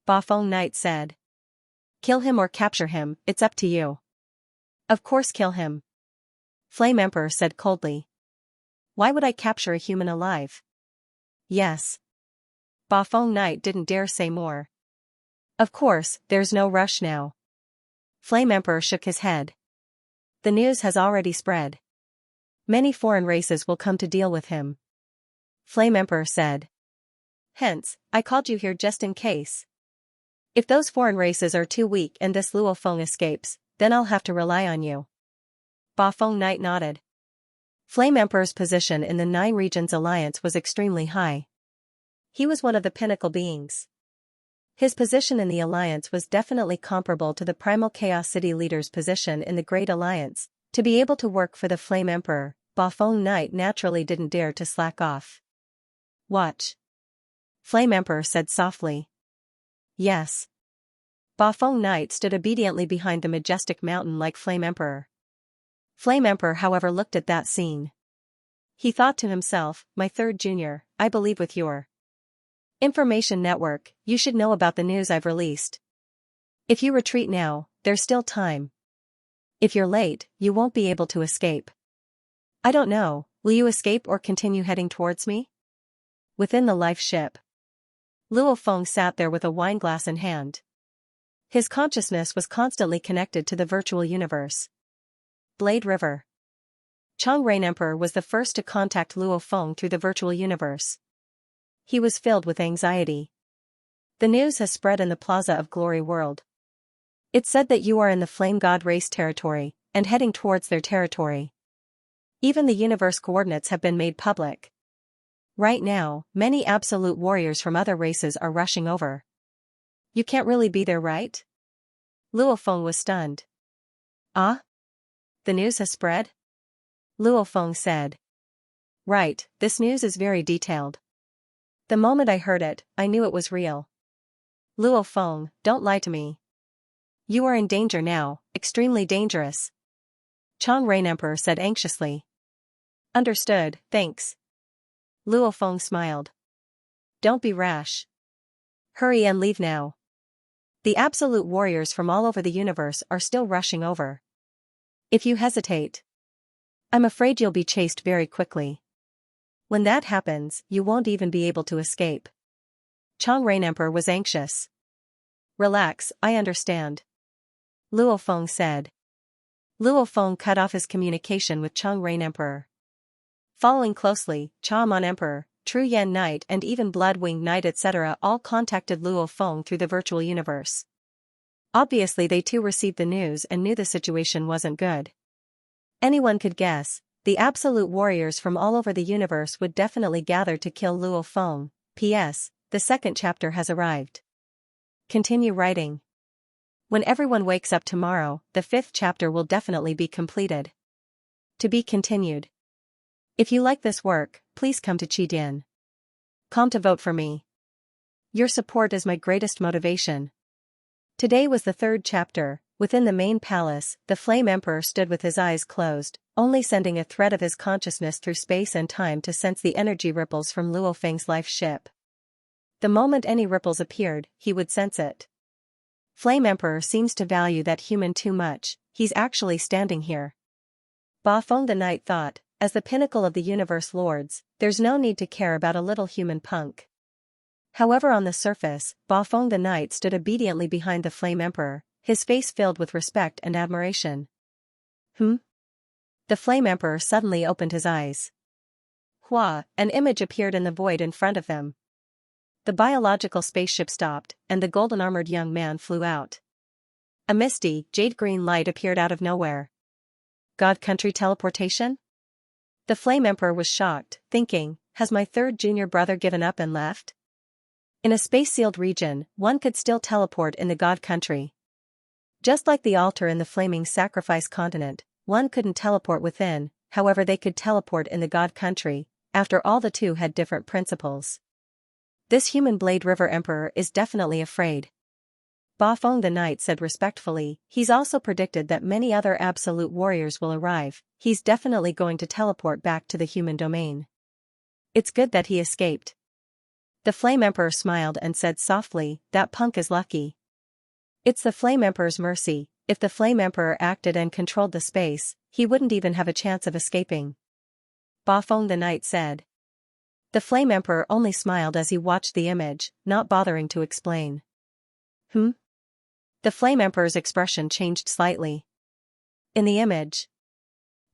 Ba Feng Knight said. Kill him or capture him, it's up to you. Of course kill him. Flame Emperor said coldly. Why would I capture a human alive? Yes. Ba Feng Knight didn't dare say more. Of course, there's no rush now. Flame Emperor shook his head. The news has already spread. Many foreign races will come to deal with him. Flame Emperor said. Hence, I called you here just in case. If those foreign races are too weak and this Luo Feng escapes, then I'll have to rely on you. Ba Feng Knight nodded. Flame Emperor's position in the Nine Regions Alliance was extremely high. He was one of the pinnacle beings. His position in the Alliance was definitely comparable to the Primal Chaos City leader's position in the Great Alliance. To be able to work for the Flame Emperor, Ba Feng Knight naturally didn't dare to slack off. Watch. Flame Emperor said softly. Yes. Ba Feng Knight stood obediently behind the majestic mountain like Flame Emperor. Flame Emperor however looked at that scene. He thought to himself, my third junior, I believe with your information network, you should know about the news I've released. If you retreat now, there's still time. If you're late, you won't be able to escape. I don't know, will you escape or continue heading towards me? Within the life ship, Luo Feng sat there with a wineglass in hand. His consciousness was constantly connected to the virtual universe. Blade River. Chang Rain Emperor was the first to contact Luo Feng through the virtual universe. He was filled with anxiety. The news has spread in the Plaza of Glory world. It said that you are in the Flame God race territory, and heading towards their territory. Even the universe coordinates have been made public. Right now, many absolute warriors from other races are rushing over. You can't really be there, right? Luo Feng was stunned. Ah? The news has spread? Luo Feng said. Right, this news is very detailed. The moment I heard it, I knew it was real. Luo Feng, don't lie to me. You are in danger now, extremely dangerous. Chang Rain Emperor said anxiously. Understood, thanks. Luo Feng smiled. Don't be rash. Hurry and leave now. The absolute warriors from all over the universe are still rushing over. If you hesitate, I'm afraid you'll be chased very quickly. When that happens, you won't even be able to escape. Chang Rain Emperor was anxious. Relax, I understand. Luo Feng said. Luo Feng cut off his communication with Chang Rain Emperor. Following closely, Cha Mon Emperor, True Yen Knight and even Bloodwing Knight etc. all contacted Luo Feng through the virtual universe. Obviously they too received the news and knew the situation wasn't good. Anyone could guess, the absolute warriors from all over the universe would definitely gather to kill Luo Feng. P.S. The second chapter has arrived. Continue writing. When everyone wakes up tomorrow, the 5th chapter will definitely be completed. To be continued. If you like this work, please come to Qidin.com to vote for me. Your support is my greatest motivation. Today was the 3rd chapter. Within the main palace, the Flame Emperor stood with his eyes closed, only sending a thread of his consciousness through space and time to sense the energy ripples from Luo Feng's life ship. The moment any ripples appeared, he would sense it. Flame Emperor seems to value that human too much, he's actually standing here. Ba Feng the Knight thought, as the pinnacle of the universe lords, there's no need to care about a little human punk. However, on the surface, Ba Feng the Knight stood obediently behind the Flame Emperor, his face filled with respect and admiration. The Flame Emperor suddenly opened his eyes. Hua, an image appeared in the void in front of them. The biological spaceship stopped, and the golden-armored young man flew out. A misty, jade-green light appeared out of nowhere. God Country teleportation? The Flame Emperor was shocked, thinking, has my 3rd junior brother given up and left? In a space-sealed region, one could still teleport in the God Country. Just like the altar in the flaming sacrifice continent, one couldn't teleport within, however they could teleport in the God Country. After all, the two had different principles. This human Blade River Emperor is definitely afraid. Ba Feng the Knight said respectfully, he's also predicted that many other absolute warriors will arrive, he's definitely going to teleport back to the human domain. It's good that he escaped. The Flame Emperor smiled and said softly, that punk is lucky. It's the Flame Emperor's mercy, if the Flame Emperor acted and controlled the space, he wouldn't even have a chance of escaping. Ba Feng the Knight said. The Flame Emperor only smiled as he watched the image, not bothering to explain. The Flame Emperor's expression changed slightly. In the image,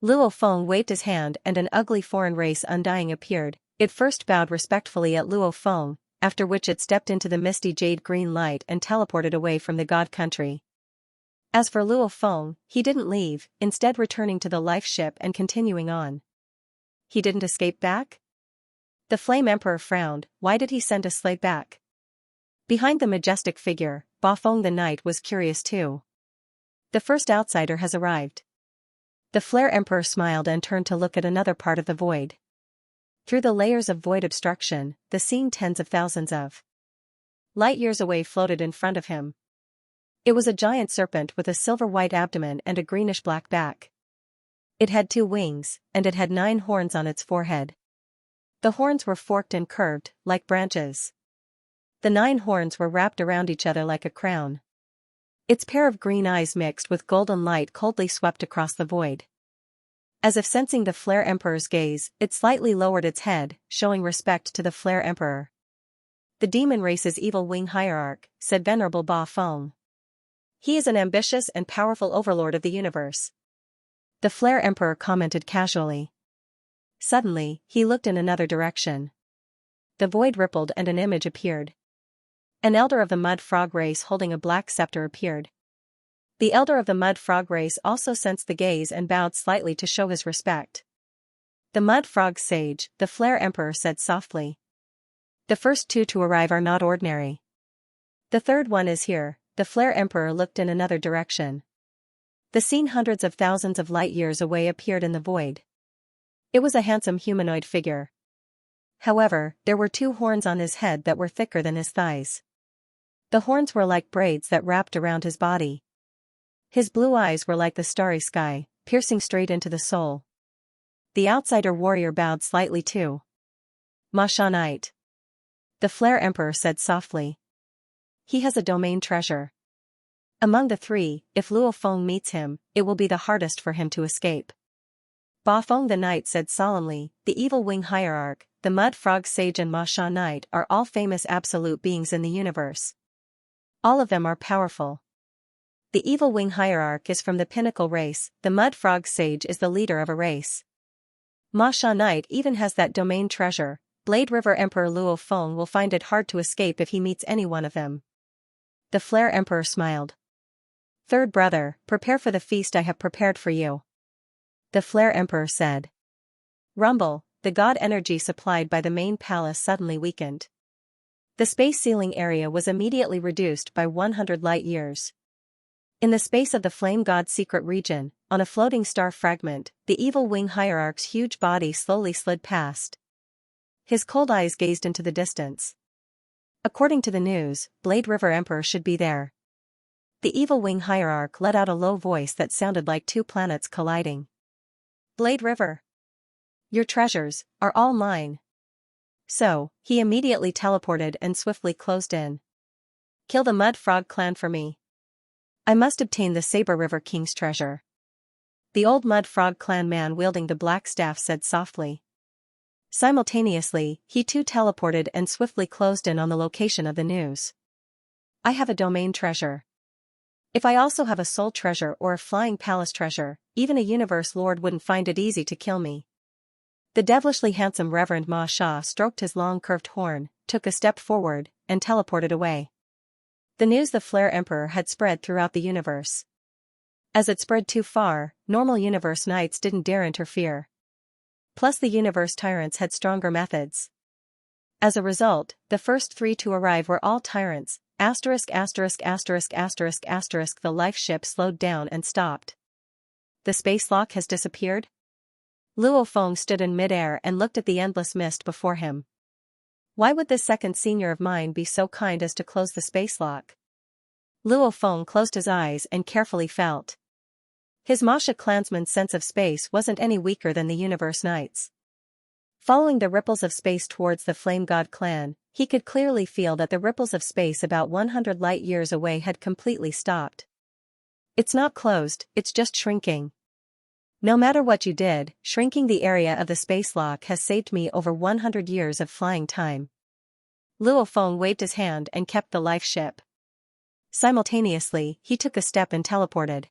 Luo Feng waved his hand and an ugly foreign race undying appeared. It first bowed respectfully at Luo Feng, after which it stepped into the misty jade-green light and teleported away from the God Country. As for Luo Feng, he didn't leave, instead returning to the life ship and continuing on. He didn't escape back? The Flame Emperor frowned, why did he send a slave back? Behind the majestic figure, Ba Feng the Knight was curious too. The first outsider has arrived. The Flare Emperor smiled and turned to look at another part of the void. Through the layers of void obstruction, the scene tens of thousands of light years away floated in front of him. It was a giant serpent with a silver-white abdomen and a greenish-black back. It had 2 wings, and it had 9 horns on its forehead. The horns were forked and curved, like branches. The 9 horns were wrapped around each other like a crown. Its pair of green eyes mixed with golden light coldly swept across the void. As if sensing the Flare Emperor's gaze, it slightly lowered its head, showing respect to the Flare Emperor. The demon race's evil wing hierarch, said Venerable Ba Feng. He is an ambitious and powerful overlord of the universe. The Flare Emperor commented casually. Suddenly, he looked in another direction. The void rippled and an image appeared. An elder of the mud frog race holding a black scepter appeared. The elder of the mud frog race also sensed the gaze and bowed slightly to show his respect. The mud frog sage, the Flare Emperor said softly. The first 2 to arrive are not ordinary. The 3rd one is here. The Flare Emperor looked in another direction. The scene hundreds of thousands of light years away appeared in the void. It was a handsome humanoid figure. However, there were 2 horns on his head that were thicker than his thighs. The horns were like braids that wrapped around his body. His blue eyes were like the starry sky, piercing straight into the soul. The outsider warrior bowed slightly too. Ma Sha Knight. The Flare Emperor said softly. He has a domain treasure. Among the 3, if Luo Feng meets him, it will be the hardest for him to escape. Ba Feng the Knight said solemnly, the evil wing hierarch, the mud frog sage and Ma Sha Knight are all famous absolute beings in the universe. All of them are powerful. The evil wing hierarch is from the pinnacle race, the mud frog sage is the leader of a race. Ma Sha Knight even has that domain treasure, Blade River Emperor Luo Feng will find it hard to escape if he meets any one of them. The Flare Emperor smiled. Third brother, prepare for the feast I have prepared for you. The Flare Emperor said. Rumble, the god energy supplied by the main palace suddenly weakened. The space ceiling area was immediately reduced by 100 light years. In the space of the Flame God's secret region, on a floating star fragment, the evil wing hierarch's huge body slowly slid past. His cold eyes gazed into the distance. According to the news, Blade River Emperor should be there. The evil wing hierarch let out a low voice that sounded like two planets colliding. Blade River. Your treasures are all mine. So, he immediately teleported and swiftly closed in. Kill the Mud Frog clan for me. I must obtain the Saber River King's treasure. The old Mud Frog clan man wielding the black staff said softly. Simultaneously, he too teleported and swiftly closed in on the location of the news. I have a domain treasure. If I also have a soul treasure or a flying palace treasure, even a universe lord wouldn't find it easy to kill me. The devilishly handsome Reverend Ma Sha stroked his long curved horn, took a step forward, and teleported away. The news the Flare Emperor had spread throughout the universe. As it spread too far, normal universe knights didn't dare interfere. Plus the universe tyrants had stronger methods. As a result, the first three to arrive were all tyrants. The life ship slowed down and stopped. The space lock has disappeared? Luo Feng stood in midair and looked at the endless mist before him. Why would this second senior of mine be so kind as to close the space lock? Luo Feng closed his eyes and carefully felt. His Masha clansman's sense of space wasn't any weaker than the universe knights. Following the ripples of space towards the Flame God clan, he could clearly feel that the ripples of space about 100 light years away had completely stopped. It's not closed, it's just shrinking. No matter what you did, shrinking the area of the space lock has saved me over 100 years of flying time. Luo Feng waved his hand and kept the life ship. Simultaneously, he took a step and teleported.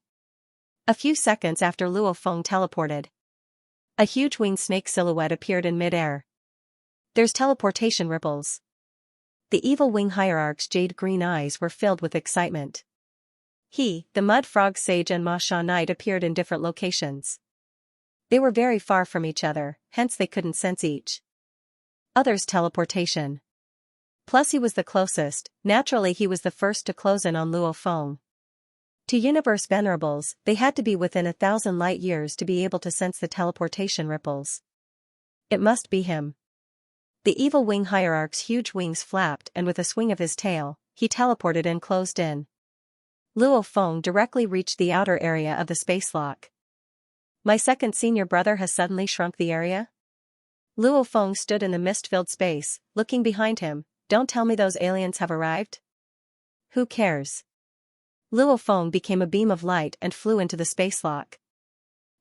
A few seconds after Luo Feng teleported, a huge winged snake silhouette appeared in midair. There's teleportation ripples. The evil wing hierarch's jade green eyes were filled with excitement. He, the Mud Frog Sage and Ma Sha Knight appeared in different locations. They were very far from each other, hence they couldn't sense each other's teleportation. Plus he was the closest, naturally he was the first to close in on Luo Feng. To universe venerables, they had to be within 1,000 light years to be able to sense the teleportation ripples. It must be him. The evil wing hierarch's huge wings flapped and with a swing of his tail, he teleported and closed in. Luo Feng directly reached the outer area of the space lock. My second senior brother has suddenly shrunk the area? Luo Feng stood in the mist-filled space, looking behind him. Don't tell me those aliens have arrived? Who cares? Luo Feng became a beam of light and flew into the space lock.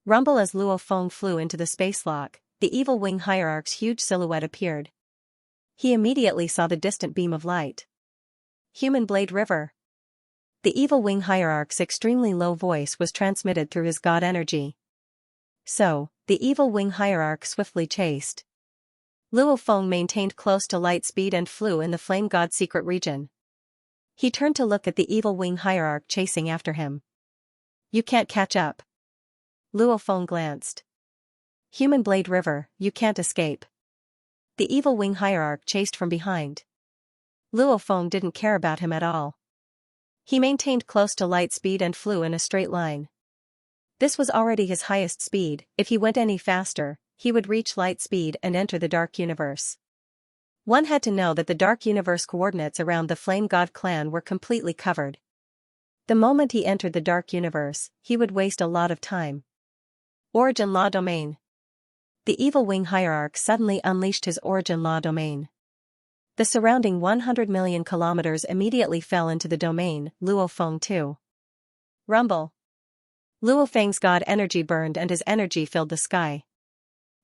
Rumble as Luo Feng flew into the space lock, the evil wing hierarch's huge silhouette appeared. He immediately saw the distant beam of light. Human Blade River. The evil wing hierarch's extremely low voice was transmitted through his god energy. So, the evil wing hierarch swiftly chased. Luo Feng maintained close to light speed and flew in the Flame God's secret region. He turned to look at the evil wing hierarch chasing after him. You can't catch up. Luo Feng glanced. Human Blade River, you can't escape. The evil wing hierarch chased from behind. Luo Feng didn't care about him at all. He maintained close to light speed and flew in a straight line. This was already his highest speed. If he went any faster, he would reach light speed and enter the Dark Universe. One had to know that the Dark Universe coordinates around the Flame God clan were completely covered. The moment he entered the Dark Universe, he would waste a lot of time. Origin Law Domain. The evil wing hierarch suddenly unleashed his Origin Law Domain. The surrounding 100 million kilometers immediately fell into the domain. Luo Feng too. Rumble. Luo Feng's god energy burned and his energy filled the sky.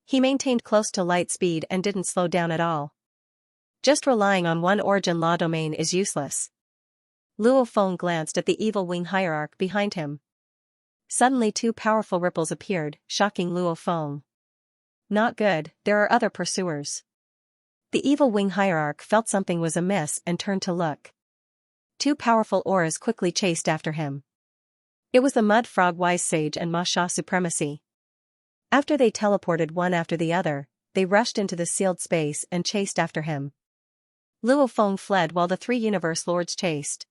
He maintained close to light speed and didn't slow down at all. Just relying on one Origin Law Domain is useless. Luo Feng glanced at the evil wing hierarch behind him. Suddenly two powerful ripples appeared, shocking Luo Feng. Not good, there are other pursuers. The evil wing hierarch felt something was amiss and turned to look. Two powerful auras quickly chased after him. It was the mud frog wise sage and Ma Sha supremacy. After they teleported one after the other, they rushed into the sealed space and chased after him. Luo Feng fled while the three universe lords chased.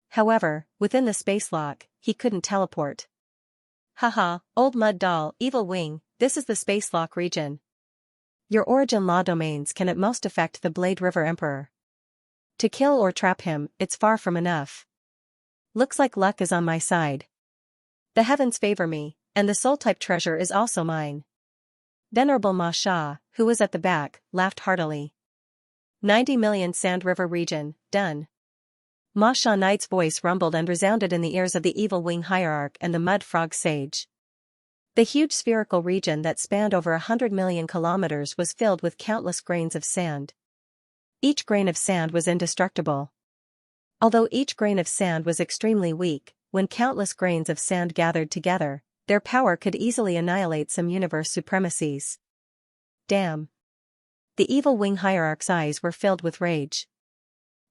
However, within the space lock, he couldn't teleport. Haha, old mud doll, evil wing, this is the space lock region. Your origin law domains can at most affect the Blade River Emperor. To kill or trap him, it's far from enough. Looks like luck is on my side. The heavens favor me, and the soul-type treasure is also mine. Venerable Ma Sha, who was at the back, laughed heartily. 90 million Sand River region, done. Ma Sha Knight's voice rumbled and resounded in the ears of the evil wing hierarch and the mud frog sage. The huge spherical region that spanned over 100 million kilometers was filled with countless grains of sand. Each grain of sand was indestructible. Although each grain of sand was extremely weak, when countless grains of sand gathered together, their power could easily annihilate some universe supremacies. Damn. The evil wing hierarch's eyes were filled with rage.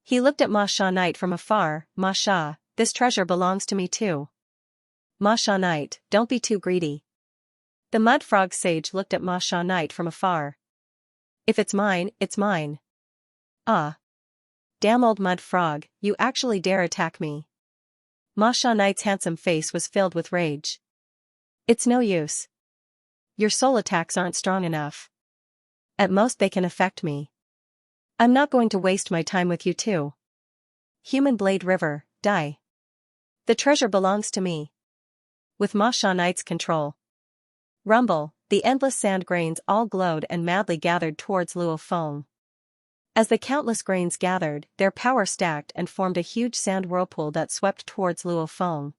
He looked at Ma Sha Knight from afar. Ma Sha, this treasure belongs to me too. Ma Sha Knight, don't be too greedy. The mud frog sage looked at Ma Sha Knight from afar. If it's mine, it's mine. Ah. Damn old mud frog, you actually dare attack me. Ma Sha Knight's handsome face was filled with rage. It's no use. Your soul attacks aren't strong enough. At most they can affect me. I'm not going to waste my time with you too. Human Blade River, die. The treasure belongs to me. With Ma Sha Knight's control. Rumble, the endless sand grains all glowed and madly gathered towards Luo Feng. As the countless grains gathered, their power stacked and formed a huge sand whirlpool that swept towards Luo Feng.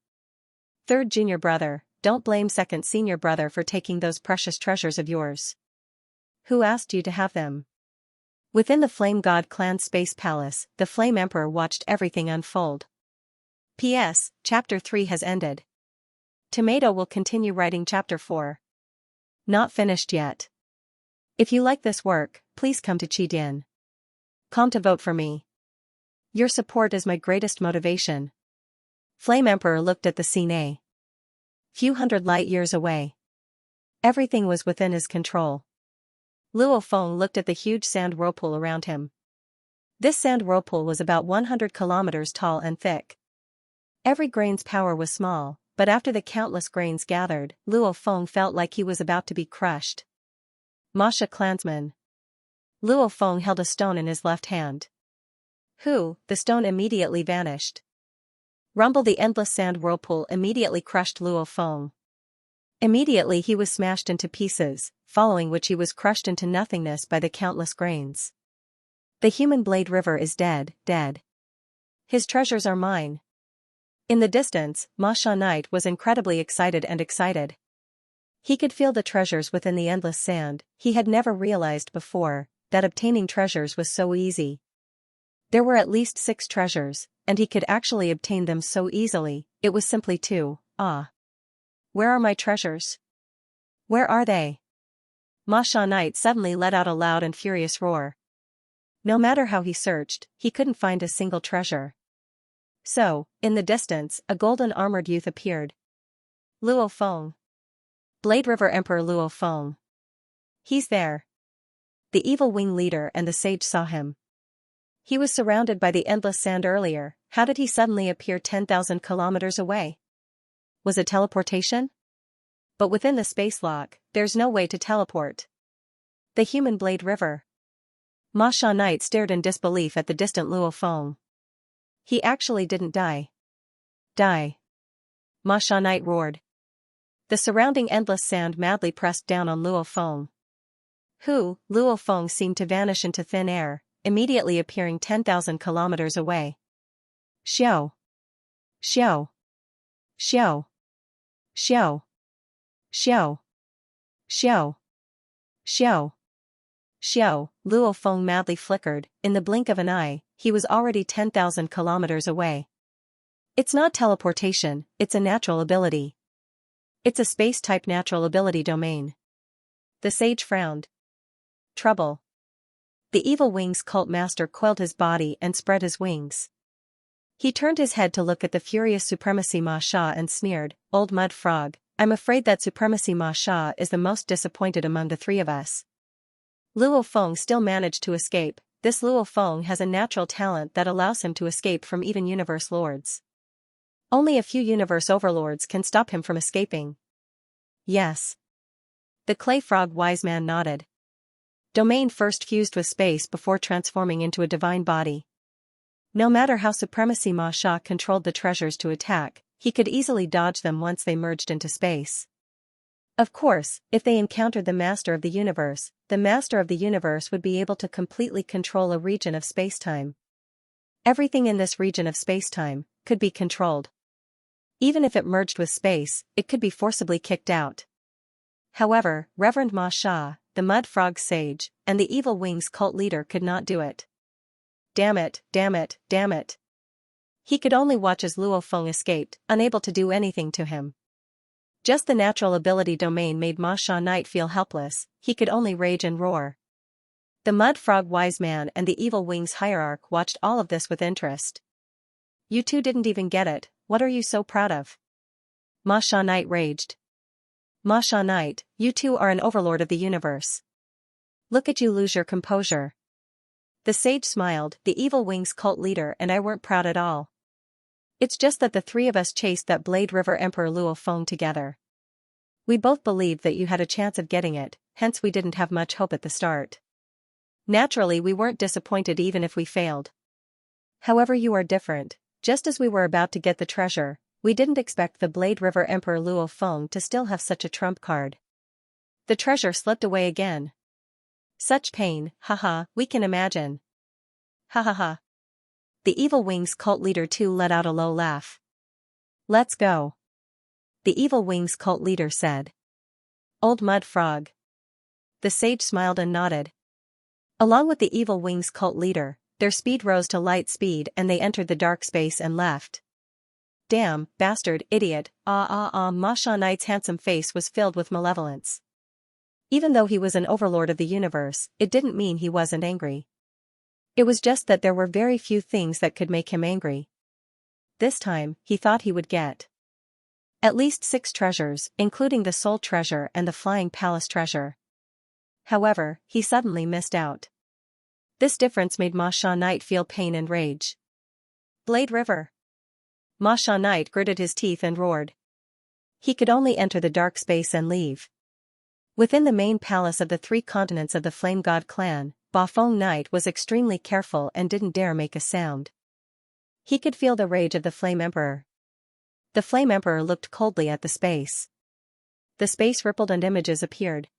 Third junior brother, don't blame second senior brother for taking those precious treasures of yours. Who asked you to have them? Within the Flame God clan space palace, the Flame Emperor watched everything unfold. P.S. Chapter 3 has ended. Tomato will continue writing Chapter 4. Not finished yet. If you like this work, please come to Qidin. Come to vote for me. Your support is my greatest motivation. Flame Emperor looked at the scene a few hundred light years away. Everything was within his control. Luo Feng looked at the huge sand whirlpool around him. This sand whirlpool was about 100 kilometers tall and thick. Every grain's power was small, but after the countless grains gathered, Luo Feng felt like he was about to be crushed. Ma Sha clansman. Luo Feng held a stone in his left hand. The stone immediately vanished. Rumble, the endless sand whirlpool immediately crushed Luo Feng. Immediately he was smashed into pieces, following which he was crushed into nothingness by the countless grains. The human Blade River is dead, dead. His treasures are mine. In the distance, Ma Sha Knight was incredibly excited and excited. He could feel the treasures within the endless sand. He had never realized before that obtaining treasures was so easy. There were at least 6 treasures, and he could actually obtain them so easily. It was simply too, Where are my treasures? Where are they? Ma Sha Knight suddenly let out a loud and furious roar. No matter how he searched, he couldn't find a single treasure. So, in the distance, a golden armored youth appeared. Luo Feng. Blade River Emperor Luo Feng. He's there. The evil wing leader and the sage saw him. He was surrounded by the endless sand earlier. How did he suddenly appear 10,000 kilometers away? Was it teleportation? But within the space lock, there's no way to teleport. The human Blade River. Ma Sha Knight stared in disbelief at the distant Luo Feng. He actually didn't die. Die. Ma Sha Knight roared. The surrounding endless sand madly pressed down on Luo Feng. Luo Feng seemed to vanish into thin air, immediately appearing 10,000 kilometers away. Xiao. Xiao. Xiao. Xiao. Xiao. Xiao. Xiao. Xiao. Luo Feng madly flickered. In the blink of an eye, he was already 10,000 kilometers away. It's not teleportation, it's a natural ability. It's a space-type natural ability domain. The sage frowned. Trouble. The Evil Wings cult master coiled his body and spread his wings. He turned his head to look at the furious Supremacy Ma Sha and sneered, "Old mud frog, I'm afraid that Supremacy Ma Sha is the most disappointed among the three of us." Luo Feng still managed to escape. This Luo Feng has a natural talent that allows him to escape from even universe lords. Only a few universe overlords can stop him from escaping. Yes. The clay frog wise man nodded. Domain first fused with space before transforming into a divine body. No matter how Supremacy Ma Sha controlled the treasures to attack, he could easily dodge them once they merged into space. Of course, if they encountered the Master of the Universe would be able to completely control a region of spacetime. Everything in this region of spacetime could be controlled. Even if it merged with space, it could be forcibly kicked out. However, Reverend Ma Sha, the Mud Frog Sage, and the Evil Wings cult leader could not do it. Damn it, damn it, damn it. He could only watch as Luo Feng escaped, unable to do anything to him. Just the natural ability domain made Ma Sha Knight feel helpless, he could only rage and roar. The Mud Frog Wise Man and the Evil Wings Hierarch watched all of this with interest. You two didn't even get it, what are you so proud of? Ma Sha Knight raged. Ma Sha Knight, you two are an overlord of the universe. Look at you lose your composure. The sage smiled, the Evil Wings cult leader and I weren't proud at all. It's just that the three of us chased that Blade River Emperor Luo Feng together. We both believed that you had a chance of getting it, hence we didn't have much hope at the start. Naturally we weren't disappointed even if we failed. However, you are different. Just as we were about to get the treasure, we didn't expect the Blade River Emperor Luo Feng to still have such a trump card. The treasure slipped away again. Such pain, haha, we can imagine. Ha ha ha. The Evil Wings cult leader too let out a low laugh. Let's go. The Evil Wings cult leader said. Old Mud Frog. The sage smiled and nodded. Along with the Evil Wings cult leader, their speed rose to light speed and they entered the dark space and left. Damn, bastard, idiot, Ma Sha Knight's handsome face was filled with malevolence. Even though he was an overlord of the universe, it didn't mean he wasn't angry. It was just that there were very few things that could make him angry. This time, he thought he would get at least 6 treasures, including the soul treasure and the flying palace treasure. However, he suddenly missed out. This difference made Ma Sha Knight feel pain and rage. Blade River. Ma Sha Knight gritted his teeth and roared. He could only enter the dark space and leave. Within the main palace of the 3 continents of the Flame God clan, Ba Feng Knight was extremely careful and didn't dare make a sound. He could feel the rage of the Flame Emperor. The Flame Emperor looked coldly at the space. The space rippled and images appeared.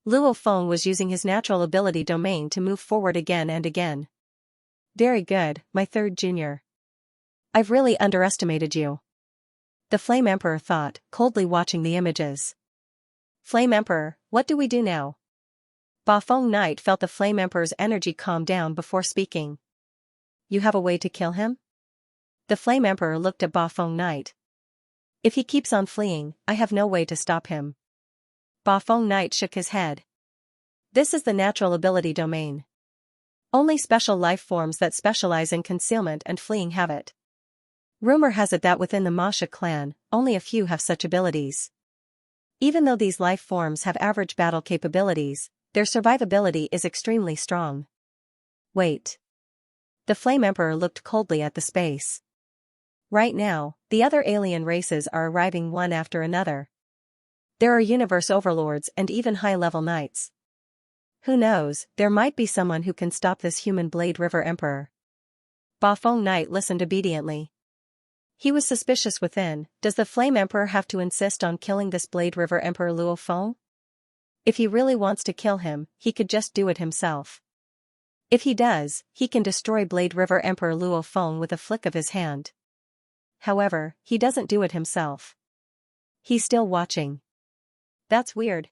Luo Feng was using his natural ability domain to move forward again and again. Very good, my third junior. I've really underestimated you. The Flame Emperor thought, coldly watching the images. Flame Emperor, what do we do now? Ba Feng Knight felt the Flame Emperor's energy calm down before speaking. You have a way to kill him? The Flame Emperor looked at Ba Feng Knight. If he keeps on fleeing, I have no way to stop him. Ba Feng Knight shook his head. This is the natural ability domain. Only special life forms that specialize in concealment and fleeing have it. Rumor has it that within the Masha clan, only a few have such abilities. Even though these life forms have average battle capabilities, their survivability is extremely strong. Wait. The Flame Emperor looked coldly at the space. Right now, the other alien races are arriving one after another. There are universe overlords and even high-level knights. Who knows, there might be someone who can stop this human Blade River Emperor. Ba Feng Knight listened obediently. He was suspicious within, does the Flame Emperor have to insist on killing this Blade River Emperor Luo Feng? If he really wants to kill him, he could just do it himself. If he does, he can destroy Blade River Emperor Luo Feng with a flick of his hand. However, he doesn't do it himself. He's still watching. That's weird.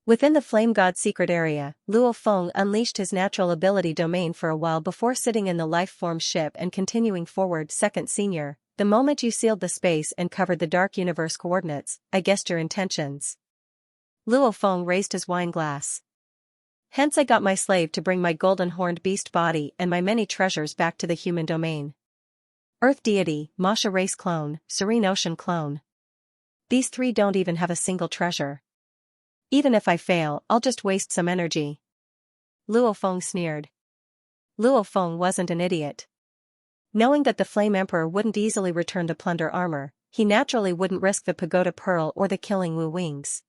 Within the Flame God secret area, Luo Feng unleashed his natural ability domain for a while before sitting in the life form ship and continuing forward. Second Senior, the moment you sealed the space and covered the dark universe coordinates, I guessed your intentions. Luo Feng raised his wine glass. Hence I got my slave to bring my golden horned beast body and my many treasures back to the human domain. Earth deity, Masha race clone, serene ocean clone. These three don't even have a single treasure. Even if I fail, I'll just waste some energy. Luo Feng sneered. Luo Feng wasn't an idiot. Knowing that the Flame Emperor wouldn't easily return the plunder armor, he naturally wouldn't risk the pagoda pearl or the killing Wu wings.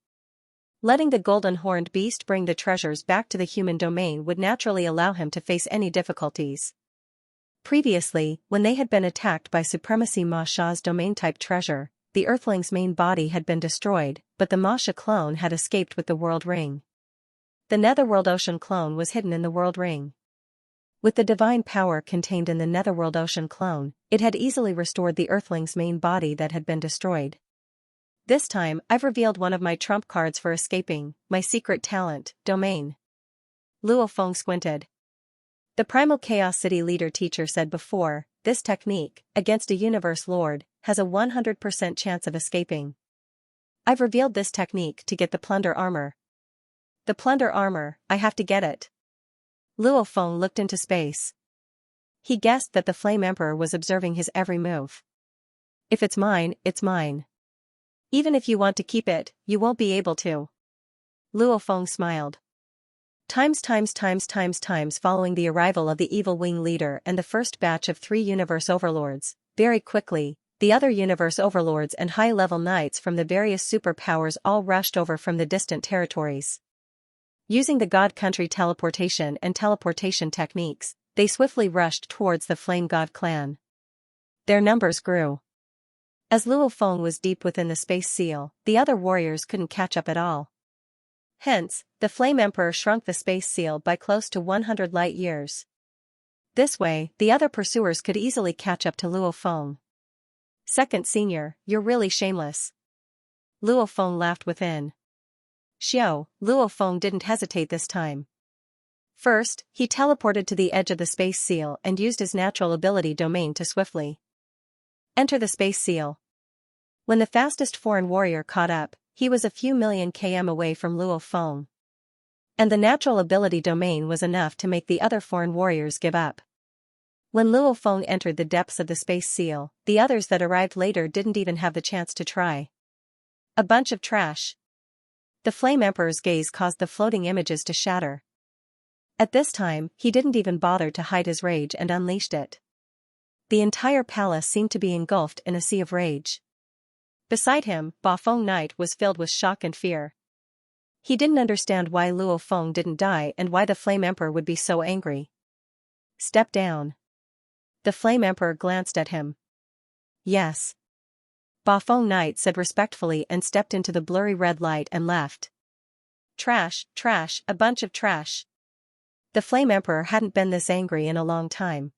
Letting the golden horned beast bring the treasures back to the human domain would naturally allow him to face any difficulties. Previously, when they had been attacked by Supremacy Ma Sha's domain-type treasure, the Earthling's main body had been destroyed, but the Ma Sha clone had escaped with the World Ring. The Netherworld Ocean clone was hidden in the World Ring. With the divine power contained in the Netherworld Ocean clone, it had easily restored the Earthling's main body that had been destroyed. This time, I've revealed one of my trump cards for escaping, my secret talent, domain. Luo Feng squinted. The Primal Chaos City leader teacher said before, this technique, against a universe lord, has a 100% chance of escaping. I've revealed this technique to get the plunder armor. The plunder armor, I have to get it. Luo Feng looked into space. He guessed that the Flame Emperor was observing his every move. If it's mine, it's mine. Even if you want to keep it, you won't be able to. Luo Feng smiled. Times following the arrival of the evil wing leader and the first batch of 3 universe overlords, very quickly, the other universe overlords and high-level knights from the various superpowers all rushed over from the distant territories. Using the God Country teleportation and teleportation techniques, they swiftly rushed towards the Flame God clan. Their numbers grew. As Luo Feng was deep within the space seal, the other warriors couldn't catch up at all. Hence, the Flame Emperor shrunk the space seal by close to 100 light years. This way, the other pursuers could easily catch up to Luo Feng. Second Senior, you're really shameless. Luo Feng laughed within. Xiao, Luo Feng didn't hesitate this time. First, he teleported to the edge of the space seal and used his natural ability domain to swiftly enter the space seal. When the fastest foreign warrior caught up, he was a few million km away from Luo Feng. And the natural ability domain was enough to make the other foreign warriors give up. When Luo Feng entered the depths of the space seal, the others that arrived later didn't even have the chance to try. A bunch of trash. The Flame Emperor's gaze caused the floating images to shatter. At this time, he didn't even bother to hide his rage and unleashed it. The entire palace seemed to be engulfed in a sea of rage. Beside him, Ba Feng Knight was filled with shock and fear. He didn't understand why Luo Feng didn't die and why the Flame Emperor would be so angry. Step down. The Flame Emperor glanced at him. Yes. Ba Feng Knight said respectfully and stepped into the blurry red light and left. Trash, a bunch of trash. The Flame Emperor hadn't been this angry in a long time.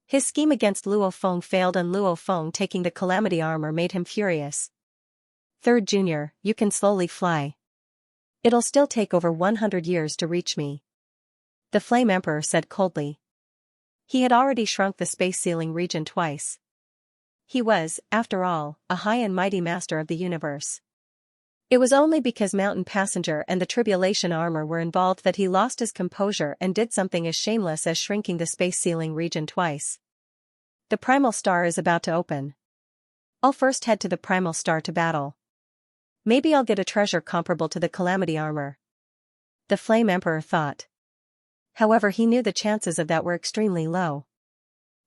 His scheme against Luo Feng failed and Luo Feng taking the Calamity armor made him furious. Third Junior, you can slowly fly. It'll still take over 100 years to reach me. The Flame Emperor said coldly. He had already shrunk the space ceiling region twice. He was, after all, a high and mighty master of the universe. It was only because Mountain Passenger and the Tribulation armor were involved that he lost his composure and did something as shameless as shrinking the space ceiling region twice. The Primal Star is about to open. I'll first head to the Primal Star to battle. Maybe I'll get a treasure comparable to the Calamity armor. The Flame Emperor thought. However, he knew the chances of that were extremely low,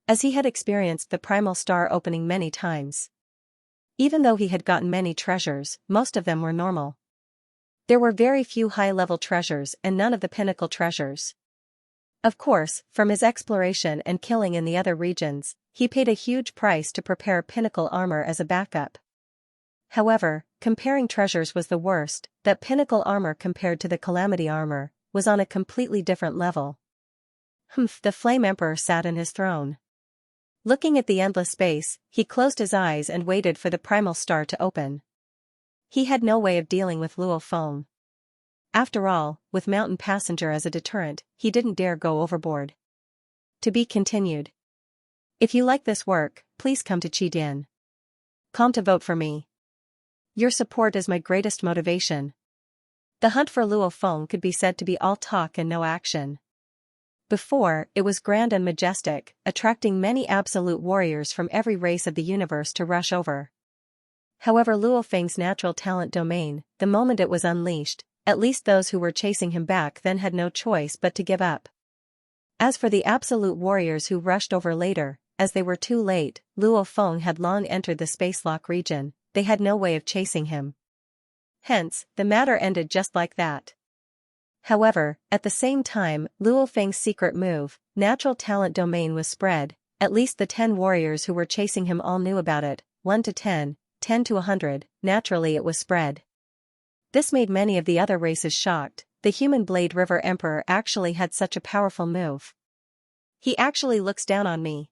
as he had experienced the Primal Star opening many times. Even though he had gotten many treasures, most of them were normal. There were very few high-level treasures and none of the pinnacle treasures. Of course, from his exploration and killing in the other regions, he paid a huge price to prepare pinnacle armor as a backup. However, comparing treasures was the worst. That pinnacle armor compared to the Calamity armor was on a completely different level. The Flame Emperor sat in his throne. Looking at the endless space, he closed his eyes and waited for the Primal Star to open. He had no way of dealing with Luo Feng. After all, with Mountain Passenger as a deterrent, he didn't dare go overboard. To be continued. If you like this work, please come to Qidin.com to vote for me. Your support is my greatest motivation. The hunt for Luo Feng could be said to be all talk and no action. Before, it was grand and majestic, attracting many absolute warriors from every race of the universe to rush over. However, Luo Feng's natural talent domain, the moment it was unleashed, at least those who were chasing him back then had no choice but to give up. As for the absolute warriors who rushed over later, as they were too late, Luo Feng had long entered the spacelock region, they had no way of chasing him. Hence, the matter ended just like that. However, at the same time, Luo Feng's secret move, natural talent domain was spread, at least the 10 warriors who were chasing him all knew about it, 1 to 10, 10 to 100, naturally it was spread. This made many of the other races shocked. The human Blade River Emperor actually had such a powerful move. He actually looks down on me.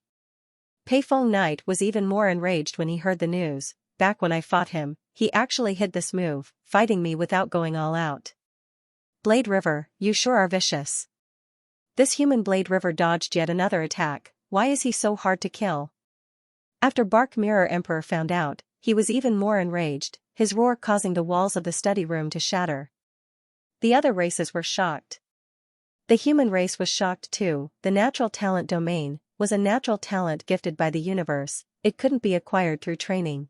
Pei Feng Knight was even more enraged when he heard the news. Back when I fought him, he actually hid this move, fighting me without going all out. Blade River, you sure are vicious. This human Blade River dodged yet another attack. Why is he so hard to kill? After Bark Mirror Emperor found out, he was even more enraged, his roar causing the walls of the study room to shatter. The other races were shocked. The human race was shocked too. The natural talent domain was a natural talent gifted by the universe, it couldn't be acquired through training.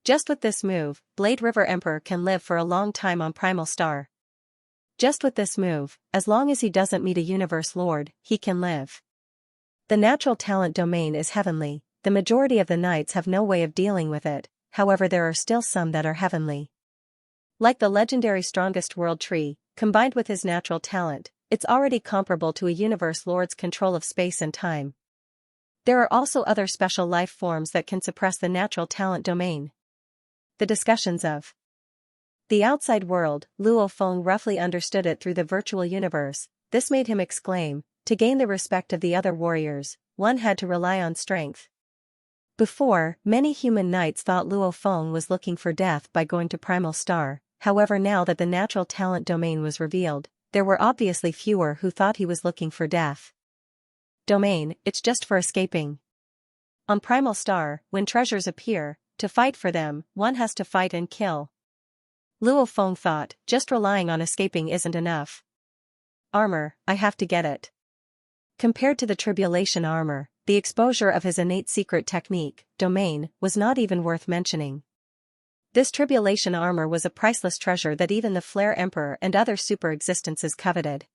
Just with this move, Blade River Emperor can live for a long time on Primal Star. Just with this move, as long as he doesn't meet a universe lord, he can live. The natural talent domain is heavenly, the majority of the knights have no way of dealing with it, however there are still some that are heavenly. Like the legendary strongest world tree, combined with his natural talent, it's already comparable to a universe lord's control of space and time. There are also other special life forms that can suppress the natural talent domain. The discussions of the outside world, Luo Feng roughly understood it through the virtual universe. This made him exclaim, to gain the respect of the other warriors, one had to rely on strength. Before, many human knights thought Luo Feng was looking for death by going to Primal Star, however now that the natural talent domain was revealed, there were obviously fewer who thought he was looking for death. Domain, it's just for escaping. On Primal Star, when treasures appear, to fight for them, one has to fight and kill. Luo Feng thought, just relying on escaping isn't enough. Armor, I have to get it. Compared to the tribulation armor, the exposure of his innate secret technique, domain, was not even worth mentioning. This tribulation armor was a priceless treasure that even the Flare Emperor and other super existences coveted.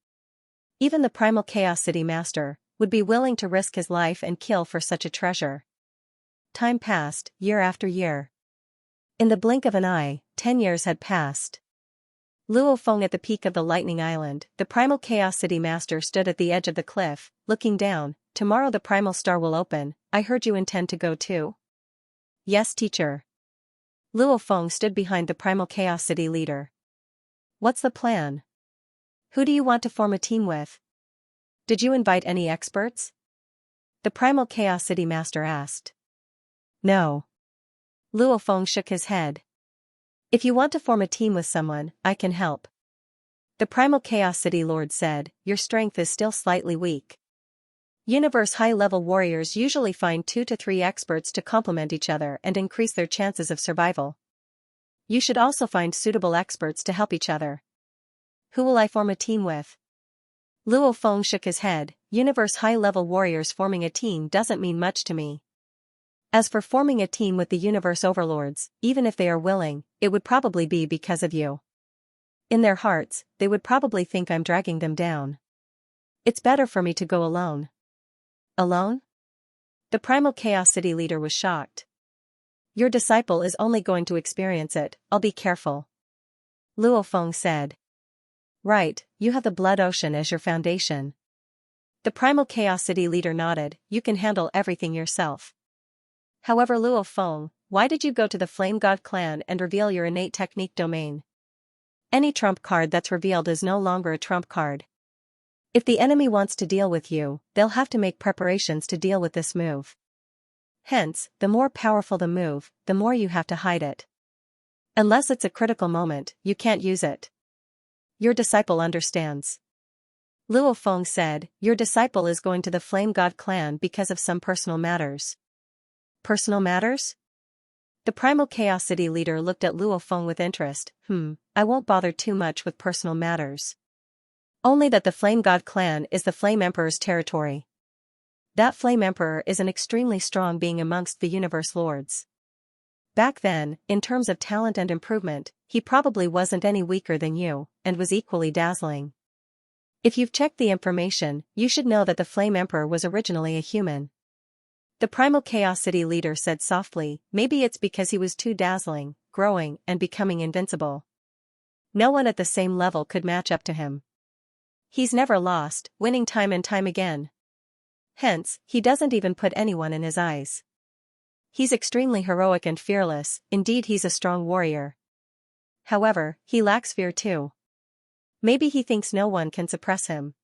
Even the Primal Chaos City Master would be willing to risk his life and kill for such a treasure. Time passed, year after year. In the blink of an eye, 10 years had passed. Luo Feng at the peak of the Lightning Island, the Primal Chaos City Master stood at the edge of the cliff, looking down. Tomorrow the Primal Star will open, I heard you intend to go too? Yes, teacher. Luo Feng stood behind the Primal Chaos City leader. What's the plan? Who do you want to form a team with? Did you invite any experts? The Primal Chaos City Master asked. No. Luo Feng shook his head. If you want to form a team with someone, I can help. The Primal Chaos City Lord said, your strength is still slightly weak. Universe high-level warriors usually find 2 to 3 experts to complement each other and increase their chances of survival. You should also find suitable experts to help each other. Who will I form a team with? Luo Feng shook his head, universe high-level warriors forming a team doesn't mean much to me. As for forming a team with the universe overlords, even if they are willing, it would probably be because of you. In their hearts, they would probably think I'm dragging them down. It's better for me to go alone. Alone? The Primal Chaos City leader was shocked. Your disciple is only going to experience it, I'll be careful. Luo Feng said. Right, you have the Blood Ocean as your foundation. The Primal Chaos City leader nodded, you can handle everything yourself. However, Luo Feng, why did you go to the Flame God clan and reveal your innate technique domain? Any trump card that's revealed is no longer a trump card. If the enemy wants to deal with you, they'll have to make preparations to deal with this move. Hence, the more powerful the move, the more you have to hide it. Unless it's a critical moment, you can't use it. Your disciple understands. Luo Feng said, your disciple is going to the Flame God clan because of some personal matters. Personal matters? The Primal Chaos City leader looked at Luo Feng with interest. I won't bother too much with personal matters. Only that the Flame God clan is the Flame Emperor's territory. That Flame Emperor is an extremely strong being amongst the Universe Lords. Back then, in terms of talent and improvement, he probably wasn't any weaker than you, and was equally dazzling. If you've checked the information, you should know that the Flame Emperor was originally a human. The Primal Chaos City leader said softly, maybe it's because he was too dazzling, growing and becoming invincible. No one at the same level could match up to him. He's never lost, winning time and time again. Hence, he doesn't even put anyone in his eyes. He's extremely heroic and fearless, indeed he's a strong warrior. However, he lacks fear too. Maybe he thinks no one can suppress him.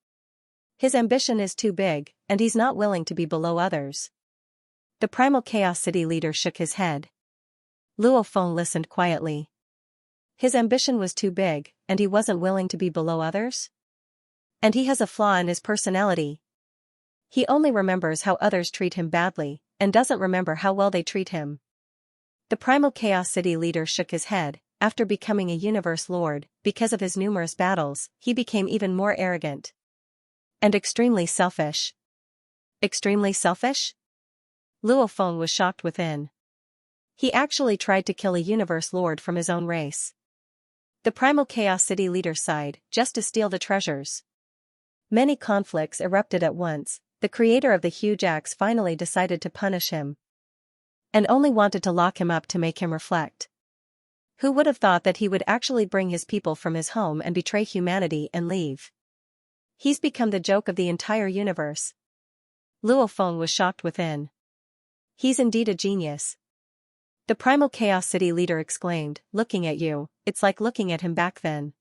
His ambition is too big, and he's not willing to be below others. The Primal Chaos City leader shook his head. Luo Feng listened quietly. His ambition was too big, and he wasn't willing to be below others? And he has a flaw in his personality. He only remembers how others treat him badly, and doesn't remember how well they treat him. The Primal Chaos City leader shook his head. After becoming a Universe Lord, because of his numerous battles, he became even more arrogant. And extremely selfish. Extremely selfish? Luo Feng was shocked within. He actually tried to kill a Universe Lord from his own race. The Primal Chaos City leader sighed, just to steal the treasures. Many conflicts erupted at once. The creator of the huge axe finally decided to punish him. And only wanted to lock him up to make him reflect. Who would have thought that he would actually bring his people from his home and betray humanity and leave? He's become the joke of the entire universe. Luo Feng was shocked within. He's indeed a genius. The Primal Chaos City leader exclaimed, looking at you, it's like looking at him back then.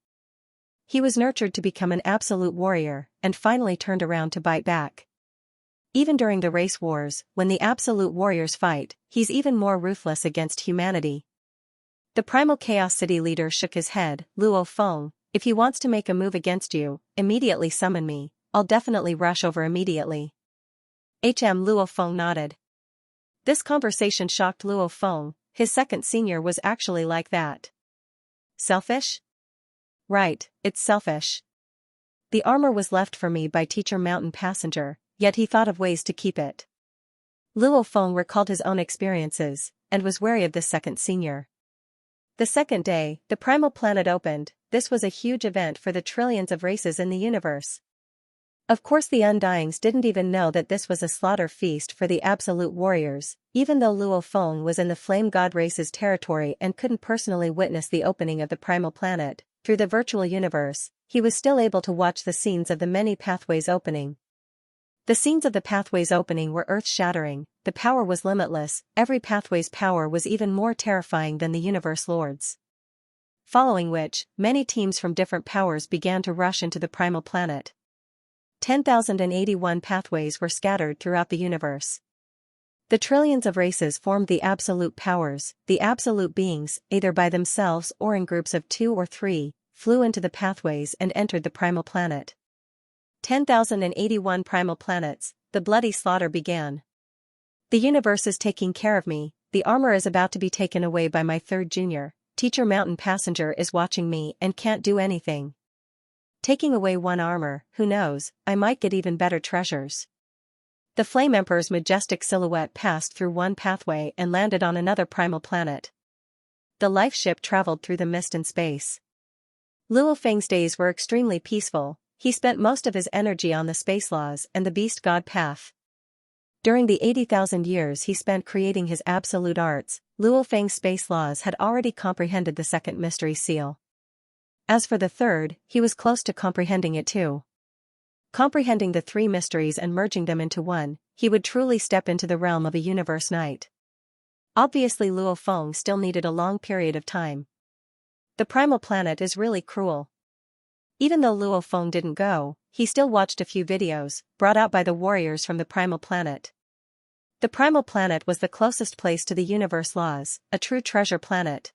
He was nurtured to become an absolute warrior, and finally turned around to bite back. Even during the race wars, when the absolute warriors fight, he's even more ruthless against humanity. The Primal Chaos City leader shook his head. Luo Feng, if he wants to make a move against you, immediately summon me. I'll definitely rush over immediately. Luo Feng nodded. This conversation shocked Luo Feng. His second senior was actually like that. Selfish? Right, it's selfish. The armor was left for me by Teacher Mountain Passenger, yet he thought of ways to keep it. Luo Feng recalled his own experiences, and was wary of this second senior. The second day, the Primal Planet opened. This was a huge event for the trillions of races in the universe. Of course the Undyings didn't even know that this was a slaughter feast for the Absolute Warriors, even though Luo Feng was in the Flame God race's territory and couldn't personally witness the opening of the Primal Planet. Through the virtual universe, he was still able to watch the scenes of the many pathways opening. The scenes of the pathways opening were earth-shattering. The power was limitless. Every pathway's power was even more terrifying than the Universe Lord's. Following which, many teams from different powers began to rush into the Primal Planet. 10,081 pathways were scattered throughout the universe. The trillions of races formed the absolute powers. The absolute beings, either by themselves or in groups of 2 or 3, flew into the pathways and entered the Primal Planet. 10,081 primal planets, the bloody slaughter began. The universe is taking care of me. The armor is about to be taken away by my third junior. Teacher Mountain Passenger is watching me and can't do anything. Taking away one armor, who knows, I might get even better treasures. The Flame Emperor's majestic silhouette passed through one pathway and landed on another primal planet. The life ship traveled through the mist and space. Luo Feng's days were extremely peaceful. He spent most of his energy on the space laws and the beast god path. During the 80,000 years he spent creating his absolute arts, Luo Feng's space laws had already comprehended the second mystery seal. As for the third, he was close to comprehending it too. Comprehending the 3 mysteries and merging them into one, he would truly step into the realm of a universe knight. Obviously Luo Feng still needed a long period of time. The Primal Planet is really cruel. Even though Luo Feng didn't go, he still watched a few videos, brought out by the warriors from the Primal Planet. The Primal Planet was the closest place to the universe laws, a true treasure planet.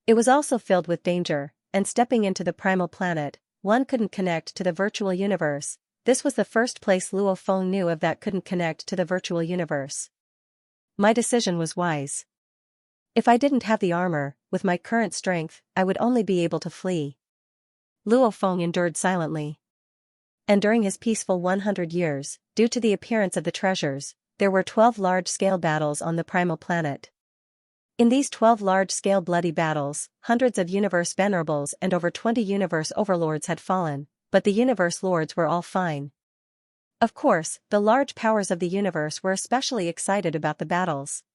It was also filled with danger, and stepping into the Primal Planet, one couldn't connect to the virtual universe. This was the first place Luo Feng knew of that couldn't connect to the virtual universe. My decision was wise. If I didn't have the armor, with my current strength, I would only be able to flee. Luo Feng endured silently. And during his peaceful 100 years, due to the appearance of the treasures, there were 12 large-scale battles on the primal planet. In these 12 large-scale bloody battles, hundreds of universe venerables and over 20 universe overlords had fallen, but the universe lords were all fine. Of course, the large powers of the universe were especially excited about the battles.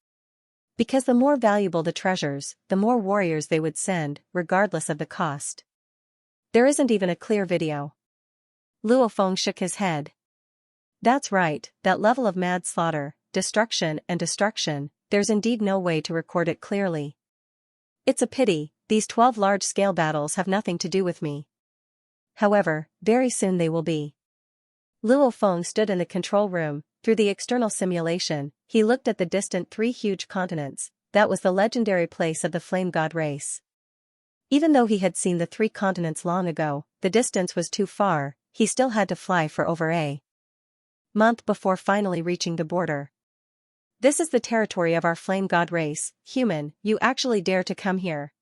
Because the more valuable the treasures, the more warriors they would send, regardless of the cost. There isn't even a clear video. Luo Feng shook his head. That's right, that level of mad slaughter, destruction, there's indeed no way to record it clearly. It's a pity, these 12 large-scale battles have nothing to do with me. However, very soon they will be. Luo Feng stood in the control room. Through the external simulation, he looked at the distant 3 huge continents. That was the legendary place of the Flame God race. Even though he had seen the 3 continents long ago, the distance was too far. He still had to fly for over a month before finally reaching the border. This is the territory of our Flame God race. Human, you actually dare to come here?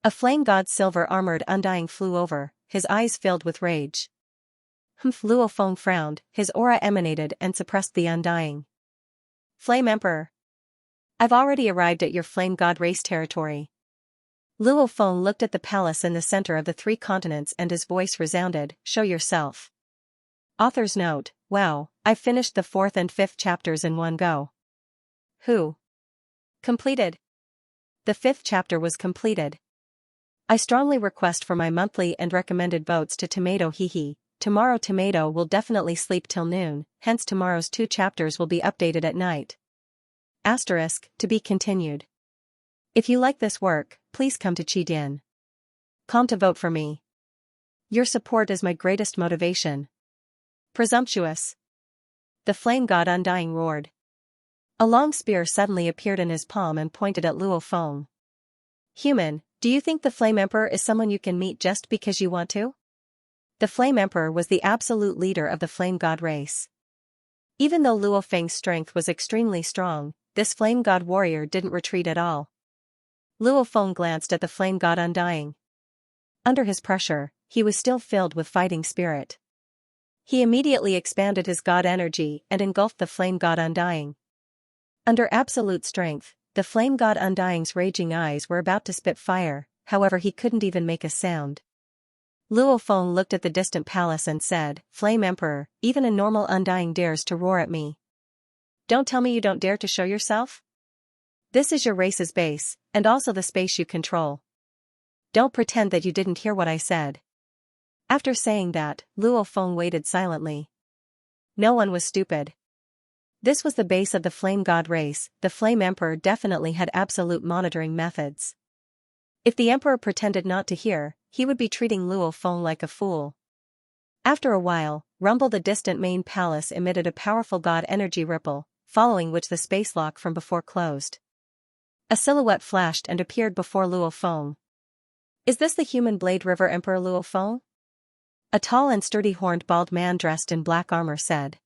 A Flame God's silver-armored Undying flew over, his eyes filled with rage. Luo Feng frowned, his aura emanated and suppressed the Undying. Flame Emperor. I've already arrived at your Flame God race territory. Luo Feng looked at the palace in the center of the 3 continents and his voice resounded, show yourself. Author's note, wow, I've finished the 4th and 5th chapters in one go. Who? Completed. The 5th chapter was completed. I strongly request for my monthly and recommended votes to Tomato Hehe. Tomorrow Tomato will definitely sleep till noon, hence tomorrow's 2 chapters will be updated at night. Asterisk, to be continued. If you like this work, please come to Qidin.com to vote for me. Your support is my greatest motivation. Presumptuous. The Flame God Undying roared. A long spear suddenly appeared in his palm and pointed at Luo Feng. Human, do you think the Flame Emperor is someone you can meet just because you want to? The Flame Emperor was the absolute leader of the Flame God race. Even though Luo Feng's strength was extremely strong, this Flame God warrior didn't retreat at all. Luo Feng glanced at the Flame God Undying. Under his pressure, he was still filled with fighting spirit. He immediately expanded his God energy and engulfed the Flame God Undying. Under absolute strength, the Flame God Undying's raging eyes were about to spit fire, however he couldn't even make a sound. Luo Feng looked at the distant palace and said, Flame Emperor, even a normal Undying dares to roar at me. Don't tell me you don't dare to show yourself? This is your race's base, and also the space you control. Don't pretend that you didn't hear what I said. After saying that, Luo Feng waited silently. No one was stupid. This was the base of the Flame God race. The Flame Emperor definitely had absolute monitoring methods. If the Emperor pretended not to hear, he would be treating Luo Feng like a fool. After a while, rumble the distant main palace emitted a powerful God energy ripple, following which the space lock from before closed. A silhouette flashed and appeared before Luo Feng. Is this the human Blade River Emperor Luo Feng? A tall and sturdy horned bald man dressed in black armor said.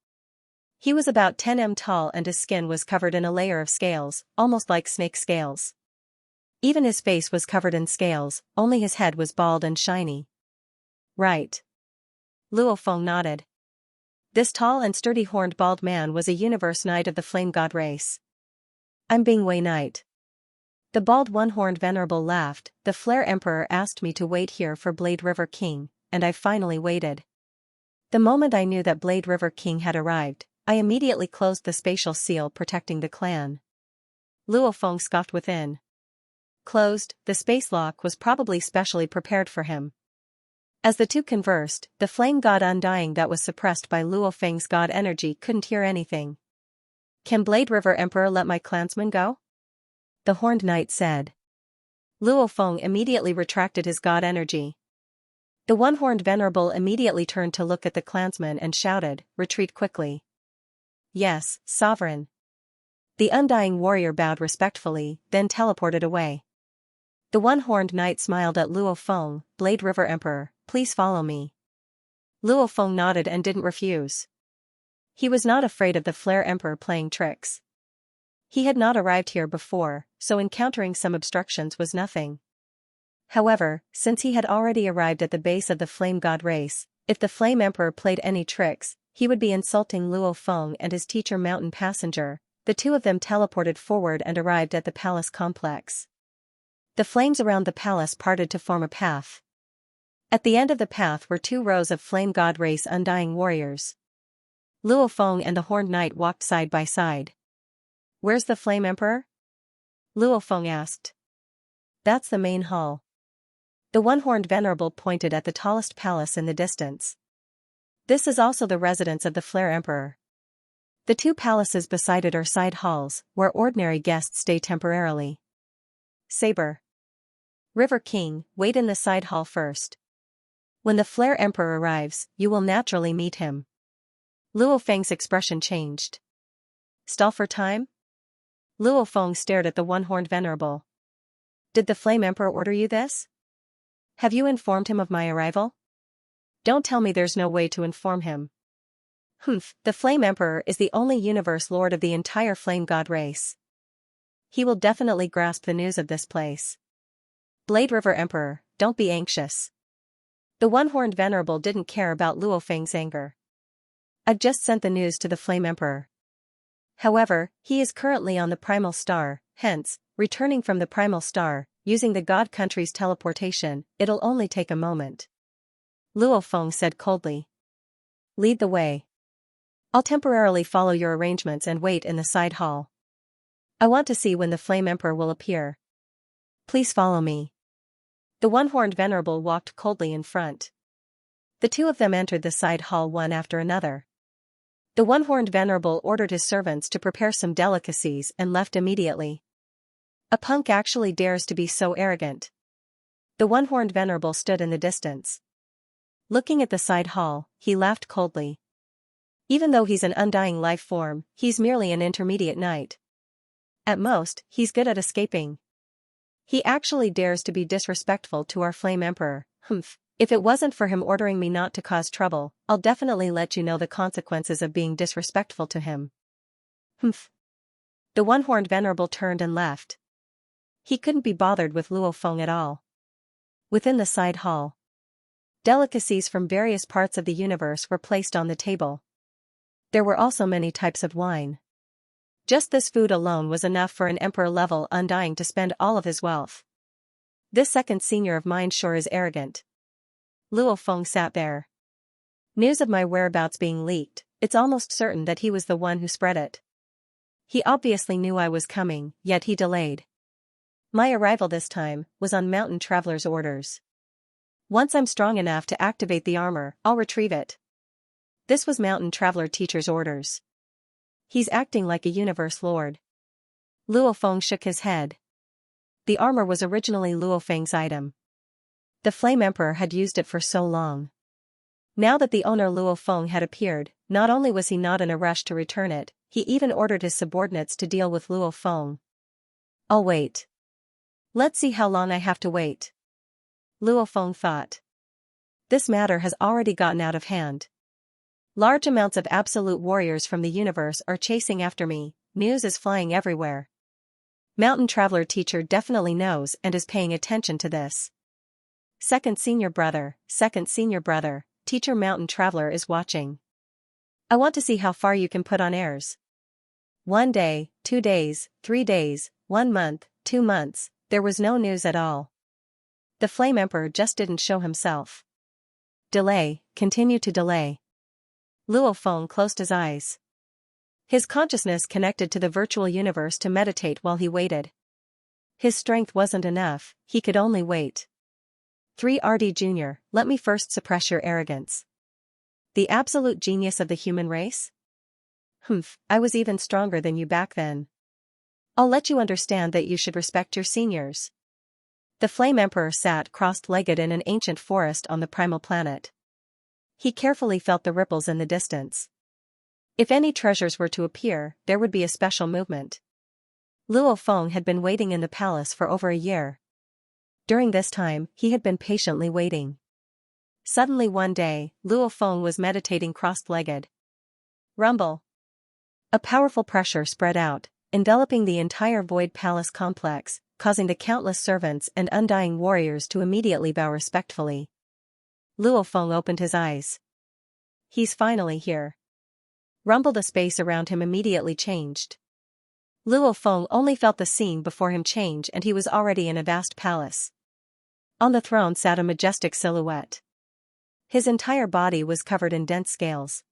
He was about 10 m tall and his skin was covered in a layer of scales, almost like snake scales. Even his face was covered in scales, only his head was bald and shiny. Right. Luo Feng nodded. This tall and sturdy horned bald man was a universe knight of the Flame God race. I'm being Wei Knight. The bald one-horned venerable laughed. The Flare Emperor asked me to wait here for Blade River King, and I finally waited. The moment I knew that Blade River King had arrived, I immediately closed the spatial seal protecting the clan. Luo Feng scoffed within. Closed, the space lock was probably specially prepared for him. As the two conversed, the Flame God Undying that was suppressed by Luo Feng's God energy couldn't hear anything. Can Blade River Emperor let my clansmen go? The Horned Knight said. Luo Feng immediately retracted his God energy. The one-horned venerable immediately turned to look at the clansman and shouted, retreat quickly. Yes, sovereign. The Undying warrior bowed respectfully, then teleported away. The one-horned knight smiled at Luo Feng, Blade River Emperor, please follow me. Luo Feng nodded and didn't refuse. He was not afraid of the Flare Emperor playing tricks. He had not arrived here before, so encountering some obstructions was nothing. However, since he had already arrived at the base of the Flame God race, if the Flame Emperor played any tricks, he would be insulting Luo Feng and his teacher Mountain Passenger. The two of them teleported forward and arrived at the palace complex. The flames around the palace parted to form a path. At the end of the path were 2 rows of Flame God race Undying warriors. Luo Feng and the Horned Knight walked side by side. "Where's the Flame Emperor?" Luo Feng asked. "That's the main hall." The One-Horned Venerable pointed at the tallest palace in the distance. "This is also the residence of the Flare Emperor. The 2 palaces beside it are side halls, where ordinary guests stay temporarily." Saber. River King, wait in the side hall first. When the Flare Emperor arrives, you will naturally meet him. Luo Feng's expression changed. "Stall for time?" Luo Feng stared at the One-Horned Venerable. "Did the Flame Emperor order you this? Have you informed him of my arrival? Don't tell me there's no way to inform him." "Humph, the Flame Emperor is the only universe lord of the entire Flame God race. He will definitely grasp the news of this place." "Blade River Emperor, don't be anxious." The One-Horned Venerable didn't care about Luo Feng's anger. "I've just sent the news to the Flame Emperor. However, he is currently on the Primal Star, hence, returning from the Primal Star, using the God Country's teleportation, it'll only take a moment." Luo Feng said coldly. "Lead the way. I'll temporarily follow your arrangements and wait in the side hall. I want to see when the Flame Emperor will appear. Please follow me." The One-Horned Venerable walked coldly in front. The 2 of them entered the side hall one after another. The One-Horned Venerable ordered his servants to prepare some delicacies and left immediately. "A punk actually dares to be so arrogant." The One-Horned Venerable stood in the distance. Looking at the side hall, he laughed coldly. "Even though he's an undying life form, he's merely an intermediate knight. At most, he's good at escaping. He actually dares to be disrespectful to our Flame Emperor. Humph. If it wasn't for him ordering me not to cause trouble, I'll definitely let you know the consequences of being disrespectful to him." "Humph." The One-Horned Venerable turned and left. He couldn't be bothered with Luo Feng at all. Within the side hall, delicacies from various parts of the universe were placed on the table. There were also many types of wine. Just this food alone was enough for an emperor-level Undying to spend all of his wealth. "This second senior of mine sure is arrogant." Luo Feng sat there. "News of my whereabouts being leaked, it's almost certain that he was the one who spread it. He obviously knew I was coming, yet he delayed. My arrival this time was on Mountain Traveler's orders. Once I'm strong enough to activate the armor, I'll retrieve it." This was Mountain Traveler Teacher's orders. He's acting like a universe lord. Luo Feng shook his head. The armor was originally Luo Feng's item. The Flame Emperor had used it for so long. Now that the owner Luo Feng had appeared, not only was he not in a rush to return it, he even ordered his subordinates to deal with Luo Feng. "I'll wait. Let's see how long I have to wait." Luo Feng thought. This matter has already gotten out of hand. Large amounts of absolute warriors from the universe are chasing after me, news is flying everywhere. Mountain Traveler Teacher definitely knows and is paying attention to this. Second senior brother, Teacher Mountain Traveler is watching. I want to see how far you can put on airs. 1 day, 2 days, 3 days, 1 month, 2 months, there was no news at all. The Flame Emperor just didn't show himself. Delay, continue to delay. Luo Feng closed his eyes. His consciousness connected to the virtual universe to meditate while he waited. His strength wasn't enough, he could only wait. 3RD Jr., let me first suppress your arrogance. The absolute genius of the human race? Humph, I was even stronger than you back then. I'll let you understand that you should respect your seniors. The Flame Emperor sat crossed-legged in an ancient forest on the primal planet. He carefully felt the ripples in the distance. If any treasures were to appear, there would be a special movement. Luo Feng had been waiting in the palace for over a year. During this time, he had been patiently waiting. Suddenly one day, Luo Feng was meditating crossed-legged. Rumble. A powerful pressure spread out, enveloping the entire Void Palace complex, causing the countless servants and undying warriors to immediately bow respectfully. Luo Feng opened his eyes. He's finally here. Rumble. The space around him immediately changed. Luo Feng only felt the scene before him change and he was already in a vast palace. On the throne sat a majestic silhouette. His entire body was covered in dense scales.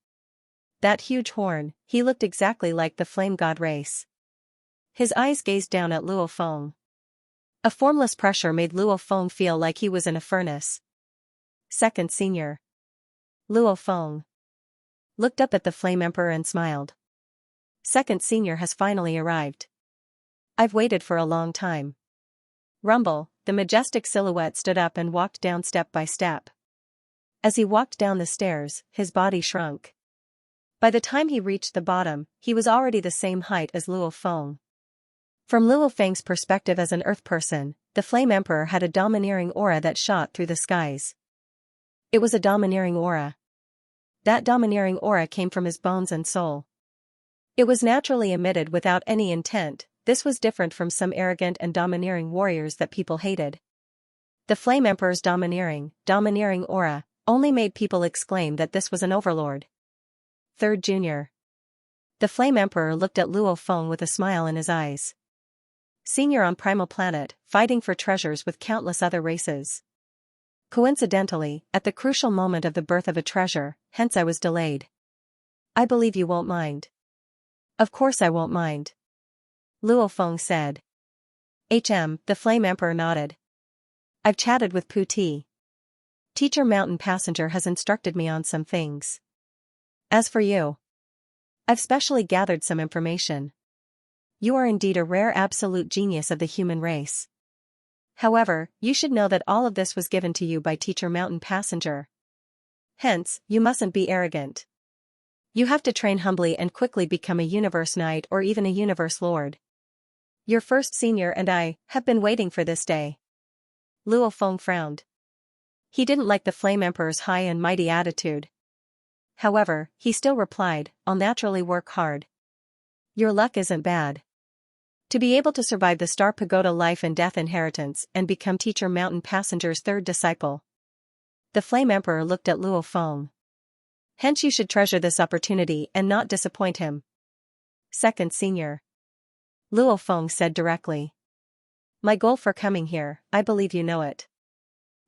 That huge horn, he looked exactly like the flame god race. His eyes gazed down at Luo Feng. A formless pressure made Luo Feng feel like he was in a furnace. Second Senior. Luo Feng looked up at the Flame Emperor and smiled. Second Senior has finally arrived. I've waited for a long time. Rumble. The majestic silhouette stood up and walked down step by step. As he walked down the stairs, his body shrunk. By the time he reached the bottom, he was already the same height as Luo Feng. From Luo Feng's perspective as an earth person, the Flame Emperor had a domineering aura that shot through the skies. It was a domineering aura. That domineering aura came from his bones and soul. It was naturally emitted without any intent. This was different from some arrogant and domineering warriors that people hated. The Flame Emperor's domineering aura only made people exclaim that this was an overlord. Third Junior. The Flame Emperor looked at Luo Feng with a smile in his eyes. Senior on Primal Planet, fighting for treasures with countless other races. Coincidentally, at the crucial moment of the birth of a treasure, hence I was delayed. I believe you won't mind. Of course I won't mind. Luo Feng said. The Flame Emperor nodded. I've chatted with Pu Ti. Teacher Mountain Passenger has instructed me on some things. As for you, I've specially gathered some information. You are indeed a rare absolute genius of the human race. However, you should know that all of this was given to you by Teacher Mountain Passenger. Hence, you mustn't be arrogant. You have to train humbly and quickly become a Universe Knight or even a Universe Lord. Your First Senior and I have been waiting for this day. Luo Feng frowned. He didn't like the Flame Emperor's high and mighty attitude. However, he still replied, I'll naturally work hard. Your luck isn't bad. To be able to survive the Star Pagoda life and death inheritance and become Teacher Mountain Passenger's third disciple. The Flame Emperor looked at Luo Feng. Hence you should treasure this opportunity and not disappoint him. Second Senior. Luo Feng said directly. My goal for coming here, I believe you know it.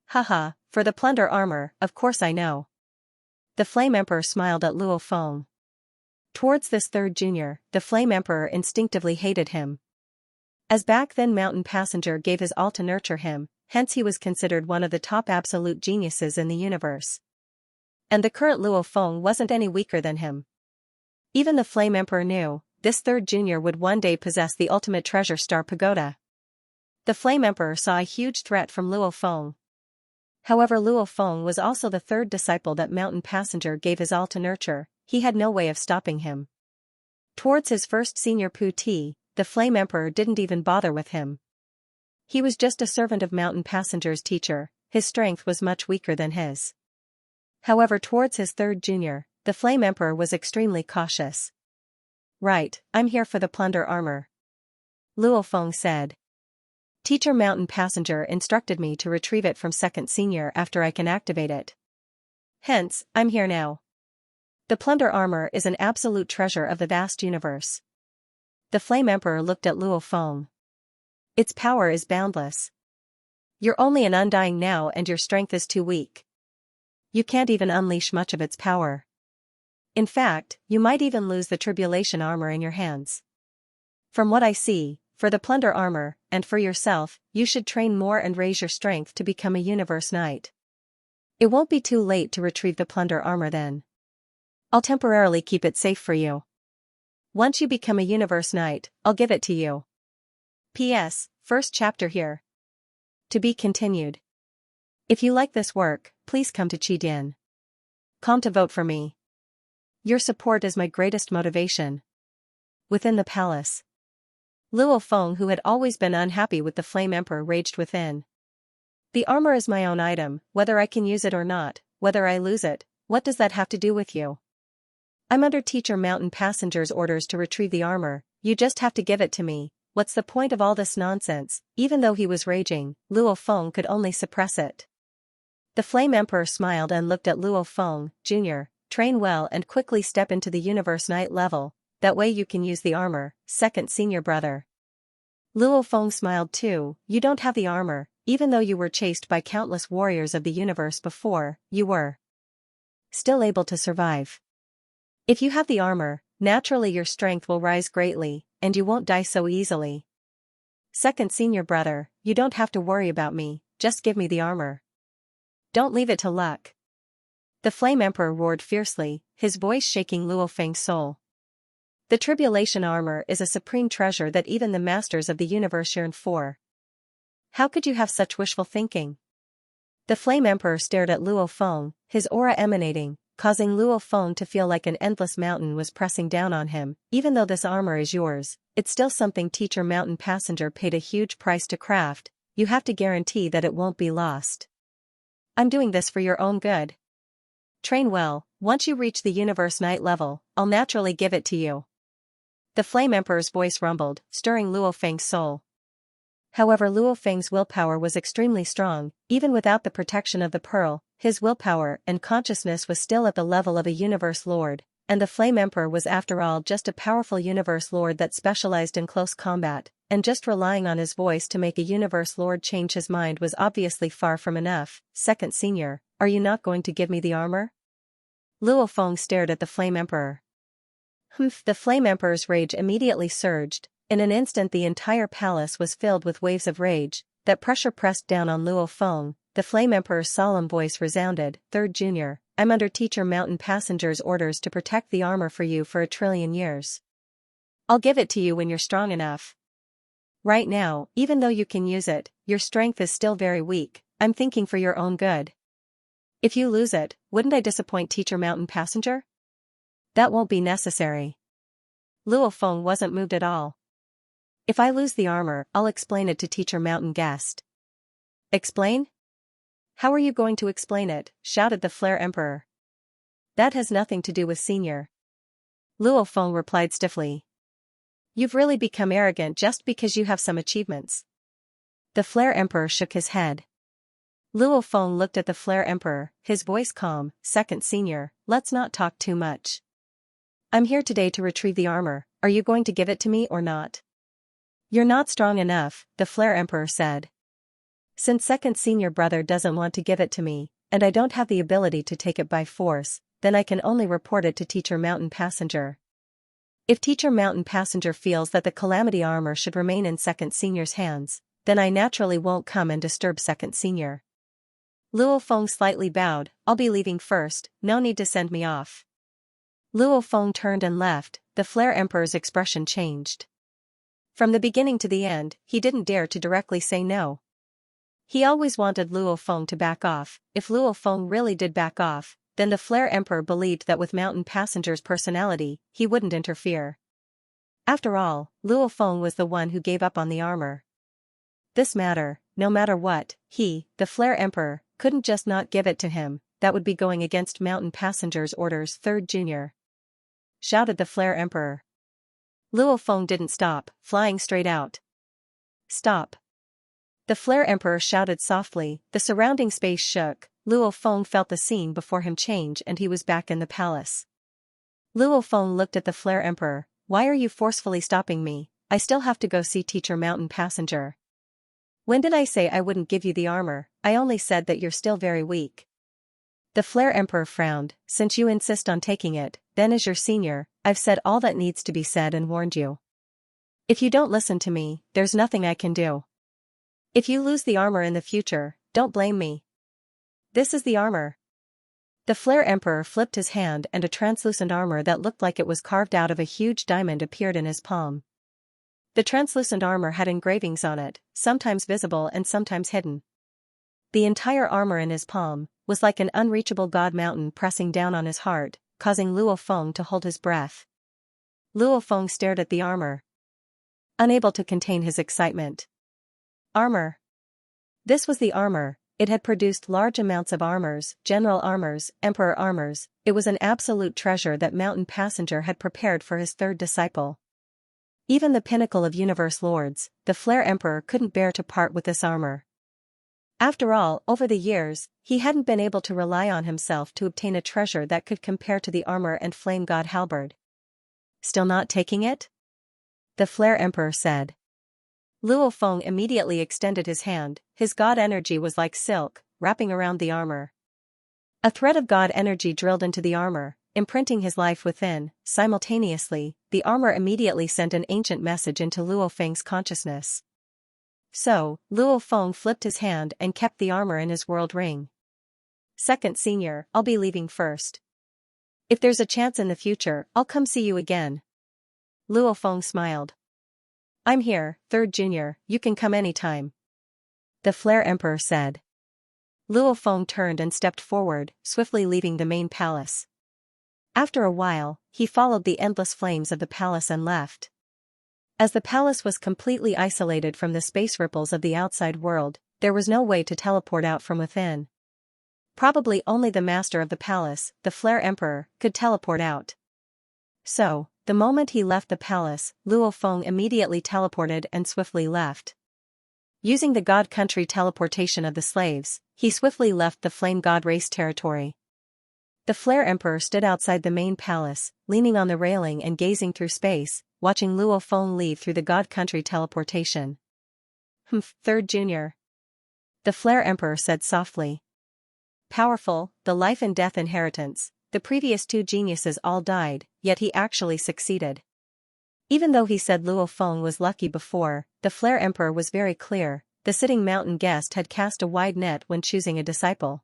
Haha, for the plunder armor, of course I know. The Flame Emperor smiled at Luo Feng. Towards this third junior, the Flame Emperor instinctively hated him. As back then Mountain Passenger gave his all to nurture him, hence he was considered one of the top absolute geniuses in the universe. And the current Luo Feng wasn't any weaker than him. Even the Flame Emperor knew, this third junior would one day possess the ultimate treasure Star Pagoda. The Flame Emperor saw a huge threat from Luo Feng. However, Luo Feng was also the third disciple that Mountain Passenger gave his all to nurture, he had no way of stopping him. Towards his first senior Pu Ti, the Flame Emperor didn't even bother with him. He was just a servant of Mountain Passenger's teacher, his strength was much weaker than his. However, towards his third junior, the Flame Emperor was extremely cautious. Right, I'm here for the plunder armor. Luo Feng said. Teacher Mountain Passenger instructed me to retrieve it from second senior after I can activate it. Hence, I'm here now. The plunder armor is an absolute treasure of the vast universe. The Flame Emperor looked at Luo Feng. Its power is boundless. You're only an undying now and your strength is too weak. You can't even unleash much of its power. In fact, you might even lose the tribulation armor in your hands. From what I see, for the plunder armor, and for yourself, you should train more and raise your strength to become a Universe Knight. It won't be too late to retrieve the plunder armor then. I'll temporarily keep it safe for you. Once you become a Universe Knight, I'll give it to you. P.S. First chapter here. To be continued. If you like this work, please come to Qidin.com to vote for me. Your support is my greatest motivation. Within the palace. Luo Feng, who had always been unhappy with the Flame Emperor, raged within. The armor is my own item, whether I can use it or not, whether I lose it, what does that have to do with you? I'm under Teacher Mountain Passenger's orders to retrieve the armor, you just have to give it to me. What's the point of all this nonsense? Even though he was raging, Luo Feng could only suppress it. The Flame Emperor smiled and looked at Luo Feng, Jr., train well and quickly step into the Universe Knight level, that way you can use the armor, second senior brother. Luo Feng smiled too, you don't have the armor, even though you were chased by countless warriors of the universe before, you were still able to survive. If you have the armor, naturally your strength will rise greatly, and you won't die so easily. Second senior brother, you don't have to worry about me, just give me the armor. Don't leave it to luck. The Flame Emperor roared fiercely, his voice shaking Luo Feng's soul. The Tribulation armor is a supreme treasure that even the masters of the universe yearn for. How could you have such wishful thinking? The Flame Emperor stared at Luo Feng, his aura emanating, causing Luo Feng to feel like an endless mountain was pressing down on him. Even though this armor is yours, it's still something Teacher Mountain Passenger paid a huge price to craft. You have to guarantee that it won't be lost. I'm doing this for your own good. Train well, once you reach the Universe Knight level, I'll naturally give it to you. The Flame Emperor's voice rumbled, stirring Luo Feng's soul. However, Luo Feng's willpower was extremely strong. Even without the protection of the pearl, his willpower and consciousness was still at the level of a Universe Lord, and the Flame Emperor was after all just a powerful Universe Lord that specialized in close combat, and just relying on his voice to make a Universe Lord change his mind was obviously far from enough. Second senior, are you not going to give me the armor? Luo Feng stared at the Flame Emperor. The Flame Emperor's rage immediately surged. In an instant the entire palace was filled with waves of rage. That pressure pressed down on Luo Feng. The Flame Emperor's solemn voice resounded, Third Junior, I'm under Teacher Mountain Passenger's orders to protect the armor for you for 1,000,000,000 years. I'll give it to you when you're strong enough. Right now, even though you can use it, your strength is still very weak. I'm thinking for your own good. If you lose it, wouldn't I disappoint Teacher Mountain Passenger? That won't be necessary. Luo Feng wasn't moved at all. If I lose the armor, I'll explain it to Teacher Mountain Guest. Explain? How are you going to explain it? Shouted the Flare Emperor. That has nothing to do with senior. Luo Feng replied stiffly. You've really become arrogant just because you have some achievements. The Flare Emperor shook his head. Luo Feng looked at the Flare Emperor, his voice calm, Second senior, let's not talk too much. I'm here today to retrieve the armor, are you going to give it to me or not? You're not strong enough, the Flare Emperor said. Since second senior brother doesn't want to give it to me, and I don't have the ability to take it by force, then I can only report it to Teacher Mountain Passenger. If Teacher Mountain Passenger feels that the Calamity armor should remain in second senior's hands, then I naturally won't come and disturb second senior. Luo Feng slightly bowed, I'll be leaving first, no need to send me off. Luo Feng turned and left. The Flare Emperor's expression changed. From the beginning to the end, he didn't dare to directly say no. He always wanted Luo Feng to back off. If Luo Feng really did back off, then the Flare Emperor believed that with Mountain Passenger's personality, he wouldn't interfere. After all, Luo Feng was the one who gave up on the armor. This matter, no matter what, he, the Flare Emperor, couldn't just not give it to him. That would be going against Mountain Passenger's orders. Third Junior, shouted the Flare Emperor. Luo Feng didn't stop, flying straight out. Stop. The Flare Emperor shouted softly, the surrounding space shook. Luo Feng felt the scene before him change and he was back in the palace. Luo Feng looked at the Flare Emperor, why are you forcefully stopping me? I still have to go see Teacher Mountain Passenger. When did I say I wouldn't give you the armor? I only said that you're still very weak. The Flare Emperor frowned, since you insist on taking it, then as your senior, I've said all that needs to be said and warned you. If you don't listen to me, there's nothing I can do. If you lose the armor in the future, don't blame me. This is the armor. The Flare Emperor flipped his hand and a translucent armor that looked like it was carved out of a huge diamond appeared in his palm. The translucent armor had engravings on it, sometimes visible and sometimes hidden. The entire armor in his palm was like an unreachable god mountain pressing down on his heart, causing Luo Feng to hold his breath. Luo Feng stared at the armor, unable to contain his excitement. Armor. This was the armor. It had produced large amounts of armors, general armors, emperor armors. It was an absolute treasure that Mountain Passenger had prepared for his third disciple. Even the pinnacle of universe lords, the Flare Emperor couldn't bear to part with this armor. After all, over the years, he hadn't been able to rely on himself to obtain a treasure that could compare to the armor and flame god halberd. Still not taking it? The Flare Emperor said. Luo Feng immediately extended his hand. His god energy was like silk, wrapping around the armor. A thread of god energy drilled into the armor, imprinting his life within. Simultaneously, the armor immediately sent an ancient message into Luo Feng's consciousness. So, Luo Feng flipped his hand and kept the armor in his world ring. Second senior, I'll be leaving first. If there's a chance in the future, I'll come see you again. Luo Feng smiled. I'm here, third junior, you can come anytime. The Flare Emperor said. Luo Feng turned and stepped forward, swiftly leaving the main palace. After a while, he followed the endless flames of the palace and left. As the palace was completely isolated from the space ripples of the outside world, there was no way to teleport out from within. Probably only the master of the palace, the Flare Emperor, could teleport out. So, the moment he left the palace, Luo Feng immediately teleported and swiftly left. Using the god country teleportation of the slaves, he swiftly left the flame god race territory. The Flare Emperor stood outside the main palace, leaning on the railing and gazing through space, watching Luo Feng leave through the god country teleportation. Third junior. The Flare Emperor said softly. Powerful, the life and death inheritance, the previous two geniuses all died, yet he actually succeeded. Even though he said Luo Feng was lucky before, the Flare Emperor was very clear, the sitting mountain guest had cast a wide net when choosing a disciple.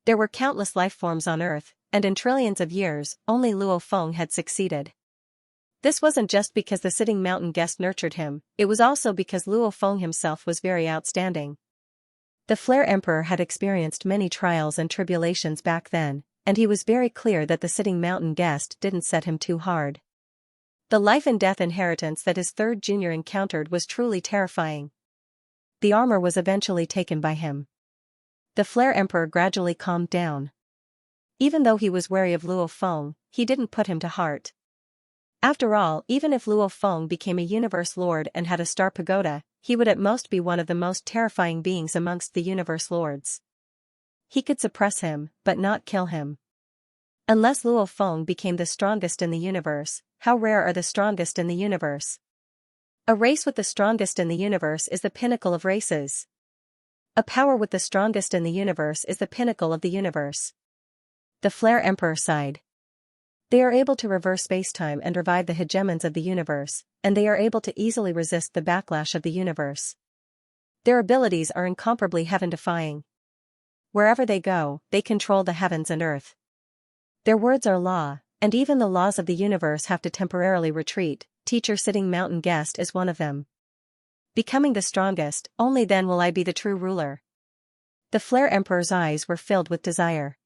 There were countless life forms on Earth, and in trillions of years, only Luo Feng had succeeded. This wasn't just because the sitting mountain guest nurtured him, it was also because Luo Feng himself was very outstanding. The Flare Emperor had experienced many trials and tribulations back then, and he was very clear that the sitting mountain guest didn't set him too hard. The life and death inheritance that his third junior encountered was truly terrifying. The armor was eventually taken by him. The Flare Emperor gradually calmed down. Even though he was wary of Luo Feng, he didn't put him to heart. After all, even if Luo Feng became a universe lord and had a star pagoda, he would at most be one of the most terrifying beings amongst the universe lords. He could suppress him, but not kill him. Unless Luo Feng became the strongest in the universe, how rare are the strongest in the universe? A race with the strongest in the universe is the pinnacle of races. A power with the strongest in the universe is the pinnacle of the universe. The Flare Emperor sighed. They are able to reverse spacetime and revive the hegemons of the universe, and they are able to easily resist the backlash of the universe. Their abilities are incomparably heaven-defying. Wherever they go, they control the heavens and earth. Their words are law, and even the laws of the universe have to temporarily retreat. Teacher sitting mountain guest is one of them. Becoming the strongest, only then will I be the true ruler. The Flare Emperor's eyes were filled with desire.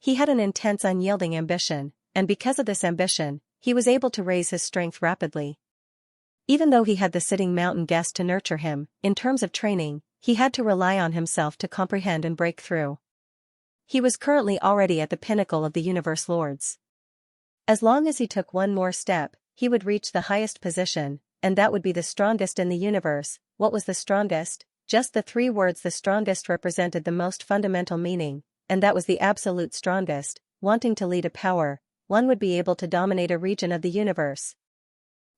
He had an intense unyielding ambition, and because of this ambition, he was able to raise his strength rapidly. Even though he had the sitting mountain guest to nurture him, in terms of training, he had to rely on himself to comprehend and break through. He was currently already at the pinnacle of the universe lords. As long as he took one more step, he would reach the highest position, and that would be the strongest in the universe. What was the strongest? Just the three words the strongest represented the most fundamental meaning, and that was the absolute strongest. Wanting to lead a power, one would be able to dominate a region of the universe.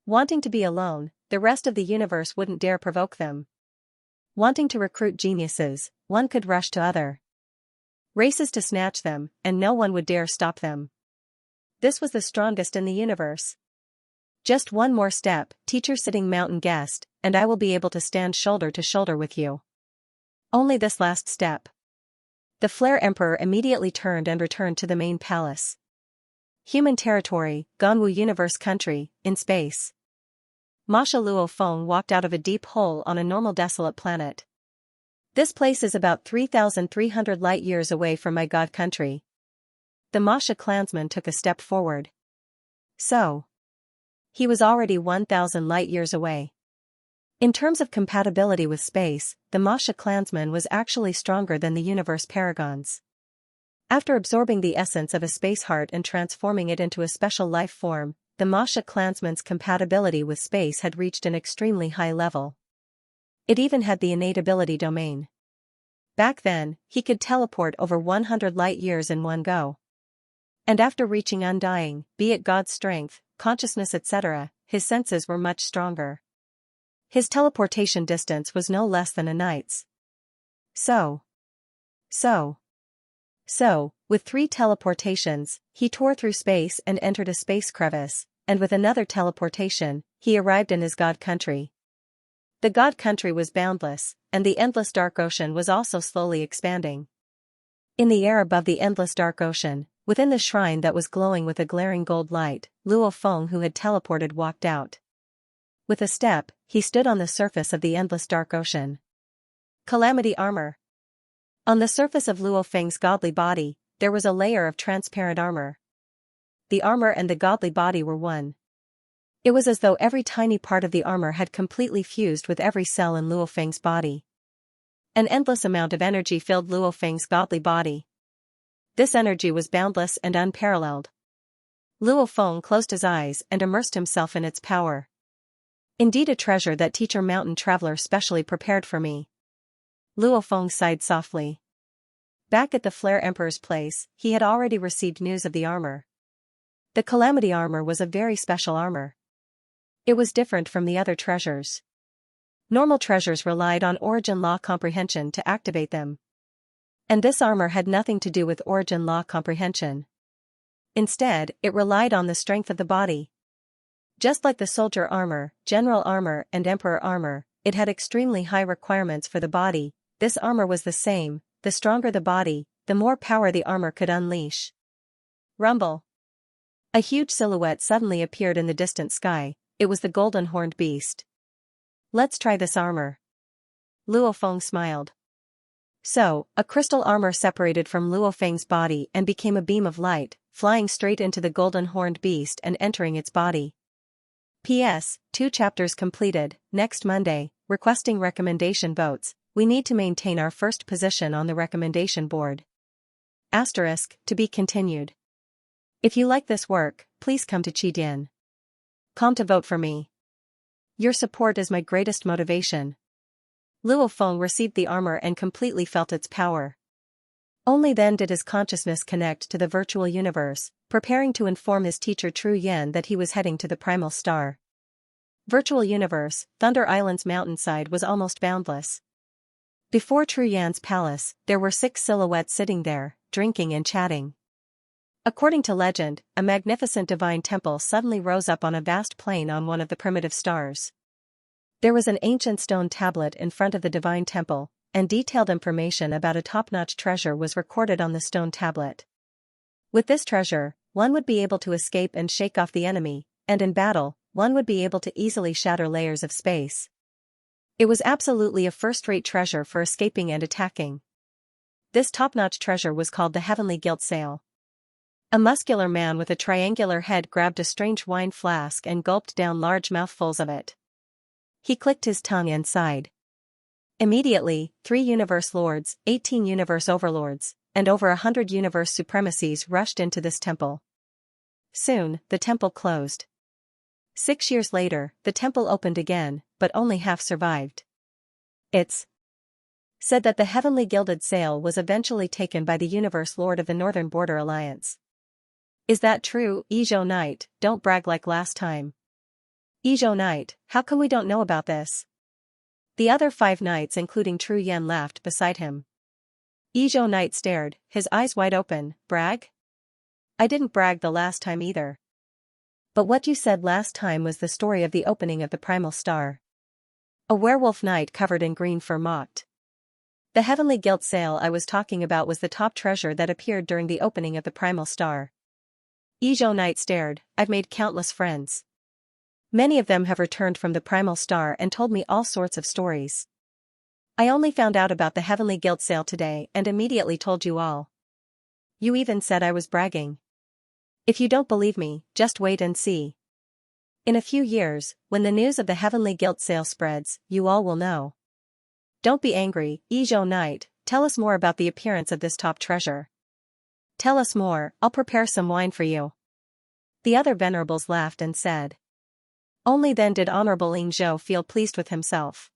Wanting to be alone, the rest of the universe wouldn't dare provoke them. Wanting to recruit geniuses, one could rush to other races to snatch them, and no one would dare stop them. This was the strongest in the universe. Just one more step, teacher sitting mountain guest, and I will be able to stand shoulder to shoulder with you. Only this last step. The Flare Emperor immediately turned and returned to the main palace. Human territory, Ganwu Universe Country, in space. Masha Luo Feng walked out of a deep hole on a normal desolate planet. This place is about 3,300 light-years away from my god country. The Masha clansman took a step forward. So. He was already 1,000 light-years away. In terms of compatibility with space, the Masha clansman was actually stronger than the universe paragons. After absorbing the essence of a space heart and transforming it into a special life form, the Masha clansman's compatibility with space had reached an extremely high level. It even had the innate ability domain. Back then, he could teleport over 100 light-years in one go. And after reaching undying, be it God's strength, consciousness etc., his senses were much stronger. His teleportation distance was no less than a night's. So, with 3 teleportations, he tore through space and entered a space crevice, and with another teleportation, he arrived in his God country. The God country was boundless, and the endless dark ocean was also slowly expanding. In the air above the endless dark ocean, within the shrine that was glowing with a glaring gold light, Luo Feng, who had teleported, walked out. With a step, he stood on the surface of the endless dark ocean. Calamity armor. On the surface of Luo Feng's godly body, there was a layer of transparent armor. The armor and the godly body were one. It was as though every tiny part of the armor had completely fused with every cell in Luo Feng's body. An endless amount of energy filled Luo Feng's godly body. This energy was boundless and unparalleled. Luo Feng closed his eyes and immersed himself in its power. Indeed, a treasure that teacher mountain traveler specially prepared for me. Luo Feng sighed softly. Back at the Flare Emperor's place, he had already received news of the armor. The Calamity armor was a very special armor. It was different from the other treasures. Normal treasures relied on origin law comprehension to activate them. And this armor had nothing to do with origin law comprehension. Instead, it relied on the strength of the body. Just like the soldier armor, general armor, and emperor armor, it had extremely high requirements for the body. This armor was the same. The stronger the body, the more power the armor could unleash. Rumble. A huge silhouette suddenly appeared in the distant sky. It was the golden horned beast. Let's try this armor. Luo Feng smiled. So, a crystal armor separated from Luo Feng's body and became a beam of light, flying straight into the golden horned beast and entering its body. P.S. 2 chapters completed. Next Monday, requesting recommendation votes. We need to maintain our first position on the recommendation board. Asterisk, to be continued. If you like this work, please come to Qidin.com to vote for me. Your support is my greatest motivation. Luo Feng received the armor and completely felt its power. Only then did his consciousness connect to the virtual universe, preparing to inform his teacher Tru Yan that he was heading to the primal star. Virtual universe, Thunder Island's mountainside was almost boundless. Before Tru Yan's palace, there were 6 silhouettes sitting there, drinking and chatting. According to legend, a magnificent divine temple suddenly rose up on a vast plain on one of the primitive stars. There was an ancient stone tablet in front of the divine temple, and detailed information about a top-notch treasure was recorded on the stone tablet. With this treasure, one would be able to escape and shake off the enemy, and in battle, one would be able to easily shatter layers of space. It was absolutely a first-rate treasure for escaping and attacking. This top-notch treasure was called the Heavenly Gilt Sail. A muscular man with a triangular head grabbed a strange wine flask and gulped down large mouthfuls of it. He clicked his tongue and sighed. Immediately, 3 universe lords, 18 universe overlords, and over 100 universe supremacies rushed into this temple. Soon, the temple closed. 6 years later, the temple opened again, but only half survived. It's said that the heavenly gilded sail was eventually taken by the universe lord of the Northern Border Alliance. Is that true, Izhou Knight? Don't brag like last time. Izhou Knight, how come we don't know about this? The other 5 knights including Tru Yan laughed beside him. Izhou Knight stared, his eyes wide open. Brag? I didn't brag the last time either. But what you said last time was the story of the opening of the primal star. A werewolf knight covered in green fur mocked. The heavenly gilt sail I was talking about was the top treasure that appeared during the opening of the primal star. Izhou Knight stared. I've made countless friends. Many of them have returned from the primal star and told me all sorts of stories. I only found out about the heavenly gilt sail today and immediately told you all. You even said I was bragging. If you don't believe me, just wait and see. In a few years, when the news of the heavenly gilt sail spreads, you all will know. Don't be angry, Izhou Knight, tell us more about the appearance of this top treasure. Tell us more, I'll prepare some wine for you. The other venerables laughed and said. Only then did Honorable Ling Zhou feel pleased with himself.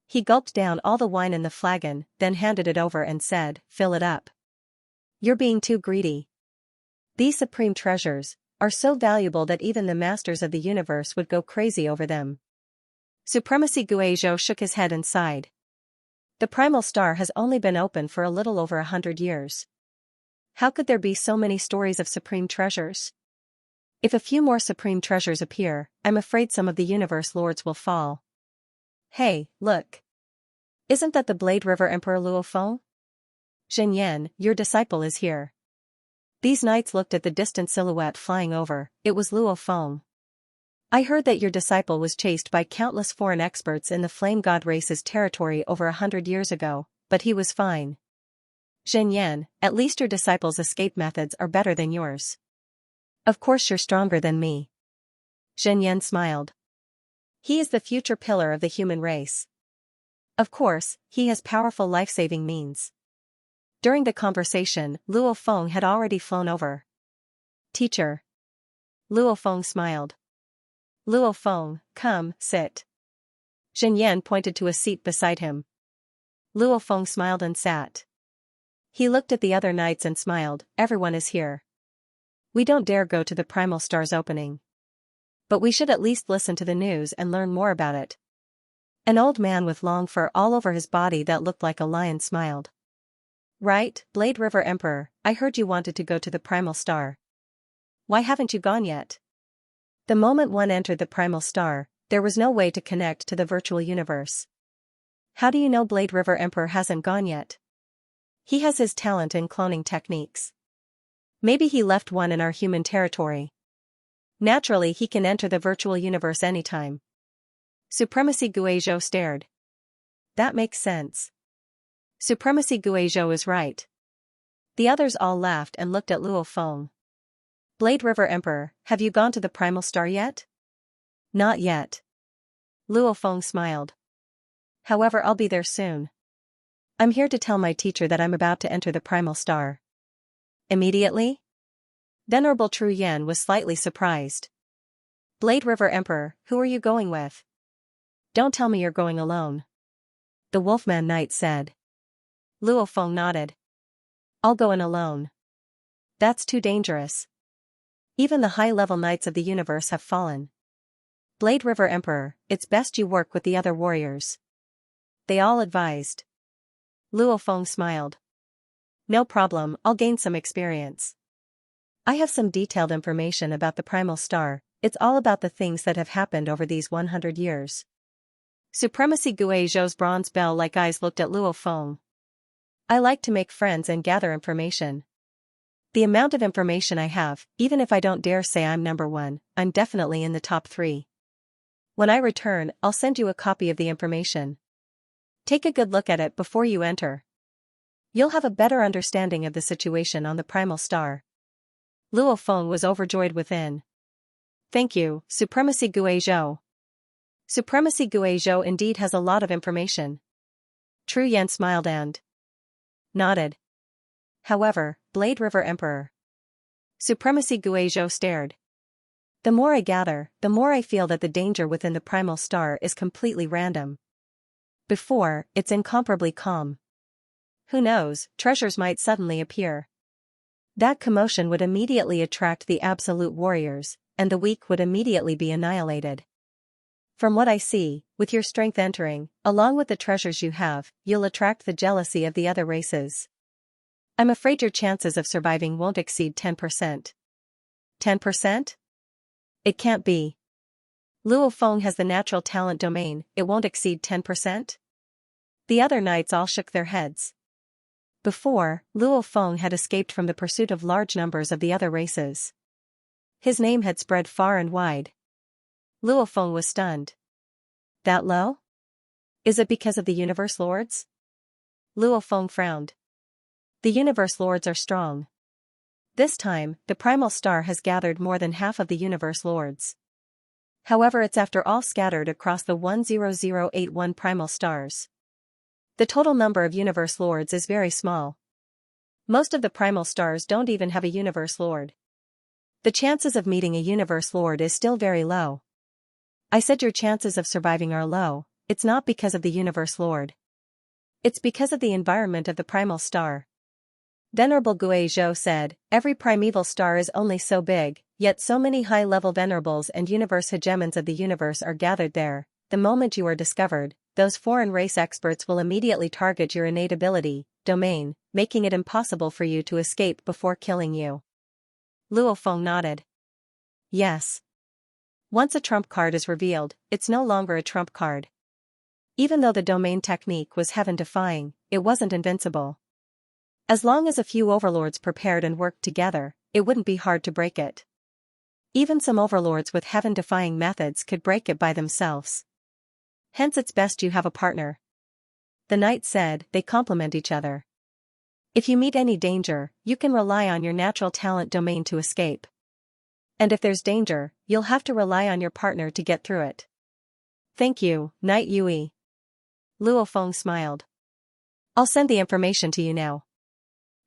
He gulped down all the wine in the flagon, then handed it over and said, "Fill it up. You're being too greedy. These supreme treasures are so valuable that even the masters of the universe would go crazy over them." Supremacy Guizhou shook his head and sighed. The primal star has only been open for a little over 100 years. How could there be so many stories of supreme treasures? If a few more supreme treasures appear, I'm afraid some of the universe lords will fall. Hey, look. Isn't that the Blade River Emperor Luo Feng? Zhenyan, your disciple is here. These knights looked at the distant silhouette flying over. It was Luo Feng. I heard that your disciple was chased by countless foreign experts in the Flame God race's territory over 100 years ago, but he was fine. Zhenyan, at least your disciple's escape methods are better than yours. Of course you're stronger than me. Zhenyan smiled. He is the future pillar of the human race. Of course, he has powerful life-saving means. During the conversation, Luo Feng had already flown over. Teacher. Luo Feng smiled. Luo Feng, come, sit. Zhenyan pointed to a seat beside him. Luo Feng smiled and sat. He looked at the other knights and smiled. Everyone is here. We don't dare go to the Primal Star's opening. But we should at least listen to the news and learn more about it. An old man with long fur all over his body that looked like a lion smiled. Right, Blade River Emperor, I heard you wanted to go to the Primal Star. Why haven't you gone yet? The moment one entered the Primal Star, there was no way to connect to the virtual universe. How do you know Blade River Emperor hasn't gone yet? He has his talent in cloning techniques. Maybe he left one in our human territory. Naturally he can enter the virtual universe anytime. Supremacy Guizhou stared. That makes sense. Supremacy Guizhou is right. The others all laughed and looked at Luo Feng. Blade River Emperor, have you gone to the Primal Star yet? Not yet. Luo Feng smiled. However, I'll be there soon. I'm here to tell my teacher that I'm about to enter the Primal Star. Immediately? Venerable Tru Yan was slightly surprised. Blade River Emperor, who are you going with? Don't tell me you're going alone. The Wolfman Knight said. Luo Feng nodded. I'll go in alone. That's too dangerous. Even the high-level knights of the universe have fallen. Blade River Emperor, it's best you work with the other warriors. They all advised. Luo Feng smiled. No problem, I'll gain some experience. I have some detailed information about the Primal Star. It's all about the things that have happened over these 100 years. Supremacy Guizhou's bronze bell-like eyes looked at Luo Feng. I like to make friends and gather information. The amount of information I have, even if I don't dare say I'm number one, I'm definitely in the top 3. When I return, I'll send you a copy of the information. Take a good look at it before you enter. You'll have a better understanding of the situation on the Primal Star. Luo Feng was overjoyed within. Thank you, Supremacy Guizhou. Supremacy Guizhou indeed has a lot of information. Tru Yan smiled and nodded. However, Blade River Emperor. Supremacy Guizhou stared. The more I gather, the more I feel that the danger within the Primal Star is completely random. Before, it's incomparably calm. Who knows, treasures might suddenly appear. That commotion would immediately attract the absolute warriors, and the weak would immediately be annihilated. From what I see, with your strength entering, along with the treasures you have, you'll attract the jealousy of the other races. I'm afraid your chances of surviving won't exceed 10%. 10%? It can't be. Luo Feng has the natural talent domain, it won't exceed 10%? The other knights all shook their heads. Before, Luo Feng had escaped from the pursuit of large numbers of the other races. His name had spread far and wide. Luo Feng was stunned. That low? Is it because of the Universe Lords? Luo Feng frowned. The Universe Lords are strong. This time, the Primal Star has gathered more than half of the Universe Lords. However, it's after all scattered across the 10081 Primal Stars. The total number of Universe Lords is very small. Most of the Primal Stars don't even have a Universe Lord. The chances of meeting a universe lord is still very low. I said your chances of surviving are low. It's not because of the universe lord. It's because of the environment of the primal star. Venerable Guizhou said, every primeval star is only so big, yet so many high-level venerables and universe hegemons of the universe are gathered there. The moment you are discovered, those foreign race experts will immediately target your innate ability, domain, making it impossible for you to escape before killing you. Luo Feng nodded. Yes. Once a trump card is revealed, it's no longer a trump card. Even though the domain technique was heaven-defying, it wasn't invincible. As long as a few overlords prepared and worked together, it wouldn't be hard to break it. Even some overlords with heaven-defying methods could break it by themselves. Hence it's best you have a partner. The knight said, they complement each other. If you meet any danger, you can rely on your natural talent domain to escape. And if there's danger, you'll have to rely on your partner to get through it. Thank you, Knight Yui. Luo Feng smiled. I'll send the information to you now.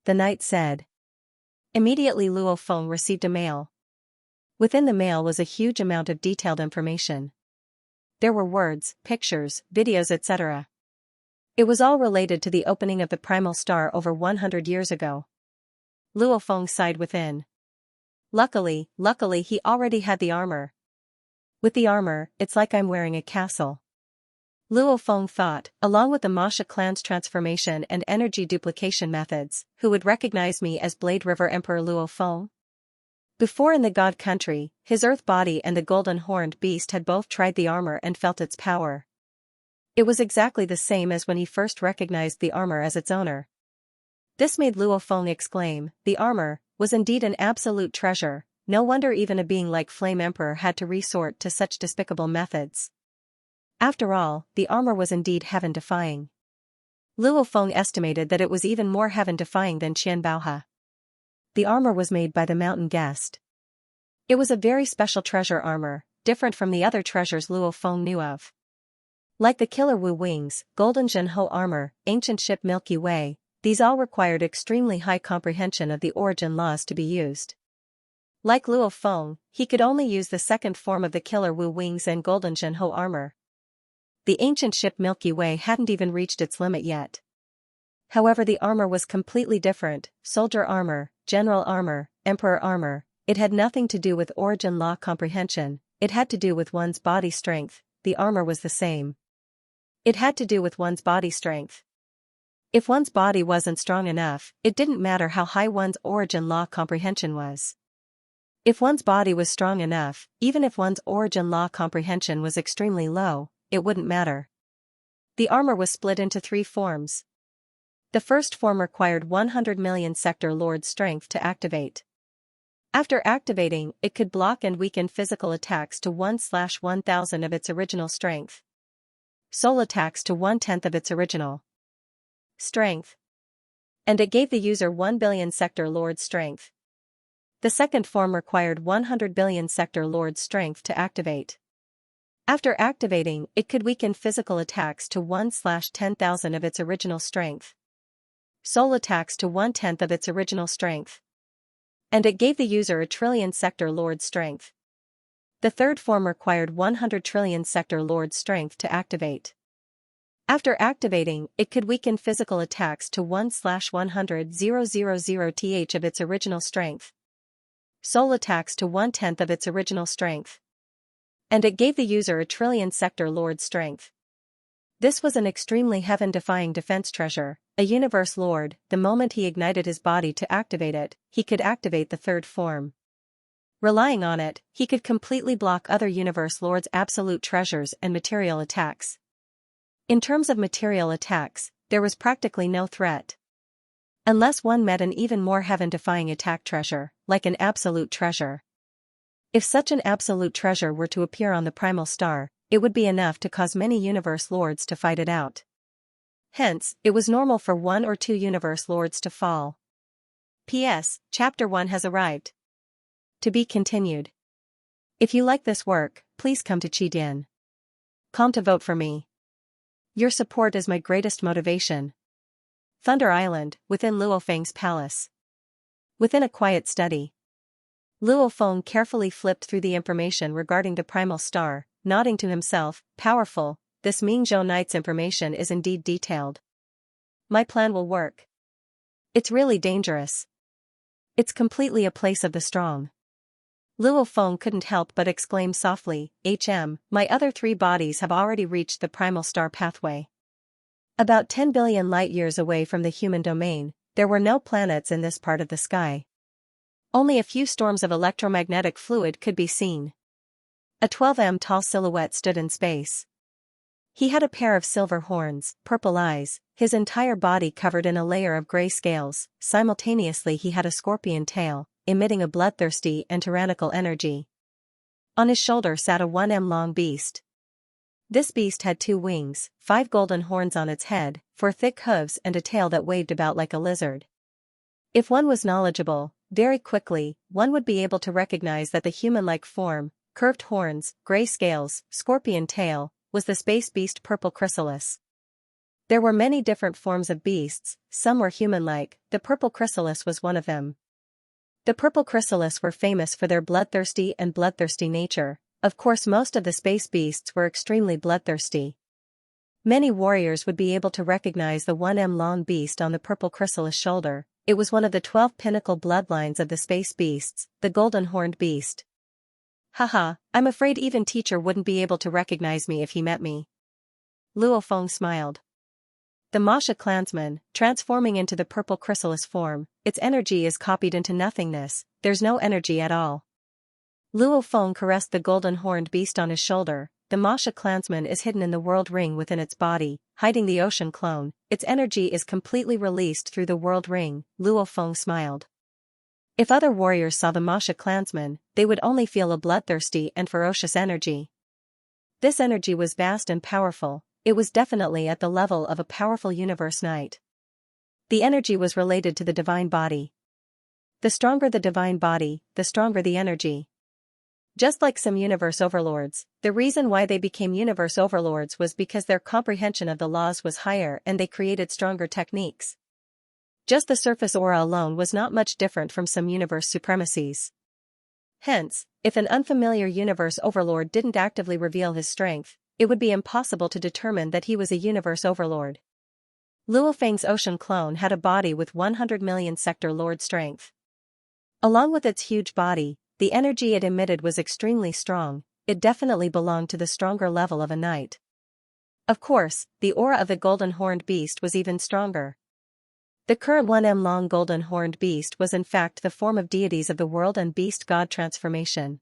The knight said. Immediately Luo Feng received a mail. Within the mail was a huge amount of detailed information. There were words, pictures, videos, etc. It was all related to the opening of the primal star over 100 years ago. Luo Feng sighed within. Luckily he already had the armor. With the armor, it's like I'm wearing a castle. Luo Feng thought, along with the Masha clan's transformation and energy duplication methods, who would recognize me as Blade River Emperor Luo Feng? Before in the God Country, his earth body and the golden horned beast had both tried the armor and felt its power. It was exactly the same as when he first recognized the armor as its owner. This made Luo Feng exclaim, the armor was indeed an absolute treasure, no wonder even a being like Flame Emperor had to resort to such despicable methods. After all, the armor was indeed heaven-defying. Luo Feng estimated that it was even more heaven-defying than Qian Baohe. The armor was made by the mountain guest. It was a very special treasure armor, different from the other treasures Luo Feng knew of. Like the Killer Wu Wings, Golden Zhenhou armor, Ancient Ship Milky Way, these all required extremely high comprehension of the origin laws to be used. Like Luo Feng, he could only use the second form of the Killer Wu Wings and Golden Zhenhou armor. The ancient ship Milky Way hadn't even reached its limit yet. However, the armor was completely different, soldier armor, general armor, emperor armor. It had nothing to do with origin law comprehension, it had to do with one's body strength. The armor was the same. It had to do with one's body strength. If one's body wasn't strong enough, it didn't matter how high one's origin law comprehension was. If one's body was strong enough, even if one's origin law comprehension was extremely low, it wouldn't matter. The armor was split into 3 forms. The first form required 100 million sector lord strength to activate. After activating, it could block and weaken physical attacks to 1/1000 of its original strength. Soul attacks to 1/10 of its original strength. And it gave the user 1 billion sector lord strength. The second form required 100 billion sector lord strength to activate. After activating, it could weaken physical attacks to 1/10,000 of its original strength. Soul attacks to 1/10 of its original strength. And it gave the user a trillion sector lord strength. The third form required 100 trillion sector lord strength to activate. After activating, it could weaken physical attacks to 1/100,000th of its original strength. Soul attacks to 1/10 of its original strength. And it gave the user a trillion sector lord strength. This was an extremely heaven-defying defense treasure, a universe lord. The moment he ignited his body to activate it, he could activate the third form. Relying on it, he could completely block other universe lords' absolute treasures and material attacks. In terms of material attacks, there was practically no threat. Unless one met an even more heaven-defying attack treasure, like an absolute treasure. If such an absolute treasure were to appear on the primal star, it would be enough to cause many universe lords to fight it out. Hence, it was normal for 1 or 2 universe lords to fall. P.S. Chapter 1 has arrived. To be continued. If you like this work, please come to Qidin.com to vote for me. Your support is my greatest motivation. Thunder Island, within Luo Feng's palace. Within a quiet study. Luo Feng carefully flipped through the information regarding the primal star, nodding to himself, powerful, this Mingzhou Knight's information is indeed detailed. My plan will work. It's really dangerous. It's completely a place of the strong. Luo Feng couldn't help but exclaim softly, my other 3 bodies have already reached the primal star pathway. About 10 billion light-years away from the human domain, there were no planets in this part of the sky. Only a few storms of electromagnetic fluid could be seen. A 12 m tall silhouette stood in space. He had a pair of silver horns, purple eyes, his entire body covered in a layer of gray scales. Simultaneously he had a scorpion tail, emitting a bloodthirsty and tyrannical energy. On his shoulder sat a 1 m long beast. This beast had 2 wings, 5 golden horns on its head, 4 thick hooves and a tail that waved about like a lizard. If one was knowledgeable, very quickly, one would be able to recognize that the human-like form, curved horns, gray scales, scorpion tail, was the space beast purple chrysalis. There were many different forms of beasts, some were human-like, the purple chrysalis was one of them. The purple chrysalis were famous for their bloodthirsty nature. Of course most of the space beasts were extremely bloodthirsty. Many warriors would be able to recognize the 1 m long beast on the purple chrysalis shoulder. It was one of the 12 pinnacle bloodlines of the space beasts, the golden horned beast. Haha, I'm afraid even teacher wouldn't be able to recognize me if he met me. Luo Feng smiled. The Masha clansman, transforming into the purple chrysalis form, its energy is copied into nothingness, there's no energy at all. Luo Feng caressed the golden horned beast on his shoulder. The Masha clansman is hidden in the world ring within its body, hiding the ocean clone. Its energy is completely released through the world ring. Luo Feng smiled. If other warriors saw the Masha clansman, they would only feel a bloodthirsty and ferocious energy. This energy was vast and powerful, it was definitely at the level of a powerful universe knight. The energy was related to the divine body. The stronger the divine body, the stronger the energy. Just like some universe overlords, the reason why they became universe overlords was because their comprehension of the laws was higher and they created stronger techniques. Just the surface aura alone was not much different from some universe supremacies. Hence, if an unfamiliar universe overlord didn't actively reveal his strength, it would be impossible to determine that he was a universe overlord. Luo Feng's ocean clone had a body with 100 million sector lord strength. Along with its huge body, the energy it emitted was extremely strong, it definitely belonged to the stronger level of a knight. Of course, the aura of the golden horned beast was even stronger. The current 1 m long golden horned beast was in fact the form of deities of the world and beast god transformation.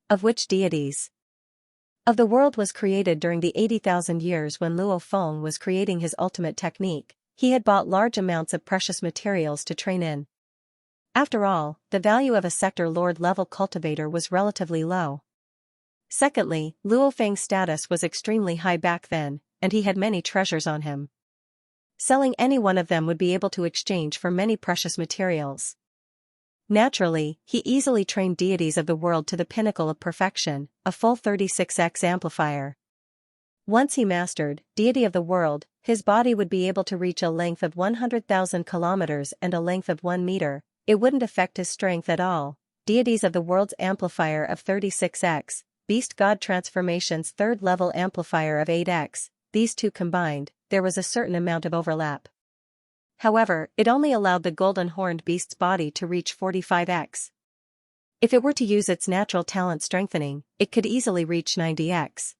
Of which deities? Of the world was created during the 80,000 years when Luo Feng was creating his ultimate technique. He had bought large amounts of precious materials to train in. After all, the value of a sector lord level cultivator was relatively low. Secondly, Luo Feng's status was extremely high back then, and he had many treasures on him. Selling any one of them would be able to exchange for many precious materials. Naturally, he easily trained deities of the world to the pinnacle of perfection, a full 36x amplifier. Once he mastered deity of the world, his body would be able to reach a length of 100,000 kilometers and a length of 1 meter. It wouldn't affect his strength at all. Deities of the world's amplifier of 36x, beast god transformation's third level amplifier of 8x, these two combined, there was a certain amount of overlap. However, it only allowed the golden horned beast's body to reach 45x. If it were to use its natural talent strengthening, it could easily reach 90x.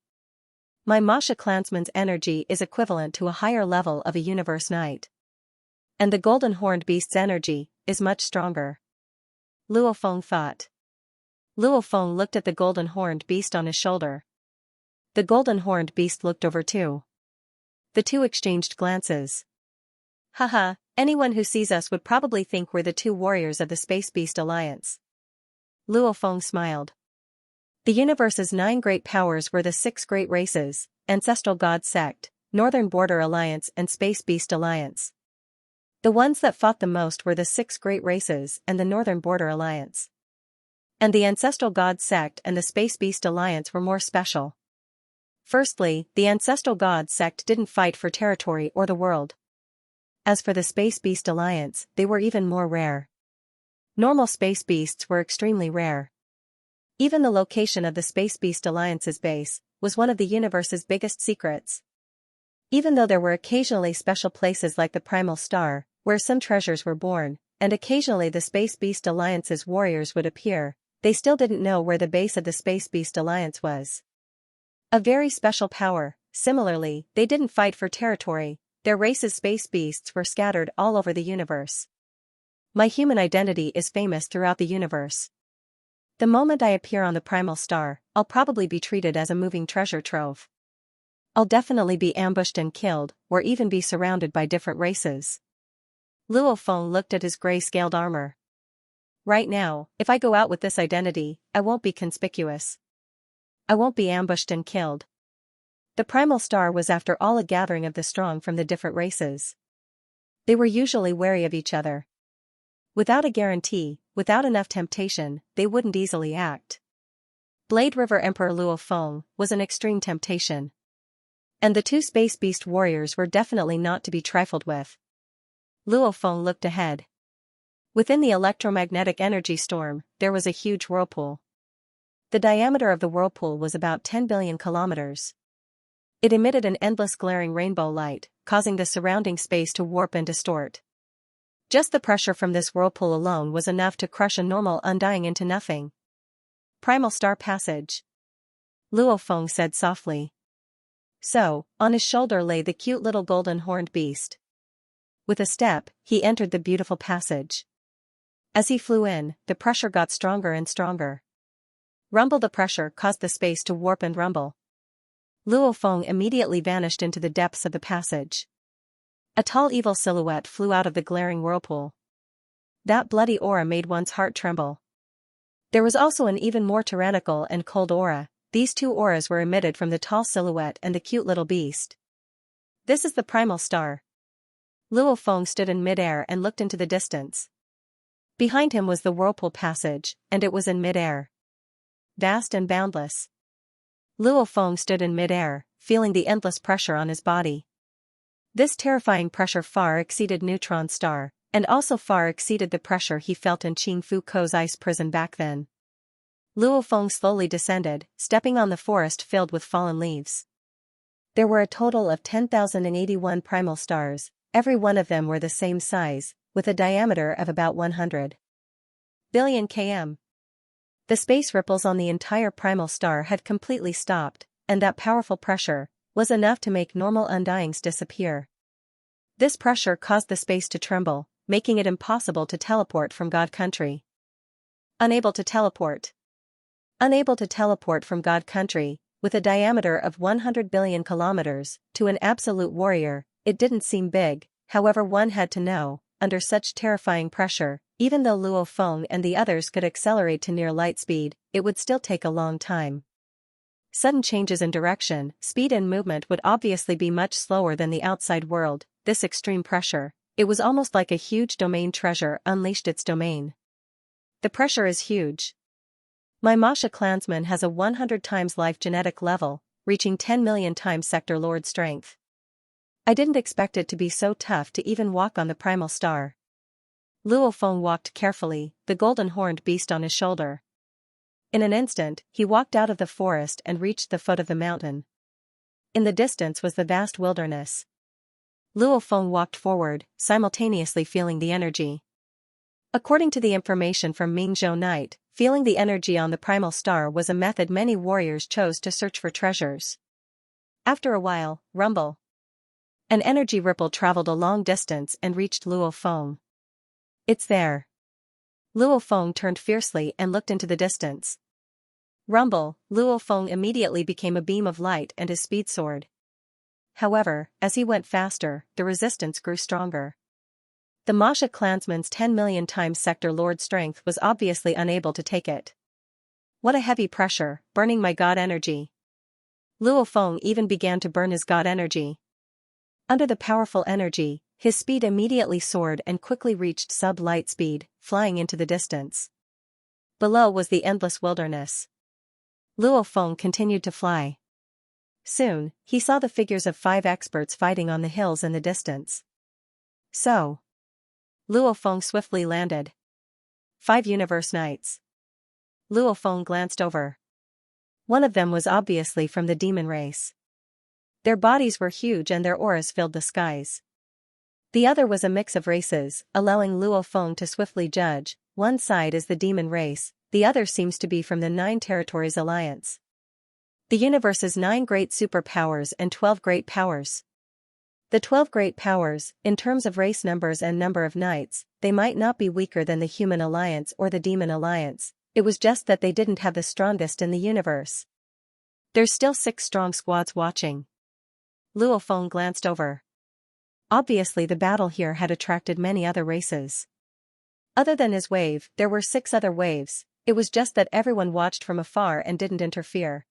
My Masha clansman's energy is equivalent to a higher level of a universe knight. And the golden horned beast's energy is much stronger. Luo Feng thought. Luo Feng looked at the golden horned beast on his shoulder. The golden horned beast looked over too. The two exchanged glances. Haha, anyone who sees us would probably think we're the 2 warriors of the Space Beast Alliance. Luo Feng smiled. The universe's 9 great powers were the 6 great races, Ancestral God Sect, Northern Border Alliance and Space Beast Alliance. The ones that fought the most were the 6 great races and the Northern Border Alliance. And the Ancestral God Sect and the Space Beast Alliance were more special. Firstly, the Ancestral God Sect didn't fight for territory or the world. As for the Space Beast Alliance, they were even more rare. Normal space beasts were extremely rare. Even the location of the Space Beast Alliance's base was one of the universe's biggest secrets. Even though there were occasionally special places like the Primal Star, where some treasures were born, and occasionally the Space Beast Alliance's warriors would appear, they still didn't know where the base of the Space Beast Alliance was. A very special power. Similarly, they didn't fight for territory, their race's space beasts were scattered all over the universe. My human identity is famous throughout the universe. The moment I appear on the Primal Star, I'll probably be treated as a moving treasure trove. I'll definitely be ambushed and killed, or even be surrounded by different races. Luo Feng looked at his gray-scaled armor. Right now, if I go out with this identity, I won't be conspicuous. I won't be ambushed and killed. The Primal Star was after all a gathering of the strong from the different races. They were usually wary of each other. Without a guarantee, without enough temptation, they wouldn't easily act. Blade River Emperor Luo Feng was an extreme temptation. And the two Space Beast warriors were definitely not to be trifled with. Luo Feng looked ahead. Within the electromagnetic energy storm, there was a huge whirlpool. The diameter of the whirlpool was about 10 billion kilometers. It emitted an endless glaring rainbow light, causing the surrounding space to warp and distort. Just the pressure from this whirlpool alone was enough to crush a normal undying into nothing. Primal Star Passage. Luo Feng said softly. So, on his shoulder lay the cute little golden horned beast. With a step, he entered the beautiful passage. As he flew in, the pressure got stronger and stronger. Rumble. The pressure caused the space to warp and rumble. Luo Feng immediately vanished into the depths of the passage. A tall evil silhouette flew out of the glaring whirlpool. That bloody aura made one's heart tremble. There was also an even more tyrannical and cold aura. These two auras were emitted from the tall silhouette and the cute little beast. This is the Primal Star. Luo Feng stood in midair and looked into the distance. Behind him was the whirlpool passage, and it was in midair. Vast and boundless. Luo Feng stood in midair, feeling the endless pressure on his body. This terrifying pressure far exceeded Neutron Star, and also far exceeded the pressure he felt in Qing Fu Ko's ice prison back then. Luo Feng slowly descended, stepping on the forest filled with fallen leaves. There were a total of 10,081 primal stars, every one of them were the same size, with a diameter of about 100 billion km. The space ripples on the entire primal star had completely stopped, and that powerful pressure was enough to make normal undyings disappear. This pressure caused the space to tremble, making it impossible to teleport from God Country. Unable to teleport. Unable to teleport from God Country, with a diameter of 100 billion kilometers, to an absolute warrior, it didn't seem big. However, one had to know, under such terrifying pressure, even though Luo Feng and the others could accelerate to near light speed, it would still take a long time. Sudden changes in direction, speed and movement would obviously be much slower than the outside world. This extreme pressure, it was almost like a huge domain treasure unleashed its domain. The pressure is huge. My Masha clansman has a 100 times life genetic level, reaching 10 million times sector lord strength. I didn't expect it to be so tough to even walk on the primal star. Luo Feng walked carefully, the golden horned beast on his shoulder. In an instant, he walked out of the forest and reached the foot of the mountain. In the distance was the vast wilderness. Luo Feng walked forward, simultaneously feeling the energy. According to the information from Mingzhou Night, feeling the energy on the primal star was a method many warriors chose to search for treasures. After a while, rumble. An energy ripple traveled a long distance and reached Luo Feng. It's there. Luo Feng turned fiercely and looked into the distance. Rumble. Luo Feng immediately became a beam of light and his speed soared. However, as he went faster, the resistance grew stronger. The Masha clansman's 10 million times sector lord strength was obviously unable to take it. What a heavy pressure, burning my god energy. Luo Feng even began to burn his god energy. Under the powerful energy, his speed immediately soared and quickly reached sub-light speed, flying into the distance. Below was the endless wilderness. Luo Feng continued to fly. Soon, he saw the figures of 5 experts fighting on the hills in the distance. So, Luo Feng swiftly landed. 5 universe knights. Luo Feng glanced over. One of them was obviously from the demon race. Their bodies were huge and their auras filled the skies. The other was a mix of races, allowing Luo Feng to swiftly judge. One side is the demon race, the other seems to be from the 9 Territories Alliance. The universe's 9 great superpowers and 12 great powers. The 12 great powers, in terms of race numbers and number of knights, they might not be weaker than the Human Alliance or the Demon Alliance, it was just that they didn't have the strongest in the universe. There's still 6 strong squads watching. Luo Feng glanced over. Obviously the battle here had attracted many other races. Other than his wave, there were 6 other waves, it was just that everyone watched from afar and didn't interfere.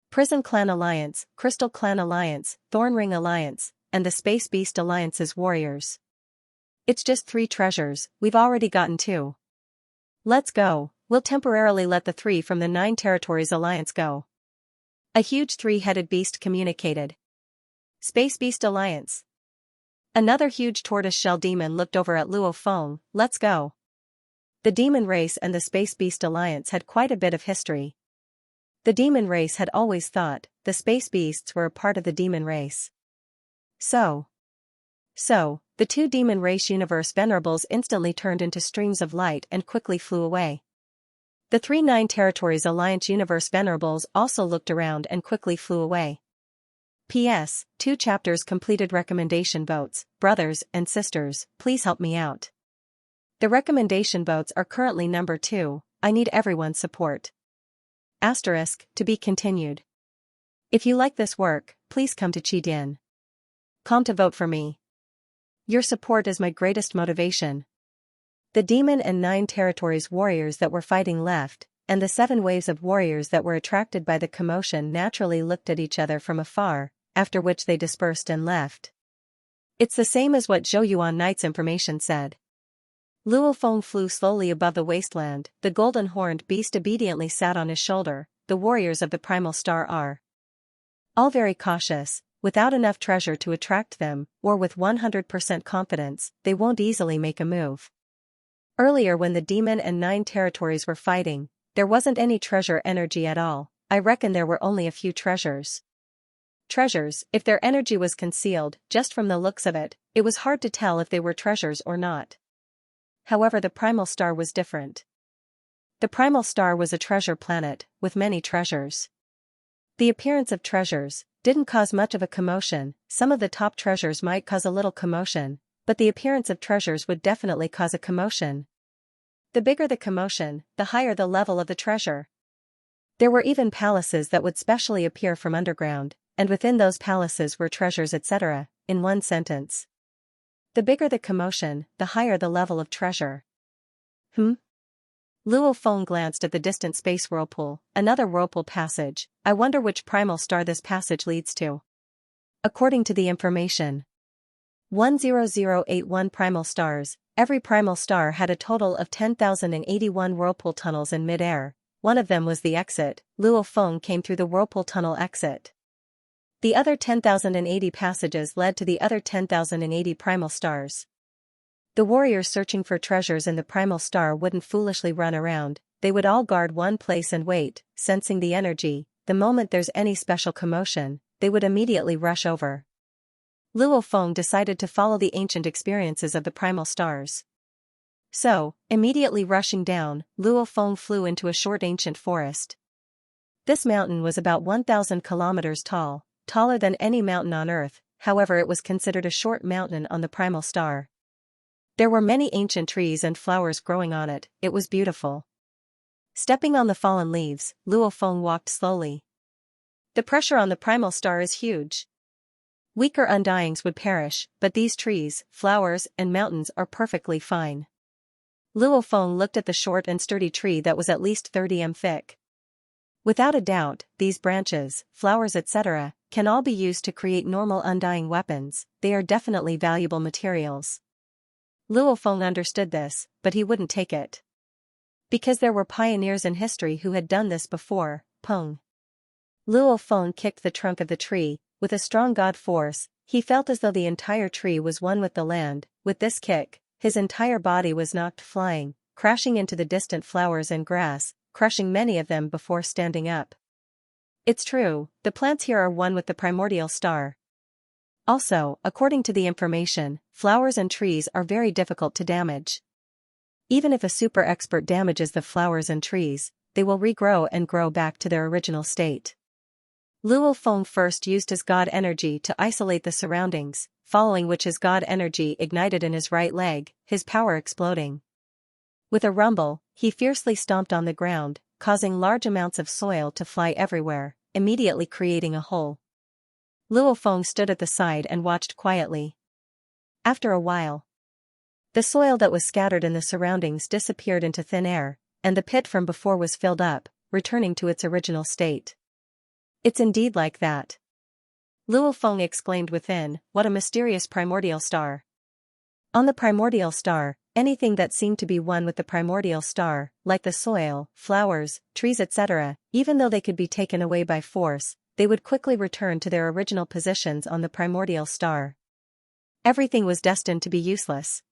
Prison Clan Alliance, Crystal Clan Alliance, Thorn Ring Alliance, and the Space Beast Alliance's warriors. It's just 3 treasures, we've already gotten 2. Let's go, we'll temporarily let the 3 from the 9 Territories Alliance go. A huge 3-headed beast communicated. Space Beast Alliance. Another huge tortoise-shell demon looked over at Luo Feng. Let's go. The demon race and the Space Beast Alliance had quite a bit of history. The demon race had always thought the space beasts were a part of the demon race. So, the 2 demon race universe venerables instantly turned into streams of light and quickly flew away. The 3 9 Territories Alliance universe venerables also looked around and quickly flew away. P.S. 2 chapters completed. Recommendation votes. Brothers and sisters, please help me out. The recommendation votes are currently number 2, I need everyone's support. Asterisk, to be continued. If you like this work, please come to Qidin.com to vote for me. Your support is my greatest motivation. The demon and 9 territories warriors that were fighting left, and the 7 waves of warriors that were attracted by the commotion naturally looked at each other from afar, after which they dispersed and left. It's the same as what Zhou Yuan Knight's information said. Luo Feng flew slowly above the wasteland, the golden-horned beast obediently sat on his shoulder. The warriors of the primal star are all very cautious, without enough treasure to attract them, or with 100% confidence, they won't easily make a move. Earlier when the demon and 9 territories were fighting, there wasn't any treasure energy at all, I reckon there were only a few treasures. Treasures, if their energy was concealed, just from the looks of it, it was hard to tell if they were treasures or not. However, the primal star was different. The primal star was a treasure planet, with many treasures. The appearance of treasures didn't cause much of a commotion. Some of the top treasures might cause a little commotion, but the appearance of treasures would definitely cause a commotion. The bigger the commotion, the higher the level of the treasure. There were even palaces that would specially appear from underground, and within those palaces were treasures, etc., in one sentence. The bigger the commotion, the higher the level of treasure. Luo Feng glanced at the distant space whirlpool, another whirlpool passage. I wonder which primal star this passage leads to. According to the information, 10081 primal stars, every primal star had a total of 10,081 whirlpool tunnels in mid-air. One of them was the exit. Luo Feng came through the whirlpool tunnel exit. The other 10,080 passages led to the other 10,080 primal stars. The warriors searching for treasures in the primal star wouldn't foolishly run around, they would all guard one place and wait, sensing the energy. The moment there's any special commotion, they would immediately rush over. Luo Feng decided to follow the ancient experiences of the primal stars. So, immediately rushing down, Luo Feng flew into a short ancient forest. This mountain was about 1,000 kilometers tall, taller than any mountain on Earth, however it was considered a short mountain on the primal star. There were many ancient trees and flowers growing on it, it was beautiful. Stepping on the fallen leaves, Luo Feng walked slowly. The pressure on the primal star is huge. Weaker undyings would perish, but these trees, flowers, and mountains are perfectly fine. Luo Feng looked at the short and sturdy tree that was at least 30 m thick. Without a doubt, these branches, flowers, etc., can all be used to create normal undying weapons, they are definitely valuable materials. Luo Feng understood this, but he wouldn't take it. Because there were pioneers in history who had done this before. Peng. Luo Feng kicked the trunk of the tree, with a strong god force. He felt as though the entire tree was one with the land. With this kick, his entire body was knocked flying, crashing into the distant flowers and grass, crushing many of them before standing up. It's true, the plants here are one with the primordial star. Also, according to the information, flowers and trees are very difficult to damage. Even if a super expert damages the flowers and trees, they will regrow and grow back to their original state. Luo Feng first used his god energy to isolate the surroundings, following which his god energy ignited in his right leg, his power exploding. With a rumble, he fiercely stomped on the ground, causing large amounts of soil to fly everywhere, immediately creating a hole. Luo Feng stood at the side and watched quietly. After a while, the soil that was scattered in the surroundings disappeared into thin air, and the pit from before was filled up, returning to its original state. It's indeed like that. Luo Feng exclaimed within, what a mysterious primordial star. On the primordial star, anything that seemed to be one with the primordial star, like the soil, flowers, trees etc., even though they could be taken away by force, they would quickly return to their original positions on the primordial star. Everything was destined to be useless.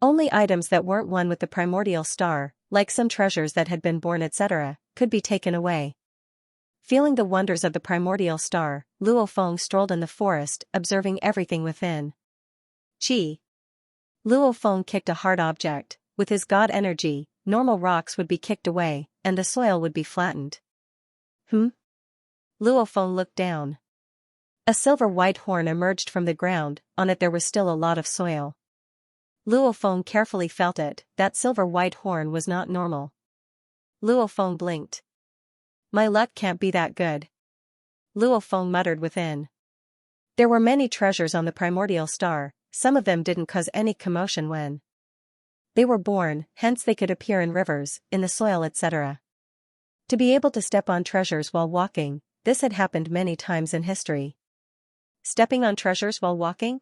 Only items that weren't one with the primordial star, like some treasures that had been born etc., could be taken away. Feeling the wonders of the primordial star, Luo Feng strolled in the forest, observing everything within. Chi. Luo Feng kicked a hard object. With his god energy, normal rocks would be kicked away, and the soil would be flattened. Luo Feng looked down. A silver-white horn emerged from the ground, on it there was still a lot of soil. Luo Feng carefully felt it, that silver-white horn was not normal. Luo Feng blinked. My luck can't be that good. Luo Feng muttered within. There were many treasures on the primordial star, some of them didn't cause any commotion when they were born, hence they could appear in rivers, in the soil etc. To be able to step on treasures while walking, this had happened many times in history. Stepping on treasures while walking?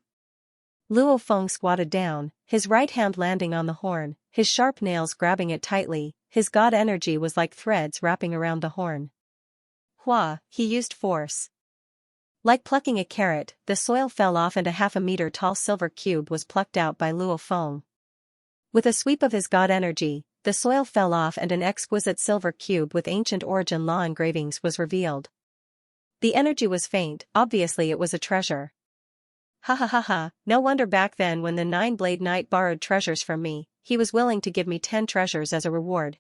Luo Feng squatted down, his right hand landing on the horn, his sharp nails grabbing it tightly, his god energy was like threads wrapping around the horn. Hua, he used force. Like plucking a carrot, the soil fell off and a half-a-meter-tall silver cube was plucked out by Luo Feng. With a sweep of his god energy, the soil fell off and an exquisite silver cube with ancient origin law engravings was revealed. The energy was faint, obviously it was a treasure. Ha ha ha ha, no wonder back then when the Nine-Blade Knight borrowed treasures from me, he was willing to give me 10 treasures as a reward.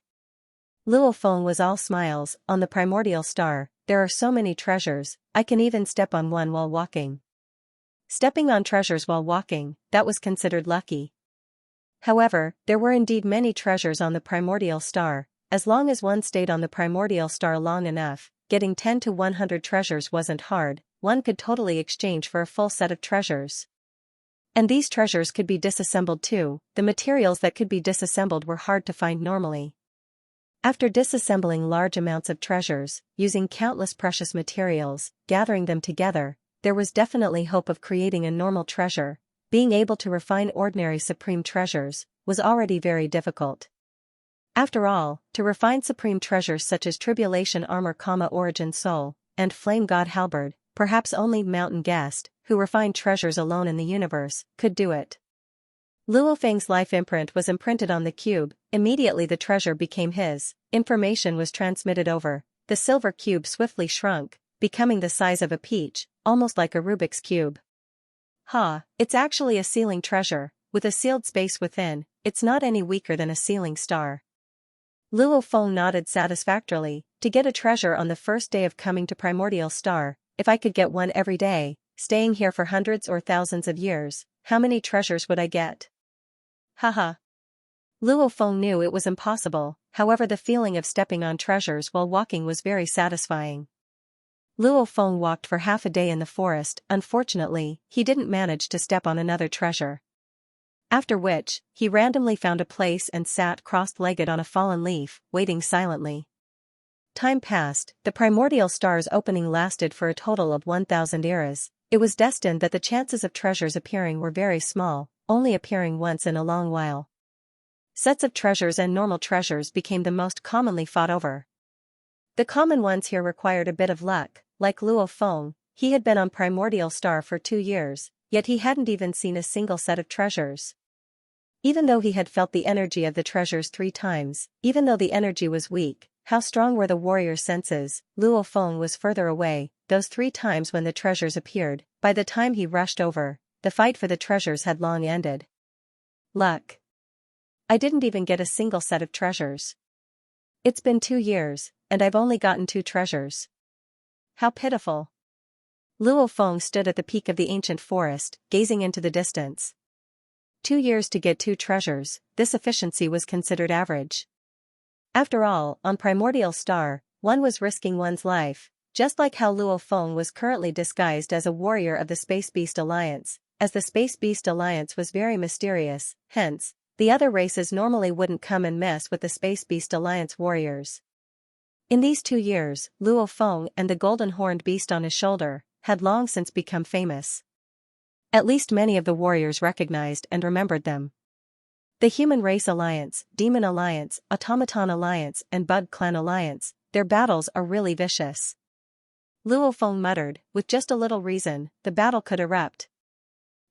Luo Feng was all smiles. On the primordial star, there are so many treasures, I can even step on one while walking. Stepping on treasures while walking, that was considered lucky. However, there were indeed many treasures on the primordial star. As long as one stayed on the primordial star long enough, getting 10 to 100 treasures wasn't hard, one could totally exchange for a full set of treasures. And these treasures could be disassembled too. The materials that could be disassembled were hard to find normally. After disassembling large amounts of treasures, using countless precious materials, gathering them together, there was definitely hope of creating a normal treasure. Being able to refine ordinary supreme treasures was already very difficult. After all, to refine supreme treasures such as Tribulation Armor, Origin Soul, and Flame God Halberd, perhaps only Mountain Guest, who refined treasures alone in the universe, could do it. Luo Feng's life imprint was imprinted on the cube. Immediately the treasure became his. Information was transmitted over. The silver cube swiftly shrunk, becoming the size of a peach, almost like a Rubik's cube. It's actually a sealing treasure, with a sealed space within. It's not any weaker than a sealing star. Luo Feng nodded satisfactorily. To get a treasure on the first day of coming to Primordial Star, if I could get one every day, staying here for hundreds or thousands of years, how many treasures would I get? Luo Feng knew it was impossible, however the feeling of stepping on treasures while walking was very satisfying. Luo Feng walked for half a day in the forest. Unfortunately, he didn't manage to step on another treasure. After which, he randomly found a place and sat crossed-legged on a fallen leaf, waiting silently. Time passed. The primordial star's opening lasted for a total of 1,000 eras. It was destined that the chances of treasures appearing were very small, only appearing once in a long while. Sets of treasures and normal treasures became the most commonly fought over. The common ones here required a bit of luck. Like Luo Feng, he had been on Primordial Star for 2 years, yet he hadn't even seen a single set of treasures. Even though he had felt the energy of the treasures 3 times, even though the energy was weak, how strong were the warrior's senses? Luo Feng was further away, those 3 times when the treasures appeared. By the time he rushed over, the fight for the treasures had long ended. Luck. I didn't even get a single set of treasures. It's been 2 years, and I've only gotten 2 treasures. How pitiful. Luo Feng stood at the peak of the ancient forest, gazing into the distance. 2 years to get 2 treasures, this efficiency was considered average. After all, on Primordial Star, one was risking one's life, just like how Luo Feng was currently disguised as a warrior of the Space Beast Alliance, as the Space Beast Alliance was very mysterious, hence, the other races normally wouldn't come and mess with the Space Beast Alliance warriors. In these 2 years, Luo Feng and the golden horned beast on his shoulder had long since become famous. At least many of the warriors recognized and remembered them. The Human Race Alliance, Demon Alliance, Automaton Alliance and Bug Clan Alliance, their battles are really vicious. Luo Feng muttered, with just a little reason, the battle could erupt.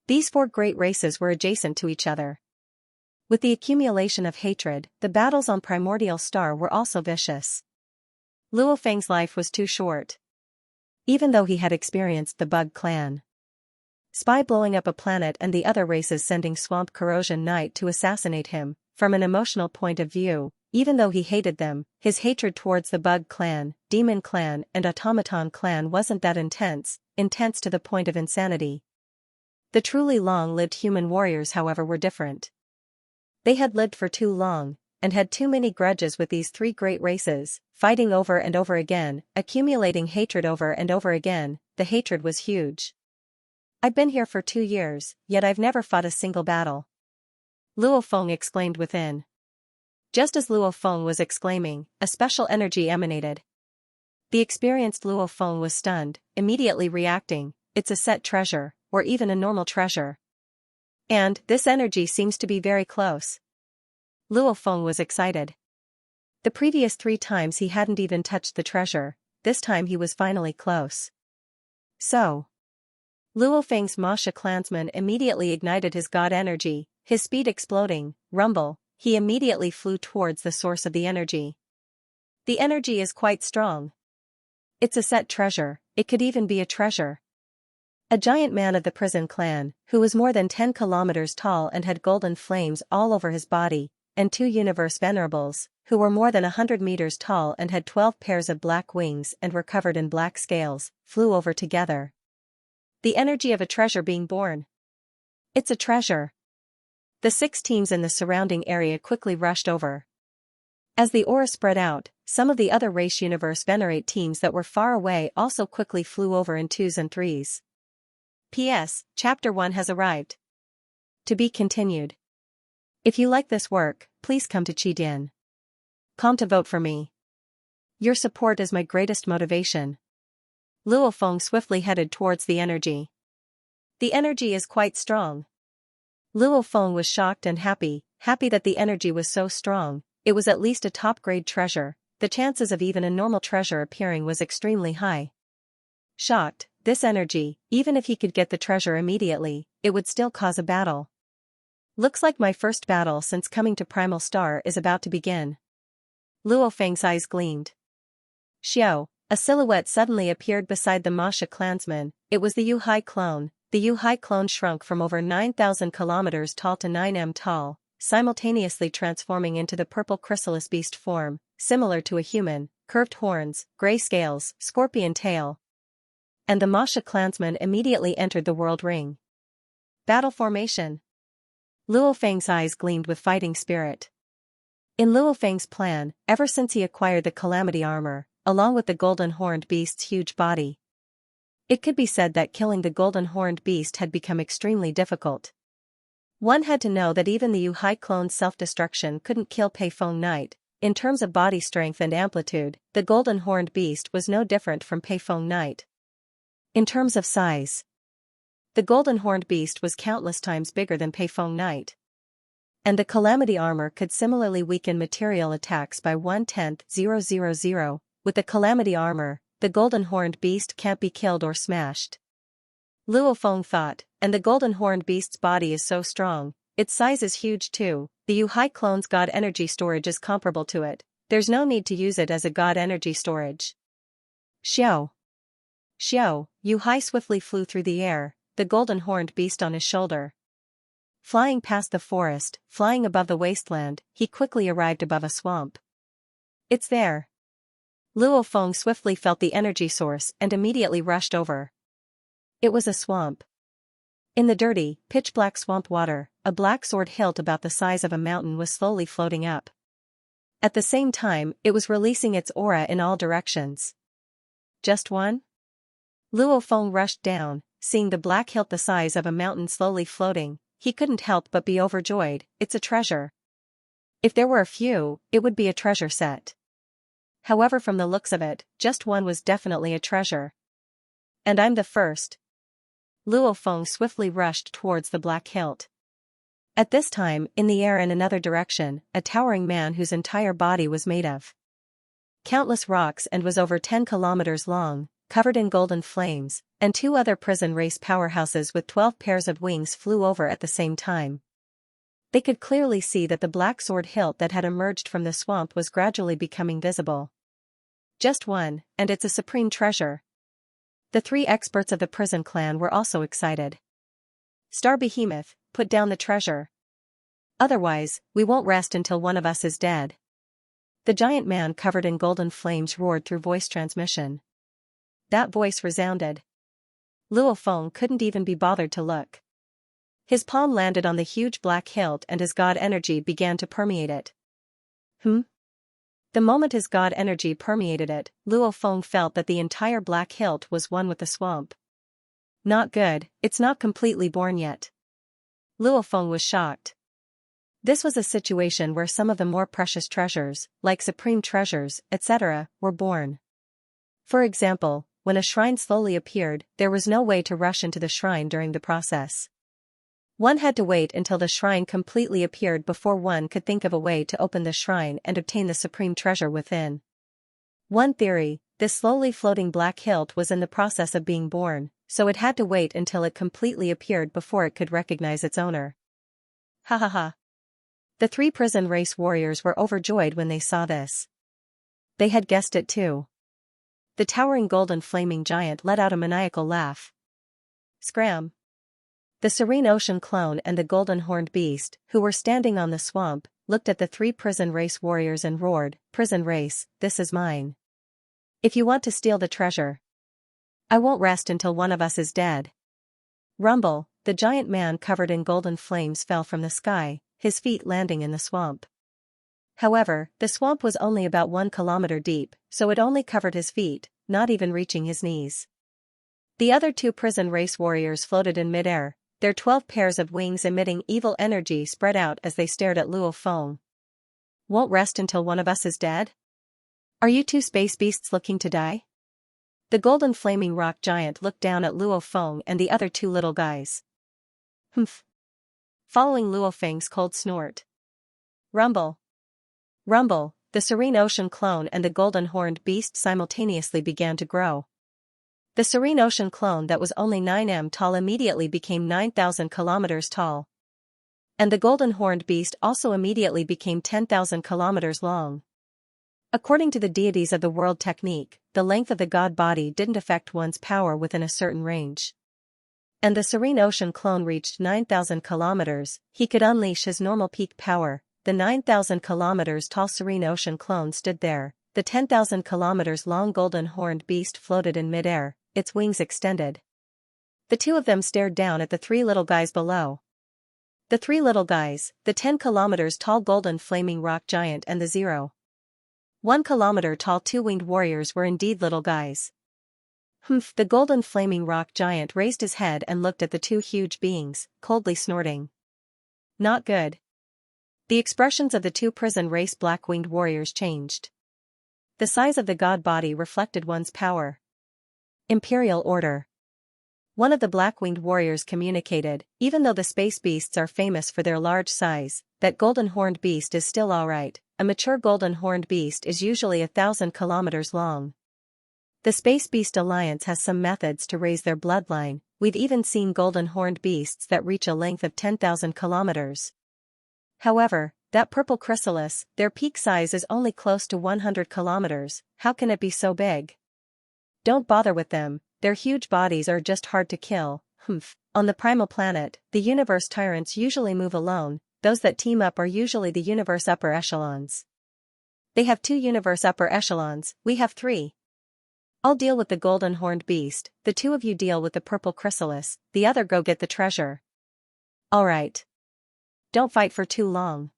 These 4 great races were adjacent to each other. With the accumulation of hatred, the battles on Primordial Star were also vicious. Luo Feng's life was too short. Even though he had experienced the Bug Clan spy blowing up a planet and the other races sending Swamp Corrosion Knight to assassinate him, from an emotional point of view, even though he hated them, his hatred towards the Bug Clan, Demon Clan and Automaton Clan wasn't that intense to the point of insanity. The truly long-lived human warriors however were different. They had lived for too long, and had too many grudges with these 3 great races, fighting over and over again, accumulating hatred over and over again. The hatred was huge. I've been here for 2 years, yet I've never fought a single battle. Luo Feng exclaimed within. Just as Luo Feng was exclaiming, a special energy emanated. The experienced Luo Feng was stunned, immediately reacting, it's a set treasure, or even a normal treasure. And this energy seems to be very close. Luo Feng was excited. The previous 3 times he hadn't even touched the treasure, this time he was finally close. So. Luo Feng's Masha clansman immediately ignited his god energy, his speed exploding, rumble, he immediately flew towards the source of the energy. The energy is quite strong. It's a set treasure, it could even be a treasure. A giant man of the prison clan, who was more than 10 kilometers tall and had golden flames all over his body, and 2 universe venerables, who were more than 100 meters tall and had 12 pairs of black wings and were covered in black scales, flew over together. The energy of a treasure being born. It's a treasure. The 6 teams in the surrounding area quickly rushed over. As the aura spread out, some of the other race universe venerate teams that were far away also quickly flew over in 2s and 3s. P.S. Chapter 1 has arrived. To be continued. If you like this work, please come to Qidin.com to vote for me. Your support is my greatest motivation. Luo Feng swiftly headed towards the energy. The energy is quite strong. Luo Feng was shocked and happy that the energy was so strong, it was at least a top-grade treasure, the chances of even a normal treasure appearing was extremely high. Shocked, this energy, even if he could get the treasure immediately, it would still cause a battle. Looks like my first battle since coming to Primal Star is about to begin. Luo Feng's eyes gleamed. Xiao, a silhouette suddenly appeared beside the Masha clansman, it was the Yu-Hai clone. The Yu-Hai clone shrunk from over 9,000 kilometers tall to 9m tall, simultaneously transforming into the purple chrysalis beast form, similar to a human, curved horns, gray scales, scorpion tail. And the Masha clansman immediately entered the world ring. Battle formation. Luo Feng's eyes gleamed with fighting spirit. In Luo Feng's plan, ever since he acquired the Calamity armor, along with the golden horned beast's huge body, it could be said that killing the golden horned beast had become extremely difficult. One had to know that even the Yu-Hai clone's self-destruction couldn't kill Pei Feng Knight. In terms of body strength and amplitude, the golden horned beast was no different from Pei Feng Knight. In terms of size, the golden horned beast was countless times bigger than Pei Feng Knight. And the Calamity armor could similarly weaken material attacks by 1/10,000. With the Calamity armor, the golden horned beast can't be killed or smashed. Luo Feng thought, and the golden horned beast's body is so strong, its size is huge too. The Yuhai clone's god energy storage is comparable to it. There's no need to use it as a god energy storage. Xiao. Xiao, Yuhai swiftly flew through the air, the golden horned beast on his shoulder. Flying past the forest, flying above the wasteland, he quickly arrived above a swamp. It's there. Luo Feng swiftly felt the energy source and immediately rushed over. It was a swamp. In the dirty, pitch-black swamp water, a black sword hilt about the size of a mountain was slowly floating up. At the same time, it was releasing its aura in all directions. Just one? Luo Feng rushed down, seeing the black hilt the size of a mountain slowly floating. He couldn't help but be overjoyed. It's a treasure. If there were a few, it would be a treasure set. However, from the looks of it, just one was definitely a treasure. And I'm the first. Luo Feng swiftly rushed towards the black hilt. At this time, in the air in another direction, a towering man whose entire body was made of countless rocks and was over 10 kilometers long, covered in golden flames, and two other prison race powerhouses with 12 pairs of wings flew over at the same time. They could clearly see that the black sword hilt that had emerged from the swamp was gradually becoming visible. Just one, and it's a supreme treasure. The three experts of the prison clan were also excited. Star Behemoth, put down the treasure. Otherwise, we won't rest until one of us is dead. The giant man covered in golden flames roared through voice transmission. That voice resounded. Luo Feng couldn't even be bothered to look. His palm landed on the huge black hilt and his god energy began to permeate it. The moment his god energy permeated it, Luo Feng felt that the entire black hilt was one with the swamp. Not good, it's not completely born yet. Luo Feng was shocked. This was a situation where some of the more precious treasures, like supreme treasures, etc., were born. For example, when a shrine slowly appeared, there was no way to rush into the shrine during the process. One had to wait until the shrine completely appeared before one could think of a way to open the shrine and obtain the supreme treasure within. One theory, this slowly floating black hilt was in the process of being born, so it had to wait until it completely appeared before it could recognize its owner. Ha ha ha. The three prison race warriors were overjoyed when they saw this. They had guessed it too. The towering golden flaming giant let out a maniacal laugh. Scram! The serene ocean clone and the golden horned beast, who were standing on the swamp, looked at the three prison race warriors and roared, "Prison race, this is mine. If you want to steal the treasure, I won't rest until one of us is dead." Rumble, the giant man covered in golden flames fell from the sky, his feet landing in the swamp. However, the swamp was only about 1 kilometer deep, so it only covered his feet, not even reaching his knees. The other two prison race warriors floated in midair, their 12 pairs of wings emitting evil energy spread out as they stared at Luo Feng. Won't rest until one of us is dead? Are you two space beasts looking to die? The golden flaming rock giant looked down at Luo Feng and the other two little guys. Humph. Following Luo Feng's cold snort. Rumble. Rumble, the serene ocean clone and the golden horned beast simultaneously began to grow. The serene ocean clone that was only 9 m tall immediately became 9,000 kilometers tall. And the golden horned beast also immediately became 10,000 kilometers long. According to the deities of the world technique, the length of the god body didn't affect one's power within a certain range. And the serene ocean clone reached 9,000 kilometers, he could unleash his normal peak power. The 9,000 kilometers tall serene ocean clone stood there, the 10,000 kilometers long golden horned beast floated in midair, its wings extended. The two of them stared down at the three little guys below. The three little guys, the 10 kilometers tall golden flaming rock giant and the 0.1 kilometer tall two-winged warriors were indeed little guys. Humph! The golden flaming rock giant raised his head and looked at the two huge beings, coldly snorting. Not good. The expressions of the two prison race black-winged warriors changed. The size of the god body reflected one's power. Imperial order. One of the black-winged warriors communicated, even though the space beasts are famous for their large size, that golden horned beast is still alright. A mature golden horned beast is usually 1,000 kilometers long. The Space Beast Alliance has some methods to raise their bloodline, we've even seen golden horned beasts that reach a length of 10,000 kilometers. However, that purple chrysalis, their peak size is only close to 100 kilometers, how can it be so big? Don't bother with them, their huge bodies are just hard to kill. On the primal planet, the universe tyrants usually move alone, those that team up are usually the universe upper echelons. They have 2 universe upper echelons, we have 3. I'll deal with the golden horned beast, the 2 of you deal with the purple chrysalis, the other go get the treasure. Alright. Don't fight for too long.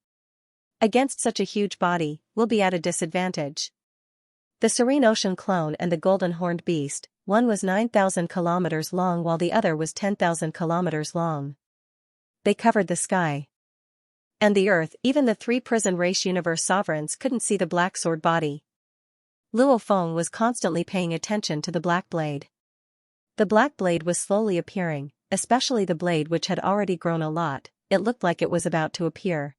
Against such a huge body, we'll be at a disadvantage. The Serene Ocean clone and the golden horned beast, one was 9,000 kilometers long while the other was 10,000 kilometers long. They covered the sky and the earth. Even the 3 prison race universe sovereigns couldn't see the black sword body. Luo Feng was constantly paying attention to the black blade. The black blade was slowly appearing, especially the blade which had already grown a lot. It looked like it was about to appear.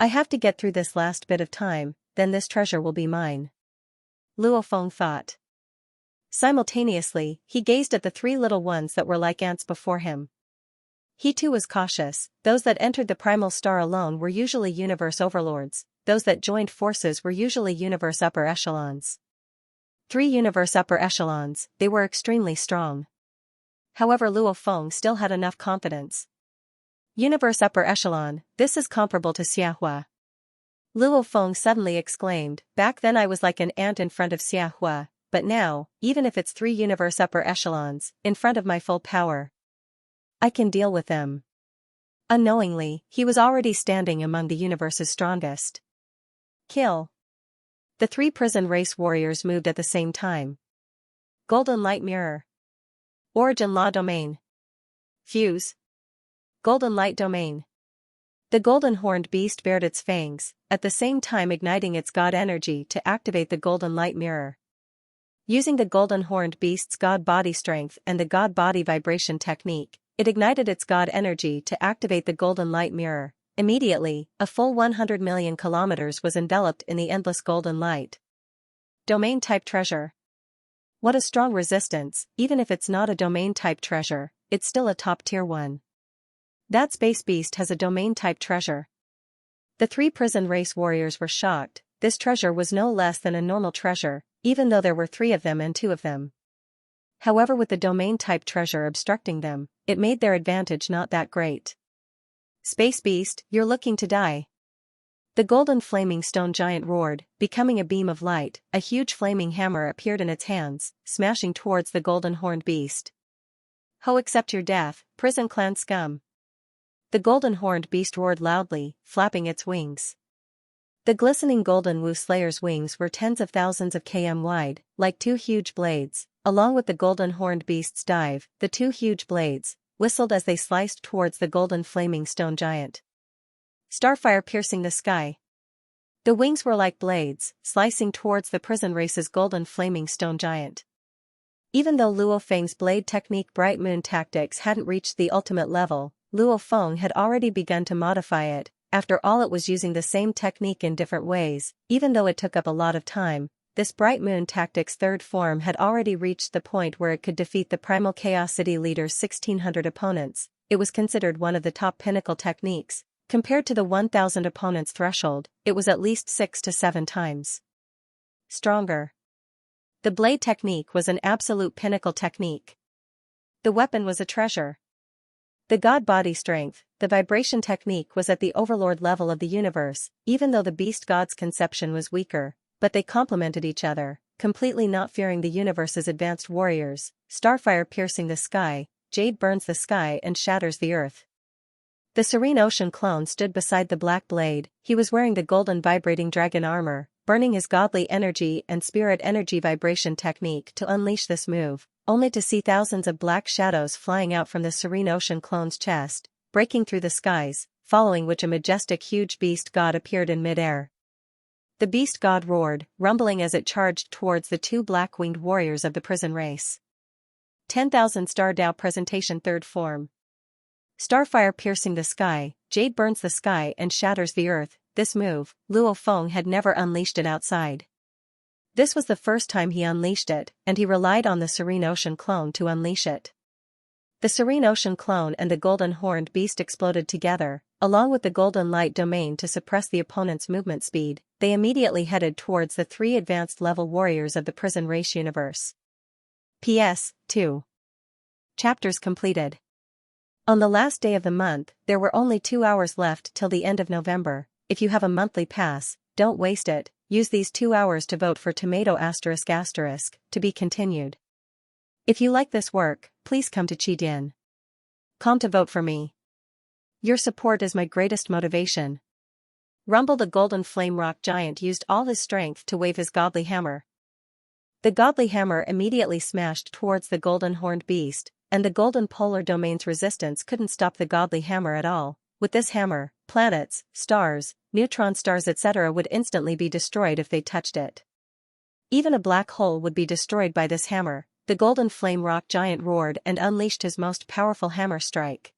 I have to get through this last bit of time, then this treasure will be mine. Luo Feng thought. Simultaneously, he gazed at the 3 little ones that were like ants before him. He too was cautious. Those that entered the primal star alone were usually universe overlords, those that joined forces were usually universe upper echelons. 3 universe upper echelons, they were extremely strong. However, Luo Feng still had enough confidence. Universe upper echelon, this is comparable to Xianxia. Luo Feng suddenly exclaimed, back then I was like an ant in front of Xianxia, but now, even if it's 3 universe upper echelons, in front of my full power, I can deal with them. Unknowingly, he was already standing among the universe's strongest. Kill. The 3 prison race warriors moved at the same time. Golden light mirror. Origin law domain. Fuse. Golden light domain. The golden horned beast bared its fangs, at the same time igniting its god energy to activate the golden light mirror. Using the golden horned beast's god body strength and the god body vibration technique, it ignited its god energy to activate the golden light mirror. Immediately, a full 100 million kilometers was enveloped in the endless golden light. Domain type treasure. What a strong resistance. Even if it's not a domain type treasure, it's still a top tier one. That space beast has a domain type treasure. The 3 prison race warriors were shocked. This treasure was no less than a normal treasure, even though there were 3 of them and 2 of them. However, with the domain type treasure obstructing them, it made their advantage not that great. Space beast, you're looking to die. The golden flaming stone giant roared, becoming a beam of light. A huge flaming hammer appeared in its hands, smashing towards the golden horned beast. Ho, accept your death, prison clan scum. The golden horned beast roared loudly, flapping its wings. The glistening golden Wu Slayer's wings were tens of thousands of km wide, like 2 huge blades. Along with the golden horned beast's dive, the 2 huge blades whistled as they sliced towards the golden flaming stone giant. Starfire piercing the sky. The wings were like blades, slicing towards the prison race's golden flaming stone giant. Even though Luo Feng's blade technique Bright Moon Tactics hadn't reached the ultimate level, Luo Feng had already begun to modify it. After all, it was using the same technique in different ways. Even though it took up a lot of time, this Bright Moon Tactics 3rd form had already reached the point where it could defeat the Primal Chaos City leader's 1,600 opponents. It was considered one of the top pinnacle techniques. Compared to the 1,000 opponents threshold, it was at least 6 to 7 times stronger. The blade technique was an absolute pinnacle technique. The weapon was a treasure. The god body strength, the vibration technique was at the overlord level of the universe, even though the beast god's conception was weaker, but they complemented each other, completely not fearing the universe's advanced warriors. Starfire piercing the sky, jade burns the sky and shatters the earth. The Serene Ocean clone stood beside the black blade. He was wearing the golden vibrating dragon armor, burning his godly energy and spirit energy vibration technique to unleash this move, only to see thousands of black shadows flying out from the Serene Ocean clone's chest, breaking through the skies, following which a majestic huge beast god appeared in midair. The beast god roared, rumbling as it charged towards the 2 black-winged warriors of the prison race. 10,000 Star Dao Presentation 3rd form. Starfire piercing the sky, jade burns the sky and shatters the earth. This move, Luo Feng had never unleashed it outside. This was the first time he unleashed it, and he relied on the Serene Ocean clone to unleash it. The Serene Ocean Clone and the Golden Horned Beast exploded together, along with the Golden Light Domain to suppress the opponent's movement speed. They immediately headed towards the 3 advanced level warriors of the Prison Race universe. PS. 2. Chapters completed. On the last day of the month, there were only 2 hours left till the end of November. If you have a monthly pass, don't waste it. Use these 2 hours to vote for Tomato ***, to be continued. If you like this work, please come to Qidin.com to vote for me. Your support is my greatest motivation. Rumble the Golden Flame Rock Giant used all his strength to wave his godly hammer. The godly hammer immediately smashed towards the Golden Horned Beast, and the Golden Polar Domain's resistance couldn't stop the godly hammer at all. With this hammer, planets, stars, neutron stars etc. would instantly be destroyed if they touched it. Even a black hole would be destroyed by this hammer. The Golden Flame Rock Giant roared and unleashed his most powerful hammer strike.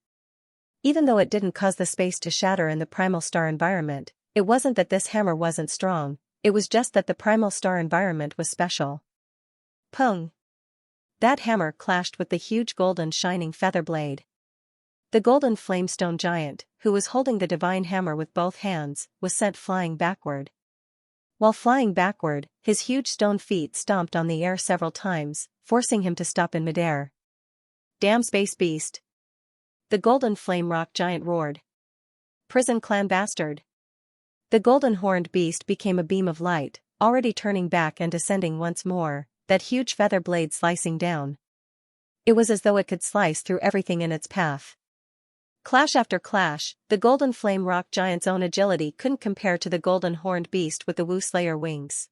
Even though it didn't cause the space to shatter in the primal star environment, it wasn't that this hammer wasn't strong, it was just that the primal star environment was special. Pung! That hammer clashed with the huge golden shining feather blade. The Golden Flamestone Giant, who was holding the divine hammer with both hands, was sent flying backward. While flying backward, his huge stone feet stomped on the air several times, forcing him to stop in midair. Damn space beast! The Golden Flame Rock Giant roared. Prison Clan bastard! The Golden Horned Beast became a beam of light, already turning back and descending once more, that huge feather blade slicing down. It was as though it could slice through everything in its path. Clash after clash, the Golden Flame Rock Giant's own agility couldn't compare to the Golden Horned Beast with the Wu Slayer wings.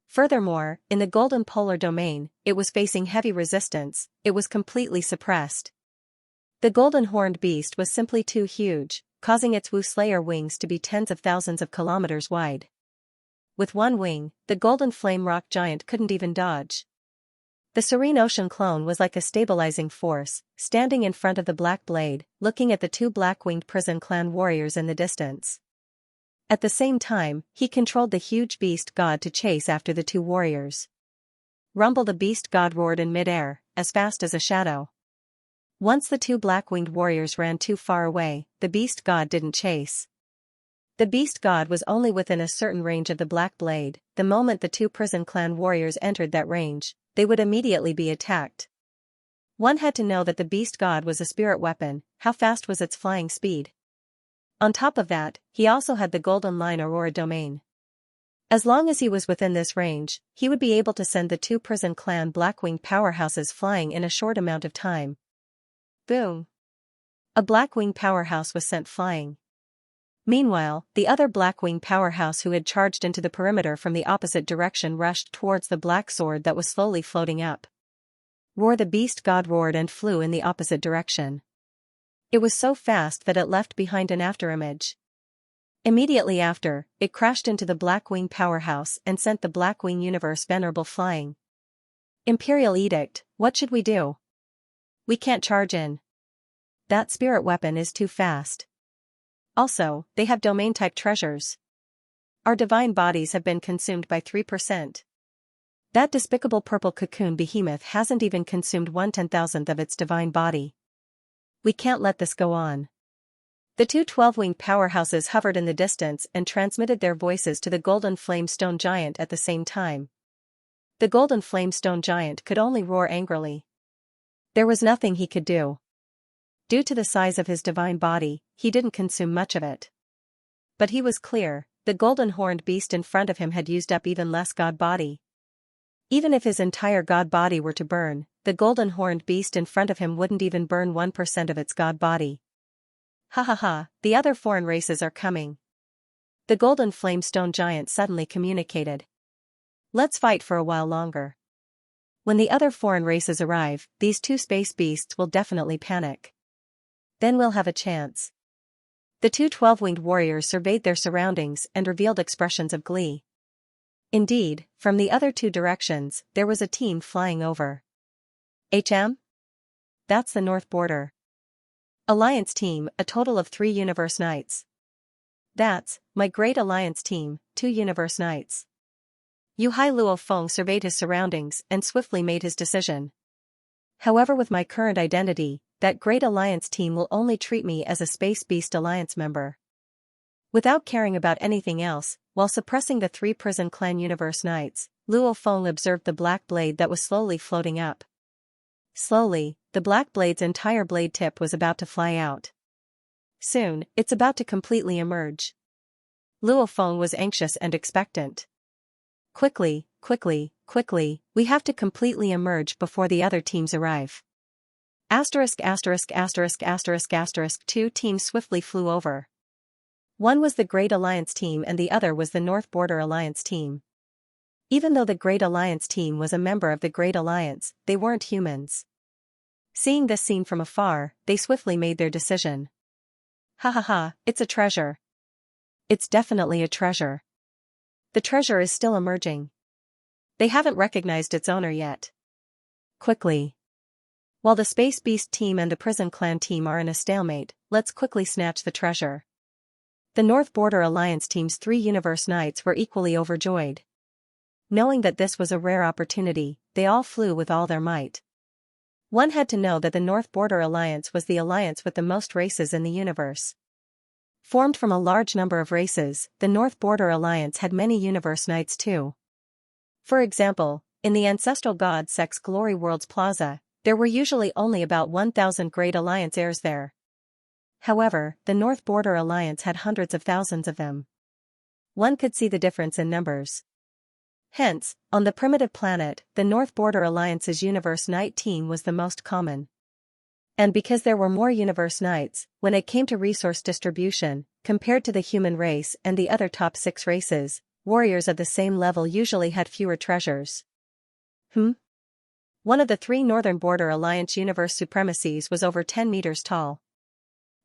Furthermore, in the Golden Polar Domain, it was facing heavy resistance, it was completely suppressed. The Golden Horned Beast was simply too huge, causing its Wu Slayer wings to be tens of thousands of kilometers wide. With one wing, the Golden Flame Rock Giant couldn't even dodge. The Serene Ocean Clone was like a stabilizing force, standing in front of the Black Blade, looking at the 2 black-winged Prison Clan warriors in the distance. At the same time, he controlled the huge beast god to chase after the 2 warriors. Rumble the beast god roared in midair, as fast as a shadow. Once the 2 black-winged warriors ran too far away, the beast god didn't chase. The beast god was only within a certain range of the Black Blade. The moment the 2 Prison Clan warriors entered that range, they would immediately be attacked. One had to know that the beast god was a spirit weapon. How fast was its flying speed? On top of that, he also had the Golden Line Aurora Domain. As long as he was within this range, he would be able to send the 2 Prison Clan Blackwing powerhouses flying in a short amount of time. Boom! A Blackwing powerhouse was sent flying. Meanwhile, the other Blackwing powerhouse who had charged into the perimeter from the opposite direction rushed towards the black sword that was slowly floating up. Roar the beast god roared and flew in the opposite direction. It was so fast that it left behind an afterimage. Immediately after, it crashed into the Blackwing powerhouse and sent the Blackwing universe venerable flying. Imperial Edict, what should we do? We can't charge in. That spirit weapon is too fast. Also, they have domain-type treasures. Our divine bodies have been consumed by 3%. That despicable purple cocoon behemoth hasn't even consumed 1/10,000th of its divine body. We can't let this go on. The 2 12-winged powerhouses hovered in the distance and transmitted their voices to the Golden Flamestone Giant at the same time. The Golden Flamestone Giant could only roar angrily. There was nothing he could do. Due to the size of his divine body, he didn't consume much of it. But he was clear, the Golden Horned Beast in front of him had used up even less god body. Even if his entire god body were to burn, the Golden Horned Beast in front of him wouldn't even burn 1% of its god body. Ha ha ha, the other foreign races are coming. The Golden Flamestone Giant suddenly communicated. Let's fight for a while longer. When the other foreign races arrive, these 2 space beasts will definitely panic. Then we'll have a chance. The 2 12-winged warriors surveyed their surroundings and revealed expressions of glee. Indeed, from the other 2 directions, there was a team flying over. That's the North Border. Alliance team, a total of 3 Universe Knights. That's my great Alliance team, 2 Universe Knights. Yu Hai Luo Feng surveyed his surroundings and swiftly made his decision. However, with my current identity, that Great Alliance team will only treat me as a Space Beast Alliance member. Without caring about anything else, while suppressing the 3 Prison Clan Universe Knights, Luo Feng observed the black blade that was slowly floating up. Slowly, the black blade's entire blade tip was about to fly out. Soon, it's about to completely emerge. Luo Feng was anxious and expectant. Quickly, we have to completely emerge before the other teams arrive. Asterisk. 2 teams swiftly flew over. One was the Great Alliance team and the other was the North Border Alliance team. Even though the Great Alliance team was a member of the Great Alliance, they weren't humans. Seeing this scene from afar, they swiftly made their decision. It's a treasure. It's definitely a treasure. The treasure is still emerging. They haven't recognized its owner yet. Quickly. While the Space Beast team and the Prison Clan team are in a stalemate, let's quickly snatch the treasure. The North Border Alliance team's 3 Universe Knights were equally overjoyed. Knowing that this was a rare opportunity, they all flew with all their might. One had to know that the North Border Alliance was the alliance with the most races in the universe. Formed from a large number of races, the North Border Alliance had many Universe Knights too. For example, in the Ancestral God Sect's Glory Worlds Plaza, there were usually only about 1,000 Great Alliance heirs there. However, the North Border Alliance had hundreds of thousands of them. One could see the difference in numbers. Hence, on the primitive planet, the North Border Alliance's Universe Knight team was the most common. And because there were more Universe Knights, when it came to resource distribution, compared to the human race and the other top 6 races, warriors of the same level usually had fewer treasures. One of the 3 Northern Border Alliance Universe Supremacies was over 10 meters tall.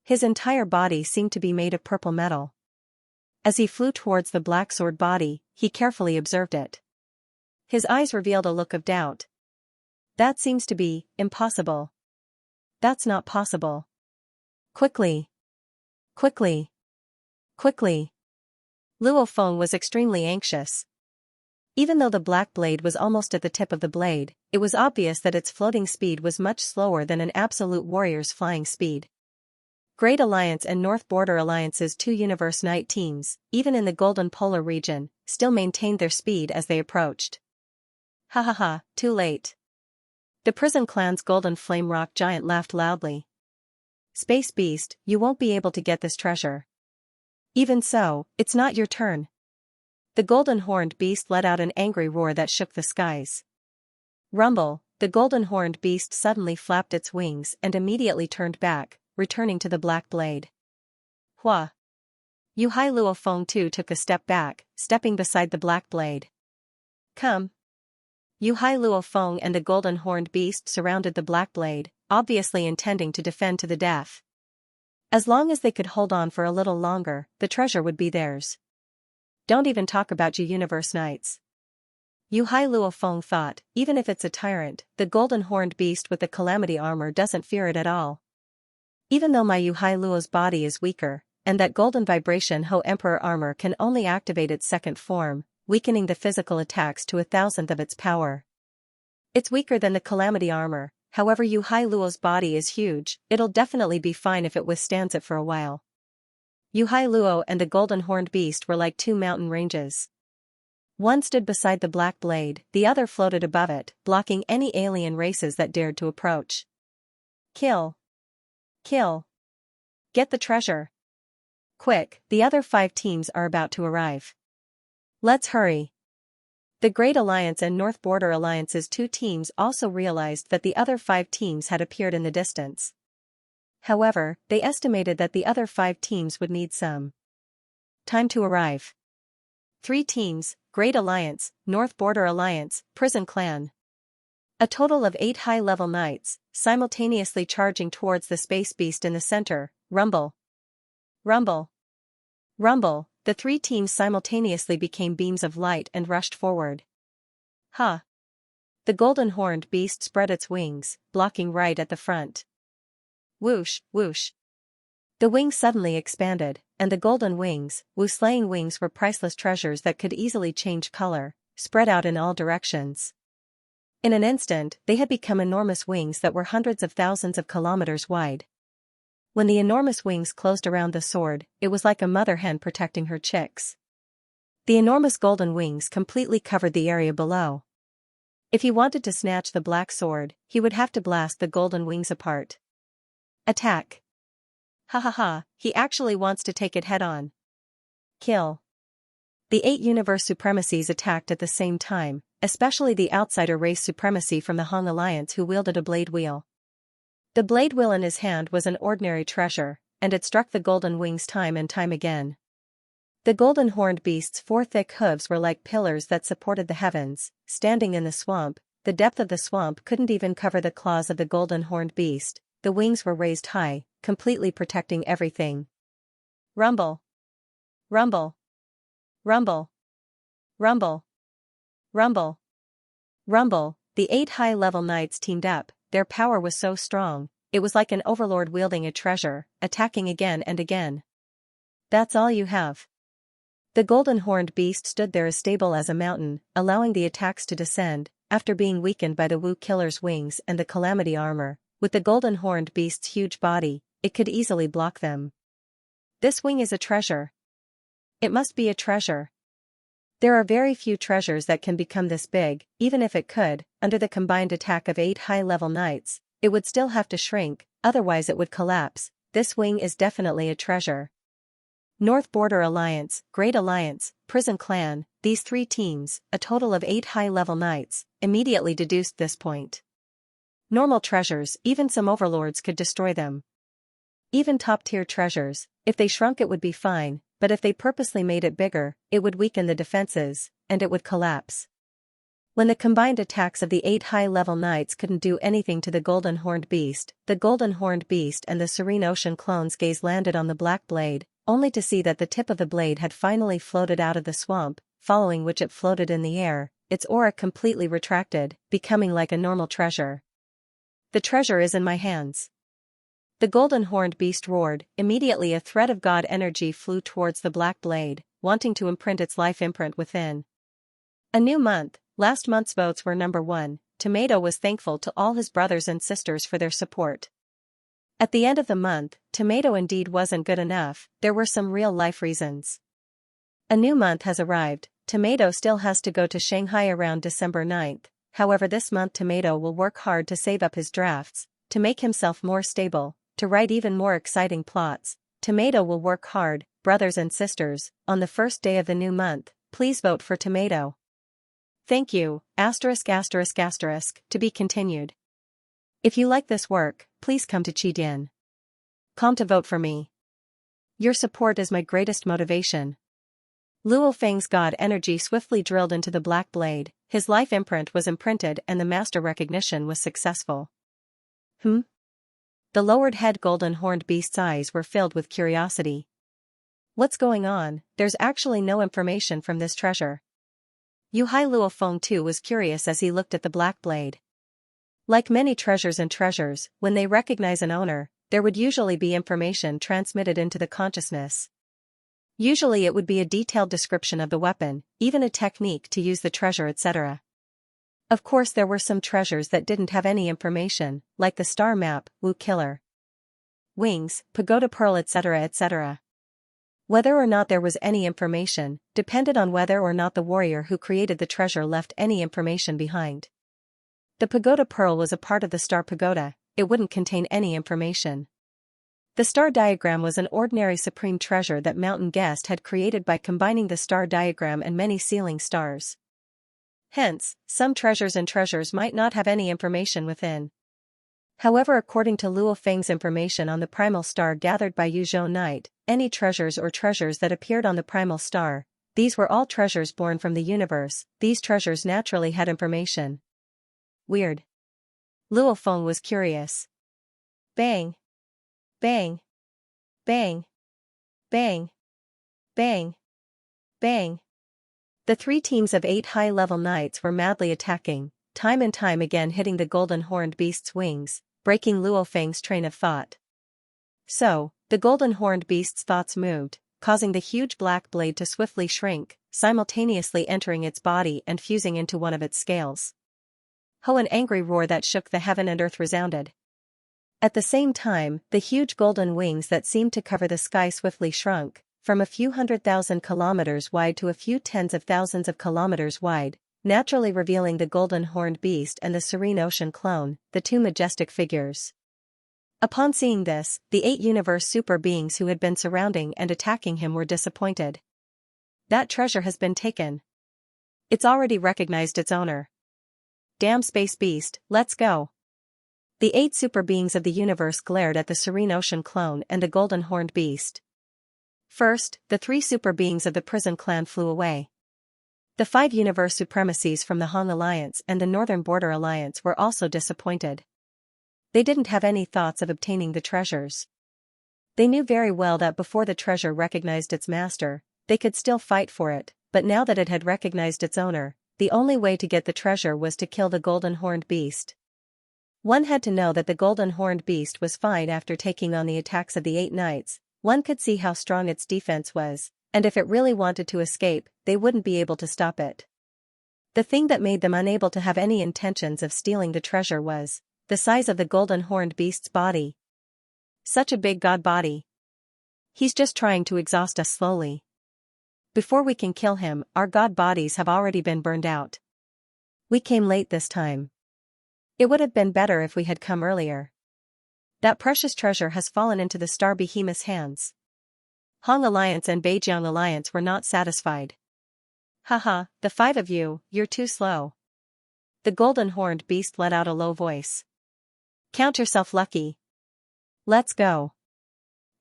His entire body seemed to be made of purple metal. As he flew towards the black sword body, he carefully observed it. His eyes revealed a look of doubt. That seems to be impossible. That's not possible. Quickly. Luo Feng was extremely anxious. Even though the black blade was almost at the tip of the blade, it was obvious that its floating speed was much slower than an absolute warrior's flying speed. Great Alliance and North Border Alliance's 2 Universe Knight teams, even in the Golden Polar region, still maintained their speed as they approached. Too late. The Prison Clan's Golden Flame Rock Giant laughed loudly. Space Beast, you won't be able to get this treasure. Even so, it's not your turn. The Golden Horned Beast let out an angry roar that shook the skies. Rumble, the Golden Horned Beast suddenly flapped its wings and immediately turned back, returning to the black blade. Hua! Yuhai Luo Feng too took a step back, stepping beside the black blade. Come! Yuhai Luo Feng and the Golden Horned Beast surrounded the black blade, obviously intending to defend to the death. As long as they could hold on for a little longer, the treasure would be theirs. Don't even talk about you Universe Knights. Yuhai Luo Feng thought, even if it's a tyrant, the Golden Horned Beast with the Calamity armor doesn't fear it at all. Even though my Yuhai Luo's body is weaker, and that Golden Vibration Ho Emperor armor can only activate its second form, weakening the physical attacks to 1,000th of its power. It's weaker than the Calamity armor, however Yuhai Luo's body is huge, it'll definitely be fine if it withstands it for a while. Yuhai Luo and the Golden Horned Beast were like 2 mountain ranges. One stood beside the black blade, the other floated above it, blocking any alien races that dared to approach. Kill! Get the treasure! Quick, the other 5 teams are about to arrive. Let's hurry. The Great Alliance and North Border Alliance's 2 teams also realized that the other 5 teams had appeared in the distance. However, they estimated that the other 5 teams would need some time to arrive. 3 teams, Great Alliance, North Border Alliance, Prison Clan. A total of 8 high-level knights, simultaneously charging towards the Space Beast in the center. Rumble! The 3 teams simultaneously became beams of light and rushed forward. The Golden Horned Beast spread its wings, blocking right at the front. Whoosh! The wings suddenly expanded, and the golden wings, slaying wings were priceless treasures that could easily change color, spread out in all directions. In an instant, they had become enormous wings that were hundreds of thousands of kilometers wide. When the enormous wings closed around the sword, it was like a mother hen protecting her chicks. The enormous golden wings completely covered the area below. If he wanted to snatch the black sword, he would have to blast the golden wings apart. Attack! Ha ha ha, he actually wants to take it head-on. Kill. The 8 universe supremacies attacked at the same time, especially the outsider race supremacy from the Hong Alliance who wielded a blade wheel. The blade wheel in his hand was an ordinary treasure, and it struck the golden wings time and time again. The golden horned beast's 4 thick hooves were like pillars that supported the heavens. Standing in the swamp, the depth of the swamp couldn't even cover the claws of the golden horned beast. The wings were raised high, completely protecting everything. Rumble. Rumble. Rumble. Rumble. Rumble. Rumble. The 8 high-level knights teamed up. Their power was so strong, it was like an overlord wielding a treasure, attacking again and again. That's all you have. The golden horned beast stood there as stable as a mountain, allowing the attacks to descend. After being weakened by the Wu Killer's wings and the Calamity armor, with the golden horned beast's huge body, it could easily block them. This wing is a treasure. It must be a treasure. There are very few treasures that can become this big. Even if it could, under the combined attack of 8 high-level knights, it would still have to shrink, otherwise it would collapse. This wing is definitely a treasure. North Border Alliance, Great Alliance, Prison Clan, these 3 teams, a total of 8 high-level knights, immediately deduced this point. Normal treasures, even some overlords could destroy them. Even top-tier treasures, if they shrunk it would be fine, but if they purposely made it bigger, it would weaken the defenses, and it would collapse. When the combined attacks of the 8 high-level knights couldn't do anything to the golden horned beast, the golden horned beast and the Serene Ocean clone's gaze landed on the black blade, only to see that the tip of the blade had finally floated out of the swamp, following which it floated in the air, its aura completely retracted, becoming like a normal treasure. The treasure is in my hands. The golden horned beast roared. Immediately a thread of god energy flew towards the black blade, wanting to imprint its life imprint within. A new month. Last month's votes were number 1. Tomato was thankful to all his brothers and sisters for their support. At the end of the month, Tomato indeed wasn't good enough. There were some real-life reasons. A new month has arrived. Tomato still has to go to Shanghai around December 9th. However, this month Tomato will work hard to save up his drafts, to make himself more stable, to write even more exciting plots. Tomato will work hard. Brothers and sisters, on the first day of the new month, please vote for Tomato. Thank you, ******, to be continued. If you like this work, please come to Qidin.com to vote for me. Your support is my greatest motivation. Luo Feng's god energy swiftly drilled into the black blade, his life imprint was imprinted and the master recognition was successful. The lowered head golden horned beast's eyes were filled with curiosity. What's going on? There's actually no information from this treasure. Yu Hai Luo Feng too was curious as he looked at the black blade. Like many treasures and treasures, when they recognize an owner, there would usually be information transmitted into the consciousness. Usually it would be a detailed description of the weapon, even a technique to use the treasure, etc. Of course there were some treasures that didn't have any information, like the star map, Wu Killer, wings, pagoda pearl, etc. etc. Whether or not there was any information, depended on whether or not the warrior who created the treasure left any information behind. The pagoda pearl was a part of the star pagoda, it wouldn't contain any information. The star diagram was an ordinary supreme treasure that Mountain Guest had created by combining the star diagram and many ceiling stars. Hence, some treasures and treasures might not have any information within. However, according to Luo Feng's information on the primal star gathered by Yu Zhou Knight, any treasures or treasures that appeared on the primal star, these were all treasures born from the universe. These treasures naturally had information. Weird. Luo Feng was curious. Bang. Bang. Bang. Bang. Bang. Bang. The 3 teams of 8 high-level knights were madly attacking, time and time again hitting the golden horned beast's wings, breaking Luo Feng's train of thought. So, the golden horned beast's thoughts moved, causing the huge black blade to swiftly shrink, simultaneously entering its body and fusing into one of its scales. Ho! An angry roar that shook the heaven and earth resounded. At the same time, the huge golden wings that seemed to cover the sky swiftly shrunk, from a few 100,000 kilometers wide to a few tens of thousands of kilometers wide, naturally revealing the golden horned beast and the serene ocean clone, the two majestic figures. Upon seeing this, the 8 universe super beings who had been surrounding and attacking him were disappointed. That treasure has been taken. It's already recognized its owner. Damn space beast, let's go. The 8 super beings of the universe glared at the serene ocean clone and the golden horned beast. First, the 3 super beings of the prison clan flew away. The 5 universe supremacies from the Hong Alliance and the Northern Border Alliance were also disappointed. They didn't have any thoughts of obtaining the treasures. They knew very well that before the treasure recognized its master, they could still fight for it, but now that it had recognized its owner, the only way to get the treasure was to kill the golden horned beast. One had to know that the golden horned beast was fine after taking on the attacks of the 8 knights. One could see how strong its defense was, and if it really wanted to escape, they wouldn't be able to stop it. The thing that made them unable to have any intentions of stealing the treasure was the size of the golden horned beast's body. Such a big god body. He's just trying to exhaust us slowly. Before we can kill him, our god bodies have already been burned out. We came late this time. It would have been better if we had come earlier. That precious treasure has fallen into the star behemoth's hands. Hong Alliance and Beijiang Alliance were not satisfied. Haha, the 5 of you, you're too slow. The golden horned beast let out a low voice. Count yourself lucky. Let's go.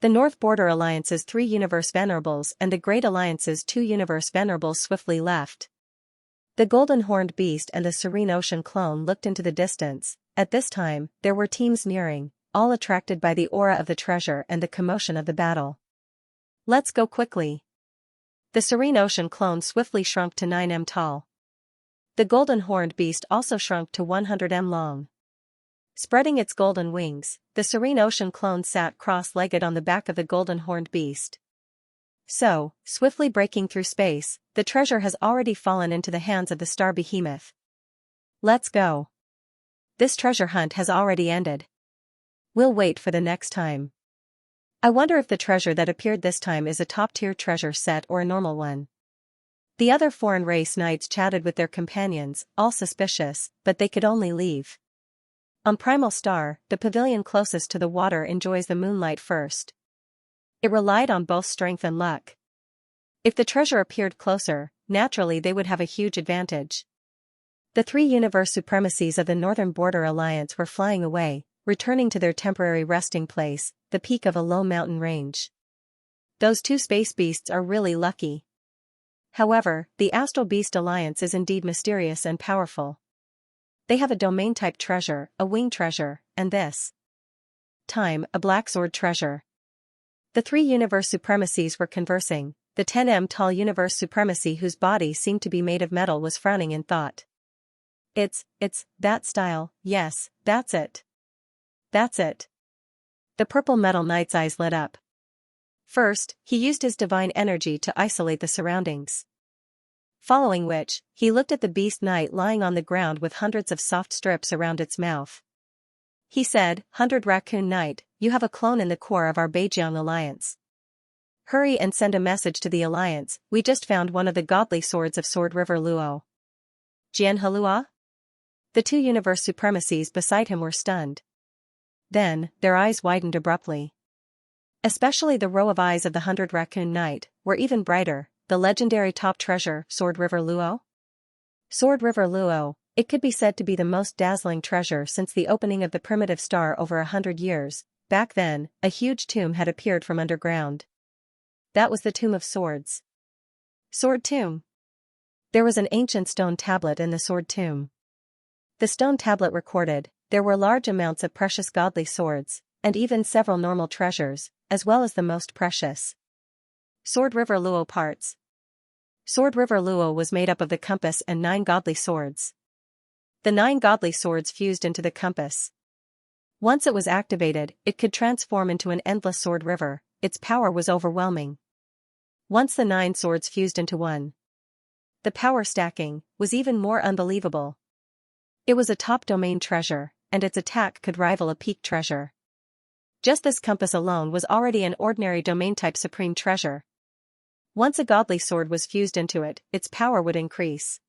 The North Border Alliance's 3 Universe Venerables and the Great Alliance's 2 Universe Venerables swiftly left. The golden horned beast and the serene ocean clone looked into the distance. At this time, there were teams nearing, all attracted by the aura of the treasure and the commotion of the battle. Let's go quickly. The serene ocean clone swiftly shrunk to 9 m tall. The golden horned beast also shrunk to 100 m long. Spreading its golden wings, the serene ocean clone sat cross-legged on the back of the golden horned beast. So, swiftly breaking through space, the treasure has already fallen into the hands of the star behemoth. Let's go. This treasure hunt has already ended. We'll wait for the next time. I wonder if the treasure that appeared this time is a top-tier treasure set or a normal one. The other foreign race knights chatted with their companions, all suspicious, but they could only leave. On Primal Star, the pavilion closest to the water enjoys the moonlight first. It relied on both strength and luck. If the treasure appeared closer, naturally they would have a huge advantage. The 3 universe supremacies of the Northern Border Alliance were flying away, returning to their temporary resting place, the peak of a low mountain range. Those 2 space beasts are really lucky. However, the Astral Beast Alliance is indeed mysterious and powerful. They have a domain-type treasure, a wing treasure, and this time, a black sword treasure. The 3 universe supremacies were conversing. The 10 m tall universe supremacy whose body seemed to be made of metal was frowning in thought. It's that style, yes, that's it. That's it. The purple metal knight's eyes lit up. First, he used his divine energy to isolate the surroundings. Following which, he looked at the beast knight lying on the ground with hundreds of soft strips around its mouth. He said, 100 Raccoon Knight, you have a clone in the core of our Beijiang Alliance. Hurry and send a message to the Alliance, we just found one of the godly swords of Sword River Luo. Jian Halua? The 2 universe supremacies beside him were stunned. Then, their eyes widened abruptly. Especially the row of eyes of the 100 Raccoon Knight were even brighter. The legendary top treasure, Sword River Luo? Sword River Luo, it could be said to be the most dazzling treasure since the opening of the primitive star over 100 years. Back then, a huge tomb had appeared from underground. That was the Tomb of Swords. Sword Tomb. There was an ancient stone tablet in the Sword Tomb. The stone tablet recorded, there were large amounts of precious godly swords, and even several normal treasures, as well as the most precious Sword River Luo parts. Sword River Luo was made up of the compass and 9 godly swords. The 9 godly swords fused into the compass. Once it was activated, it could transform into an endless sword river. Its power was overwhelming. Once the 9 swords fused into one, the power stacking was even more unbelievable. It was a top domain treasure, and its attack could rival a peak treasure. Just this compass alone was already an ordinary domain-type supreme treasure. Once a godly sword was fused into it, its power would increase.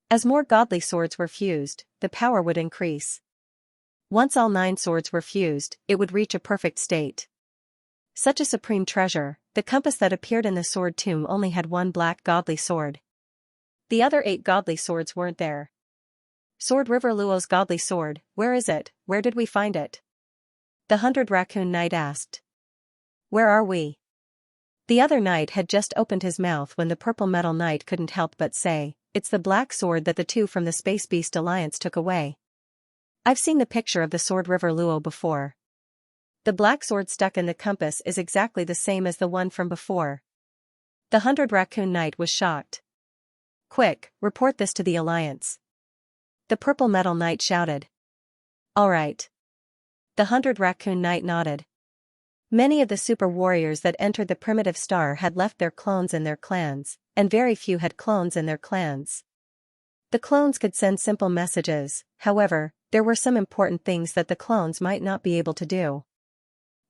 As more godly swords were fused, the power would increase. Once all 9 swords were fused, it would reach a perfect state. Such a supreme treasure, the compass that appeared in the sword tomb only had one black godly sword. The other 8 godly swords weren't there. Sword River Luo's godly sword, where is it? Where did we find it? The 100 Raccoon Knight asked. Where are we? The other knight had just opened his mouth when the Purple Metal Knight couldn't help but say, it's the black sword that the 2 from the Space Beast Alliance took away. I've seen the picture of the Sword River Luo before. The black sword stuck in the compass is exactly the same as the one from before. The 100 Raccoon Knight was shocked. Quick, report this to the Alliance. The Purple Metal Knight shouted. All right. The 100 Raccoon Knight nodded. Many of the super warriors that entered the primitive star had left their clones in their clans, and very few had clones in their clans. The clones could send simple messages, however, there were some important things that the clones might not be able to do.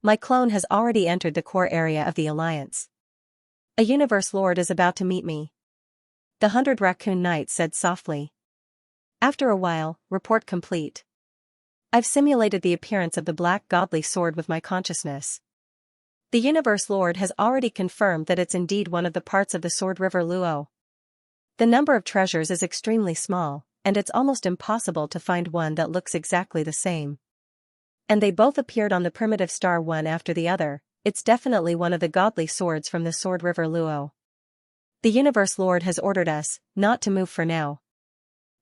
My clone has already entered the core area of the Alliance. A Universe Lord is about to meet me. The 100 Raccoon Knight said softly. After a while, report complete. I've simulated the appearance of the black godly sword with my consciousness. The Universe Lord has already confirmed that it's indeed one of the parts of the Sword River Luo. The number of treasures is extremely small, and it's almost impossible to find one that looks exactly the same. And they both appeared on the primitive star one after the other. It's definitely one of the godly swords from the Sword River Luo. The Universe Lord has ordered us not to move for now.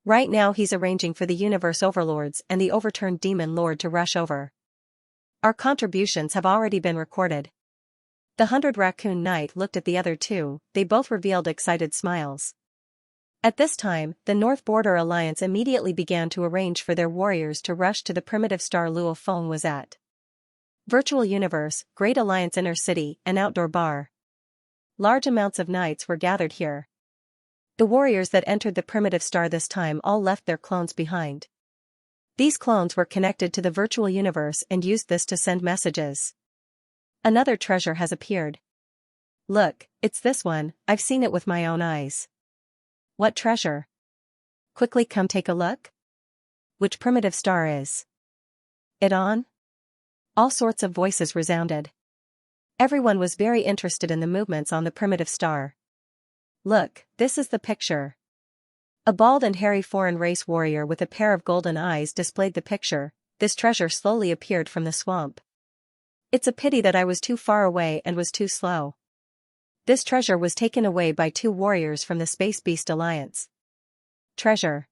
Right now he's arranging for the Universe Overlords and the overturned Demon Lord to rush over. Our contributions have already been recorded. The 100 Raccoon Knight looked at the other 2, they both revealed excited smiles. At this time, the North Border Alliance immediately began to arrange for their warriors to rush to the primitive star Luo Feng was at. Virtual Universe, Great Alliance Inner City, an outdoor bar. Large amounts of knights were gathered here. The warriors that entered the primitive star this time all left their clones behind. These clones were connected to the virtual universe and used this to send messages. Another treasure has appeared. Look, it's this one, I've seen it with my own eyes. What treasure? Quickly come take a look? Which primitive star is it on? All sorts of voices resounded. Everyone was very interested in the movements on the primitive star. Look, this is the picture. A bald and hairy foreign race warrior with a pair of golden eyes displayed the picture. This treasure slowly appeared from the swamp. It's a pity that I was too far away and was too slow. This treasure was taken away by 2 warriors from the Space Beast Alliance. Treasure.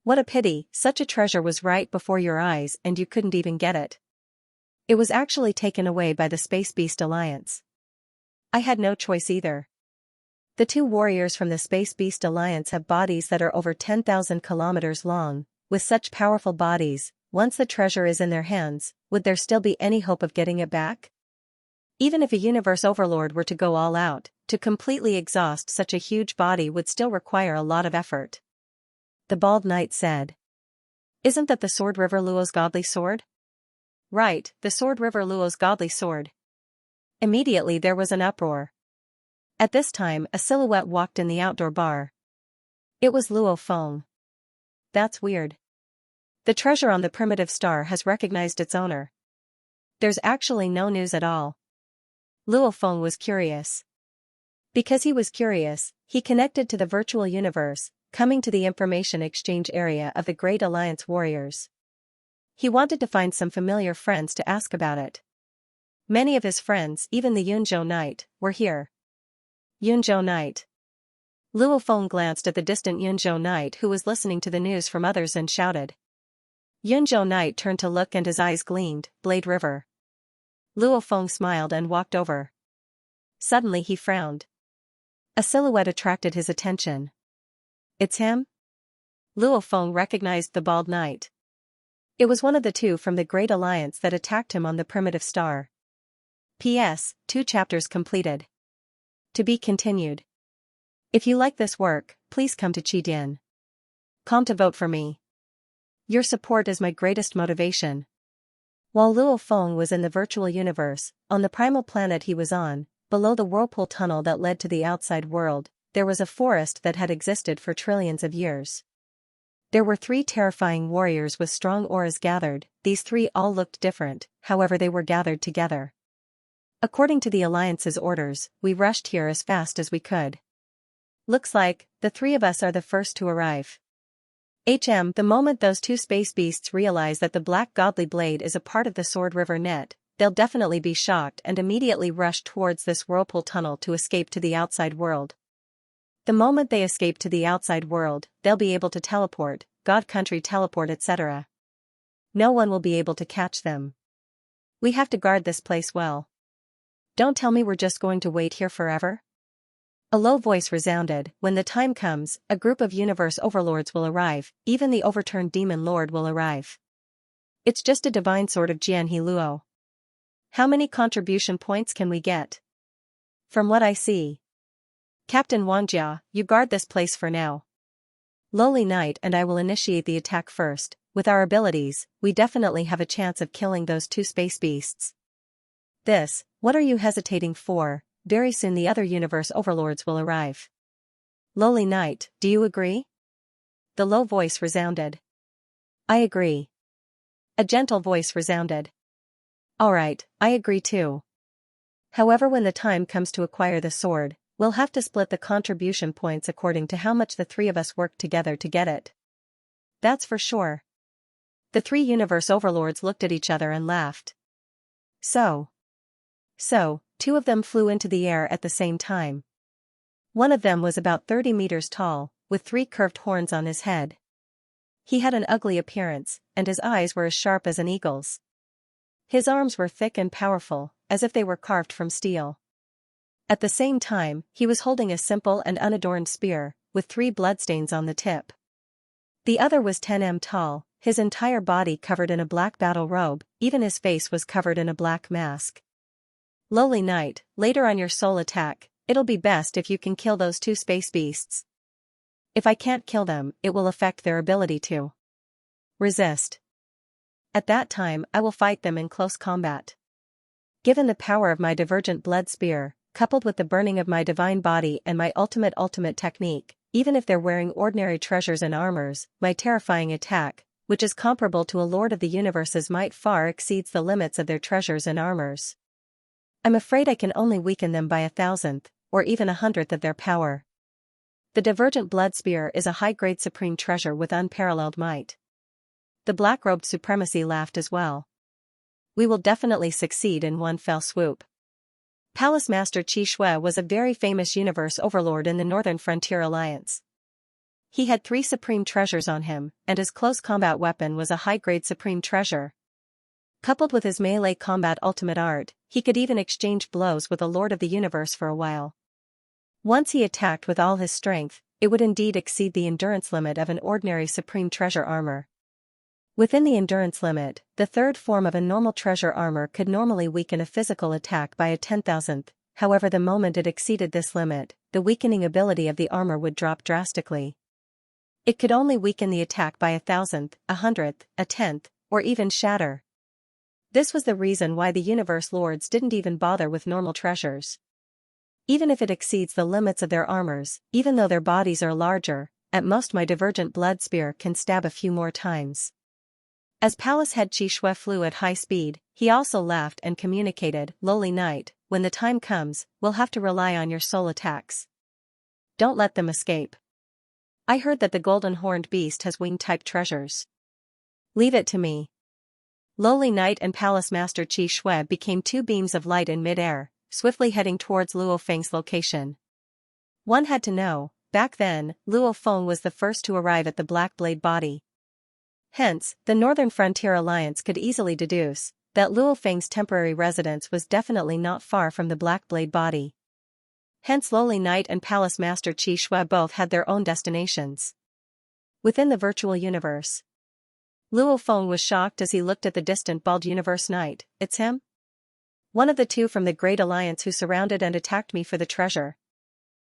What a pity, such a treasure was right before your eyes and you couldn't even get it. It was actually taken away by the Space Beast Alliance. I had no choice either. The 2 warriors from the Space Beast Alliance have bodies that are over 10,000 kilometers long. With such powerful bodies, once the treasure is in their hands, would there still be any hope of getting it back? Even if a Universe Overlord were to go all out, to completely exhaust such a huge body would still require a lot of effort. The Bald Knight said. Isn't that the Sword River Luo's godly sword? Right, the Sword River Luo's godly sword. Immediately there was an uproar. At this time a silhouette walked in the outdoor bar. It was Luo Feng. That's weird. The treasure on the primitive star has recognized its owner. There's actually no news at all. Luo Feng was curious. Because he was curious, he connected to the virtual universe, coming to the information exchange area of the Great Alliance warriors. He wanted to find some familiar friends to ask about it. Many of his friends, even the Yunzhou Knight, were here. Yunzhou Knight. Luo Feng glanced at the distant Yunzhou Knight who was listening to the news from others and shouted. Yunzhou Knight turned to look and his eyes gleamed, Blade River. Luo Feng smiled and walked over. Suddenly he frowned. A silhouette attracted his attention. It's him? Luo Feng recognized the Bald Knight. It was one of the 2 from the Great Alliance that attacked him on the primitive star. P.S. 2 chapters completed. To be continued. If you like this work, please come to Qidin.com to vote for me. Your support is my greatest motivation. While Luo Feng was in the virtual universe, on the primal planet he was on, below the whirlpool tunnel that led to the outside world, there was a forest that had existed for trillions of years. There were 3 terrifying warriors with strong auras gathered. These 3 all looked different, however they were gathered together. According to the Alliance's orders, we rushed here as fast as we could. Looks like, the 3 of us are the first to arrive. The moment those 2 space beasts realize that the black godly blade is a part of the Sword River net, they'll definitely be shocked and immediately rush towards this whirlpool tunnel to escape to the outside world. The moment they escape to the outside world, they'll be able to teleport, God country teleport etc. No one will be able to catch them. We have to guard this place well. Don't tell me we're just going to wait here forever? A low voice resounded. When the time comes, a group of universe overlords will arrive, even the overturned demon lord will arrive. It's just a divine sword of Jian He Luo. How many contribution points can we get? From what I see. Captain Wangjia, you guard this place for now. Lowly Knight and I will initiate the attack first. With our abilities, we definitely have a chance of killing those 2 space beasts. What are you hesitating for? Very soon the other universe overlords will arrive. Lowly Knight, do you agree? The low voice resounded. I agree. A gentle voice resounded. Alright, I agree too. However, when the time comes to acquire the sword, we'll have to split the contribution points according to how much the 3 of us work together to get it. That's for sure. The 3 universe overlords looked at each other and laughed. So, 2 of them flew into the air at the same time. One of them was about 30 meters tall, with 3 curved horns on his head. He had an ugly appearance, and his eyes were as sharp as an eagle's. His arms were thick and powerful, as if they were carved from steel. At the same time, he was holding a simple and unadorned spear, with 3 bloodstains on the tip. The other was 10 m tall, his entire body covered in a black battle robe, even his face was covered in a black mask. Lowly Knight, later on your soul attack, it'll be best if you can kill those 2 space beasts. If I can't kill them, it will affect their ability to resist. At that time, I will fight them in close combat. Given the power of my divergent blood spear, coupled with the burning of my divine body and my ultimate technique, even if they're wearing ordinary treasures and armors, my terrifying attack, which is comparable to a Lord of the Universe's might, far exceeds the limits of their treasures and armors. I'm afraid I can only weaken them by 1,000th, or even 100th of their power. The divergent blood spear is a high-grade supreme treasure with unparalleled might. The black-robed supremacy laughed as well. We will definitely succeed in one fell swoop. Palace Master Qi Shui was a very famous universe overlord in the Northern Frontier Alliance. He had 3 supreme treasures on him, and his close combat weapon was a high-grade supreme treasure. Coupled with his melee combat ultimate art, he could even exchange blows with a Lord of the Universe for a while. Once he attacked with all his strength, it would indeed exceed the endurance limit of an ordinary supreme treasure armor. Within the endurance limit, the 3rd form of a normal treasure armor could normally weaken a physical attack by a 10,000th, however the moment it exceeded this limit, the weakening ability of the armor would drop drastically. It could only weaken the attack by 1,000th, 100th, a 10th, or even shatter. This was the reason why the Universe Lords didn't even bother with normal treasures. Even if it exceeds the limits of their armors, even though their bodies are larger, at most my divergent blood spear can stab a few more times. As Palace Head Qi Shui flew at high speed, he also laughed and communicated, Lowly Knight, when the time comes, we'll have to rely on your soul attacks. Don't let them escape. I heard that the golden horned beast has wing-type treasures. Leave it to me. Lowly Knight and Palace Master Qi Shui became 2 beams of light in mid-air, swiftly heading towards Luo Feng's location. One had to know, back then, Luo Feng was the first to arrive at the Black Blade body. Hence, the Northern Frontier Alliance could easily deduce that Luo Feng's temporary residence was definitely not far from the Black Blade body. Hence Lowly Knight and Palace Master Qi Shui both had their own destinations. Within the virtual universe, Luo Feng was shocked as he looked at the distant bald universe knight. It's him? One of the 2 from the Great Alliance who surrounded and attacked me for the treasure.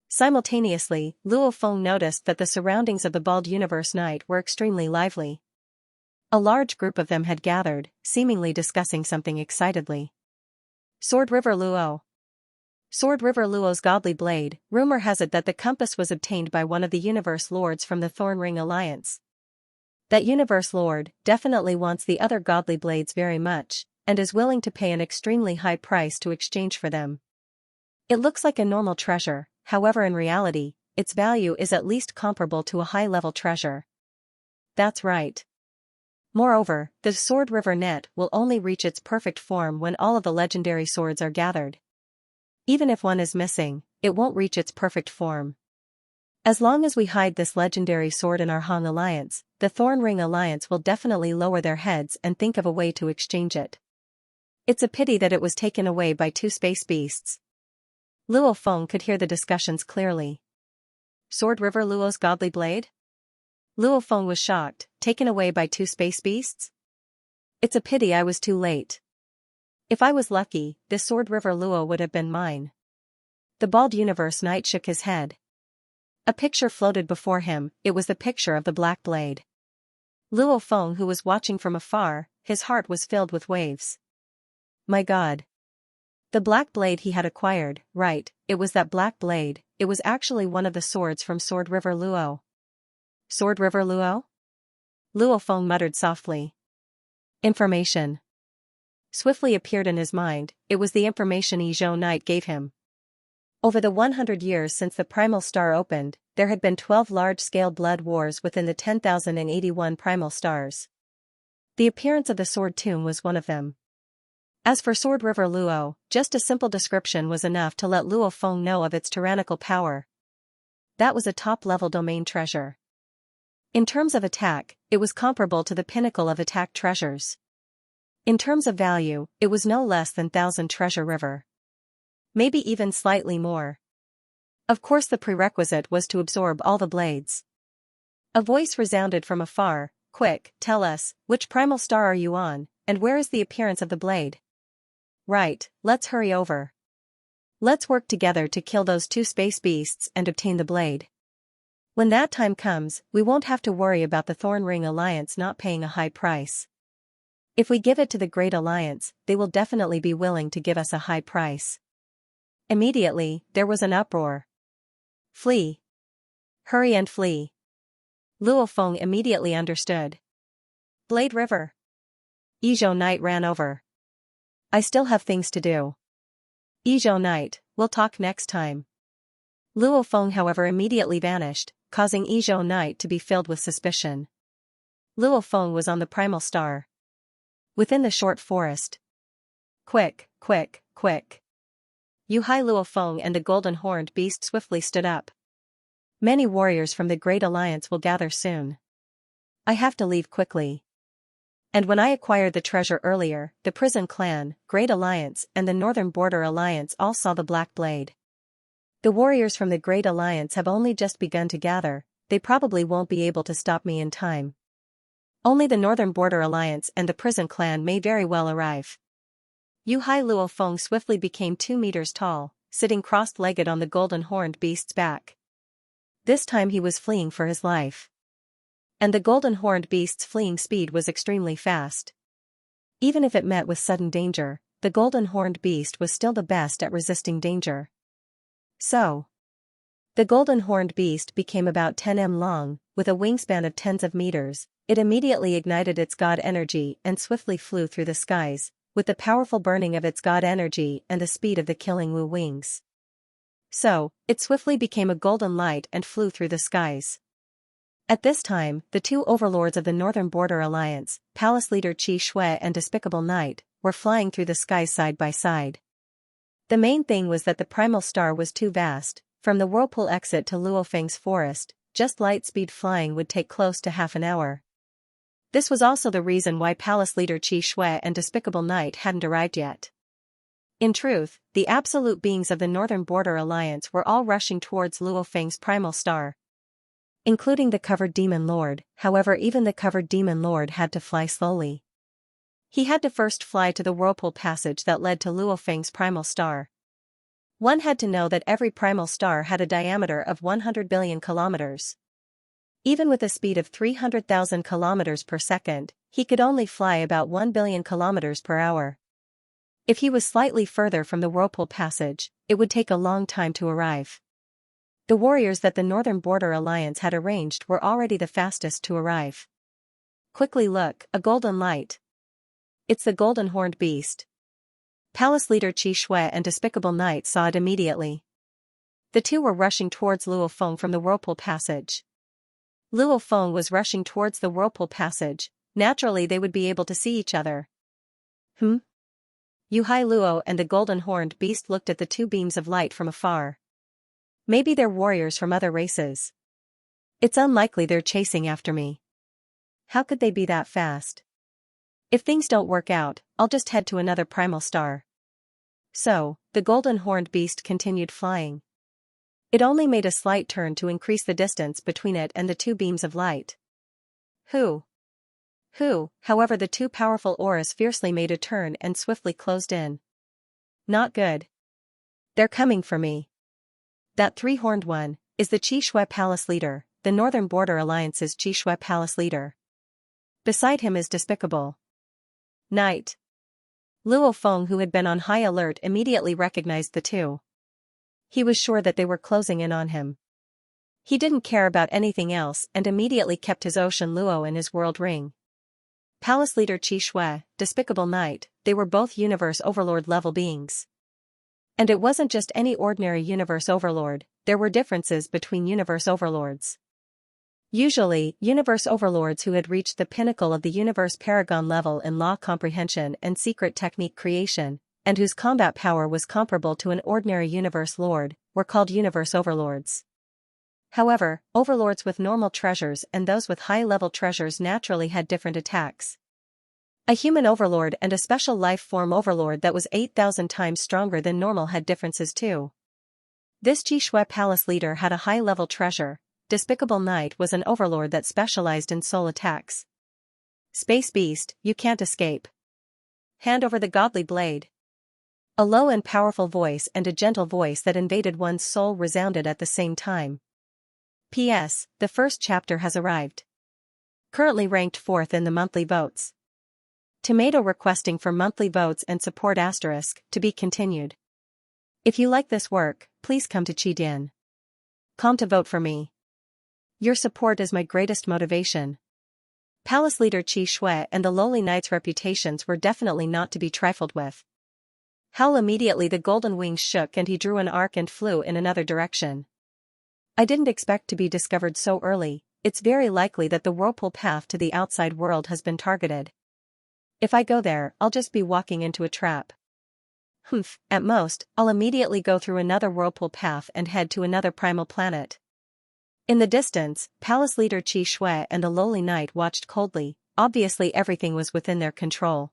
Simultaneously, Luo Feng noticed that the surroundings of the bald universe knight were extremely lively. A large group of them had gathered, seemingly discussing something excitedly. Sword River Luo. Sword River Luo's godly blade. Rumor has it that the compass was obtained by one of the Universe Lords from the Thorn Ring Alliance. That Universe Lord definitely wants the other godly blades very much, and is willing to pay an extremely high price to exchange for them. It looks like a normal treasure, however in reality, its value is at least comparable to a high-level treasure. That's right. Moreover, the Sword River net will only reach its perfect form when all of the legendary swords are gathered. Even if one is missing, it won't reach its perfect form. As long as we hide this legendary sword in our Hong Alliance, the Thorn Ring Alliance will definitely lower their heads and think of a way to exchange it. It's a pity that it was taken away by two space beasts. Luo Feng could hear the discussions clearly. Sword River Luo's godly blade? Luo Feng was shocked, taken away by two space beasts? It's a pity I was too late. If I was lucky, this Sword River Luo would have been mine. The bald Universe Knight shook his head. A picture floated before him. It was the picture of the Black Blade. Luo Feng, who was watching from afar, his heart was filled with waves. My God. The Black Blade he had acquired, right, it was that Black Blade, it was actually one of the swords from Sword River Luo. Sword River Luo? Luo Feng muttered softly. Information. Swiftly appeared in his mind. It was the information Ezhou Knight gave him. Over the 100 years since the Primal Star opened, there had been 12 large-scale blood wars within the 10,081 Primal Stars. The appearance of the Sword Tomb was one of them. As for Sword River Luo, just a simple description was enough to let Luo Feng know of its tyrannical power. That was a top-level domain treasure. In terms of attack, it was comparable to the pinnacle of attack treasures. In terms of value, it was no less than 1,000 Treasure River. Maybe even slightly more. Of course the prerequisite was to absorb all the blades. A voice resounded from afar, "Quick, tell us, which primal star are you on, and where is the appearance of the blade?" Right, let's hurry over. Let's work together to kill those two space beasts and obtain the blade. When that time comes, we won't have to worry about the Thorn Ring Alliance not paying a high price. If we give it to the Great Alliance, they will definitely be willing to give us a high price. Immediately, there was an uproar. Flee. Hurry and flee. Luo Feng immediately understood. Blade River. Ezhou Knight ran over. I still have things to do. Ezhou Knight, we'll talk next time. Luo Feng however immediately vanished, causing Ezhou Knight to be filled with suspicion. Luo Feng was on the Primal Star. Within the short forest. Quick, quick, quick. Yu Hai Luo Feng and the golden-horned beast swiftly stood up. Many warriors from the Great Alliance will gather soon. I have to leave quickly. And when I acquired the treasure earlier, the Prison Clan, Great Alliance and the Northern Border Alliance all saw the Black Blade. The warriors from the Great Alliance have only just begun to gather, they probably won't be able to stop me in time. Only the Northern Border Alliance and the Prison Clan may very well arrive. Yu Hai Luo Feng swiftly became 2 meters tall, sitting cross-legged on the golden-horned beast's back. This time he was fleeing for his life. And the golden-horned beast's fleeing speed was extremely fast. Even if it met with sudden danger, the golden-horned beast was still the best at resisting danger. So, the golden-horned beast became about 10 m long, with a wingspan of tens of meters. It immediately ignited its god energy and swiftly flew through the skies, with the powerful burning of its god energy and the speed of the killing Wu wings. So, it swiftly became a golden light and flew through the skies. At this time, the two overlords of the Northern Border Alliance, Palace Leader Qi Shui and Despicable Knight, were flying through the skies side by side. The main thing was that the Primal Star was too vast. From the Whirlpool exit to Luo Feng's forest, just light-speed flying would take close to half an hour. This was also the reason why Palace Leader Qi Shui and Despicable Knight hadn't arrived yet. In truth, the absolute beings of the Northern Border Alliance were all rushing towards Luo Feng's Primal Star. Including the Covered Demon Lord, however even the Covered Demon Lord had to fly slowly. He had to first fly to the Whirlpool passage that led to Luo Feng's Primal Star. One had to know that every Primal Star had a diameter of 100 billion kilometers. Even with a speed of 300,000 kilometers per second, He could only fly about 1 billion kilometers per hour. If he was slightly further from the Whirlpool Passage, it would take a long time to arrive. The warriors that the Northern Border Alliance had arranged were already the fastest to arrive. Quickly look, a golden light. It's the golden horned beast. Palace leader Qi Shui and Despicable Knight saw it immediately. The two were rushing towards Luo Feng from the Whirlpool Passage. Luo Feng was rushing towards the Whirlpool Passage. Naturally they would be able to see each other. Yu Hai Luo and the golden horned beast looked at the two beams of light from afar. Maybe they're warriors from other races. It's unlikely they're chasing after me. How could they be that fast? If things don't work out, I'll just head to another primal star. So, the golden horned beast continued flying. It only made a slight turn to increase the distance between it and the two beams of light. However, the two powerful auras fiercely made a turn and swiftly closed in. Not good. They're coming for me. That three-horned one is the Qi Shui Palace leader, the Northern Border Alliance's Qi Shui Palace leader. Beside him is Despicable Knight. Luo Feng, who had been on high alert, immediately recognized the two. He was sure that they were closing in on him. He didn't care about anything else and immediately kept his Ocean Luo in his world ring. Palace leader Qi Shui, Despicable Knight, they were both Universe Overlord level beings. And it wasn't just any ordinary Universe Overlord, there were differences between Universe Overlords. Usually, Universe Overlords who had reached the pinnacle of the Universe Paragon level in law comprehension and secret technique creation, and whose combat power was comparable to an ordinary Universe Lord, were called Universe Overlords. However, overlords with normal treasures and those with high-level treasures naturally had different attacks. A human overlord and a special life form overlord that was 8,000 times stronger than normal had differences too. This Qi Shui Palace leader had a high-level treasure. Despicable Knight was an overlord that specialized in soul attacks. Space Beast, you can't escape. Hand over the godly blade. A low and powerful voice and a gentle voice that invaded one's soul resounded at the same time. P.S. The first chapter has arrived. Currently ranked 4th in the monthly votes. Tomato requesting for monthly votes and support ** to be continued. If you like this work, please come to Qi.com to vote for me. Your support is my greatest motivation. Palace leader Qi Shui and the lowly knight's reputations were definitely not to be trifled with. Howl immediately the golden wings shook and he drew an arc and flew in another direction. I didn't expect to be discovered so early. It's very likely that the whirlpool path to the outside world has been targeted. If I go there, I'll just be walking into a trap. At most, I'll immediately go through another whirlpool path and head to another primal planet. In the distance, Palace leader Qi Shui and the lowly knight watched coldly. Obviously everything was within their control.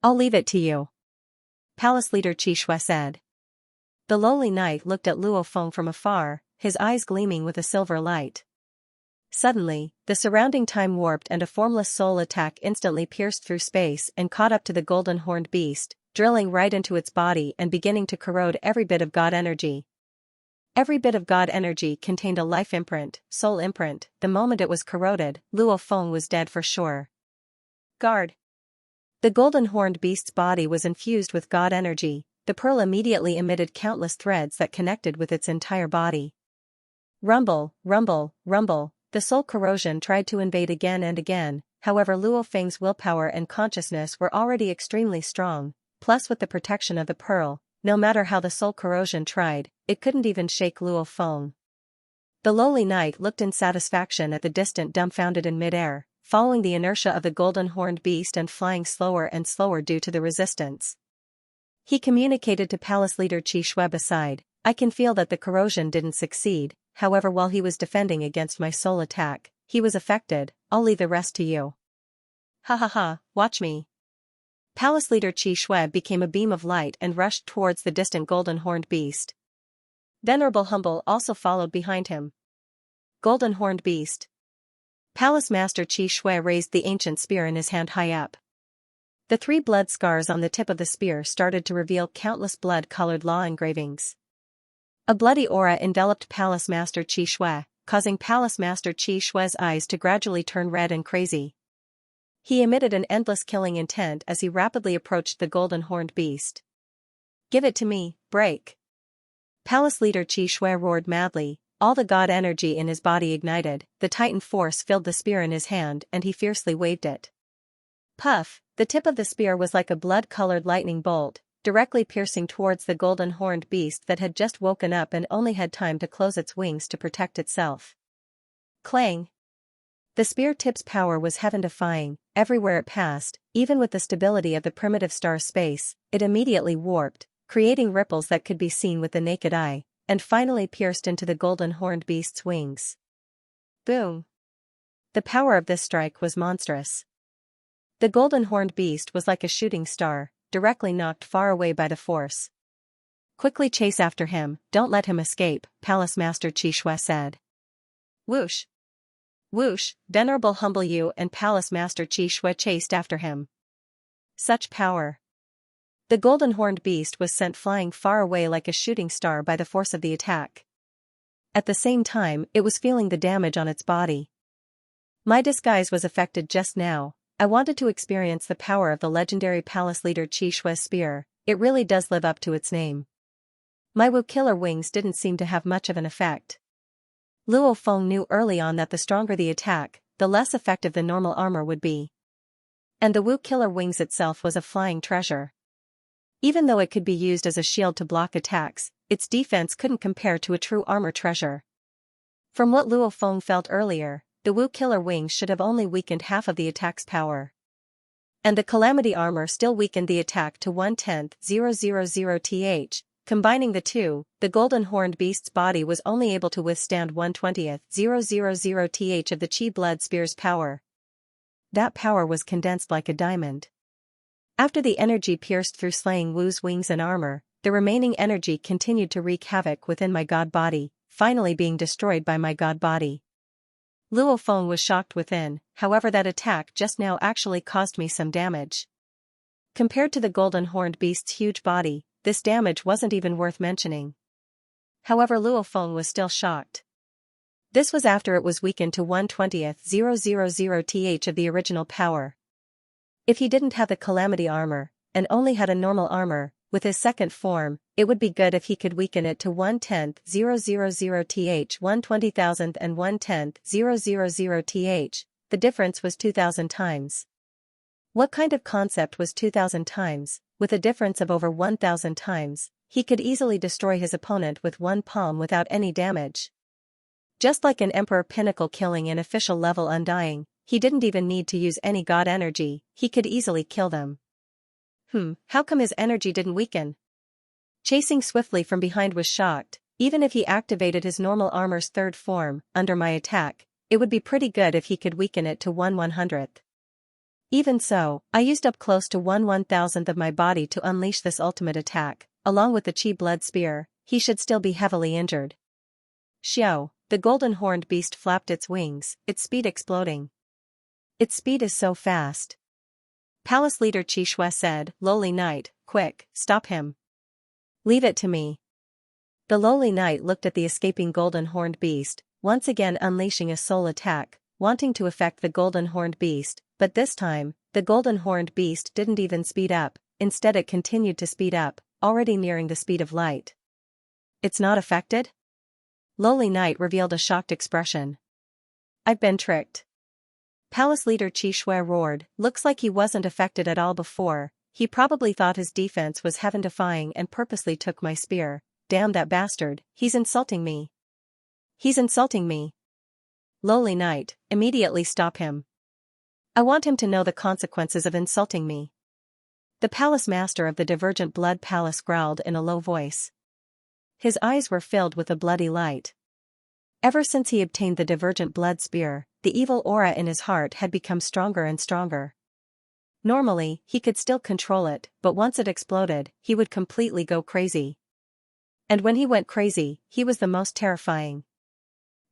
I'll leave it to you. Palace leader Qi Shui said. The lowly knight looked at Luo Feng from afar, his eyes gleaming with a silver light. Suddenly, the surrounding time warped and a formless soul attack instantly pierced through space and caught up to the golden horned beast, drilling right into its body and beginning to corrode every bit of God energy. Every bit of God energy contained a life imprint, soul imprint. The moment it was corroded, Luo Feng was dead for sure. Guard. The golden horned beast's body was infused with God energy. The pearl immediately emitted countless threads that connected with its entire body. Rumble, rumble, rumble. The soul corrosion tried to invade again and again, however Luo Feng's willpower and consciousness were already extremely strong, plus with the protection of the pearl, no matter how the soul corrosion tried, it couldn't even shake Luo Feng. The lowly knight looked in satisfaction at the distant dumbfounded in midair, following the inertia of the golden horned beast and flying slower and slower due to the resistance. He communicated to Palace leader Qi Shui beside, I can feel that the corrosion didn't succeed, however while he was defending against my soul attack, he was affected, I'll leave the rest to you. Watch me. Palace leader Qi Shui became a beam of light and rushed towards the distant golden horned beast. Venerable Humble also followed behind him. Golden horned beast. Palace master Qi Shui raised the ancient spear in his hand high up. The 3 blood scars on the tip of the spear started to reveal countless blood-colored law engravings. A bloody aura enveloped Palace Master Qi Shui, causing Palace Master Qi Shui's eyes to gradually turn red and crazy. He emitted an endless killing intent as he rapidly approached the golden horned beast. "Give it to me, break!" Palace leader Qi Shui roared madly, all the god energy in his body ignited, the titan force filled the spear in his hand and he fiercely waved it. Puff, the tip of the spear was like a blood-colored lightning bolt, directly piercing towards the golden horned beast that had just woken up and only had time to close its wings to protect itself. Clang! The spear tip's power was heaven-defying. Everywhere it passed, even with the stability of the primitive star space, it immediately warped, creating ripples that could be seen with the naked eye, and finally pierced into the golden horned beast's wings. Boom! The power of this strike was monstrous. The golden horned beast was like a shooting star, directly knocked far away by the force. "Quickly chase after him, don't let him escape," Palace Master Qi Shui said. Whoosh! Whoosh! Venerable Humble You and Palace Master Qi Shui chased after him. Such power! The golden horned beast was sent flying far away like a shooting star by the force of the attack. At the same time, it was feeling the damage on its body. My disguise was affected just now. I wanted to experience the power of the legendary palace leader Qi Shui's spear. It really does live up to its name. My Wu killer wings didn't seem to have much of an effect. Luo Feng knew early on that the stronger the attack, the less effective the normal armor would be. And the Wu killer wings itself was a flying treasure. Even though it could be used as a shield to block attacks, its defense couldn't compare to a true armor treasure. From what Luo Feng felt earlier, the Wu killer wings should have only weakened half of the attack's power. And the Calamity armor still weakened the attack to 1/10,000 th. Combining the two, the golden horned beast's body was only able to withstand 1/20,000 th of the Qi blood spear's power. That power was condensed like a diamond. After the energy pierced through slaying Wu's wings and armor, the remaining energy continued to wreak havoc within my god body, finally being destroyed by my god body. Luo Feng was shocked within, however that attack just now actually caused me some damage. Compared to the golden horned beast's huge body, this damage wasn't even worth mentioning. However, Luo Feng was still shocked. This was after it was weakened to 1/20,000 th of the original power. If he didn't have the Calamity armor, and only had a normal armor, with his second form, it would be good if he could weaken it to 1/10,000 th 1/20,000 and 1/10,000 th, the difference was 2,000 times. What kind of concept was 2,000 times? With a difference of over 1,000 times, he could easily destroy his opponent with one palm without any damage. Just like an Emperor Pinnacle killing an official level Undying, he didn't even need to use any god energy, he could easily kill them. How come his energy didn't weaken? Chasing swiftly from behind was shocked. Even if he activated his normal armor's third form, under my attack, it would be pretty good if he could weaken it to 1/100th. Even so, I used up close to 1/1000th of my body to unleash this ultimate attack. Along with the Qi blood spear, he should still be heavily injured. Xiao, the golden horned beast flapped its wings, its speed exploding. Its speed is so fast. Palace leader Qi Shui said, "Lowly knight, quick, stop him. Leave it to me." The lowly knight looked at the escaping golden horned beast, once again unleashing a soul attack, wanting to affect the golden horned beast, but this time, the golden horned beast didn't even speed up, instead it continued to speed up, already nearing the speed of light. "It's not affected?" Lowly knight revealed a shocked expression. "I've been tricked." Palace leader Qi Shui roared, "Looks like he wasn't affected at all before. He probably thought his defense was heaven-defying and purposely took my spear. Damn that bastard, he's insulting me. He's insulting me." Lowly knight, immediately stop him. I want him to know the consequences of insulting me. The palace master of the Divergent Blood Palace growled in a low voice. His eyes were filled with a bloody light. Ever since he obtained the Divergent Blood Spear, the evil aura in his heart had become stronger and stronger. Normally, he could still control it, but once it exploded, he would completely go crazy. And when he went crazy, he was the most terrifying.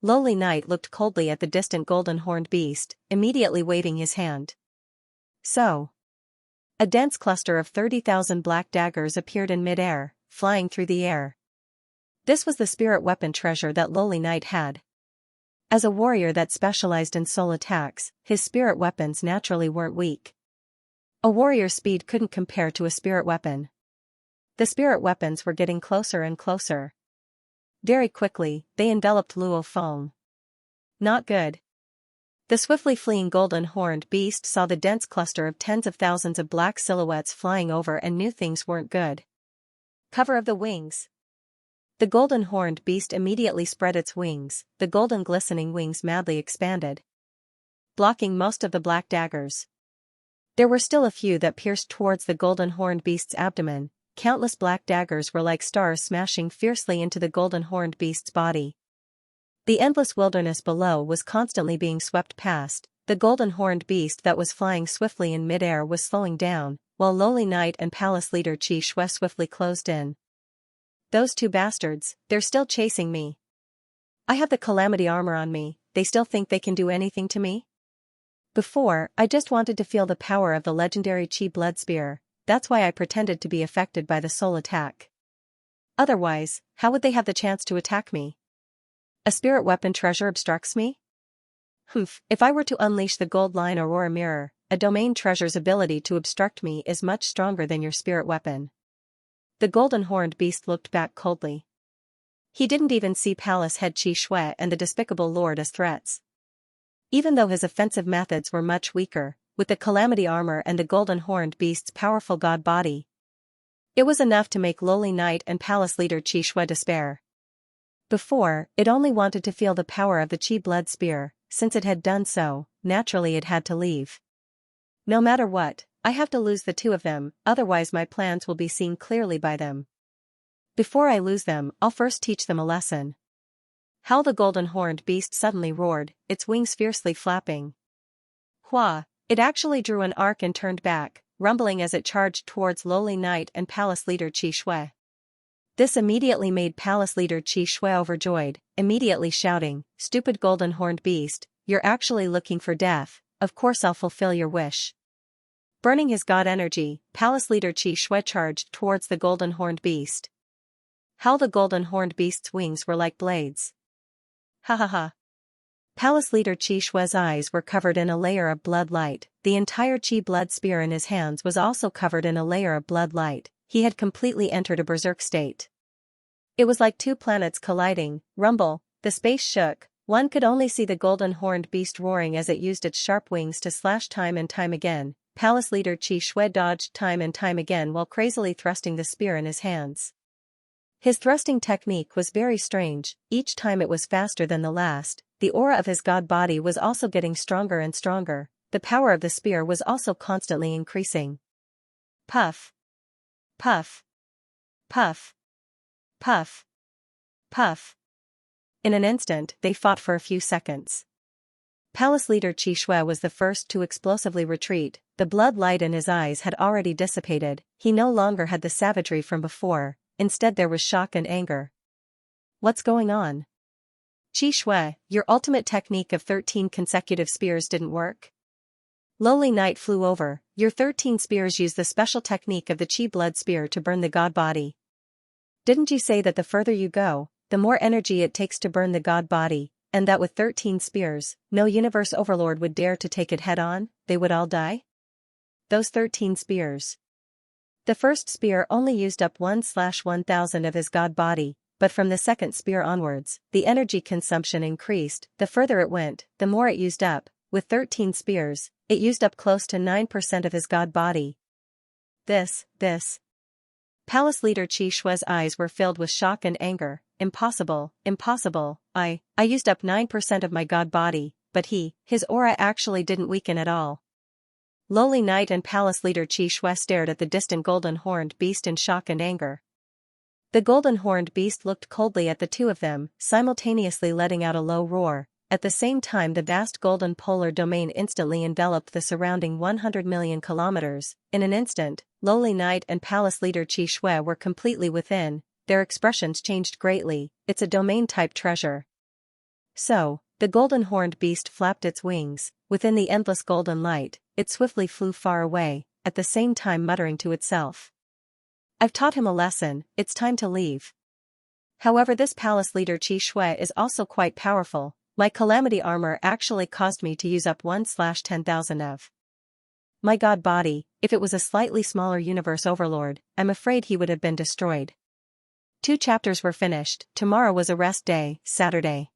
Lowly knight looked coldly at the distant golden horned beast, immediately waving his hand. So. A dense cluster of 30,000 black daggers appeared in mid-air, flying through the air. This was the spirit weapon treasure that Lowly Knight had. As a warrior that specialized in soul attacks, his spirit weapons naturally weren't weak. A warrior's speed couldn't compare to a spirit weapon. The spirit weapons were getting closer and closer. Very quickly, they enveloped Luo Feng. Not good. The swiftly fleeing golden horned beast saw the dense cluster of tens of thousands of black silhouettes flying over and knew things weren't good. Cover of the wings. The golden horned beast immediately spread its wings, the golden glistening wings madly expanded, blocking most of the black daggers. There were still a few that pierced towards the golden horned beast's abdomen. Countless black daggers were like stars smashing fiercely into the golden horned beast's body. The endless wilderness below was constantly being swept past. The golden horned beast that was flying swiftly in midair was slowing down, while lowly knight and palace leader Qi Shui swiftly closed in. Those two bastards, they're still chasing me. I have the calamity armor on me, they still think they can do anything to me? Before, I just wanted to feel the power of the legendary Qi blood spear. That's why I pretended to be affected by the soul attack. Otherwise, how would they have the chance to attack me? A spirit weapon treasure obstructs me? Humph, if I were to unleash the gold line aurora mirror, a domain treasure's ability to obstruct me is much stronger than your spirit weapon. The golden horned beast looked back coldly. He didn't even see palace head Qi Shui and the despicable lord as threats. Even though his offensive methods were much weaker, with the calamity armor and the golden horned beast's powerful god body, it was enough to make lowly knight and palace leader Qi Shui despair. Before, it only wanted to feel the power of the Qi blood spear. Since it had done so, naturally it had to leave. No matter what, I have to lose the two of them, otherwise my plans will be seen clearly by them. Before I lose them, I'll first teach them a lesson. How the golden horned beast suddenly roared, its wings fiercely flapping. Hua! It actually drew an arc and turned back, rumbling as it charged towards lowly knight and palace leader Qi Shui. This immediately made palace leader Qi Shui overjoyed, immediately shouting, "Stupid golden horned beast, you're actually looking for death, of course I'll fulfill your wish." Burning his god energy, palace leader Qi Shui charged towards the golden horned beast. How the golden horned beast's wings were like blades. Ha ha ha. Palace leader Qi Shui's eyes were covered in a layer of blood light. The entire Qi blood spear in his hands was also covered in a layer of blood light. He had completely entered a berserk state. It was like two planets colliding. Rumble, the space shook. One could only see the golden horned beast roaring as it used its sharp wings to slash time and time again. Palace leader Qi Shui dodged time and time again while crazily thrusting the spear in his hands. His thrusting technique was very strange. Each time it was faster than the last. The aura of his god body was also getting stronger and stronger. The power of the spear was also constantly increasing. Puff. Puff. Puff. Puff. Puff. In an instant, they fought for a few seconds. Palace leader Qi Shui was the first to explosively retreat. The blood light in his eyes had already dissipated. He no longer had the savagery from before. Instead there was shock and anger. What's going on? Qi Shui, your ultimate technique of 13 consecutive spears didn't work? Lowly knight flew over. Your 13 spears use the special technique of the Qi blood spear to burn the god body. Didn't you say that the further you go, the more energy it takes to burn the god body, and that with 13 spears, no universe overlord would dare to take it head on, they would all die? Those 13 spears. The first spear only used up 1/1000 of his god body. But from the second spear onwards, the energy consumption increased. The further it went, the more it used up. With 13 spears, it used up close to 9% of his god body. This. Palace leader Qi Shui's eyes were filled with shock and anger. Impossible. I used up 9% of my god body, but his aura actually didn't weaken at all. Lowly knight and palace leader Qi Shui stared at the distant golden horned beast in shock and anger. The golden horned beast looked coldly at the two of them, simultaneously letting out a low roar. At the same time the vast golden polar domain instantly enveloped the surrounding 100 million kilometers. In an instant, lowly knight and palace leader Qi Shui were completely within. Their expressions changed greatly. It's a domain-type treasure. So, the golden horned beast flapped its wings. Within the endless golden light, it swiftly flew far away, at the same time muttering to itself. I've taught him a lesson, it's time to leave. However, this palace leader Qi Shui is also quite powerful. My calamity armor actually caused me to use up 1/10,000 of my god body. If it was a slightly smaller universe overlord, I'm afraid he would have been destroyed. 2 chapters were finished. Tomorrow was a rest day, Saturday.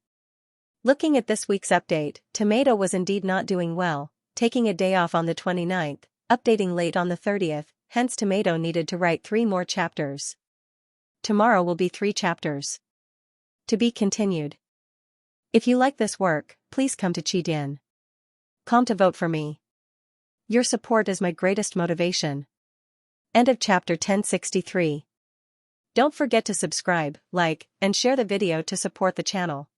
Looking at this week's update, Tomato was indeed not doing well, taking a day off on the 29th, updating late on the 30th, hence Tomato needed to write 3 more chapters. Tomorrow will be 3 chapters. To be continued. If you like this work, please come to Qidin.com to vote for me. Your support is my greatest motivation. End of chapter 1063. Don't forget to subscribe, like, and share the video to support the channel.